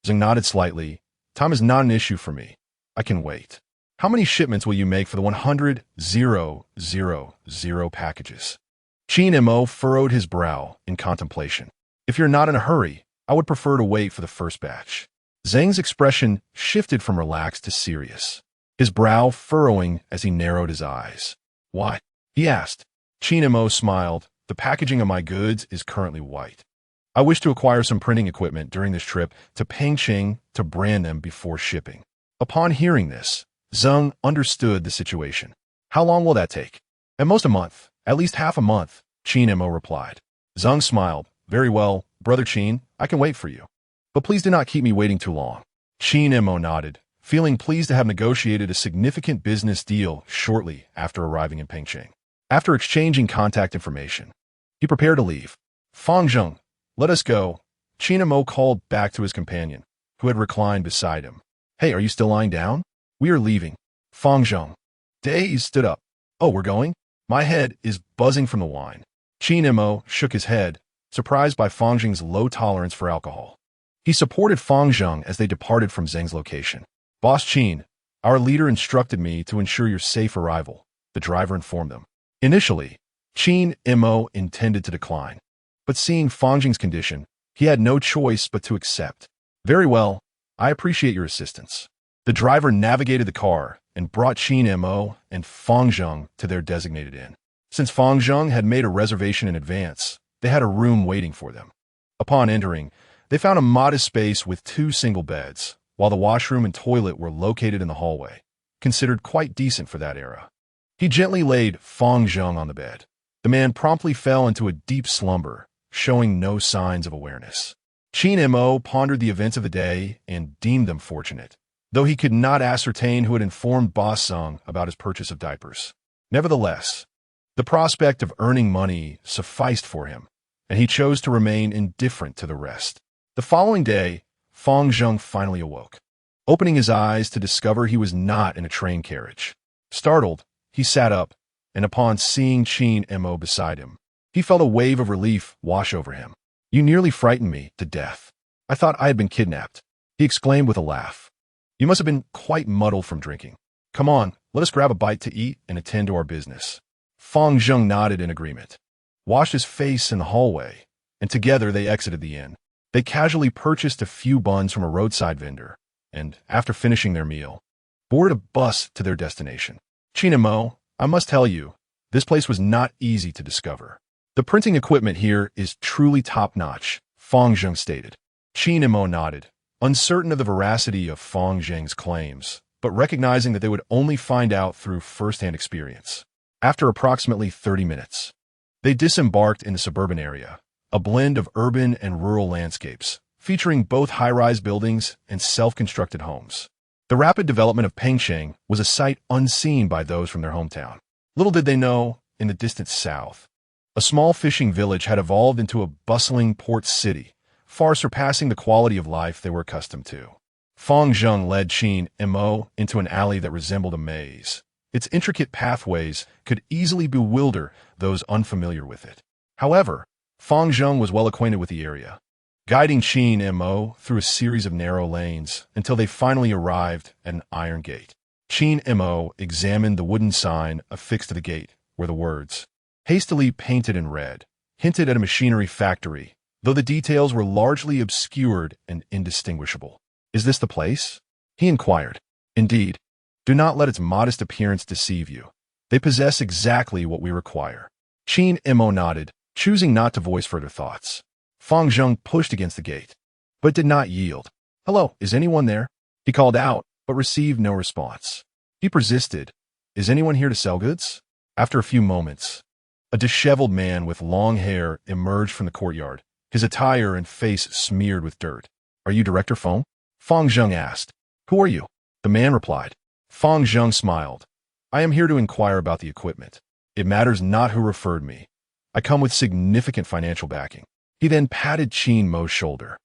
Zeng nodded slightly. Time is not an issue for me. I can wait. How many shipments will you make for the 100,000 packages? Qin Mo furrowed his brow in contemplation. If you're not in a hurry, I would prefer to wait for the first batch. Zeng's expression shifted from relaxed to serious, his brow furrowing as he narrowed his eyes. Why? He asked. Qin Mo smiled. The packaging of my goods is currently white. I wish to acquire some printing equipment during this trip to Pengcheng to brand them before shipping. Upon hearing this, Zeng understood the situation. How long will that take? At most a month, at least half a month, Qin Mo replied. Zeng smiled. Very well, Brother Qin, I can wait for you. But please do not keep me waiting too long. Qin Mo nodded, feeling pleased to have negotiated a significant business deal shortly after arriving in Pengcheng. After exchanging contact information, he prepared to leave. Fang Zheng, let us go. Qin Mo called back to his companion, who had reclined beside him. Hey, are you still lying down? We are leaving. Fang Zheng. Dazed stood up. Oh, we're going? My head is buzzing from the wine. Qin Mo shook his head, surprised by Fang Zheng's low tolerance for alcohol. He supported Fang Zheng as they departed from Zeng's location. Boss Qin, our leader instructed me to ensure your safe arrival, the driver informed them. Initially, Qin Mo intended to decline, but seeing Fang Zheng's condition, he had no choice but to accept. Very well, I appreciate your assistance. The driver navigated the car and brought Qin Mo and Fang Zheng to their designated inn. Since Fang Zheng had made a reservation in advance, they had a room waiting for them. Upon entering, they found a modest space with 2 single beds, while the washroom and toilet were located in the hallway, considered quite decent for that era. He gently laid Fang Zheng on the bed. The man promptly fell into a deep slumber, showing no signs of awareness. Qin Mo pondered the events of the day and deemed them fortunate, though he could not ascertain who had informed Boss Zeng about his purchase of diapers. Nevertheless, the prospect of earning money sufficed for him, and he chose to remain indifferent to the rest. The following day, Fang Zheng finally awoke, opening his eyes to discover he was not in a train carriage. Startled, he sat up, and upon seeing Qin Mo beside him, he felt a wave of relief wash over him. You nearly frightened me to death. I thought I had been kidnapped, he exclaimed with a laugh. You must have been quite muddled from drinking. Come on, let us grab a bite to eat and attend to our business. Fang Zheng nodded in agreement, washed his face in the hallway, and together they exited the inn. They casually purchased a few buns from a roadside vendor, and, after finishing their meal, boarded a bus to their destination. Qin Mo, I must tell you, this place was not easy to discover. The printing equipment here is truly top-notch, Fang Zheng stated. Qin Mo nodded, uncertain of the veracity of Fang Zheng's claims, but recognizing that they would only find out through first-hand experience. After approximately 30 minutes, they disembarked in the suburban area, a blend of urban and rural landscapes, featuring both high-rise buildings and self-constructed homes. The rapid development of Pengcheng was a sight unseen by those from their hometown. Little did they know, in the distant south. A small fishing village had evolved into a bustling port city, far surpassing the quality of life they were accustomed to. Feng Zheng led Qin Mo into an alley that resembled a maze. Its intricate pathways could easily bewilder those unfamiliar with it. However, Feng Zheng was well acquainted with the area, guiding Qin Mo through a series of narrow lanes until they finally arrived at an iron gate. Qin Mo examined the wooden sign affixed to the gate, where the words, hastily painted in red, hinted at a machinery factory, though the details were largely obscured and indistinguishable. "Is this the place?" he inquired. "Indeed. Do not let its modest appearance deceive you. They possess exactly what we require." Qin Mo nodded, choosing not to voice further thoughts. Feng Zheng pushed against the gate, but did not yield. "Hello, is anyone there?" he called out, but received no response. He persisted. "Is anyone here to sell goods?" After a few moments, a disheveled man with long hair emerged from the courtyard, his attire and face smeared with dirt. "Are you Director Feng?" Feng Zheng asked. "Who are you?" The man replied. Feng Zheng smiled. "I am here to inquire about the equipment. It matters not who referred me. I come with significant financial backing." He then patted Qin Mo's shoulder,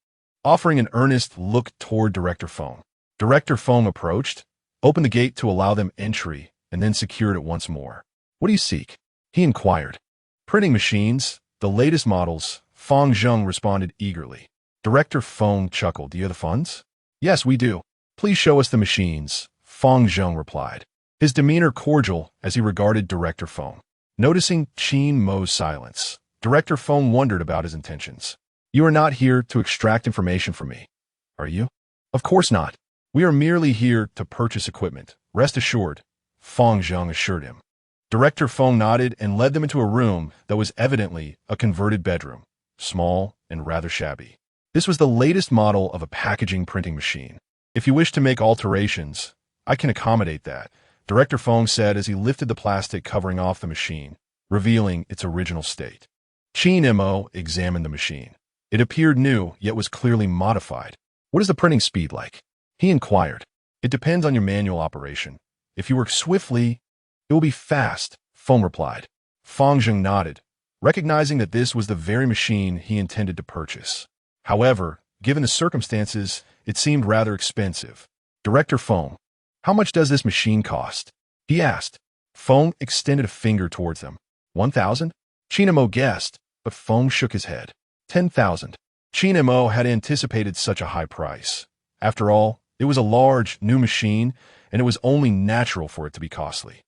offering an earnest look toward Director Feng. Director Feng approached, opened the gate to allow them entry, and then secured it once more. "What do you seek?" he inquired. "Printing machines, the latest models," Feng Zheng responded eagerly. Director Feng chuckled. "Do you have the funds?" "Yes, we do. Please show us the machines," Feng Zheng replied, his demeanor cordial as he regarded Director Feng. Noticing Qin Mo's silence, Director Feng wondered about his intentions. "You are not here to extract information from me, are you?" "Of course not. We are merely here to purchase equipment. Rest assured," Feng Zheng assured him. Director Feng nodded and led them into a room that was evidently a converted bedroom, small and rather shabby. This was the latest model of a packaging printing machine. "If you wish to make alterations, I can accommodate that," Director Feng said as he lifted the plastic covering off the machine, revealing its original state. Qin Mo examined the machine. It appeared new, yet was clearly modified. "What is the printing speed like?" he inquired. "It depends on your manual operation. If you work swiftly, it will be fast," Feng replied. Feng Zheng nodded, recognizing that this was the very machine he intended to purchase. However, given the circumstances, it seemed rather expensive. "Director Feng, how much does this machine cost?" he asked. Feng extended a finger towards them. 1,000? Qin Mo guessed, but Feng shook his head. 10,000. Qin Mo had anticipated such a high price. After all, it was a large, new machine, and it was only natural for it to be costly.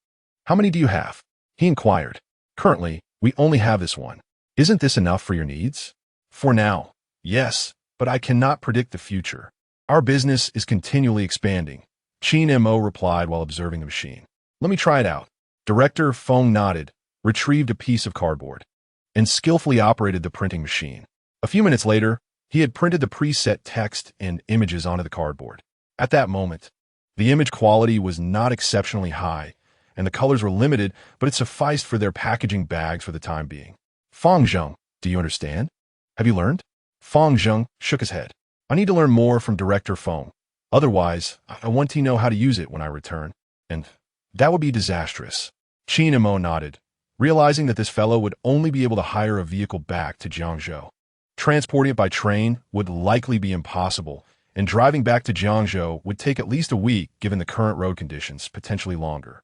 "How many do you have?" he inquired. "Currently, we only have this one. Isn't this enough for your needs?" "For now, yes, but I cannot predict the future. Our business is continually expanding," Qin Mo replied while observing the machine. "Let me try it out." Director Feng nodded, retrieved a piece of cardboard, and skillfully operated the printing machine. A few minutes later, he had printed the preset text and images onto the cardboard. At that moment, the image quality was not exceptionally high, and the colors were limited, but it sufficed for their packaging bags for the time being. "Feng Zheng, do you understand? Have you learned?" Feng Zheng shook his head. "I need to learn more from Director Feng. Otherwise, I want to know how to use it when I return, and that would be disastrous." Qin Mo nodded, realizing that this fellow would only be able to hire a vehicle back to Jiangzhou. Transporting it by train would likely be impossible, and driving back to Jiangzhou would take at least a week given the current road conditions, potentially longer.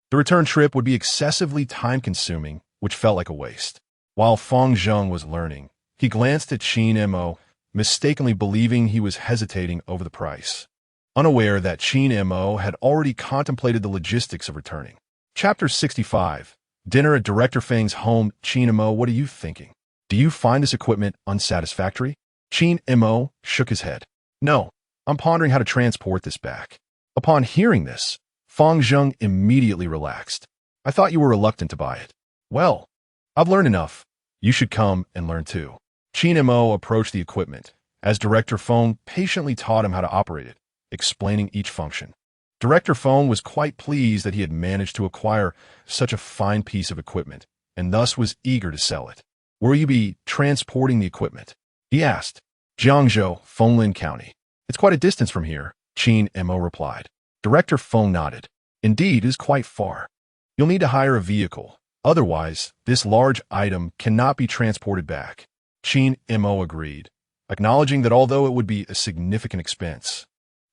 The return trip would be excessively time-consuming, which felt like a waste. While Feng Zheng was learning, he glanced at Qin Mo, mistakenly believing he was hesitating over the price, unaware that Qin Mo had already contemplated the logistics of returning. Chapter 65. Dinner at Director Feng's home. "Qin Mo, what are you thinking? Do you find this equipment unsatisfactory?" Qin Mo shook his head. "No, I'm pondering how to transport this back." Upon hearing this, Feng Zheng immediately relaxed. "I thought you were reluctant to buy it." "Well, I've learned enough. You should come and learn too." Qin Mo approached the equipment, as Director Feng patiently taught him how to operate it, explaining each function. Director Feng was quite pleased that he had managed to acquire such a fine piece of equipment, and thus was eager to sell it. "Will you be transporting the equipment?" he asked. "Jiangzhou, Fenglin County. It's quite a distance from here," Qin Mo replied. Director Feng nodded. "Indeed, it is quite far. You'll need to hire a vehicle. Otherwise, this large item cannot be transported back. Qin Mo agreed, acknowledging that although it would be a significant expense,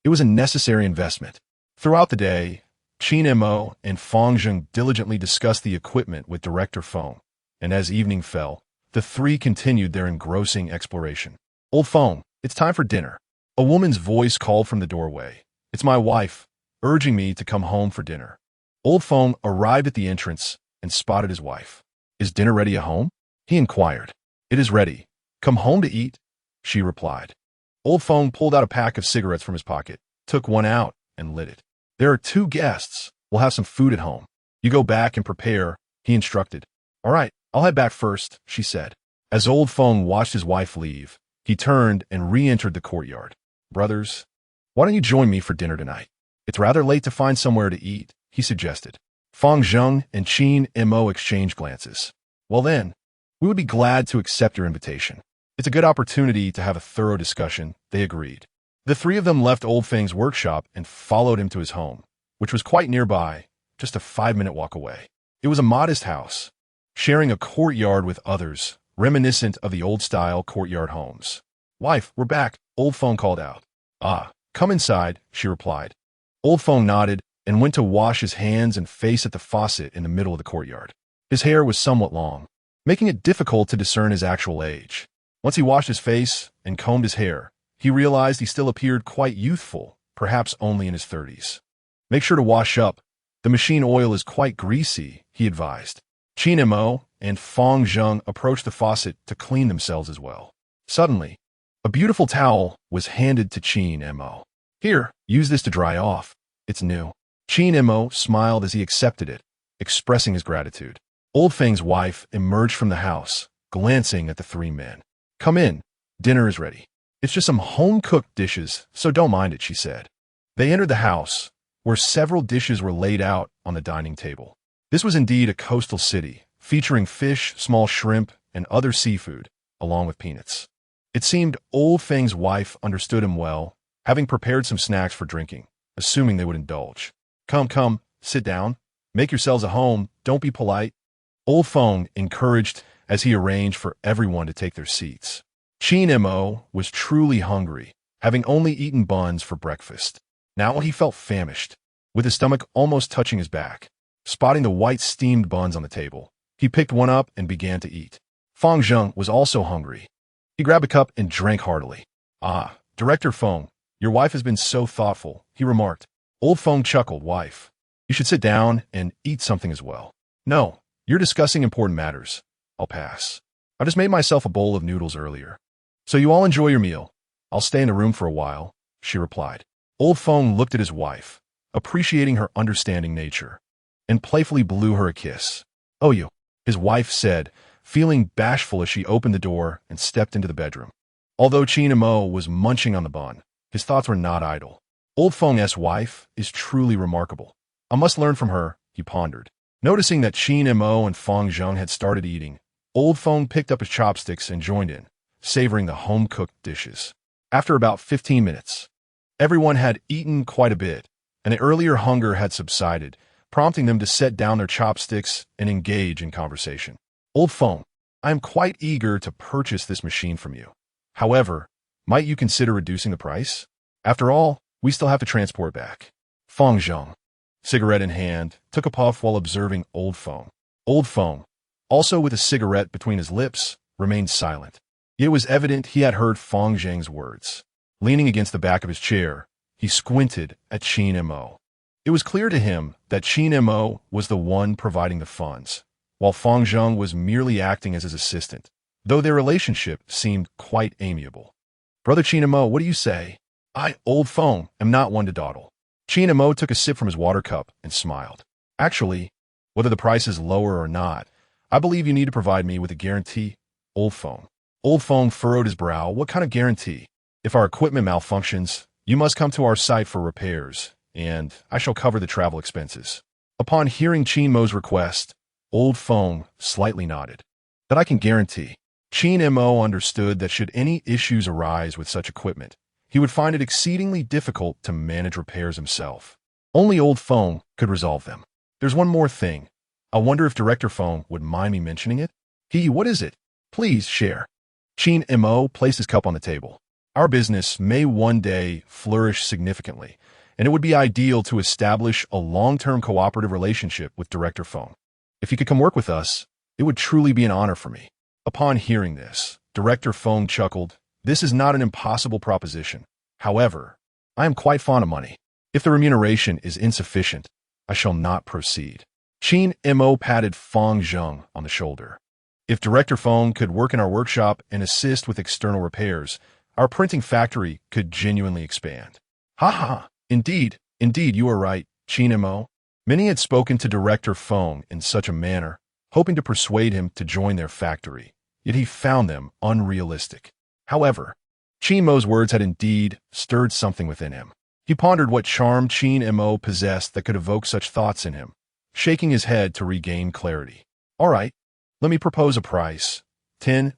it was a necessary investment. Throughout the day, Qin Mo and Fang Zheng diligently discussed the equipment with Director Feng, and as evening fell, the three continued their engrossing exploration. "Old Feng, it's time for dinner." A woman's voice called from the doorway. "It's my wife, urging me to come home for dinner." Old Feng arrived at the entrance and spotted his wife. "Is dinner ready at home?" he inquired. "It is ready. Come home to eat," she replied. Old Feng pulled out a pack of cigarettes from his pocket, took one out, and lit it. "There are 2 guests. We'll have some food at home. You go back and prepare," he instructed. "All right, I'll head back first," she said. As Old Feng watched his wife leave, he turned and re-entered the courtyard. "Brothers, why don't you join me for dinner tonight? It's rather late to find somewhere to eat," he suggested. Fang Zheng and Qin Mo exchanged glances. "Well then, we would be glad to accept your invitation. It's a good opportunity to have a thorough discussion," they agreed. The three of them left Old Feng's workshop and followed him to his home, which was quite nearby, just a 5-minute walk away. It was a modest house, sharing a courtyard with others, reminiscent of the old-style courtyard homes. "Wife, we're back," Old Feng called out. "Ah, come inside," she replied. Old Feng nodded and went to wash his hands and face at the faucet in the middle of the courtyard. His hair was somewhat long, making it difficult to discern his actual age. Once he washed his face and combed his hair, he realized he still appeared quite youthful, perhaps only in his 30s. "Make sure to wash up. The machine oil is quite greasy," he advised. Qin Mo and Fang Zheng approached the faucet to clean themselves as well. Suddenly, a beautiful towel was handed to Qin Mo. "Here, use this to dry off. It's new." Qin Mo smiled as he accepted it, expressing his gratitude. Old Feng's wife emerged from the house, glancing at the 3 men. "Come in. Dinner is ready. It's just some home-cooked dishes, so don't mind it," she said. They entered the house, where several dishes were laid out on the dining table. This was indeed a coastal city, featuring fish, small shrimp, and other seafood, along with peanuts. It seemed Old Feng's wife understood him well, having prepared some snacks for drinking, assuming they would indulge. Come, sit down. Make yourselves at home. Don't be polite," Old Feng encouraged as he arranged for everyone to take their seats. Qin Mo was truly hungry, having only eaten buns for breakfast. Now he felt famished, with his stomach almost touching his back. Spotting the white steamed buns on the table, he picked one up and began to eat. Fang Zheng was also hungry. He grabbed a cup and drank heartily. "Ah, Director Feng, your wife has been so thoughtful," he remarked. Old Feng chuckled. "Wife, you should sit down and eat something as well." "No, you're discussing important matters. I'll pass. I just made myself a bowl of noodles earlier." "So you all enjoy your meal. I'll stay in the room for a while," she replied. Old Feng looked at his wife, appreciating her understanding nature, and playfully blew her a kiss. "Oh, you," his wife said, feeling bashful as she opened the door and stepped into the bedroom. Although Qin Mo was munching on the bun, his thoughts were not idle. Old Feng's wife is truly remarkable. I must learn from her, he pondered. Noticing that Qin Mo and Fang Zheng had started eating, Old Feng picked up his chopsticks and joined in, savoring the home-cooked dishes. After about 15 minutes, everyone had eaten quite a bit, and the earlier hunger had subsided, prompting them to set down their chopsticks and engage in conversation. "Old Feng, I am quite eager to purchase this machine from you. However, might you consider reducing the price? After all, we still have to transport back." Fang Zheng, cigarette in hand, took a puff while observing Old Feng. Old Feng, also with a cigarette between his lips, remained silent. It was evident he had heard Fang Zheng's words. Leaning against the back of his chair, he squinted at Qin Mo. It was clear to him that Qin Mo was the one providing the funds, while Fang Zheng was merely acting as his assistant, though their relationship seemed quite amiable. "Brother Qin Mo, what do you say?" "I, Old Feng, am not one to dawdle." Qin Mo took a sip from his water cup and smiled. "Actually, whether the price is lower or not, I believe you need to provide me with a guarantee, Old Feng." Old Feng furrowed his brow. "What kind of guarantee?" "If our equipment malfunctions, you must come to our site for repairs, and I shall cover the travel expenses." Upon hearing Qin Mo's request, Old Feng slightly nodded. "That I can guarantee." Qin Mo understood that should any issues arise with such equipment, he would find it exceedingly difficult to manage repairs himself. Only Old Feng could resolve them. "There's one more thing. I wonder if Director Feng would mind me mentioning it? What is it? Please share. Qin Mo placed his cup on the table. Our business may one day flourish significantly, and it would be ideal to establish a long-term cooperative relationship with Director Feng. If you could come work with us, it would truly be an honor for me. Upon hearing this, Director Feng chuckled. This is not an impossible proposition. However, I am quite fond of money. If the remuneration is insufficient, I shall not proceed. Qin Mo patted Feng Zheng on the shoulder. If Director Feng could work in our workshop and assist with external repairs, our printing factory could genuinely expand. Ha ha! Indeed, you are right, Qin Mo. Many had spoken to Director Feng in such a manner, hoping to persuade him to join their factory, yet he found them unrealistic. However, Qin Mo's words had indeed stirred something within him. He pondered what charm Qin Mo possessed that could evoke such thoughts in him, shaking his head to regain clarity. All right, let me propose a price, 10,000,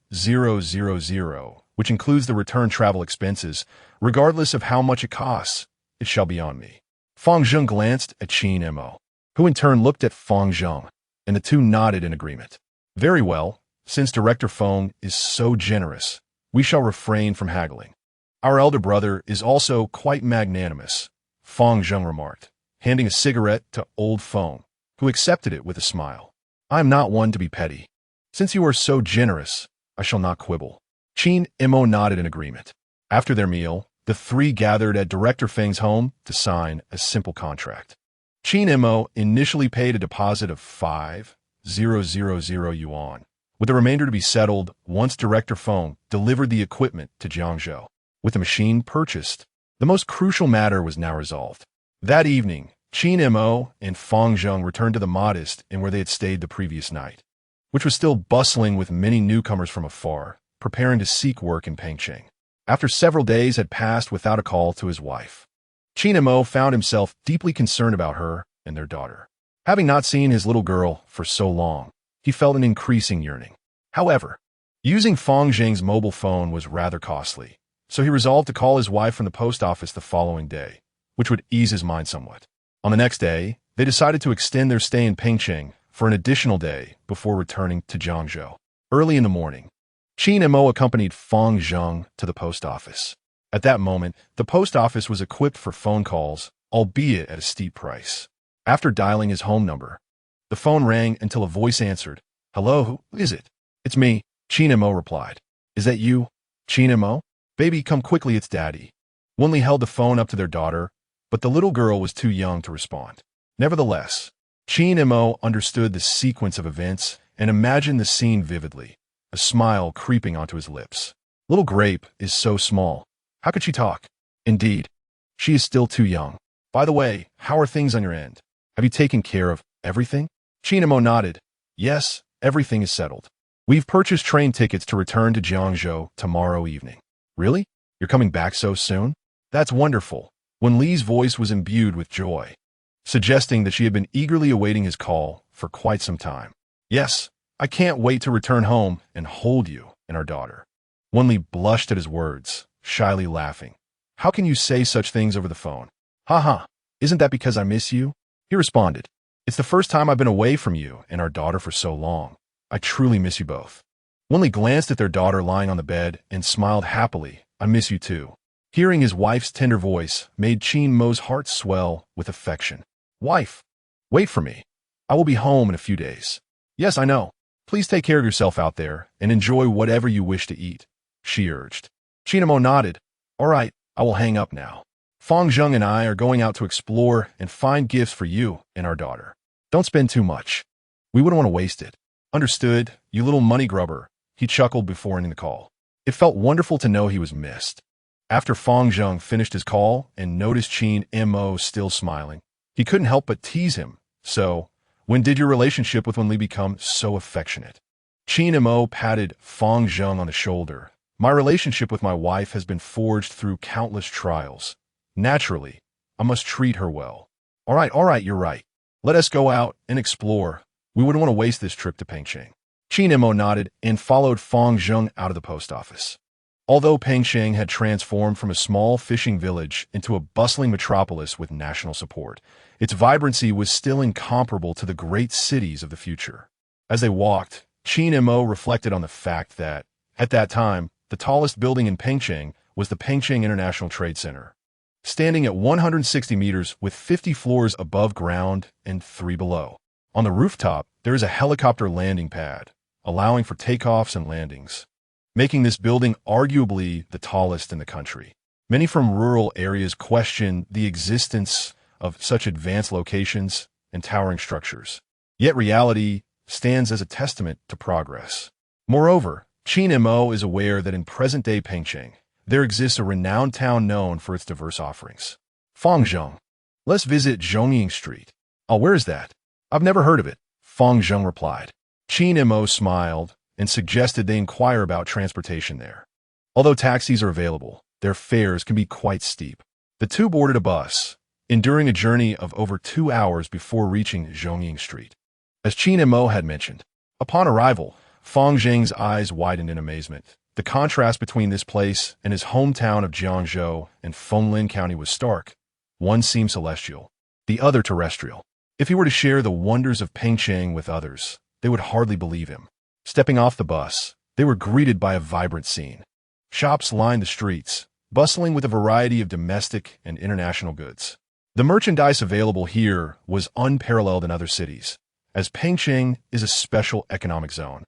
which includes the return travel expenses, regardless of how much it costs. It shall be on me. Feng Zheng glanced at Qin Mo, who in turn looked at Feng Zheng, and the two nodded in agreement. Very well, since Director Feng is so generous, we shall refrain from haggling. Our elder brother is also quite magnanimous, Feng Zheng remarked, handing a cigarette to old Feng, who accepted it with a smile. I am not one to be petty. Since you are so generous, I shall not quibble. Qin Mo nodded in agreement. After their meal, the three gathered at Director Feng's home to sign a simple contract. Qin Mo initially paid a deposit of 5,000 yuan, with the remainder to be settled once Director Feng delivered the equipment to Jiangzhou. With the machine purchased, the most crucial matter was now resolved. That evening, Qin Mo and Feng Zheng returned to the modest inn where they had stayed the previous night, which was still bustling with many newcomers from afar, preparing to seek work in Pengcheng. After several days had passed without a call to his wife, Qin Mo found himself deeply concerned about her and their daughter. Having not seen his little girl for so long, he felt an increasing yearning. However, using Feng Zheng's mobile phone was rather costly, so he resolved to call his wife from the post office the following day, which would ease his mind somewhat. On the next day, they decided to extend their stay in Pengcheng for an additional day before returning to Jiangzhou. Early in the morning, Qin Mo accompanied Feng Zheng to the post office. At that moment, the post office was equipped for phone calls, albeit at a steep price. After dialing his home number, the phone rang until a voice answered. Hello, who is it? It's me, Qin Mo replied. Is that you, Qin Mo? Baby, come quickly, it's Daddy. Wen Li held the phone up to their daughter, but the little girl was too young to respond. Nevertheless, Qin Mo understood the sequence of events and imagined the scene vividly, a smile creeping onto his lips. Little Grape is so small. How could she talk? Indeed, she is still too young. By the way, how are things on your end? Have you taken care of everything? Qin Mo nodded. Yes, everything is settled. We've purchased train tickets to return to Jiangzhou tomorrow evening. Really? You're coming back so soon? That's wonderful. Wen Li's voice was imbued with joy, suggesting that she had been eagerly awaiting his call for quite some time. Yes, I can't wait to return home and hold you and our daughter. Wen Li blushed at his words, shyly laughing. How can you say such things over the phone? Ha ha, isn't that because I miss you? He responded. It's the first time I've been away from you and our daughter for so long. I truly miss you both. Wen Li glanced at their daughter lying on the bed and smiled happily. I miss you too. Hearing his wife's tender voice made Qin Mo's heart swell with affection. Wife, wait for me. I will be home in a few days. Yes, I know. Please take care of yourself out there and enjoy whatever you wish to eat, she urged. Qin Mo nodded. All right, I will hang up now. Feng Zheng and I are going out to explore and find gifts for you and our daughter. Don't spend too much. We wouldn't want to waste it. Understood, you little money grubber, he chuckled before ending the call. It felt wonderful to know he was missed. After Feng Zheng finished his call and noticed Qin Mo still smiling, he couldn't help but tease him. So, when did your relationship with Wen Li become so affectionate? Qin Mo patted Feng Zheng on the shoulder. My relationship with my wife has been forged through countless trials. Naturally, I must treat her well. All right, you're right. Let us go out and explore. We wouldn't want to waste this trip to Pengcheng. Qin Mo nodded and followed Feng Zheng out of the post office. Although Pengsheng had transformed from a small fishing village into a bustling metropolis with national support, its vibrancy was still incomparable to the great cities of the future. As they walked, Qin Mo reflected on the fact that, at that time, the tallest building in Pengsheng was the Pengsheng International Trade Center, standing at 160 meters with 50 floors above ground and 3 below. On the rooftop, there is a helicopter landing pad, allowing for takeoffs and landings, making this building arguably the tallest in the country. Many from rural areas question the existence of such advanced locations and towering structures. Yet reality stands as a testament to progress. Moreover, Qin Mo is aware that in present-day Pengsheng, there exists a renowned town known for its diverse offerings. Fangzheng. Let's visit Zhongying Street. Oh, where is that? I've never heard of it, Fangzheng replied. Qin Mo smiled and suggested they inquire about transportation there. Although taxis are available, their fares can be quite steep. The two boarded a bus, enduring a journey of over 2 hours before reaching Zhongying Street. As Qin Mo had mentioned, upon arrival, Fangzheng's eyes widened in amazement. The contrast between this place and his hometown of Jiangzhou and Fenglin County was stark. One seemed celestial, the other terrestrial. If he were to share the wonders of Pengsheng with others, they would hardly believe him. Stepping off the bus, they were greeted by a vibrant scene. Shops lined the streets, bustling with a variety of domestic and international goods. The merchandise available here was unparalleled in other cities, as Pengsheng is a special economic zone,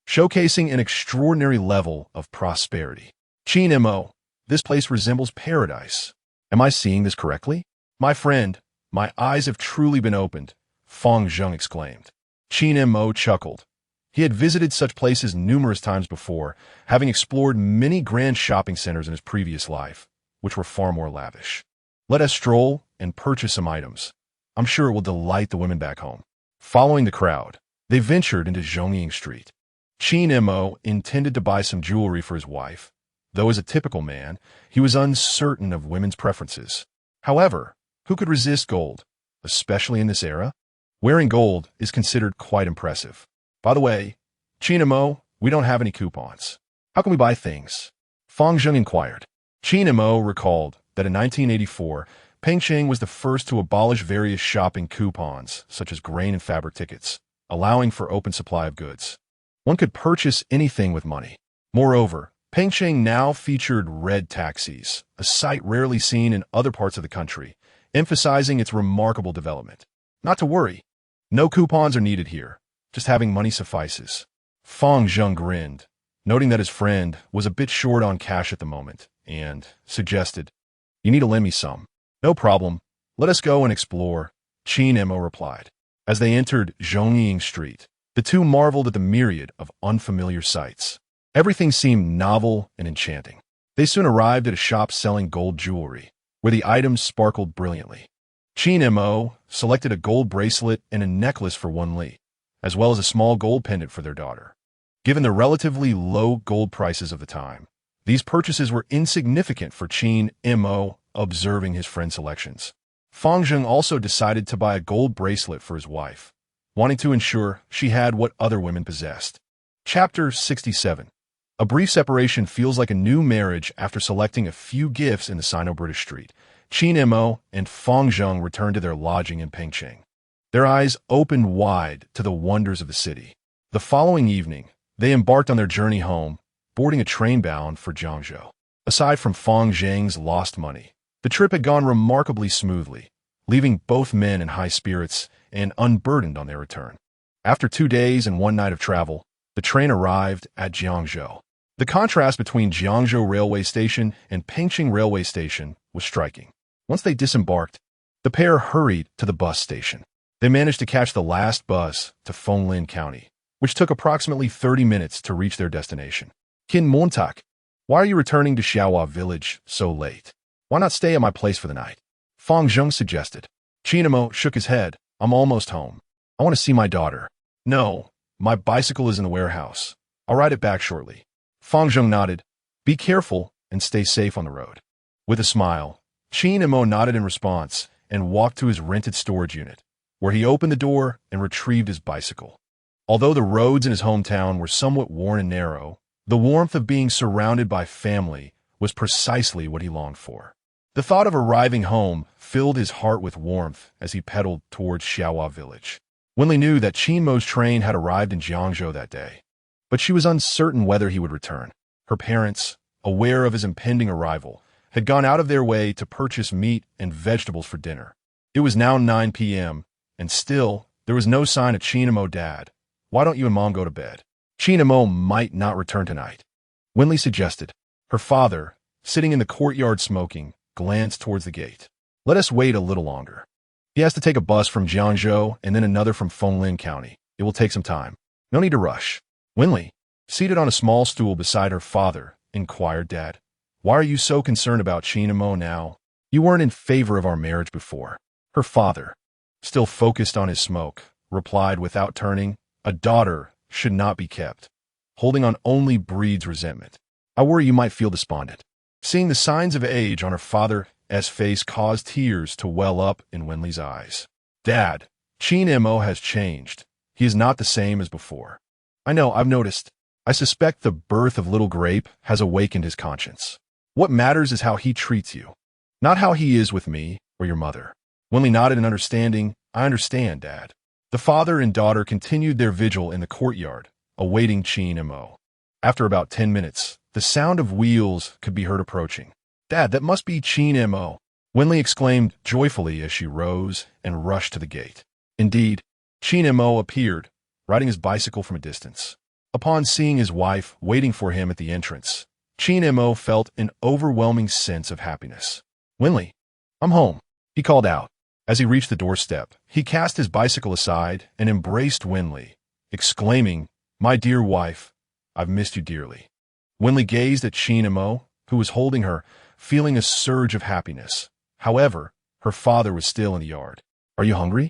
showcasing an extraordinary level of prosperity. Qin Mo, this place resembles paradise. Am I seeing this correctly? My friend, my eyes have truly been opened, Fangzheng exclaimed. Qin Mo chuckled. He had visited such places numerous times before, having explored many grand shopping centers in his previous life, which were far more lavish. Let us stroll and purchase some items. I'm sure it will delight the women back home. Following the crowd, they ventured into Zhongying Street. Qin Mo intended to buy some jewelry for his wife, though as a typical man, he was uncertain of women's preferences. However, who could resist gold, especially in this era? Wearing gold is considered quite impressive. By the way, Qin Mo, we don't have any coupons. How can we buy things? Fangzheng inquired. Qin Mo recalled that in 1984, Pengsheng was the first to abolish various shopping coupons, such as grain and fabric tickets, allowing for open supply of goods. One could purchase anything with money. Moreover, Pengsheng now featured red taxis, a sight rarely seen in other parts of the country, emphasizing its remarkable development. Not to worry, no coupons are needed here. Just having money suffices. Fangzheng grinned, noting that his friend was a bit short on cash at the moment, and suggested, "You need to lend me some." "No problem. Let us go and explore," Qin Mo replied. As they entered Zhongying Street, the two marveled at the myriad of unfamiliar sights. Everything seemed novel and enchanting. They soon arrived at a shop selling gold jewelry, where the items sparkled brilliantly. Qin Mo selected a gold bracelet and a necklace for Wen Li, as well as a small gold pendant for their daughter. Given the relatively low gold prices of the time, these purchases were insignificant for Qin Mo, observing his friend's selections. Fangzheng also decided to buy a gold bracelet for his wife, wanting to ensure she had what other women possessed. Chapter 67. A brief separation feels like a new marriage after selecting a few gifts in the Sino-British street. Qin Mo and Fangzheng returned to their lodging in Pengsheng, their eyes opened wide to the wonders of the city. The following evening, they embarked on their journey home, boarding a train bound for Jiangzhou. Aside from Fangzheng's lost money, the trip had gone remarkably smoothly, leaving both men in high spirits and unburdened on their return. After 2 days and 1 night of travel, the train arrived at Jiangzhou. The contrast between Jiangzhou Railway Station and Pengsheng Railway Station was striking. Once they disembarked, the pair hurried to the bus station. They managed to catch the last bus to Fenglin County, which took approximately 30 minutes to reach their destination. Qin Mo, why are you returning to Xiaohua village so late? Why not stay at my place for the night? Fangzheng suggested. Qin Mo shook his head. I'm almost home. I want to see my daughter. No, my bicycle is in the warehouse. I'll ride it back shortly. Fangzheng nodded. Be careful and stay safe on the road. With a smile, Qin Mo nodded in response and walked to his rented storage unit, where he opened the door and retrieved his bicycle. Although the roads in his hometown were somewhat worn and narrow, The warmth of being surrounded by family was precisely what he longed for. The thought of arriving home filled his heart with warmth as he pedaled towards Xiaohua village. Wen Li knew that Qin Mo's train had arrived in Jiangzhou that day, but she was uncertain whether he would return. Her parents, aware of his impending arrival, had gone out of their way to purchase meat and vegetables for dinner. It was now 9 p.m., and still, there was no sign of Qin Mo. Dad, why don't you and Mom go to bed? Qin Mo might not return tonight, Wen Li suggested. Her father, sitting in the courtyard smoking, glanced towards the gate. Let us wait a little longer. He has to take a bus from Jiangzhou and then another from Fenglin County. It will take some time. No need to rush. Wen Li, seated on a small stool beside her father, inquired Dad, why are you so concerned about Qin Mo now? You weren't in favor of our marriage before. Her father, still focused on his smoke, replied without turning, a daughter should not be kept. Holding on only breeds resentment. I worry you might feel despondent. Seeing the signs of age on her father's face caused tears to well up in Wen Li's eyes. Dad, Qin Mo has changed. He is not the same as before. I know, I've noticed. I suspect the birth of little Grape has awakened his conscience. What matters is how he treats you, not how he is with me or your mother. Wen Li nodded in understanding. I understand, Dad. The father and daughter continued their vigil in the courtyard, awaiting Qin Mo. After about 10 minutes, the sound of wheels could be heard approaching. Dad, that must be Qin Mo, Wen Li exclaimed joyfully as she rose and rushed to the gate. Indeed, Qin Mo appeared, riding his bicycle from a distance. Upon seeing his wife waiting for him at the entrance, Qin Mo felt an overwhelming sense of happiness. Wen Li, I'm home, he called out. As he reached the doorstep, he cast his bicycle aside and embraced Wen Li, exclaiming, my dear wife, I've missed you dearly. Wen Li gazed at Qin Mo, who was holding her, feeling a surge of happiness. However, her father was still in the yard. Are you hungry?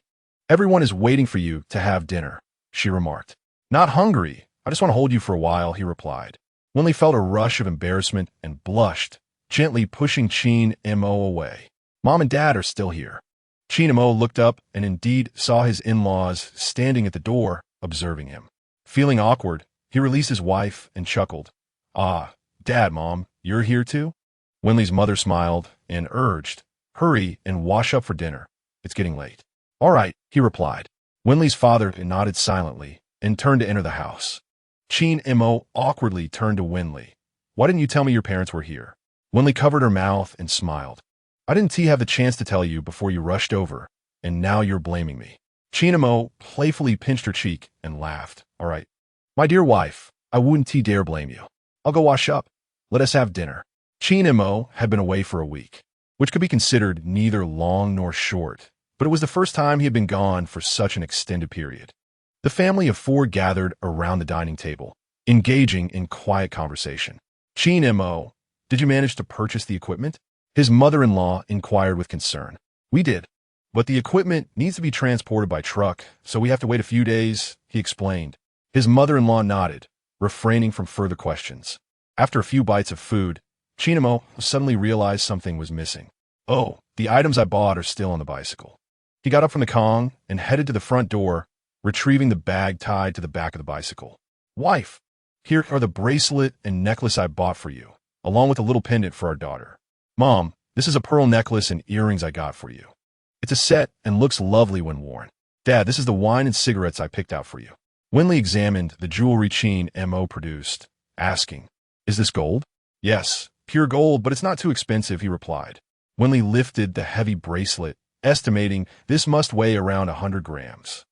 Everyone is waiting for you to have dinner, she remarked. Not hungry. I just want to hold you for a while, he replied. Wen Li felt a rush of embarrassment and blushed, gently pushing Qin Mo away. Mom and Dad are still here. Qin Mo looked up and indeed saw his in-laws standing at the door, observing him. Feeling awkward, he released his wife and chuckled. Ah, Dad, Mom, you're here too? Wen Li's mother smiled and urged, hurry and wash up for dinner. It's getting late. All right, he replied. Wen Li's father nodded silently and turned to enter the house. Qin Mo awkwardly turned to Wen Li. Why didn't you tell me your parents were here? Wen Li covered her mouth and smiled. I didn't have the chance to tell you before you rushed over, and now you're blaming me. Qin Mo playfully pinched her cheek and laughed. All right. My dear wife, I wouldn't dare blame you. I'll go wash up. Let us have dinner. Qin Mo had been away for a week, which could be considered neither long nor short, but it was the first time he had been gone for such an extended period. The family of four gathered around the dining table, engaging in quiet conversation. Qin Mo, did you manage to purchase the equipment? His mother-in-law inquired with concern. We did, but the equipment needs to be transported by truck, so we have to wait a few days, he explained. His mother-in-law nodded, refraining from further questions. After a few bites of food, Qin Mo suddenly realized something was missing. Oh, the items I bought are still on the bicycle. He got up from the Kong and headed to the front door, retrieving the bag tied to the back of the bicycle. Wife, here are the bracelet and necklace I bought for you, along with a little pendant for our daughter. Mom, this is a pearl necklace and earrings I got for you. It's a set and looks lovely when worn. Dad, this is the wine and cigarettes I picked out for you. Wen Li examined the jewelry Qin Mo produced, asking, is this gold? Yes, pure gold, but it's not too expensive, he replied. Wen Li lifted the heavy bracelet, estimating this must weigh around 100 grams.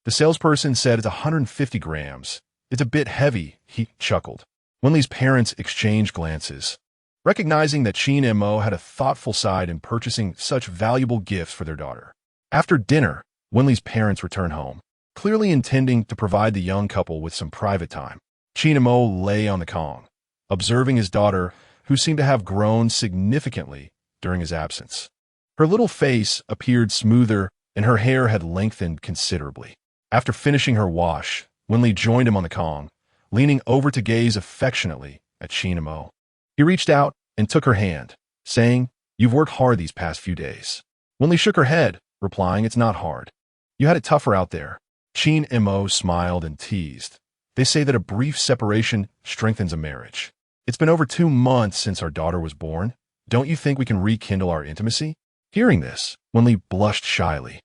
The salesperson said it's 150 grams. It's a bit heavy, he chuckled. Wen Li's parents exchanged glances, recognizing that Qin Mo had a thoughtful side in purchasing such valuable gifts for their daughter. After dinner, Wen Li's parents returned home, clearly intending to provide the young couple with some private time. Qin Mo lay on the Kong, observing his daughter, who seemed to have grown significantly during his absence. Her little face appeared smoother and her hair had lengthened considerably. After finishing her wash, Wen Li joined him on the Kong, leaning over to gaze affectionately at Qin Mo. He reached out and took her hand, saying, you've worked hard these past few days. Wen Li shook her head, replying, it's not hard. You had it tougher out there. Qin Mo smiled and teased. They say that a brief separation strengthens a marriage. It's been over 2 months since our daughter was born. Don't you think we can rekindle our intimacy? Hearing this, Wen Li blushed shyly.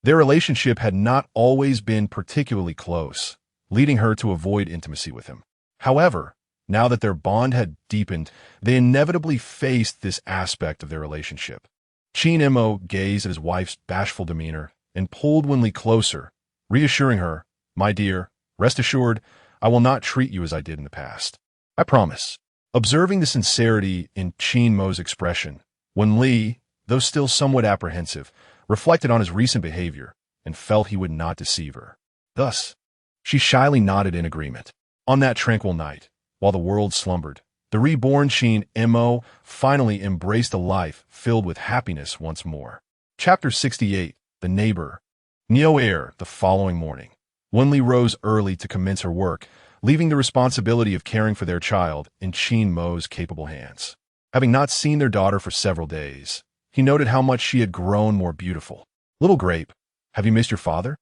Their relationship had not always been particularly close, leading her to avoid intimacy with him. However, now that their bond had deepened, they inevitably faced this aspect of their relationship. Qin Mo gazed at his wife's bashful demeanor and pulled Wen Li closer, reassuring her, "My dear, rest assured, I will not treat you as I did in the past. I promise." Observing the sincerity in Qin Mo's expression, Wen Li, though still somewhat apprehensive, reflected on his recent behavior and felt he would not deceive her. Thus, she shyly nodded in agreement. On that tranquil night, while the world slumbered, the reborn Qin Mo finally embraced a life filled with happiness once more. Chapter 68, The Neighbor. The following morning, Wen Li rose early to commence her work, leaving the responsibility of caring for their child in Qin Mo's capable hands. Having not seen their daughter for several days, he noted how much she had grown more beautiful. "Little Grape, have you missed your father?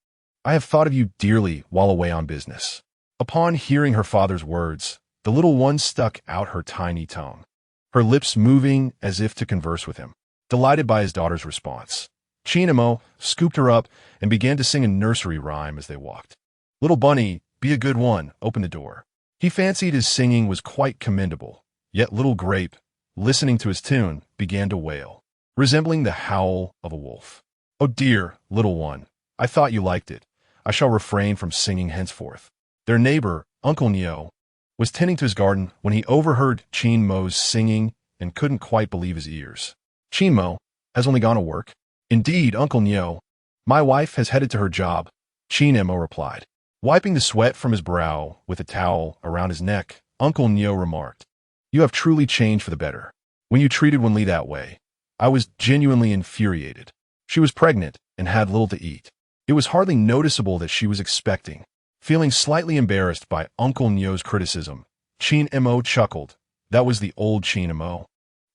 I have thought of you dearly while away on business." Upon hearing her father's words, the little one stuck out her tiny tongue, her lips moving as if to converse with him. Delighted by his daughter's response, Qin Mo scooped her up and began to sing a nursery rhyme as they walked. "Little bunny, be a good one, open the door." He fancied his singing was quite commendable, yet Little Grape, listening to his tune, began to wail, resembling the howl of a wolf. "Oh dear, little one, I thought you liked it. I shall refrain from singing henceforth." Their neighbor, Uncle Neo, was tending to his garden when he overheard Qin Mo's singing and couldn't quite believe his ears. "Qin Mo has only gone to work?" "Indeed, Uncle Neo. My wife has headed to her job," Qin Mo replied. Wiping the sweat from his brow with a towel around his neck, Uncle Neo remarked, "You have truly changed for the better. When you treated Wen Li that way, I was genuinely infuriated. She was pregnant and had little to eat. It was hardly noticeable that she was expecting." Feeling slightly embarrassed by Uncle Neo's criticism, Qin Mo chuckled. That was the old Qin Mo.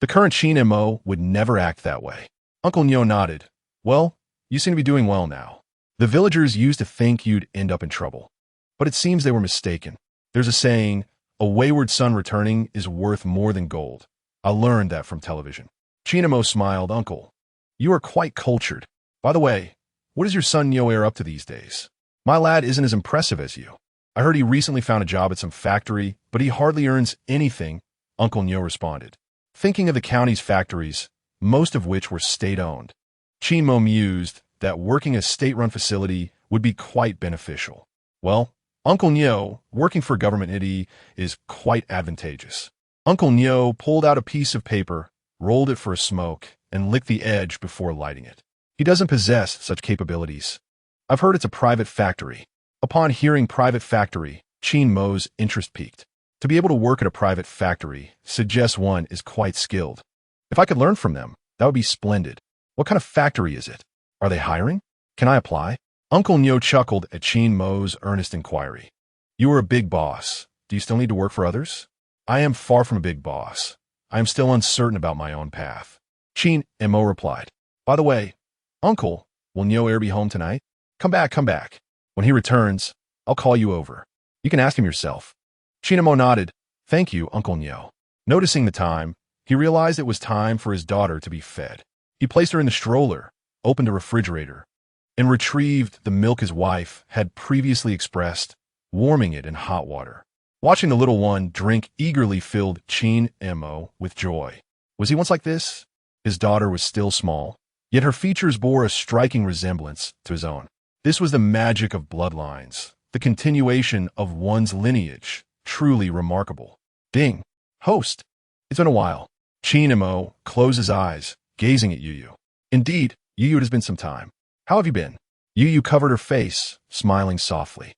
The current Qin Mo would never act that way. Uncle Neo nodded. "Well, you seem to be doing well now. The villagers used to think you'd end up in trouble, but it seems they were mistaken. There's a saying, a wayward son returning is worth more than gold. I learned that from television." Qin Mo smiled. "Uncle, you are quite cultured. By the way, what is your son Neo up to these days? My lad isn't as impressive as you. I heard he recently found a job at some factory, but he hardly earns anything," Uncle Neo responded, thinking of the county's factories, most of which were state-owned. Qin Mo mused that working a state-run facility would be quite beneficial. "Well, Uncle Neo, working for a government entity is quite advantageous." Uncle Neo pulled out a piece of paper, rolled it for a smoke, and licked the edge before lighting it. "He doesn't possess such capabilities. I've heard it's a private factory." Upon hearing private factory, Qin Mo's interest peaked. To be able to work at a private factory suggests one is quite skilled. "If I could learn from them, that would be splendid. What kind of factory is it? Are they hiring? Can I apply?" Uncle Neo chuckled at Qin Mo's earnest inquiry. "You are a big boss. Do you still need to work for others?" "I am far from a big boss. I am still uncertain about my own path," Qin Mo replied. "By the way, Uncle, will Neo be home tonight? Come back, come back. When he returns, I'll call you over. You can ask him yourself." Qin Mo nodded. "Thank you, Uncle Neo." Noticing the time, he realized it was time for his daughter to be fed. He placed her in the stroller, opened a refrigerator, and retrieved the milk his wife had previously expressed, warming it in hot water. Watching the little one drink eagerly filled Qin Mo with joy. Was he once like this? His daughter was still small, yet her features bore a striking resemblance to his own. This was the magic of bloodlines, the continuation of one's lineage, truly remarkable. Ding! Host! It's been a while. Qin Mo closed his eyes, gazing at Yu. "Indeed, Yu, it has been some time. How have you been?" Yu covered her face, smiling softly.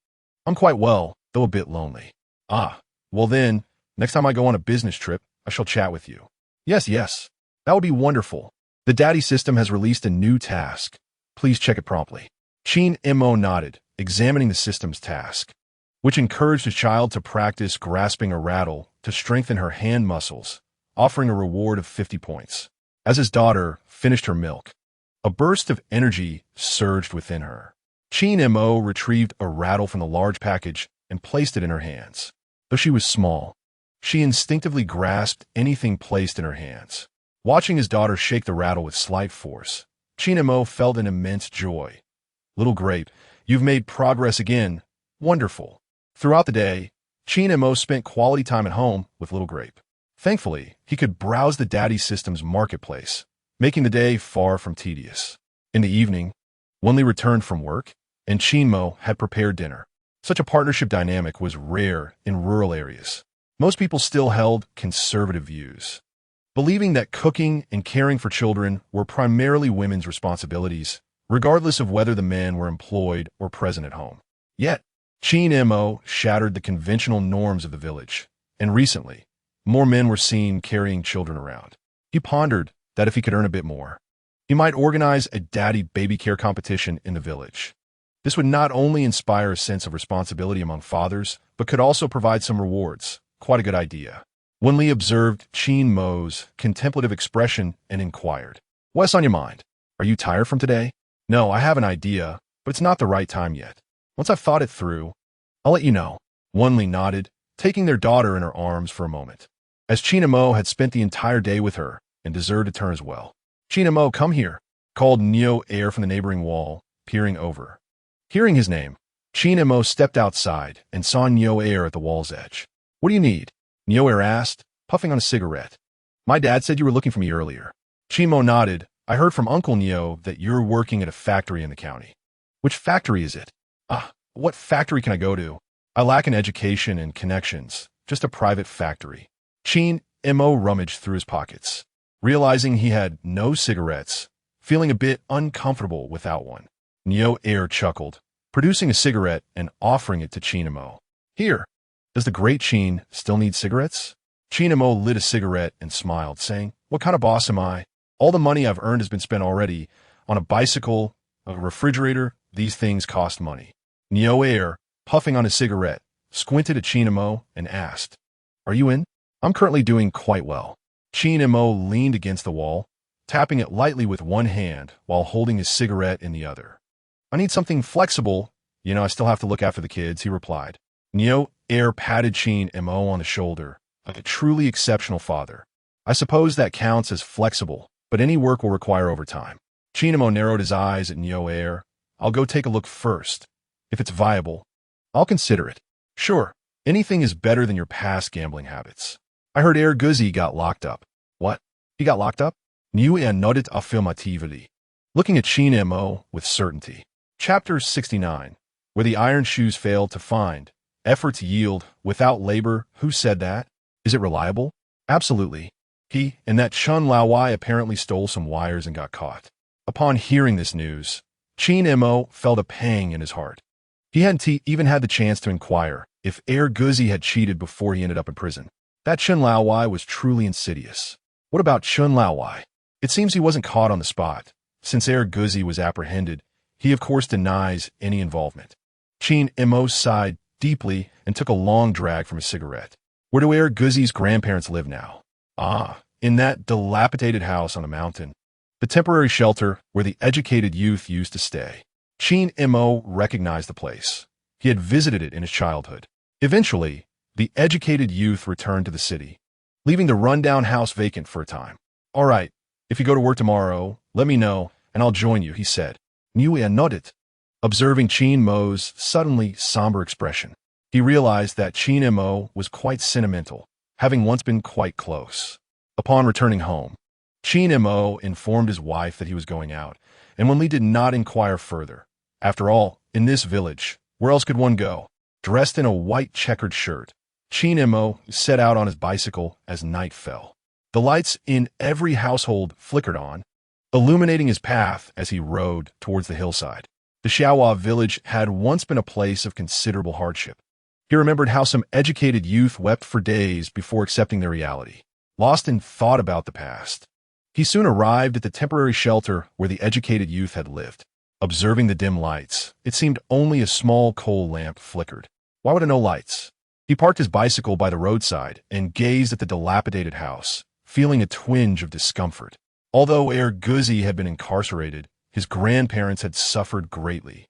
"I'm quite well, though a bit lonely." "Ah, well then, next time I go on a business trip, I shall chat with you." Yes, that would be wonderful. The daddy system has released a new task. Please check it promptly." Qin Mo nodded, examining the system's task, which encouraged the child to practice grasping a rattle to strengthen her hand muscles, offering a reward of 50 points. As his daughter finished her milk, a burst of energy surged within her. Qin Mo retrieved a rattle from the large package and placed it in her hands. Though she was small, she instinctively grasped anything placed in her hands. Watching his daughter shake the rattle with slight force, Qin Mo felt an immense joy. "Little grape, you've made progress again. Wonderful." Throughout the day, Qin Mo spent quality time at home with Little Grape. Thankfully, he could browse the Daddy System's marketplace, making the day far from tedious. In the evening, Wen Li returned from work, and Qin Mo had prepared dinner. Such a partnership dynamic was rare in rural areas. Most people still held conservative views, believing that cooking and caring for children were primarily women's responsibilities, regardless of whether the men were employed or present at home. Yet, Qin Mo shattered the conventional norms of the village, and recently, more men were seen carrying children around. He pondered that if he could earn a bit more, he might organize a daddy baby care competition in the village. This would not only inspire a sense of responsibility among fathers, but could also provide some rewards. Quite a good idea. Wen Li observed Qin Mo's contemplative expression and inquired, "What's on your mind? Are you tired from today?" "No, I have an idea, but it's not the right time yet. Once I've thought it through, I'll let you know." Wen Li nodded, taking their daughter in her arms for a moment, as Qin Mo had spent the entire day with her and deserved a turn as well. "Qin Mo, come here," called Neo Air from the neighboring wall, peering over. Hearing his name, Qin Mo stepped outside and saw Neo Air at the wall's edge. "What do you need?" Neo Air asked, puffing on a cigarette. "My dad said you were looking for me earlier." Qin Mo nodded. "I heard from Uncle Neo that you're working at a factory in the county." "Which factory is it?" What factory can I go to? I lack an education and connections, just a private factory." Qin Mo rummaged through his pockets, realizing he had no cigarettes, feeling a bit uncomfortable without one. Neo Air chuckled, producing a cigarette and offering it to Qin Mo. "Here, does the great Qin still need cigarettes?" Qin Mo lit a cigarette and smiled, saying, "What kind of boss am I? All the money I've earned has been spent already on a bicycle, a refrigerator. These things cost money." Neo Air, puffing on his cigarette, squinted at Qin Mo and asked, "Are you in?" "I'm currently doing quite well." Qin Mo leaned against the wall, tapping it lightly with one hand while holding his cigarette in the other. "I need something flexible. I still have to look after the kids," he replied. Neo Air patted Qin Mo on the shoulder, like a truly exceptional father. "I suppose that counts as flexible, but any work will require overtime." Qin Mo narrowed his eyes at Neo Air. "I'll go take a look first. If it's viable, I'll consider it." "Sure, anything is better than your past gambling habits." "I heard Air Guzzi got locked up." "What? He got locked up?" Neo Air nodded affirmatively, looking at Qin Mo with certainty. Chapter 69, where the iron shoes failed to find. Efforts yield without labor. Who said that? Is it reliable? Absolutely. He and that Chun Laowai apparently stole some wires and got caught. Upon hearing this news, Qin Mo felt a pang in his heart. He hadn't even had the chance to inquire if Air Guzzi had cheated before he ended up in prison. That Chun Laowai was truly insidious. What about Chun Laowai? It seems he wasn't caught on the spot. Since Air Guzzi was apprehended, he of course denies any involvement. Qin Mo sighed deeply and took a long drag from his cigarette. Where do Air Guzzi's grandparents live now? In that dilapidated house on the mountain. The temporary shelter where the educated youth used to stay. Qin Mo recognized the place. He had visited it in his childhood. Eventually, the educated youth returned to the city, leaving the rundown house vacant for a time. "All right, if you go to work tomorrow, let me know, and I'll join you," he said. Nue nodded, observing Qin Mo's suddenly somber expression. He realized that Qin Mo was quite sentimental, having once been quite close. Upon returning home, Qin Mo informed his wife that he was going out, and Wen Li did not inquire further. After all, in this village, where else could one go? Dressed in a white checkered shirt, Qin Mo set out on his bicycle as night fell. The lights in every household flickered on, illuminating his path as he rode towards the hillside. The Xiaohua village had once been a place of considerable hardship. He remembered how some educated youth wept for days before accepting their reality. Lost in thought about the past, he soon arrived at the temporary shelter where the educated youth had lived. Observing the dim lights, it seemed only a small coal lamp flickered. Why would it no lights? He parked his bicycle by the roadside and gazed at the dilapidated house, feeling a twinge of discomfort. Although Air Guzzi had been incarcerated, his grandparents had suffered greatly,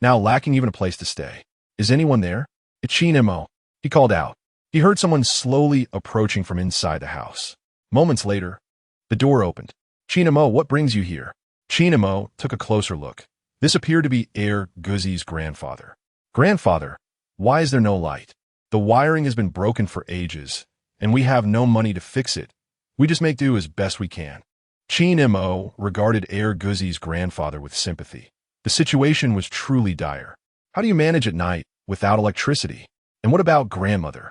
now lacking even a place to stay. Is anyone there? It's Qin Mo, he called out. He heard someone slowly approaching from inside the house. Moments later, the door opened. Qin Mo, what brings you here? Qin Mo took a closer look. This appeared to be Air Guzi's grandfather. Grandfather, why is there no light? The wiring has been broken for ages, and we have no money to fix it. We just make do as best we can. Qin Mo regarded Air Guzi's grandfather with sympathy. The situation was truly dire. How do you manage at night without electricity? And what about grandmother?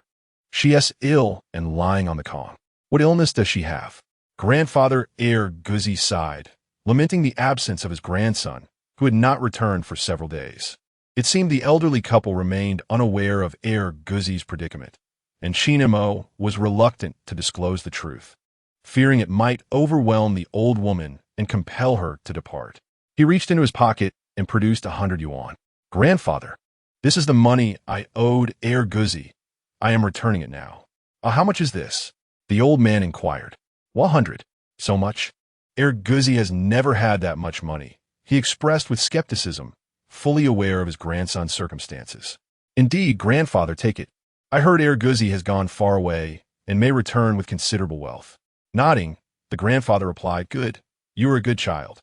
She is ill and lying on the Kong. What illness does she have? Grandfather Air Guzi sighed, lamenting the absence of his grandson, who had not returned for several days. It seemed the elderly couple remained unaware of Air Guzi's predicament, and Qin Mo was reluctant to disclose the truth, fearing it might overwhelm the old woman and compel her to depart. He reached into his pocket and produced 100 yuan. Grandfather, this is the money I owed Air Guzi. I am returning it now. How much is this? The old man inquired. 100. So much? Air Guzi has never had that much money, he expressed with skepticism, fully aware of his grandson's circumstances. Indeed, grandfather, take it. I heard Air Guzi has gone far away and may return with considerable wealth. Nodding, the grandfather replied, Good. You are a good child.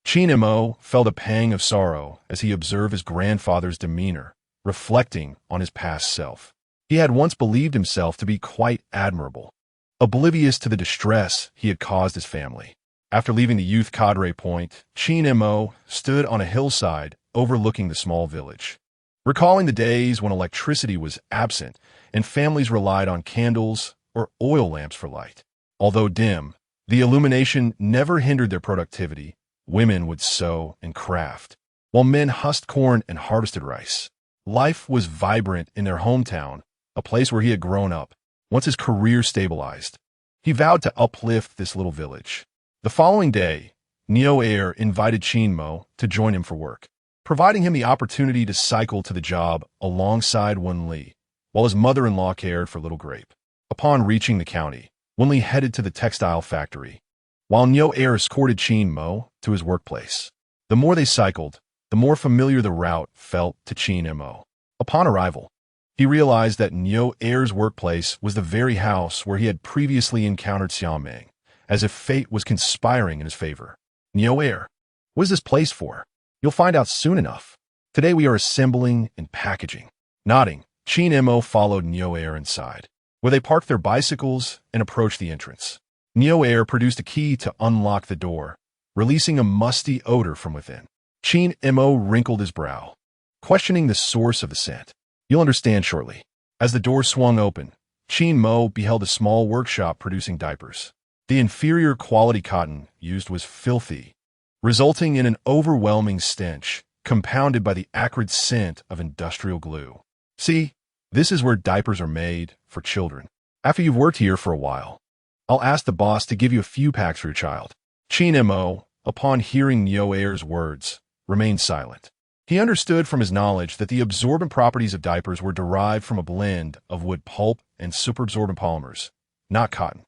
Qin Mo felt a pang of sorrow as he observed his grandfather's demeanor, reflecting on his past self. He had once believed himself to be quite admirable, oblivious to the distress he had caused his family. After leaving the youth cadre point, Qin Mo stood on a hillside overlooking the small village, recalling the days when electricity was absent and families relied on candles or oil lamps for light. Although dim, the illumination never hindered their productivity. Women would sew and craft, while men husked corn and harvested rice. Life was vibrant in their hometown, a place where he had grown up. Once his career stabilized, he vowed to uplift this little village. The following day, Neo Air invited Qin Mo to join him for work, providing him the opportunity to cycle to the job alongside Wen Li, while his mother-in-law cared for little Grape. Upon reaching the county, Wen Li headed to the textile factory, while Neo Air escorted Qin Mo to his workplace. The more they cycled, the more familiar the route felt to Qin Mo. Upon arrival, he realized that Neo Air's workplace was the very house where he had previously encountered Xiao Meng, as if fate was conspiring in his favor. Neo Air, what is this place for? You'll find out soon enough. Today we are assembling and packaging. Nodding, Qin Mo followed Neo Air inside, where they parked their bicycles and approached the entrance. Neo Air produced a key to unlock the door, releasing a musty odor from within. Qin Mo wrinkled his brow, questioning the source of the scent. You'll understand shortly. As the door swung open, Qin Mo beheld a small workshop producing diapers. The inferior quality cotton used was filthy, resulting in an overwhelming stench, compounded by the acrid scent of industrial glue. See, this is where diapers are made for children. After you've worked here for a while, I'll ask the boss to give you a few packs for your child. Qin Mo, upon hearing Neo Air's words, remained silent. He understood from his knowledge that the absorbent properties of diapers were derived from a blend of wood pulp and superabsorbent polymers, not cotton.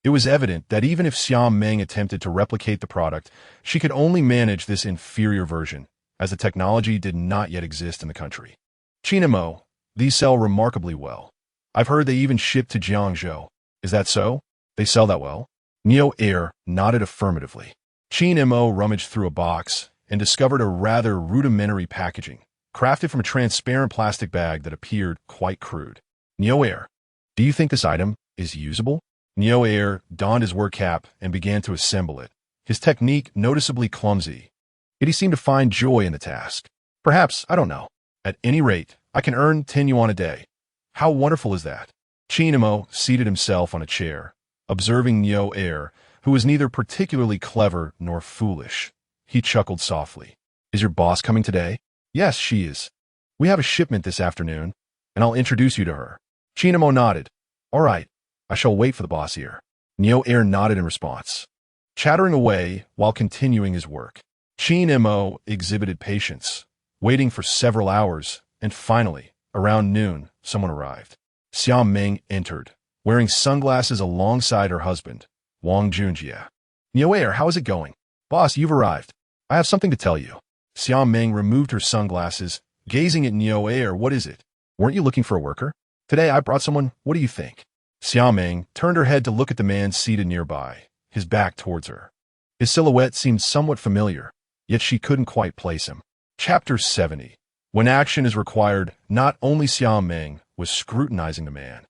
It was evident that even if Xiao Meng attempted to replicate the product, she could only manage this inferior version, as the technology did not yet exist in the country. Qin Mo, these sell remarkably well. I've heard they even ship to Jiangzhou. Is that so? They sell that well? Neo Air nodded affirmatively. Qin Mo rummaged through a box and discovered a rather rudimentary packaging, crafted from a transparent plastic bag that appeared quite crude. Neo Air, do you think this item is usable? Neo Air donned his work cap and began to assemble it, his technique noticeably clumsy. Yet he seemed to find joy in the task. Perhaps, I don't know. At any rate, I can earn 10 yuan a day. How wonderful is that? Qin Mo seated himself on a chair, observing Neo Air, who was neither particularly clever nor foolish. He chuckled softly. Is your boss coming today? Yes, she is. We have a shipment this afternoon, and I'll introduce you to her. Qin Mo nodded. All right, I shall wait for the boss here. Neo Air nodded in response, chattering away while continuing his work. Qin Mo exhibited patience, waiting for several hours, and finally, around noon, someone arrived. Xiao Meng entered, wearing sunglasses alongside her husband, Wang Junjie. Neo Air, how is it going? Boss, you've arrived. I have something to tell you. Xiao Meng removed her sunglasses, gazing at Neo Air. What is it? Weren't you looking for a worker? Today I brought someone. What do you think? Xiaoming turned her head to look at the man seated nearby, his back towards her. His silhouette seemed somewhat familiar, yet she couldn't quite place him. Chapter 70. When action is required, not only Xiaoming was scrutinizing the man,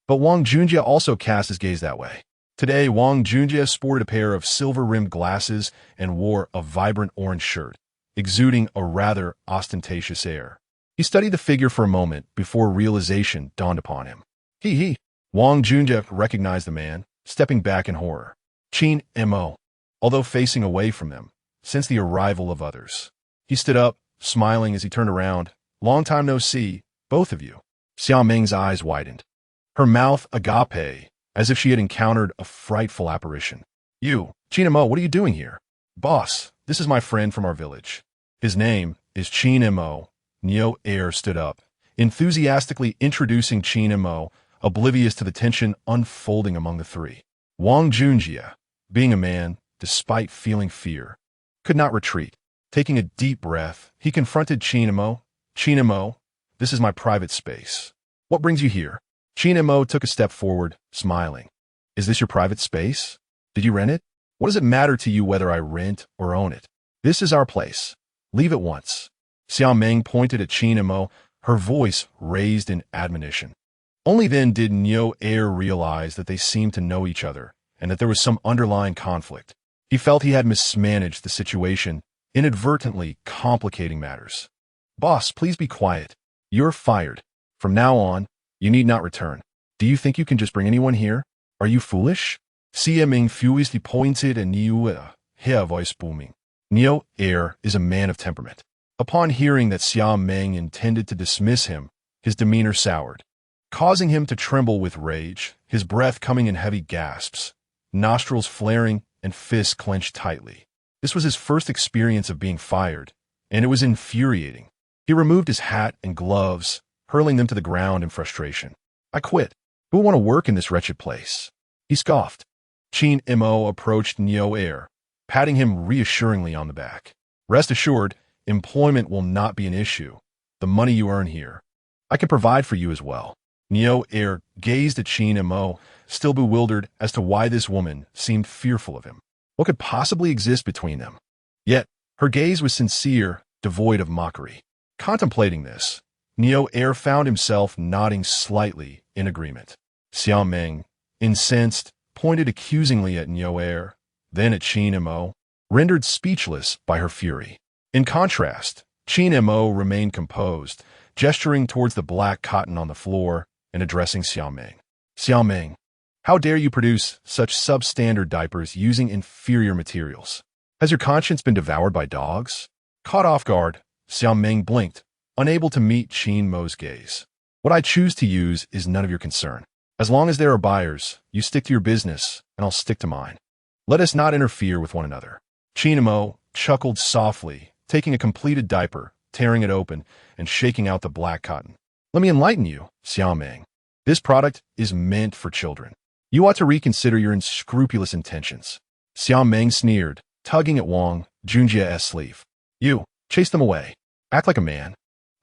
but Wang Junjie also cast his gaze that way. Today, Wang Junjie sported a pair of silver-rimmed glasses and wore a vibrant orange shirt, exuding a rather ostentatious air. He studied the figure for a moment before realization dawned upon him. He. Wang Junjie recognized the man, stepping back in horror. Qin Mo. Although facing away from them, since the arrival of others. He stood up, smiling as he turned around. Long time no see, both of you. Xiaoming's eyes widened. Her mouth agape, as if she had encountered a frightful apparition. You, Qin Mo, what are you doing here? Boss, this is my friend from our village. His name is Qin Mo. Neo Air stood up, enthusiastically introducing Qin Mo, oblivious to the tension unfolding among the three. Wang Junjie, being a man, despite feeling fear, could not retreat. Taking a deep breath, he confronted Qin Mo. Qin Mo, this is my private space. What brings you here? Qin Mo took a step forward, smiling. Is this your private space? Did you rent it? What does it matter to you whether I rent or own it? This is our place. Leave at once. Xiaoming pointed at Qin Mo, her voice raised in admonition. Only then did Neo Air realize that they seemed to know each other and that there was some underlying conflict. He felt he had mismanaged the situation, inadvertently complicating matters. Boss, please be quiet. You're fired. From now on, you need not return. Do you think you can just bring anyone here? Are you foolish? Xiaoming furiously pointed at Neo, her voice booming. Neo Air is a man of temperament. Upon hearing that Xiaoming intended to dismiss him, his demeanor soured, causing him to tremble with rage, his breath coming in heavy gasps, nostrils flaring and fists clenched tightly. This was his first experience of being fired, and it was infuriating. He removed his hat and gloves, hurling them to the ground in frustration. I quit. Who will want to work in this wretched place? He scoffed. Qin Mo approached Neo Air, patting him reassuringly on the back. Rest assured, employment will not be an issue. The money you earn here, I can provide for you as well. Neo Air gazed at Qin Mo, still bewildered as to why this woman seemed fearful of him. What could possibly exist between them? Yet, her gaze was sincere, devoid of mockery. Contemplating this, Neo Air found himself nodding slightly in agreement. Xiaoming, incensed, pointed accusingly at Neo Air, then at Qin Mo, rendered speechless by her fury. In contrast, Qin Mo remained composed, gesturing towards the black cotton on the floor and addressing Xiaoming. Xiaoming, how dare you produce such substandard diapers using inferior materials? Has your conscience been devoured by dogs? Caught off guard, Xiaoming blinked, unable to meet Qin Mo's gaze. What I choose to use is none of your concern. As long as there are buyers, you stick to your business, and I'll stick to mine. Let us not interfere with one another. Qin Mo chuckled softly, taking a completed diaper, tearing it open, and shaking out the black cotton. Let me enlighten you, Xiaoming. This product is meant for children. You ought to reconsider your unscrupulous intentions. Xiaoming sneered, tugging at Wang Junjie's sleeve. You, chase them away. Act like a man,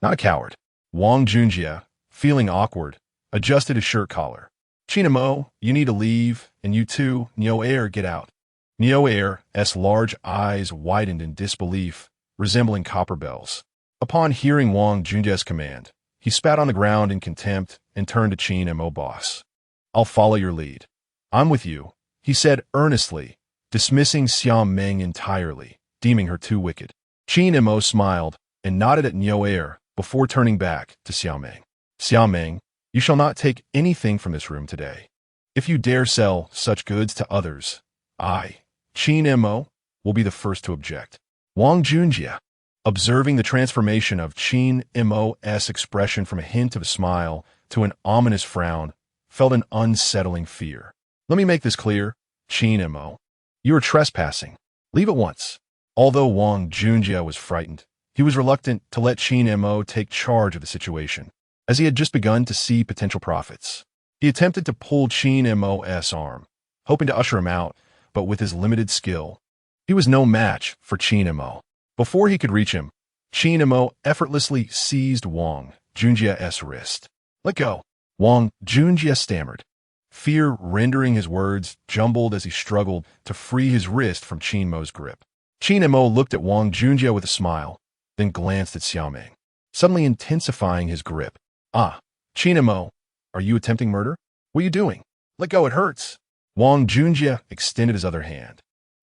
not a coward. Wang Junjie, feeling awkward, adjusted his shirt collar. Qin Mo, you need to leave, and you too, Neo Air, get out. Neo Air's large eyes widened in disbelief, resembling copper bells. Upon hearing Wang Junjie's command, he spat on the ground in contempt and turned to Qin Mo. Boss, I'll follow your lead. I'm with you, he said earnestly, dismissing Xiaoming entirely, deeming her too wicked. Qin Mo smiled and nodded at Neo Air before turning back to Xiaoming. Xiaoming, you shall not take anything from this room today. If you dare sell such goods to others, I, Qin Mo, will be the first to object. Wang Junjie, observing the transformation of Qin Mo's expression from a hint of a smile to an ominous frown, felt an unsettling fear. Let me make this clear, Qin Mo. You are trespassing. Leave at once. Although Wang Junjie was frightened, he was reluctant to let Qin Mo take charge of the situation, as he had just begun to see potential profits. He attempted to pull Qin Mo's arm, hoping to usher him out, but with his limited skill, he was no match for Qin Mo. Before he could reach him, Qin Mo effortlessly seized Wang Junjia's wrist. Let go. Wang Junjia stammered, fear rendering his words jumbled as he struggled to free his wrist from Qin Mo's grip. Qin Mo looked at Wang Junjia with a smile, then glanced at Xiaoming, suddenly intensifying his grip. Ah, Qin Mo, are you attempting murder? What are you doing? Let go, it hurts. Wang Junjia extended his other hand,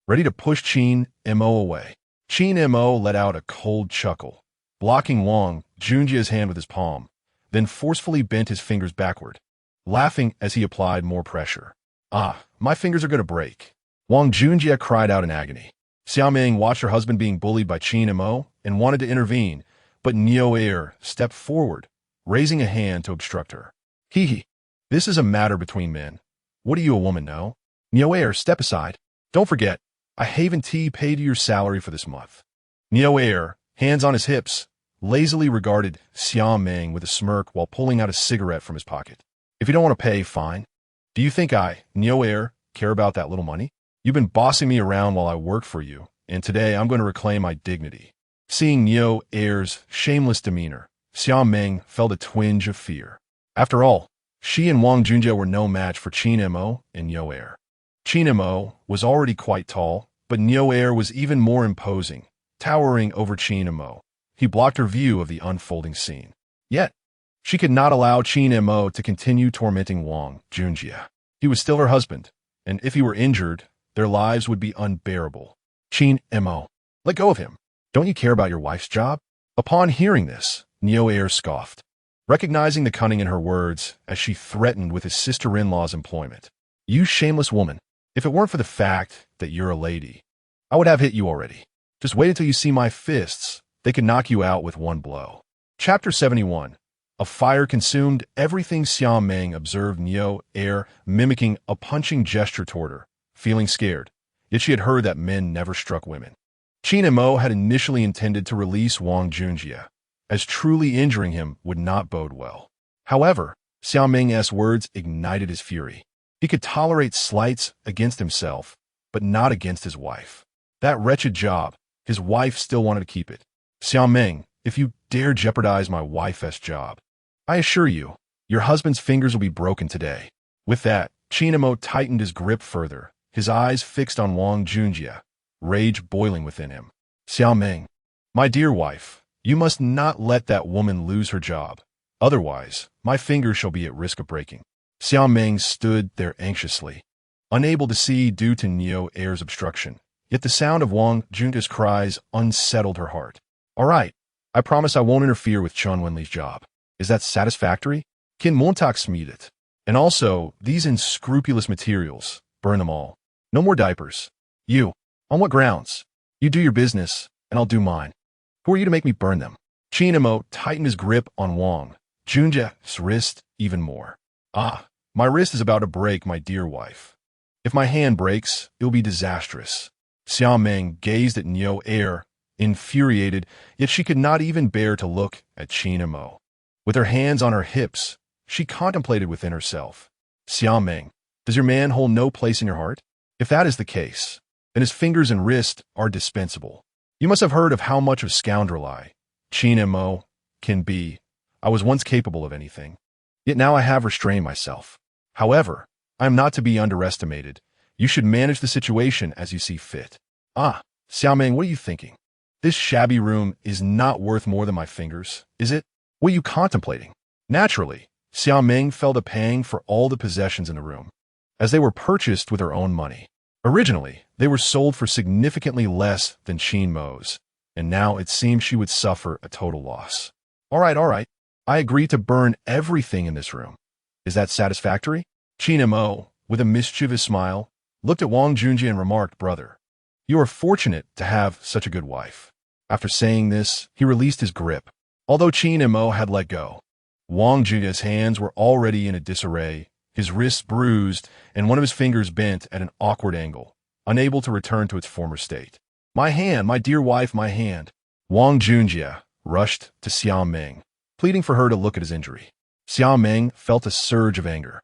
ready to push Qin Mo away. Qin Mo let out a cold chuckle, blocking Wang Junjia's hand with his palm, then forcefully bent his fingers backward, laughing as he applied more pressure. Ah, my fingers are going to break. Wang Junjia cried out in agony. Xiaoming watched her husband being bullied by Qin Mo and wanted to intervene, but Niu stepped forward, raising a hand to obstruct her. Hee, this is a matter between men. What do you a woman know? Niu, step aside. Don't forget, I haven't paid you your salary for this month. Niu, hands on his hips, lazily regarded Xiaoming with a smirk while pulling out a cigarette from his pocket. If you don't want to pay, fine. Do you think I, Niu, care about that little money? You've been bossing me around while I work for you, and today I'm going to reclaim my dignity. Seeing Niu's shameless demeanor, Xiaoming felt a twinge of fear. After all, she and Wang Junjia were no match for Qin Mo and Niu. Qin Mo was already quite tall, but Niu was even more imposing, towering over Qin Mo. He blocked her view of the unfolding scene. Yet, she could not allow Qin Mo to continue tormenting Wang Junjia. He was still her husband, and if he were injured, their lives would be unbearable. Qin Mo, let go of him. Don't you care about your wife's job? Upon hearing this, Niu scoffed, recognizing the cunning in her words as she threatened with his sister-in-law's employment. You shameless woman, if it weren't for the fact that you're a lady, I would have hit you already. Just wait until you see my fists. They could knock you out with one blow. Chapter 71. A fire consumed everything. Xiaoming observed Niu mimicking a punching gesture toward her, feeling scared, yet she had heard that men never struck women. Qin Mo had initially intended to release Wang Junjia, as truly injuring him would not bode well. However, Xiaoming's words ignited his fury. He could tolerate slights against himself, but not against his wife. That wretched job, his wife still wanted to keep it. Xiaoming, if you dare jeopardize my wife's job, I assure you, your husband's fingers will be broken today. With that, Qin Mo tightened his grip further, his eyes fixed on Wang Junjia, rage boiling within him. Xiaoming, my dear wife, you must not let that woman lose her job. Otherwise, my fingers shall be at risk of breaking. Xiaoming stood there anxiously, unable to see due to Niu's obstruction. Yet the sound of Wang Junjia's cries unsettled her heart. All right, I promise I won't interfere with Wen Li's job. Is that satisfactory? Qin Mo smiedet. And also, these unscrupulous materials, burn them all. No more diapers. You, on what grounds? You do your business, and I'll do mine. Who are you to make me burn them? Qin Mo tightened his grip on Wang Junjia's wrist even more. Ah, my wrist is about to break, my dear wife. If my hand breaks, it will be disastrous. Xiaoming gazed at Niu, infuriated, yet she could not even bear to look at Qin Mo. With her hands on her hips, she contemplated within herself. Xiaoming, does your man hold no place in your heart? If that is the case, then his fingers and wrist are dispensable. You must have heard of how much of scoundrel I, Qin Mo, can be. I was once capable of anything. Yet now I have restrained myself. However, I am not to be underestimated. You should manage the situation as you see fit. Ah, Xiaoming, what are you thinking? This shabby room is not worth more than my fingers, is it? What are you contemplating? Naturally, Xiaoming felt a pang for all the possessions in the room, as they were purchased with her own money. Originally, they were sold for significantly less than Qin Mo's, and now it seemed she would suffer a total loss. All right. I agree to burn everything in this room. Is that satisfactory? Qin Mo, with a mischievous smile, looked at Wang Junjia and remarked, Brother, you are fortunate to have such a good wife. After saying this, he released his grip. Although Qin Mo had let go, Wang Junjia's hands were already in a disarray, his wrists bruised, and one of his fingers bent at an awkward angle, unable to return to its former state. My hand, my dear wife, my hand. Wang Junjia rushed to Xiaoming, pleading for her to look at his injury. Xiaoming felt a surge of anger.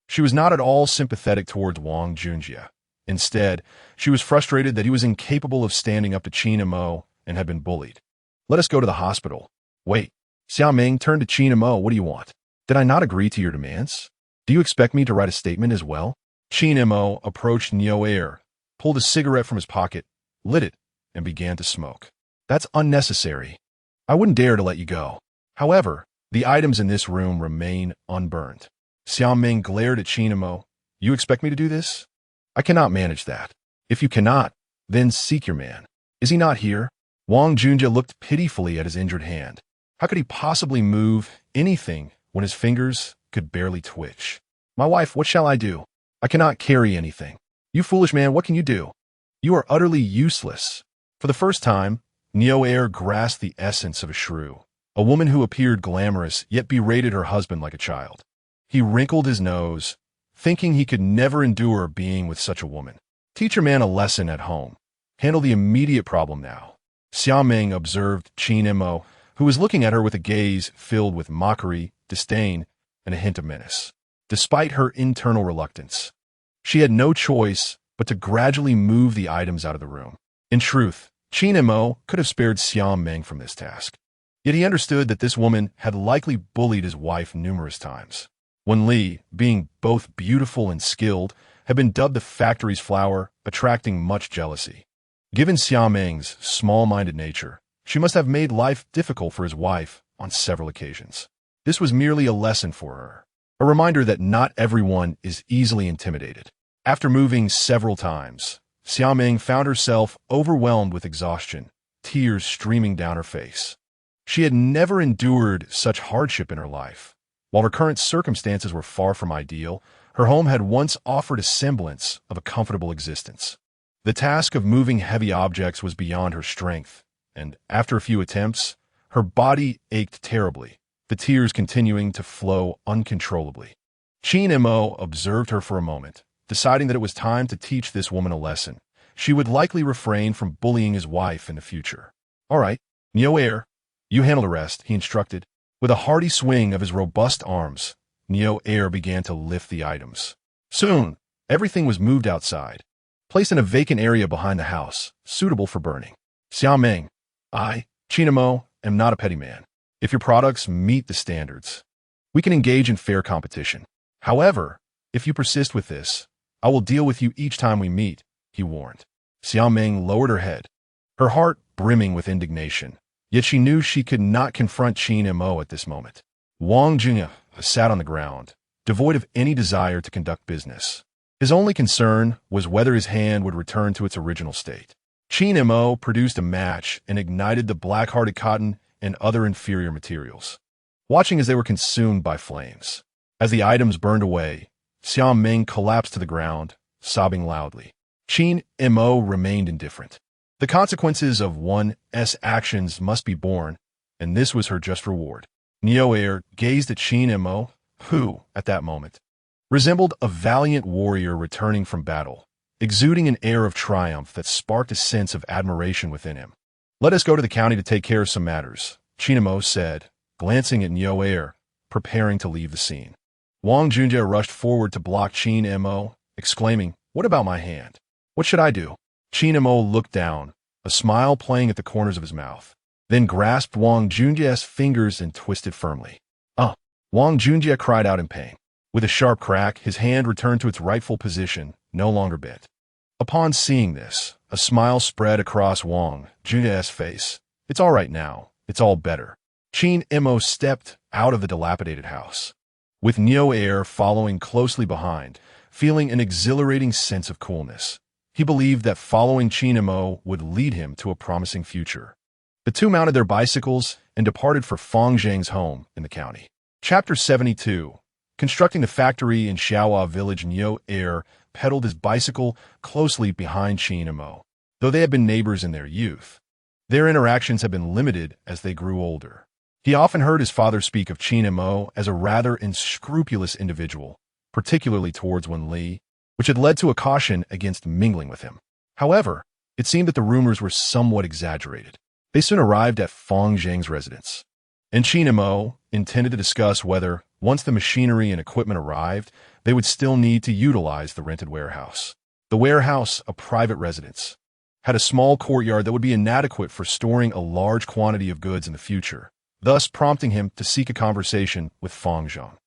She was not at all sympathetic towards Wang Junjia. Instead, she was frustrated that he was incapable of standing up to Qin Mo and had been bullied. Let us go to the hospital. Wait, Xiao Ming turned to Qin Mo. What do you want? Did I not agree to your demands? Do you expect me to write a statement as well? Qin Mo approached Neo Air, pulled a cigarette from his pocket, lit it, and began to smoke. That's unnecessary. I wouldn't dare to let you go. However, the items in this room remain unburned. Xiao Ming glared at Qin Mo. You expect me to do this? I cannot manage that. If you cannot, then seek your man. Is he not here? Wang Junjie looked pitifully at his injured hand. How could he possibly move anything when his fingers could barely twitch? My wife, what shall I do? I cannot carry anything. You foolish man, what can you do? You are utterly useless. For the first time, Neo Air grasped the essence of a shrew, a woman who appeared glamorous yet berated her husband like a child. He wrinkled his nose, thinking he could never endure being with such a woman. Teach your man a lesson at home. Handle the immediate problem now. Xiao Ming observed Qin Mo, who was looking at her with a gaze filled with mockery, disdain, and a hint of menace. Despite her internal reluctance, she had no choice but to gradually move the items out of the room. In truth, Qin Mo could have spared Xiao Ming from this task. Yet he understood that this woman had likely bullied his wife numerous times. Wen Li, being both beautiful and skilled, had been dubbed the factory's flower, attracting much jealousy. Given Xiao Ming's small-minded nature, she must have made life difficult for his wife on several occasions. This was merely a lesson for her, a reminder that not everyone is easily intimidated. After moving several times, Xiao Ming found herself overwhelmed with exhaustion, tears streaming down her face. She had never endured such hardship in her life. While her current circumstances were far from ideal, her home had once offered a semblance of a comfortable existence. The task of moving heavy objects was beyond her strength, and after a few attempts, her body ached terribly, the tears continuing to flow uncontrollably. Qin Mo observed her for a moment, deciding that it was time to teach this woman a lesson. She would likely refrain from bullying his wife in the future. All right, Neo Air, you handle the rest, he instructed. With a hearty swing of his robust arms, Neo Air began to lift the items. Soon, everything was moved outside, placed in a vacant area behind the house, suitable for burning. Xiao Ming, I, Qin Mo, am not a petty man. If your products meet the standards, we can engage in fair competition. However, if you persist with this, I will deal with you each time we meet, he warned. Xiao Ming lowered her head, her heart brimming with indignation. Yet she knew she could not confront Qin Mo at this moment. Wang Junjie sat on the ground, devoid of any desire to conduct business. His only concern was whether his hand would return to its original state. Qin Mo produced a match and ignited the black-hearted cotton and other inferior materials, watching as they were consumed by flames. As the items burned away, Xiao Ming collapsed to the ground, sobbing loudly. Qin Mo remained indifferent. The consequences of one's actions must be borne, and this was her just reward. Neo Air gazed at Qin Mo, who, at that moment, resembled a valiant warrior returning from battle, exuding an air of triumph that sparked a sense of admiration within him. Let us go to the county to take care of some matters, Qin Mo said, glancing at Neo Air, preparing to leave the scene. Wang Junjie rushed forward to block Qin Mo, exclaiming, What about my hand? What should I do? Qin Mo looked down, a smile playing at the corners of his mouth, then grasped Wang Junjie's fingers and twisted firmly. Wang Junjie cried out in pain. With a sharp crack, his hand returned to its rightful position, no longer bent. Upon seeing this, a smile spread across Wang Junjie's face. It's all right now. It's all better. Qin Mo stepped out of the dilapidated house, with Neo Air following closely behind, feeling an exhilarating sense of coolness. He believed that following Qin Mo would lead him to a promising future. The two mounted their bicycles and departed for Feng Zhang's home in the county. Chapter 72. Constructing the factory in Xiaohua village, Neo Air pedaled his bicycle closely behind Qin Mo. Though they had been neighbors in their youth, their interactions had been limited as they grew older. He often heard his father speak of Qin Mo as a rather unscrupulous individual, particularly towards Wen Li, which had led to a caution against mingling with him. However, it seemed that the rumors were somewhat exaggerated. They soon arrived at Feng Zhang's residence, and Qin Mo intended to discuss whether, once the machinery and equipment arrived, they would still need to utilize the rented warehouse. The warehouse, a private residence, had a small courtyard that would be inadequate for storing a large quantity of goods in the future. thus prompting him to seek a conversation with Fang Zheng.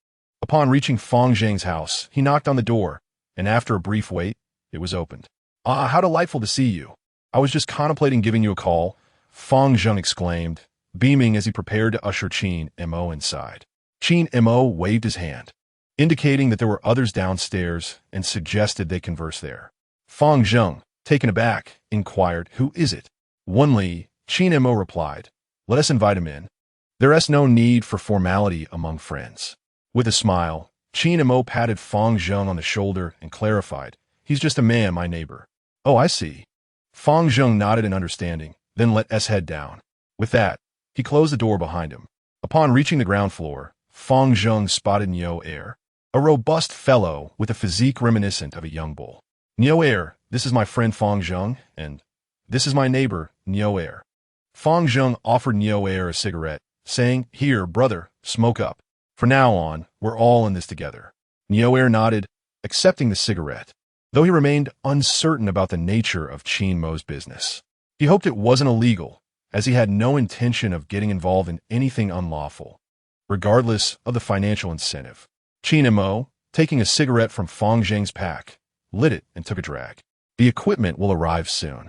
Upon reaching Fang Zheng's house, he knocked on the door, and after a brief wait, it was opened. "Ah, how delightful to see you. I was just contemplating giving you a call," Fang Zheng exclaimed, beaming as he prepared to usher Qin Mo inside. Qin Mo waved his hand, indicating that there were others downstairs, and suggested they converse there. Fang Zheng, taken aback, inquired, "Who is it?" "Wen Li," Qin Mo replied. "Let us invite him in. There is no need for formality among friends." With a smile, Qin Mo patted Fang Zheng on the shoulder and clarified, "He's just a man, my neighbor." "Oh, I see." Fang Zheng nodded in understanding, then let his head down. With that, he closed the door behind him. Upon reaching the ground floor, Fang Zheng spotted Niu Er, a robust fellow with a physique reminiscent of a young bull. "Niu Er, this is my friend Fang Zheng, and this is my neighbor, Niu Er." Fang Zheng offered Niu Er a cigarette, saying, "Here, brother, smoke up. For now on, we're all in this together." Niu Er nodded, accepting the cigarette, though he remained uncertain about the nature of Qin Mo's business. He hoped it wasn't illegal, as he had no intention of getting involved in anything unlawful, regardless of the financial incentive. Qin Mo, taking a cigarette from Fang Zheng's pack, lit it and took a drag. "The equipment will arrive soon.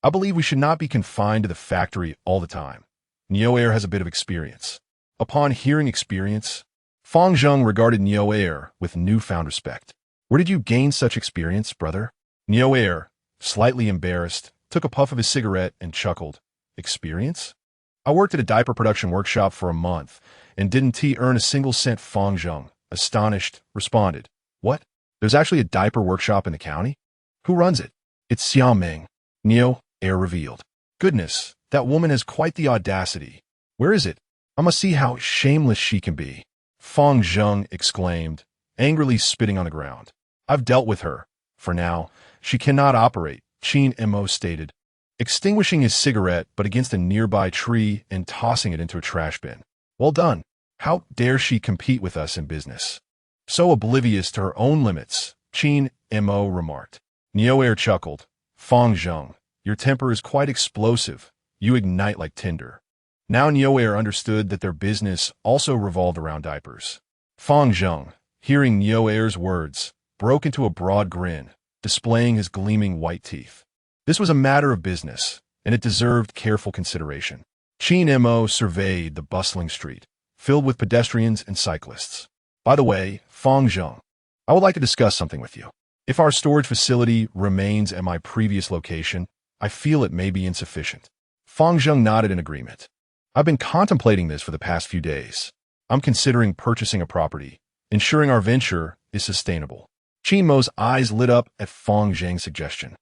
I believe we should not be confined to the factory all the time. Niu Er has a bit of experience." Upon hearing experience, Fang Zheng regarded Niu Er with newfound respect. "Where did you gain such experience, brother?" Niu Er, slightly embarrassed, took a puff of his cigarette and chuckled. "Experience? I worked at a diaper production workshop for a month and didn't earn a single cent." Fang Zheng, astonished, responded, "What? There's actually a diaper workshop in the county? Who runs it?" "It's Xiaoming," Niu Er revealed. "Goodness, that woman has quite the audacity. Where is it? I must see how shameless she can be." Fang Zheng exclaimed, angrily spitting on the ground. "I've dealt with her. For now, she cannot operate," Qin Mo stated, extinguishing his cigarette but against a nearby tree and tossing it into a trash bin. "Well done. How dare she compete with us in business?" "So oblivious to her own limits," Qin Mo remarked. Niu Er chuckled. "Fang Zheng, your temper is quite explosive. You ignite like tinder." Now Niu Er understood that their business also revolved around diapers. Fang Zheng, hearing Niu Er's words, broke into a broad grin, displaying his gleaming white teeth. This was a matter of business, and it deserved careful consideration. Qin Mo surveyed the bustling street, filled with pedestrians and cyclists. "By the way, Fang Zheng, I would like to discuss something with you. If our storage facility remains at my previous location, I feel it may be insufficient." Fang Zheng nodded in agreement. "I've been contemplating this for the past few days. I'm considering purchasing a property, ensuring our venture is sustainable." Qin Mo's eyes lit up at Fang Zheng's suggestion.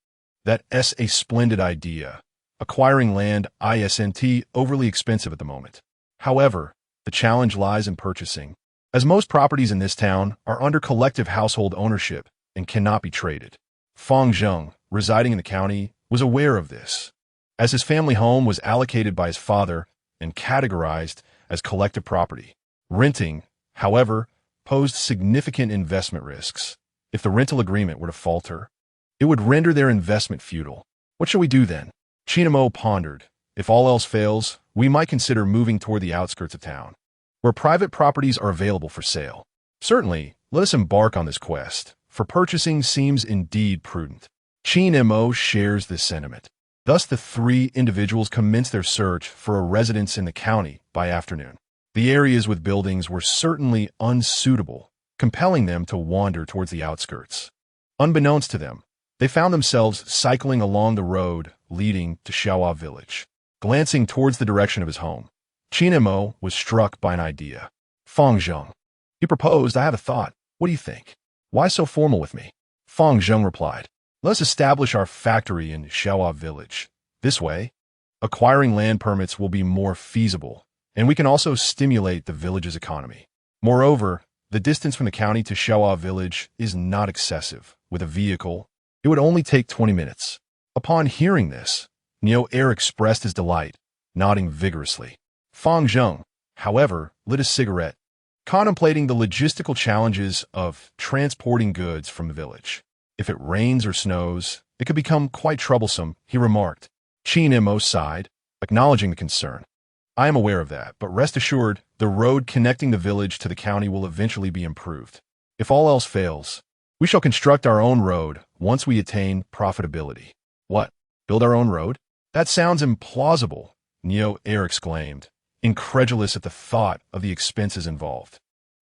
"That's a splendid idea. Acquiring land isn't overly expensive at the moment. However, the challenge lies in purchasing, as most properties in this town are under collective household ownership and cannot be traded." Fang Zheng, residing in the county, was aware of this, as his family home was allocated by his father and categorized as collective property. Renting, however, posed significant investment risks. If the rental agreement were to falter, it would render their investment futile. "What shall we do then?" Qin Mo pondered. "If all else fails, we might consider moving toward the outskirts of town, where private properties are available for sale. Certainly, let us embark on this quest, for purchasing seems indeed prudent." Qin Mo shares this sentiment. Thus, the three individuals commenced their search for a residence in the county by afternoon. The areas with buildings were certainly unsuitable, compelling them to wander towards the outskirts. Unbeknownst to them, they found themselves cycling along the road leading to Xiaohua village. Glancing towards the direction of his home, Qin Mo was struck by an idea. "Fang Zheng," he proposed, "I have a thought. What do you think?" "Why so formal with me?" Fang Zheng replied. "Let's establish our factory in Xiaohua village. This way, acquiring land permits will be more feasible, and we can also stimulate the village's economy. Moreover, the distance from the county to Xiaohua village is not excessive. With a vehicle, it would only take 20 minutes. Upon hearing this, Niu Er expressed his delight, nodding vigorously. Fang Zheng, however, lit a cigarette, contemplating the logistical challenges of transporting goods from the village. If it rains or snows, it could become quite troublesome, he remarked. Qin Mo sighed, acknowledging the concern. I am aware of that, but rest assured, the road connecting the village to the county will eventually be improved. If all else fails, we shall construct our own road once we attain profitability. What? Build our own road? That sounds implausible, Neo-heir exclaimed, incredulous at the thought of the expenses involved.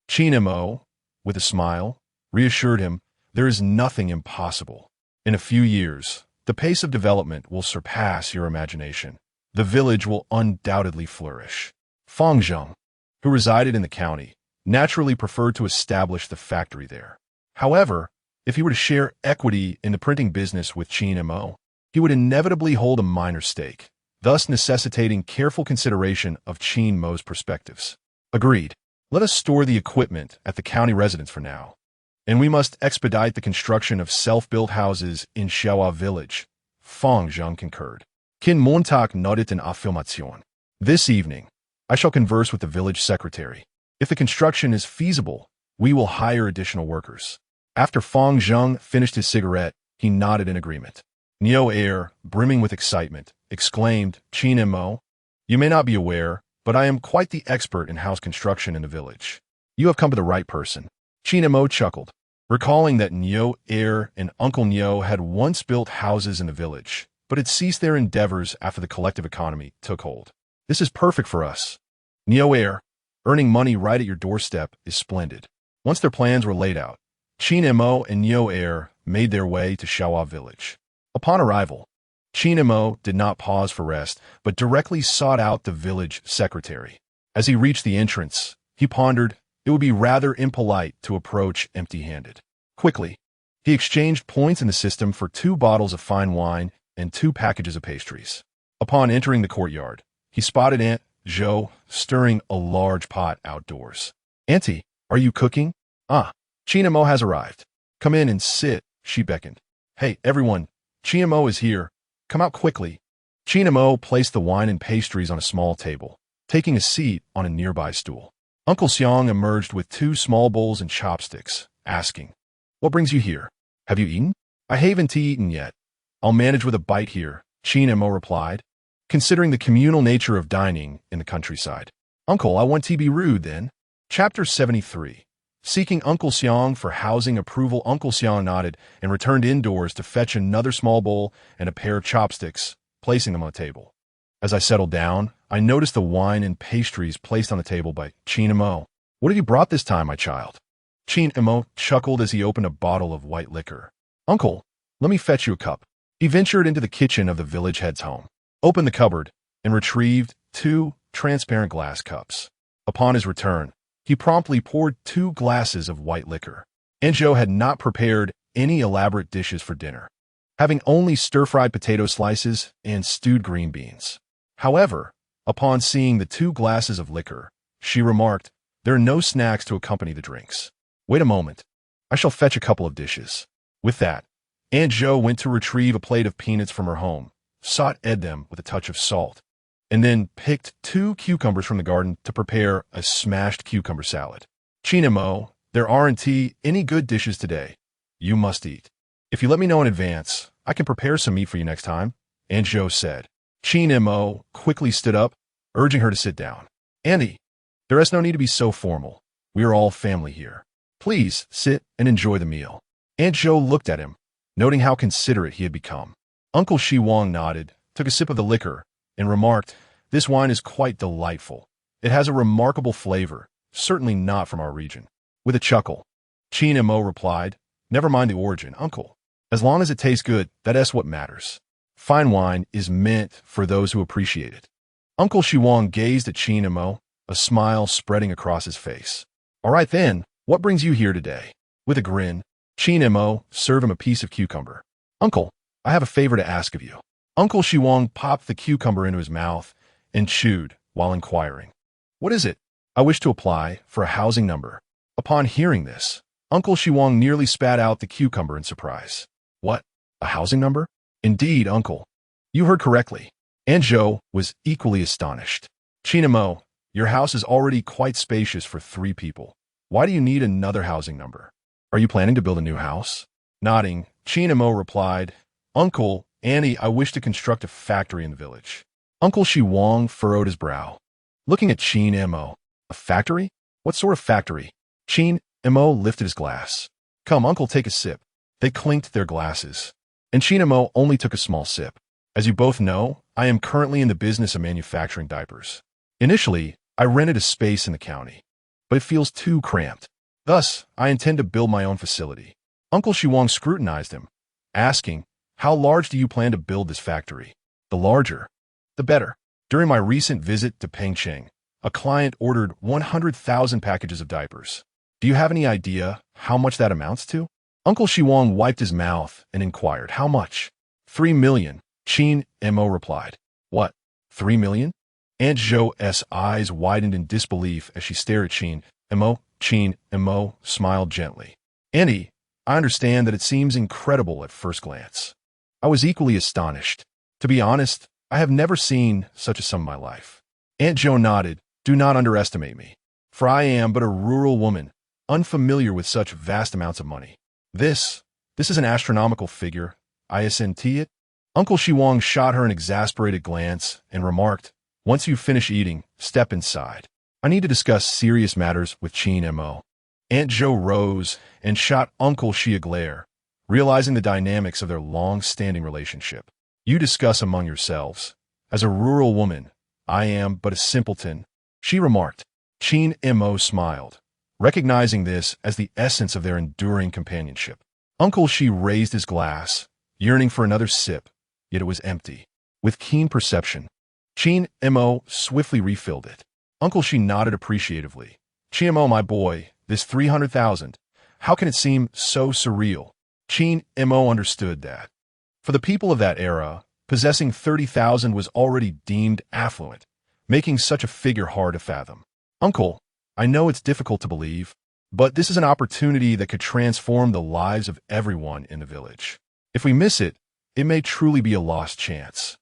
Qin Mo, with a smile, reassured him, there is nothing impossible. In a few years, the pace of development will surpass your imagination. The village will undoubtedly flourish. Fang Zheng, who resided in the county, naturally preferred to establish the factory there. However, if he were to share equity in the printing business with Qin Mo, he would inevitably hold a minor stake, thus necessitating careful consideration of Qin Mo's perspectives. Agreed. Let us store the equipment at the county residence for now, and we must expedite the construction of self-built houses in Xiaohua village. Fang Zheng concurred. Qin Mo nodded in affirmation. This evening, I shall converse with the village secretary. If the construction is feasible, we will hire additional workers. After Fang Zheng finished his cigarette, he nodded in agreement. Neo-heir, brimming with excitement, exclaimed, Qin Mo, you may not be aware, but I am quite the expert in house construction in the village. You have come to the right person. Qin Mo chuckled, recalling that Neo-heir and Uncle Neo had once built houses in the village, but had ceased their endeavors after the collective economy took hold. This is perfect for us. Neo-heir, earning money right at your doorstep is splendid. Once their plans were laid out, Qin Mo and Neo-heir made their way to Xiaohua village. Upon arrival, Qin Mo did not pause for rest, but directly sought out the village secretary. As he reached the entrance, he pondered, it would be rather impolite to approach empty-handed. Quickly, he exchanged points in the system for 2 bottles of fine wine and 2 packages of pastries. Upon entering the courtyard, he spotted Aunt Zhou stirring a large pot outdoors. Auntie, are you cooking? Ah, Qin Mo has arrived. Come in and sit, she beckoned. Hey, everyone, Qin Mo is here. Come out quickly. Qin Mo placed the wine and pastries on a small table, taking a seat on a nearby stool. Uncle Xiang emerged with 2 small bowls and chopsticks, asking, what brings you here? Have you eaten? I haven't eaten yet. I'll manage with a bite here, Qin Mo replied, considering the communal nature of dining in the countryside. Uncle, I won't be rude then. Chapter 73. Seeking Uncle Xiang for housing approval, Uncle Xiang nodded and returned indoors to fetch another small bowl and a pair of chopsticks, placing them on the table. As I settled down, I noticed the wine and pastries placed on the table by Qin Mo. What have you brought this time, my child? Qin Mo chuckled as he opened a bottle of white liquor. Uncle, let me fetch you a cup. He ventured into the kitchen of the village head's home, opened the cupboard, and retrieved 2 transparent glass cups. Upon his return, he promptly poured 2 glasses of white liquor. Aunt Zhou had not prepared any elaborate dishes for dinner, having only stir-fried potato slices and stewed green beans. However, upon seeing the 2 glasses of liquor, she remarked, there are no snacks to accompany the drinks. Wait a moment. I shall fetch a couple of dishes. With that, Aunt Zhou went to retrieve a plate of peanuts from her home, sauteed them with a touch of salt, and then picked 2 cucumbers from the garden to prepare a smashed cucumber salad. Qin Mo, there aren't any good dishes today. You must eat. If you let me know in advance, I can prepare some meat for you next time, Aunt Zhou said. Qin Mo quickly stood up, urging her to sit down. Auntie, there is no need to be so formal. We are all family here. Please sit and enjoy the meal. Aunt Zhou looked at him, noting how considerate he had become. Uncle Shi Wang nodded, took a sip of the liquor, and remarked, this wine is quite delightful. It has a remarkable flavor, certainly not from our region. With a chuckle, Qin Mo replied, never mind the origin, uncle. As long as it tastes good, that is what matters. Fine wine is meant for those who appreciate it. Uncle Shi Wang gazed at Qin Mo, a smile spreading across his face. All right then, what brings you here today? With a grin, Qin Mo served him a piece of cucumber. Uncle, I have a favor to ask of you. Uncle Shi Wang popped the cucumber into his mouth and chewed while inquiring. What is it? I wish to apply for a housing number. Upon hearing this, Uncle Shi Wang nearly spat out the cucumber in surprise. What? A housing number? Indeed, uncle. You heard correctly. Aunt Zhou was equally astonished. Qin Mo, your house is already quite spacious for 3 people. Why do you need another housing number? Are you planning to build a new house? Nodding, Qin Mo replied, Uncle, Annie, I wish to construct a factory in the village. Uncle Shi Wang furrowed his brow. looking at Qin Mo. A factory? What sort of factory? Qin Mo lifted his glass. Come, uncle, take a sip. They clinked their glasses. And Qin Mo only took a small sip. As you both know, I am currently in the business of manufacturing diapers. Initially, I rented a space in the county, but it feels too cramped. Thus, I intend to build my own facility. Uncle Shiwang scrutinized him, asking, how large do you plan to build this factory? The larger, the better. During my recent visit to Pengcheng, a client ordered 100,000 packages of diapers. Do you have any idea how much that amounts to? Uncle Shiwang wiped his mouth and inquired, how much? 3 million, Qin Mo replied. What? 3 million? Aunt Zhou's eyes widened in disbelief as she stared at Qin Mo. Qin Mo smiled gently. Auntie, I understand that it seems incredible at first glance. I was equally astonished. To be honest, I have never seen such a sum in my life. Aunt Zhou nodded. Do not underestimate me, for I am but a rural woman, unfamiliar with such vast amounts of money. This is an astronomical figure. I assent it. Uncle Shiwang shot her an exasperated glance and remarked, once you finish eating, step inside. I need to discuss serious matters with Qin Mo. Aunt Zhou rose and shot Uncle Shi a glare, realizing the dynamics of their long-standing relationship. You discuss among yourselves. As a rural woman, I am but a simpleton, she remarked. Qin Mo smiled, recognizing this as the essence of their enduring companionship. Uncle Shi raised his glass, yearning for another sip, yet it was empty. With keen perception, Qin Mo swiftly refilled it. Uncle Shi nodded appreciatively. Qin Mo, my boy, this 300,000, how can it seem so surreal? Qin Mo understood that. For the people of that era, possessing 30,000 was already deemed affluent, making such a figure hard to fathom. Uncle, I know it's difficult to believe, but this is an opportunity that could transform the lives of everyone in the village. If we miss it, it may truly be a lost chance.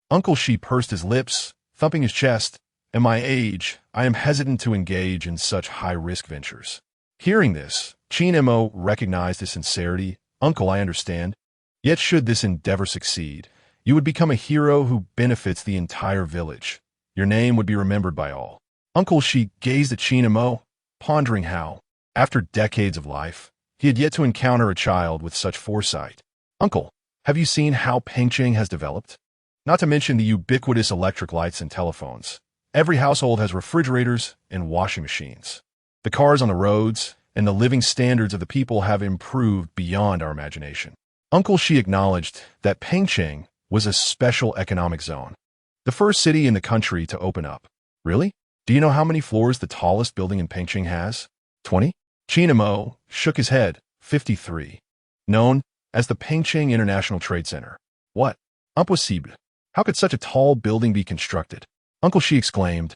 Uncle Shi pursed his lips, thumping his chest. At my age, I am hesitant to engage in such high-risk ventures. Hearing this, Qin Mo recognized his sincerity. Uncle, I understand. Yet should this endeavor succeed, you would become a hero who benefits the entire village. Your name would be remembered by all. Uncle Shi gazed at Qin Mo, pondering how, after decades of life, he had yet to encounter a child with such foresight. Uncle, have you seen how Pengcheng has developed? Not to mention the ubiquitous electric lights and telephones. Every household has refrigerators and washing machines. The cars on the roads and the living standards of the people have improved beyond our imagination. Uncle Shi acknowledged that Pengcheng was a special economic zone, the first city in the country to open up. Really? Do you know how many floors the tallest building in Pengcheng has? 20? Qin Mo shook his head. 53. Known as the Pengcheng International Trade Center. What? Impossible. How could such a tall building be constructed? Uncle Shi exclaimed,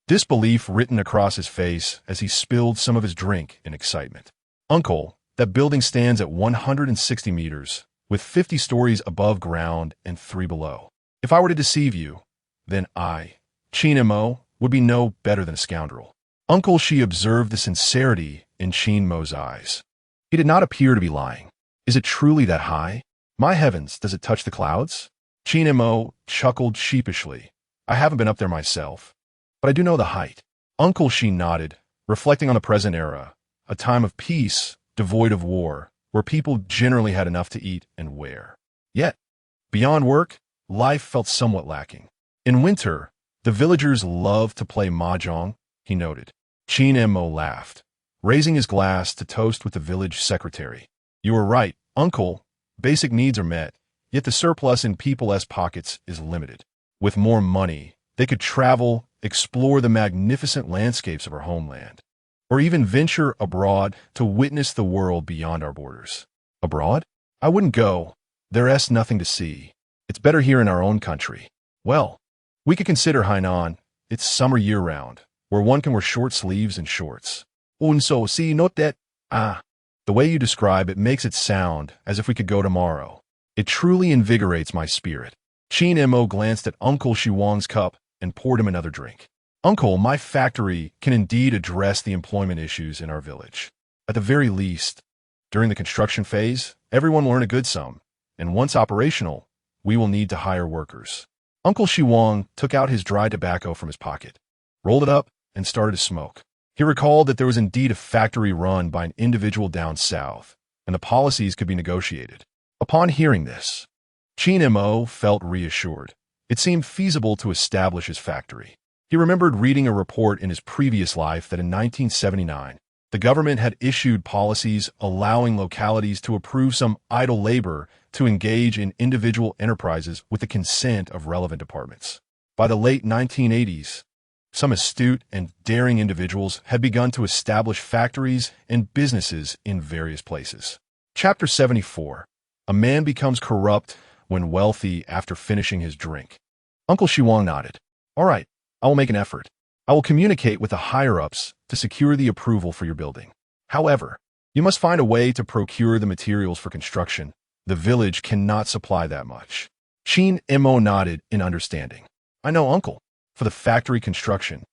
disbelief written across his face as he spilled some of his drink in excitement. Uncle, that building stands at 160 meters, with 50 stories above ground and 3 below. If I were to deceive you, then I, Qin Mo, would be no better than a scoundrel. Uncle Shi observed the sincerity in Qin Mo's eyes. He did not appear to be lying. Is it truly that high? My heavens, does it touch the clouds? Qin Mo chuckled sheepishly. I haven't been up there myself, but I do know the height. Uncle Shi nodded, reflecting on the present era, a time of peace, devoid of war, where people generally had enough to eat and wear. Yet, beyond work, life felt somewhat lacking. In winter, the villagers loved to play mahjong, he noted. Qin Mo laughed, raising his glass to toast with the village secretary. You are right, uncle. Basic needs are met, yet the surplus in people's pockets is limited. With more money, they could travel, explore the magnificent landscapes of our homeland, or even venture abroad to witness the world beyond our borders. Abroad? I wouldn't go. There's nothing to see. It's better here in our own country. Well, we could consider Hainan. It's summer year-round, where one can wear short sleeves and shorts. And so, see, note that, the way you describe it makes it sound as if we could go tomorrow. It truly invigorates my spirit. Qin Mo glanced at Uncle Shiwang's cup and poured him another drink. Uncle, my factory can indeed address the employment issues in our village. At the very least, during the construction phase, everyone will earn a good sum, and once operational, we will need to hire workers. Uncle Shiwang took out his dry tobacco from his pocket, rolled it up, and started to smoke. He recalled that there was indeed a factory run by an individual down south, and the policies could be negotiated. Upon hearing this, Qin Mo felt reassured. It seemed feasible to establish his factory. He remembered reading a report in his previous life that in 1979, the government had issued policies allowing localities to approve some idle labor to engage in individual enterprises with the consent of relevant departments. By the late 1980s, some astute and daring individuals had begun to establish factories and businesses in various places. Chapter 74. A man becomes corrupt when wealthy after finishing his drink. Uncle Shiwang nodded. All right, I will make an effort. I will communicate with the higher-ups to secure the approval for your building. However, you must find a way to procure the materials for construction. The village cannot supply that much. Qin Mo nodded in understanding. I know, uncle. For the factory construction,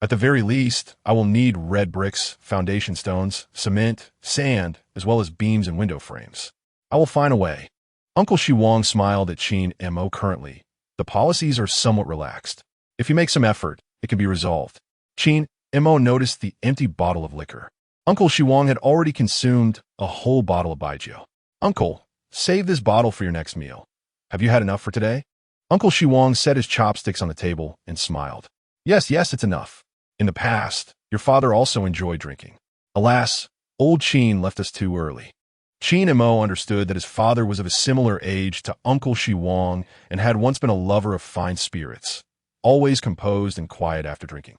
at the very least, I will need red bricks, foundation stones, cement, sand, as well as beams and window frames. I will find a way. Uncle Shiwang smiled at Qin Mo. Currently, the policies are somewhat relaxed. If you make some effort, it can be resolved. Qin Mo noticed the empty bottle of liquor. Uncle Shiwang had already consumed a whole bottle of baijiu. Uncle, save this bottle for your next meal. Have you had enough for today? Uncle Shiwang set his chopsticks on the table and smiled. Yes, it's enough. In the past, your father also enjoyed drinking. Alas, old Qin left us too early. Qin Mo understood that his father was of a similar age to Uncle Shiwang and had once been a lover of fine spirits, always composed and quiet after drinking.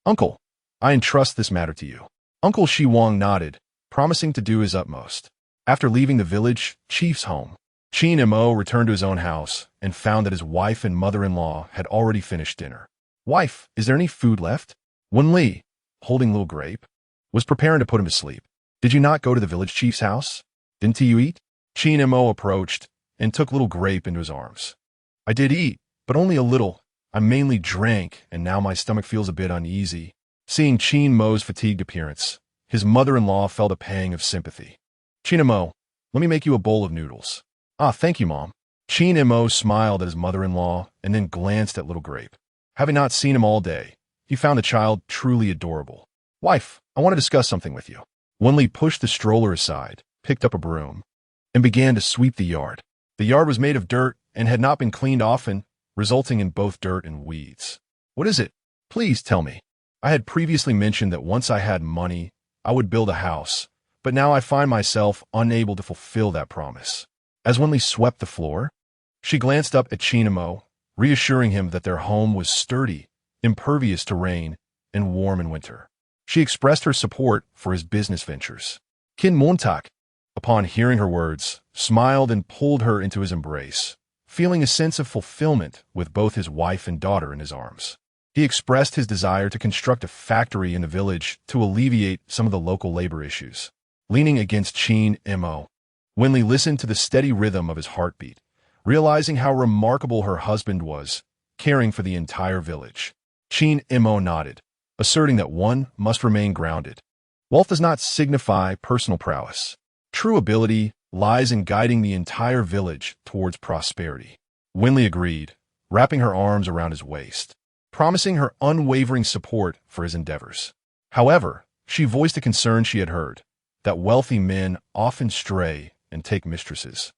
Uncle, I entrust this matter to you. Uncle Shiwang nodded, promising to do his utmost. After leaving the village chief's home, Qin Mo returned to his own house and found that his wife and mother-in-law had already finished dinner. Wife, is there any food left? Wen Li, holding little grape, was preparing to put him to sleep. Did you not go to the village chief's house? Didn't you eat? Qin Mo approached and took little grape into his arms. I did eat, but only a little. I mainly drank, and now my stomach feels a bit uneasy. Seeing Qin Mo's fatigued appearance, his mother-in-law felt a pang of sympathy. Qin Mo, let me make you a bowl of noodles. Ah, thank you, Mom. Qin Mo smiled at his mother-in-law and then glanced at little grape. Having not seen him all day, he found the child truly adorable. Wife, I want to discuss something with you. Wen Li pushed the stroller aside, picked up a broom, and began to sweep the yard. The yard was made of dirt and had not been cleaned often, resulting in both dirt and weeds. What is it? Please tell me. I had previously mentioned that once I had money, I would build a house, but now I find myself unable to fulfill that promise. As Wen Li swept the floor, she glanced up at Qin Mo, reassuring him that their home was sturdy, impervious to rain, and warm in winter. She expressed her support for his business ventures. Qin Mo, upon hearing her words, smiled and pulled her into his embrace, feeling a sense of fulfillment with both his wife and daughter in his arms. He expressed his desire to construct a factory in the village to alleviate some of the local labor issues. Leaning against Qin Mo, Wen Li listened to the steady rhythm of his heartbeat, realizing how remarkable her husband was, caring for the entire village. Qin Mo nodded, asserting that one must remain grounded. Wealth does not signify personal prowess. True ability lies in guiding the entire village towards prosperity. Wen Li agreed, wrapping her arms around his waist, promising her unwavering support for his endeavors. However, she voiced a concern she had heard, that wealthy men often stray and take mistresses.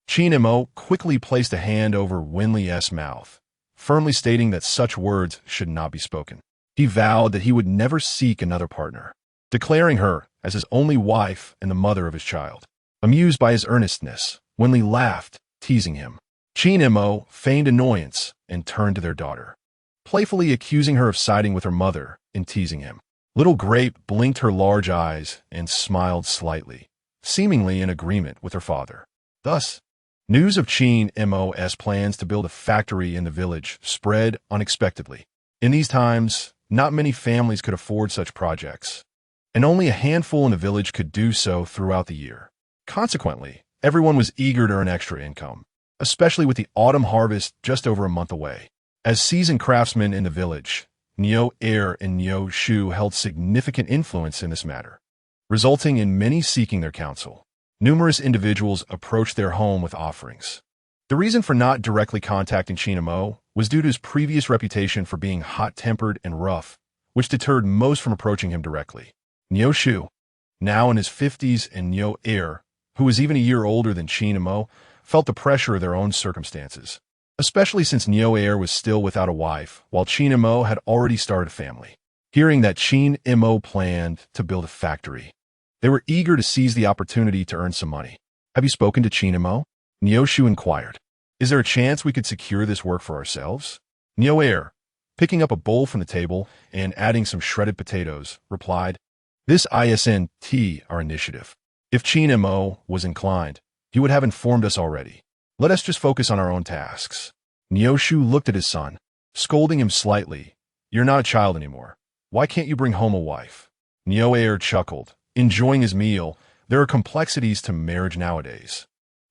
Qin Mo quickly placed a hand over Wen Li's mouth, firmly stating that such words should not be spoken. He vowed that he would never seek another partner, declaring her as his only wife and the mother of his child. Amused by his earnestness, Wen Li laughed, teasing him. Qin Mo feigned annoyance and turned to their daughter, playfully accusing her of siding with her mother and teasing him. Little Grape blinked her large eyes and smiled slightly, seemingly in agreement with her father. Thus, news of Qin Mo's plans to build a factory in the village spread unexpectedly. In these times, not many families could afford such projects, and only a handful in the village could do so throughout the year. Consequently, everyone was eager to earn extra income, especially with the autumn harvest just over a month away. As seasoned craftsmen in the village, Niu Er and Niu Shu held significant influence in this matter, resulting in many seeking their counsel. Numerous individuals approached their home with offerings. The reason for not directly contacting Qin Mo was due to his previous reputation for being hot-tempered and rough, which deterred most from approaching him directly. Niu Shu, now in his 50s, and Niu Er, who was even a year older than Qin Mo, felt the pressure of their own circumstances, especially since Niu Er was still without a wife, while Qin Mo had already started a family. Hearing that Qin Mo planned to build a factory, they were eager to seize the opportunity to earn some money. "Have you spoken to Qin Mo?" Niu Shu inquired. "Is there a chance we could secure this work for ourselves?" Niu Er, picking up a bowl from the table and adding some shredded potatoes, replied, "This isn't our initiative. If Qin Mo was inclined, he would have informed us already. Let us just focus on our own tasks." Niu Shu looked at his son, scolding him slightly. "You're not a child anymore. Why can't you bring home a wife?" Niu Er chuckled, enjoying his meal. There are complexities to marriage nowadays,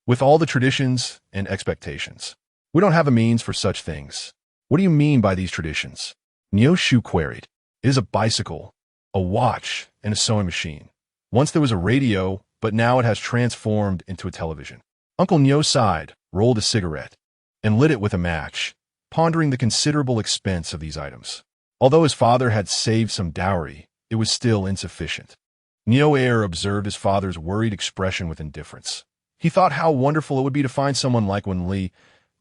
with all the traditions and expectations. We don't have a means for such things. "What do you mean by these traditions?" Niu Shu queried. "It is a bicycle, a watch, and a sewing machine. Once there was a radio, but now it has transformed into a television." Uncle Niu sighed, rolled a cigarette, and lit it with a match, pondering the considerable expense of these items. Although his father had saved some dowry, it was still insufficient. Niu Er observed his father's worried expression with indifference. He thought how wonderful it would be to find someone like Wen Li,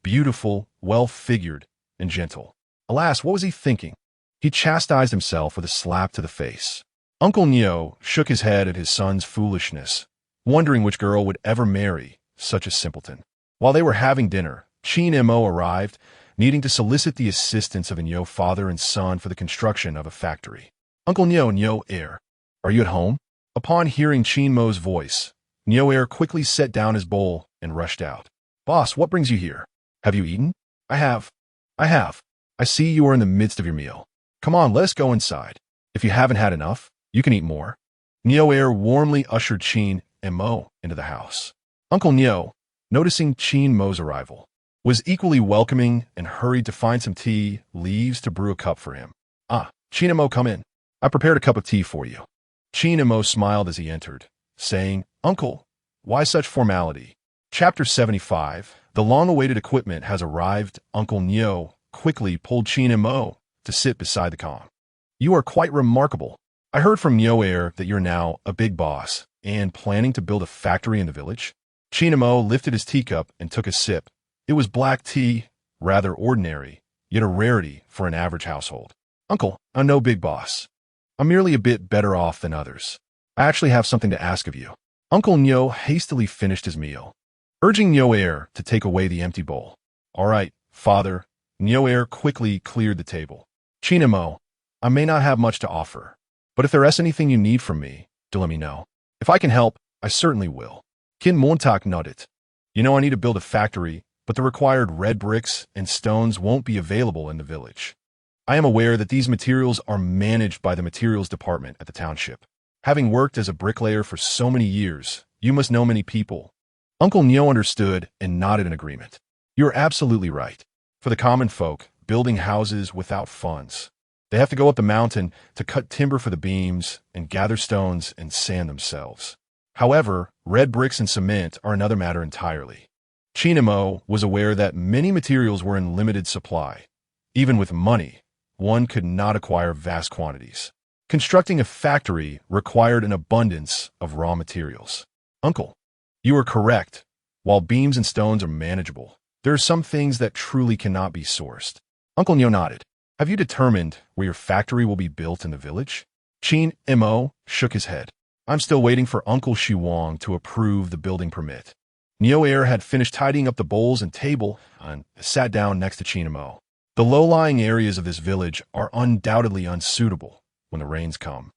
beautiful, well-figured, and gentle. Alas, what was he thinking? He chastised himself with a slap to the face. Uncle Niu shook his head at his son's foolishness, wondering which girl would ever marry such a simpleton. While they were having dinner, Qin Mo arrived, needing to solicit the assistance of a Niu father and son for the construction of a factory. "Uncle Niu Er, are you at home?" Upon hearing Qin Mo's voice, Niu Er quickly set down his bowl and rushed out. "Boss, what brings you here? Have you eaten?" I have. I see you are in the midst of your meal. Come on, let us go inside. If you haven't had enough, you can eat more." Niu Er warmly ushered Qin Mo into the house. Uncle Niu, noticing Qin Mo's arrival, was equally welcoming and hurried to find some tea leaves to brew a cup for him. "Ah, Qin Mo, come in. I prepared a cup of tea for you." Qin Mo smiled as he entered, saying, "Uncle, why such formality?" Chapter 75. The long-awaited equipment has arrived. Uncle Niu quickly pulled Qin Mo to sit beside the calm. "You are quite remarkable. I heard from Niu Er that you're now a big boss and planning to build a factory in the village." Qin Mo lifted his teacup and took a sip. It was black tea, rather ordinary, yet a rarity for an average household. "Uncle, I'm no big boss. I'm merely a bit better off than others. I actually have something to ask of you." Uncle Niu hastily finished his meal, urging Niu Er to take away the empty bowl. "All right, father." Niu Er quickly cleared the table. "Qin Mo, I may not have much to offer, but if there is anything you need from me, do let me know. If I can help, I certainly will." Qin Mo nodded. "You know I need to build a factory, but the required red bricks and stones won't be available in the village. I am aware that these materials are managed by the materials department at the township. Having worked as a bricklayer for so many years, you must know many people." Uncle Niu understood and nodded in agreement. "You're absolutely right. For the common folk, building houses without funds, they have to go up the mountain to cut timber for the beams and gather stones and sand themselves. However, red bricks and cement are another matter entirely." Qin Mo was aware that many materials were in limited supply. Even with money, one could not acquire vast quantities. Constructing a factory required an abundance of raw materials. "Uncle, you are correct. While beams and stones are manageable, there are some things that truly cannot be sourced." Uncle Niu nodded. "Have you determined where your factory will be built in the village?" Qin Mo shook his head. "I'm still waiting for Uncle Wang to approve the building permit." Niu Er had finished tidying up the bowls and table and sat down next to Qin Mo. "The low-lying areas of this village are undoubtedly unsuitable when the rains come.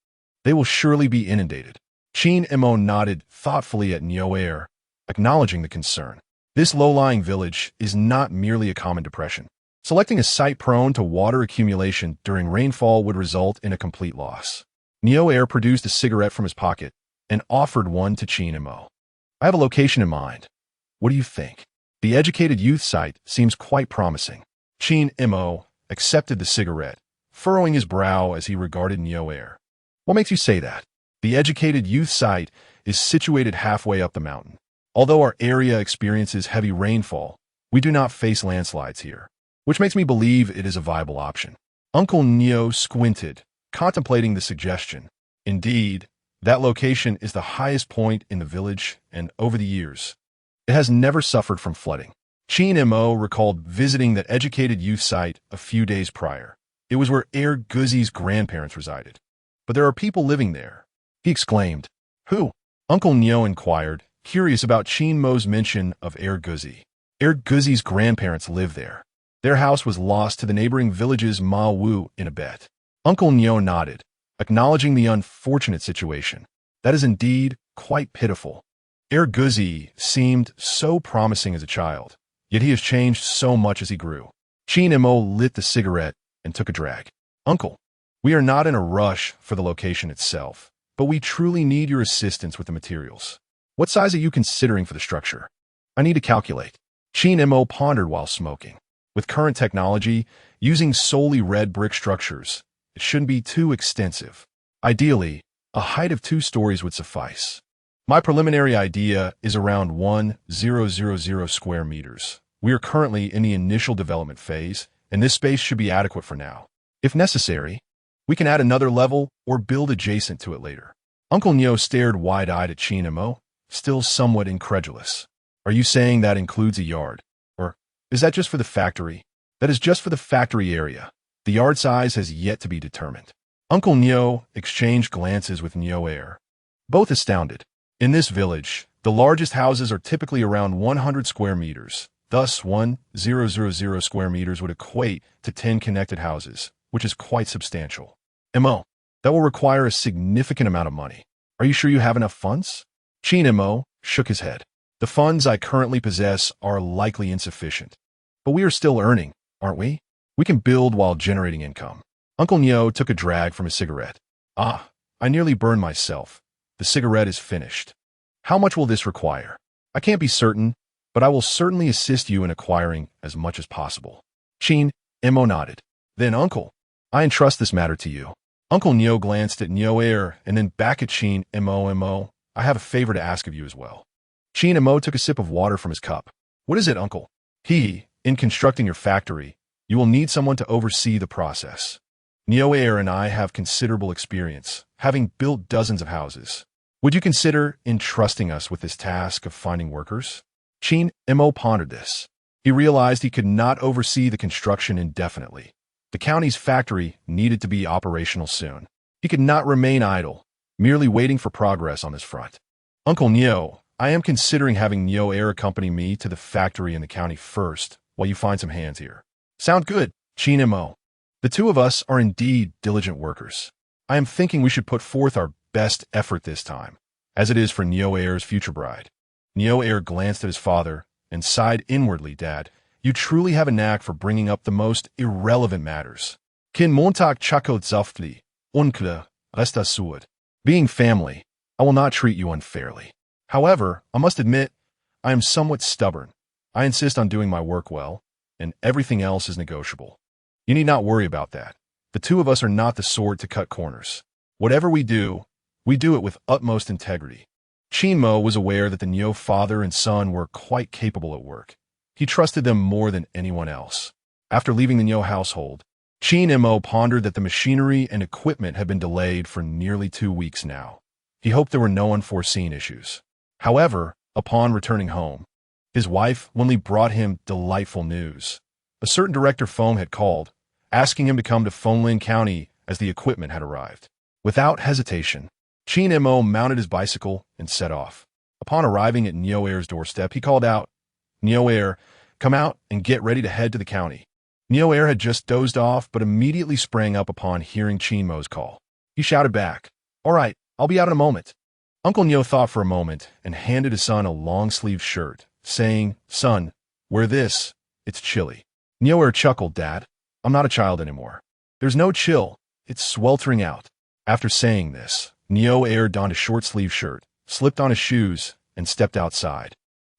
They will surely be inundated." Qin Mo nodded thoughtfully at Niu Er, acknowledging the concern. This low-lying village is not merely a common depression. Selecting a site prone to water accumulation during rainfall would result in a complete loss. Niu Er produced a cigarette from his pocket and offered one to Qin Mo. "I have a location in mind. What do you think?" The educated youth site seems quite promising. Qin Mo accepted the cigarette, furrowing his brow as he regarded Niu Er. "What makes you say that?" "The educated youth site is situated halfway up the mountain. Although our area experiences heavy rainfall, we do not face landslides here, which makes me believe it is a viable option." Uncle Niu squinted, contemplating the suggestion. Indeed, that location is the highest point in the village, and over the years, it has never suffered from flooding. Qin Mo recalled visiting that educated youth site a few days prior. It was where Guzi's grandparents resided. But there are people living there, he exclaimed. Who? Uncle Nyo inquired, curious about Qin Mo's mention of Guzi. Guzi's grandparents live there. Their house was lost to the neighboring village's Ma Wu in a bet. Uncle Nyo nodded, acknowledging the unfortunate situation. That is indeed quite pitiful. Guzi seemed so promising as a child, yet he has changed so much as he grew. Qin Mo lit the cigarette and took a drag. Uncle, we are not in a rush for the location itself, but we truly need your assistance with the materials. What size are you considering for the structure? I need to calculate. Qin Mo pondered while smoking. With current technology, using solely red brick structures, it shouldn't be too extensive. Ideally, a height of 2 stories would suffice. My preliminary idea is around 1,000 square meters. We are currently in the initial development phase, and this space should be adequate for now. If necessary, we can add another level or build adjacent to it later. Uncle Nyo stared wide-eyed at Qin Mo, still somewhat incredulous. Are you saying that includes a yard? Or is that just for the factory? That is just for the factory area. The yard size has yet to be determined. Uncle Nyo exchanged glances with Nyo, both astounded. In this village, the largest houses are typically around 100 square meters. Thus, 1,000 square meters would equate to 10 connected houses, which is quite substantial. Mo, that will require a significant amount of money. Are you sure you have enough funds? Qin Mo shook his head. The funds I currently possess are likely insufficient. But we are still earning, aren't we? We can build while generating income. Uncle Nyo took a drag from his cigarette. Ah, I nearly burned myself. The cigarette is finished. How much will this require? I can't be certain, but I will certainly assist you in acquiring as much as possible. Qin Mo nodded. Then, Uncle, I entrust this matter to you. Uncle Nyo glanced at Nyo and then back at Qin Mo. I have a favor to ask of you as well. Qin Mo took a sip of water from his cup. What is it, Uncle? In constructing your factory, you will need someone to oversee the process. Nyo and I have considerable experience, having built dozens of houses. Would you consider entrusting us with this task of finding workers? Qin Mo pondered this. He realized he could not oversee the construction indefinitely. The county's factory needed to be operational soon. He could not remain idle, merely waiting for progress on this front. Uncle Nyo, I am considering having Nyo accompany me to the factory in the county first, while you find some hands here. Sound good, Qin Mo. The two of us are indeed diligent workers. I am thinking we should put forth our best effort this time, as it is for Nyo future bride. Nyo glanced at his father and sighed inwardly. Dad, you truly have a knack for bringing up the most irrelevant matters. Kin Montag chakot zaftli, unkle, resta suud. Being family, I will not treat you unfairly. However, I must admit, I am somewhat stubborn. I insist on doing my work well, and everything else is negotiable. You need not worry about that. The two of us are not the sort to cut corners. Whatever we do it with utmost integrity. Qin Mo was aware that the Nyo father and son were quite capable at work. He trusted them more than anyone else. After leaving the Nyo household, Qin Mo pondered that the machinery and equipment had been delayed for nearly 2 weeks now. He hoped there were no unforeseen issues. However, upon returning home, his wife Wen Li brought him delightful news. A certain director Foam had called, asking him to come to Fonglin County as the equipment had arrived. Without hesitation, Qin Mo mounted his bicycle and set off. Upon arriving at Nyo doorstep, he called out, Nyo, come out and get ready to head to the county. Nyo had just dozed off but immediately sprang up upon hearing Qin Mo's call. He shouted back, All right, I'll be out in a moment. Uncle Nyo thought for a moment and handed his son a long-sleeved shirt, saying, Son, wear this. It's chilly. Nyo chuckled, Dad, I'm not a child anymore. There's no chill. It's sweltering out. After saying this, Nyo donned a short-sleeved shirt, slipped on his shoes, and stepped outside,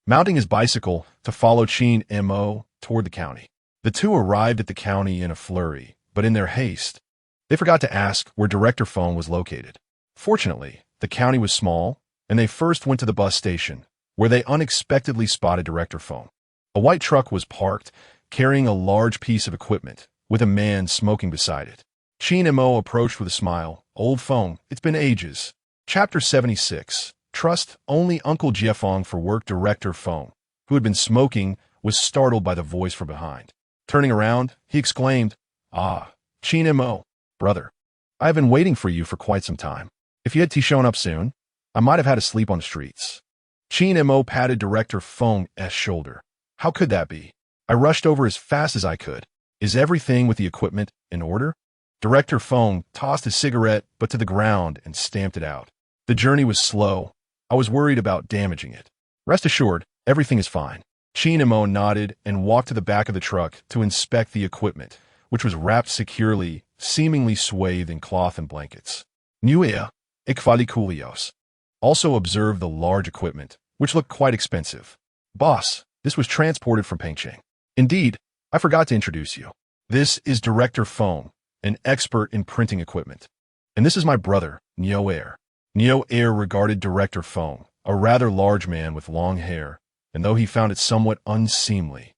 mounting his bicycle to follow Qin Mo toward the county. The two arrived at the county in a flurry, but in their haste, they forgot to ask where Director Phone was located. Fortunately, the county was small, and they first went to the bus station, where they unexpectedly spotted Director Phone. A white truck was parked, carrying a large piece of equipment, with a man smoking beside it. Qin Mo approached with a smile. Old phone, it's been ages. Chapter 76. Trust only Uncle Jiefeng for work. Director Feng, who had been smoking, was startled by the voice from behind. Turning around, he exclaimed, "Ah, Qin Mo, brother. I've been waiting for you for quite some time. If you had shown up soon, I might have had to sleep on the streets." Qin Mo patted Director Feng's shoulder. "How could that be? I rushed over as fast as I could. Is everything with the equipment in order?" Director Feng tossed his cigarette but to the ground and stamped it out. "The journey was slow. I was worried about damaging it. Rest assured, everything is fine." Qin Mo nodded and walked to the back of the truck to inspect the equipment, which was wrapped securely, seemingly swathed in cloth and blankets. Nuea, Ikvalikulios. Also observed the large equipment, which looked quite expensive. "Boss, this was transported from Pengcheng. Indeed, I forgot to introduce you. This is Director Feng, an expert in printing equipment. And this is my brother, Neo Air." Neo Air regarded Director Feng, a rather large man with long hair, and though he found it somewhat unseemly,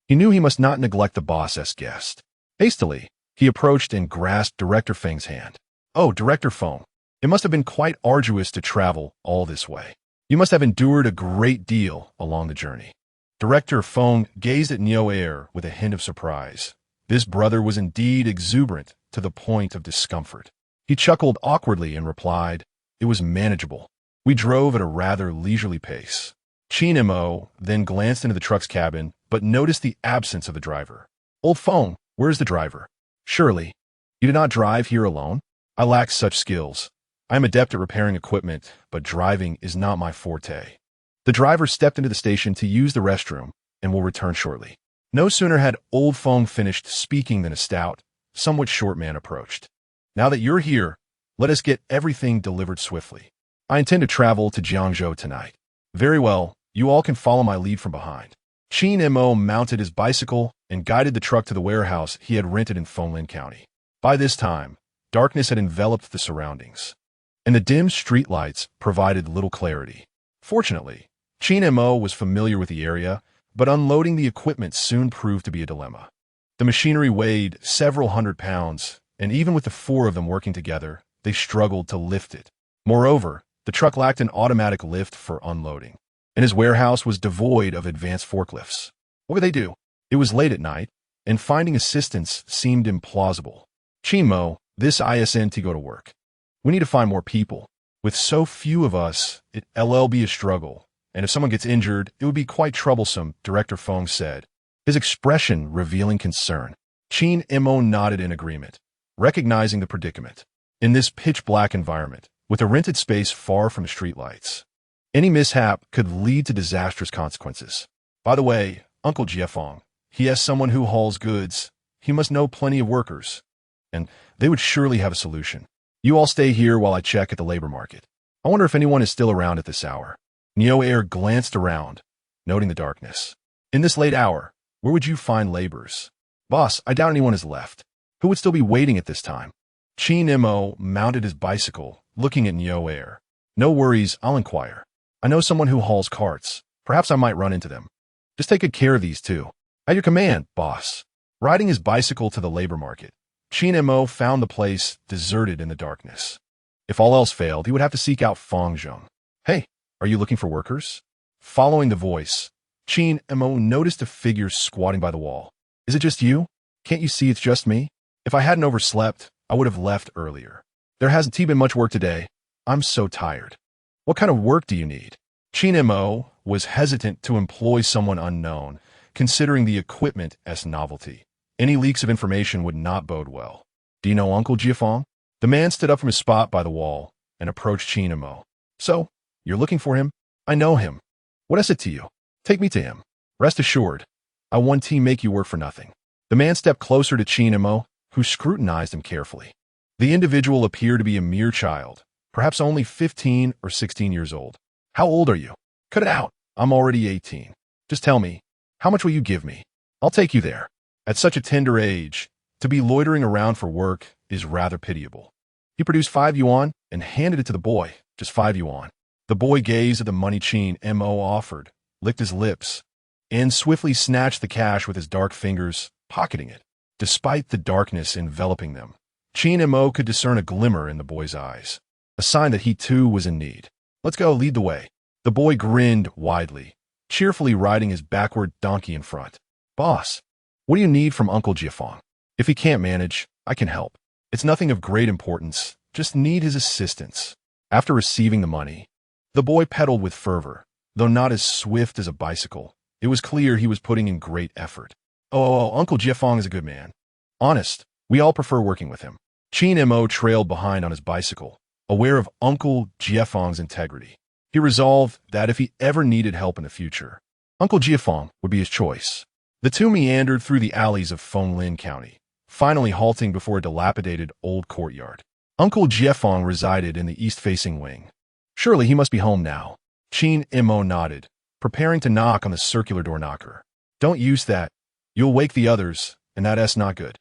he knew he must not neglect the boss's guest. Hastily, he approached and grasped Director Feng's hand. "Oh, Director Feng, it must have been quite arduous to travel all this way. You must have endured a great deal along the journey." Director Feng gazed at Neo Air with a hint of surprise. This brother was indeed exuberant to the point of discomfort. He chuckled awkwardly and replied, "It was manageable. We drove at a rather leisurely pace." Qin Mo then glanced into the truck's cabin, but noticed the absence of the driver. "Old Feng, where is the driver? Surely, you did not drive here alone? I lack such skills. I am adept at repairing equipment, but driving is not my forte." The driver stepped into the station to use the restroom and will return shortly. No sooner had Old Feng finished speaking than a stout, somewhat short man approached. "Now that you're here, let us get everything delivered swiftly. I intend to travel to Jiangzhou tonight." "Very well, you all can follow my lead from behind." Qin Mo mounted his bicycle and guided the truck to the warehouse he had rented in Fenglin County. By this time, darkness had enveloped the surroundings, and the dim streetlights provided little clarity. Fortunately, Qin Mo was familiar with the area, but unloading the equipment soon proved to be a dilemma. The machinery weighed several hundred pounds, and even with the four of them working together, they struggled to lift it. Moreover, the truck lacked an automatic lift for unloading, and his warehouse was devoid of advanced forklifts. What could they do? It was late at night, and finding assistance seemed implausible. "Qin Mo, this ISN to go to work. We need to find more people. With so few of us, it'll be a struggle. And if someone gets injured, it would be quite troublesome," Director Feng said, his expression revealing concern. Qin Mo nodded in agreement, recognizing the predicament. In this pitch-black environment, with a rented space far from streetlights, any mishap could lead to disastrous consequences. "By the way, Uncle Jiefeng, he has someone who hauls goods. He must know plenty of workers, and they would surely have a solution. You all stay here while I check at the labor market. I wonder if anyone is still around at this hour." Neo Air glanced around, noting the darkness. "In this late hour, where would you find laborers?" "Boss, I doubt anyone has left. Who would still be waiting at this time?" Qin Mo mounted his bicycle, looking at Neo Air. "No worries, I'll inquire. I know someone who hauls carts. Perhaps I might run into them. Just take good care of these two." "At your command, boss." Riding his bicycle to the labor market, Qin Mo found the place deserted in the darkness. If all else failed, he would have to seek out Feng Zheng. "Hey, are you looking for workers?" Following the voice, Qin Mo noticed a figure squatting by the wall. "Is it just you? Can't you see it's just me? If I hadn't overslept, I would have left earlier. There hasn't been much work today. I'm so tired." "What kind of work do you need?" Qin Mo was hesitant to employ someone unknown, considering the equipment as novelty. Any leaks of information would not bode well. "Do you know Uncle Jiefeng?" The man stood up from his spot by the wall and approached Qin Mo. "So, you're looking for him? I know him. What is it to you? Take me to him. Rest assured, I won't make you work for nothing." The man stepped closer to Qin Mo, who scrutinized him carefully. The individual appeared to be a mere child, perhaps only 15 or 16 years old. "How old are you?" "Cut it out. I'm already 18. Just tell me, how much will you give me? I'll take you there." At such a tender age, to be loitering around for work is rather pitiable. He produced 5 yuan and handed it to the boy, just 5 yuan. The boy gazed at the money Qin Mo offered, licked his lips, and swiftly snatched the cash with his dark fingers, pocketing it. Despite the darkness enveloping them, Qin Mo could discern a glimmer in the boy's eyes, a sign that he too was in need. Let's go, lead the way. The boy grinned widely, cheerfully riding his backward donkey in front. Boss, what do you need from Uncle Jiafeng? If he can't manage, I can help. It's nothing of great importance, just need his assistance. After receiving the money, the boy pedaled with fervor, though not as swift as a bicycle. It was clear he was putting in great effort. Uncle Jiafeng is a good man. Honest, we all prefer working with him. Qin Mo trailed behind on his bicycle, aware of Uncle Jiafeng's integrity. He resolved that if he ever needed help in the future, Uncle Jiafeng would be his choice. The two meandered through the alleys of Fenglin County, finally halting before a dilapidated old courtyard. Uncle Jiafeng resided in the east-facing wing. Surely he must be home now. Qin Mo nodded, preparing to knock on the circular door knocker. Don't use that. You'll wake the others, and that's not good.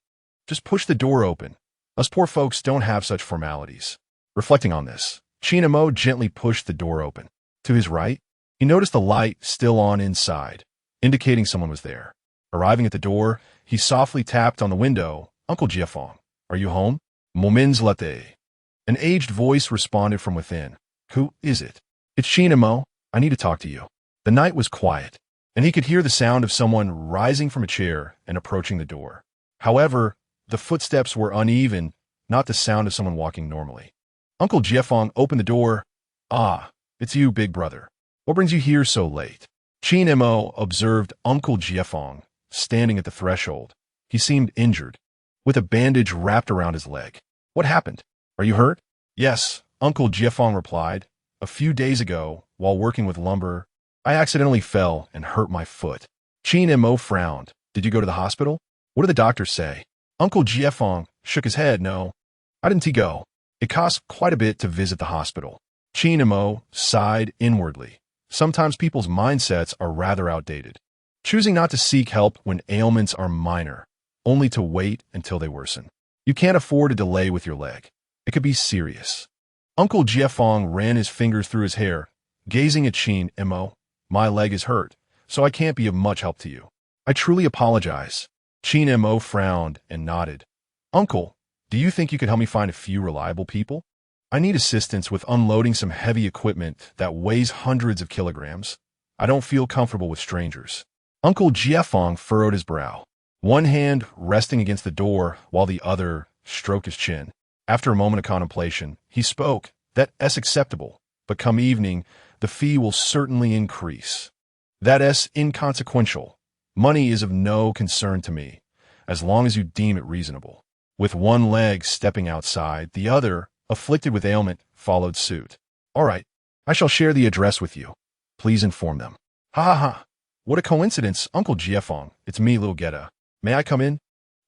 Just push the door open. Us poor folks don't have such formalities. Reflecting on this, Qin Mo gently pushed the door open. To his right, he noticed the light still on inside, indicating someone was there. Arriving at the door, he softly tapped on the window. Uncle Jiafeng, are you home? Momins latte. An aged voice responded from within. Who is it? It's Qin Mo. I need to talk to you. The night was quiet, and he could hear the sound of someone rising from a chair and approaching the door. However, the footsteps were uneven, not the sound of someone walking normally. Uncle Jiafeng opened the door. Ah, it's you, big brother. What brings you here so late? Qin Mo observed Uncle Jiafeng standing at the threshold. He seemed injured, with a bandage wrapped around his leg. What happened? Are you hurt? Yes, Uncle Jiafeng replied. A few days ago, while working with lumber, I accidentally fell and hurt my foot. Qin Mo frowned. Did you go to the hospital? What did the doctor say? Uncle Jiafeng shook his head. No, I didn't go. It costs quite a bit to visit the hospital. Qin Mo sighed inwardly. Sometimes people's mindsets are rather outdated, choosing not to seek help when ailments are minor, only to wait until they worsen. You can't afford a delay with your leg. It could be serious. Uncle Jiafeng ran his fingers through his hair, gazing at Qin Mo. My leg is hurt, so I can't be of much help to you. I truly apologize. Qin Mo frowned and nodded. Uncle, do you think you could help me find a few reliable people? I need assistance with unloading some heavy equipment that weighs hundreds of kilograms. I don't feel comfortable with strangers. Uncle Jiafeng furrowed his brow, one hand resting against the door while the other stroked his chin. After a moment of contemplation, he spoke. That's acceptable, but come evening, the fee will certainly increase. That's inconsequential. Money is of no concern to me, as long as you deem it reasonable. With one leg stepping outside, the other, afflicted with ailment, followed suit. All right, I shall share the address with you. Please inform them. Ha ha ha. What a coincidence, Uncle Jiafeng. It's me, little Geta. May I come in?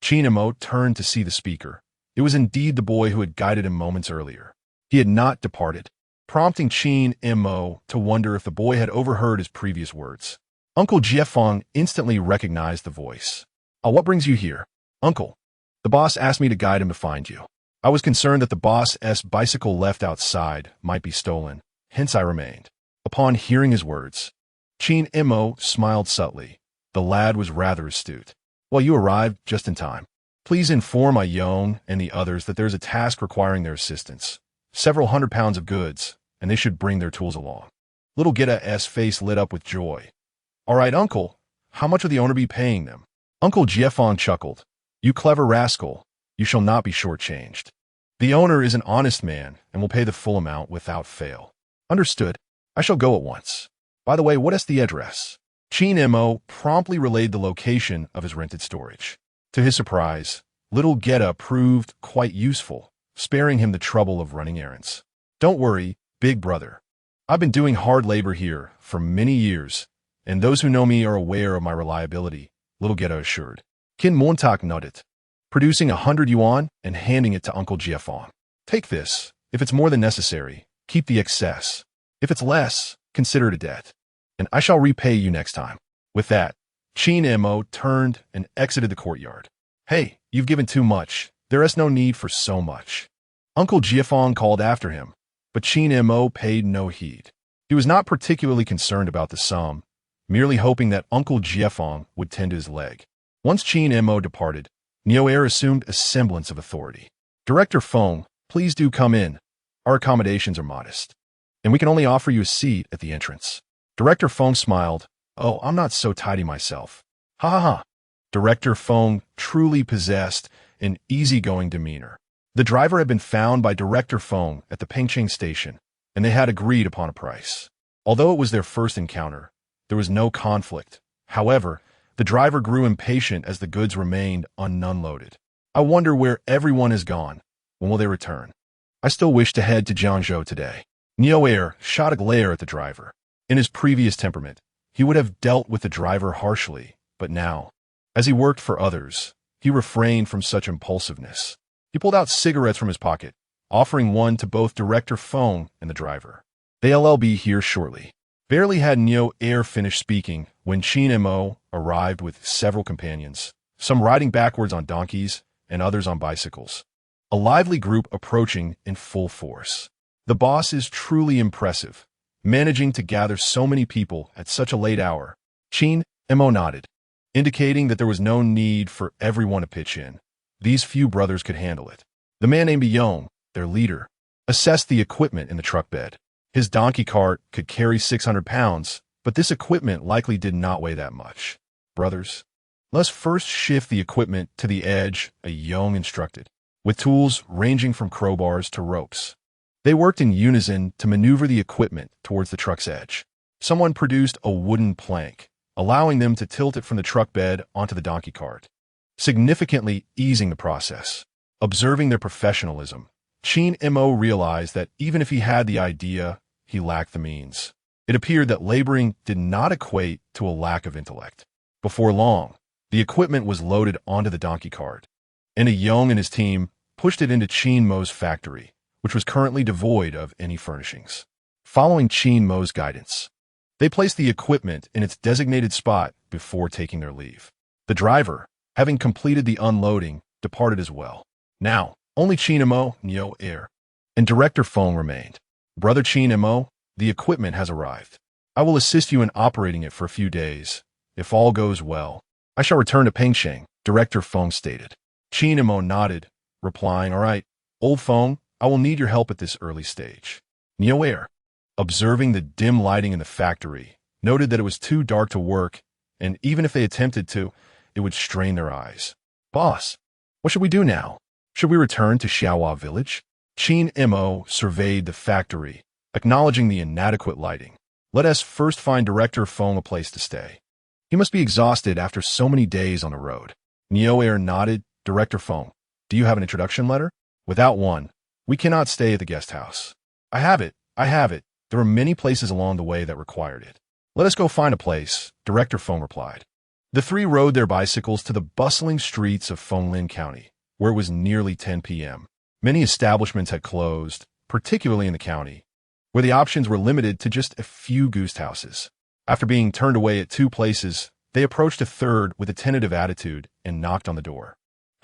Qin Mo turned to see the speaker. It was indeed the boy who had guided him moments earlier. He had not departed, prompting Qin Mo to wonder if the boy had overheard his previous words. Uncle Jiafeng instantly recognized the voice. What brings you here? Uncle, the boss asked me to guide him to find you. I was concerned that the boss's bicycle left outside might be stolen, hence I remained. Upon hearing his words, Qin Mo smiled subtly. The lad was rather astute. Well, you arrived just in time. Please inform Ayone and the others that there's a task requiring their assistance. Several 100 pounds of goods, and they should bring their tools along. Little Geta's face lit up with joy. All right, Uncle, how much will the owner be paying them? Uncle Jiafeng chuckled. You clever rascal, you shall not be shortchanged. The owner is an honest man and will pay the full amount without fail. Understood. I shall go at once. By the way, what is the address? Qin Mo promptly relayed the location of his rented storage. To his surprise, little Geta proved quite useful, sparing him the trouble of running errands. Don't worry, big brother. I've been doing hard labor here for many years, and those who know me are aware of my reliability, little Geta assured. Qin Mo nodded, producing 100 yuan and handing it to Uncle Jiafeng. Take this. If it's more than necessary, keep the excess. If it's less, consider it a debt, and I shall repay you next time. With that, Qin Mo turned and exited the courtyard. Hey, you've given too much. There is no need for so much. Uncle Jiafeng called after him, but Qin Mo paid no heed. He was not particularly concerned about the sum, merely hoping that Uncle Jiafeng would tend to his leg. Once Qin Mo departed, Neo assumed a semblance of authority. Director Feng, please do come in. Our accommodations are modest, and we can only offer you a seat at the entrance. Director Feng smiled. Oh, I'm not so tidy myself. Ha ha ha. Director Feng truly possessed an easygoing demeanor. The driver had been found by Director Feng at the Pengcheng station, and they had agreed upon a price. Although it was their first encounter, there was no conflict. However, the driver grew impatient as the goods remained unloaded. I wonder where everyone is gone. When will they return? I still wish to head to Jiangzhou today. Neo Air shot a glare at the driver. In his previous temperament, he would have dealt with the driver harshly, but now, as he worked for others, he refrained from such impulsiveness. He pulled out cigarettes from his pocket, offering one to both Director Feng and the driver. They'll be here shortly. Barely had Neo Air finished speaking when Qin Mo arrived with several companions, some riding backwards on donkeys and others on bicycles. A lively group approaching in full force. The boss is truly impressive, managing to gather so many people at such a late hour. Qin Mo nodded, indicating that there was no need for everyone to pitch in. These few brothers could handle it. The man named Yong, their leader, assessed the equipment in the truck bed. His donkey cart could carry 600 pounds, but this equipment likely did not weigh that much. Brothers, let's first shift the equipment to the edge, Yong instructed, with tools ranging from crowbars to ropes. They worked in unison to maneuver the equipment towards the truck's edge. Someone produced a wooden plank, allowing them to tilt it from the truck bed onto the donkey cart, significantly easing the process. Observing their professionalism, Qin Mo realized that even if he had the idea, he lacked the means. It appeared that laboring did not equate to a lack of intellect. Before long, the equipment was loaded onto the donkey cart, and Yong and his team pushed it into Qin Mo's factory, which was currently devoid of any furnishings. Following Qin Mo's guidance, they placed the equipment in its designated spot before taking their leave. The driver, having completed the unloading, departed as well. Now, only Qin Mo, Neo Air, and Director Feng remained. Brother Qin Mo, the equipment has arrived. I will assist you in operating it for a few days. If all goes well, I shall return to Pengcheng, Director Feng stated. Qin Mo nodded, replying, all right, old Feng, I will need your help at this early stage. Neo Air, observing the dim lighting in the factory, noted that it was too dark to work, and even if they attempted to, it would strain their eyes. Boss, what should we do now? Should we return to Xiaohua village? Qin Mo surveyed the factory, acknowledging the inadequate lighting. Let us first find Director Feng a place to stay. He must be exhausted after so many days on the road. Neo Air nodded. Director Feng, do you have an introduction letter? Without one, we cannot stay at the guest house. I have it. There were many places along the way that required it. Let us go find a place, Director Feng replied. The three rode their bicycles to the bustling streets of Fenglin County, where it was nearly 10 p.m. Many establishments had closed, particularly in the county, where the options were limited to just a few goose houses. After being turned away at two places, they approached a third with a tentative attitude and knocked on the door.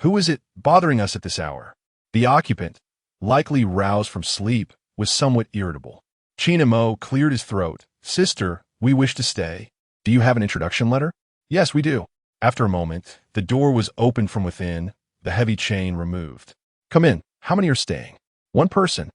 Who is it bothering us at this hour? The occupant, likely roused from sleep, was somewhat irritable. Qin Mo cleared his throat. Sister, we wish to stay. Do you have an introduction letter? Yes, we do. After a moment, the door was opened from within, the heavy chain removed. Come in. How many are staying? One person.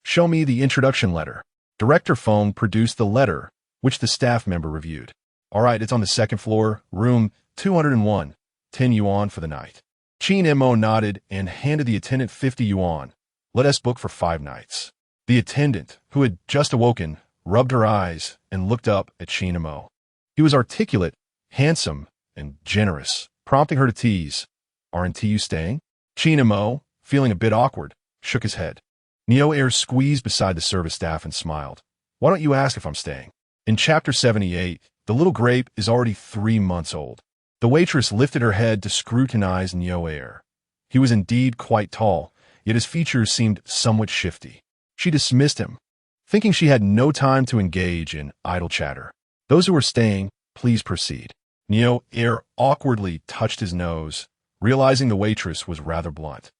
Show me the introduction letter. Director Feng produced the letter, which the staff member reviewed. All right, it's on the second floor, room 201, 10 yuan for the night. Qin Mo nodded and handed the attendant 50 yuan. Let us book for 5 nights. The attendant, who had just awoken, rubbed her eyes and looked up at Qin Mo. He was articulate, handsome, and generous, prompting her to tease. Aren't you staying? Qin Mo, feeling a bit awkward, shook his head. Neo Air squeezed beside the service staff and smiled. Why don't you ask if I'm staying? In Chapter 78, the little grape is already 3 months old. The waitress lifted her head to scrutinize Neo Air. He was indeed quite tall, yet his features seemed somewhat shifty. She dismissed him, thinking she had no time to engage in idle chatter. Those who were staying, please proceed. Neo Air awkwardly touched his nose, realizing the waitress was rather blunt.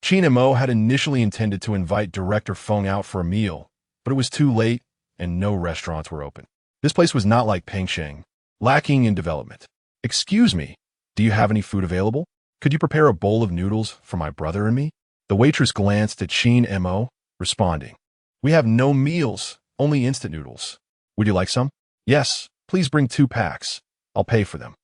Qin Mo had initially intended to invite Director Feng out for a meal, but it was too late and no restaurants were open. This place was not like Pengcheng, lacking in development. Excuse me, do you have any food available? Could you prepare a bowl of noodles for my brother and me? The waitress glanced at Qin Mo, responding, "We have no meals, only instant noodles. Would you like some?" "Yes, please bring 2 packs. I'll pay for them."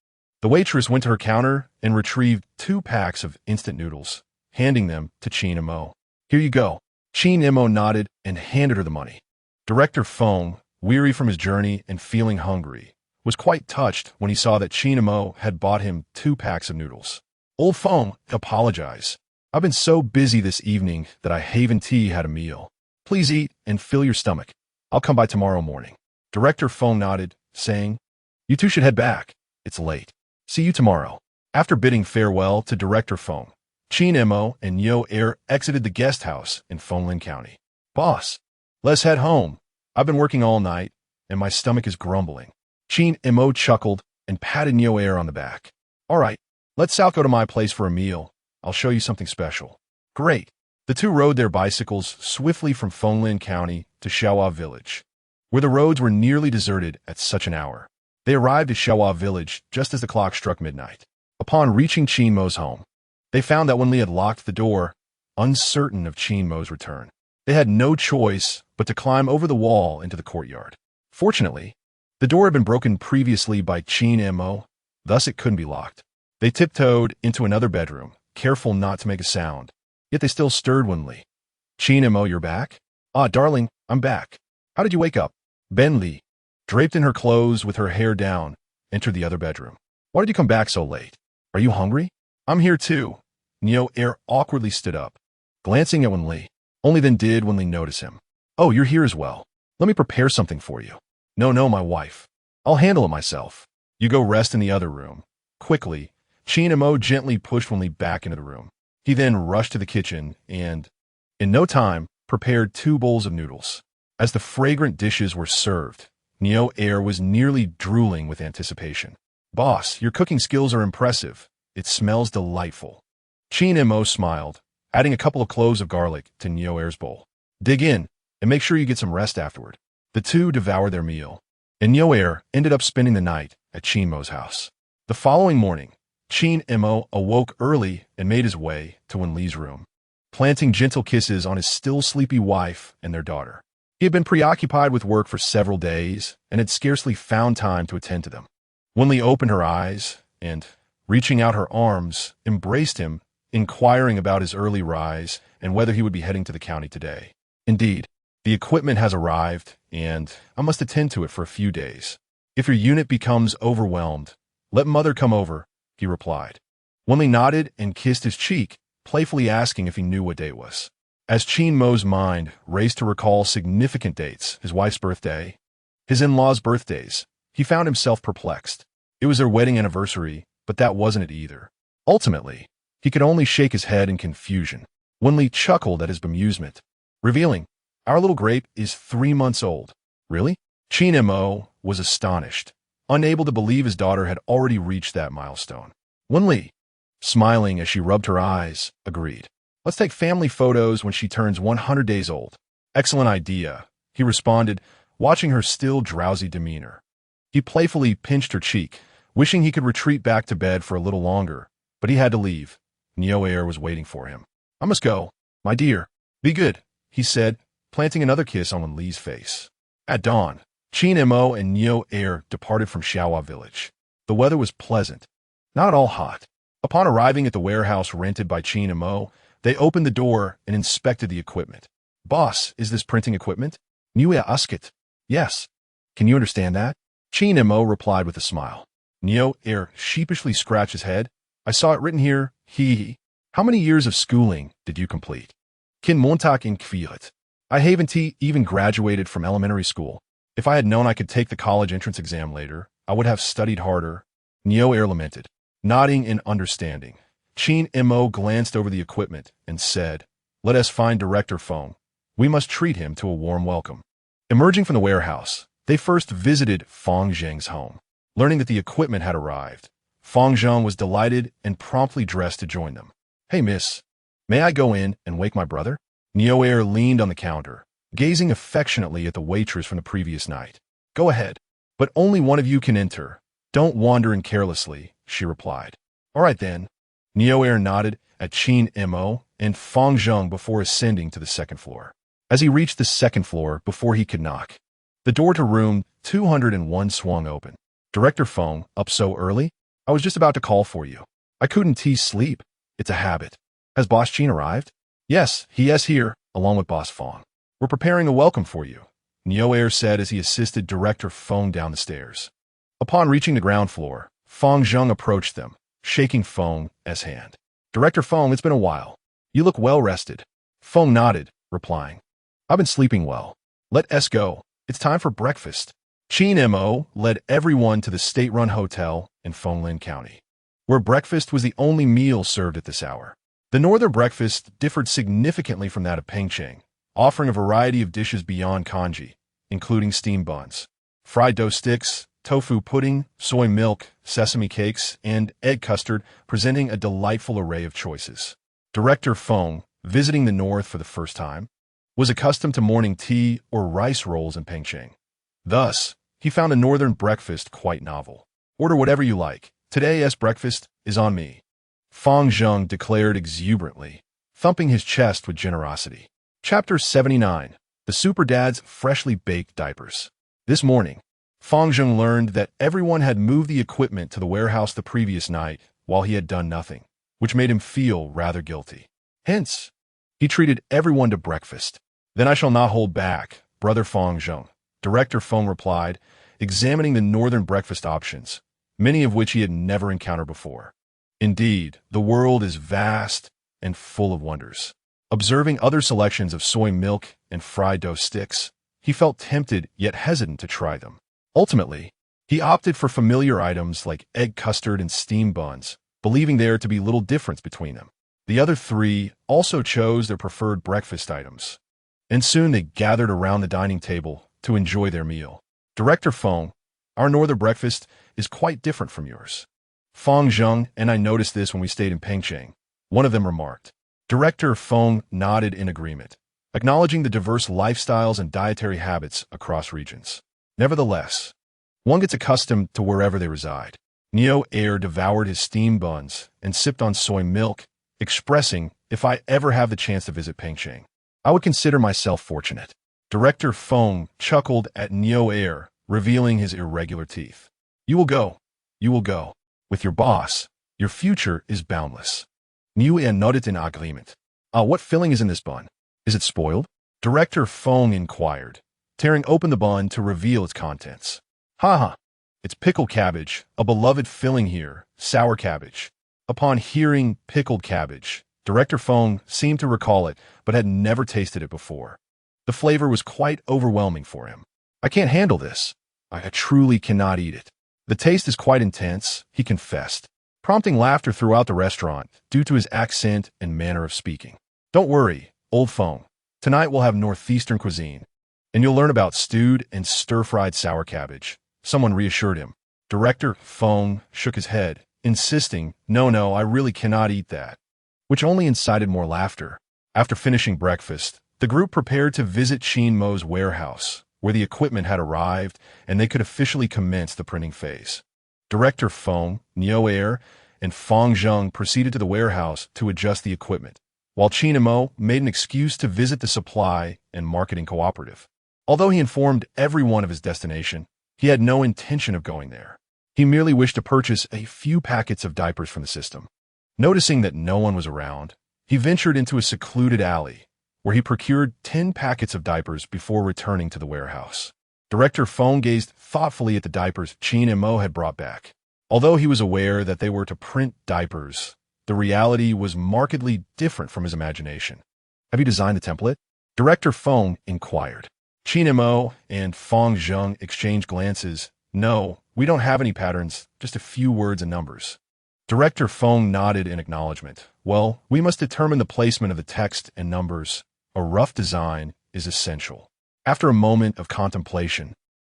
The waitress went to her counter and retrieved 2 packs of instant noodles, handing them to Qin Mo. "Here you go." Qin Mo nodded and handed her the money. Director Feng, weary from his journey and feeling hungry, was quite touched when he saw that Qin Mo had bought him 2 packs of noodles. "Old Feng, apologize. I've been so busy this evening that I haven't had a meal. Please eat and fill your stomach. I'll come by tomorrow morning." Director Feng nodded, saying, "You two should head back. It's late. See you tomorrow." After bidding farewell to Director Feng, Qin Mo and Yo Er exited the guest house in Fenglin County. "Boss, let's head home. I've been working all night, and my stomach is grumbling." Qin Mo chuckled and patted Yo Er on the back. "All right, let's out go to my place for a meal. I'll show you something special." "Great." The two rode their bicycles swiftly from Fenglin County to Xiaohua Village, where the roads were nearly deserted at such an hour. They arrived at Xiaohua Village just as the clock struck midnight. Upon reaching Qin Mo's home, they found that Wen Li had locked the door, uncertain of Qin Mo's return. They had no choice but to climb over the wall into the courtyard. Fortunately, the door had been broken previously by Qin Mo, thus it couldn't be locked. They tiptoed into another bedroom, careful not to make a sound, yet they still stirred Wen Li. "Qin Mo, you're back?" "Ah, darling, I'm back. How did you wake up?" Wen Li, draped in her clothes with her hair down, entered the other bedroom. "Why did you come back so late? Are you hungry?" "I'm here too." Yo Er awkwardly stood up, glancing at Wen Li. Only then did Wen Li notice him. "Oh, you're here as well. Let me prepare something for you." No, my wife. I'll handle it myself. You go rest in the other room." Quickly, Qin Mo gently pushed Wen Li back into the room. He then rushed to the kitchen and, in no time, prepared 2 bowls of noodles. As the fragrant dishes were served, Yo Er was nearly drooling with anticipation. "Boss, your cooking skills are impressive. It smells delightful." Qin Mo smiled, adding a couple of cloves of garlic to Yo Er's bowl. "Dig in, and make sure you get some rest afterward." The two devoured their meal, and Yo Er ended up spending the night at Qin Mo's house. The following morning, Qin Mo awoke early and made his way to Wen Li's room, planting gentle kisses on his still sleepy wife and their daughter. He had been preoccupied with work for several days and had scarcely found time to attend to them. Wen Li opened her eyes and, reaching out her arms, embraced him, inquiring about his early rise and whether he would be heading to the county today. "Indeed, the equipment has arrived, and I must attend to it for a few days. If your unit becomes overwhelmed, let Mother come over," he replied. Wen Li nodded and kissed his cheek, playfully asking if he knew what day it was. As Qin Mo's mind raced to recall significant dates, his wife's birthday, his in-laws' birthdays, he found himself perplexed. It was their wedding anniversary, but that wasn't it either. Ultimately, he could only shake his head in confusion. Wen Li chuckled at his bemusement, revealing, "Our little grape is 3 months old." "Really?" Qin Mo was astonished, unable to believe his daughter had already reached that milestone. Wen Li, smiling as she rubbed her eyes, agreed. "Let's take family photos when she turns 100 days old." "Excellent idea," he responded, watching her still drowsy demeanor. He playfully pinched her cheek, wishing he could retreat back to bed for a little longer, but he had to leave. Yo Er was waiting for him. "I must go, my dear." "Be good," he said, planting another kiss on Wen Li's face. At dawn, Qin Mo and Yo Er departed from Xiaohua Village. The weather was pleasant, not at all hot. Upon arriving at the warehouse rented by Qin Mo, they opened the door and inspected the equipment. "Boss, is this printing equipment?" "Nieuwe Asket." "Yes." "Can you understand that?" Qin Mo replied with a smile. Yo Er sheepishly scratched his head. "I saw it written here, he. How many years of schooling did you complete?" "Qin Montag in Kviat. I haven't even graduated from elementary school. If I had known I could take the college entrance exam later, I would have studied harder." Yo Er lamented. Nodding in understanding, Qin Mo glanced over the equipment and said, "Let us find Director Feng. We must treat him to a warm welcome." Emerging from the warehouse, they first visited Feng Zheng's home. Learning that the equipment had arrived, Feng Zheng was delighted and promptly dressed to join them. "Hey, miss, may I go in and wake my brother?" Yo Er leaned on the counter, gazing affectionately at the waitress from the previous night. "Go ahead, but only one of you can enter. Don't wander in carelessly," she replied. "All right then." Yo Er nodded at Qin Mo and Fong Zheng before ascending to the second floor. As he reached the second floor before he could knock, the door to room 201 swung open. Director Fong, up so early? I was just about to call for you. I couldn't sleep. It's a habit. Has Boss Qin arrived? Yes, he is here, along with Boss Fong. We're preparing a welcome for you, Neo Air said as he assisted Director Fong down the stairs. Upon reaching the ground floor, Fong Zheng approached them, shaking Fong's hand. Director Fong, it's been a while. You look well rested. Fong nodded, replying, I've been sleeping well. Let us go. It's time for breakfast. Qin Mo led everyone to the state-run hotel in Fonglin County, where breakfast was the only meal served at this hour. The northern breakfast differed significantly from that of Pengcheng, offering a variety of dishes beyond kanji, including steamed buns, fried dough sticks, tofu pudding, soy milk, sesame cakes, and egg custard, presenting a delightful array of choices. Director Fong, visiting the north for the first time, was accustomed to morning tea or rice rolls in Pengcheng. Thus, he found a northern breakfast quite novel. Order whatever you like. Today's breakfast is on me, Fong Zheng declared exuberantly, thumping his chest with generosity. Chapter 79. The Super Dad's Freshly Baked Diapers. This morning, Fong Zheng learned that everyone had moved the equipment to the warehouse the previous night while he had done nothing, which made him feel rather guilty. Hence, he treated everyone to breakfast. Then I shall not hold back, Brother Fong Zheng, Director Fong replied, examining the northern breakfast options, many of which he had never encountered before. Indeed, the world is vast and full of wonders. Observing other selections of soy milk and fried dough sticks, he felt tempted yet hesitant to try them. Ultimately, he opted for familiar items like egg custard and steamed buns, believing there to be little difference between them. The other three also chose their preferred breakfast items, and soon they gathered around the dining table to enjoy their meal. Director Fong, our northern breakfast is quite different from yours. Fong Zheng and I noticed this when we stayed in Pengcheng, one of them remarked. Director Fong nodded in agreement, acknowledging the diverse lifestyles and dietary habits across regions. Nevertheless, one gets accustomed to wherever they reside. Neo Air devoured his steamed buns and sipped on soy milk, expressing, if I ever have the chance to visit Pengcheng, I would consider myself fortunate. Director Fong chuckled at Neo Air, revealing his irregular teeth. You will go. With your boss, your future is boundless. Neo Air nodded in agreement. What filling is in this bun? Is it spoiled? Director Fong inquired, tearing open the bun to reveal its contents. Ha! It's pickled cabbage, a beloved filling here, sour cabbage. Upon hearing pickled cabbage, Director Fong seemed to recall it, but had never tasted it before. The flavor was quite overwhelming for him. I can't handle this. I truly cannot eat it. The taste is quite intense, he confessed, prompting laughter throughout the restaurant due to his accent and manner of speaking. Don't worry, old Fong. Tonight we'll have northeastern cuisine, and you'll learn about stewed and stir-fried sour cabbage, someone reassured him. Director Fong shook his head, insisting, No, I really cannot eat that, which only incited more laughter. After finishing breakfast, the group prepared to visit Qin Mo's warehouse, where the equipment had arrived and they could officially commence the printing phase. Director Fong, Neo Air, and Fong Zheng proceeded to the warehouse to adjust the equipment, while Qin Mo made an excuse to visit the supply and marketing cooperative. Although he informed everyone of his destination, he had no intention of going there. He merely wished to purchase a few packets of diapers from the system. Noticing that no one was around, he ventured into a secluded alley, where he procured 10 packets of diapers before returning to the warehouse. Director Fong gazed thoughtfully at the diapers Qin Mo had brought back. Although he was aware that they were to print diapers, the reality was markedly different from his imagination. Have you designed the template? Director Fong inquired. Qin Mo and Fong Zheng exchanged glances. No, we don't have any patterns, just a few words and numbers. Director Fong nodded in acknowledgement. Well, we must determine the placement of the text and numbers. A rough design is essential. After a moment of contemplation,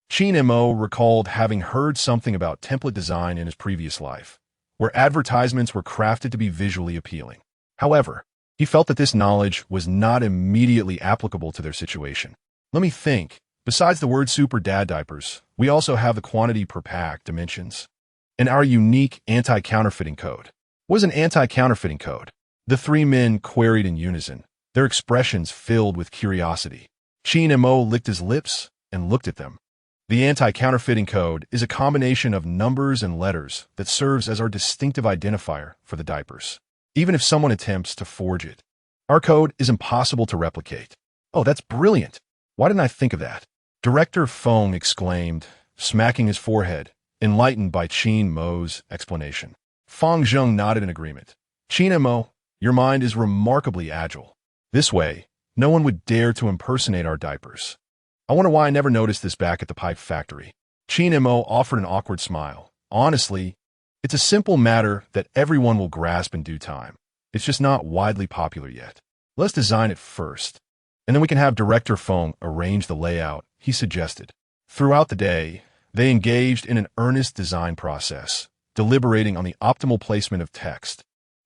Qin Mo recalled having heard something about template design in his previous life, where advertisements were crafted to be visually appealing. However, he felt that this knowledge was not immediately applicable to their situation. Let me think. Besides the word Super Dad diapers, we also have the quantity per pack dimensions and our unique anti-counterfeiting code. What is an anti-counterfeiting code? The three men queried in unison, their expressions filled with curiosity. Qin Mo licked his lips and looked at them. The anti-counterfeiting code is a combination of numbers and letters that serves as our distinctive identifier for the diapers, even if someone attempts to forge it. Our code is impossible to replicate. Oh, that's brilliant. Why didn't I think of that? Director Feng exclaimed, smacking his forehead, enlightened by Qin Mo's explanation. Feng Zheng nodded in agreement. Qin Mo, your mind is remarkably agile. This way, no one would dare to impersonate our diapers. I wonder why I never noticed this back at the pipe factory. Qin Mo offered an awkward smile. Honestly, it's a simple matter that everyone will grasp in due time. It's just not widely popular yet. Let's design it first, and then we can have Director Feng arrange the layout, he suggested. Throughout the day, they engaged in an earnest design process, deliberating on the optimal placement of text,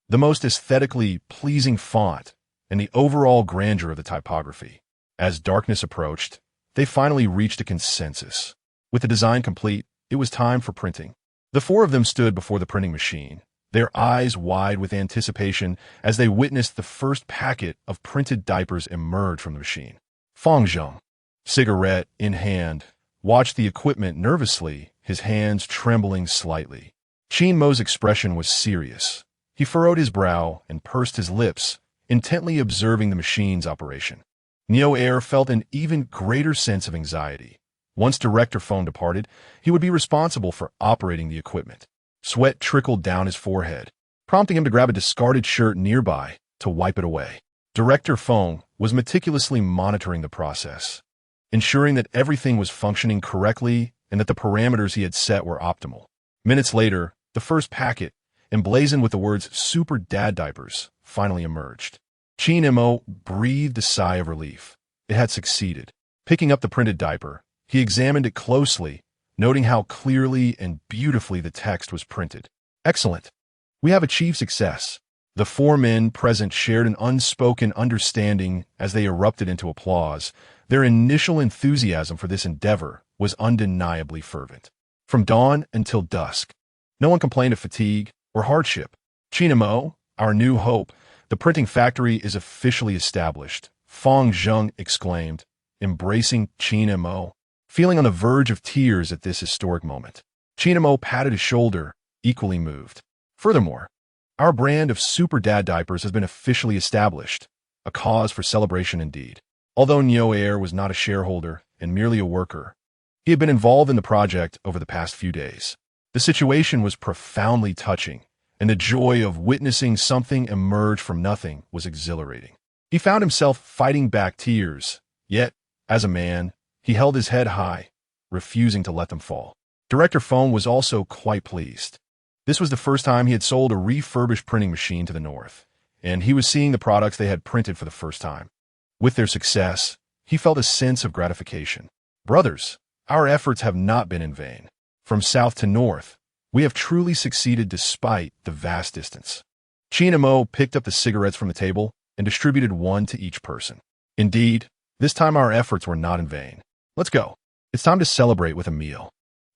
the most aesthetically pleasing font, and the overall grandeur of the typography. As darkness approached, they finally reached a consensus. With the design complete, it was time for printing. The four of them stood before the printing machine, their eyes wide with anticipation as they witnessed the first packet of printed diapers emerge from the machine. Feng Zheng, cigarette in hand, watched the equipment nervously, his hands trembling slightly. Qin Mo's expression was serious. He furrowed his brow and pursed his lips, intently observing the machine's operation. Neo Air felt an even greater sense of anxiety. Once Director Feng departed, he would be responsible for operating the equipment. Sweat trickled down his forehead, prompting him to grab a discarded shirt nearby to wipe it away. Director Feng was meticulously monitoring the process, ensuring that everything was functioning correctly and that the parameters he had set were optimal. Minutes later, the first packet, emblazoned with the words Super Dad Diapers, finally emerged. Qin Mo breathed a sigh of relief. It had succeeded. Picking up the printed diaper, he examined it closely, noting how clearly and beautifully the text was printed. Excellent. We have achieved success. The four men present shared an unspoken understanding as they erupted into applause. Their initial enthusiasm for this endeavor was undeniably fervent. From dawn until dusk, no one complained of fatigue or hardship. Qin Mo, our new hope, the printing factory is officially established, Feng Zheng exclaimed, embracing Qin Mo, feeling on the verge of tears at this historic moment. Qin Mo patted his shoulder, equally moved. Furthermore, our brand of Super Dad Diapers has been officially established, a cause for celebration indeed. Although Neo Air was not a shareholder and merely a worker, he had been involved in the project over the past few days. The situation was profoundly touching, and the joy of witnessing something emerge from nothing was exhilarating. He found himself fighting back tears, yet, as a man, he held his head high, refusing to let them fall. Director Feng was also quite pleased. This was the first time he had sold a refurbished printing machine to the North, and he was seeing the products they had printed for the first time. With their success, he felt a sense of gratification. Brothers, our efforts have not been in vain. From south to north, we have truly succeeded despite the vast distance. Qin Mo picked up the cigarettes from the table and distributed one to each person. Indeed, this time our efforts were not in vain. Let's go. It's time to celebrate with a meal.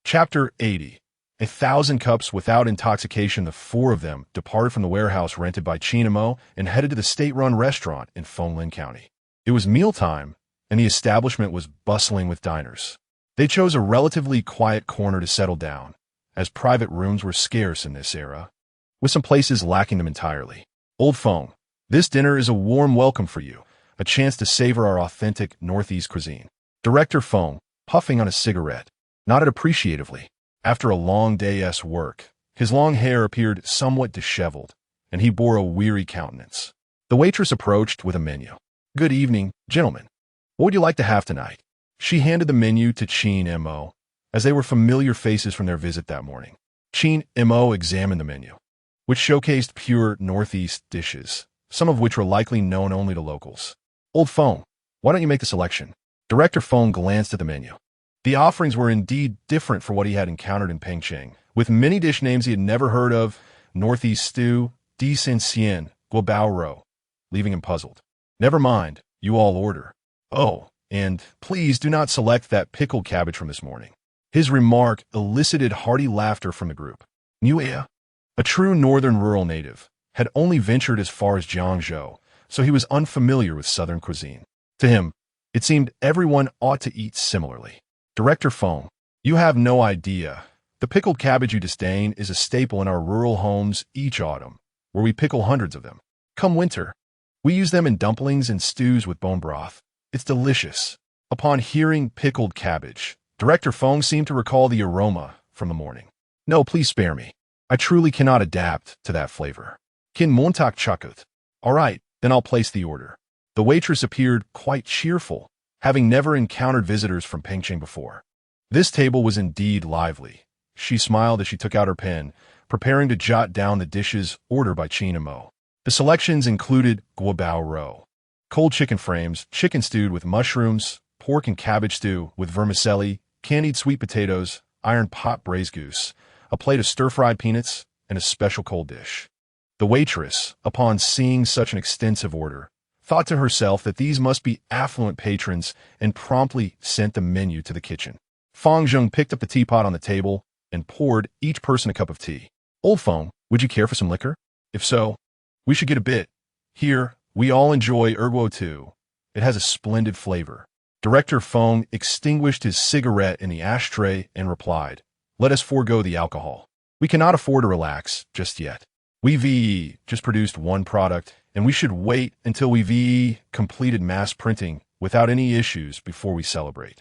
Chapter 80. 1,000 cups without intoxication. The four of them departed from the warehouse rented by Qin Mo and headed to the state-run restaurant in Fenglin County. It was mealtime, and the establishment was bustling with diners. They chose a relatively quiet corner to settle down, as private rooms were scarce in this era, with some places lacking them entirely. Old Feng, this dinner is a warm welcome for you, a chance to savor our authentic Northeast cuisine. Director Feng, puffing on a cigarette, nodded appreciatively. After a long day's work, his long hair appeared somewhat disheveled, and he bore a weary countenance. The waitress approached with a menu. Good evening, gentlemen. What would you like to have tonight? She handed the menu to Qin Mo, as they were familiar faces from their visit that morning. Qin Mo examined the menu, which showcased pure Northeast dishes, some of which were likely known only to locals. Old Feng, why don't you make the selection? Director Feng glanced at the menu. The offerings were indeed different from what he had encountered in Pengcheng, with many dish names he had never heard of: Northeast stew, Di Sen Sien, Guobao Ro, leaving him puzzled. Never mind, you all order. Oh, and please do not select that pickled cabbage from this morning. His remark elicited hearty laughter from the group. Nuea, a true northern rural native, had only ventured as far as Jiangzhou, so he was unfamiliar with southern cuisine. To him, it seemed everyone ought to eat similarly. Director Feng, you have no idea. The pickled cabbage you disdain is a staple in our rural homes each autumn, where we pickle hundreds of them. Come winter, we use them in dumplings and stews with bone broth. It's delicious. Upon hearing pickled cabbage, Director Feng seemed to recall the aroma from the morning. No, please spare me. I truly cannot adapt to that flavor. Qin Mo chakut. All right, then I'll place the order. The waitress appeared quite cheerful, having never encountered visitors from Pengcheng before. This table was indeed lively. She smiled as she took out her pen, preparing to jot down the dishes ordered by Qin Mo. The selections included guobao roe, cold chicken frames, chicken stewed with mushrooms, pork and cabbage stew with vermicelli, candied sweet potatoes, iron pot braised goose, a plate of stir-fried peanuts, and a special cold dish. The waitress, upon seeing such an extensive order, thought to herself that these must be affluent patrons and promptly sent the menu to the kitchen. Fang Zheng picked up the teapot on the table and poured each person a cup of tea. Old Feng, would you care for some liquor? If so, we should get a bit. Here, we all enjoy erguo too. It has a splendid flavor. Director Feng extinguished his cigarette in the ashtray and replied, let us forego the alcohol. We cannot afford to relax just yet. We just produced one product, and we should wait until we completed mass printing without any issues before we celebrate.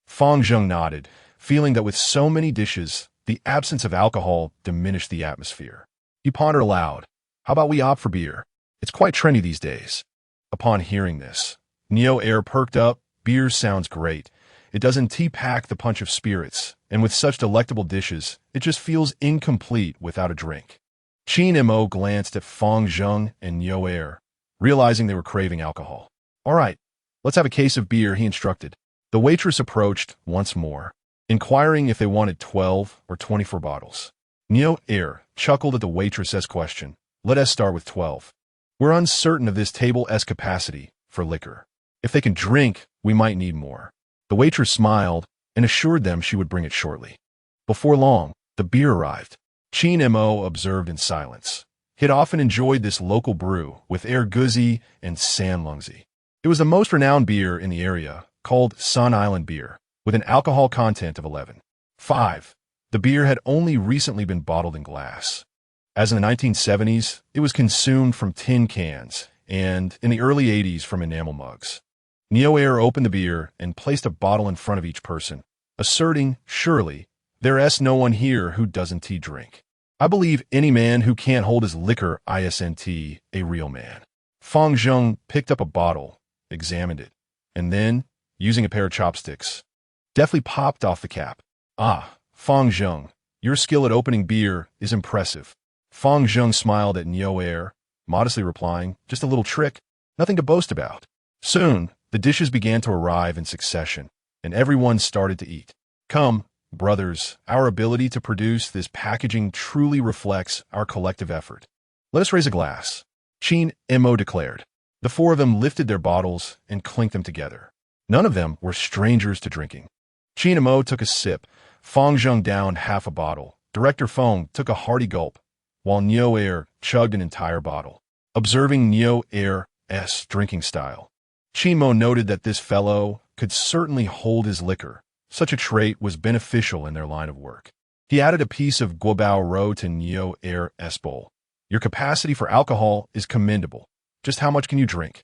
Fang Zheng nodded, feeling that with so many dishes, the absence of alcohol diminished the atmosphere. He pondered aloud, how about we opt for beer? It's quite trendy these days. Upon hearing this, Neo Air perked up. Beer sounds great. It doesn't tea-pack the punch of spirits, and with such delectable dishes, it just feels incomplete without a drink. Qin Mo glanced at Fang Zheng and Neo Air, realizing they were craving alcohol. All right, let's have a case of beer, he instructed. The waitress approached once more, inquiring if they wanted 12 or 24 bottles. Neo Air chuckled at the waitress's question. Let us start with 12. We're uncertain of this table's capacity for liquor. If they can drink, we might need more. The waitress smiled and assured them she would bring it shortly. Before long, the beer arrived. Qin Mo observed in silence. He had often enjoyed this local brew with erguzi and sanlungzi. It was the most renowned beer in the area, called Sun Island beer, with an alcohol content of 11.5. The beer had only recently been bottled in glass. As in the 1970s, it was consumed from tin cans, and in the early 80s from enamel mugs. Neo Air opened the beer and placed a bottle in front of each person, asserting, surely, there's no one here who doesn't drink. I believe any man who can't hold his liquor isn't a real man. Fang Zheng picked up a bottle, examined it, and then, using a pair of chopsticks, deftly popped off the cap. Ah, Fang Zheng, your skill at opening beer is impressive. Fang Zheng smiled at Neo Air, modestly replying, just a little trick, nothing to boast about. Soon, the dishes began to arrive in succession, and everyone started to eat. Come, brothers, our ability to produce this packaging truly reflects our collective effort. Let us raise a glass. Qin Mo declared. The four of them lifted their bottles and clinked them together. None of them were strangers to drinking. Qin Mo took a sip. Fang Zheng downed half a bottle. Director Feng took a hearty gulp, while Neo Air chugged an entire bottle. Observing Neo Air's drinking style, Qin Mo noted that this fellow could certainly hold his liquor. Such a trait was beneficial in their line of work. He added a piece of guobao roe to Neo Air's bowl. Your capacity for alcohol is commendable. Just how much can you drink?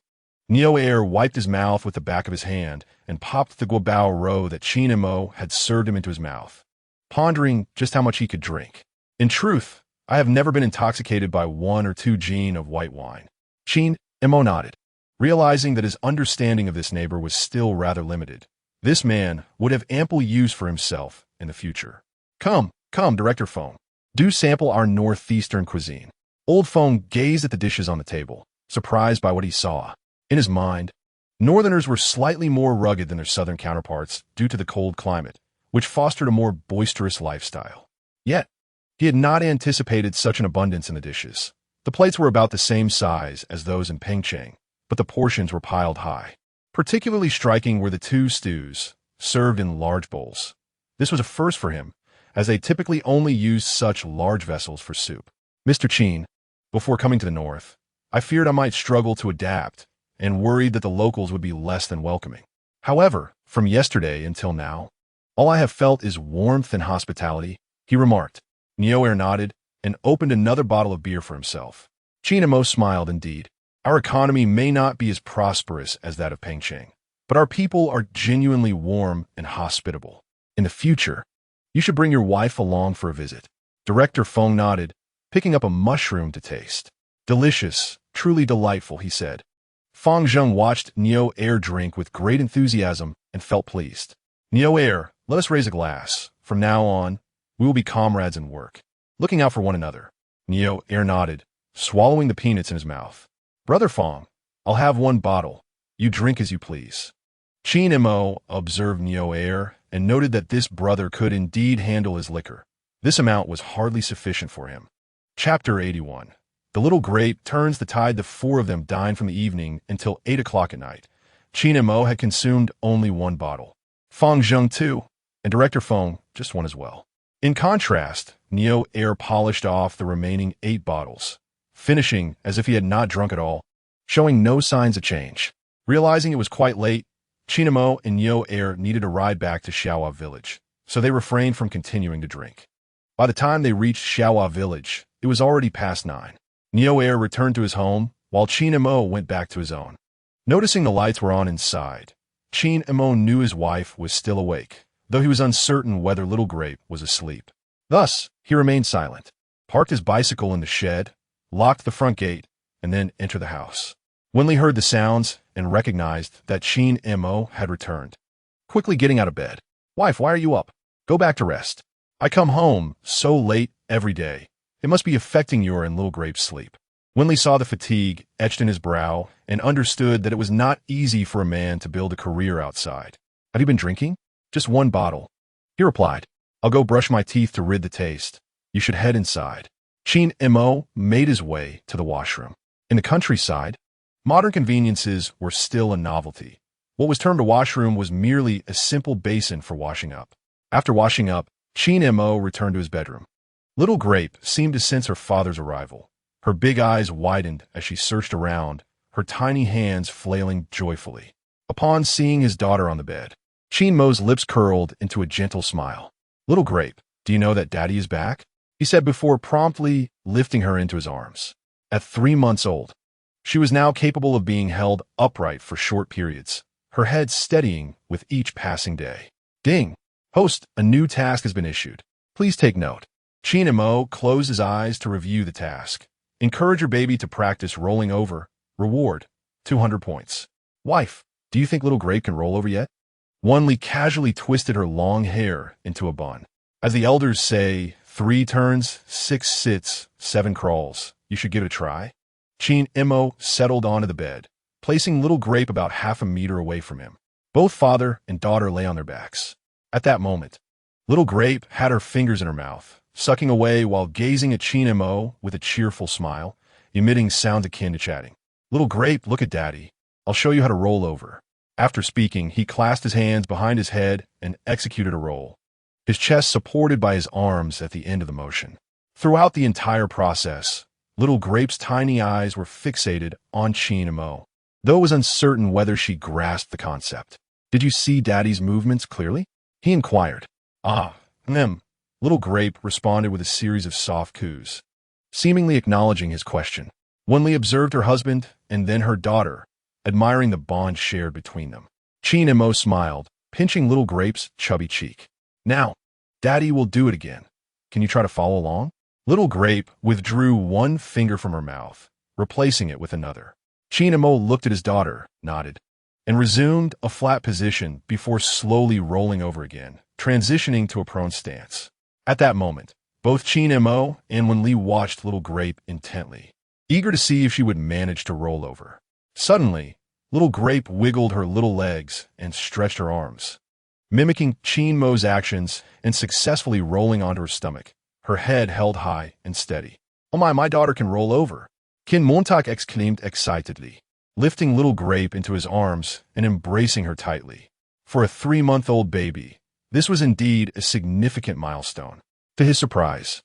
Neo Air wiped his mouth with the back of his hand and popped the guobao roe that Qin Mo had served him into his mouth, pondering just how much he could drink. In truth, I have never been intoxicated by 1 or 2 gin of white wine. Qin Mo nodded, realizing that his understanding of this neighbor was still rather limited. This man would have ample use for himself in the future. Come, Director Feng. Do sample our northeastern cuisine. Old Feng gazed at the dishes on the table, surprised by what he saw. In his mind, northerners were slightly more rugged than their southern counterparts due to the cold climate, which fostered a more boisterous lifestyle. Yet, he had not anticipated such an abundance in the dishes. The plates were about the same size as those in Pengcheng, but the portions were piled high. Particularly striking were the 2 stews, served in large bowls. This was a first for him, as they typically only used such large vessels for soup. Mr. Qin, Before coming to the north, I feared I might struggle to adapt and worried that the locals would be less than welcoming. However, from yesterday until now, all I have felt is warmth and hospitality, he remarked. Neo nodded and opened another bottle of beer for himself. Qin Mo smiled indeed. Our economy may not be as prosperous as that of Pengcheng, but our people are genuinely warm and hospitable. In the future, you should bring your wife along for a visit. Director Feng nodded, picking up a mushroom to taste. Delicious, truly delightful, he said. Fang Zheng watched Neo drink with great enthusiasm and felt pleased. Neo, let us raise a glass. From now on, we will be comrades in work, looking out for one another. Neo nodded, swallowing the peanuts in his mouth. Brother Fang, I'll have one bottle. You drink as you please. Qin Mo observed Neo and noted that this brother could indeed handle his liquor. This amount was hardly sufficient for him. Chapter 81. The little grape turns the tide. The four of them dined from the evening until 8 o'clock at night. Qin Mo had consumed only one bottle. Fang Zheng two, and Director Feng just one as well. In contrast, Neo polished off the remaining 8 bottles, finishing as if he had not drunk at all, showing no signs of change. Realizing it was quite late, Qin Mo and Neo needed a ride back to Xiaohua village, so they refrained from continuing to drink. By the time they reached Xiaohua village, it was already past 9. Neo returned to his home, while Qin Mo went back to his own. Noticing the lights were on inside, Qin Mo knew his wife was still awake, though he was uncertain whether Little Grape was asleep. Thus, he remained silent, parked his bicycle in the shed, locked the front gate, and then entered the house. Wen Li heard the sounds and recognized that Qin Mo had returned. Quickly getting out of bed. Wife, why are you up? Go back to rest. I come home so late every day. It must be affecting your and Little Grape's sleep. Wen Li saw the fatigue etched in his brow and understood that it was not easy for a man to build a career outside. Have you been drinking? Just one bottle. He replied, I'll go brush my teeth to rid the taste. You should head inside. Qin Mo made his way to the washroom. In the countryside, modern conveniences were still a novelty. What was termed a washroom was merely a simple basin for washing up. After washing up, Qin Mo returned to his bedroom. Little Grape seemed to sense her father's arrival. Her big eyes widened as she searched around, her tiny hands flailing joyfully. Upon seeing his daughter on the bed, Qin Mo's lips curled into a gentle smile. Little Grape, do you know that Daddy is back? He said before promptly lifting her into his arms. At 3 months old, she was now capable of being held upright for short periods, her head steadying with each passing day. Ding! Host, a new task has been issued. Please take note. Qin Mo closed his eyes to review the task. Encourage your baby to practice rolling over. Reward, 200 points. Wife, do you think Little Grape can roll over yet? Wen Li casually twisted her long hair into a bun. As the elders say, 3 turns, 6 sits, 7 crawls. You should give it a try. Qin Mo settled onto the bed, placing Little Grape about half a meter away from him. Both father and daughter lay on their backs. At that moment, Little Grape had her fingers in her mouth, sucking away while gazing at Qin Mo with a cheerful smile, emitting sounds akin to chatting. Little Grape, look at Daddy. I'll show you how to roll over. After speaking, he clasped his hands behind his head and executed a roll, his chest supported by his arms at the end of the motion. Throughout the entire process, Little Grape's tiny eyes were fixated on Qin Mo, though it was uncertain whether she grasped the concept. Did you see Daddy's movements clearly? He inquired. Little Grape responded with a series of soft coos, seemingly acknowledging his question. Wen Li observed her husband and then her daughter, admiring the bond shared between them. Qin Mo smiled, pinching Little Grape's chubby cheek. Now, Daddy will do it again. Can you try to follow along? Little Grape withdrew one finger from her mouth, replacing it with another. Qin Mo looked at his daughter, nodded, and resumed a flat position before slowly rolling over again, transitioning to a prone stance. At that moment, both Qin Mo and Wen Li watched Little Grape intently, eager to see if she would manage to roll over. Suddenly, Little Grape wiggled her little legs and stretched her arms, mimicking Qin Mo's actions and successfully rolling onto her stomach, her head held high and steady. Oh my daughter can roll over! Qin Mo exclaimed excitedly, lifting Little Grape into his arms and embracing her tightly. For a 3-month-old baby, this was indeed a significant milestone. To his surprise,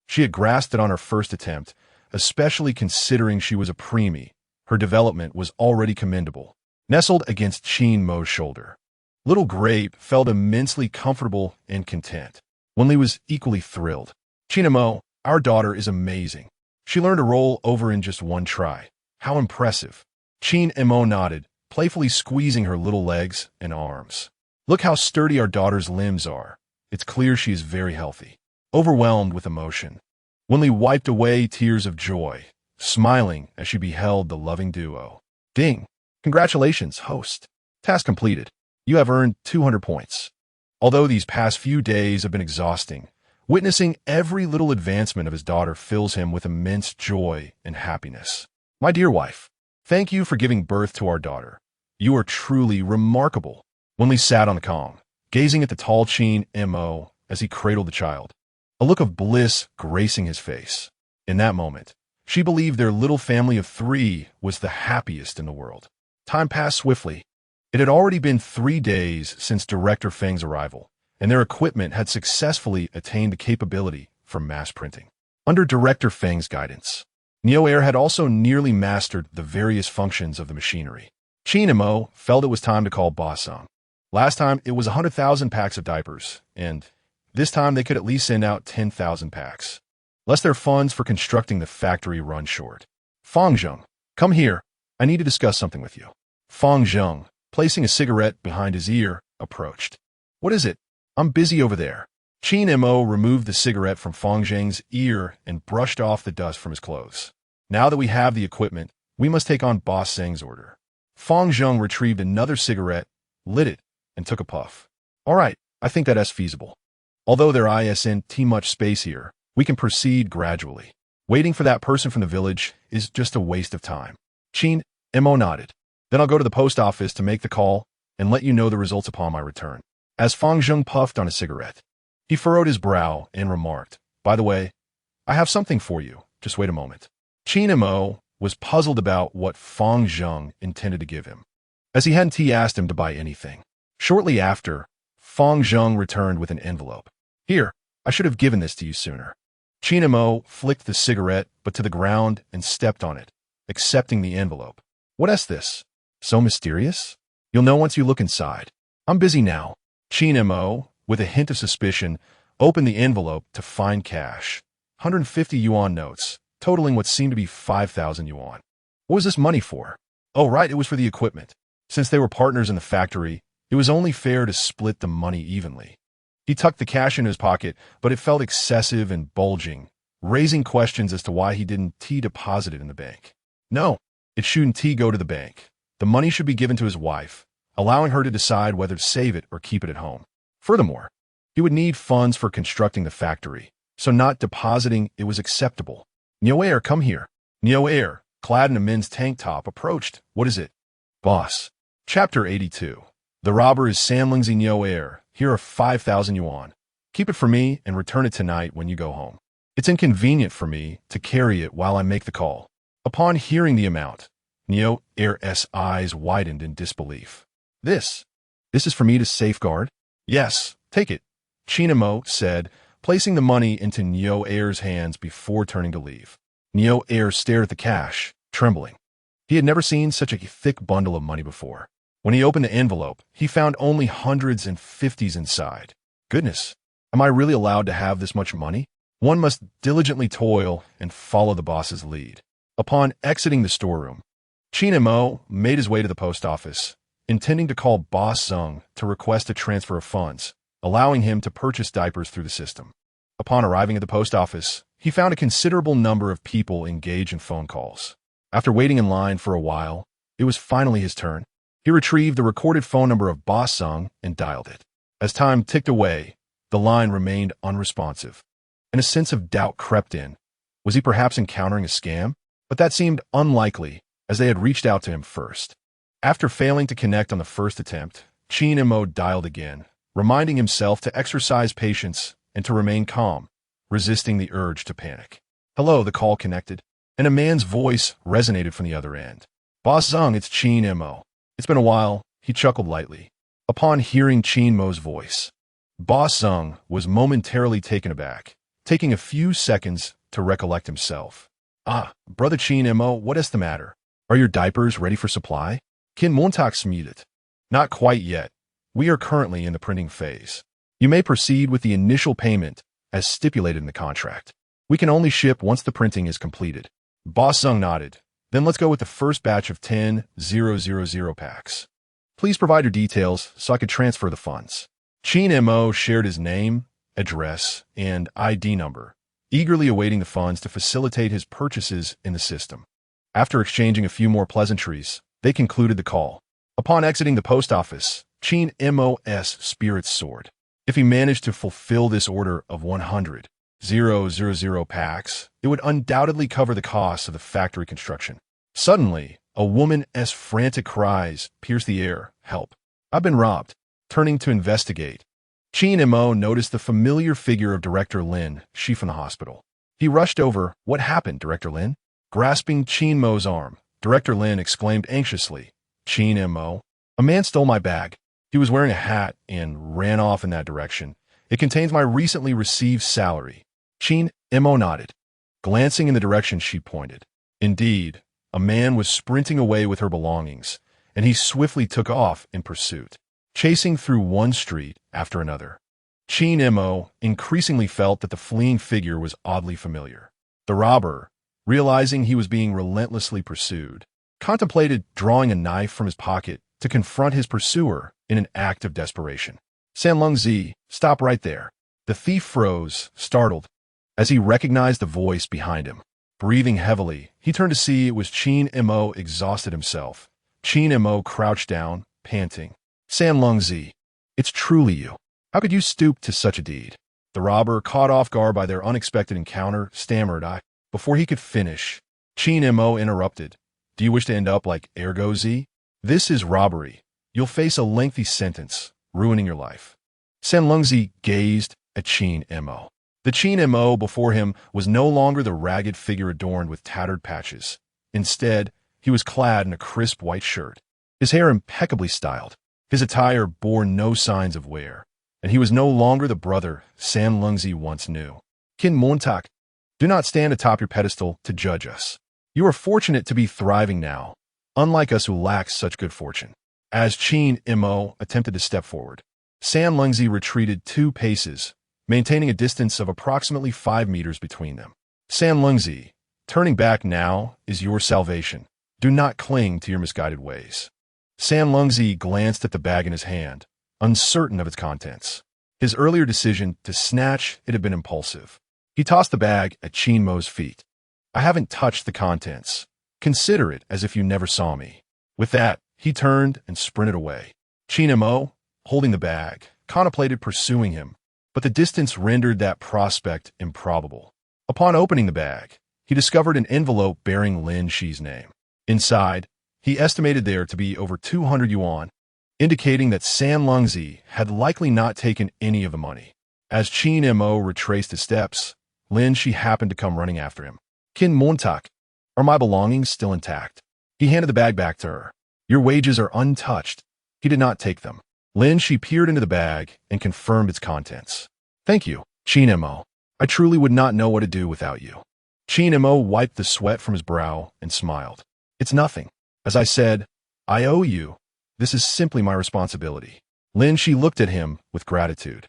she had grasped it on her first attempt, especially considering she was a preemie. Her development was already commendable. Nestled against Qin Mo's shoulder, little Grape felt immensely comfortable and content. Wen Li was equally thrilled. Qin Mo, our daughter is amazing. She learned to roll over in just one try. How impressive. Qin Mo nodded, playfully squeezing her little legs and arms. Look how sturdy our daughter's limbs are. It's clear she is very healthy. Overwhelmed with emotion, Wen Li wiped away tears of joy, smiling as she beheld the loving duo. Ding! Congratulations, host. Task completed. You have earned 200 points. Although these past few days have been exhausting, witnessing every little advancement of his daughter fills him with immense joy and happiness. My dear wife, thank you for giving birth to our daughter. You are truly remarkable. Wen Li sat on the Kong, gazing at the tall Qin Mo as he cradled the child, a look of bliss gracing his face. In that moment, she believed their little family of 3 was the happiest in the world. Time passed swiftly. It had already been 3 days since Director Feng's arrival, and their equipment had successfully attained the capability for mass printing. Under Director Feng's guidance, Neo Air had also nearly mastered the various functions of the machinery. Qin Mo felt it was time to call Boss Song. Last time, it was 100,000 packs of diapers, and this time they could at least send out 10,000 packs. Lest their funds for constructing the factory run short. Fang Zheng, come here. I need to discuss something with you. Fang Zheng, placing a cigarette behind his ear, approached. What is it? I'm busy over there. Qin Mo removed the cigarette from Fang Zheng's ear and brushed off the dust from his clothes. Now that we have the equipment, we must take on Boss Zheng's order. Fang Zheng retrieved another cigarette, lit it, and took a puff. All right, I think that's feasible. Although there isn't too much space here, we can proceed gradually. Waiting for that person from the village is just a waste of time. Qin Mo nodded. Then I'll go to the post office to make the call and let you know the results upon my return. As Fang Zheng puffed on a cigarette, he furrowed his brow and remarked, by the way, I have something for you. Just wait a moment. Qin Mo was puzzled about what Fang Zheng intended to give him, as he hadn't asked him to buy anything. Shortly after, Fang Zheng returned with an envelope. Here, I should have given this to you sooner. Qin Mo flicked the cigarette but to the ground and stepped on it, accepting the envelope. What is this? So mysterious? You'll know once you look inside. I'm busy now. Qin Mo, with a hint of suspicion, opened the envelope to find cash. 150 yuan notes, totaling what seemed to be 5,000 yuan. What was this money for? Oh, right, it was for the equipment. Since they were partners in the factory, it was only fair to split the money evenly. He tucked the cash into his pocket, but it felt excessive and bulging, raising questions as to why he didn't deposit it in the bank. No, it shouldn't go to the bank. The money should be given to his wife, allowing her to decide whether to save it or keep it at home. Furthermore, he would need funds for constructing the factory, so not depositing it was acceptable. Neo Air, come here. Neo Air, clad in a men's tank top, approached. What is it? Boss. Chapter 82. The robber is Sanling's Neo Air. Here are 5,000 yuan. Keep it for me and return it tonight when you go home. It's inconvenient for me to carry it while I make the call. Upon hearing the amount, Neo Air's eyes widened in disbelief. This is for me to safeguard? Yes, take it, Qin Mo said, placing the money into Neo Air's hands before turning to leave. Neo Air stared at the cash, trembling. He had never seen such a thick bundle of money before. When he opened the envelope, he found only hundreds and fifties inside. Goodness, am I really allowed to have this much money? One must diligently toil and follow the boss's lead. Upon exiting the storeroom, Qin Mo made his way to the post office, intending to call Boss Zheng to request a transfer of funds, allowing him to purchase diapers through the system. Upon arriving at the post office, he found a considerable number of people engaged in phone calls. After waiting in line for a while, it was finally his turn. He retrieved the recorded phone number of Boss Zheng and dialed it. As time ticked away, the line remained unresponsive, and a sense of doubt crept in. Was he perhaps encountering a scam? But that seemed unlikely, as they had reached out to him first. After failing to connect on the first attempt, Qin Mo dialed again, reminding himself to exercise patience and to remain calm, resisting the urge to panic. Hello, the call connected, and a man's voice resonated from the other end. Boss Zheng, it's Qin Mo. It's been a while, he chuckled lightly. Upon hearing Qin Mo's voice, Boss Zheng was momentarily taken aback, taking a few seconds to recollect himself. Ah, brother Qin Mo, what is the matter? Are your diapers ready for supply? Qin Mo muted. Not quite yet. We are currently in the printing phase. You may proceed with the initial payment as stipulated in the contract. We can only ship once the printing is completed. Boss Sung nodded. Then let's go with the first batch of 10,000 packs. Please provide your details so I could transfer the funds. Qin Mo shared his name, address, and ID number, eagerly awaiting the funds to facilitate his purchases in the system. After exchanging a few more pleasantries, they concluded the call. Upon exiting the post office, Qin Mo's spirits soared. If he managed to fulfill this order of 100,000 packs, it would undoubtedly cover the costs of the factory construction. Suddenly, a woman's frantic cries pierced the air. Help! I've been robbed. Turning to investigate, Qin Mo noticed the familiar figure of Director Lin, she from the hospital. He rushed over. What happened, Director Lin? Grasping Qin Mo's arm, Director Lin exclaimed anxiously. Qin Mo, a man stole my bag. He was wearing a hat and ran off in that direction. It contains my recently received salary. Qin Mo nodded, glancing in the direction she pointed. Indeed, a man was sprinting away with her belongings, and he swiftly took off in pursuit, chasing through one street after another. Qin Mo increasingly felt that the fleeing figure was oddly familiar. The robber, realizing he was being relentlessly pursued, contemplated drawing a knife from his pocket to confront his pursuer in an act of desperation. Sanlungzi, stop right there. The thief froze, startled, as he recognized the voice behind him. Breathing heavily, he turned to see it was Qin Mo exhausted himself. Qin Mo crouched down, panting. Sanlungzi, it's truly you. How could you stoop to such a deed? The robber, caught off guard by their unexpected encounter, stammered. Before he could finish, Qin Mo interrupted. Do you wish to end up like Ergo Z? This is robbery. You'll face a lengthy sentence, ruining your life. Sanlungzi gazed at Qin Mo. The Qin Mo before him was no longer the ragged figure adorned with tattered patches. Instead, he was clad in a crisp white shirt, his hair impeccably styled. His attire bore no signs of wear, and he was no longer the brother Sanlungzi once knew. Qin Mo, do not stand atop your pedestal to judge us. You are fortunate to be thriving now, unlike us who lack such good fortune. As Qin Mo attempted to step forward, Sanlungzi retreated 2 paces, maintaining a distance of approximately 5 meters between them. Sanlungzi, turning back now is your salvation. Do not cling to your misguided ways. Sanlungzi glanced at the bag in his hand, uncertain of its contents. His earlier decision to snatch it had been impulsive. He tossed the bag at Qin Mo's feet. I haven't touched the contents. Consider it as if you never saw me. With that, he turned and sprinted away. Qin Mo, holding the bag, contemplated pursuing him, but the distance rendered that prospect improbable. Upon opening the bag, he discovered an envelope bearing Lin Shi's name. Inside, he estimated there to be over 200 yuan, indicating that Sanlungzi had likely not taken any of the money. As Qin Mo retraced his steps, Lin Shi happened to come running after him. Qin Mo, are my belongings still intact? He handed the bag back to her. Your wages are untouched. He did not take them. Lin Shi peered into the bag and confirmed its contents. Thank you, Qin Mo. I truly would not know what to do without you. Qin Mo wiped the sweat from his brow and smiled. It's nothing. As I said, I owe you. This is simply my responsibility. Lin Shi looked at him with gratitude,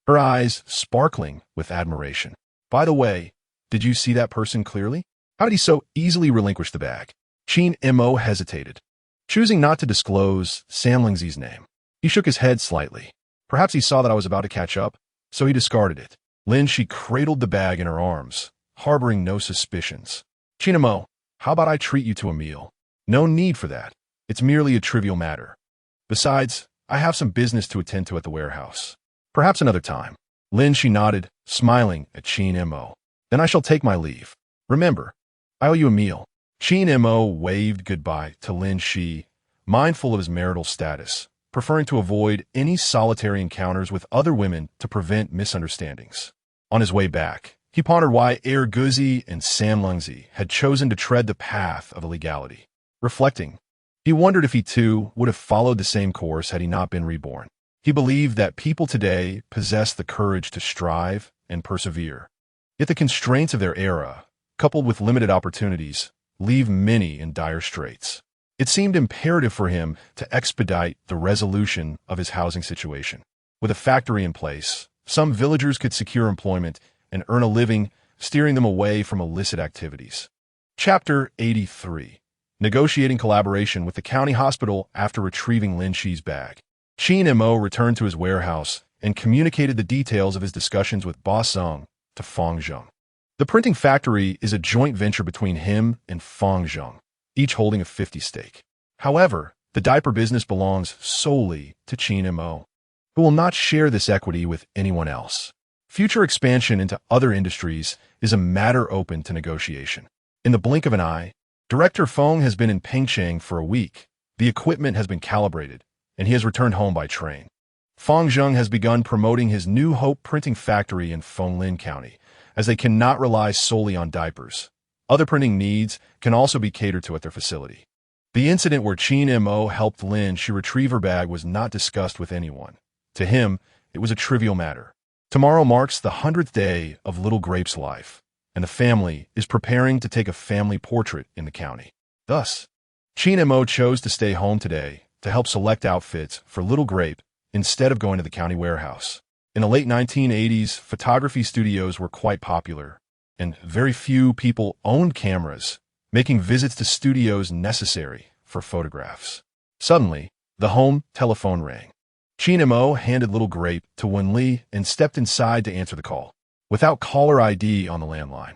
her eyes sparkling with admiration. By the way, did you see that person clearly? How did he so easily relinquish the bag? Qin Mo hesitated, choosing not to disclose Sanlungzi's name. He shook his head slightly. Perhaps he saw that I was about to catch up, so he discarded it. Lin Shi cradled the bag in her arms, harboring no suspicions. Qin Mo, how about I treat you to a meal? No need for that. It's merely a trivial matter. Besides, I have some business to attend to at the warehouse. Perhaps another time. Lin Shi nodded, smiling at Qin Mo. Then I shall take my leave. Remember, I owe you a meal. Qin Mo waved goodbye to Lin Shi, mindful of his marital status, preferring to avoid any solitary encounters with other women to prevent misunderstandings. On his way back, he pondered why Guzi and Sanlungzi had chosen to tread the path of illegality. Reflecting, he wondered if he too would have followed the same course had he not been reborn. He believed that people today possess the courage to strive and persevere. Yet the constraints of their era coupled with limited opportunities, leave many in dire straits. It seemed imperative for him to expedite the resolution of his housing situation. With a factory in place, some villagers could secure employment and earn a living, steering them away from illicit activities. Chapter 83. Negotiating collaboration with the county hospital after retrieving Lin Shi's bag. Qin Mo returned to his warehouse and communicated the details of his discussions with Boss Zheng to Fang Zheng. The printing factory is a joint venture between him and Fang Zheng, each holding a 50 stake. However, the diaper business belongs solely to Qin Mo, who will not share this equity with anyone else. Future expansion into other industries is a matter open to negotiation. In the blink of an eye, Director Feng has been in Pengcheng for a week. The equipment has been calibrated, and he has returned home by train. Fang Zheng has begun promoting his New Hope printing factory in Fenglin County, as they cannot rely solely on diapers. Other printing needs can also be catered to at their facility. The incident where Qin Mo helped Lin Shi retrieve her bag was not discussed with anyone. To him, it was a trivial matter. Tomorrow marks the 100th day of Little Grape's life, and the family is preparing to take a family portrait in the county. Thus, Qin Mo chose to stay home today to help select outfits for Little Grape instead of going to the county warehouse. In the late 1980s, photography studios were quite popular, and very few people owned cameras, making visits to studios necessary for photographs. Suddenly, the home telephone rang. Qin Mo handed Little Grape to Wen Li and stepped inside to answer the call. Without caller ID on the landline,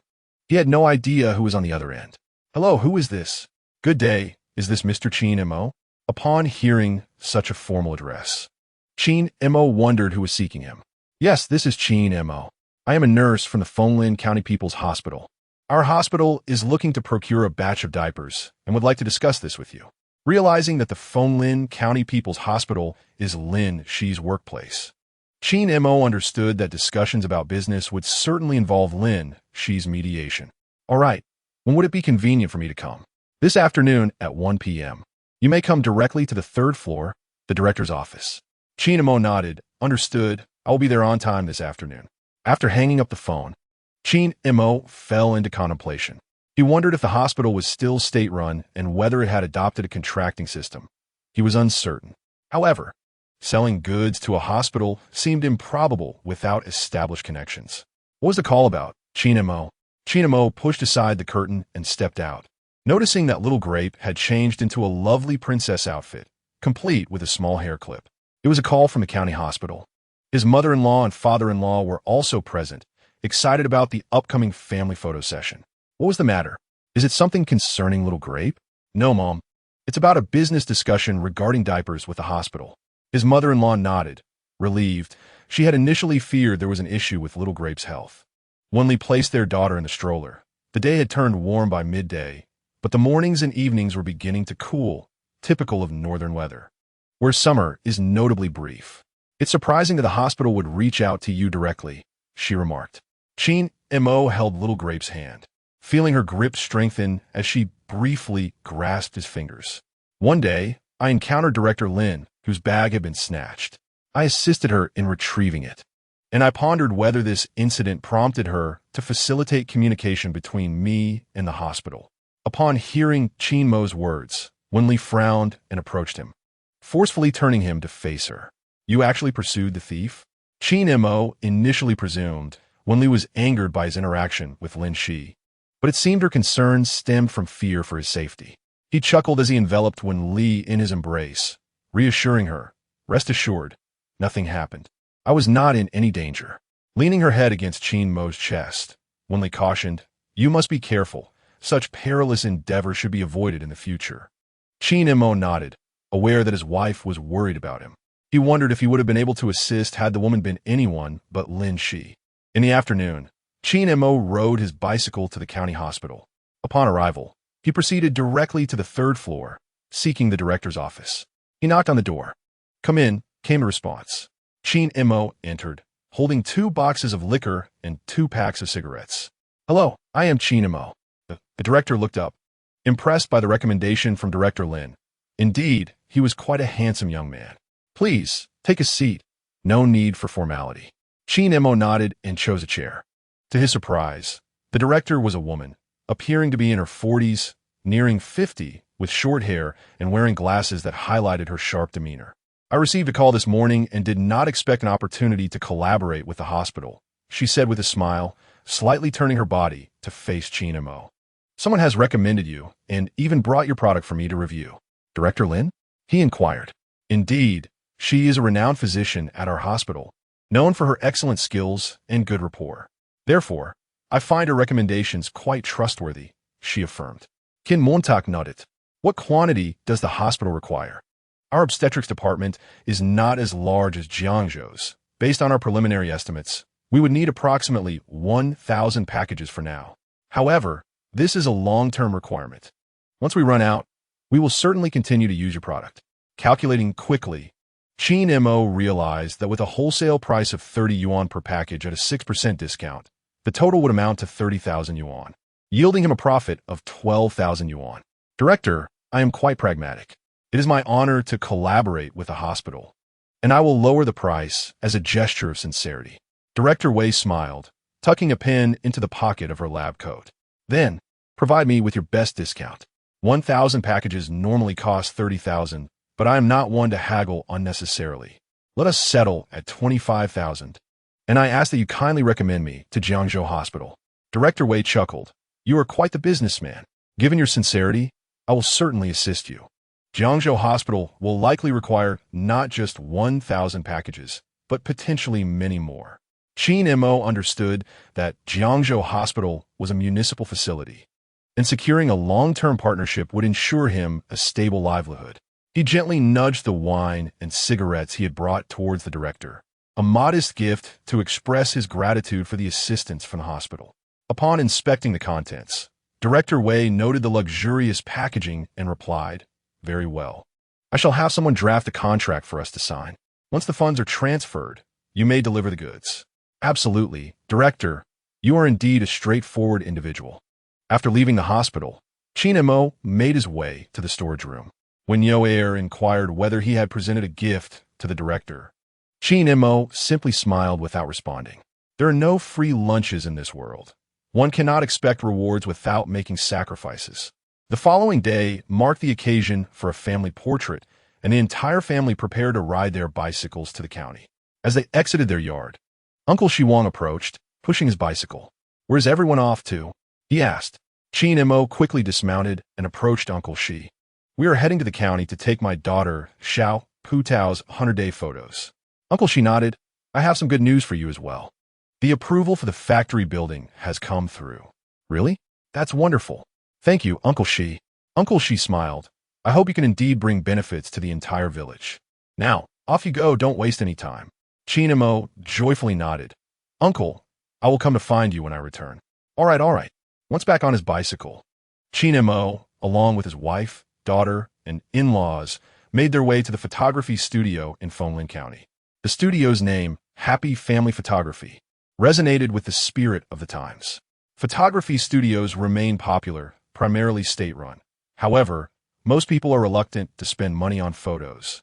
he had no idea who was on the other end. "Hello, who is this?" "Good day, is this Mr. Qin Mo?" Upon hearing such a formal address, Qin Mo wondered who was seeking him. "Yes, this is Qin Mo. I am a nurse from the Fenglin County People's Hospital. Our hospital is looking to procure a batch of diapers and would like to discuss this with you." Realizing that the Fenglin County People's Hospital is Lin Shi's workplace, Qin Mo understood that discussions about business would certainly involve Lin Shi's mediation. "All right, when would it be convenient for me to come?" "This afternoon at 1 p.m. You may come directly to the 3rd floor, the director's office." Qin Mo nodded. "Understood. I will be there on time this afternoon." After hanging up the phone, Qin Mo fell into contemplation. He wondered if the hospital was still state-run and whether it had adopted a contracting system. He was uncertain. However, selling goods to a hospital seemed improbable without established connections. "What was the call about, Qin Mo?" Qin Mo pushed aside the curtain and stepped out, noticing that Little Grape had changed into a lovely princess outfit, complete with a small hair clip. It was a call from the county hospital. His mother-in-law and father-in-law were also present, excited about the upcoming family photo session. "What was the matter? Is it something concerning Little Grape?" "No, Mom. It's about a business discussion regarding diapers with the hospital." His mother-in-law nodded, relieved. She had initially feared there was an issue with Little Grape's health. Wen Li placed their daughter in the stroller. The day had turned warm by midday, but the mornings and evenings were beginning to cool, typical of northern weather, where summer is notably brief. "It's surprising that the hospital would reach out to you directly," she remarked. Qin Mo held Little Grape's hand, feeling her grip strengthen as she briefly grasped his fingers. "One day, I encountered Director Lin, whose bag had been snatched. I assisted her in retrieving it, and I pondered whether this incident prompted her to facilitate communication between me and the hospital." Upon hearing Qin Mo's words, Wen Li frowned and approached him, forcefully turning him to face her. "You actually pursued the thief?" Qin Mo initially presumed Wen Li was angered by his interaction with Lin Shi, but it seemed her concerns stemmed from fear for his safety. He chuckled as he enveloped Wen Li in his embrace, reassuring her, "Rest assured, nothing happened. I was not in any danger." Leaning her head against Qin Mo's chest, Wen Li cautioned, "You must be careful. Such perilous endeavors should be avoided in the future." Qin Mo nodded, aware that his wife was worried about him. He wondered if he would have been able to assist had the woman been anyone but Lin Shi. In the afternoon, Qin Mo rode his bicycle to the county hospital. Upon arrival, he proceeded directly to the 3rd floor, seeking the director's office. He knocked on the door. "Come in," came a response. Qin Mo entered, holding 2 boxes of liquor and 2 packs of cigarettes. "Hello, I am Qin Mo." The director looked up, impressed by the recommendation from Director Lin. Indeed, he was quite a handsome young man. "Please, take a seat. No need for formality." Qin Mo nodded and chose a chair. To his surprise, the director was a woman, appearing to be in her 40s, nearing 50, with short hair and wearing glasses that highlighted her sharp demeanor. I received a call this morning and did not expect an opportunity to collaborate with the hospital, she said with a smile, slightly turning her body to face Qin Mo. Someone has recommended you and even brought your product for me to review. Director Lin? He inquired. Indeed, she is a renowned physician at our hospital, known for her excellent skills and good rapport. Therefore, I find her recommendations quite trustworthy, she affirmed. Qin Mo nodded. What quantity does the hospital require? Our obstetrics department is not as large as Jiangzhou's. Based on our preliminary estimates, we would need approximately 1,000 packages for now. However, this is a long-term requirement. Once we run out, we will certainly continue to use your product. Calculating quickly, Qin Mo realized that with a wholesale price of 30 yuan per package at a 6% discount, the total would amount to 30,000 yuan, yielding him a profit of 12,000 yuan. Director, I am quite pragmatic. It is my honor to collaborate with the hospital, and I will lower the price as a gesture of sincerity. Director Wei smiled, tucking a pen into the pocket of her lab coat. Then, provide me with your best discount. 1,000 packages normally cost 30,000, but I am not one to haggle unnecessarily. Let us settle at 25,000, and I ask that you kindly recommend me to Jiangzhou Hospital. Director Wei chuckled. You are quite the businessman. Given your sincerity, I will certainly assist you. Jiangzhou Hospital will likely require not just 1,000 packages, but potentially many more. Qin Mo understood that Jiangzhou Hospital was a municipal facility, and securing a long-term partnership would ensure him a stable livelihood. He gently nudged the wine and cigarettes he had brought towards the director, a modest gift to express his gratitude for the assistance from the hospital. Upon inspecting the contents, Director Wei noted the luxurious packaging and replied, Very well. I shall have someone draft a contract for us to sign. Once the funds are transferred, you may deliver the goods. Absolutely, Director. You are indeed a straightforward individual. After leaving the hospital, Qin Mo made his way to the storage room. When Yo Air inquired whether he had presented a gift to the director, Qin Mo simply smiled without responding. There are no free lunches in this world. One cannot expect rewards without making sacrifices. The following day marked the occasion for a family portrait, and the entire family prepared to ride their bicycles to the county. As they exited their yard, Uncle Shi Wang approached, pushing his bicycle. Where's everyone off to? He asked. Qin Mo quickly dismounted and approached Uncle Shi. We are heading to the county to take my daughter, Xiao Putao's 100-day photos. Uncle Shi nodded. I have some good news for you as well. The approval for the factory building has come through. Really? That's wonderful. Thank you, Uncle Shi. Uncle Shi smiled. I hope you can indeed bring benefits to the entire village. Now, off you go, don't waste any time. Qin Mo joyfully nodded. Uncle, I will come to find you when I return. All right. Once back on his bicycle, Qin Mo, along with his wife, daughter, and in-laws, made their way to the photography studio in Fenglin County. The studio's name, Happy Family Photography, resonated with the spirit of the times. Photography studios remain popular, primarily state-run. However, most people are reluctant to spend money on photos,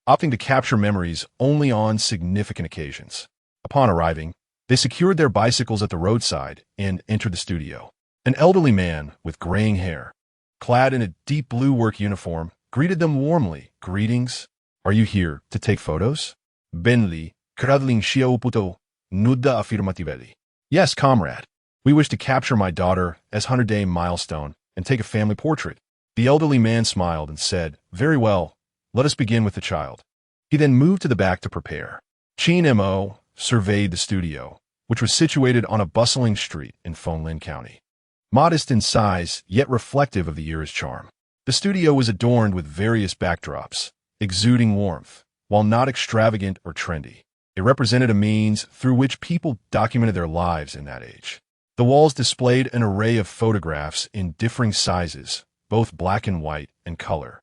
opting to capture memories only on significant occasions. Upon arriving, they secured their bicycles at the roadside and entered the studio. An elderly man with graying hair, clad in a deep blue work uniform, greeted them warmly. Greetings. Are you here to take photos? Wen Li, kradling xiaoputo, nudda affirmatively. Yes, comrade. We wish to capture my daughter as 100-day milestone and take a family portrait. The elderly man smiled and said, Very well, let us begin with the child. He then moved to the back to prepare. Qin Mo surveyed the studio, which was situated on a bustling street in Fenglin County. Modest in size, yet reflective of the era's charm. The studio was adorned with various backdrops, exuding warmth, while not extravagant or trendy. It represented a means through which people documented their lives in that age. The walls displayed an array of photographs in differing sizes, both black and white and color,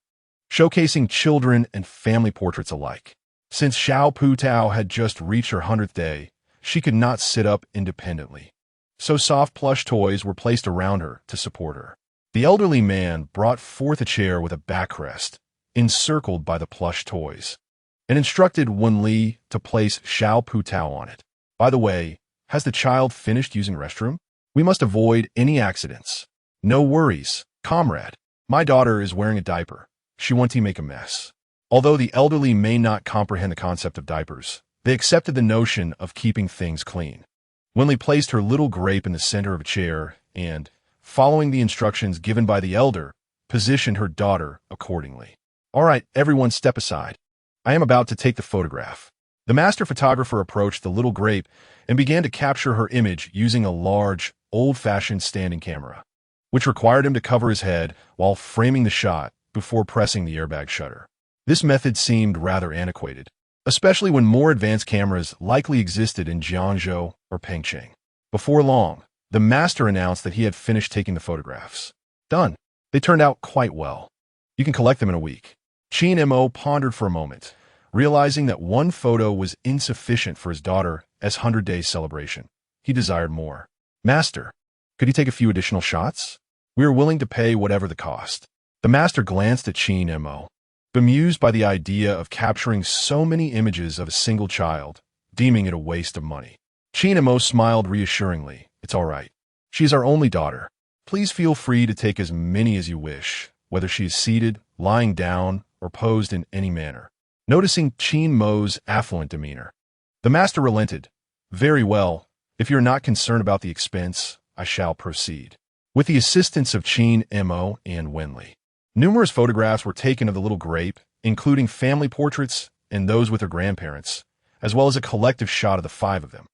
showcasing children and family portraits alike. Since Xiao Putao had just reached her 100th day, she could not sit up independently. So soft plush toys were placed around her to support her. The elderly man brought forth a chair with a backrest, encircled by the plush toys, and instructed Wen Li to place Xiao Putao on it. By the way, has the child finished using restroom? We must avoid any accidents. No worries, comrade. My daughter is wearing a diaper. She won't make a mess. Although the elderly may not comprehend the concept of diapers, they accepted the notion of keeping things clean. Wen Li placed her little grape in the center of a chair and, following the instructions given by the elder, positioned her daughter accordingly. All right, everyone step aside. I am about to take the photograph. The master photographer approached the little grape and began to capture her image using a large, old-fashioned standing camera, which required him to cover his head while framing the shot before pressing the airbag shutter. This method seemed rather antiquated, especially when more advanced cameras likely existed in Jiangzhou or Pengcheng. Before long, the master announced that he had finished taking the photographs. Done. They turned out quite well. You can collect them in a week. Qin Mo pondered for a moment, realizing that one photo was insufficient for his daughter's 100-day celebration. He desired more. Master, could you take a few additional shots? We are willing to pay whatever the cost. The master glanced at Qin Mo, bemused by the idea of capturing so many images of a single child, deeming it a waste of money. Qin Mo smiled reassuringly. It's all right. She is our only daughter. Please feel free to take as many as you wish, whether she is seated, lying down, or posed in any manner. Noticing Qin Mo's affluent demeanor, the master relented. Very well. If you're not concerned about the expense, I shall proceed. With the assistance of Qin Mo and Wen Li, numerous photographs were taken of the little grape, including family portraits and those with her grandparents, as well as a collective shot of the 5 of them.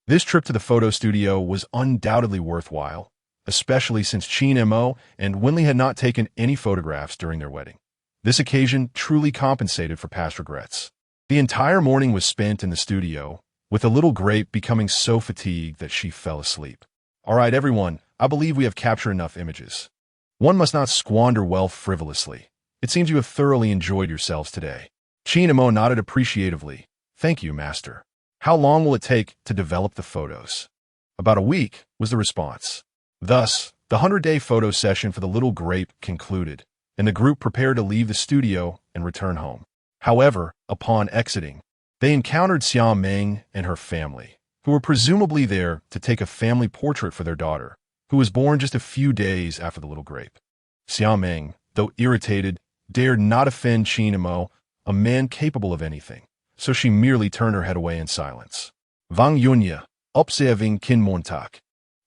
This trip to the photo studio was undoubtedly worthwhile, especially since Qin Mo and Wen Li had not taken any photographs during their wedding. This occasion truly compensated for past regrets. The entire morning was spent in the studio, with the little grape becoming so fatigued that she fell asleep. All right, everyone, I believe we have captured enough images. One must not squander wealth frivolously. It seems you have thoroughly enjoyed yourselves today. Qin Mo nodded appreciatively. Thank you, master. How long will it take to develop the photos? About a week, was the response. Thus, the 100-day photo session for the little grape concluded, and the group prepared to leave the studio and return home. However, upon exiting, they encountered Xiao Meng and her family, who were presumably there to take a family portrait for their daughter, who was born just a few days after the little grape. Xiao Meng, though irritated, dared not offend Qin Mo, a man capable of anything, so she merely turned her head away in silence. Wang Yunya, observing Qin Mo,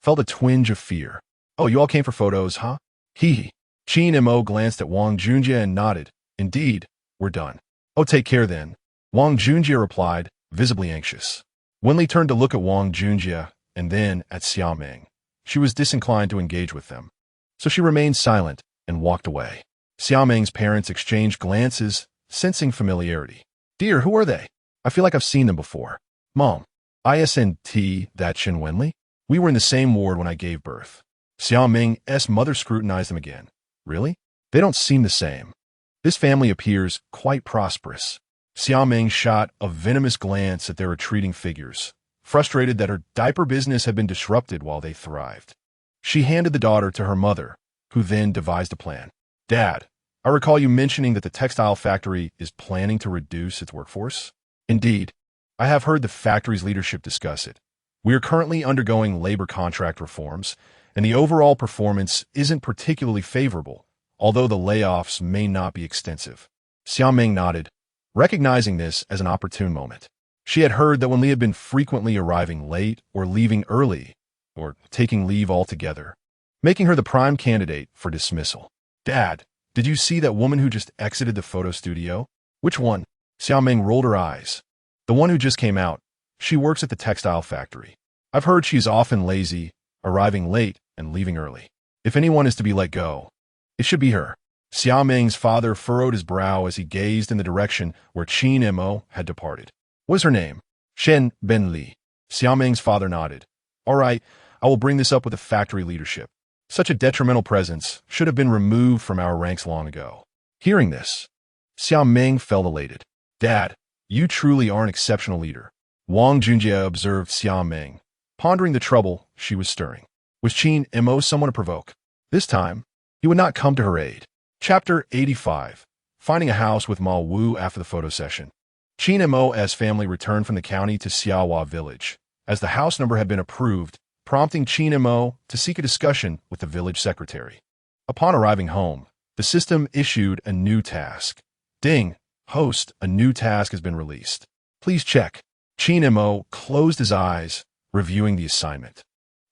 felt a twinge of fear. Oh, you all came for photos, huh? Hee. Qin Mo glanced at Wang Junjie and nodded. Indeed, we're done. Oh, take care then. Wang Junjie replied, visibly anxious. Wen Li turned to look at Wang Junjie and then at Xiao Meng. She was disinclined to engage with them, so she remained silent and walked away. Xiao Meng's parents exchanged glances, sensing familiarity. Dear, who are they? I feel like I've seen them before. Mom, isn't that Chen Wenli? We were in the same ward when I gave birth. Xiao Meng's mother scrutinized them again. Really? They don't seem the same. This family appears quite prosperous. Xiao Meng shot a venomous glance at their retreating figures, frustrated that her diaper business had been disrupted while they thrived. She handed the daughter to her mother, who then devised a plan. Dad, I recall you mentioning that the textile factory is planning to reduce its workforce. Indeed, I have heard the factory's leadership discuss it. We are currently undergoing labor contract reforms, and the overall performance isn't particularly favorable, although the layoffs may not be extensive. Xiao Meng nodded, recognizing this as an opportune moment. She had heard that Wen Li had been frequently arriving late or leaving early, or taking leave altogether, making her the prime candidate for dismissal. Dad, did you see that woman who just exited the photo studio? Which one? Xiao Meng rolled her eyes. The one who just came out. She works at the textile factory. I've heard she's often lazy, arriving late and leaving early. If anyone is to be let go, it should be her. Xiao Meng's father furrowed his brow as he gazed in the direction where Qin Mo had departed. What is her name? Shen Ben Li. Xiao Meng's father nodded. All right, I will bring this up with the factory leadership. Such a detrimental presence should have been removed from our ranks long ago. Hearing this, Xiao Meng felt elated. Dad, you truly are an exceptional leader. Wang Junjie observed Xiao Meng, pondering the trouble she was stirring. Was Qin Mo someone to provoke? This time, he would not come to her aid. Chapter 85. Finding a house with Ma Wu after the photo session. Qin Mo's family returned from the county to Xiaohua village, as the house number had been approved prompting Qin Mo to seek a discussion with the village secretary. Upon arriving home, the system issued a new task. Ding! Host, a new task has been released. Please check. Qin Mo closed his eyes, reviewing the assignment,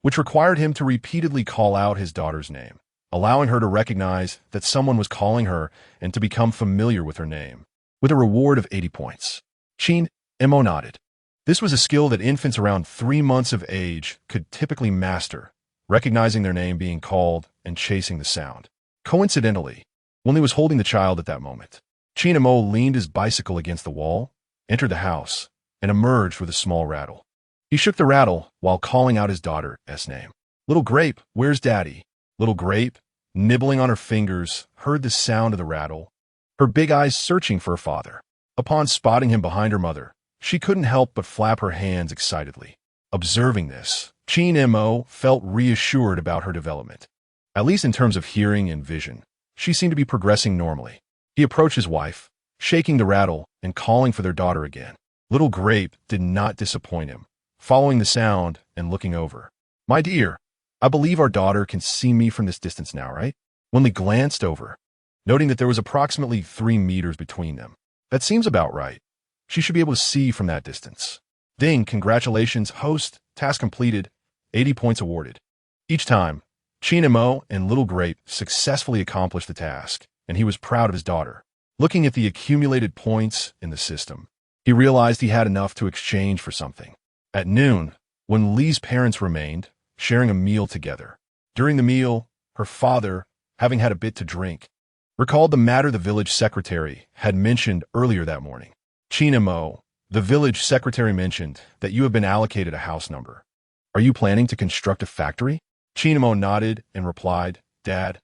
which required him to repeatedly call out his daughter's name, allowing her to recognize that someone was calling her and to become familiar with her name, with a reward of 80 points. Qin Mo nodded. This was a skill that infants around 3 months of age could typically master, recognizing their name being called and chasing the sound. Coincidentally, Wen Li was holding the child at that moment. Qin Mo leaned his bicycle against the wall, entered the house, and emerged with a small rattle. He shook the rattle while calling out his daughter's name. Little Grape, where's Daddy? Little Grape, nibbling on her fingers, heard the sound of the rattle, her big eyes searching for her father. Upon spotting him behind her mother, she couldn't help but flap her hands excitedly. Observing this, Qin Mo felt reassured about her development. At least in terms of hearing and vision, she seemed to be progressing normally. He approached his wife, shaking the rattle and calling for their daughter again. Little Grape did not disappoint him, following the sound and looking over. My dear, I believe our daughter can see me from this distance now, right? Wen Li glanced over, noting that there was approximately 3 meters between them. That seems about right. She should be able to see from that distance. Ding, congratulations, host, task completed, 80 points awarded. Each time, Qin Mo and Little Grape successfully accomplished the task, and he was proud of his daughter. Looking at the accumulated points in the system, he realized he had enough to exchange for something. At noon, when Li's parents remained, sharing a meal together. During the meal, her father, having had a bit to drink, recalled the matter the village secretary had mentioned earlier that morning. Qin Mo, the village secretary mentioned that you have been allocated a house number. Are you planning to construct a factory? Qin Mo nodded and replied, Dad,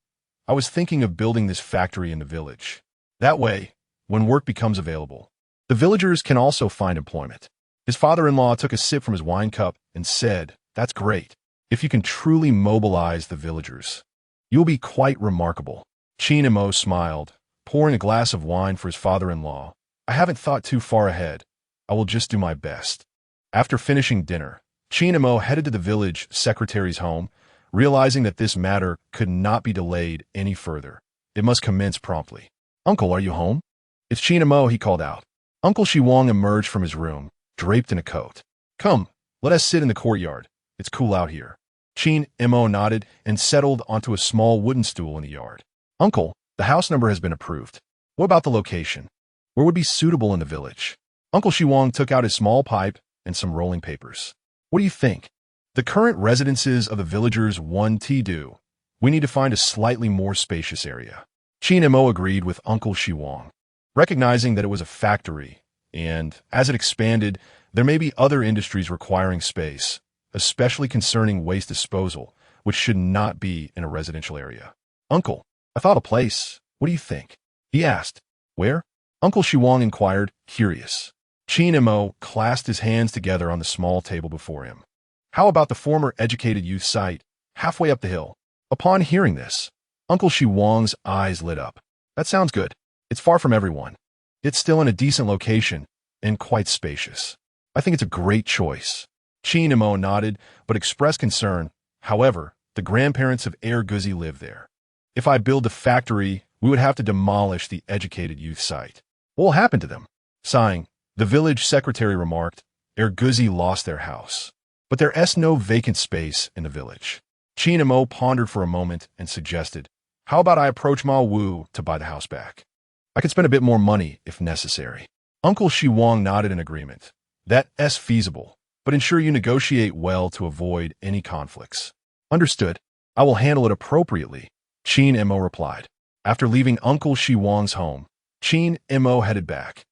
I was thinking of building this factory in the village. That way, when work becomes available, the villagers can also find employment. His father-in-law took a sip from his wine cup and said, That's great. If you can truly mobilize the villagers, you'll be quite remarkable. Qin Mo smiled, pouring a glass of wine for his father-in-law. I haven't thought too far ahead. I will just do my best. After finishing dinner, Qin Mo headed to the village secretary's home, realizing that this matter could not be delayed any further. It must commence promptly. Uncle, are you home? It's Qin Mo, he called out. Uncle Shiwang emerged from his room, draped in a coat. Come, let us sit in the courtyard. It's cool out here. Qin Mo nodded and settled onto a small wooden stool in the yard. Uncle, the house number has been approved. What about the location? Where would be suitable in the village? Uncle Shiwang took out his small pipe and some rolling papers. What do you think? The current residences of the villagers 1T do. We need to find a slightly more spacious area. Qin Mo agreed with Uncle Shiwang, recognizing that it was a factory, and as it expanded, there may be other industries requiring space, especially concerning waste disposal, which should not be in a residential area. Uncle, I thought a place. What do you think? He asked. Where? Uncle Shiwang inquired, curious. Qin Mo clasped his hands together on the small table before him. How about the former educated youth site, halfway up the hill? Upon hearing this, Uncle Shiwang's eyes lit up. That sounds good. It's far from everyone. It's still in a decent location and quite spacious. I think it's a great choice. Qin Mo nodded, but expressed concern. However, the grandparents of Guzi live there. If I build a factory, we would have to demolish the educated youth site. What will happen to them? Sighing, the village secretary remarked, Guzi lost their house. But there's no vacant space in the village. Qin Mo pondered for a moment and suggested, how about I approach Ma Wu to buy the house back? I could spend a bit more money if necessary. Uncle Shiwang nodded in agreement. That's feasible, but ensure you negotiate well to avoid any conflicts. Understood. I will handle it appropriately, Qin Mo replied. After leaving Uncle Shiwang's home, Qin Mo headed back,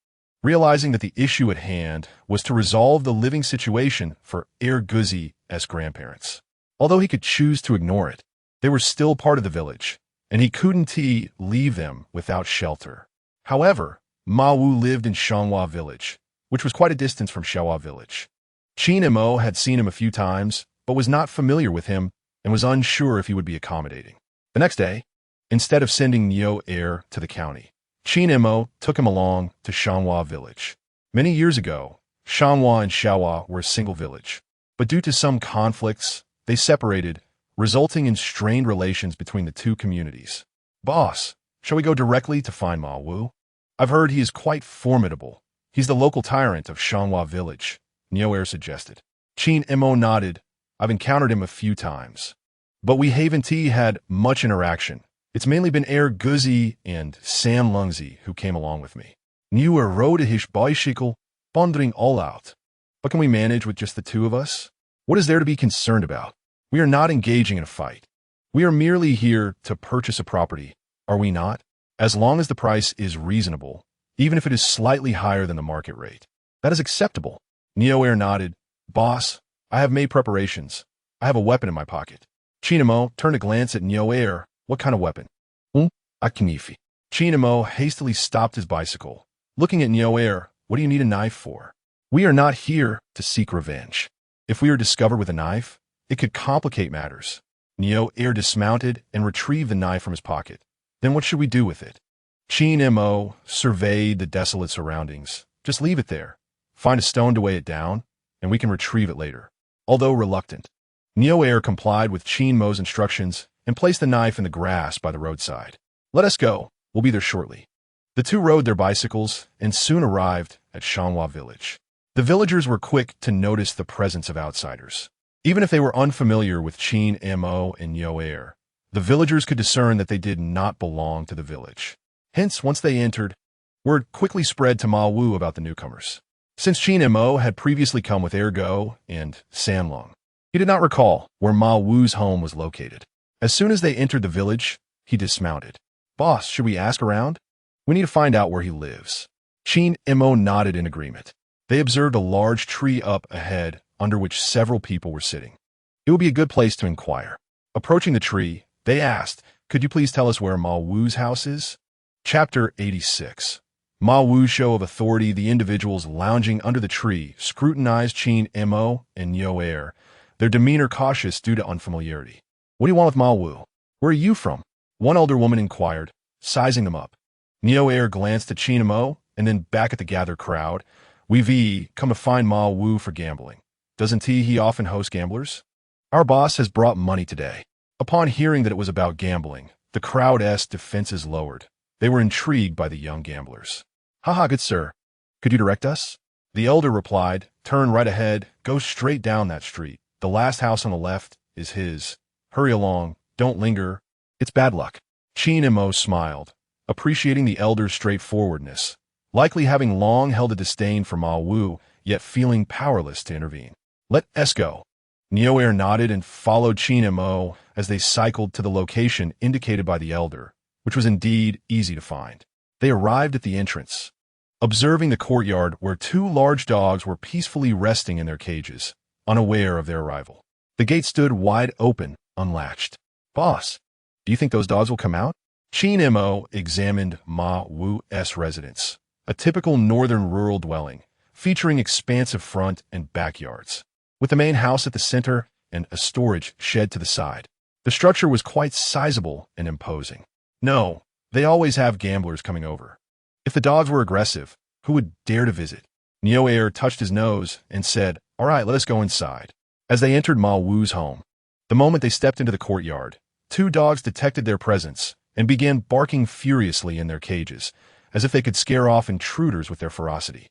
realizing that the issue at hand was to resolve the living situation for Guzi's grandparents. Although he could choose to ignore it, they were still part of the village, and he couldn't leave them without shelter. However, Ma Wu lived in Shanghua village, which was quite a distance from Xiaohua village. Qin Mo had seen him a few times, but was not familiar with him and was unsure if he would be accommodating. The next day, instead of sending Neo to the county, Qin Mo took him along to Shanghua village. Many years ago, Shanghua and Xiaohua were a single village, but due to some conflicts, They separated, resulting in strained relations between the two communities. Boss, shall we go directly to find Ma Wu? I've heard he is quite formidable. He's the local tyrant of Shanghua village, Nioer suggested. Qin Mo nodded. I've encountered him a few times. But we haven't had much interaction. It's mainly been Guzi and San Lungzi who came along with me. Nioer rode his bicycle, pondering all out. But can we manage with just the two of us? What is there to be concerned about? We are not engaging in a fight. We are merely here to purchase a property, are we not? As long as the price is reasonable, even if it is slightly higher than the market rate. That is acceptable. Nioer nodded. Boss, I have made preparations. I have a weapon in my pocket. Qin Mo turned a glance at Nioer. What kind of weapon? A knife. Qin Mo hastily stopped his bicycle. Looking at Nioer, what do you need a knife for? We are not here to seek revenge. If we are discovered with a knife, it could complicate matters. Nioer dismounted and retrieved the knife from his pocket. Then what should we do with it? Qin Mo surveyed the desolate surroundings. Just leave it there. Find a stone to weigh it down, and we can retrieve it later. Although reluctant, Nioer complied with Qin Mo's instructions and placed the knife in the grass by the roadside. Let us go. We'll be there shortly. The two rode their bicycles and soon arrived at Shanghua village. The villagers were quick to notice the presence of outsiders. Even if they were unfamiliar with Qin Mo and Nioer, the villagers could discern that they did not belong to the village. Hence, once they entered, word quickly spread to Ma Wu about the newcomers. Since Qin Mo had previously come with Ergo and Sanlong, he did not recall where Ma Wu's home was located. As soon as they entered the village, he dismounted. Boss, should we ask around? We need to find out where he lives. Qin Mo nodded in agreement. They observed a large tree up ahead under which several people were sitting. It would be a good place to inquire. Approaching the tree, they asked, could you please tell us where Ma Wu's house is? Chapter 86. Ma Wu's show of authority. The individuals lounging under the tree scrutinized Qin Mo and Nioer, their demeanor cautious due to unfamiliarity. What do you want with Ma Wu? Where are you from? One elder woman inquired, sizing them up. Nioer glanced at Qin Mo and then back at the gathered crowd. We've come to find Ma Wu for gambling. Doesn't he often host gamblers? Our boss has brought money today. Upon hearing that it was about gambling, the crowd's defenses lowered. They were intrigued by the young gamblers. Haha, good sir. Could you direct us? The elder replied, turn right ahead, go straight down that street. The last house on the left is his. Hurry along, don't linger. It's bad luck. Qin Mo smiled, appreciating the elder's straightforwardness, likely having long held a disdain for Ma Wu, yet feeling powerless to intervene. Let us go. Nioer nodded and followed Qin Mo as they cycled to the location indicated by the elder, which was indeed easy to find. They arrived at the entrance, observing the courtyard where two large dogs were peacefully resting in their cages, unaware of their arrival. The gate stood wide open, unlatched. Boss, do you think those dogs will come out? Qin Mo examined Ma Wu's residence, a typical northern rural dwelling, featuring expansive front and backyards, with the main house at the center and a storage shed to the side. The structure was quite sizable and imposing. No, they always have gamblers coming over. If the dogs were aggressive, who would dare to visit? Nioer touched his nose and said, all right, let us go inside. As they entered Ma Wu's home, the moment they stepped into the courtyard, two dogs detected their presence and began barking furiously in their cages, as if they could scare off intruders with their ferocity.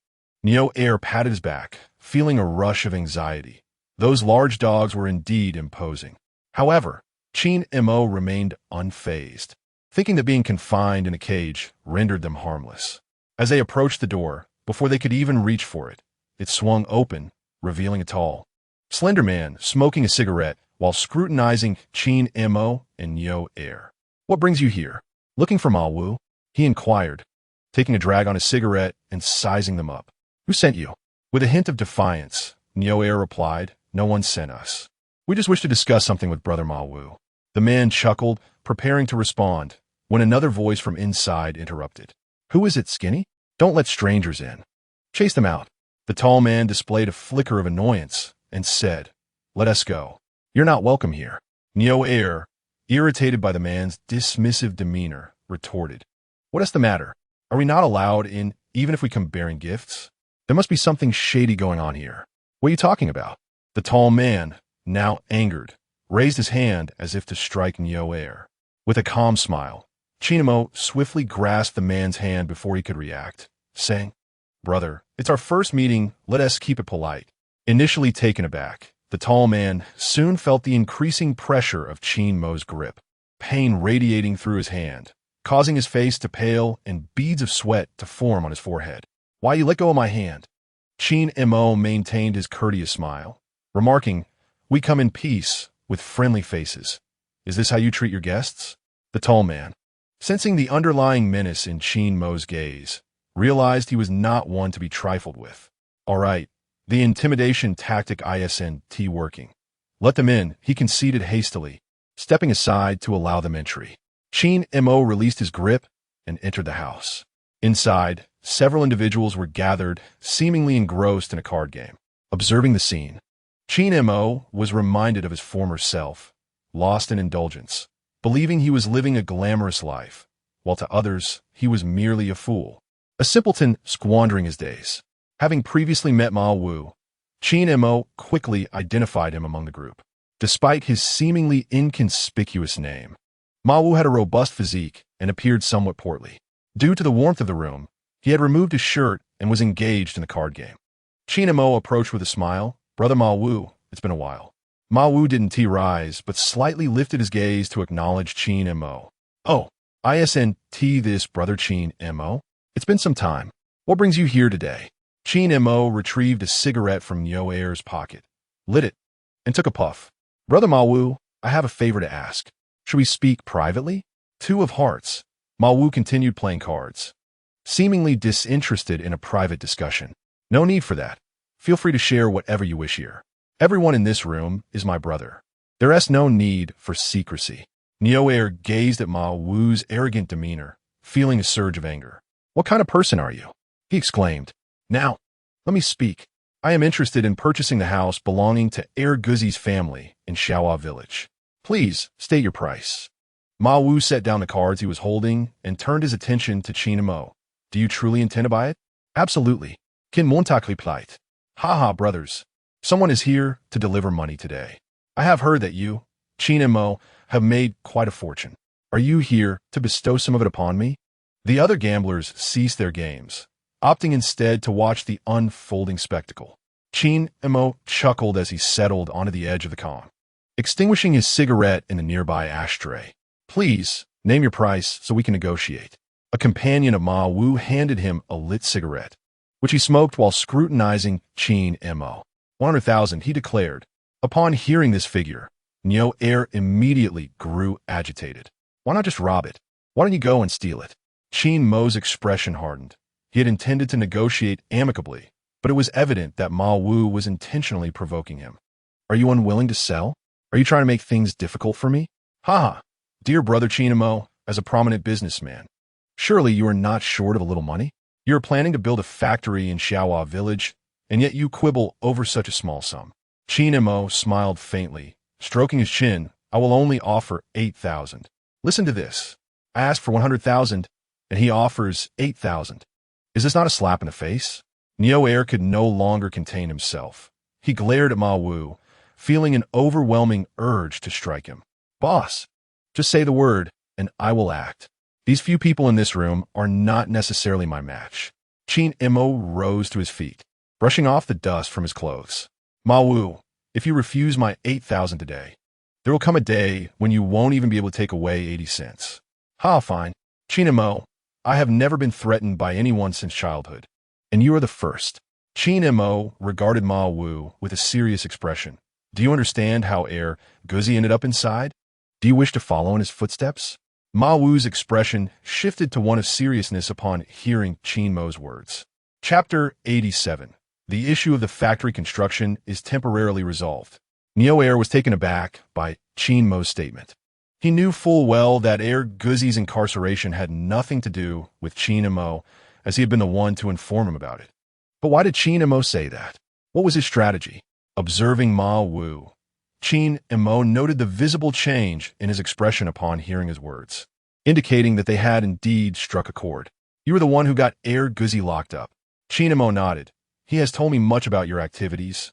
Nioer patted his back, feeling a rush of anxiety. Those large dogs were indeed imposing. However, Qin Mo remained unfazed, thinking that being confined in a cage rendered them harmless. As they approached the door, before they could even reach for it, it swung open, revealing a tall, slender man smoking a cigarette while scrutinizing Qin Mo and Nioer. What brings you here? Looking for Ma Wu? He inquired, taking a drag on his cigarette and sizing them up. Who sent you? With a hint of defiance, Nioer replied, no one sent us. We just wish to discuss something with Brother Ma Wu. The man chuckled, preparing to respond, when another voice from inside interrupted. Who is it, Skinny? Don't let strangers in. Chase them out. The tall man displayed a flicker of annoyance and said, let us go. You're not welcome here. Nioer, irritated by the man's dismissive demeanor, retorted, what is the matter? Are we not allowed in even if we come bearing gifts? There must be something shady going on here. What are you talking about? The tall man, now angered, raised his hand as if to strike Neo Air. With a calm smile, Qin Mo swiftly grasped the man's hand before he could react, saying, "Brother, it's our first meeting, let us keep it polite." Initially taken aback, the tall man soon felt the increasing pressure of Qin Mo's grip, pain radiating through his hand, causing his face to pale and beads of sweat to form on his forehead. "Why you let go of my hand?" Qin Mo maintained his courteous smile, remarking, "We come in peace, with friendly faces. Is this how you treat your guests?" The tall man, sensing the underlying menace in Qin Mo's gaze, realized he was not one to be trifled with. "All right, the intimidation tactic isn't working. Let them in," he conceded hastily, stepping aside to allow them entry. Qin Mo released his grip and entered the house. Inside, several individuals were gathered, seemingly engrossed in a card game. Observing the scene, Qin Mo was reminded of his former self, lost in indulgence, believing he was living a glamorous life, while to others he was merely a fool, a simpleton squandering his days. Having previously met Ma Wu, Qin Mo quickly identified him among the group. Despite his seemingly inconspicuous name, Ma Wu had a robust physique and appeared somewhat portly. Due to the warmth of the room, he had removed his shirt and was engaged in the card game. Qin Mo approached with a smile. "Brother Ma Wu, it's been a while." Ma Wu didn't rise, but slightly lifted his gaze to acknowledge Qin Mo. "Oh, isn't this Brother Qin Mo? It's been some time. What brings you here today?" Qin Mo retrieved a cigarette from Neo Air's pocket, lit it, and took a puff. "Brother Ma Wu, I have a favor to ask. Should we speak privately?" Two of hearts. Ma Wu continued playing cards, seemingly disinterested in a private discussion. "No need for that. Feel free to share whatever you wish here. Everyone in this room is my brother. There is no need for secrecy." Neo Air gazed at Ma Wu's arrogant demeanor, feeling a surge of anger. "What kind of person are you?" he exclaimed. "Now, let me speak. I am interested in purchasing the house belonging to Air Guzi's family in Xiaohua Village. Please state your price." Ma Wu set down the cards he was holding and turned his attention to Qin Mo. "Do you truly intend to buy it?" "Absolutely." Qin Mo replied. "Haha, brothers. Someone is here to deliver money today. I have heard that you, Qin Mo, have made quite a fortune. Are you here to bestow some of it upon me?" The other gamblers ceased their games, opting instead to watch the unfolding spectacle. Qin Mo chuckled as he settled onto the edge of the column, extinguishing his cigarette in a nearby ashtray. "Please, name your price so we can negotiate." A companion of Ma Wu handed him a lit cigarette, which he smoked while scrutinizing Qin Mo. 100,000, he declared. Upon hearing this figure, Neo Air immediately grew agitated. "Why not just rob it? Why don't you go and steal it?" Qin Mo's expression hardened. He had intended to negotiate amicably, but it was evident that Ma Wu was intentionally provoking him. "Are you unwilling to sell? Are you trying to make things difficult for me?" "Haha, dear brother Qin Mo, as a prominent businessman, surely you are not short of a little money? You are planning to build a factory in Xiaohua Village, and yet you quibble over such a small sum." Qin Mo smiled faintly, stroking his chin. "I will only offer 8,000. Listen to this. I asked for 100,000, and he offers 8,000. Is this not a slap in the face?" Neo Air could no longer contain himself. He glared at Ma Wu, feeling an overwhelming urge to strike him. "Boss, just say the word, and I will act. These few people in this room are not necessarily my match." Qin Mo rose to his feet, brushing off the dust from his clothes. "Ma Wu, if you refuse my 8,000 today, there will come a day when you won't even be able to take away 80 cents. "Ha, fine. Qin Mo, I have never been threatened by anyone since childhood, and you are the first." Qin Mo regarded Ma Wu with a serious expression. "Do you understand how Air Guzi ended up inside? Do you wish to follow in his footsteps?" Ma Wu's expression shifted to one of seriousness upon hearing Qin Mo's words. Chapter 87. The issue of the factory construction is temporarily resolved. Neo Air was taken aback by Qin Mo's statement. He knew full well that Air Guzi's incarceration had nothing to do with Qin Mo, as he had been the one to inform him about it. But why did Qin Mo say that? What was his strategy? Observing Ma Wu, Qin Mo noted the visible change in his expression upon hearing his words, indicating that they had indeed struck a chord. "You were the one who got Air Guzi locked up." Qin Mo nodded. "He has told me much about your activities,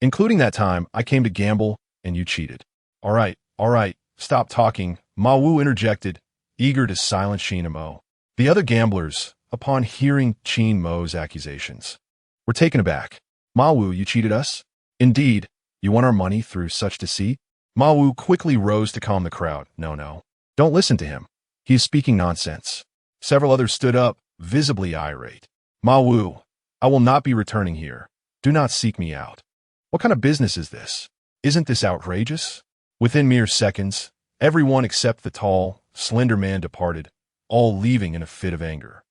including that time I came to gamble and you cheated." All right, stop talking, Ma Wu interjected, eager to silence Qin Mo. The other gamblers, upon hearing Qin Mo's accusations, were taken aback. Ma Wu, you cheated us? Indeed, you won our money through such deceit? Ma Wu quickly rose to calm the crowd. No, don't listen to him. He is speaking nonsense. Several others stood up, visibly irate. Ma Wu, I will not be returning here. Do not seek me out. What kind of business is this? Isn't this outrageous? Within mere seconds, everyone except the tall, slender man departed, all leaving in a fit of anger.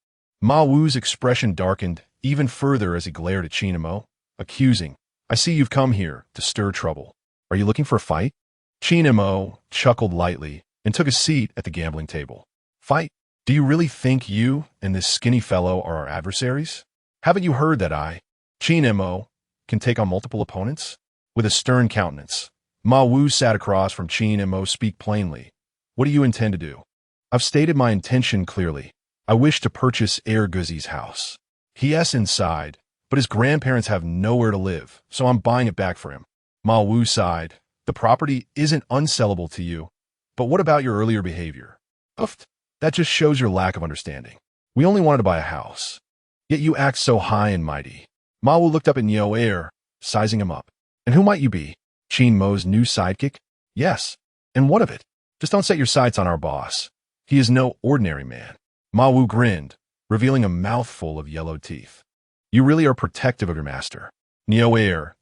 Ma Wu's expression darkened even further as he glared at Qin Mo, accusing, I see you've come here to stir trouble. Are you looking for a fight? Qin Mo chuckled lightly and took a seat at the gambling table. Fight? Do you really think you and this skinny fellow are our adversaries? Haven't you heard that I, Qin Mo, can take on multiple opponents? With a stern countenance, Ma Wu sat across from Qin Mo. Speak plainly. What do you intend to do? I've stated my intention clearly. I wish to purchase Guzi's house. He inside, but his grandparents have nowhere to live, so I'm buying it back for him. Ma Wu sighed. The property isn't unsellable to you, but what about your earlier behavior? Oof, that just shows your lack of understanding. We only wanted to buy a house. Yet you act so high and mighty. Ma Wu looked up at Neo, sizing him up. And who might you be? Qin Mo's new sidekick? Yes. And what of it? Just don't set your sights on our boss. He is no ordinary man. Ma Wu grinned, revealing a mouthful of yellow teeth. You really are protective of your master. Neo,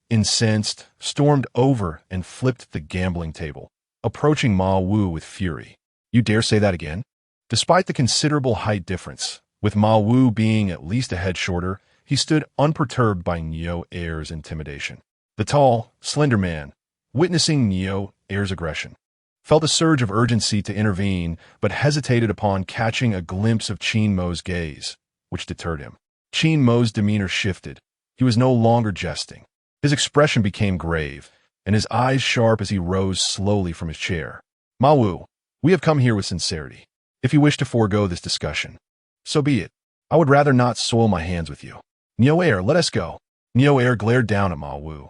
incensed, stormed over and flipped the gambling table, approaching Ma Wu with fury. You dare say that again? Despite the considerable height difference, with Ma Wu being at least a head shorter, he stood unperturbed by Neo's intimidation. The tall, slender man, witnessing Neo's aggression, felt a surge of urgency to intervene, but hesitated upon catching a glimpse of Qin Mo's gaze, which deterred him. Qin Mo's demeanor shifted. He was no longer jesting. His expression became grave, and his eyes sharp as he rose slowly from his chair. Ma Wu, we have come here with sincerity. If you wish to forego this discussion, so be it. I would rather not soil my hands with you. Neo, let us go. Neo glared down at Ma Wu,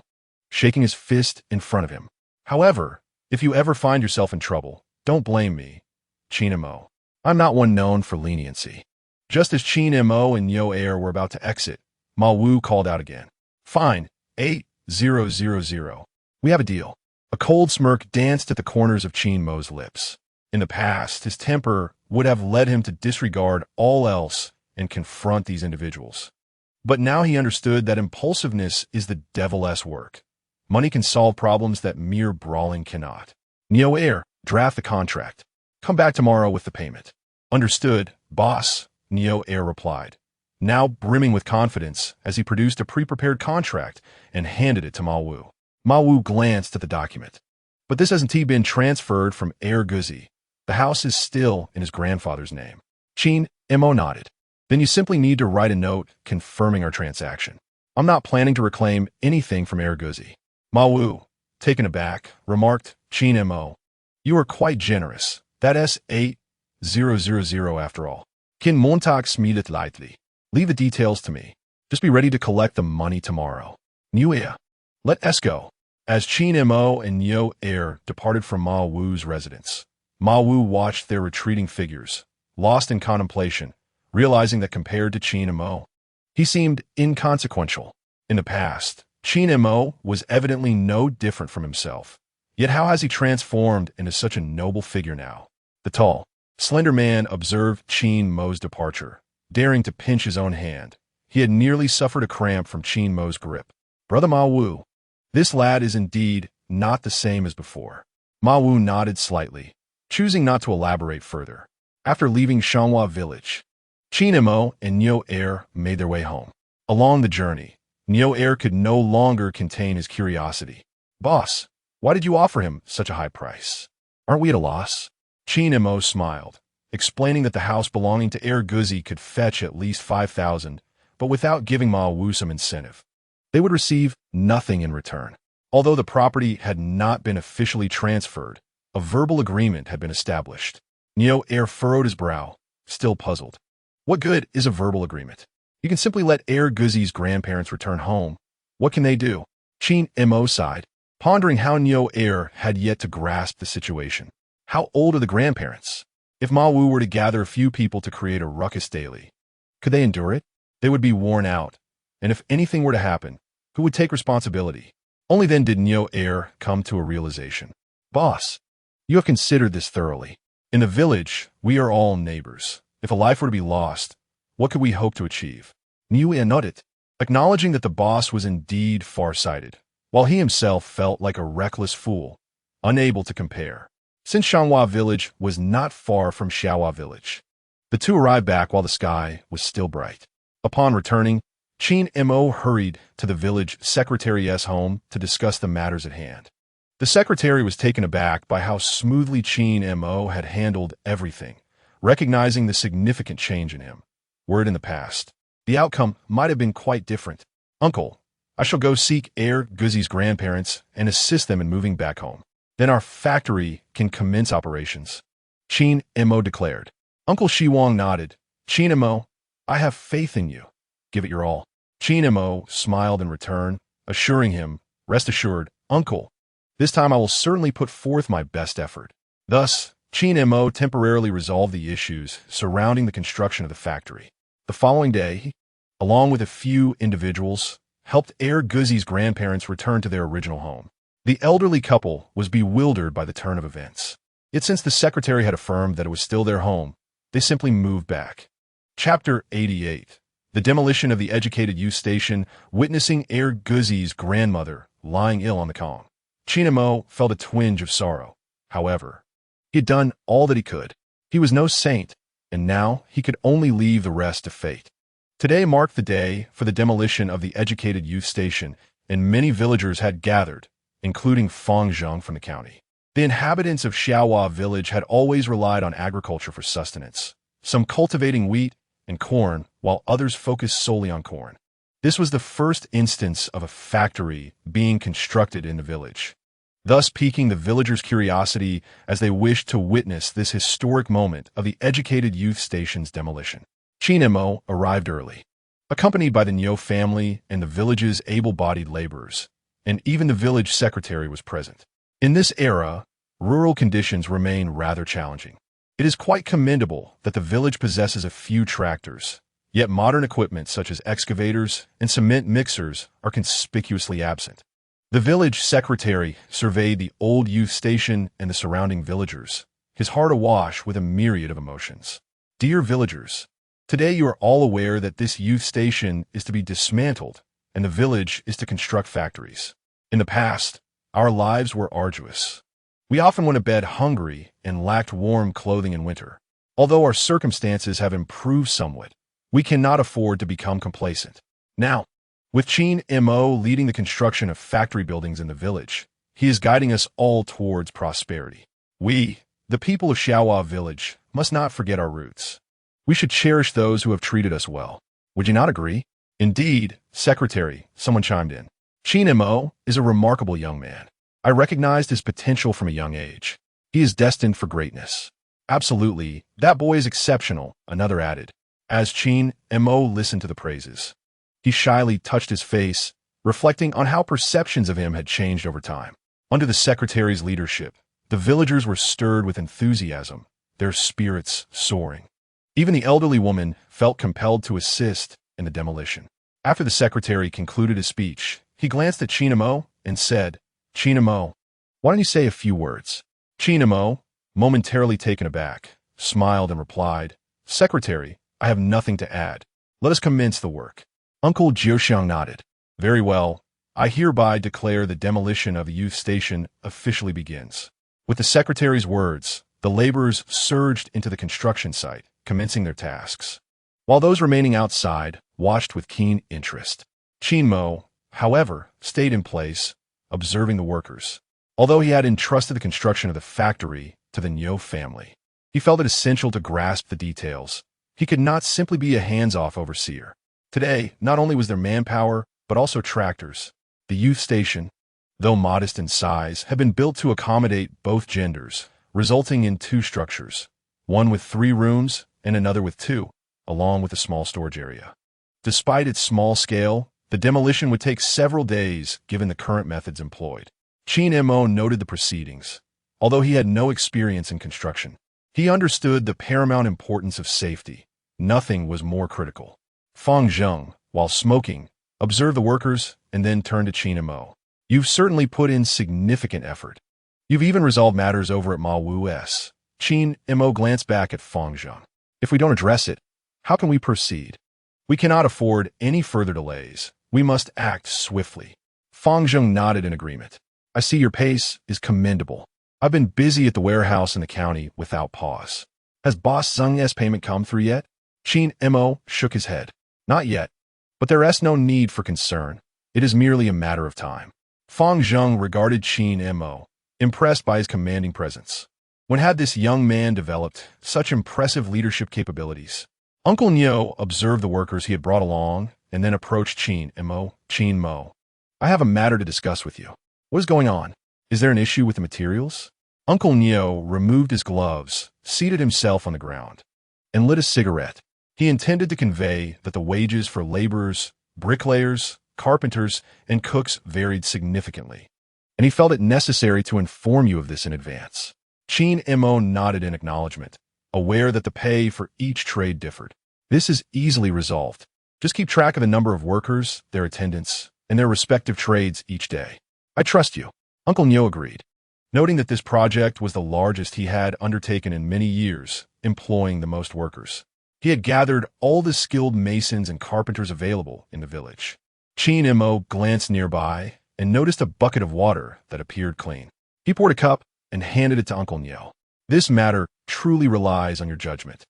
shaking his fist in front of him. However, if you ever find yourself in trouble, don't blame me, Qin Mo. I'm not one known for leniency. Just as Qin Mo and Neo were about to exit, Ma Wu called out again. Fine, 8000. We have a deal. A cold smirk danced at the corners of Qin Mo's lips. In the past, his temper would have led him to disregard all else and confront these individuals. But now he understood that impulsiveness is the devil's work. Money can solve problems that mere brawling cannot. Neo, draft the contract. Come back tomorrow with the payment. Understood, boss, Neo replied, now brimming with confidence as he produced a pre-prepared contract and handed it to Ma Wu. Ma Wu glanced at the document. But this hasn't been transferred from Guzi. The house is still in his grandfather's name. Qin Mo nodded. Then you simply need to write a note confirming our transaction. I'm not planning to reclaim anything from Guzi. Ma Wu, taken aback, remarked, Qin Mo, you are quite generous. That's 8000 after all. Qin Montag smedet lightly. Leave the details to me. Just be ready to collect the money tomorrow. Neo, let us go. As Qin Mo and Neo departed from Ma Wu's residence, Ma Wu watched their retreating figures, lost in contemplation, realizing that compared to Qin Mo, he seemed inconsequential. In the past, Qin Mo was evidently no different from himself. Yet how has he transformed into such a noble figure now? The tall, slender man observed Qin Mo's departure, daring to pinch his own hand. He had nearly suffered a cramp from Qin Mo's grip. Brother Ma Wu, this lad is indeed not the same as before. Ma Wu nodded slightly, choosing not to elaborate further. After leaving Shanghua village, Qin Mo and Neo made their way home. Along the journey, Neo could no longer contain his curiosity. Boss, why did you offer him such a high price? Aren't we at a loss? Qin Mo smiled, explaining that the house belonging to Guzi could fetch at least 5,000, but without giving Ma Wu some incentive. They would receive nothing in return. Although the property had not been officially transferred, a verbal agreement had been established. Neo furrowed his brow, still puzzled. What good is a verbal agreement? You can simply let Guzi's grandparents return home. What can they do? Qin Mo sighed. pondering how Nyo heir had yet to grasp the situation. How old are the grandparents? If Ma Wu were to gather a few people to create a ruckus daily, could they endure it? They would be worn out. And if anything were to happen, who would take responsibility? Only then did Nyo heir come to a realization. Boss, you have considered this thoroughly. In the village, we are all neighbors. If a life were to be lost, what could we hope to achieve? Nyo nodded, acknowledging that the boss was indeed far-sighted, while he himself felt like a reckless fool, unable to compare. Since Shanghua village was not far from Xiaohua village, the two arrived back while the sky was still bright. Upon returning, Qin Mo hurried to the village secretary's home to discuss the matters at hand. The secretary was taken aback by how smoothly Qin Mo had handled everything, recognizing the significant change in him. Were it in the past, the outcome might have been quite different. Uncle, I shall go seek heir Guzi's grandparents and assist them in moving back home. Then our factory can commence operations, Qin Mo declared. Uncle Shiwang nodded. Qin Mo, I have faith in you. Give it your all. Qin Mo smiled in return, assuring him, rest assured, Uncle, this time I will certainly put forth my best effort. Thus, Qin Mo temporarily resolved the issues surrounding the construction of the factory. The following day, along with a few individuals, helped heir Guzi's grandparents return to their original home. The elderly couple was bewildered by the turn of events. Yet since the secretary had affirmed that it was still their home, they simply moved back. Chapter 88. The demolition of the educated youth station, witnessing heir Guzi's grandmother lying ill on the Kong. Qin Mo felt a twinge of sorrow. However, he had done all that he could. He was no saint, and now he could only leave the rest to fate. Today marked the day for the demolition of the educated youth station, and many villagers had gathered, including Feng Zheng from the county. The inhabitants of Xiaohua village had always relied on agriculture for sustenance, some cultivating wheat and corn, while others focused solely on corn. This was the first instance of a factory being constructed in the village, thus piquing the villagers' curiosity as they wished to witness this historic moment of the educated youth station's demolition. Qin Mo arrived early, accompanied by the Nyo family and the village's able-bodied laborers, and even the village secretary was present. In this era, rural conditions remain rather challenging. It is quite commendable that the village possesses a few tractors, yet modern equipment such as excavators and cement mixers are conspicuously absent. The village secretary surveyed the old youth station and the surrounding villagers, his heart awash with a myriad of emotions. Dear villagers, today you are all aware that this youth station is to be dismantled and the village is to construct factories. In the past, our lives were arduous. We often went to bed hungry and lacked warm clothing in winter. Although our circumstances have improved somewhat, we cannot afford to become complacent. Now, with Qin Mo leading the construction of factory buildings in the village, he is guiding us all towards prosperity. We, the people of Xiaohua village, must not forget our roots. We should cherish those who have treated us well. Would you not agree? Indeed, Secretary, someone chimed in. Qin Mo is a remarkable young man. I recognized his potential from a young age. He is destined for greatness. Absolutely, that boy is exceptional, another added. As Qin Mo listened to the praises, he shyly touched his face, reflecting on how perceptions of him had changed over time. Under the secretary's leadership, the villagers were stirred with enthusiasm, their spirits soaring. Even the elderly woman felt compelled to assist in the demolition. After the secretary concluded his speech, he glanced at Qin Mo and said, Qin Mo, why don't you say a few words? Qin Mo, momentarily taken aback, smiled and replied, Secretary, I have nothing to add. Let us commence the work. Uncle Jiuxiang nodded. Very well. I hereby declare the demolition of the youth station officially begins. With the secretary's words, the laborers surged into the construction site, commencing their tasks, while those remaining outside watched with keen interest. Qin Mo, however, stayed in place, observing the workers. Although he had entrusted the construction of the factory to the Nyo family, he felt it essential to grasp the details. He could not simply be a hands-off overseer. Today, not only was there manpower, but also tractors. The youth station, though modest in size, had been built to accommodate both genders, resulting in two structures, one with 3 rooms and another with 2, along with a small storage area. Despite its small scale, the demolition would take several days given the current methods employed. Qin Mo noted the proceedings. Although he had no experience in construction, he understood the paramount importance of safety. Nothing was more critical. Fang Zheng, while smoking, observed the workers and then turned to Qin Mo. You've certainly put in significant effort. You've even resolved matters over at Ma Wu's. Qin Mo glanced back at Fang Zheng. If we don't address it, how can we proceed? We cannot afford any further delays. We must act swiftly. Fang Zheng nodded in agreement. I see your pace is commendable. I've been busy at the warehouse in the county without pause. Has Boss Zheng's payment come through yet? Qin Mo shook his head. Not yet, but there is no need for concern. It is merely a matter of time. Fang Zheng regarded Qin Mo, impressed by his commanding presence. When had this young man developed such impressive leadership capabilities? Uncle Nyo observed the workers he had brought along and then approached Qin Mo. I have a matter to discuss with you. What is going on? Is there an issue with the materials? Uncle Nyo removed his gloves, seated himself on the ground, and lit a cigarette. He intended to convey that the wages for laborers, bricklayers, carpenters, and cooks varied significantly, and he felt it necessary to inform you of this in advance. Qin Mo nodded in acknowledgement, aware that the pay for each trade differed. This is easily resolved. Just keep track of the number of workers, their attendance, and their respective trades each day. I trust you. Uncle Nyo agreed, noting that this project was the largest he had undertaken in many years, employing the most workers. He had gathered all the skilled masons and carpenters available in the village. Qin Mo glanced nearby and noticed a bucket of water that appeared clean. He poured a cup and handed it to Uncle Nyo. This matter truly relies on your judgment.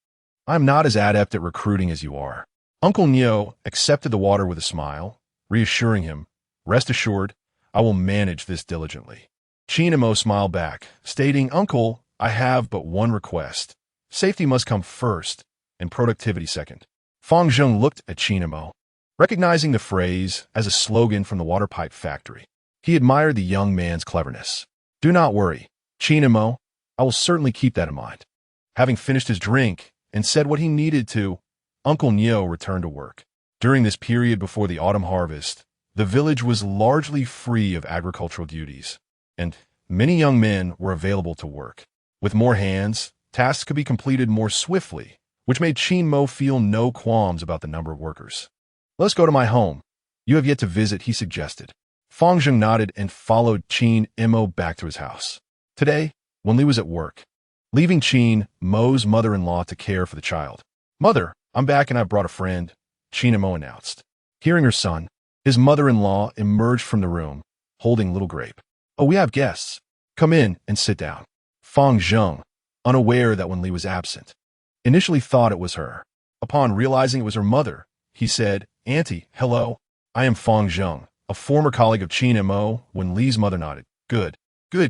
I'm not as adept at recruiting as you are. Uncle Nyo accepted the water with a smile, reassuring him, rest assured, I will manage this diligently. Qin Mo smiled back, stating, Uncle, I have but one request. Safety must come first, and productivity second. Fang Zheng looked at Qin Mo, recognizing the phrase as a slogan from the water pipe factory. He admired the young man's cleverness. Do not worry, Qin Mo, I will certainly keep that in mind. Having finished his drink and said what he needed to, Uncle Nyo returned to work. During this period before the autumn harvest, the village was largely free of agricultural duties, and many young men were available to work. With more hands, tasks could be completed more swiftly, which made Qin Mo feel no qualms about the number of workers. Let's go to my home. You have yet to visit, he suggested. Fang Zheng nodded and followed Qin Mo back to his house. Today, Wen Li was at work, leaving Qin Mo's mother-in-law to care for the child. Mother, I'm back and I've brought a friend, Qin Mo announced. Hearing her son, his mother-in-law emerged from the room, holding Little Grape. Oh, we have guests. Come in and sit down. Fang Zheng, unaware that Wen Li was absent, initially thought it was her. Upon realizing it was her mother, he said, Auntie, hello. I am Fang Zheng, a former colleague of Qin Mo. Wen Li's mother nodded. Good,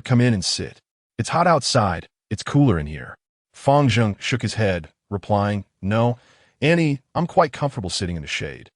come in and sit. It's hot outside. It's cooler in here. Fang Zheng shook his head, replying, No, Annie, I'm quite comfortable sitting in the shade.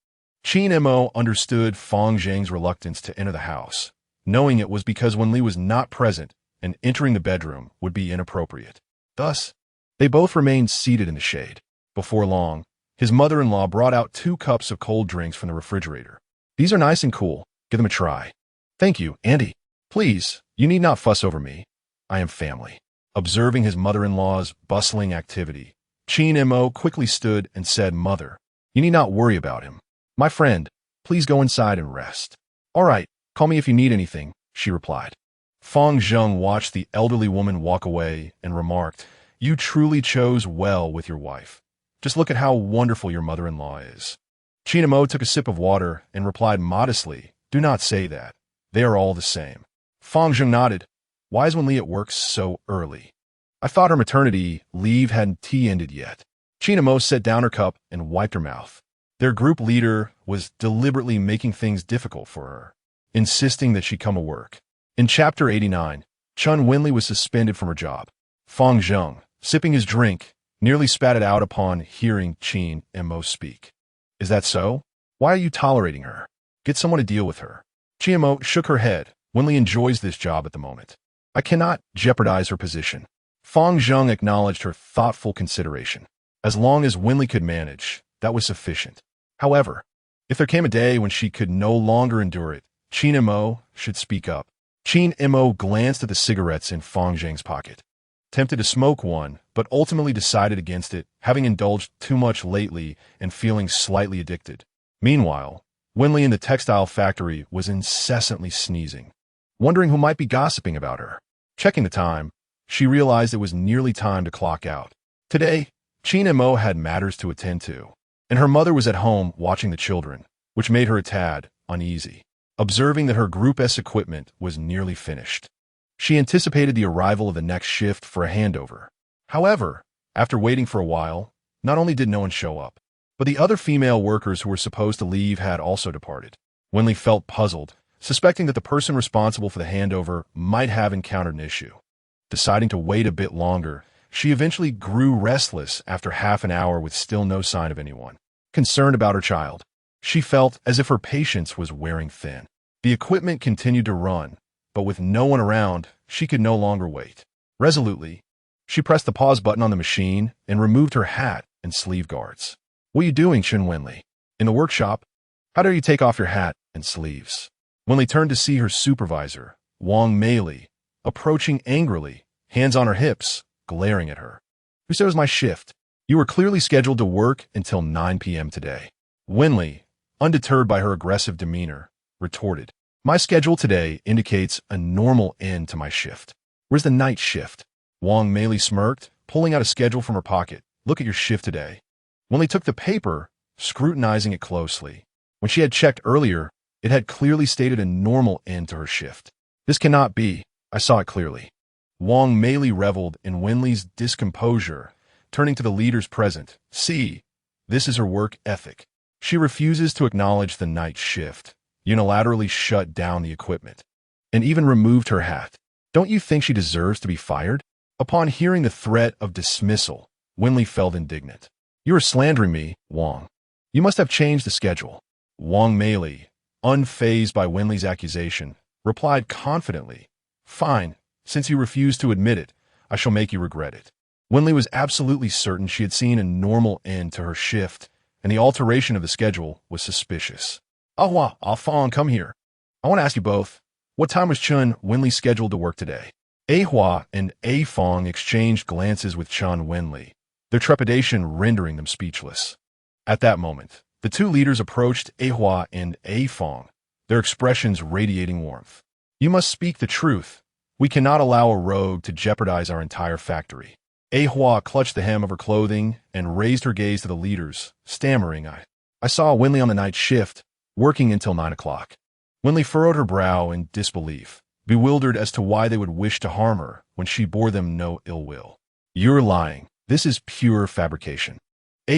Qin Mo understood Fang Zheng's reluctance to enter the house, knowing it was because Wen Li was not present and entering the bedroom would be inappropriate. Thus, they both remained seated in the shade. Before long, his mother-in-law brought out 2 cups of cold drinks from the refrigerator. These are nice and cool. Give them a try. Thank you, Andy. Please, you need not fuss over me. I am family. Observing his mother-in-law's bustling activity, Qin Mo quickly stood and said, Mother, you need not worry about him. My friend, please go inside and rest. All right, call me if you need anything, she replied. Fang Zheng watched the elderly woman walk away and remarked, You truly chose well with your wife. Just look at how wonderful your mother-in-law is. Qin Mo took a sip of water and replied modestly, Do not say that. They are all the same. Fang Zheng nodded. Why is Wen Li at work so early? I thought her maternity leave hadn't ended yet. Qin Mo set down her cup and wiped her mouth. Their group leader was deliberately making things difficult for her, insisting that she come to work. In Chapter 89, Wen Li was suspended from her job. Fang Zheng, sipping his drink, nearly spat it out upon hearing Qin Mo speak. Is that so? Why are you tolerating her? Get someone to deal with her. Qin Mo shook her head. Wen Li enjoys this job at the moment. I cannot jeopardize her position. Fang Zheng acknowledged her thoughtful consideration. As long as Wen Li could manage, that was sufficient. However, if there came a day when she could no longer endure it, Qin Mo should speak up. Qin Mo glanced at the cigarettes in Fang Zheng's pocket. Tempted to smoke one, but ultimately decided against it, having indulged too much lately and feeling slightly addicted. Meanwhile, Wen Li in the textile factory was incessantly sneezing, wondering who might be gossiping about her. Checking the time, she realized it was nearly time to clock out. Today, Qin Mo had matters to attend to, and her mother was at home watching the children, which made her a tad uneasy, observing that her Group S equipment was nearly finished. She anticipated the arrival of the next shift for a handover. However, after waiting for a while, not only did no one show up, but the other female workers who were supposed to leave had also departed. Wen Li felt puzzled, suspecting that the person responsible for the handover might have encountered an issue. Deciding to wait a bit longer, she eventually grew restless after half an hour with still no sign of anyone. Concerned about her child, she felt as if her patience was wearing thin. The equipment continued to run, but with no one around, she could no longer wait. Resolutely, she pressed the pause button on the machine and removed her hat and sleeve guards. "What are you doing, Wen Li? In the workshop? How dare you take off your hat and sleeves?" Wen Li turned to see her supervisor, Wang Li, approaching angrily, hands on her hips, glaring at her. "Who said it was my shift? You were clearly scheduled to work until 9 p.m. today." Wen Li, undeterred by her aggressive demeanor, retorted, "My schedule today indicates a normal end to my shift. Where's the night shift?" Wang Li smirked, pulling out a schedule from her pocket. "Look at your shift today." Wen Li took the paper, scrutinizing it closely. When she had checked earlier, it had clearly stated a normal end to her shift. "This cannot be. I saw it clearly." Wang Li reveled in Wen Li's discomposure, turning to the leaders present. "See, this is her work ethic. She refuses to acknowledge the night shift, unilaterally shut down the equipment, and even removed her hat. Don't you think she deserves to be fired?" Upon hearing the threat of dismissal, Wen Li felt indignant. "You are slandering me, Wang. You must have changed the schedule." Wang Li, unfazed by Wen Li's accusation, replied confidently, "Fine, since you refuse to admit it, I shall make you regret it." Wen Li was absolutely certain she had seen a normal end to her shift, and the alteration of the schedule was suspicious. "Ahua, Fang, come here. I want to ask you both, what time was Wen Li scheduled to work today?" Ahua and Fang exchanged glances with Wen Li, their trepidation rendering them speechless. At that moment, the two leaders approached Ahua and Fang, their expressions radiating warmth. "You must speak the truth. We cannot allow a rogue to jeopardize our entire factory." Ahua clutched the hem of her clothing and raised her gaze to the leaders, stammering, I saw Wen Li on the night shift, working until 9 o'clock." Wen Li furrowed her brow in disbelief, bewildered as to why they would wish to harm her when she bore them no ill will. "You're lying. This is pure fabrication."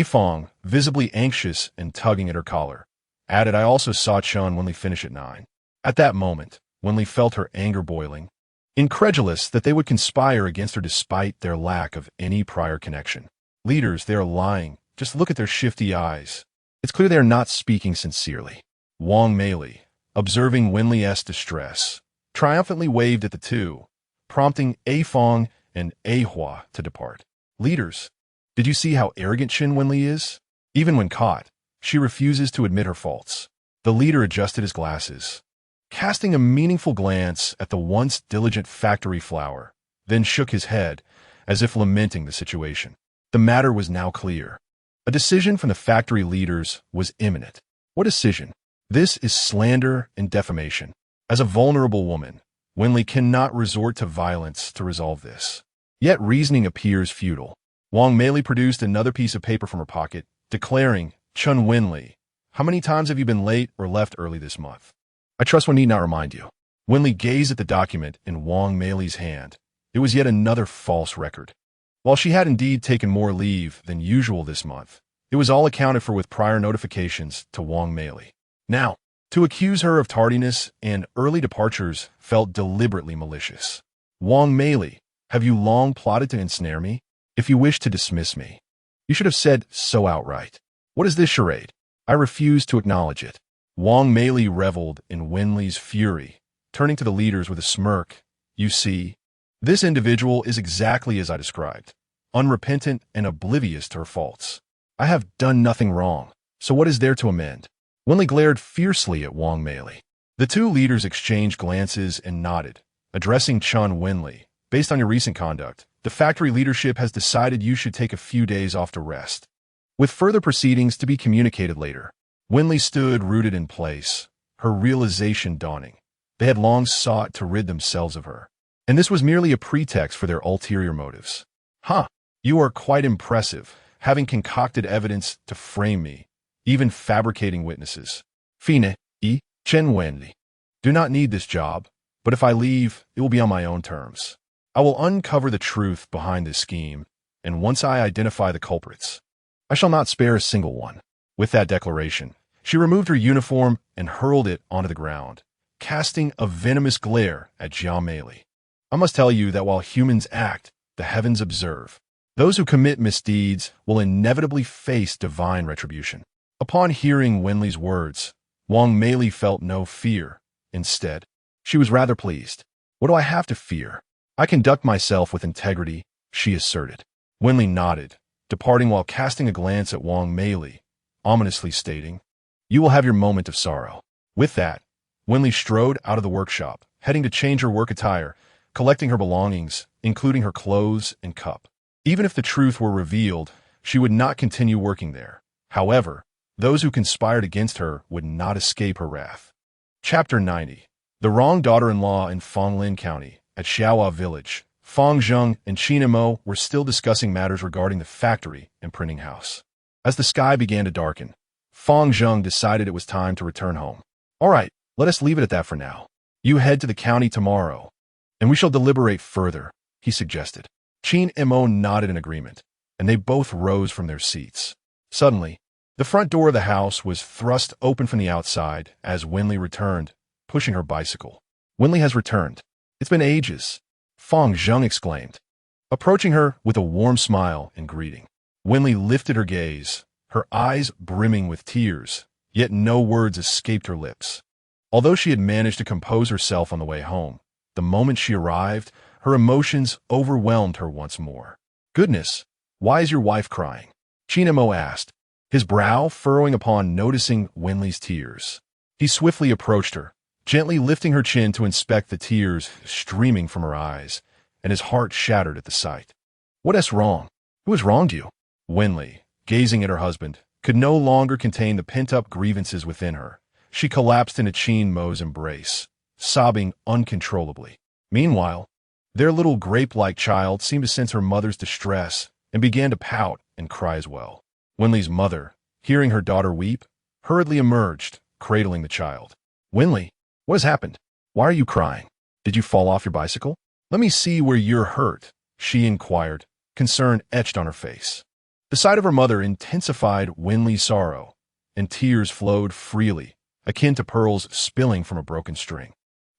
Fang, visibly anxious and tugging at her collar, added, "I also saw Wen Li finish at 9. At that moment, Wen Li felt her anger boiling, incredulous that they would conspire against her despite their lack of any prior connection. "Leaders, they are lying. Just look at their shifty eyes. It's clear they are not speaking sincerely." Wang Li, observing Wen Li's distress, triumphantly waved at the two, prompting Fang and Ahua to depart. "Leaders, did you see how arrogant Wen Li is? Even when caught, she refuses to admit her faults." The leader adjusted his glasses, casting a meaningful glance at the once diligent factory flower, then shook his head, as if lamenting the situation. The matter was now clear. A decision from the factory leaders was imminent. What decision? This is slander and defamation. As a vulnerable woman, Wen Li cannot resort to violence to resolve this. Yet reasoning appears futile. Wang Li produced another piece of paper from her pocket, declaring, Wen Li, how many times have you been late or left early this month? I trust one need not remind you." Wen Li gazed at the document in Wang Li's hand. It was yet another false record. While she had indeed taken more leave than usual this month, it was all accounted for with prior notifications to Wang Li. Now, to accuse her of tardiness and early departures felt deliberately malicious. "Wang Li, have you long plotted to ensnare me? If you wish to dismiss me, you should have said so outright. What is this charade? I refuse to acknowledge it." Wang Li reveled in Wen Li's fury, turning to the leaders with a smirk. "You see, this individual is exactly as I described, unrepentant and oblivious to her faults. I have done nothing wrong, so what is there to amend?" Wen Li glared fiercely at Wang Li. The two leaders exchanged glances and nodded, addressing Wen Li. Based on your recent conduct, the factory leadership has decided you should take a few days off to rest, with further proceedings to be communicated later. Wen Li stood rooted in place, her realization dawning. They had long sought to rid themselves of her, and this was merely a pretext for their ulterior motives. Huh, you are quite impressive, having concocted evidence to frame me, even fabricating witnesses. Fine, Chen Wen Li. Do not need this job, but if I leave, it will be on my own terms. I will uncover the truth behind this scheme, and once I identify the culprits, I shall not spare a single one. With that declaration, she removed her uniform and hurled it onto the ground, casting a venomous glare at Wen Li. I must tell you that while humans act, the heavens observe. Those who commit misdeeds will inevitably face divine retribution. Upon hearing Wen Li's words, Wen Li felt no fear. Instead, she was rather pleased. What do I have to fear? I conduct myself with integrity, she asserted. Wen Li nodded, departing while casting a glance at Wen Li, ominously stating, "You will have your moment of sorrow." With that, Wen Li strode out of the workshop, heading to change her work attire, collecting her belongings, including her clothes and cup. Even if the truth were revealed, she would not continue working there. However, those who conspired against her would not escape her wrath. Chapter 90. The wrong daughter-in-law in Fonglin County. At Xiaohua Village, Fang Zheng and Qin Mo were still discussing matters regarding the factory and printing house. As the sky began to darken, Fang Zheng decided it was time to return home. All right, let us leave it at that for now. You head to the county tomorrow, and we shall deliberate further, he suggested. Qin Mo nodded in agreement, and they both rose from their seats. Suddenly, the front door of the house was thrust open from the outside as Wen Li returned, pushing her bicycle. Wen Li has returned. It's been ages, Fang Zheng exclaimed, approaching her with a warm smile and greeting. Wen Li lifted her gaze, her eyes brimming with tears, yet no words escaped her lips. Although she had managed to compose herself on the way home, the moment she arrived, her emotions overwhelmed her once more. Goodness, why is your wife crying? Qin Mo asked, his brow furrowing upon noticing Wen Li's tears. He swiftly approached her, gently lifting her chin to inspect the tears streaming from her eyes, and his heart shattered at the sight. What is wrong? Who has wronged you? Wen Li, gazing at her husband, could no longer contain the pent-up grievances within her. She collapsed into Qin Mo's embrace, sobbing uncontrollably. Meanwhile, their little grape-like child seemed to sense her mother's distress and began to pout and cry as well. Wen Li's mother, hearing her daughter weep, hurriedly emerged, cradling the child. Wen Li, what has happened? Why are you crying? Did you fall off your bicycle? Let me see where you're hurt, she inquired, concern etched on her face. The sight of her mother intensified Wen Li's sorrow, and tears flowed freely, akin to pearls spilling from a broken string.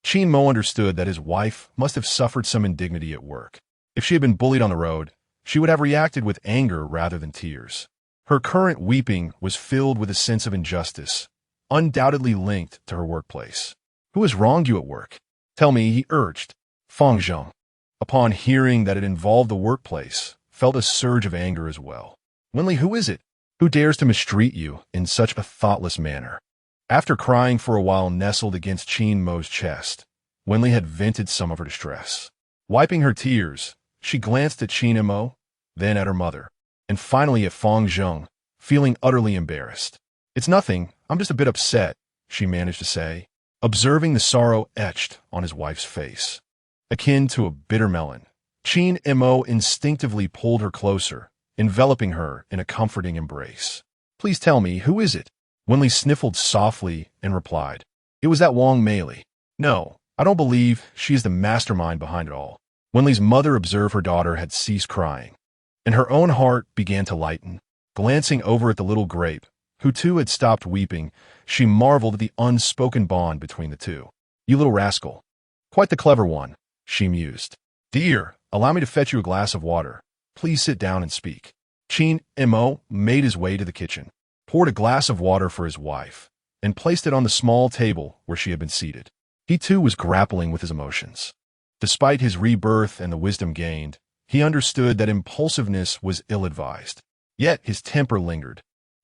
Qin Mo understood that his wife must have suffered some indignity at work. If she had been bullied on the road, she would have reacted with anger rather than tears. Her current weeping was filled with a sense of injustice, undoubtedly linked to her workplace. Who has wronged you at work? Tell me, he urged. Fang Zheng, upon hearing that it involved the workplace, felt a surge of anger as well. Wen Li, who is it? Who dares to mistreat you in such a thoughtless manner? After crying for a while nestled against Qin Mo's chest, Wen Li had vented some of her distress. Wiping her tears, she glanced at Qin Mo, then at her mother, and finally at Fang Zheng, feeling utterly embarrassed. It's nothing, I'm just a bit upset, she managed to say, observing the sorrow etched on his wife's face. Akin to a bitter melon, Qin Mo instinctively pulled her closer, enveloping her in a comforting embrace. Please tell me, who is it? Wen Li sniffled softly and replied, it was that Wen Li. No, I don't believe she is the mastermind behind it all. Wen Li's mother observed her daughter had ceased crying, and her own heart began to lighten. Glancing over at the little grape, who too had stopped weeping, she marveled at the unspoken bond between the two. You little rascal. Quite the clever one, she mused. Dear, allow me to fetch you a glass of water. Please sit down and speak. Qin Mo made his way to the kitchen, poured a glass of water for his wife, and placed it on the small table where she had been seated. He too was grappling with his emotions. Despite his rebirth and the wisdom gained, he understood that impulsiveness was ill-advised. Yet his temper lingered,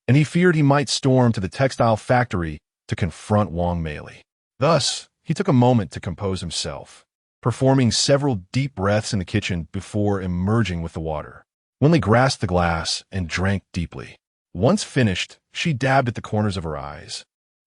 and he feared he might storm to the textile factory to confront Wen Li. Thus, he took a moment to compose himself, performing several deep breaths in the kitchen before emerging with the water. Wen Li grasped the glass and drank deeply. Once finished, she dabbed at the corners of her eyes,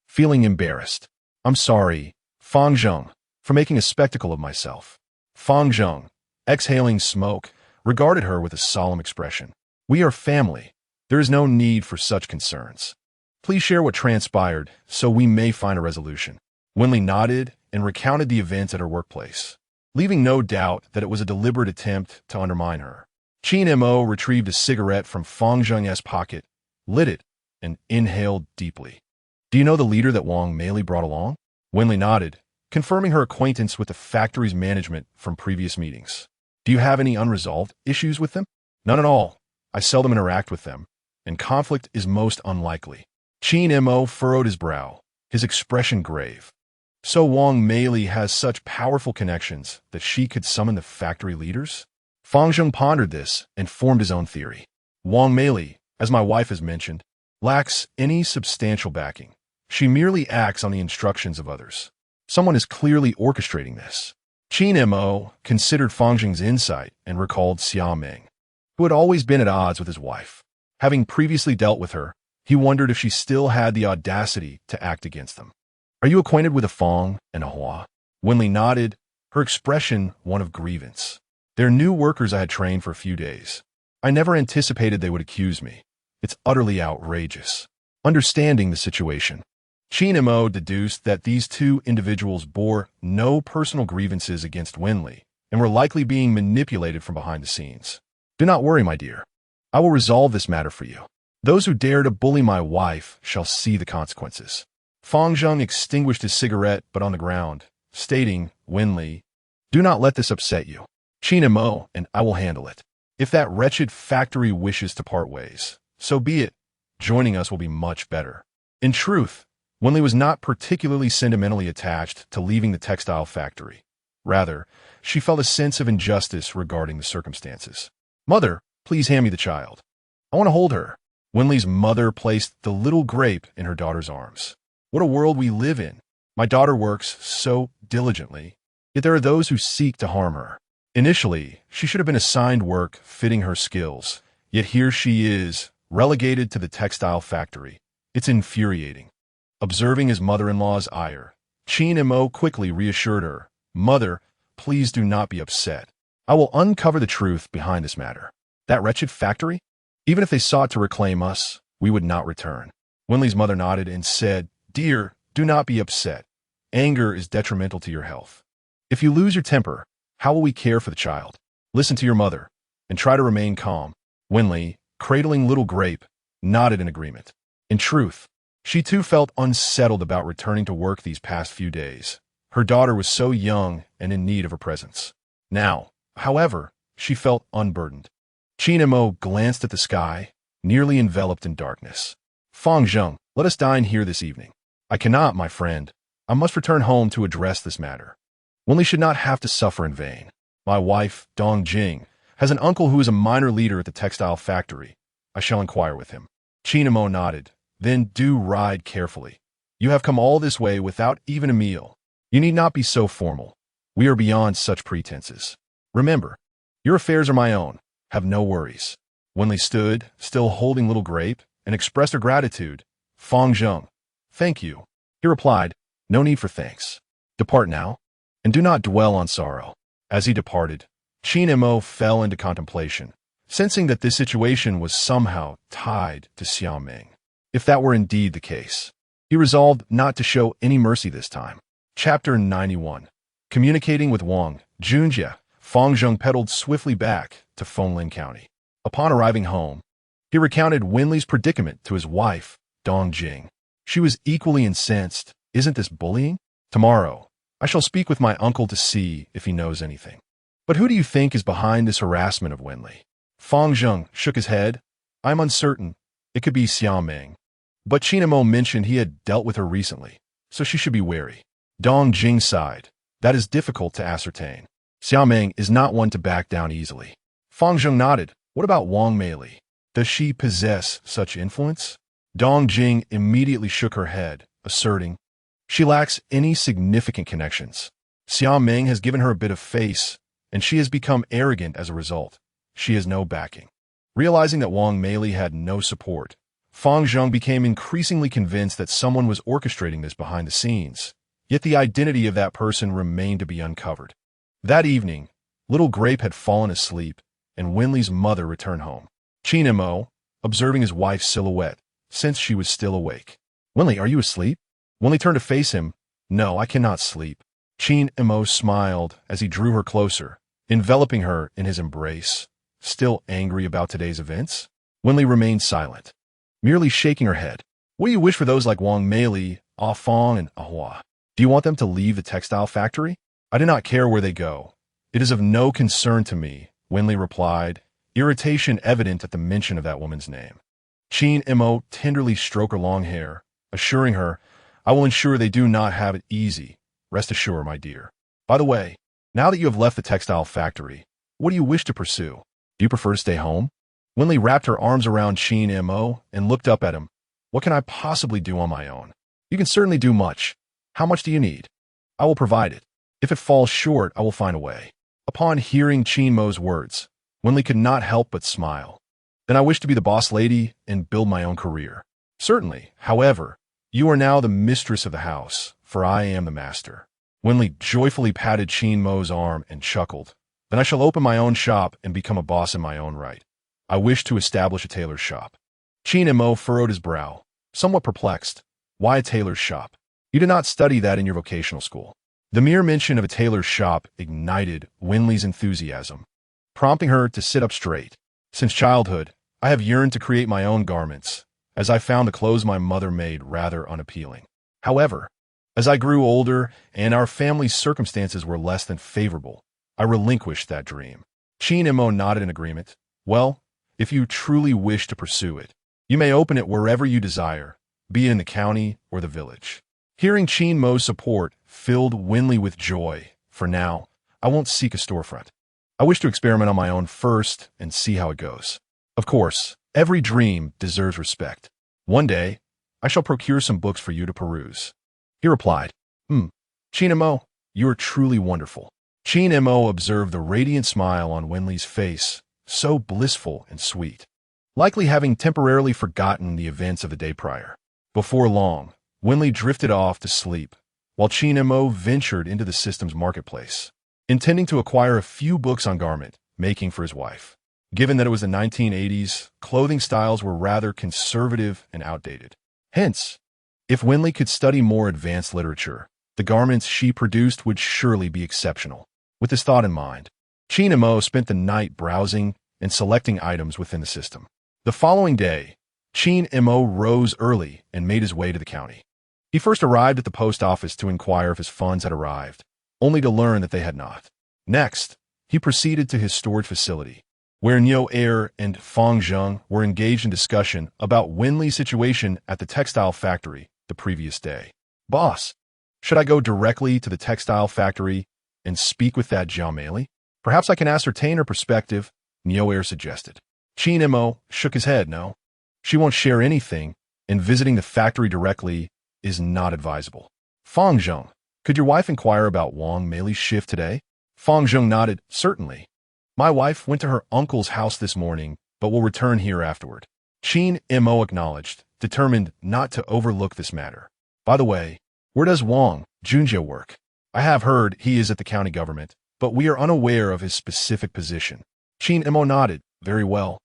feeling embarrassed. "I'm sorry, Fang Zheng, for making a spectacle of myself." Fang Zheng, exhaling smoke, regarded her with a solemn expression. "We are family. There is no need for such concerns. Please share what transpired so we may find a resolution." Wen Li nodded and recounted the events at her workplace, leaving no doubt that it was a deliberate attempt to undermine her. Qin Mo retrieved a cigarette from Fang Zheng's pocket, lit it, and inhaled deeply. "Do you know the leader that Wang Mei brought along?" Wen Li nodded, confirming her acquaintance with the factory's management from previous meetings. "Do you have any unresolved issues with them?" "None at all. I seldom interact with them, and conflict is most unlikely." Qin Mo furrowed his brow, his expression grave. "So Wang Mei has such powerful connections that she could summon the factory leaders?" Fang Zheng pondered this and formed his own theory. "Wang Mei, as my wife has mentioned, lacks any substantial backing. She merely acts on the instructions of others. Someone is clearly orchestrating this." Qin Mo considered Fang Zheng's insight and recalled Xia Meng, who had always been at odds with his wife. Having previously dealt with her, he wondered if she still had the audacity to act against them. "Are you acquainted with a Fang and a Hua?" Wen Li nodded, her expression one of grievance. "They're new workers I had trained for a few days. I never anticipated they would accuse me. It's utterly outrageous." Understanding the situation, Qin Mo deduced that these two individuals bore no personal grievances against Wen Li and were likely being manipulated from behind the scenes. "Do not worry, my dear. I will resolve this matter for you. Those who dare to bully my wife shall see the consequences." Fang Zheng extinguished his cigarette but on the ground, stating, "Wen Li, do not let this upset you. Qin Mo and I will handle it. If that wretched factory wishes to part ways, so be it. Joining us will be much better." In truth, Wen Li was not particularly sentimentally attached to leaving the textile factory. Rather, she felt a sense of injustice regarding the circumstances. "Mother, please hand me the child. I want to hold her." Wen Li's mother placed the little grape in her daughter's arms. "What a world we live in. My daughter works so diligently, yet there are those who seek to harm her. Initially, she should have been assigned work fitting her skills, yet here she is, relegated to the textile factory. It's infuriating." Observing his mother-in-law's ire, Qin Mo quickly reassured her, "Mother, please do not be upset. I will uncover the truth behind this matter. That wretched factory? Even if they sought to reclaim us, we would not return." Wen Li's mother nodded and said, "Dear, do not be upset. Anger is detrimental to your health. If you lose your temper, how will we care for the child? Listen to your mother, and try to remain calm." Wen Li, cradling little grape, nodded in agreement. In truth, she too felt unsettled about returning to work these past few days. Her daughter was so young and in need of her presence. Now, however, she felt unburdened. Qin Mo glanced at the sky, nearly enveloped in darkness. "Fang Zheng, let us dine here this evening." "I cannot, my friend. I must return home to address this matter. Wen Li should not have to suffer in vain. My wife, Dong Jing, has an uncle who is a minor leader at the textile factory. I shall inquire with him." Qin Mo nodded. "Then do ride carefully. You have come all this way without even a meal. You need not be so formal. We are beyond such pretenses. Remember, your affairs are my own. Have no worries." Wen Li stood, still holding little grape, and expressed her gratitude. "Fang Zheng, thank you." He replied, "No need for thanks. Depart now, and do not dwell on sorrow." As he departed, Qin Mo fell into contemplation, sensing that this situation was somehow tied to Xia Meng. If that were indeed the case, he resolved not to show any mercy this time. Chapter 91. Communicating with Wang Junjie, Fang Zheng pedaled swiftly back to Fenglin County. Upon arriving home, he recounted Wen Li's predicament to his wife, Dong Jing. She was equally incensed. "Isn't this bullying? Tomorrow, I shall speak with my uncle to see if he knows anything." "But who do you think is behind this harassment of Wen Li?" Fang Zheng shook his head. "I'm uncertain. It could be Xia Meng. But Qin Mo mentioned he had dealt with her recently, so she should be wary." Dong Jing sighed. "That is difficult to ascertain. Xia Meng is not one to back down easily." Fang Zheng nodded. "What about Wang Mei? Does she possess such influence?" Dong Jing immediately shook her head, asserting, She lacks any significant connections. Xia Ming has given her a bit of face, and she has become arrogant as a result. She has no backing. Realizing that Wang Meili had no support, Fang Zheng became increasingly convinced that someone was orchestrating this behind the scenes, yet the identity of that person remained to be uncovered. That evening, little Grape had fallen asleep, and Wen Li's mother returned home. Qin Mo, observing his wife's silhouette, since she was still awake. "Wen Li, are you asleep?" Wen Li turned to face him. "No, I cannot sleep." Qin Mo smiled as he drew her closer, enveloping her in his embrace. Still angry about today's events? Wen Li remained silent, merely shaking her head. "What do you wish for those like Wang Meili, Ah Fong, and Ahua? Do you want them to leave the textile factory?" "I do not care where they go. It is of no concern to me," Wen Li replied, irritation evident at the mention of that woman's name. Qin Mo tenderly stroked her long hair, assuring her, "I will ensure they do not have it easy. Rest assured, my dear. By the way, now that you have left the textile factory, what do you wish to pursue? Do you prefer to stay home?" Wen Li wrapped her arms around Qin Mo and looked up at him. "What can I possibly do on my own? You can certainly do much. How much do you need? I will provide it. If it falls short, I will find a way." Upon hearing Qin Mo's words, Wen Li could not help but smile. "Then I wish to be the boss lady and build my own career." "Certainly. However, you are now the mistress of the house, for I am the master." Wen Li joyfully patted Qin Mo's arm and chuckled. "Then I shall open my own shop and become a boss in my own right. I wish to establish a tailor's shop." Qin Mo furrowed his brow, somewhat perplexed. "Why a tailor's shop? You did not study that in your vocational school." The mere mention of a tailor's shop ignited Wen Li's enthusiasm, prompting her to sit up straight. "Since childhood, I have yearned to create my own garments, as I found the clothes my mother made rather unappealing. However, as I grew older and our family's circumstances were less than favorable, I relinquished that dream." Qin Mo nodded in agreement. "Well, if you truly wish to pursue it, you may open it wherever you desire, be it in the county or the village." Hearing Qin Mo's support filled Wen Li with joy. "For now, I won't seek a storefront. I wish to experiment on my own first and see how it goes. Of course, every dream deserves respect. One day, I shall procure some books for you to peruse." He replied, Qin Mo, you are truly wonderful." Qin Mo observed the radiant smile on Wen Li's face, so blissful and sweet, likely having temporarily forgotten the events of the day prior. Before long, Wen Li drifted off to sleep, while Qin Mo ventured into the system's marketplace, intending to acquire a few books on garment making for his wife. Given that it was the 1980s, clothing styles were rather conservative and outdated. Hence, if Wen Li could study more advanced literature, the garments she produced would surely be exceptional. With this thought in mind, Qin Mo spent the night browsing and selecting items within the system. The following day, Qin Mo rose early and made his way to the county. He first arrived at the post office to inquire if his funds had arrived, only to learn that they had not. Next, he proceeded to his storage facility, where Niu Er and Fang Zheng were engaged in discussion about Wen Li's situation at the textile factory the previous day. "Boss, should I go directly to the textile factory and speak with that Zhao Meili? Perhaps I can ascertain her perspective," Niu Er suggested. Qin Mo shook his head. "No, she won't share anything, and visiting the factory directly is not advisable." "Fang Zheng, could your wife inquire about Wang Meili's shift today?" Fang Zheng nodded. "Certainly. My wife went to her uncle's house this morning, but will return here afterward." Qin Mo acknowledged, determined not to overlook this matter. "By the way, where does Wang Junjie work? I have heard he is at the county government, but we are unaware of his specific position." Qin Mo nodded. "Very well.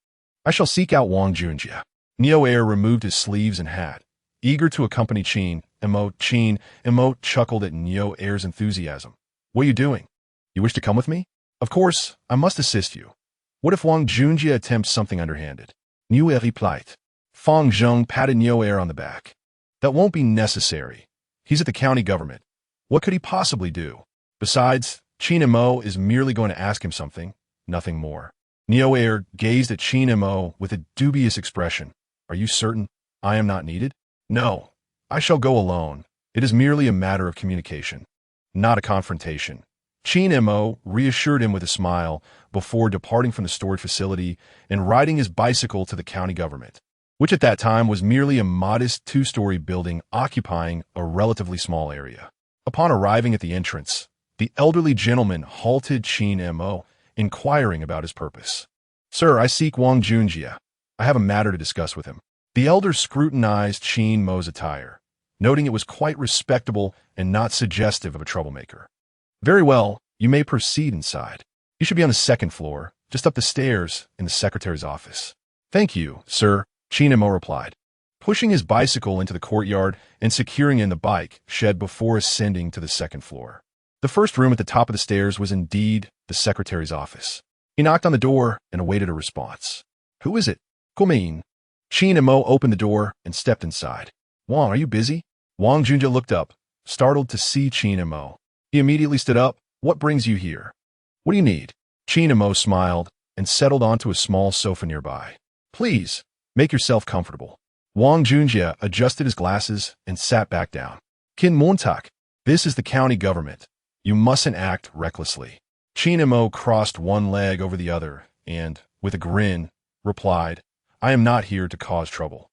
I shall seek out Wang Junjie." Niu Er removed his sleeves and hat, eager to accompany Qin Mo. Qin Mo chuckled at Niu Er's enthusiasm. "What are you doing? You wish to come with me?" "Of course, I must assist you. What if Wang Junjie attempts something underhanded?" Niu Er replied. Fang Zheng patted Niu Er on the back. "That won't be necessary. He's at the county government. What could he possibly do? Besides, Qin Mo is merely going to ask him something, nothing more." Niu Er gazed at Qin Mo with a dubious expression. "Are you certain I am not needed?" "No, I shall go alone. It is merely a matter of communication, not a confrontation." Qin Mo reassured him with a smile before departing from the storage facility and riding his bicycle to the county government. which at that time was merely a modest two-story building occupying a relatively small area. Upon arriving at the entrance, the elderly gentleman halted Qin Mo, inquiring about his purpose. "Sir, I seek Wang Junjie. I have a matter to discuss with him." The elder scrutinized Qin Mo's attire, noting it was quite respectable and not suggestive of a troublemaker. "Very well, you may proceed inside. You should be on the second floor, just up the stairs in the secretary's office." "Thank you, sir," Qin Mo replied, pushing his bicycle into the courtyard and securing in the bike shed before ascending to the second floor. The first room at the top of the stairs was indeed the secretary's office. He knocked on the door and awaited a response. "Who is it?" "Come." Qin Mo opened the door and stepped inside. "Wang, are you busy?" Wang Junjie looked up, startled to see Qin Mo. He immediately stood up. "What brings you here?" "What do you need?" Qin Mo smiled and settled onto a small sofa nearby. "Please, make yourself comfortable." Wang Junjie adjusted his glasses and sat back down. "Qin Mo, this is the county government. You mustn't act recklessly." Qin Mo crossed one leg over the other and, with a grin, replied, "I am not here to cause trouble.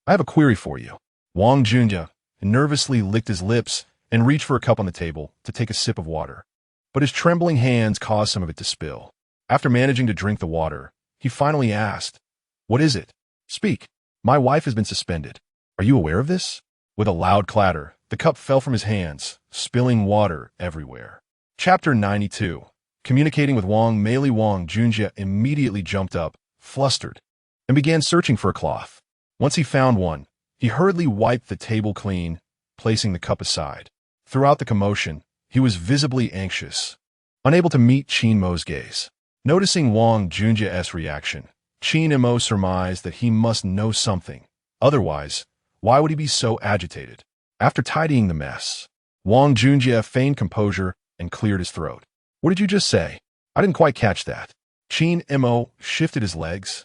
I have a query for you." Wang Junjie nervously licked his lips and reached for a cup on the table to take a sip of water, but his trembling hands caused some of it to spill. After managing to drink the water, he finally asked, "What is it? Speak." "My wife has been suspended. Are you aware of this?" With a loud clatter, the cup fell from his hands, spilling water everywhere. Chapter 92. Communicating with Wang Li. Wang Junjie immediately jumped up, flustered, and began searching for a cloth. Once he found one, he hurriedly wiped the table clean, placing the cup aside. Throughout the commotion, he was visibly anxious, unable to meet Qin Mo's gaze. Noticing Wang Junjie's reaction, Qin Mo surmised that he must know something. Otherwise, why would he be so agitated? After tidying the mess, Wang Junjie feigned composure and cleared his throat. "What did you just say? I didn't quite catch that." Qin Mo shifted his legs,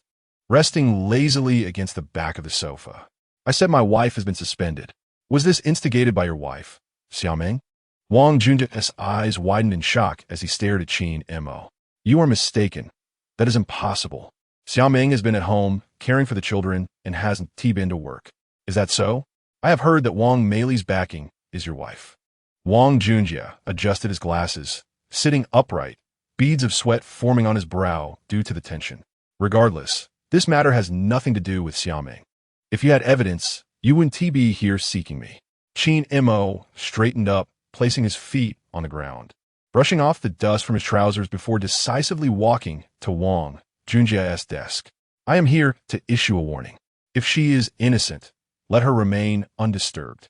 resting lazily against the back of the sofa. "I said my wife has been suspended. Was this instigated by your wife, Xiaoming?" Wang Junjie's eyes widened in shock as he stared at Qin Mo. "You are mistaken. That is impossible. Xiaoming has been at home, caring for the children, and hasn't been to work. Is that so? I have heard that Wang Li's backing is your wife." Wang Junjie adjusted his glasses, sitting upright, beads of sweat forming on his brow due to the tension. "Regardless, this matter has nothing to do with Xiaoming. If you had evidence, you wouldn't be here seeking me." Qin Mo straightened up, placing his feet on the ground, brushing off the dust from his trousers before decisively walking to Wang Junjie's desk. "I am here to issue a warning. If she is innocent, let her remain undisturbed.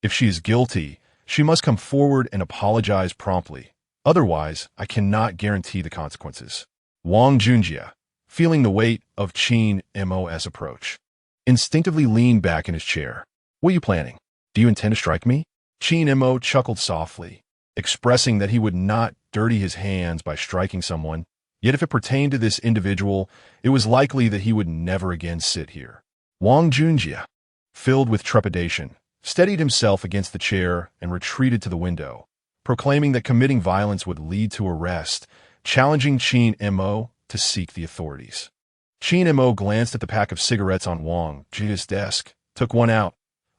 If she is guilty, she must come forward and apologize promptly. Otherwise, I cannot guarantee the consequences." Wang Junjie, feeling the weight of Qin Mo's approach, instinctively leaned back in his chair. "What are you planning? Do you intend to strike me?" Qin Mo chuckled softly, expressing that he would not dirty his hands by striking someone, yet if it pertained to this individual, it was likely that he would never again sit here. Wang Junjie, filled with trepidation, steadied himself against the chair and retreated to the window, proclaiming that committing violence would lead to arrest, challenging Qin Mo to seek the authorities. Qin Mo glanced at the pack of cigarettes on Wang Junjie's desk, took one out,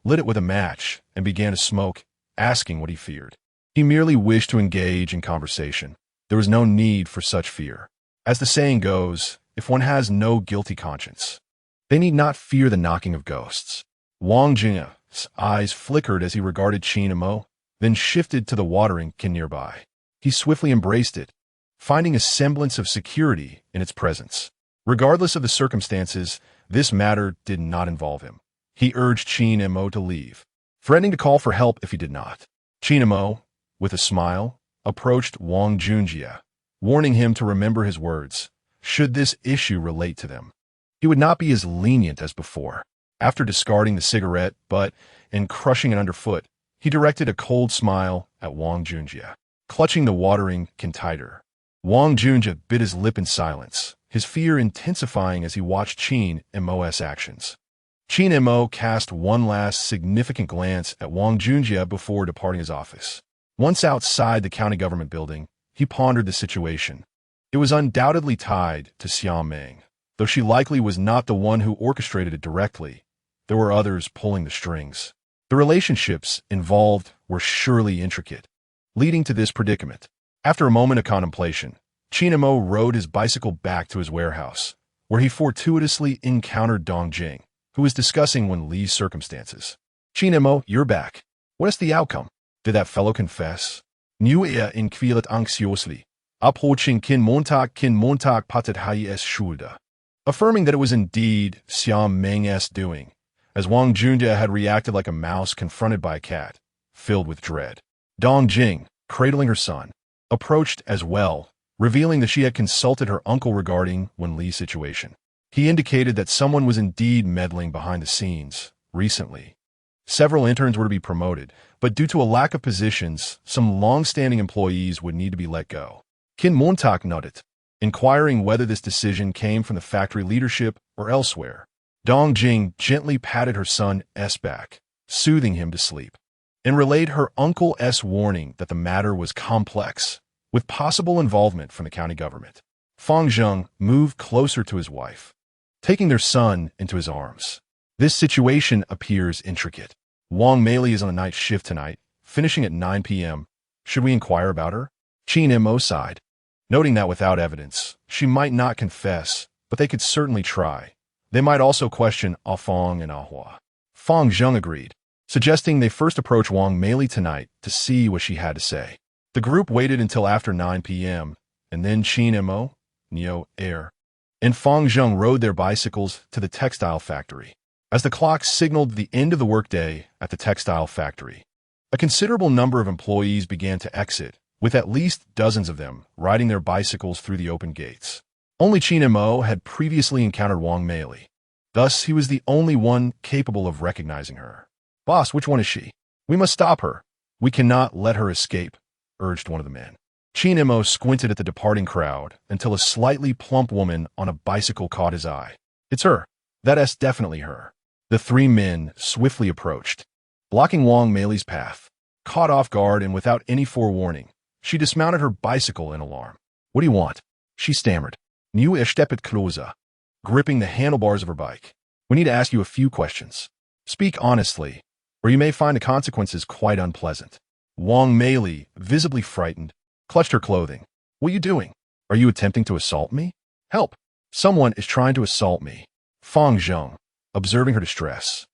lit it with a match, and began to smoke, asking what he feared. He merely wished to engage in conversation. There was no need for such fear. As the saying goes, if one has no guilty conscience, they need not fear the knocking of ghosts. Wang Junjie's eyes flickered as he regarded Qin Mo, then shifted to the watering can nearby. He swiftly embraced it, finding a semblance of security in its presence. Regardless of the circumstances, this matter did not involve him. He urged Qin Mo to leave, threatening to call for help if he did not. Qin Mo, with a smile, approached Wang Junjie, warning him to remember his words, should this issue relate to them. He would not be as lenient as before. After discarding the cigarette butt and crushing it underfoot, he directed a cold smile at Wang Junjie, clutching the watering can tighter. Wang Junjie bit his lip in silence, his fear intensifying as he watched Qin Mo's actions. Qin Mo cast one last significant glance at Wang Junjie before departing his office. Once outside the county government building, he pondered the situation. It was undoubtedly tied to Xiaoming, Though she likely was not the one who orchestrated it directly, there were others pulling the strings. The relationships involved were surely intricate, leading to this predicament. After a moment of contemplation, Qin Mo rode his bicycle back to his warehouse, where he fortuitously encountered Dong Jing, who was discussing Wen Li's circumstances. Qin Mo, you're back. What is the outcome? Did that fellow confess? Nu inquirit anxiously, approaching Qin Montag patet hai es schulda, affirming that it was indeed Xiao Meng's doing, as Wang Junjie had reacted like a mouse confronted by a cat, filled with dread. Dong Jing, cradling her son, approached as well, revealing that she had consulted her uncle regarding Wen Li's situation. He indicated that someone was indeed meddling behind the scenes recently. Several interns were to be promoted, but due to a lack of positions, some long-standing employees would need to be let go. Qin Montag nodded, inquiring whether this decision came from the factory leadership or elsewhere. Dong Jing gently patted her son's back, soothing him to sleep, and relayed her uncle's warning that the matter was complex, with possible involvement from the county government. Fang Zheng moved closer to his wife, taking their son into his arms. This situation appears intricate. Wang Li is on a night shift tonight, finishing at 9 p.m. Should we inquire about her? Qin Mo sighed, noting that without evidence, she might not confess, but they could certainly try. They might also question Ah Fong and Ah Hua. Fang Zheng agreed, suggesting they first approach Wang Li tonight to see what she had to say. The group waited until after 9 p.m., and then Qin Mo, Neo Air, and Fang Zheng rode their bicycles to the textile factory. As the clock signaled the end of the workday at the textile factory, a considerable number of employees began to exit, with at least dozens of them riding their bicycles through the open gates. Only Qin Mo had previously encountered Wang Li. Thus, he was the only one capable of recognizing her. "Boss, which one is she? We must stop her. We cannot let her escape," urged one of the men. Qin Mo squinted at the departing crowd until a slightly plump woman on a bicycle caught his eye. "It's her. That's definitely her." The three men swiftly approached, blocking Wang Li's path. Caught off guard and without any forewarning, she dismounted her bicycle in alarm. "What do you want?" she stammered. "Nu steppet closer," gripping the handlebars of her bike. "We need to ask you a few questions. Speak honestly, or you may find the consequences quite unpleasant." Wang Li, visibly frightened, clutched her clothing. "What are you doing? Are you attempting to assault me? Help! Someone is trying to assault me." Fang Zheng, observing her distress,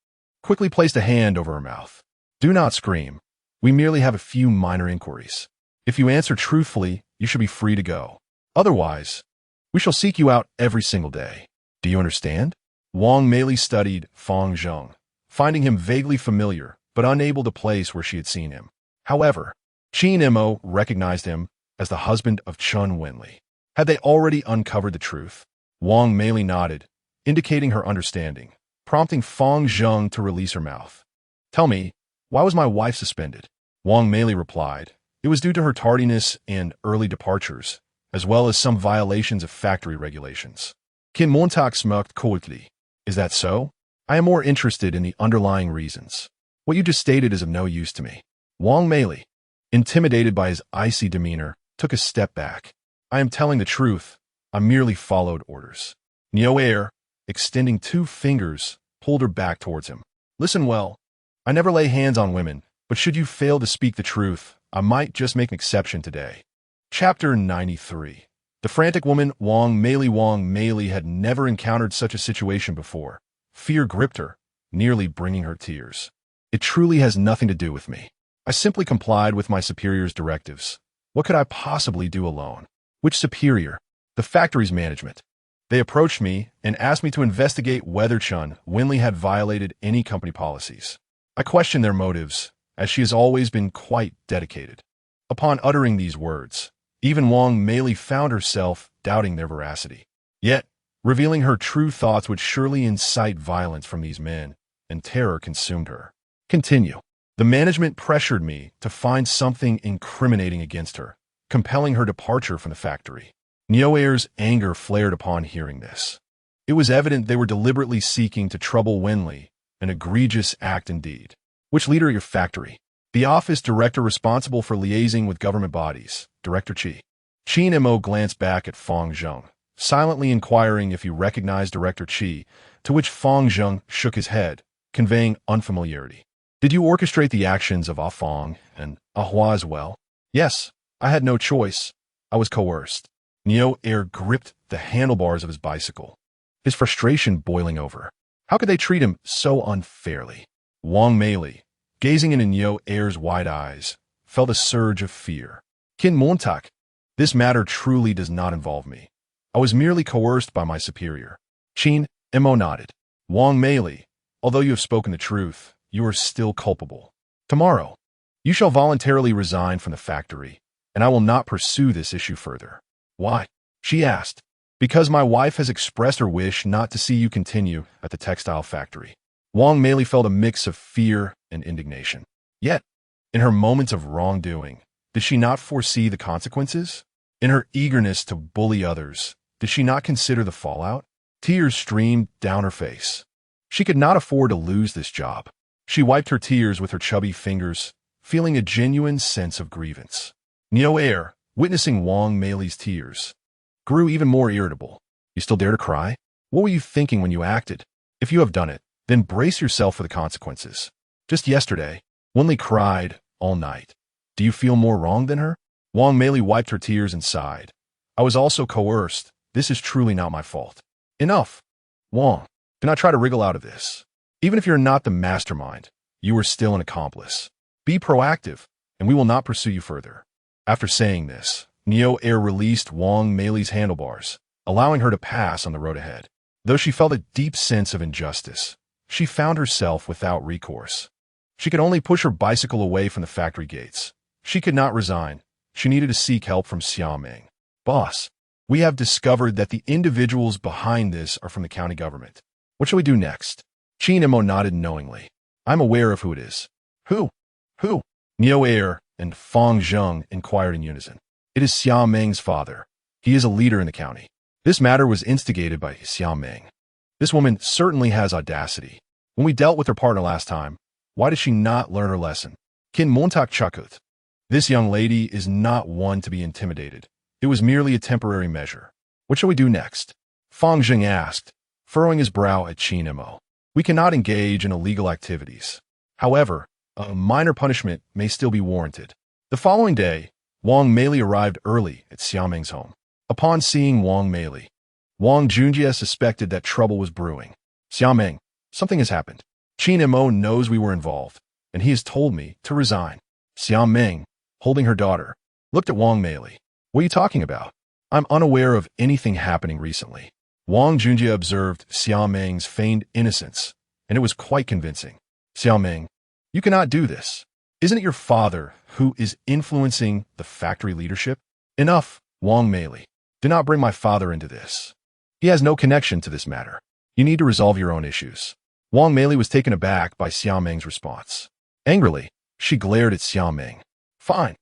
quickly placed a hand over her mouth. "Do not scream. We merely have a few minor inquiries. If you answer truthfully, you should be free to go. Otherwise, we shall seek you out every single day. Do you understand?" Wang Li studied Fang Zheng, finding him vaguely familiar, but unable to place where she had seen him. However, Qin Mo recognized him as the husband of Wen Li. Had they already uncovered the truth? Wang Li nodded, indicating her understanding, prompting Fang Zheng to release her mouth. "Tell me, why was my wife suspended?" Wang Li replied, "It was due to her tardiness and early departures, as well as some violations of factory regulations." Qin Montag smirked coldly. "Is that so? I am more interested in the underlying reasons. What you just stated is of no use to me." Wang Li, intimidated by his icy demeanor, took a step back. "I am telling the truth. I merely followed orders." Neo Air, extending 2 fingers, pulled her back towards him. "Listen well. I never lay hands on women, but should you fail to speak the truth, I might just make an exception today." Chapter 93. The frantic woman Wang Li had never encountered such a situation before. Fear gripped her, nearly bringing her tears. "It truly has nothing to do with me. I simply complied with my superior's directives. What could I possibly do alone?" "Which superior?" "The factory's management. They approached me and asked me to investigate whether Wen Li had violated any company policies. I questioned their motives, as she has always been quite dedicated." Upon uttering these words, even Wang Li found herself doubting their veracity. Yet, revealing her true thoughts would surely incite violence from these men, and terror consumed her. "Continue." "The management pressured me to find something incriminating against her, compelling her departure from the factory." Neo Air's anger flared upon hearing this. It was evident they were deliberately seeking to trouble Wen Li, an egregious act indeed. "Which leader at your factory?" "The office director responsible for liaising with government bodies, Director Qi." Qin Mo glanced back at Fang Zheng, silently inquiring if he recognized Director Qi, to which Fang Zheng shook his head, conveying unfamiliarity. Did you orchestrate the actions of Ah Fang and Ah Hua as well? Yes, I had no choice. I was coerced. Neo Air gripped the handlebars of his bicycle, his frustration boiling over. How could they treat him so unfairly? Wang Meili, gazing into Neo Air's wide eyes, felt a surge of fear. Qin Mo, this matter truly does not involve me. I was merely coerced by my superior. Qin Mo nodded. Wang Meili, although you have spoken the truth, you are still culpable. Tomorrow, you shall voluntarily resign from the factory, and I will not pursue this issue further. Why? She asked. Because my wife has expressed her wish not to see you continue at the textile factory. Wang Meili felt a mix of fear and indignation. Yet, in her moments of wrongdoing, did she not foresee the consequences? In her eagerness to bully others, did she not consider the fallout? Tears streamed down her face. She could not afford to lose this job. She wiped her tears with her chubby fingers, feeling a genuine sense of grievance. Neo Air, witnessing Wang Meili's tears, grew even more irritable. You still dare to cry? What were you thinking when you acted? If you have done it, then brace yourself for the consequences. Just yesterday, Wen Li cried all night. Do you feel more wrong than her? Wang Meili wiped her tears and sighed. I was also coerced. This is truly not my fault. Enough. Wang, do not try to wriggle out of this. Even if you're not the mastermind, you are still an accomplice. Be proactive, and we will not pursue you further. After saying this, Neo Air released Wang Meili's handlebars, allowing her to pass on the road ahead. Though she felt a deep sense of injustice, she found herself without recourse. She could only push her bicycle away from the factory gates. She could not resign. She needed to seek help from Xiaoming. Boss, we have discovered that the individuals behind this are from the county government. What shall we do next? Qin Mo nodded knowingly. I'm aware of who it is. Who? Who? Neo Air and Fang Zheng inquired in unison. It is Xiaoming's father. He is a leader in the county. This matter was instigated by Xiaoming. This woman certainly has audacity. When we dealt with her partner last time, why did she not learn her lesson? Qin Mo chuckled. This young lady is not one to be intimidated. It was merely a temporary measure. What shall we do next? Fang Zheng asked, furrowing his brow at Qin Mo. We cannot engage in illegal activities. However, a minor punishment may still be warranted. The following day, Wang Meili arrived early at Xiaoming's home. Upon seeing Wang Meili, Wang Junjie suspected that trouble was brewing. Xiaoming, something has happened. Qin Mo knows we were involved, and he has told me to resign. Xiaoming, holding her daughter, looked at Wang Meili. What are you talking about? I'm unaware of anything happening recently. Wang Junjie observed Xiaoming's feigned innocence, and it was quite convincing. Xiaoming, you cannot do this. Isn't it your father who is influencing the factory leadership? Enough, Wang Meili. Do not bring my father into this. He has no connection to this matter. You need to resolve your own issues. Wang Meili was taken aback by Xiaoming's response. Angrily, she glared at Xiaoming. Fine.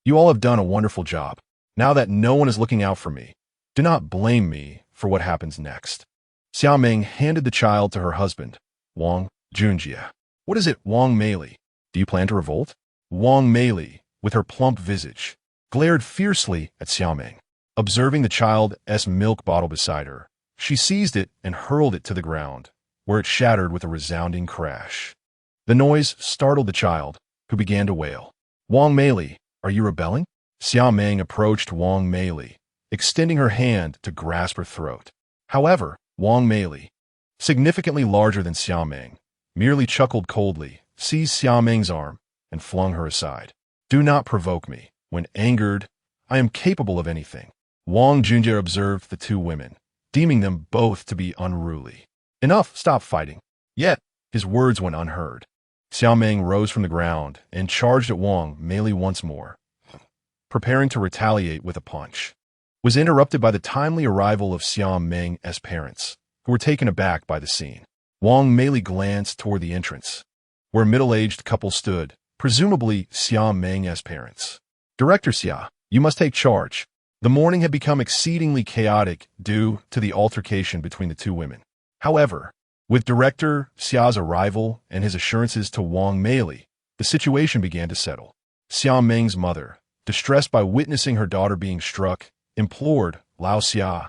You all have done a wonderful job. Now that no one is looking out for me, do not blame me for what happens next. Xiaoming handed the child to her husband, Wang Junjie. What is it, Wang Meili? Do you plan to revolt? Wang Meili, with her plump visage, glared fiercely at Xiaoming. Observing the child's milk bottle beside her, she seized it and hurled it to the ground, where it shattered with a resounding crash. The noise startled the child, who began to wail. Wang Meili, are you rebelling? Xiaoming approached Wang Meili, extending her hand to grasp her throat. However, Wang Meili, significantly larger than Xiaoming, merely chuckled coldly, seized Xiaoming's arm, and flung her aside. Do not provoke me. When angered, I am capable of anything. Wang Junjie observed the two women, deeming them both to be unruly. Enough, stop fighting. Yet, his words went unheard. Xiaoming rose from the ground and charged at Wang Meili once more, preparing to retaliate with a punch. Was interrupted by the timely arrival of Xiaoming's parents, who were taken aback by the scene. Wang Meili glanced toward the entrance, where a middle-aged couple stood, presumably Xiaoming's parents. Director Xia, you must take charge. The morning had become exceedingly chaotic due to the altercation between the two women. However, with Director Xia's arrival and his assurances to Wang Meili, the situation began to settle. Xiaoming's mother, distressed by witnessing her daughter being struck, implored Lao Xia,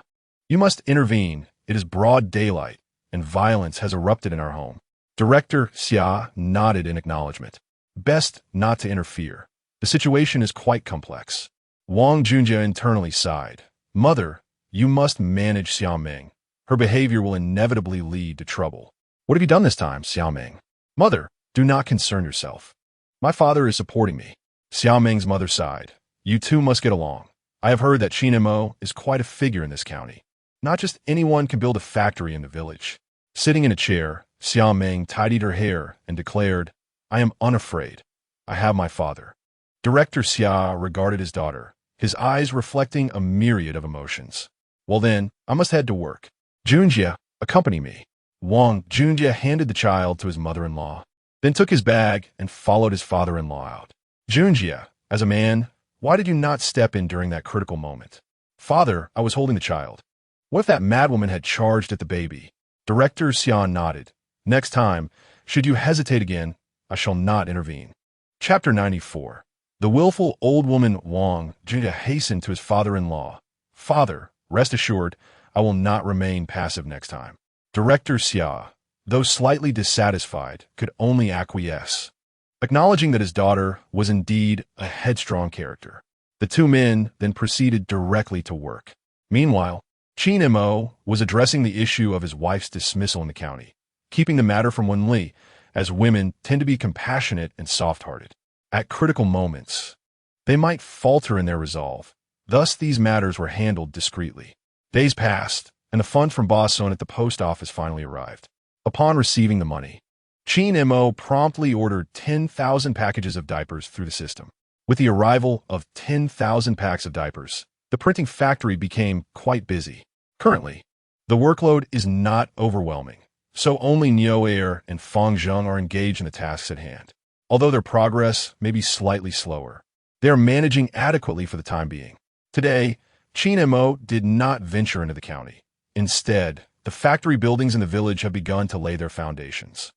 You must intervene. It is broad daylight, and violence has erupted in our home. Director Xia nodded in acknowledgement. Best not to interfere. The situation is quite complex. Wang Junjie internally sighed. Mother, you must manage Xiaoming. Her behavior will inevitably lead to trouble. What have you done this time, Xiaoming? Mother, do not concern yourself. My father is supporting me. Xiaoming's mother sighed. You two must get along. I have heard that Qin Mo is quite a figure in this county. Not just anyone can build a factory in the village. Sitting in a chair, Xiaoming tidied her hair and declared, I am unafraid. I have my father. Director Xia regarded his daughter, his eyes reflecting a myriad of emotions. Well then, I must head to work. Junjie, accompany me. Wang Junjie handed the child to his mother-in-law, then took his bag and followed his father-in-law out. Junjie, as a man, why did you not step in during that critical moment? Father, I was holding the child. What if that madwoman had charged at the baby? Director Xian nodded. Next time, should you hesitate again, I shall not intervene. Chapter 94. The willful old woman Wang Junjie hastened to his father-in-law. Father, rest assured, I will not remain passive next time. Director Xia, though slightly dissatisfied, could only acquiesce, acknowledging that his daughter was indeed a headstrong character. The two men then proceeded directly to work. Meanwhile, Qin Mo was addressing the issue of his wife's dismissal in the county, keeping the matter from Wen Li, as women tend to be compassionate and soft-hearted. At critical moments, they might falter in their resolve. Thus, these matters were handled discreetly. Days passed, and the fund from Bosson at the post office finally arrived. Upon receiving the money, Qin Mo promptly ordered 10,000 packages of diapers through the system. With the arrival of 10,000 packs of diapers, the printing factory became quite busy. Currently, the workload is not overwhelming, so only Niu Air and Fang Zheng are engaged in the tasks at hand. Although their progress may be slightly slower, they are managing adequately for the time being. Today, Qin Mo did not venture into the county. Instead, the factory buildings in the village have begun to lay their foundations.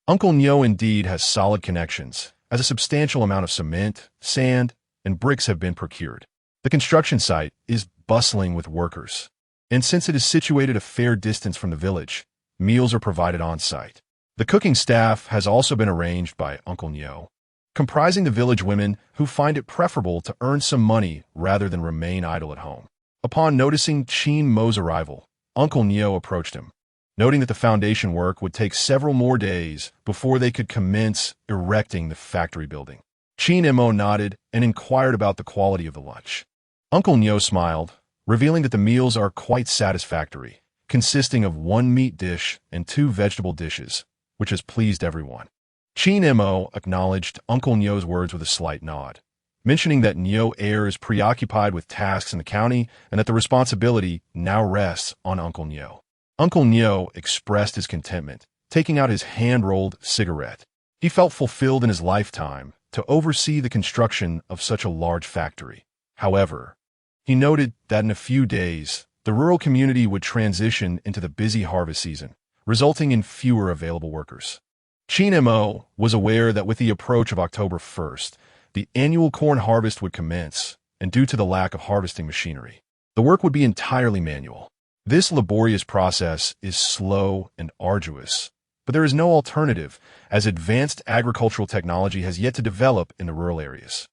Uncle Niu indeed has solid connections, as a substantial amount of cement, sand, and bricks have been procured. The construction site is bustling with workers, and since it is situated a fair distance from the village, meals are provided on site. The cooking staff has also been arranged by Uncle Niu, comprising the village women who find it preferable to earn some money rather than remain idle at home. Upon noticing Qin Mo's arrival, Uncle Niu approached him, noting that the foundation work would take several more days before they could commence erecting the factory building. Qin Mo nodded and inquired about the quality of the lunch. Uncle Niu smiled, revealing that the meals are quite satisfactory, consisting of 1 meat dish and 2 vegetable dishes, which has pleased everyone. Qin Mo acknowledged Uncle Niu's words with a slight nod, mentioning that Niu Air is preoccupied with tasks in the county and that the responsibility now rests on Uncle Niu. Uncle Niu expressed his contentment, taking out his hand-rolled cigarette. He felt fulfilled in his lifetime to oversee the construction of such a large factory. However, he noted that in a few days, the rural community would transition into the busy harvest season, resulting in fewer available workers. Qin Mo was aware that with the approach of October 1st, the annual corn harvest would commence, and due to the lack of harvesting machinery, the work would be entirely manual. This laborious process is slow and arduous, but there is no alternative, as advanced agricultural technology has yet to develop in the rural areas.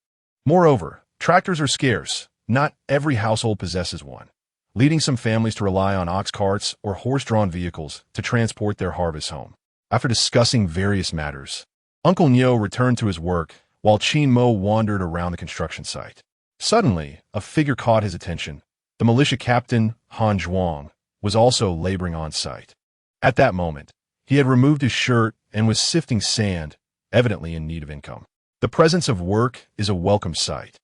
Moreover, tractors are scarce. Not every household possesses one, leading some families to rely on ox carts or horse-drawn vehicles to transport their harvest home. After discussing various matters, Uncle Niu returned to his work while Qin Mo wandered around the construction site. Suddenly, a figure caught his attention. The militia captain, Han Zhuang, was also laboring on site. At that moment, he had removed his shirt and was sifting sand, evidently in need of income. The presence of work is a welcome sight.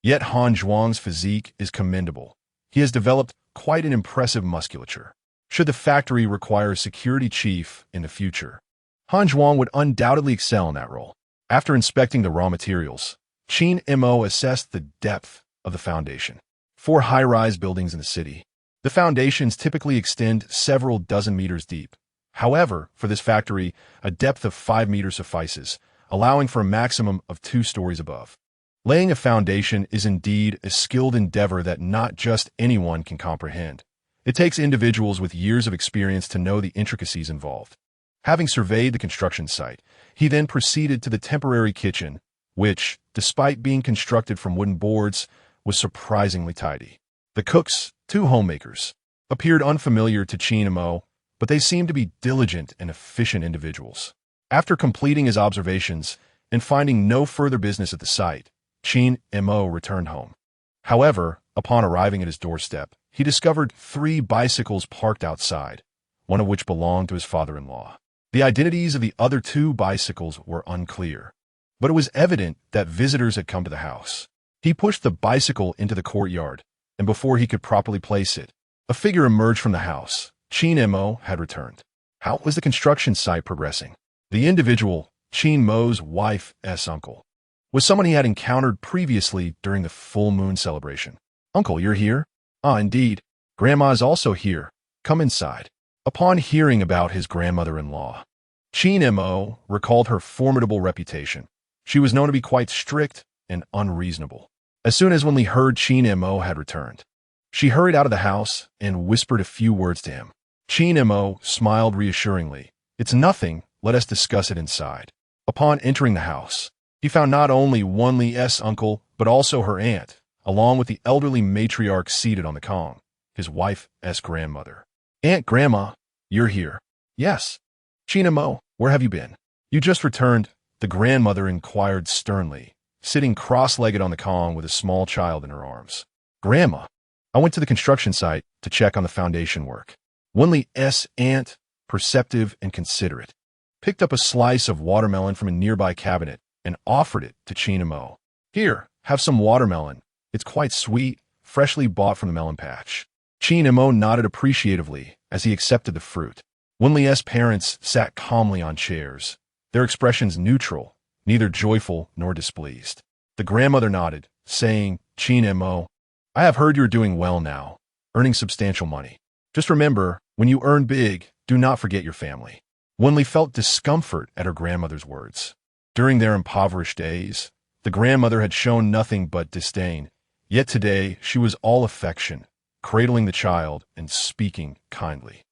Yet Han Zhuang's physique is commendable. He has developed quite an impressive musculature. Should the factory require a security chief in the future, Han Zhuang would undoubtedly excel in that role. After inspecting the raw materials, Qin Mo assessed the depth of the foundation. 4 high-rise buildings in the city. The foundations typically extend several dozen meters deep. However, for this factory, a depth of 5 meters suffices, allowing for a maximum of 2 stories above. Laying a foundation is indeed a skilled endeavor that not just anyone can comprehend. It takes individuals with years of experience to know the intricacies involved. Having surveyed the construction site, he then proceeded to the temporary kitchen, which, despite being constructed from wooden boards, was surprisingly tidy. The cooks, two homemakers, appeared unfamiliar to Qin Mo, but they seemed to be diligent and efficient individuals. After completing his observations and finding no further business at the site, Qin Mo returned home. However, upon arriving at his doorstep, he discovered 3 bicycles parked outside, one of which belonged to his father-in-law. The identities of the other 2 bicycles were unclear, but it was evident that visitors had come to the house. He pushed the bicycle into the courtyard, and before he could properly place it, a figure emerged from the house. Qin Mo had returned. How was the construction site progressing? The individual, Qin Mo's wife's uncle, was someone he had encountered previously during the full moon celebration. "Uncle, you're here?" "Ah, indeed. Grandma is also here. Come inside." Upon hearing about his grandmother-in-law, Qin Mo recalled her formidable reputation. She was known to be quite strict and unreasonable. As soon as Wen Li heard Qin Mo had returned, she hurried out of the house and whispered a few words to him. Qin Mo smiled reassuringly. "It's nothing. Let us discuss it inside." Upon entering the house, he found not only Wen Li's uncle, but also her aunt, along with the elderly matriarch seated on the Kong, his wife's grandmother. "Aunt, Grandma, you're here." "Yes." "Qin Mo, where have you been?" "You just returned," the grandmother inquired sternly, sitting cross-legged on the Kong with a small child in her arms. "Grandma, I went to the construction site to check on the foundation work." Wen Li's aunt, perceptive and considerate, picked up a slice of watermelon from a nearby cabinet and offered it to Qin Mo. "Here, have some watermelon. It's quite sweet, freshly bought from the melon patch." Qin Mo nodded appreciatively as he accepted the fruit. Wen Li's parents sat calmly on chairs, their expressions neutral, neither joyful nor displeased. The grandmother nodded, saying, "Qin Mo, I have heard you're doing well now, earning substantial money. Just remember, when you earn big, do not forget your family." Wen Li felt discomfort at her grandmother's words. During their impoverished days, the grandmother had shown nothing but disdain, yet today she was all affection, cradling the child and speaking kindly.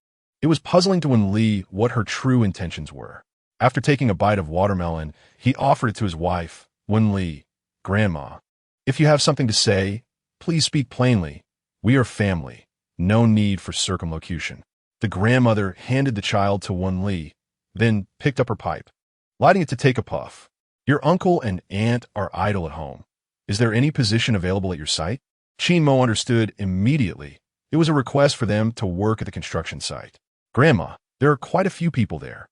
It was puzzling to Wen Li what her true intentions were. After taking a bite of watermelon, he offered it to his wife. "Wen Li, Grandma, if you have something to say, please speak plainly. We are family. No need for circumlocution." The grandmother handed the child to Wen Li, then picked up her pipe, lighting it to take a puff. "Your uncle and aunt are idle at home. Is there any position available at your site?" Qin Mo understood immediately. It was a request for them to work at the construction site. "Grandma, there are quite a few people there.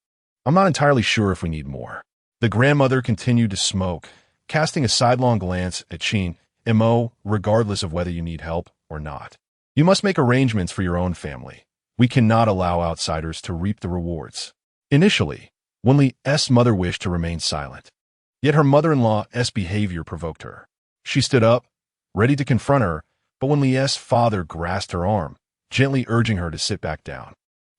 I'm not entirely sure if we need more." The grandmother continued to smoke, casting a sidelong glance at Qin Mo, regardless of whether you need help or not. "You must make arrangements for your own family. We cannot allow outsiders to reap the rewards." Initially, Wen Li's mother wished to remain silent. Yet her mother-in-law's behavior provoked her. She stood up, ready to confront her, but Wen Li's father grasped her arm, gently urging her to sit back down.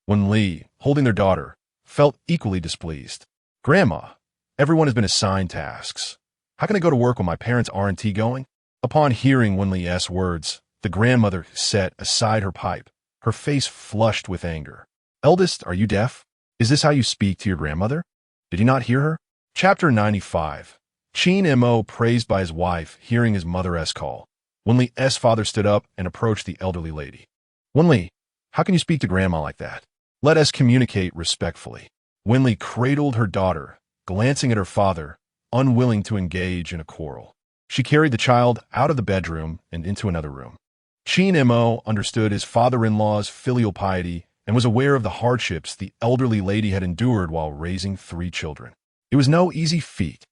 Wen Li, holding their daughter, felt equally displeased. "Grandma, everyone has been assigned tasks. How can I go to work when my parents aren't going?" Upon hearing Wen Li's words, the grandmother set aside her pipe, her face flushed with anger. "Eldest, are you deaf? Is this how you speak to your grandmother? Did you not hear her?" Chapter 95. Qin Mo praised by his wife, hearing his mother's call. Wen Li's father stood up and approached the elderly lady. "Wen Li, how can you speak to grandma like that? Let us communicate respectfully." Wen Li cradled her daughter, glancing at her father, unwilling to engage in a quarrel. She carried the child out of the bedroom and into another room. Qin Mo understood his father-in-law's filial piety and was aware of the hardships the elderly lady had endured while raising 3 children. It was no easy feat.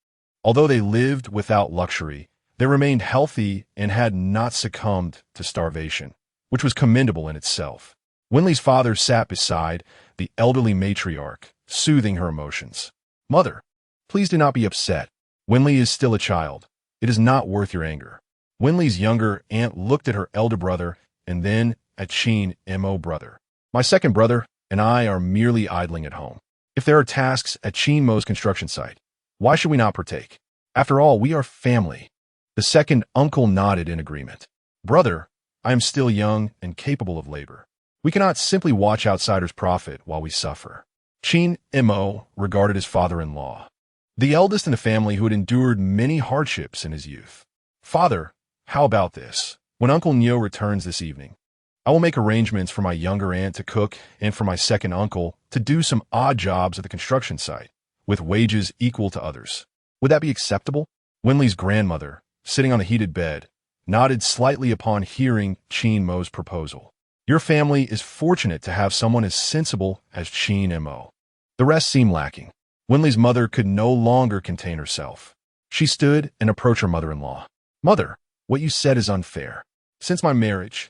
Although they lived without luxury, they remained healthy and had not succumbed to starvation, which was commendable in itself. Wen Li's father sat beside the elderly matriarch, soothing her emotions. "Mother, please do not be upset. Wen Li is still a child. It is not worth your anger." Wen Li's younger aunt looked at her elder brother and then at Qin Mo brother. "My second brother and I are merely idling at home. If there are tasks at Qin Mo's construction site, why should we not partake? After all, we are family." The second uncle nodded in agreement. "Brother, I am still young and capable of labor. We cannot simply watch outsiders profit while we suffer. Qin Mo regarded his father-in-law, the eldest in the family who had endured many hardships in his youth. Father, how about this? When Uncle Nyo returns this evening, I will make arrangements for my younger aunt to cook and for my second uncle to do some odd jobs at the construction site, with wages equal to others. Would that be acceptable? Wen Li's grandmother, sitting on the heated bed, nodded slightly upon hearing Qin Mo's proposal. Your family is fortunate to have someone as sensible as Qin Mo. The rest seemed lacking. Wen Li's mother could no longer contain herself. She stood and approached her mother-in-law. Mother, what you said is unfair. Since my marriage,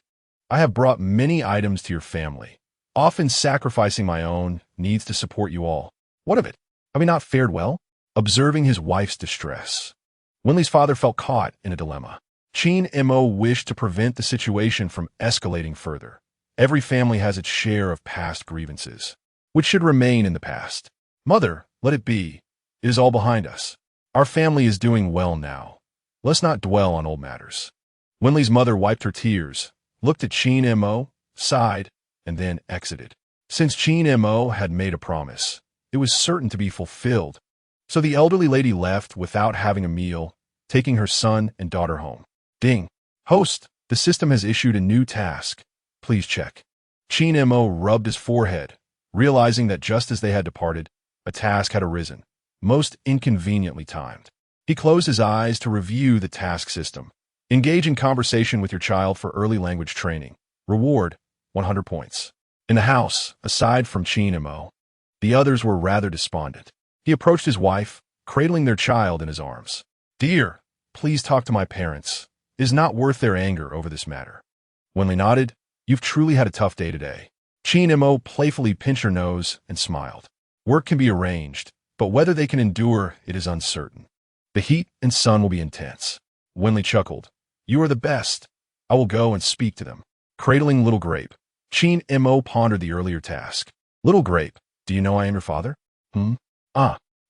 I have brought many items to your family, often sacrificing my own needs to support you all. What of it? Have we not fared well? Observing his wife's distress, Wen Li's father felt caught in a dilemma. Qin Mo wished to prevent the situation from escalating further. Every family has its share of past grievances, which should remain in the past. Mother, let it be. It is all behind us. Our family is doing well now. Let's not dwell on old matters. Wen Li's mother wiped her tears, looked at Qin Mo, sighed, and then exited. Since Qin Mo had made a promise, it was certain to be fulfilled. So the elderly lady left without having a meal, taking her son and daughter home. Ding. Host, the system has issued a new task. Please check. Qin Mo rubbed his forehead, realizing that just as they had departed, a task had arisen, most inconveniently timed. He closed his eyes to review the task system. Engage in conversation with your child for early language training. Reward, 100 points. In the house, aside from Qin Mo, the others were rather despondent. He approached his wife, cradling their child in his arms. Dear, please talk to my parents. It is not worth their anger over this matter. Wen Li nodded. You've truly had a tough day today. Qin Mo playfully pinched her nose and smiled. Work can be arranged, but whether they can endure it is uncertain. The heat and sun will be intense. Wen Li chuckled. You are the best. I will go and speak to them. Cradling Little Grape. Qin Mo pondered the earlier task. Little Grape, do you know I am your father?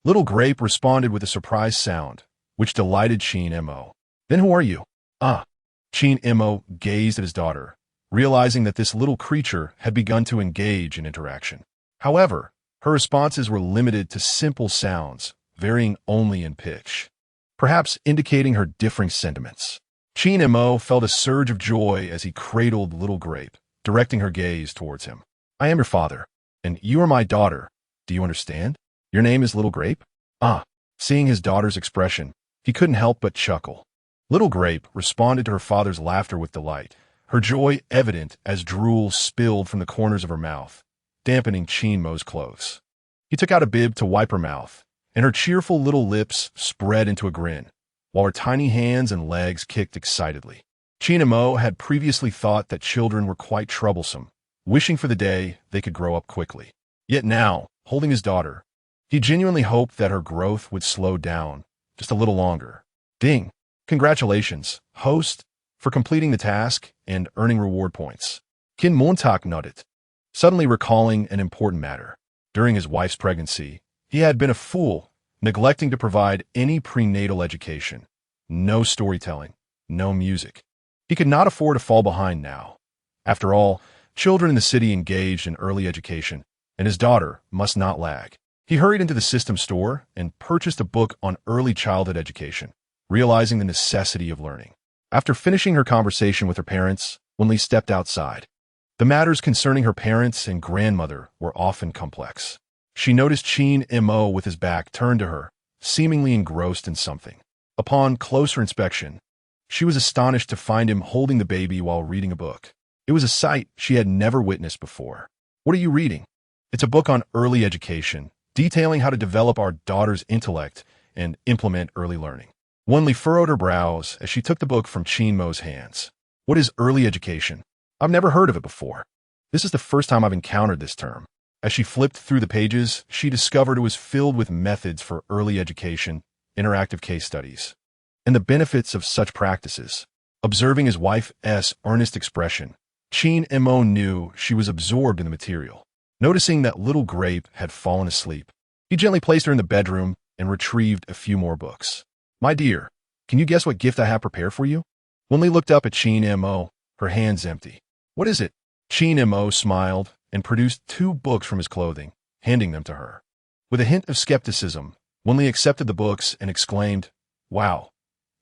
Little Grape responded with a surprised sound, which delighted Qin Mo. Then who are you? Qin Mo gazed at his daughter, realizing that this little creature had begun to engage in interaction. However, her responses were limited to simple sounds, varying only in pitch, perhaps indicating her differing sentiments. Qin Mo felt a surge of joy as he cradled Little Grape, directing her gaze towards him. I am your father, and you are my daughter. Do you understand? Your name is Little Grape? Seeing his daughter's expression, he couldn't help but chuckle. Little Grape responded to her father's laughter with delight, her joy evident as drool spilled from the corners of her mouth, dampening Qin Mo's clothes. He took out a bib to wipe her mouth, and her cheerful little lips spread into a grin, while her tiny hands and legs kicked excitedly. Qin Mo had previously thought that children were quite troublesome, wishing for the day they could grow up quickly. Yet now, holding his daughter, he genuinely hoped that her growth would slow down just a little longer. Ding! Congratulations, host, for completing the task and earning reward points. Qin Mo nodded, suddenly recalling an important matter. During his wife's pregnancy, he had been a fool, neglecting to provide any prenatal education. No storytelling, no music. He could not afford to fall behind now. After all, children in the city engaged in early education, and his daughter must not lag. He hurried into the system store and purchased a book on early childhood education, realizing the necessity of learning. After finishing her conversation with her parents, Wen Li stepped outside. The matters concerning her parents and grandmother were often complex. She noticed Qin Mo with his back turned to her, seemingly engrossed in something. Upon closer inspection, she was astonished to find him holding the baby while reading a book. It was a sight she had never witnessed before. What are you reading? It's a book on early education, detailing how to develop our daughter's intellect and implement early learning. Wen Li furrowed her brows as she took the book from Qin Mo's hands. What is early education? I've never heard of it before. This is the first time I've encountered this term. As she flipped through the pages, she discovered it was filled with methods for early education, interactive case studies, and the benefits of such practices. Observing his wife's earnest expression, Qin Mo knew she was absorbed in the material. Noticing that Little Grape had fallen asleep, he gently placed her in the bedroom and retrieved a few more books. My dear, can you guess what gift I have prepared for you? Wen Li looked up at Qin Mo, her hands empty. What is it? Qin Mo smiled and produced 2 books from his clothing, handing them to her. With a hint of skepticism, Wen Li accepted the books and exclaimed, "Wow,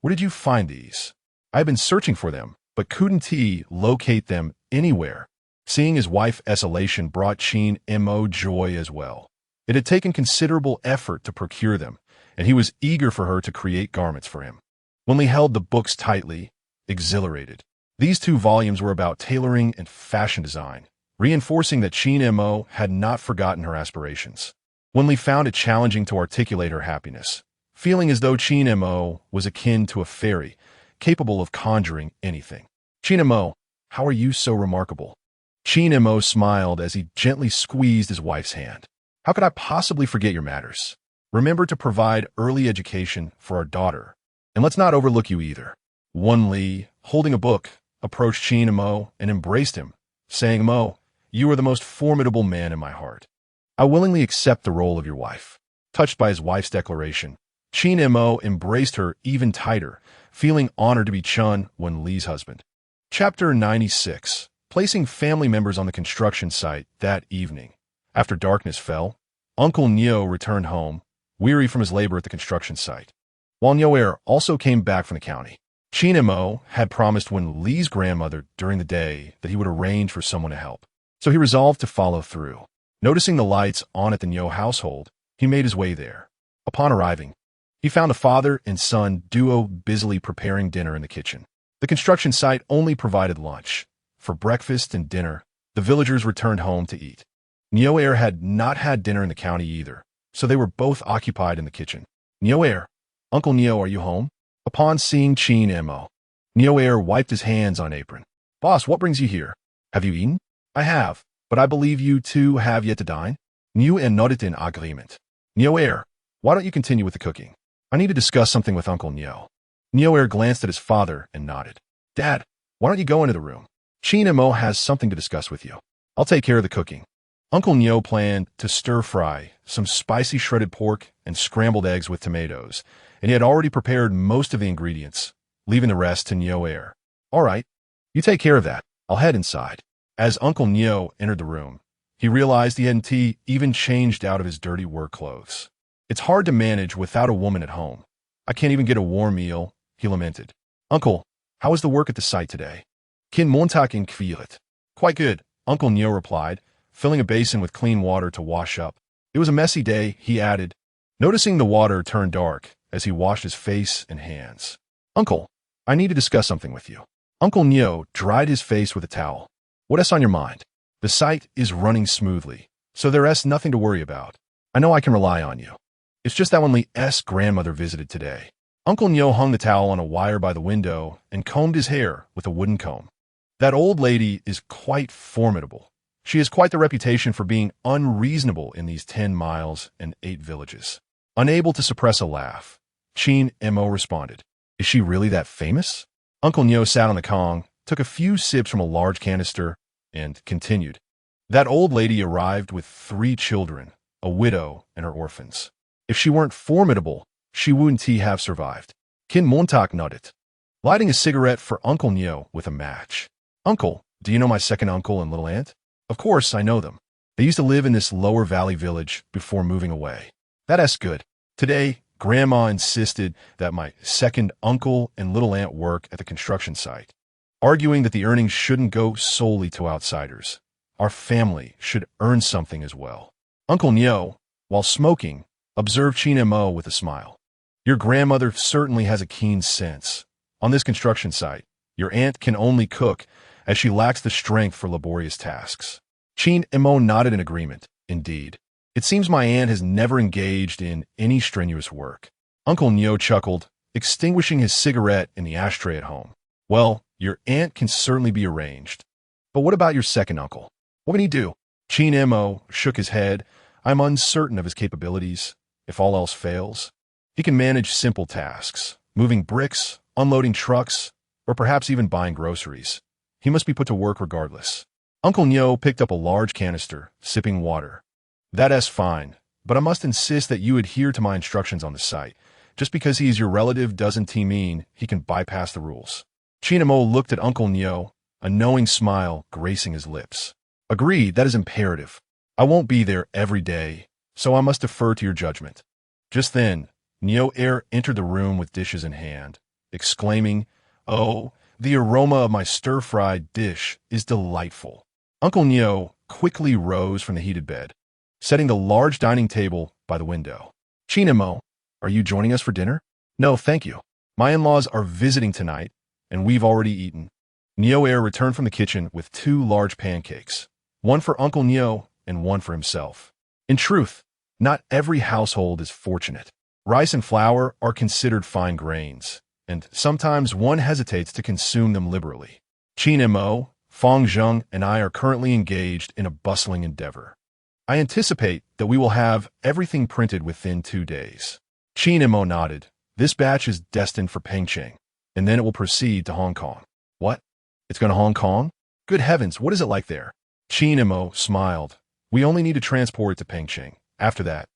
where did you find these? I've been searching for them, but couldn't locate them anywhere." Seeing his wife's elation brought Qin Mo joy as well. It had taken considerable effort to procure them, and he was eager for her to create garments for him. Wen Li held the books tightly, exhilarated. These 2 volumes were about tailoring and fashion design, reinforcing that Qin Mo had not forgotten her aspirations. Wen Li found it challenging to articulate her happiness, feeling as though Qin Mo was akin to a fairy, capable of conjuring anything. "Qin Mo, how are you so remarkable?" Qin Mo smiled as he gently squeezed his wife's hand. "How could I possibly forget your matters? Remember to provide early education for our daughter. And let's not overlook you either." Wen Li, holding a book, approached Qin Mo and embraced him, saying, "Mo, you are the most formidable man in my heart. I willingly accept the role of your wife." Touched by his wife's declaration, Qin Mo embraced her even tighter, feeling honored to be Wen Li's husband. Chapter 96. Placing family members on the construction site that evening. After darkness fell, Uncle Neo returned home, weary from his labor at the construction site. While Neo also came back from the county, Qin Mo had promised Wen Li's grandmother during the day that he would arrange for someone to help, so he resolved to follow through. Noticing the lights on at the Neo household, he made his way there. Upon arriving, he found a father and son duo busily preparing dinner in the kitchen. The construction site only provided lunch. For breakfast and dinner, the villagers returned home to eat. Neo had not had dinner in the county either, so they were both occupied in the kitchen. "Neo, Uncle Neo, are you home?" Upon seeing Qin Mo, Neo wiped his hands on an apron. "Boss, what brings you here? Have you eaten?" "I have, but I believe you 2 have yet to dine." Neo nodded in agreement. "Neo, why don't you continue with the cooking? I need to discuss something with Uncle Neo." Neo glanced at his father and nodded. "Dad, why don't you go into the room? Qin Mo has something to discuss with you. I'll take care of the cooking." Uncle Neo planned to stir-fry some spicy shredded pork and scrambled eggs with tomatoes, and he had already prepared most of the ingredients, leaving the rest to Neo. "All right, you take care of that. I'll head inside." As Uncle Neo entered the room, he realized he hadn't even changed out of his dirty work clothes. "It's hard to manage without a woman at home. I can't even get a warm meal," he lamented. "Uncle, how was the work at the site today?" "Qin Mo in Kvilet." "Quite good," Uncle Neo replied, filling a basin with clean water to wash up. "It was a messy day," he added, noticing the water turn dark as he washed his face and hands. "Uncle, I need to discuss something with you." Uncle Neo dried his face with a towel. "What's on your mind?" "The site is running smoothly, so there's nothing to worry about. I know I can rely on you. It's just that Wen Li's grandmother visited today." Uncle Neo hung the towel on a wire by the window and combed his hair with a wooden comb. "That old lady is quite formidable. She has quite the reputation for being unreasonable in these 10 miles and 8 villages." Unable to suppress a laugh, Qin Mo responded, "Is she really that famous?" Uncle Neo sat on the Kong, took a few sips from a large canister, and continued. "That old lady arrived with 3 children, a widow and her orphans. If she weren't formidable, she wouldn't have survived." Qin Mo nodded, lighting a cigarette for Uncle Neo with a match. "Uncle, do you know my second uncle and little aunt?" "Of course, I know them. They used to live in this lower valley village before moving away." "That's good. Today, Grandma insisted that my second uncle and little aunt work at the construction site, arguing that the earnings shouldn't go solely to outsiders. Our family should earn something as well." Uncle Neo, while smoking, observed Qin Mo with a smile. "Your grandmother certainly has a keen sense. On this construction site, your aunt can only cook, as she lacks the strength for laborious tasks." Qin Mo nodded in agreement. "Indeed. It seems my aunt has never engaged in any strenuous work." Uncle Neo chuckled, extinguishing his cigarette in the ashtray at home. "Well, your aunt can certainly be arranged. But what about your second uncle? What can he do?" Qin Mo shook his head. "I'm uncertain of his capabilities. If all else fails, he can manage simple tasks, moving bricks, unloading trucks, or perhaps even buying groceries. He must be put to work regardless." Uncle Neo picked up a large canister, sipping water. "That's fine, but I must insist that you adhere to my instructions on the site. Just because he is your relative doesn't mean he can bypass the rules." Qin Mo looked at Uncle Neo, a knowing smile gracing his lips. Agreed, that is imperative. I won't be there every day, so I must defer to your judgment. Just then, Neo Air entered the room with dishes in hand, exclaiming, "Oh, the aroma of my stir-fried dish is delightful." Uncle Neo quickly rose from the heated bed, setting the large dining table by the window. "Qin Mo, are you joining us for dinner?" "No, thank you. My in-laws are visiting tonight, and we've already eaten." Neo Air returned from the kitchen with 2 large pancakes, one for Uncle Neo and one for himself. In truth, not every household is fortunate. Rice and flour are considered fine grains, and sometimes one hesitates to consume them liberally. Qin Mo, Feng Zheng, and I are currently engaged in a bustling endeavor. I anticipate that we will have everything printed within 2 days. Qin Mo nodded. This batch is destined for Pengcheng, and then it will proceed to Hong Kong. What? It's going to Hong Kong? Good heavens, what is it like there? Qin Mo smiled. We only need to transport it to Pengcheng. After that,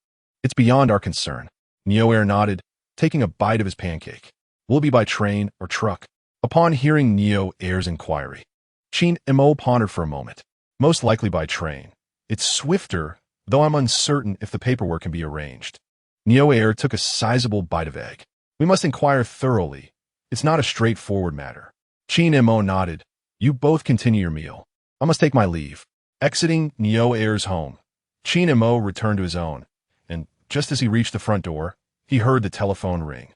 it's beyond our concern. Neo Air nodded, taking a bite of his pancake. Will it be by train or truck? Upon hearing Neo Air's inquiry, Qin Mo pondered for a moment. Most likely by train. It's swifter, though I'm uncertain if the paperwork can be arranged. Neo Air took a sizable bite of egg. We must inquire thoroughly. It's not a straightforward matter. Qin Mo nodded. You both continue your meal. I must take my leave. Exiting Neo Air's home, Qin Mo returned to his own, and just as he reached the front door, he heard the telephone ring.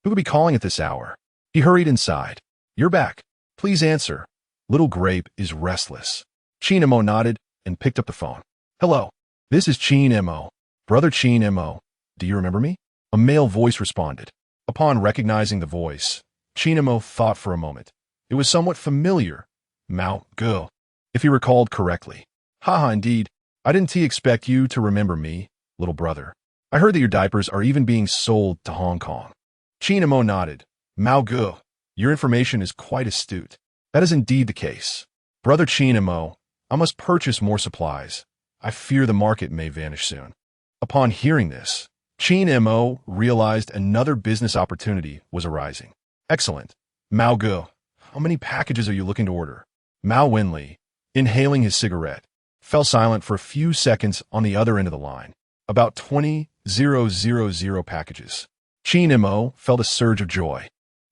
Who could be calling at this hour? He hurried inside. You're back. Please answer. Little Grape is restless. Qin Mo nodded and picked up the phone. Hello. This is Qin Mo. Brother Qin Mo. Do you remember me? A male voice responded. Upon recognizing the voice, Qin Mo thought for a moment. It was somewhat familiar. Mao Ge, if he recalled correctly. Haha, indeed. I didn't expect you to remember me, little brother. I heard that your diapers are even being sold to Hong Kong. Qin Mo nodded. Mao Ge, your information is quite astute. That is indeed the case. Brother Qin Mo, I must purchase more supplies. I fear the market may vanish soon. Upon hearing this, Qin Mo realized another business opportunity was arising. Excellent. Mao Ge, how many packages are you looking to order? Wen Li, inhaling his cigarette, fell silent for a few seconds on the other end of the line. About 20,000 packages. Qin Mo felt a surge of joy.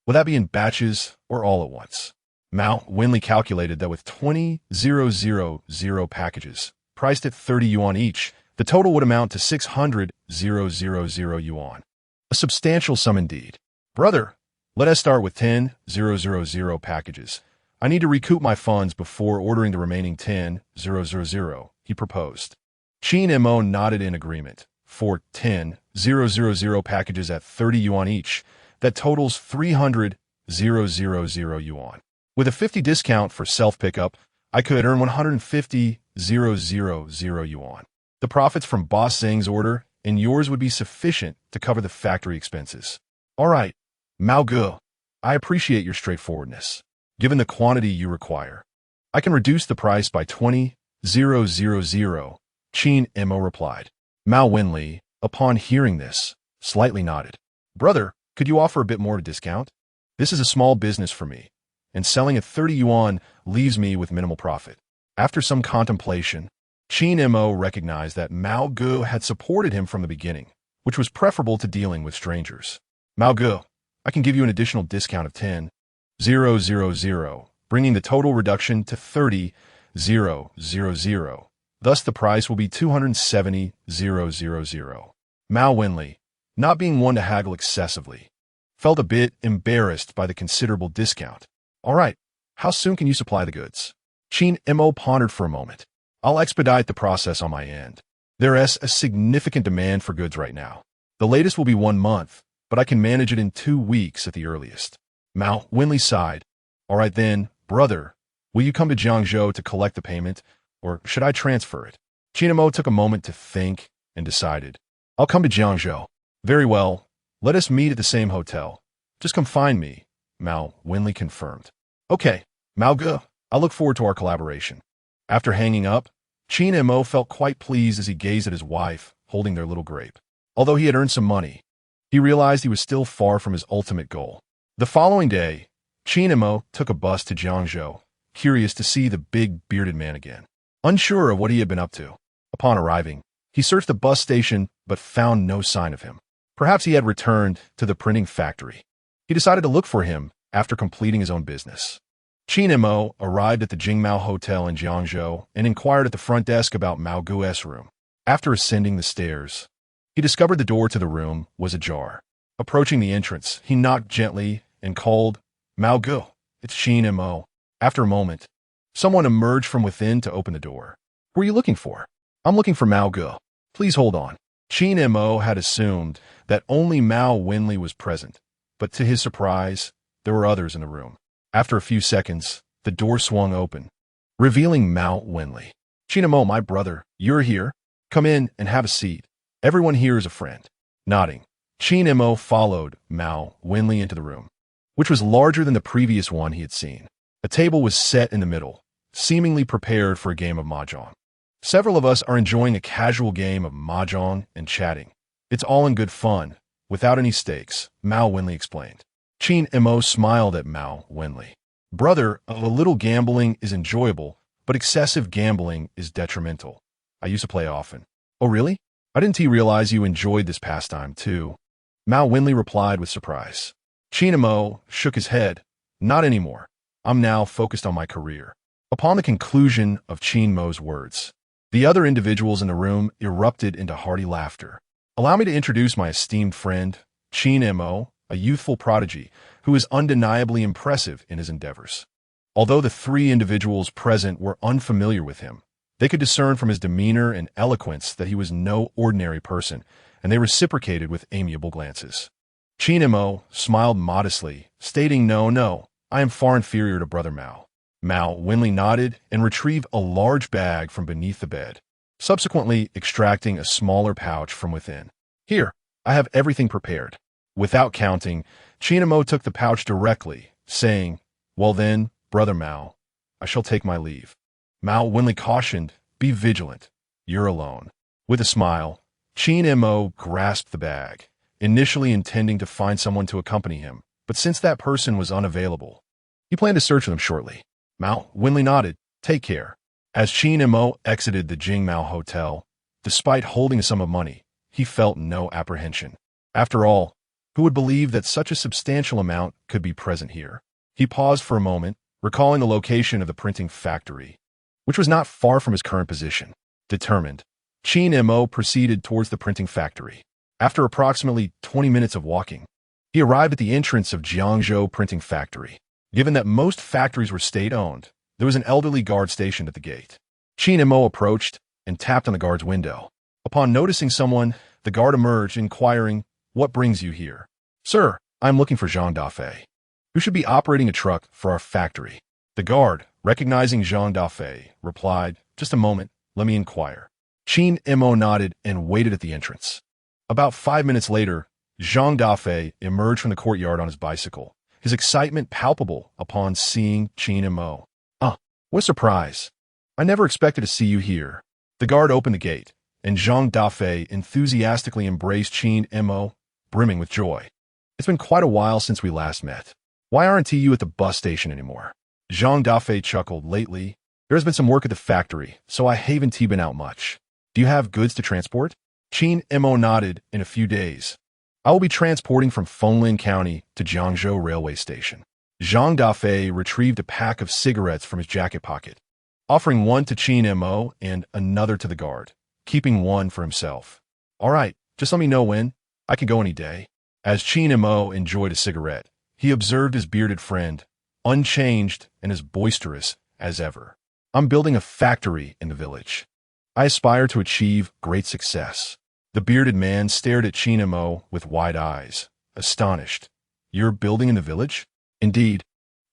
Will that be in batches or all at once? Wen Li calculated that with 20,000 packages, priced at 30 yuan each, the total would amount to 600,000 yuan. A substantial sum indeed. Brother, let us start with 10,000 packages. I need to recoup my funds before ordering the remaining 10,000, he proposed. Qin Mo nodded in agreement. For 10,000 packages at 30 yuan each, that totals 300,000 yuan. With a 50 discount for self-pickup, I could earn 150,000 yuan. The profits from Boss Zhang's order and yours would be sufficient to cover the factory expenses. All right, Mao Ge, I appreciate your straightforwardness. Given the quantity you require, I can reduce the price by 20,000, Qin Mo replied. Wen Li, upon hearing this, slightly nodded. Brother, could you offer a bit more discount? This is a small business for me, and selling at 30 yuan leaves me with minimal profit. After some contemplation, Qin Mo recognized that Mao Ge had supported him from the beginning, which was preferable to dealing with strangers. Mao Ge, I can give you an additional discount of 10,000, bringing the total reduction to 30,000. Thus, the price will be 270,000. Wen Li, not being one to haggle excessively, felt a bit embarrassed by the considerable discount. All right, how soon can you supply the goods? Qin Mo pondered for a moment. I'll expedite the process on my end. There is a significant demand for goods right now. The latest will be 1 month, but I can manage it in 2 weeks at the earliest. Wen Li sighed. All right then, brother, will you come to Jiangzhou to collect the payment, or should I transfer it? Qin Mo took a moment to think and decided. I'll come to Jiangzhou. Very well. Let us meet at the same hotel. Just come find me, Wen Li confirmed. Okay, Mao Ge, I look forward to our collaboration. After hanging up, Qin Mo felt quite pleased as he gazed at his wife, holding their little grape. Although he had earned some money, he realized he was still far from his ultimate goal. The following day, Qin Mo took a bus to Jiangzhou, curious to see the big bearded man again. Unsure of what he had been up to. Upon arriving, he searched the bus station but found no sign of him. Perhaps he had returned to the printing factory. He decided to look for him after completing his own business. Qin Mo arrived at the Jingmao Hotel in Jiangzhou and inquired at the front desk about Mao Gu's room. After ascending the stairs, he discovered the door to the room was ajar. Approaching the entrance, he knocked gently and called, "Mao Gu, it's Qin Mo." After a moment, someone emerged from within to open the door. "Who are you looking for?" "I'm looking for Mao Gu. Please hold on." Qin Mo had assumed that only Wen Li was present, but to his surprise, there were others in the room. After a few seconds, the door swung open, revealing Wen Li. "Qin Mo, my brother, you're here? Come in and have a seat. Everyone here is a friend." Nodding, Qin Mo followed Wen Li into the room, which was larger than the previous one he had seen. A table was set in the middle, seemingly prepared for a game of mahjong. "Several of us are enjoying a casual game of mahjong and chatting. It's all in good fun, without any stakes," Wen Li explained. Qin Mo smiled at Wen Li. "Brother, a little gambling is enjoyable, but excessive gambling is detrimental. I used to play often." "Oh, really? I didn't realize you enjoyed this pastime, too." Wen Li replied with surprise. Qin Mo shook his head. "Not anymore. I'm now focused on my career." Upon the conclusion of Qin Mo's words, the other individuals in the room erupted into hearty laughter. "Allow me to introduce my esteemed friend, Qin Mo, a youthful prodigy who is undeniably impressive in his endeavors." Although the three individuals present were unfamiliar with him, they could discern from his demeanor and eloquence that he was no ordinary person, and they reciprocated with amiable glances. Qin Mo smiled modestly, stating, No, I am far inferior to Brother Mao." Wen Li nodded and retrieved a large bag from beneath the bed, subsequently extracting a smaller pouch from within. "Here, I have everything prepared." Without counting, Qin Mo took the pouch directly, saying, "Well then, Brother Mao, I shall take my leave." Wen Li cautioned, "Be vigilant. You're alone." With a smile, Qin Mo grasped the bag, initially intending to find someone to accompany him, but since that person was unavailable, he planned to search for them shortly. Wen Li nodded, "Take care." As Qin Mo exited the Jingmao Hotel, despite holding a sum of money, he felt no apprehension. After all, who would believe that such a substantial amount could be present here? He paused for a moment, recalling the location of the printing factory, which was not far from his current position. Determined, Qin Mo proceeded towards the printing factory. After approximately 20 minutes of walking, he arrived at the entrance of Jiangzhou Printing Factory. Given that most factories were state-owned, there was an elderly guard stationed at the gate. Qin Mo approached and tapped on the guard's window. Upon noticing someone, the guard emerged, inquiring, "What brings you here?" "Sir, I am looking for Zhang Dafei, who should be operating a truck for our factory." The guard, recognizing Zhang Dafei, replied, "Just a moment, let me inquire." Qin Mo nodded and waited at the entrance. About 5 minutes later, Zhang Dafei emerged from the courtyard on his bicycle, his excitement palpable upon seeing Qin Mo. "Ah, what a surprise. I never expected to see you here." The guard opened the gate, and Zhang Dafei enthusiastically embraced Qin Mo, brimming with joy. "It's been quite a while since we last met. Why aren't you at the bus station anymore?" Zhang Dafei chuckled. "Lately, there has been some work at the factory, so I haven't been out much." "Do you have goods to transport?" Qin Mo nodded. "In a few days, I will be transporting from Fenglin County to Jiangzhou Railway Station." Zhang Dafei retrieved a pack of cigarettes from his jacket pocket, offering one to Qin Mo and another to the guard, keeping one for himself. "All right, just let me know when. I can go any day." As Qin Mo enjoyed a cigarette, he observed his bearded friend, unchanged and as boisterous as ever. "I'm building a factory in the village. I aspire to achieve great success." The bearded man stared at Qin Mo with wide eyes, astonished. "You're building in the village?" "Indeed.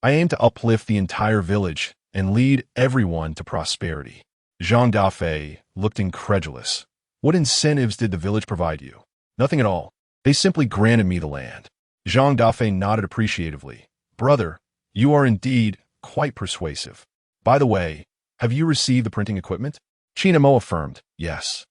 I aim to uplift the entire village and lead everyone to prosperity." Zhang Dafei looked incredulous. "What incentives did the village provide you?" "Nothing at all. They simply granted me the land." Zhang Dafei nodded appreciatively. "Brother, you are indeed quite persuasive. By the way, have you received the printing equipment?" Qin Mo affirmed, "Yes.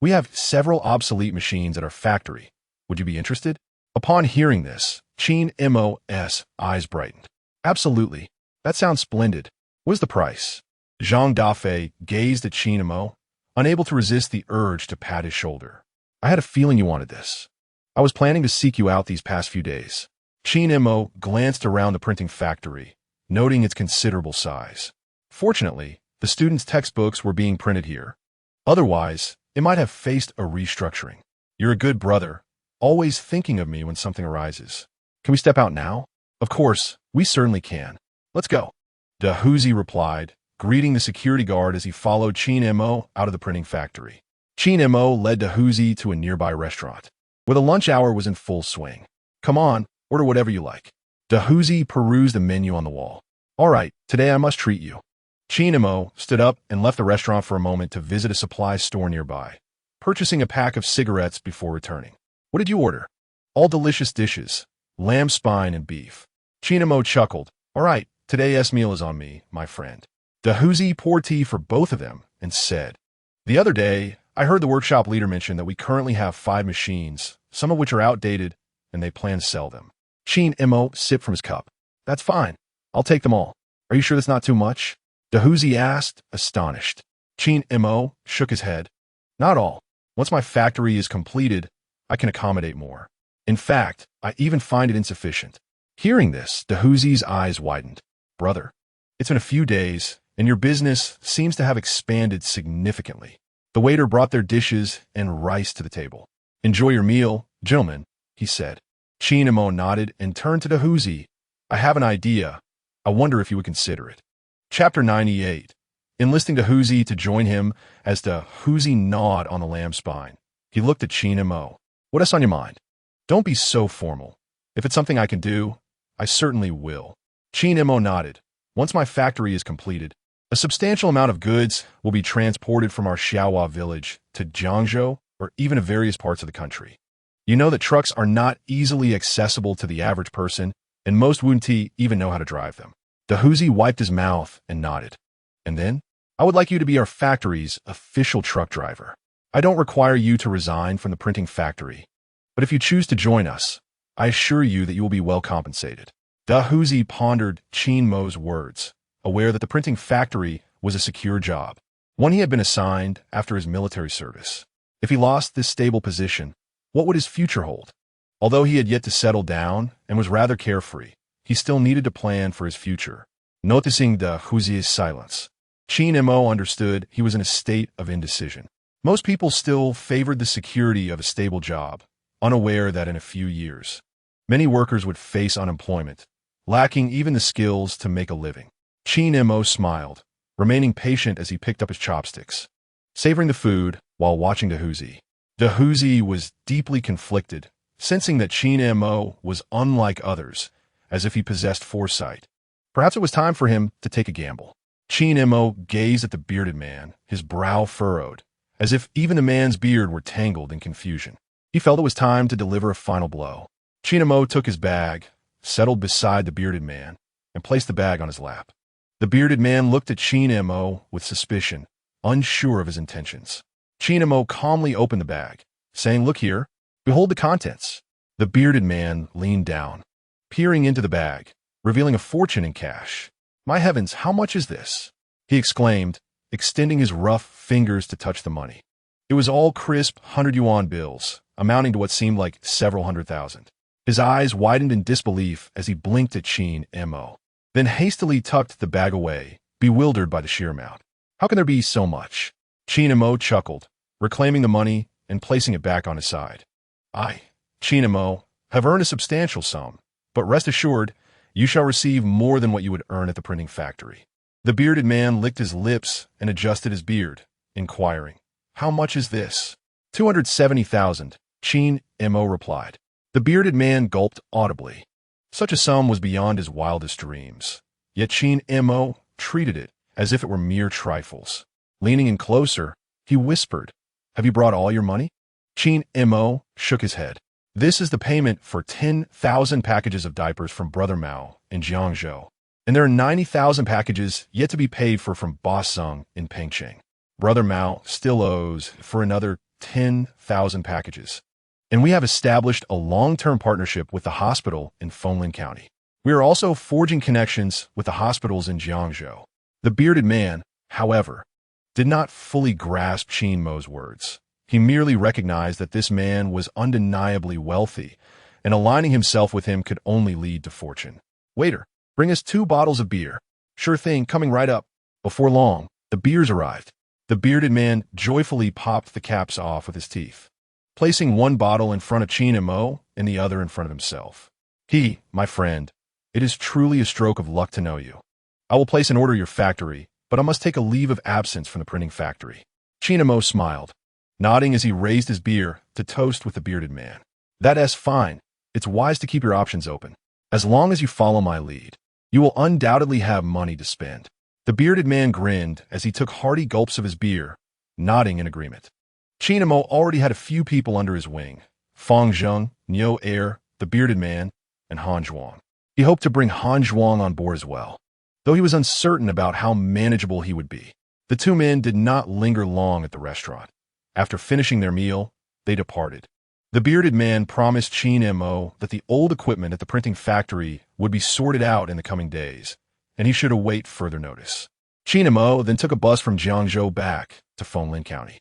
We have several obsolete machines at our factory. Would you be interested?" Upon hearing this, Qin Mo's eyes brightened. "Absolutely. That sounds splendid. What is the price? Zhang Dafei gazed at Qin Mo, unable to resist the urge to pat his shoulder. I had a feeling you wanted this. I was planning to seek you out these past few days. Qin Mo glanced around the printing factory, noting its considerable size. Fortunately, the students' textbooks were being printed here. Otherwise, it might have faced a restructuring. You're a good brother, always thinking of me when something arises. Can we step out now? Of course, we certainly can. Let's go. Dahuzi replied, greeting the security guard as he followed Qin Mo out of the printing factory. Qin Mo led Dahuzi to a nearby restaurant, where the lunch hour was in full swing. Come on, order whatever you like. Dahuzi perused the menu on the wall. All right, today I must treat you. Qin Mo stood up and left the restaurant for a moment to visit a supply store nearby, purchasing a pack of cigarettes before returning. What did you order? All delicious dishes, lamb spine and beef. Qin Mo chuckled. All right, today's meal is on me, my friend. Dahuzi poured tea for both of them and said, The other day, I heard the workshop leader mention that we currently have 5 machines, some of which are outdated, and they plan to sell them. Qin Mo sipped from his cup. That's fine. I'll take them all. Are you sure that's not too much? Dahuzi asked, astonished. Qin Mo shook his head. Not all. Once my factory is completed, I can accommodate more. In fact, I even find it insufficient. Hearing this, Dahuzi's eyes widened. Brother, it's been a few days, and your business seems to have expanded significantly. The waiter brought their dishes and rice to the table. Enjoy your meal, gentlemen, he said. Qin Mo nodded and turned to Dahuzi. I have an idea. I wonder if you would consider it. Chapter 98. Enlisting Dahuzi to join him as Dahuzi gnawed on the lamb spine. He looked at Qin Mo. What else on your mind? Don't be so formal. If it's something I can do, I certainly will. Qin Mo nodded. Once my factory is completed, a substantial amount of goods will be transported from our Xiaohua village to Jiangzhou or even to various parts of the country. You know that trucks are not easily accessible to the average person, and most Wunti even know how to drive them. Dahuzi wiped his mouth and nodded. And then, I would like you to be our factory's official truck driver. I don't require you to resign from the printing factory, but if you choose to join us, I assure you that you will be well compensated. Dahuzi pondered Qin Mo's words, aware that the printing factory was a secure job, one he had been assigned after his military service. If he lost this stable position, what would his future hold? Although he had yet to settle down and was rather carefree, he still needed to plan for his future. Noticing Dahuzi's silence, Qin Mo understood he was in a state of indecision. Most people still favored the security of a stable job, unaware that in a few years, many workers would face unemployment, lacking even the skills to make a living. Qin Mo smiled, remaining patient as he picked up his chopsticks, savoring the food while watching Dahuzi. Dahuzi was deeply conflicted, sensing that Qin Mo was unlike others, as if he possessed foresight. Perhaps it was time for him to take a gamble. Qin Mo gazed at the bearded man, his brow furrowed, as if even the man's beard were tangled in confusion. He felt it was time to deliver a final blow. Qin Mo took his bag, settled beside the bearded man, and placed the bag on his lap. The bearded man looked at Qin Mo with suspicion, unsure of his intentions. Qin Mo calmly opened the bag, saying, Look here, behold the contents. The bearded man leaned down, peering into the bag, revealing a fortune in cash. My heavens, how much is this? He exclaimed, extending his rough fingers to touch the money. It was all crisp 100-yuan bills, amounting to what seemed like several 100,000. His eyes widened in disbelief as he blinked at Qin Mo, then hastily tucked the bag away, bewildered by the sheer amount. How can there be so much? Qin Mo chuckled, reclaiming the money and placing it back on his side. I, Qin Mo, have earned a substantial sum, but rest assured, you shall receive more than what you would earn at the printing factory. The bearded man licked his lips and adjusted his beard, inquiring, How much is this? 270,000, Qin Mo replied. The bearded man gulped audibly. Such a sum was beyond his wildest dreams. Yet Qin Mo treated it as if it were mere trifles. Leaning in closer, he whispered, Have you brought all your money? Qin Mo shook his head. This is the payment for 10,000 packages of diapers from Brother Mao in Jiangzhou, and there are 90,000 packages yet to be paid for from Boss Sung in Pengcheng. Brother Mao still owes for another 10,000 packages, and we have established a long-term partnership with the hospital in Fenglin County. We are also forging connections with the hospitals in Jiangzhou. The bearded man, however, did not fully grasp Qin Mo's words. He merely recognized that this man was undeniably wealthy, and aligning himself with him could only lead to fortune. "Waiter, bring us 2 bottles of beer." "Sure thing, coming right up." Before long, the beers arrived. The bearded man joyfully popped the caps off with his teeth, placing one bottle in front of Qin Mo and the other in front of himself. My friend, it is truly a stroke of luck to know you. I will place an order at your factory, but I must take a leave of absence from the printing factory." Qin Mo smiled, nodding as he raised his beer to toast with the bearded man. "That's fine. It's wise to keep your options open. As long as you follow my lead, you will undoubtedly have money to spend." The bearded man grinned as he took hearty gulps of his beer, nodding in agreement. Qin Mo already had a few people under his wing: Fang Zheng, Niu Er, the bearded man, and Han Zhuang. He hoped to bring Han Zhuang on board as well, though he was uncertain about how manageable he would be. The 2 men did not linger long at the restaurant. After finishing their meal, they departed. The bearded man promised Qin Mo that the old equipment at the printing factory would be sorted out in the coming days, and he should await further notice. Qin Mo then took a bus from Jiangzhou back to Fenglin County.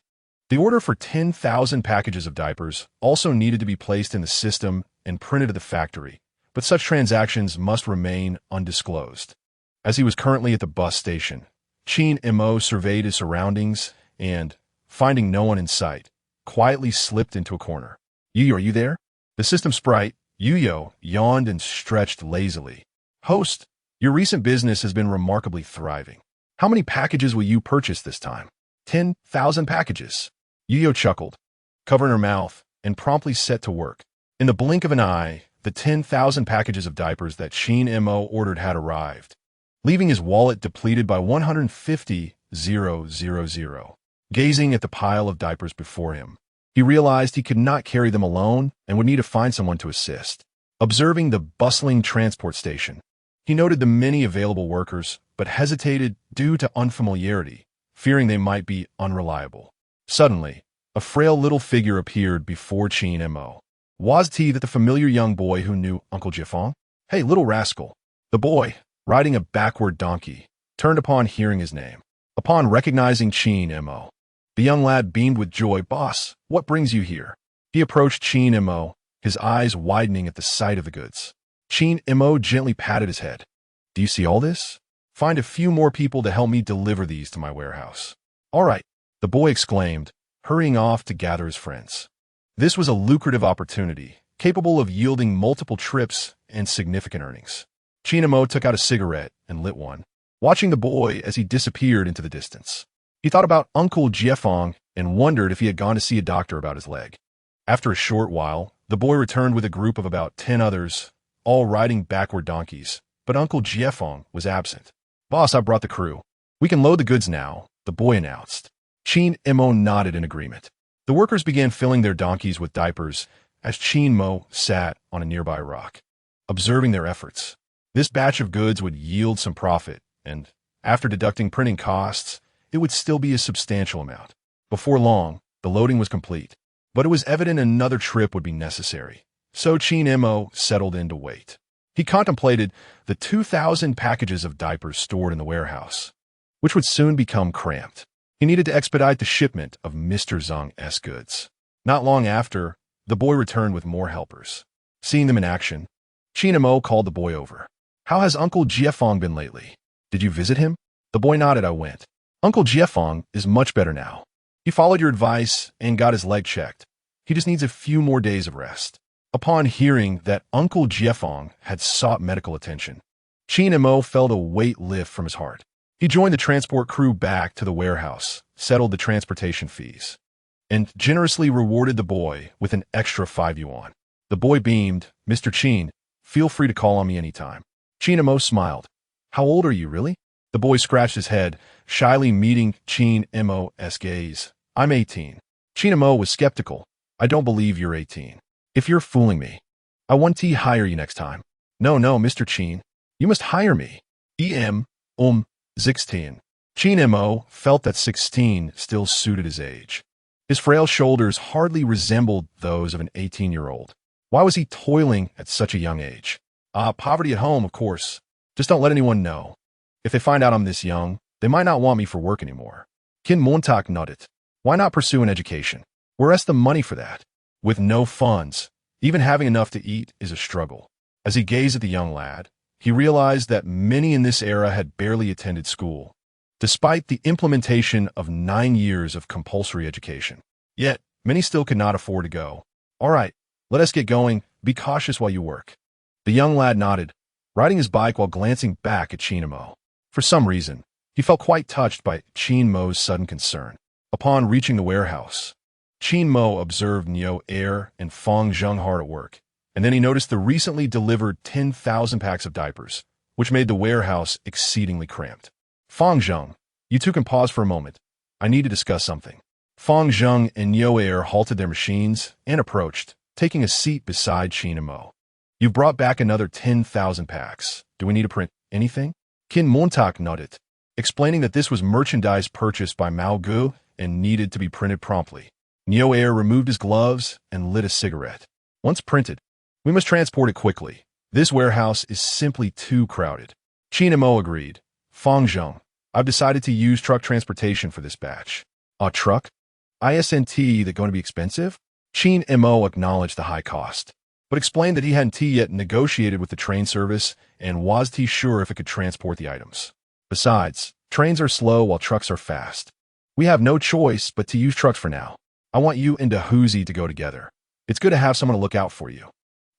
The order for 10,000 packages of diapers also needed to be placed in the system and printed at the factory, but such transactions must remain undisclosed. As he was currently at the bus station, Qin Mo surveyed his surroundings and, finding no one in sight, quietly slipped into a corner. "Yuyo, are you there?" The system sprite, Yuyo, yawned and stretched lazily. "Host, your recent business has been remarkably thriving. How many packages will you purchase this time?" 10,000 packages. Yuyo chuckled, covering her mouth, and promptly set to work. In the blink of an eye, the 10,000 packages of diapers that Qin Mo ordered had arrived, leaving his wallet depleted by 150,000. Gazing at the pile of diapers before him, he realized he could not carry them alone and would need to find someone to assist. Observing the bustling transport station, he noted the many available workers, but hesitated due to unfamiliarity, fearing they might be unreliable. Suddenly, a frail little figure appeared before Qin Mo. Was he that the familiar young boy who knew Uncle Jiefeng? "Hey, little rascal." The boy, riding a backward donkey, turned upon hearing his name. Upon recognizing Qin Mo, the young lad beamed with joy. "Boss, what brings you here?" He approached Qin Mo, his eyes widening at the sight of the goods. Qin Mo gently patted his head. "Do you see all this? Find a few more people to help me deliver these to my warehouse." "All right," the boy exclaimed, hurrying off to gather his friends. This was a lucrative opportunity, capable of yielding multiple trips and significant earnings. Qin Mo took out a cigarette and lit one, watching the boy as he disappeared into the distance. He thought about Uncle Jiefeng and wondered if he had gone to see a doctor about his leg. After a short while, the boy returned with a group of about 10 others, all riding backward donkeys, but Uncle Jiefeng was absent. "Boss, I brought the crew. We can load the goods now," the boy announced. Qin Mo nodded in agreement. The workers began filling their donkeys with diapers as Qin Mo sat on a nearby rock, observing their efforts. This batch of goods would yield some profit, and, after deducting printing costs, it would still be a substantial amount. Before long, the loading was complete, but it was evident another trip would be necessary, so Qin Mo settled in to wait. He contemplated the 2,000 packages of diapers stored in the warehouse, which would soon become cramped. He needed to expedite the shipment of Mr. Zheng's goods. Not long after, the boy returned with more helpers. Seeing them in action, Qin Mo called the boy over. "How has Uncle Jiefeng been lately? Did you visit him?" The boy nodded. "I went. Uncle Jiefeng is much better now. He followed your advice and got his leg checked. He just needs a few more days of rest." Upon hearing that Uncle Jiefeng had sought medical attention, Qin Mo felt a weight lift from his heart. He joined the transport crew back to the warehouse, settled the transportation fees, and generously rewarded the boy with an extra 5 yuan. The boy beamed. "Mr. Qin, feel free to call on me anytime." Qin Mo smiled. "How old are you, really?" The boy scratched his head, shyly meeting Qin Mo's gaze. "I'm 18. Qin Mo was skeptical. "I don't believe you're 18. If you're fooling me, I want to hire you next time." No, Mr. Qin. You must hire me. 16. Qin Mo felt that 16 still suited his age. His frail shoulders hardly resembled those of an 18-year-old. Why was he toiling at such a young age? Poverty at home, of course. Just don't let anyone know. If they find out I'm this young, They might not want me for work anymore. Qin Mo nodded. Why not pursue an education? Where's the money for that? With no funds, even having enough to eat is a struggle. As he gazed at the young lad, he realized that many in this era had barely attended school, despite the implementation of 9 years of compulsory education. Yet, many still could not afford to go. All right, let us get going. Be cautious while you work. The young lad nodded, riding his bike while glancing back at Qin Mo. For some reason, he felt quite touched by Qin Mo's sudden concern. Upon reaching the warehouse, Qin Mo observed Neo Air and Fong Zheng hard at work, and then he noticed the recently delivered 10,000 packs of diapers, which made the warehouse exceedingly cramped. Fong Zheng, you two can pause for a moment. I need to discuss something. Fong Zheng and Neo Air halted their machines and approached, taking a seat beside Qin Mo. You've brought back another 10,000 packs. Do we need to print anything? Qin Mo nodded, explaining that this was merchandise purchased by Mao Gu and needed to be printed promptly. Neo Air removed his gloves and lit a cigarette. Once printed, we must transport it quickly. This warehouse is simply too crowded. Qin Mo agreed. Fong Zheng, I've decided to use truck transportation for this batch. A truck? Isn't that going to be expensive? Qin Mo acknowledged the high cost, but explained that he hadn't yet negotiated with the train service and wasn't sure if it could transport the items. Besides, trains are slow while trucks are fast. We have no choice but to use trucks for now. I want you and Dahuzi to go together. It's good to have someone to look out for you.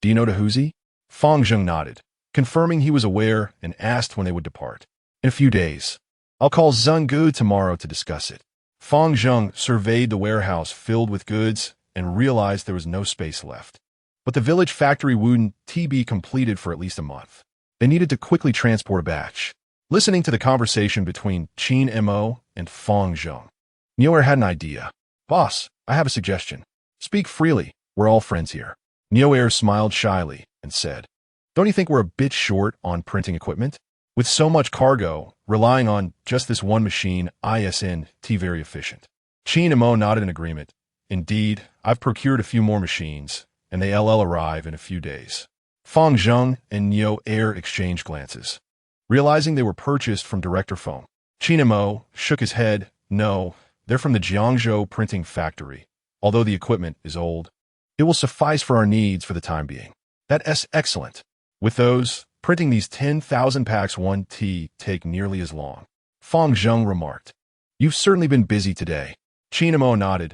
Do you know Dahuzi? Fong Zheng nodded, confirming he was aware and asked when they would depart. In a few days. I'll call Zheng Gu tomorrow to discuss it. Fong Zheng surveyed the warehouse filled with goods and realized there was no space left. But the village factory wouldn't be completed for at least a month. They needed to quickly transport a batch. Listening to the conversation between Qin Mo and Fong Zheng, Neo Air had an idea. Boss, I have a suggestion. Speak freely. We're all friends here. Neo Air smiled shyly and said, don't you think we're a bit short on printing equipment? With so much cargo, relying on just this one machine isn't very efficient. Qin Mo nodded in agreement. Indeed, I've procured a few more machines, and they'll arrive in a few days. Fong Zheng and Neo Air exchanged glances, realizing they were purchased from Director Fong. Qin Mo shook his head. No, they're from the Jiangzhou printing factory. Although the equipment is old, it will suffice for our needs for the time being. That's excellent. With those, printing these 10,000 packs won't take nearly as long. Fong Zheng remarked. You've certainly been busy today. Qin Mo nodded,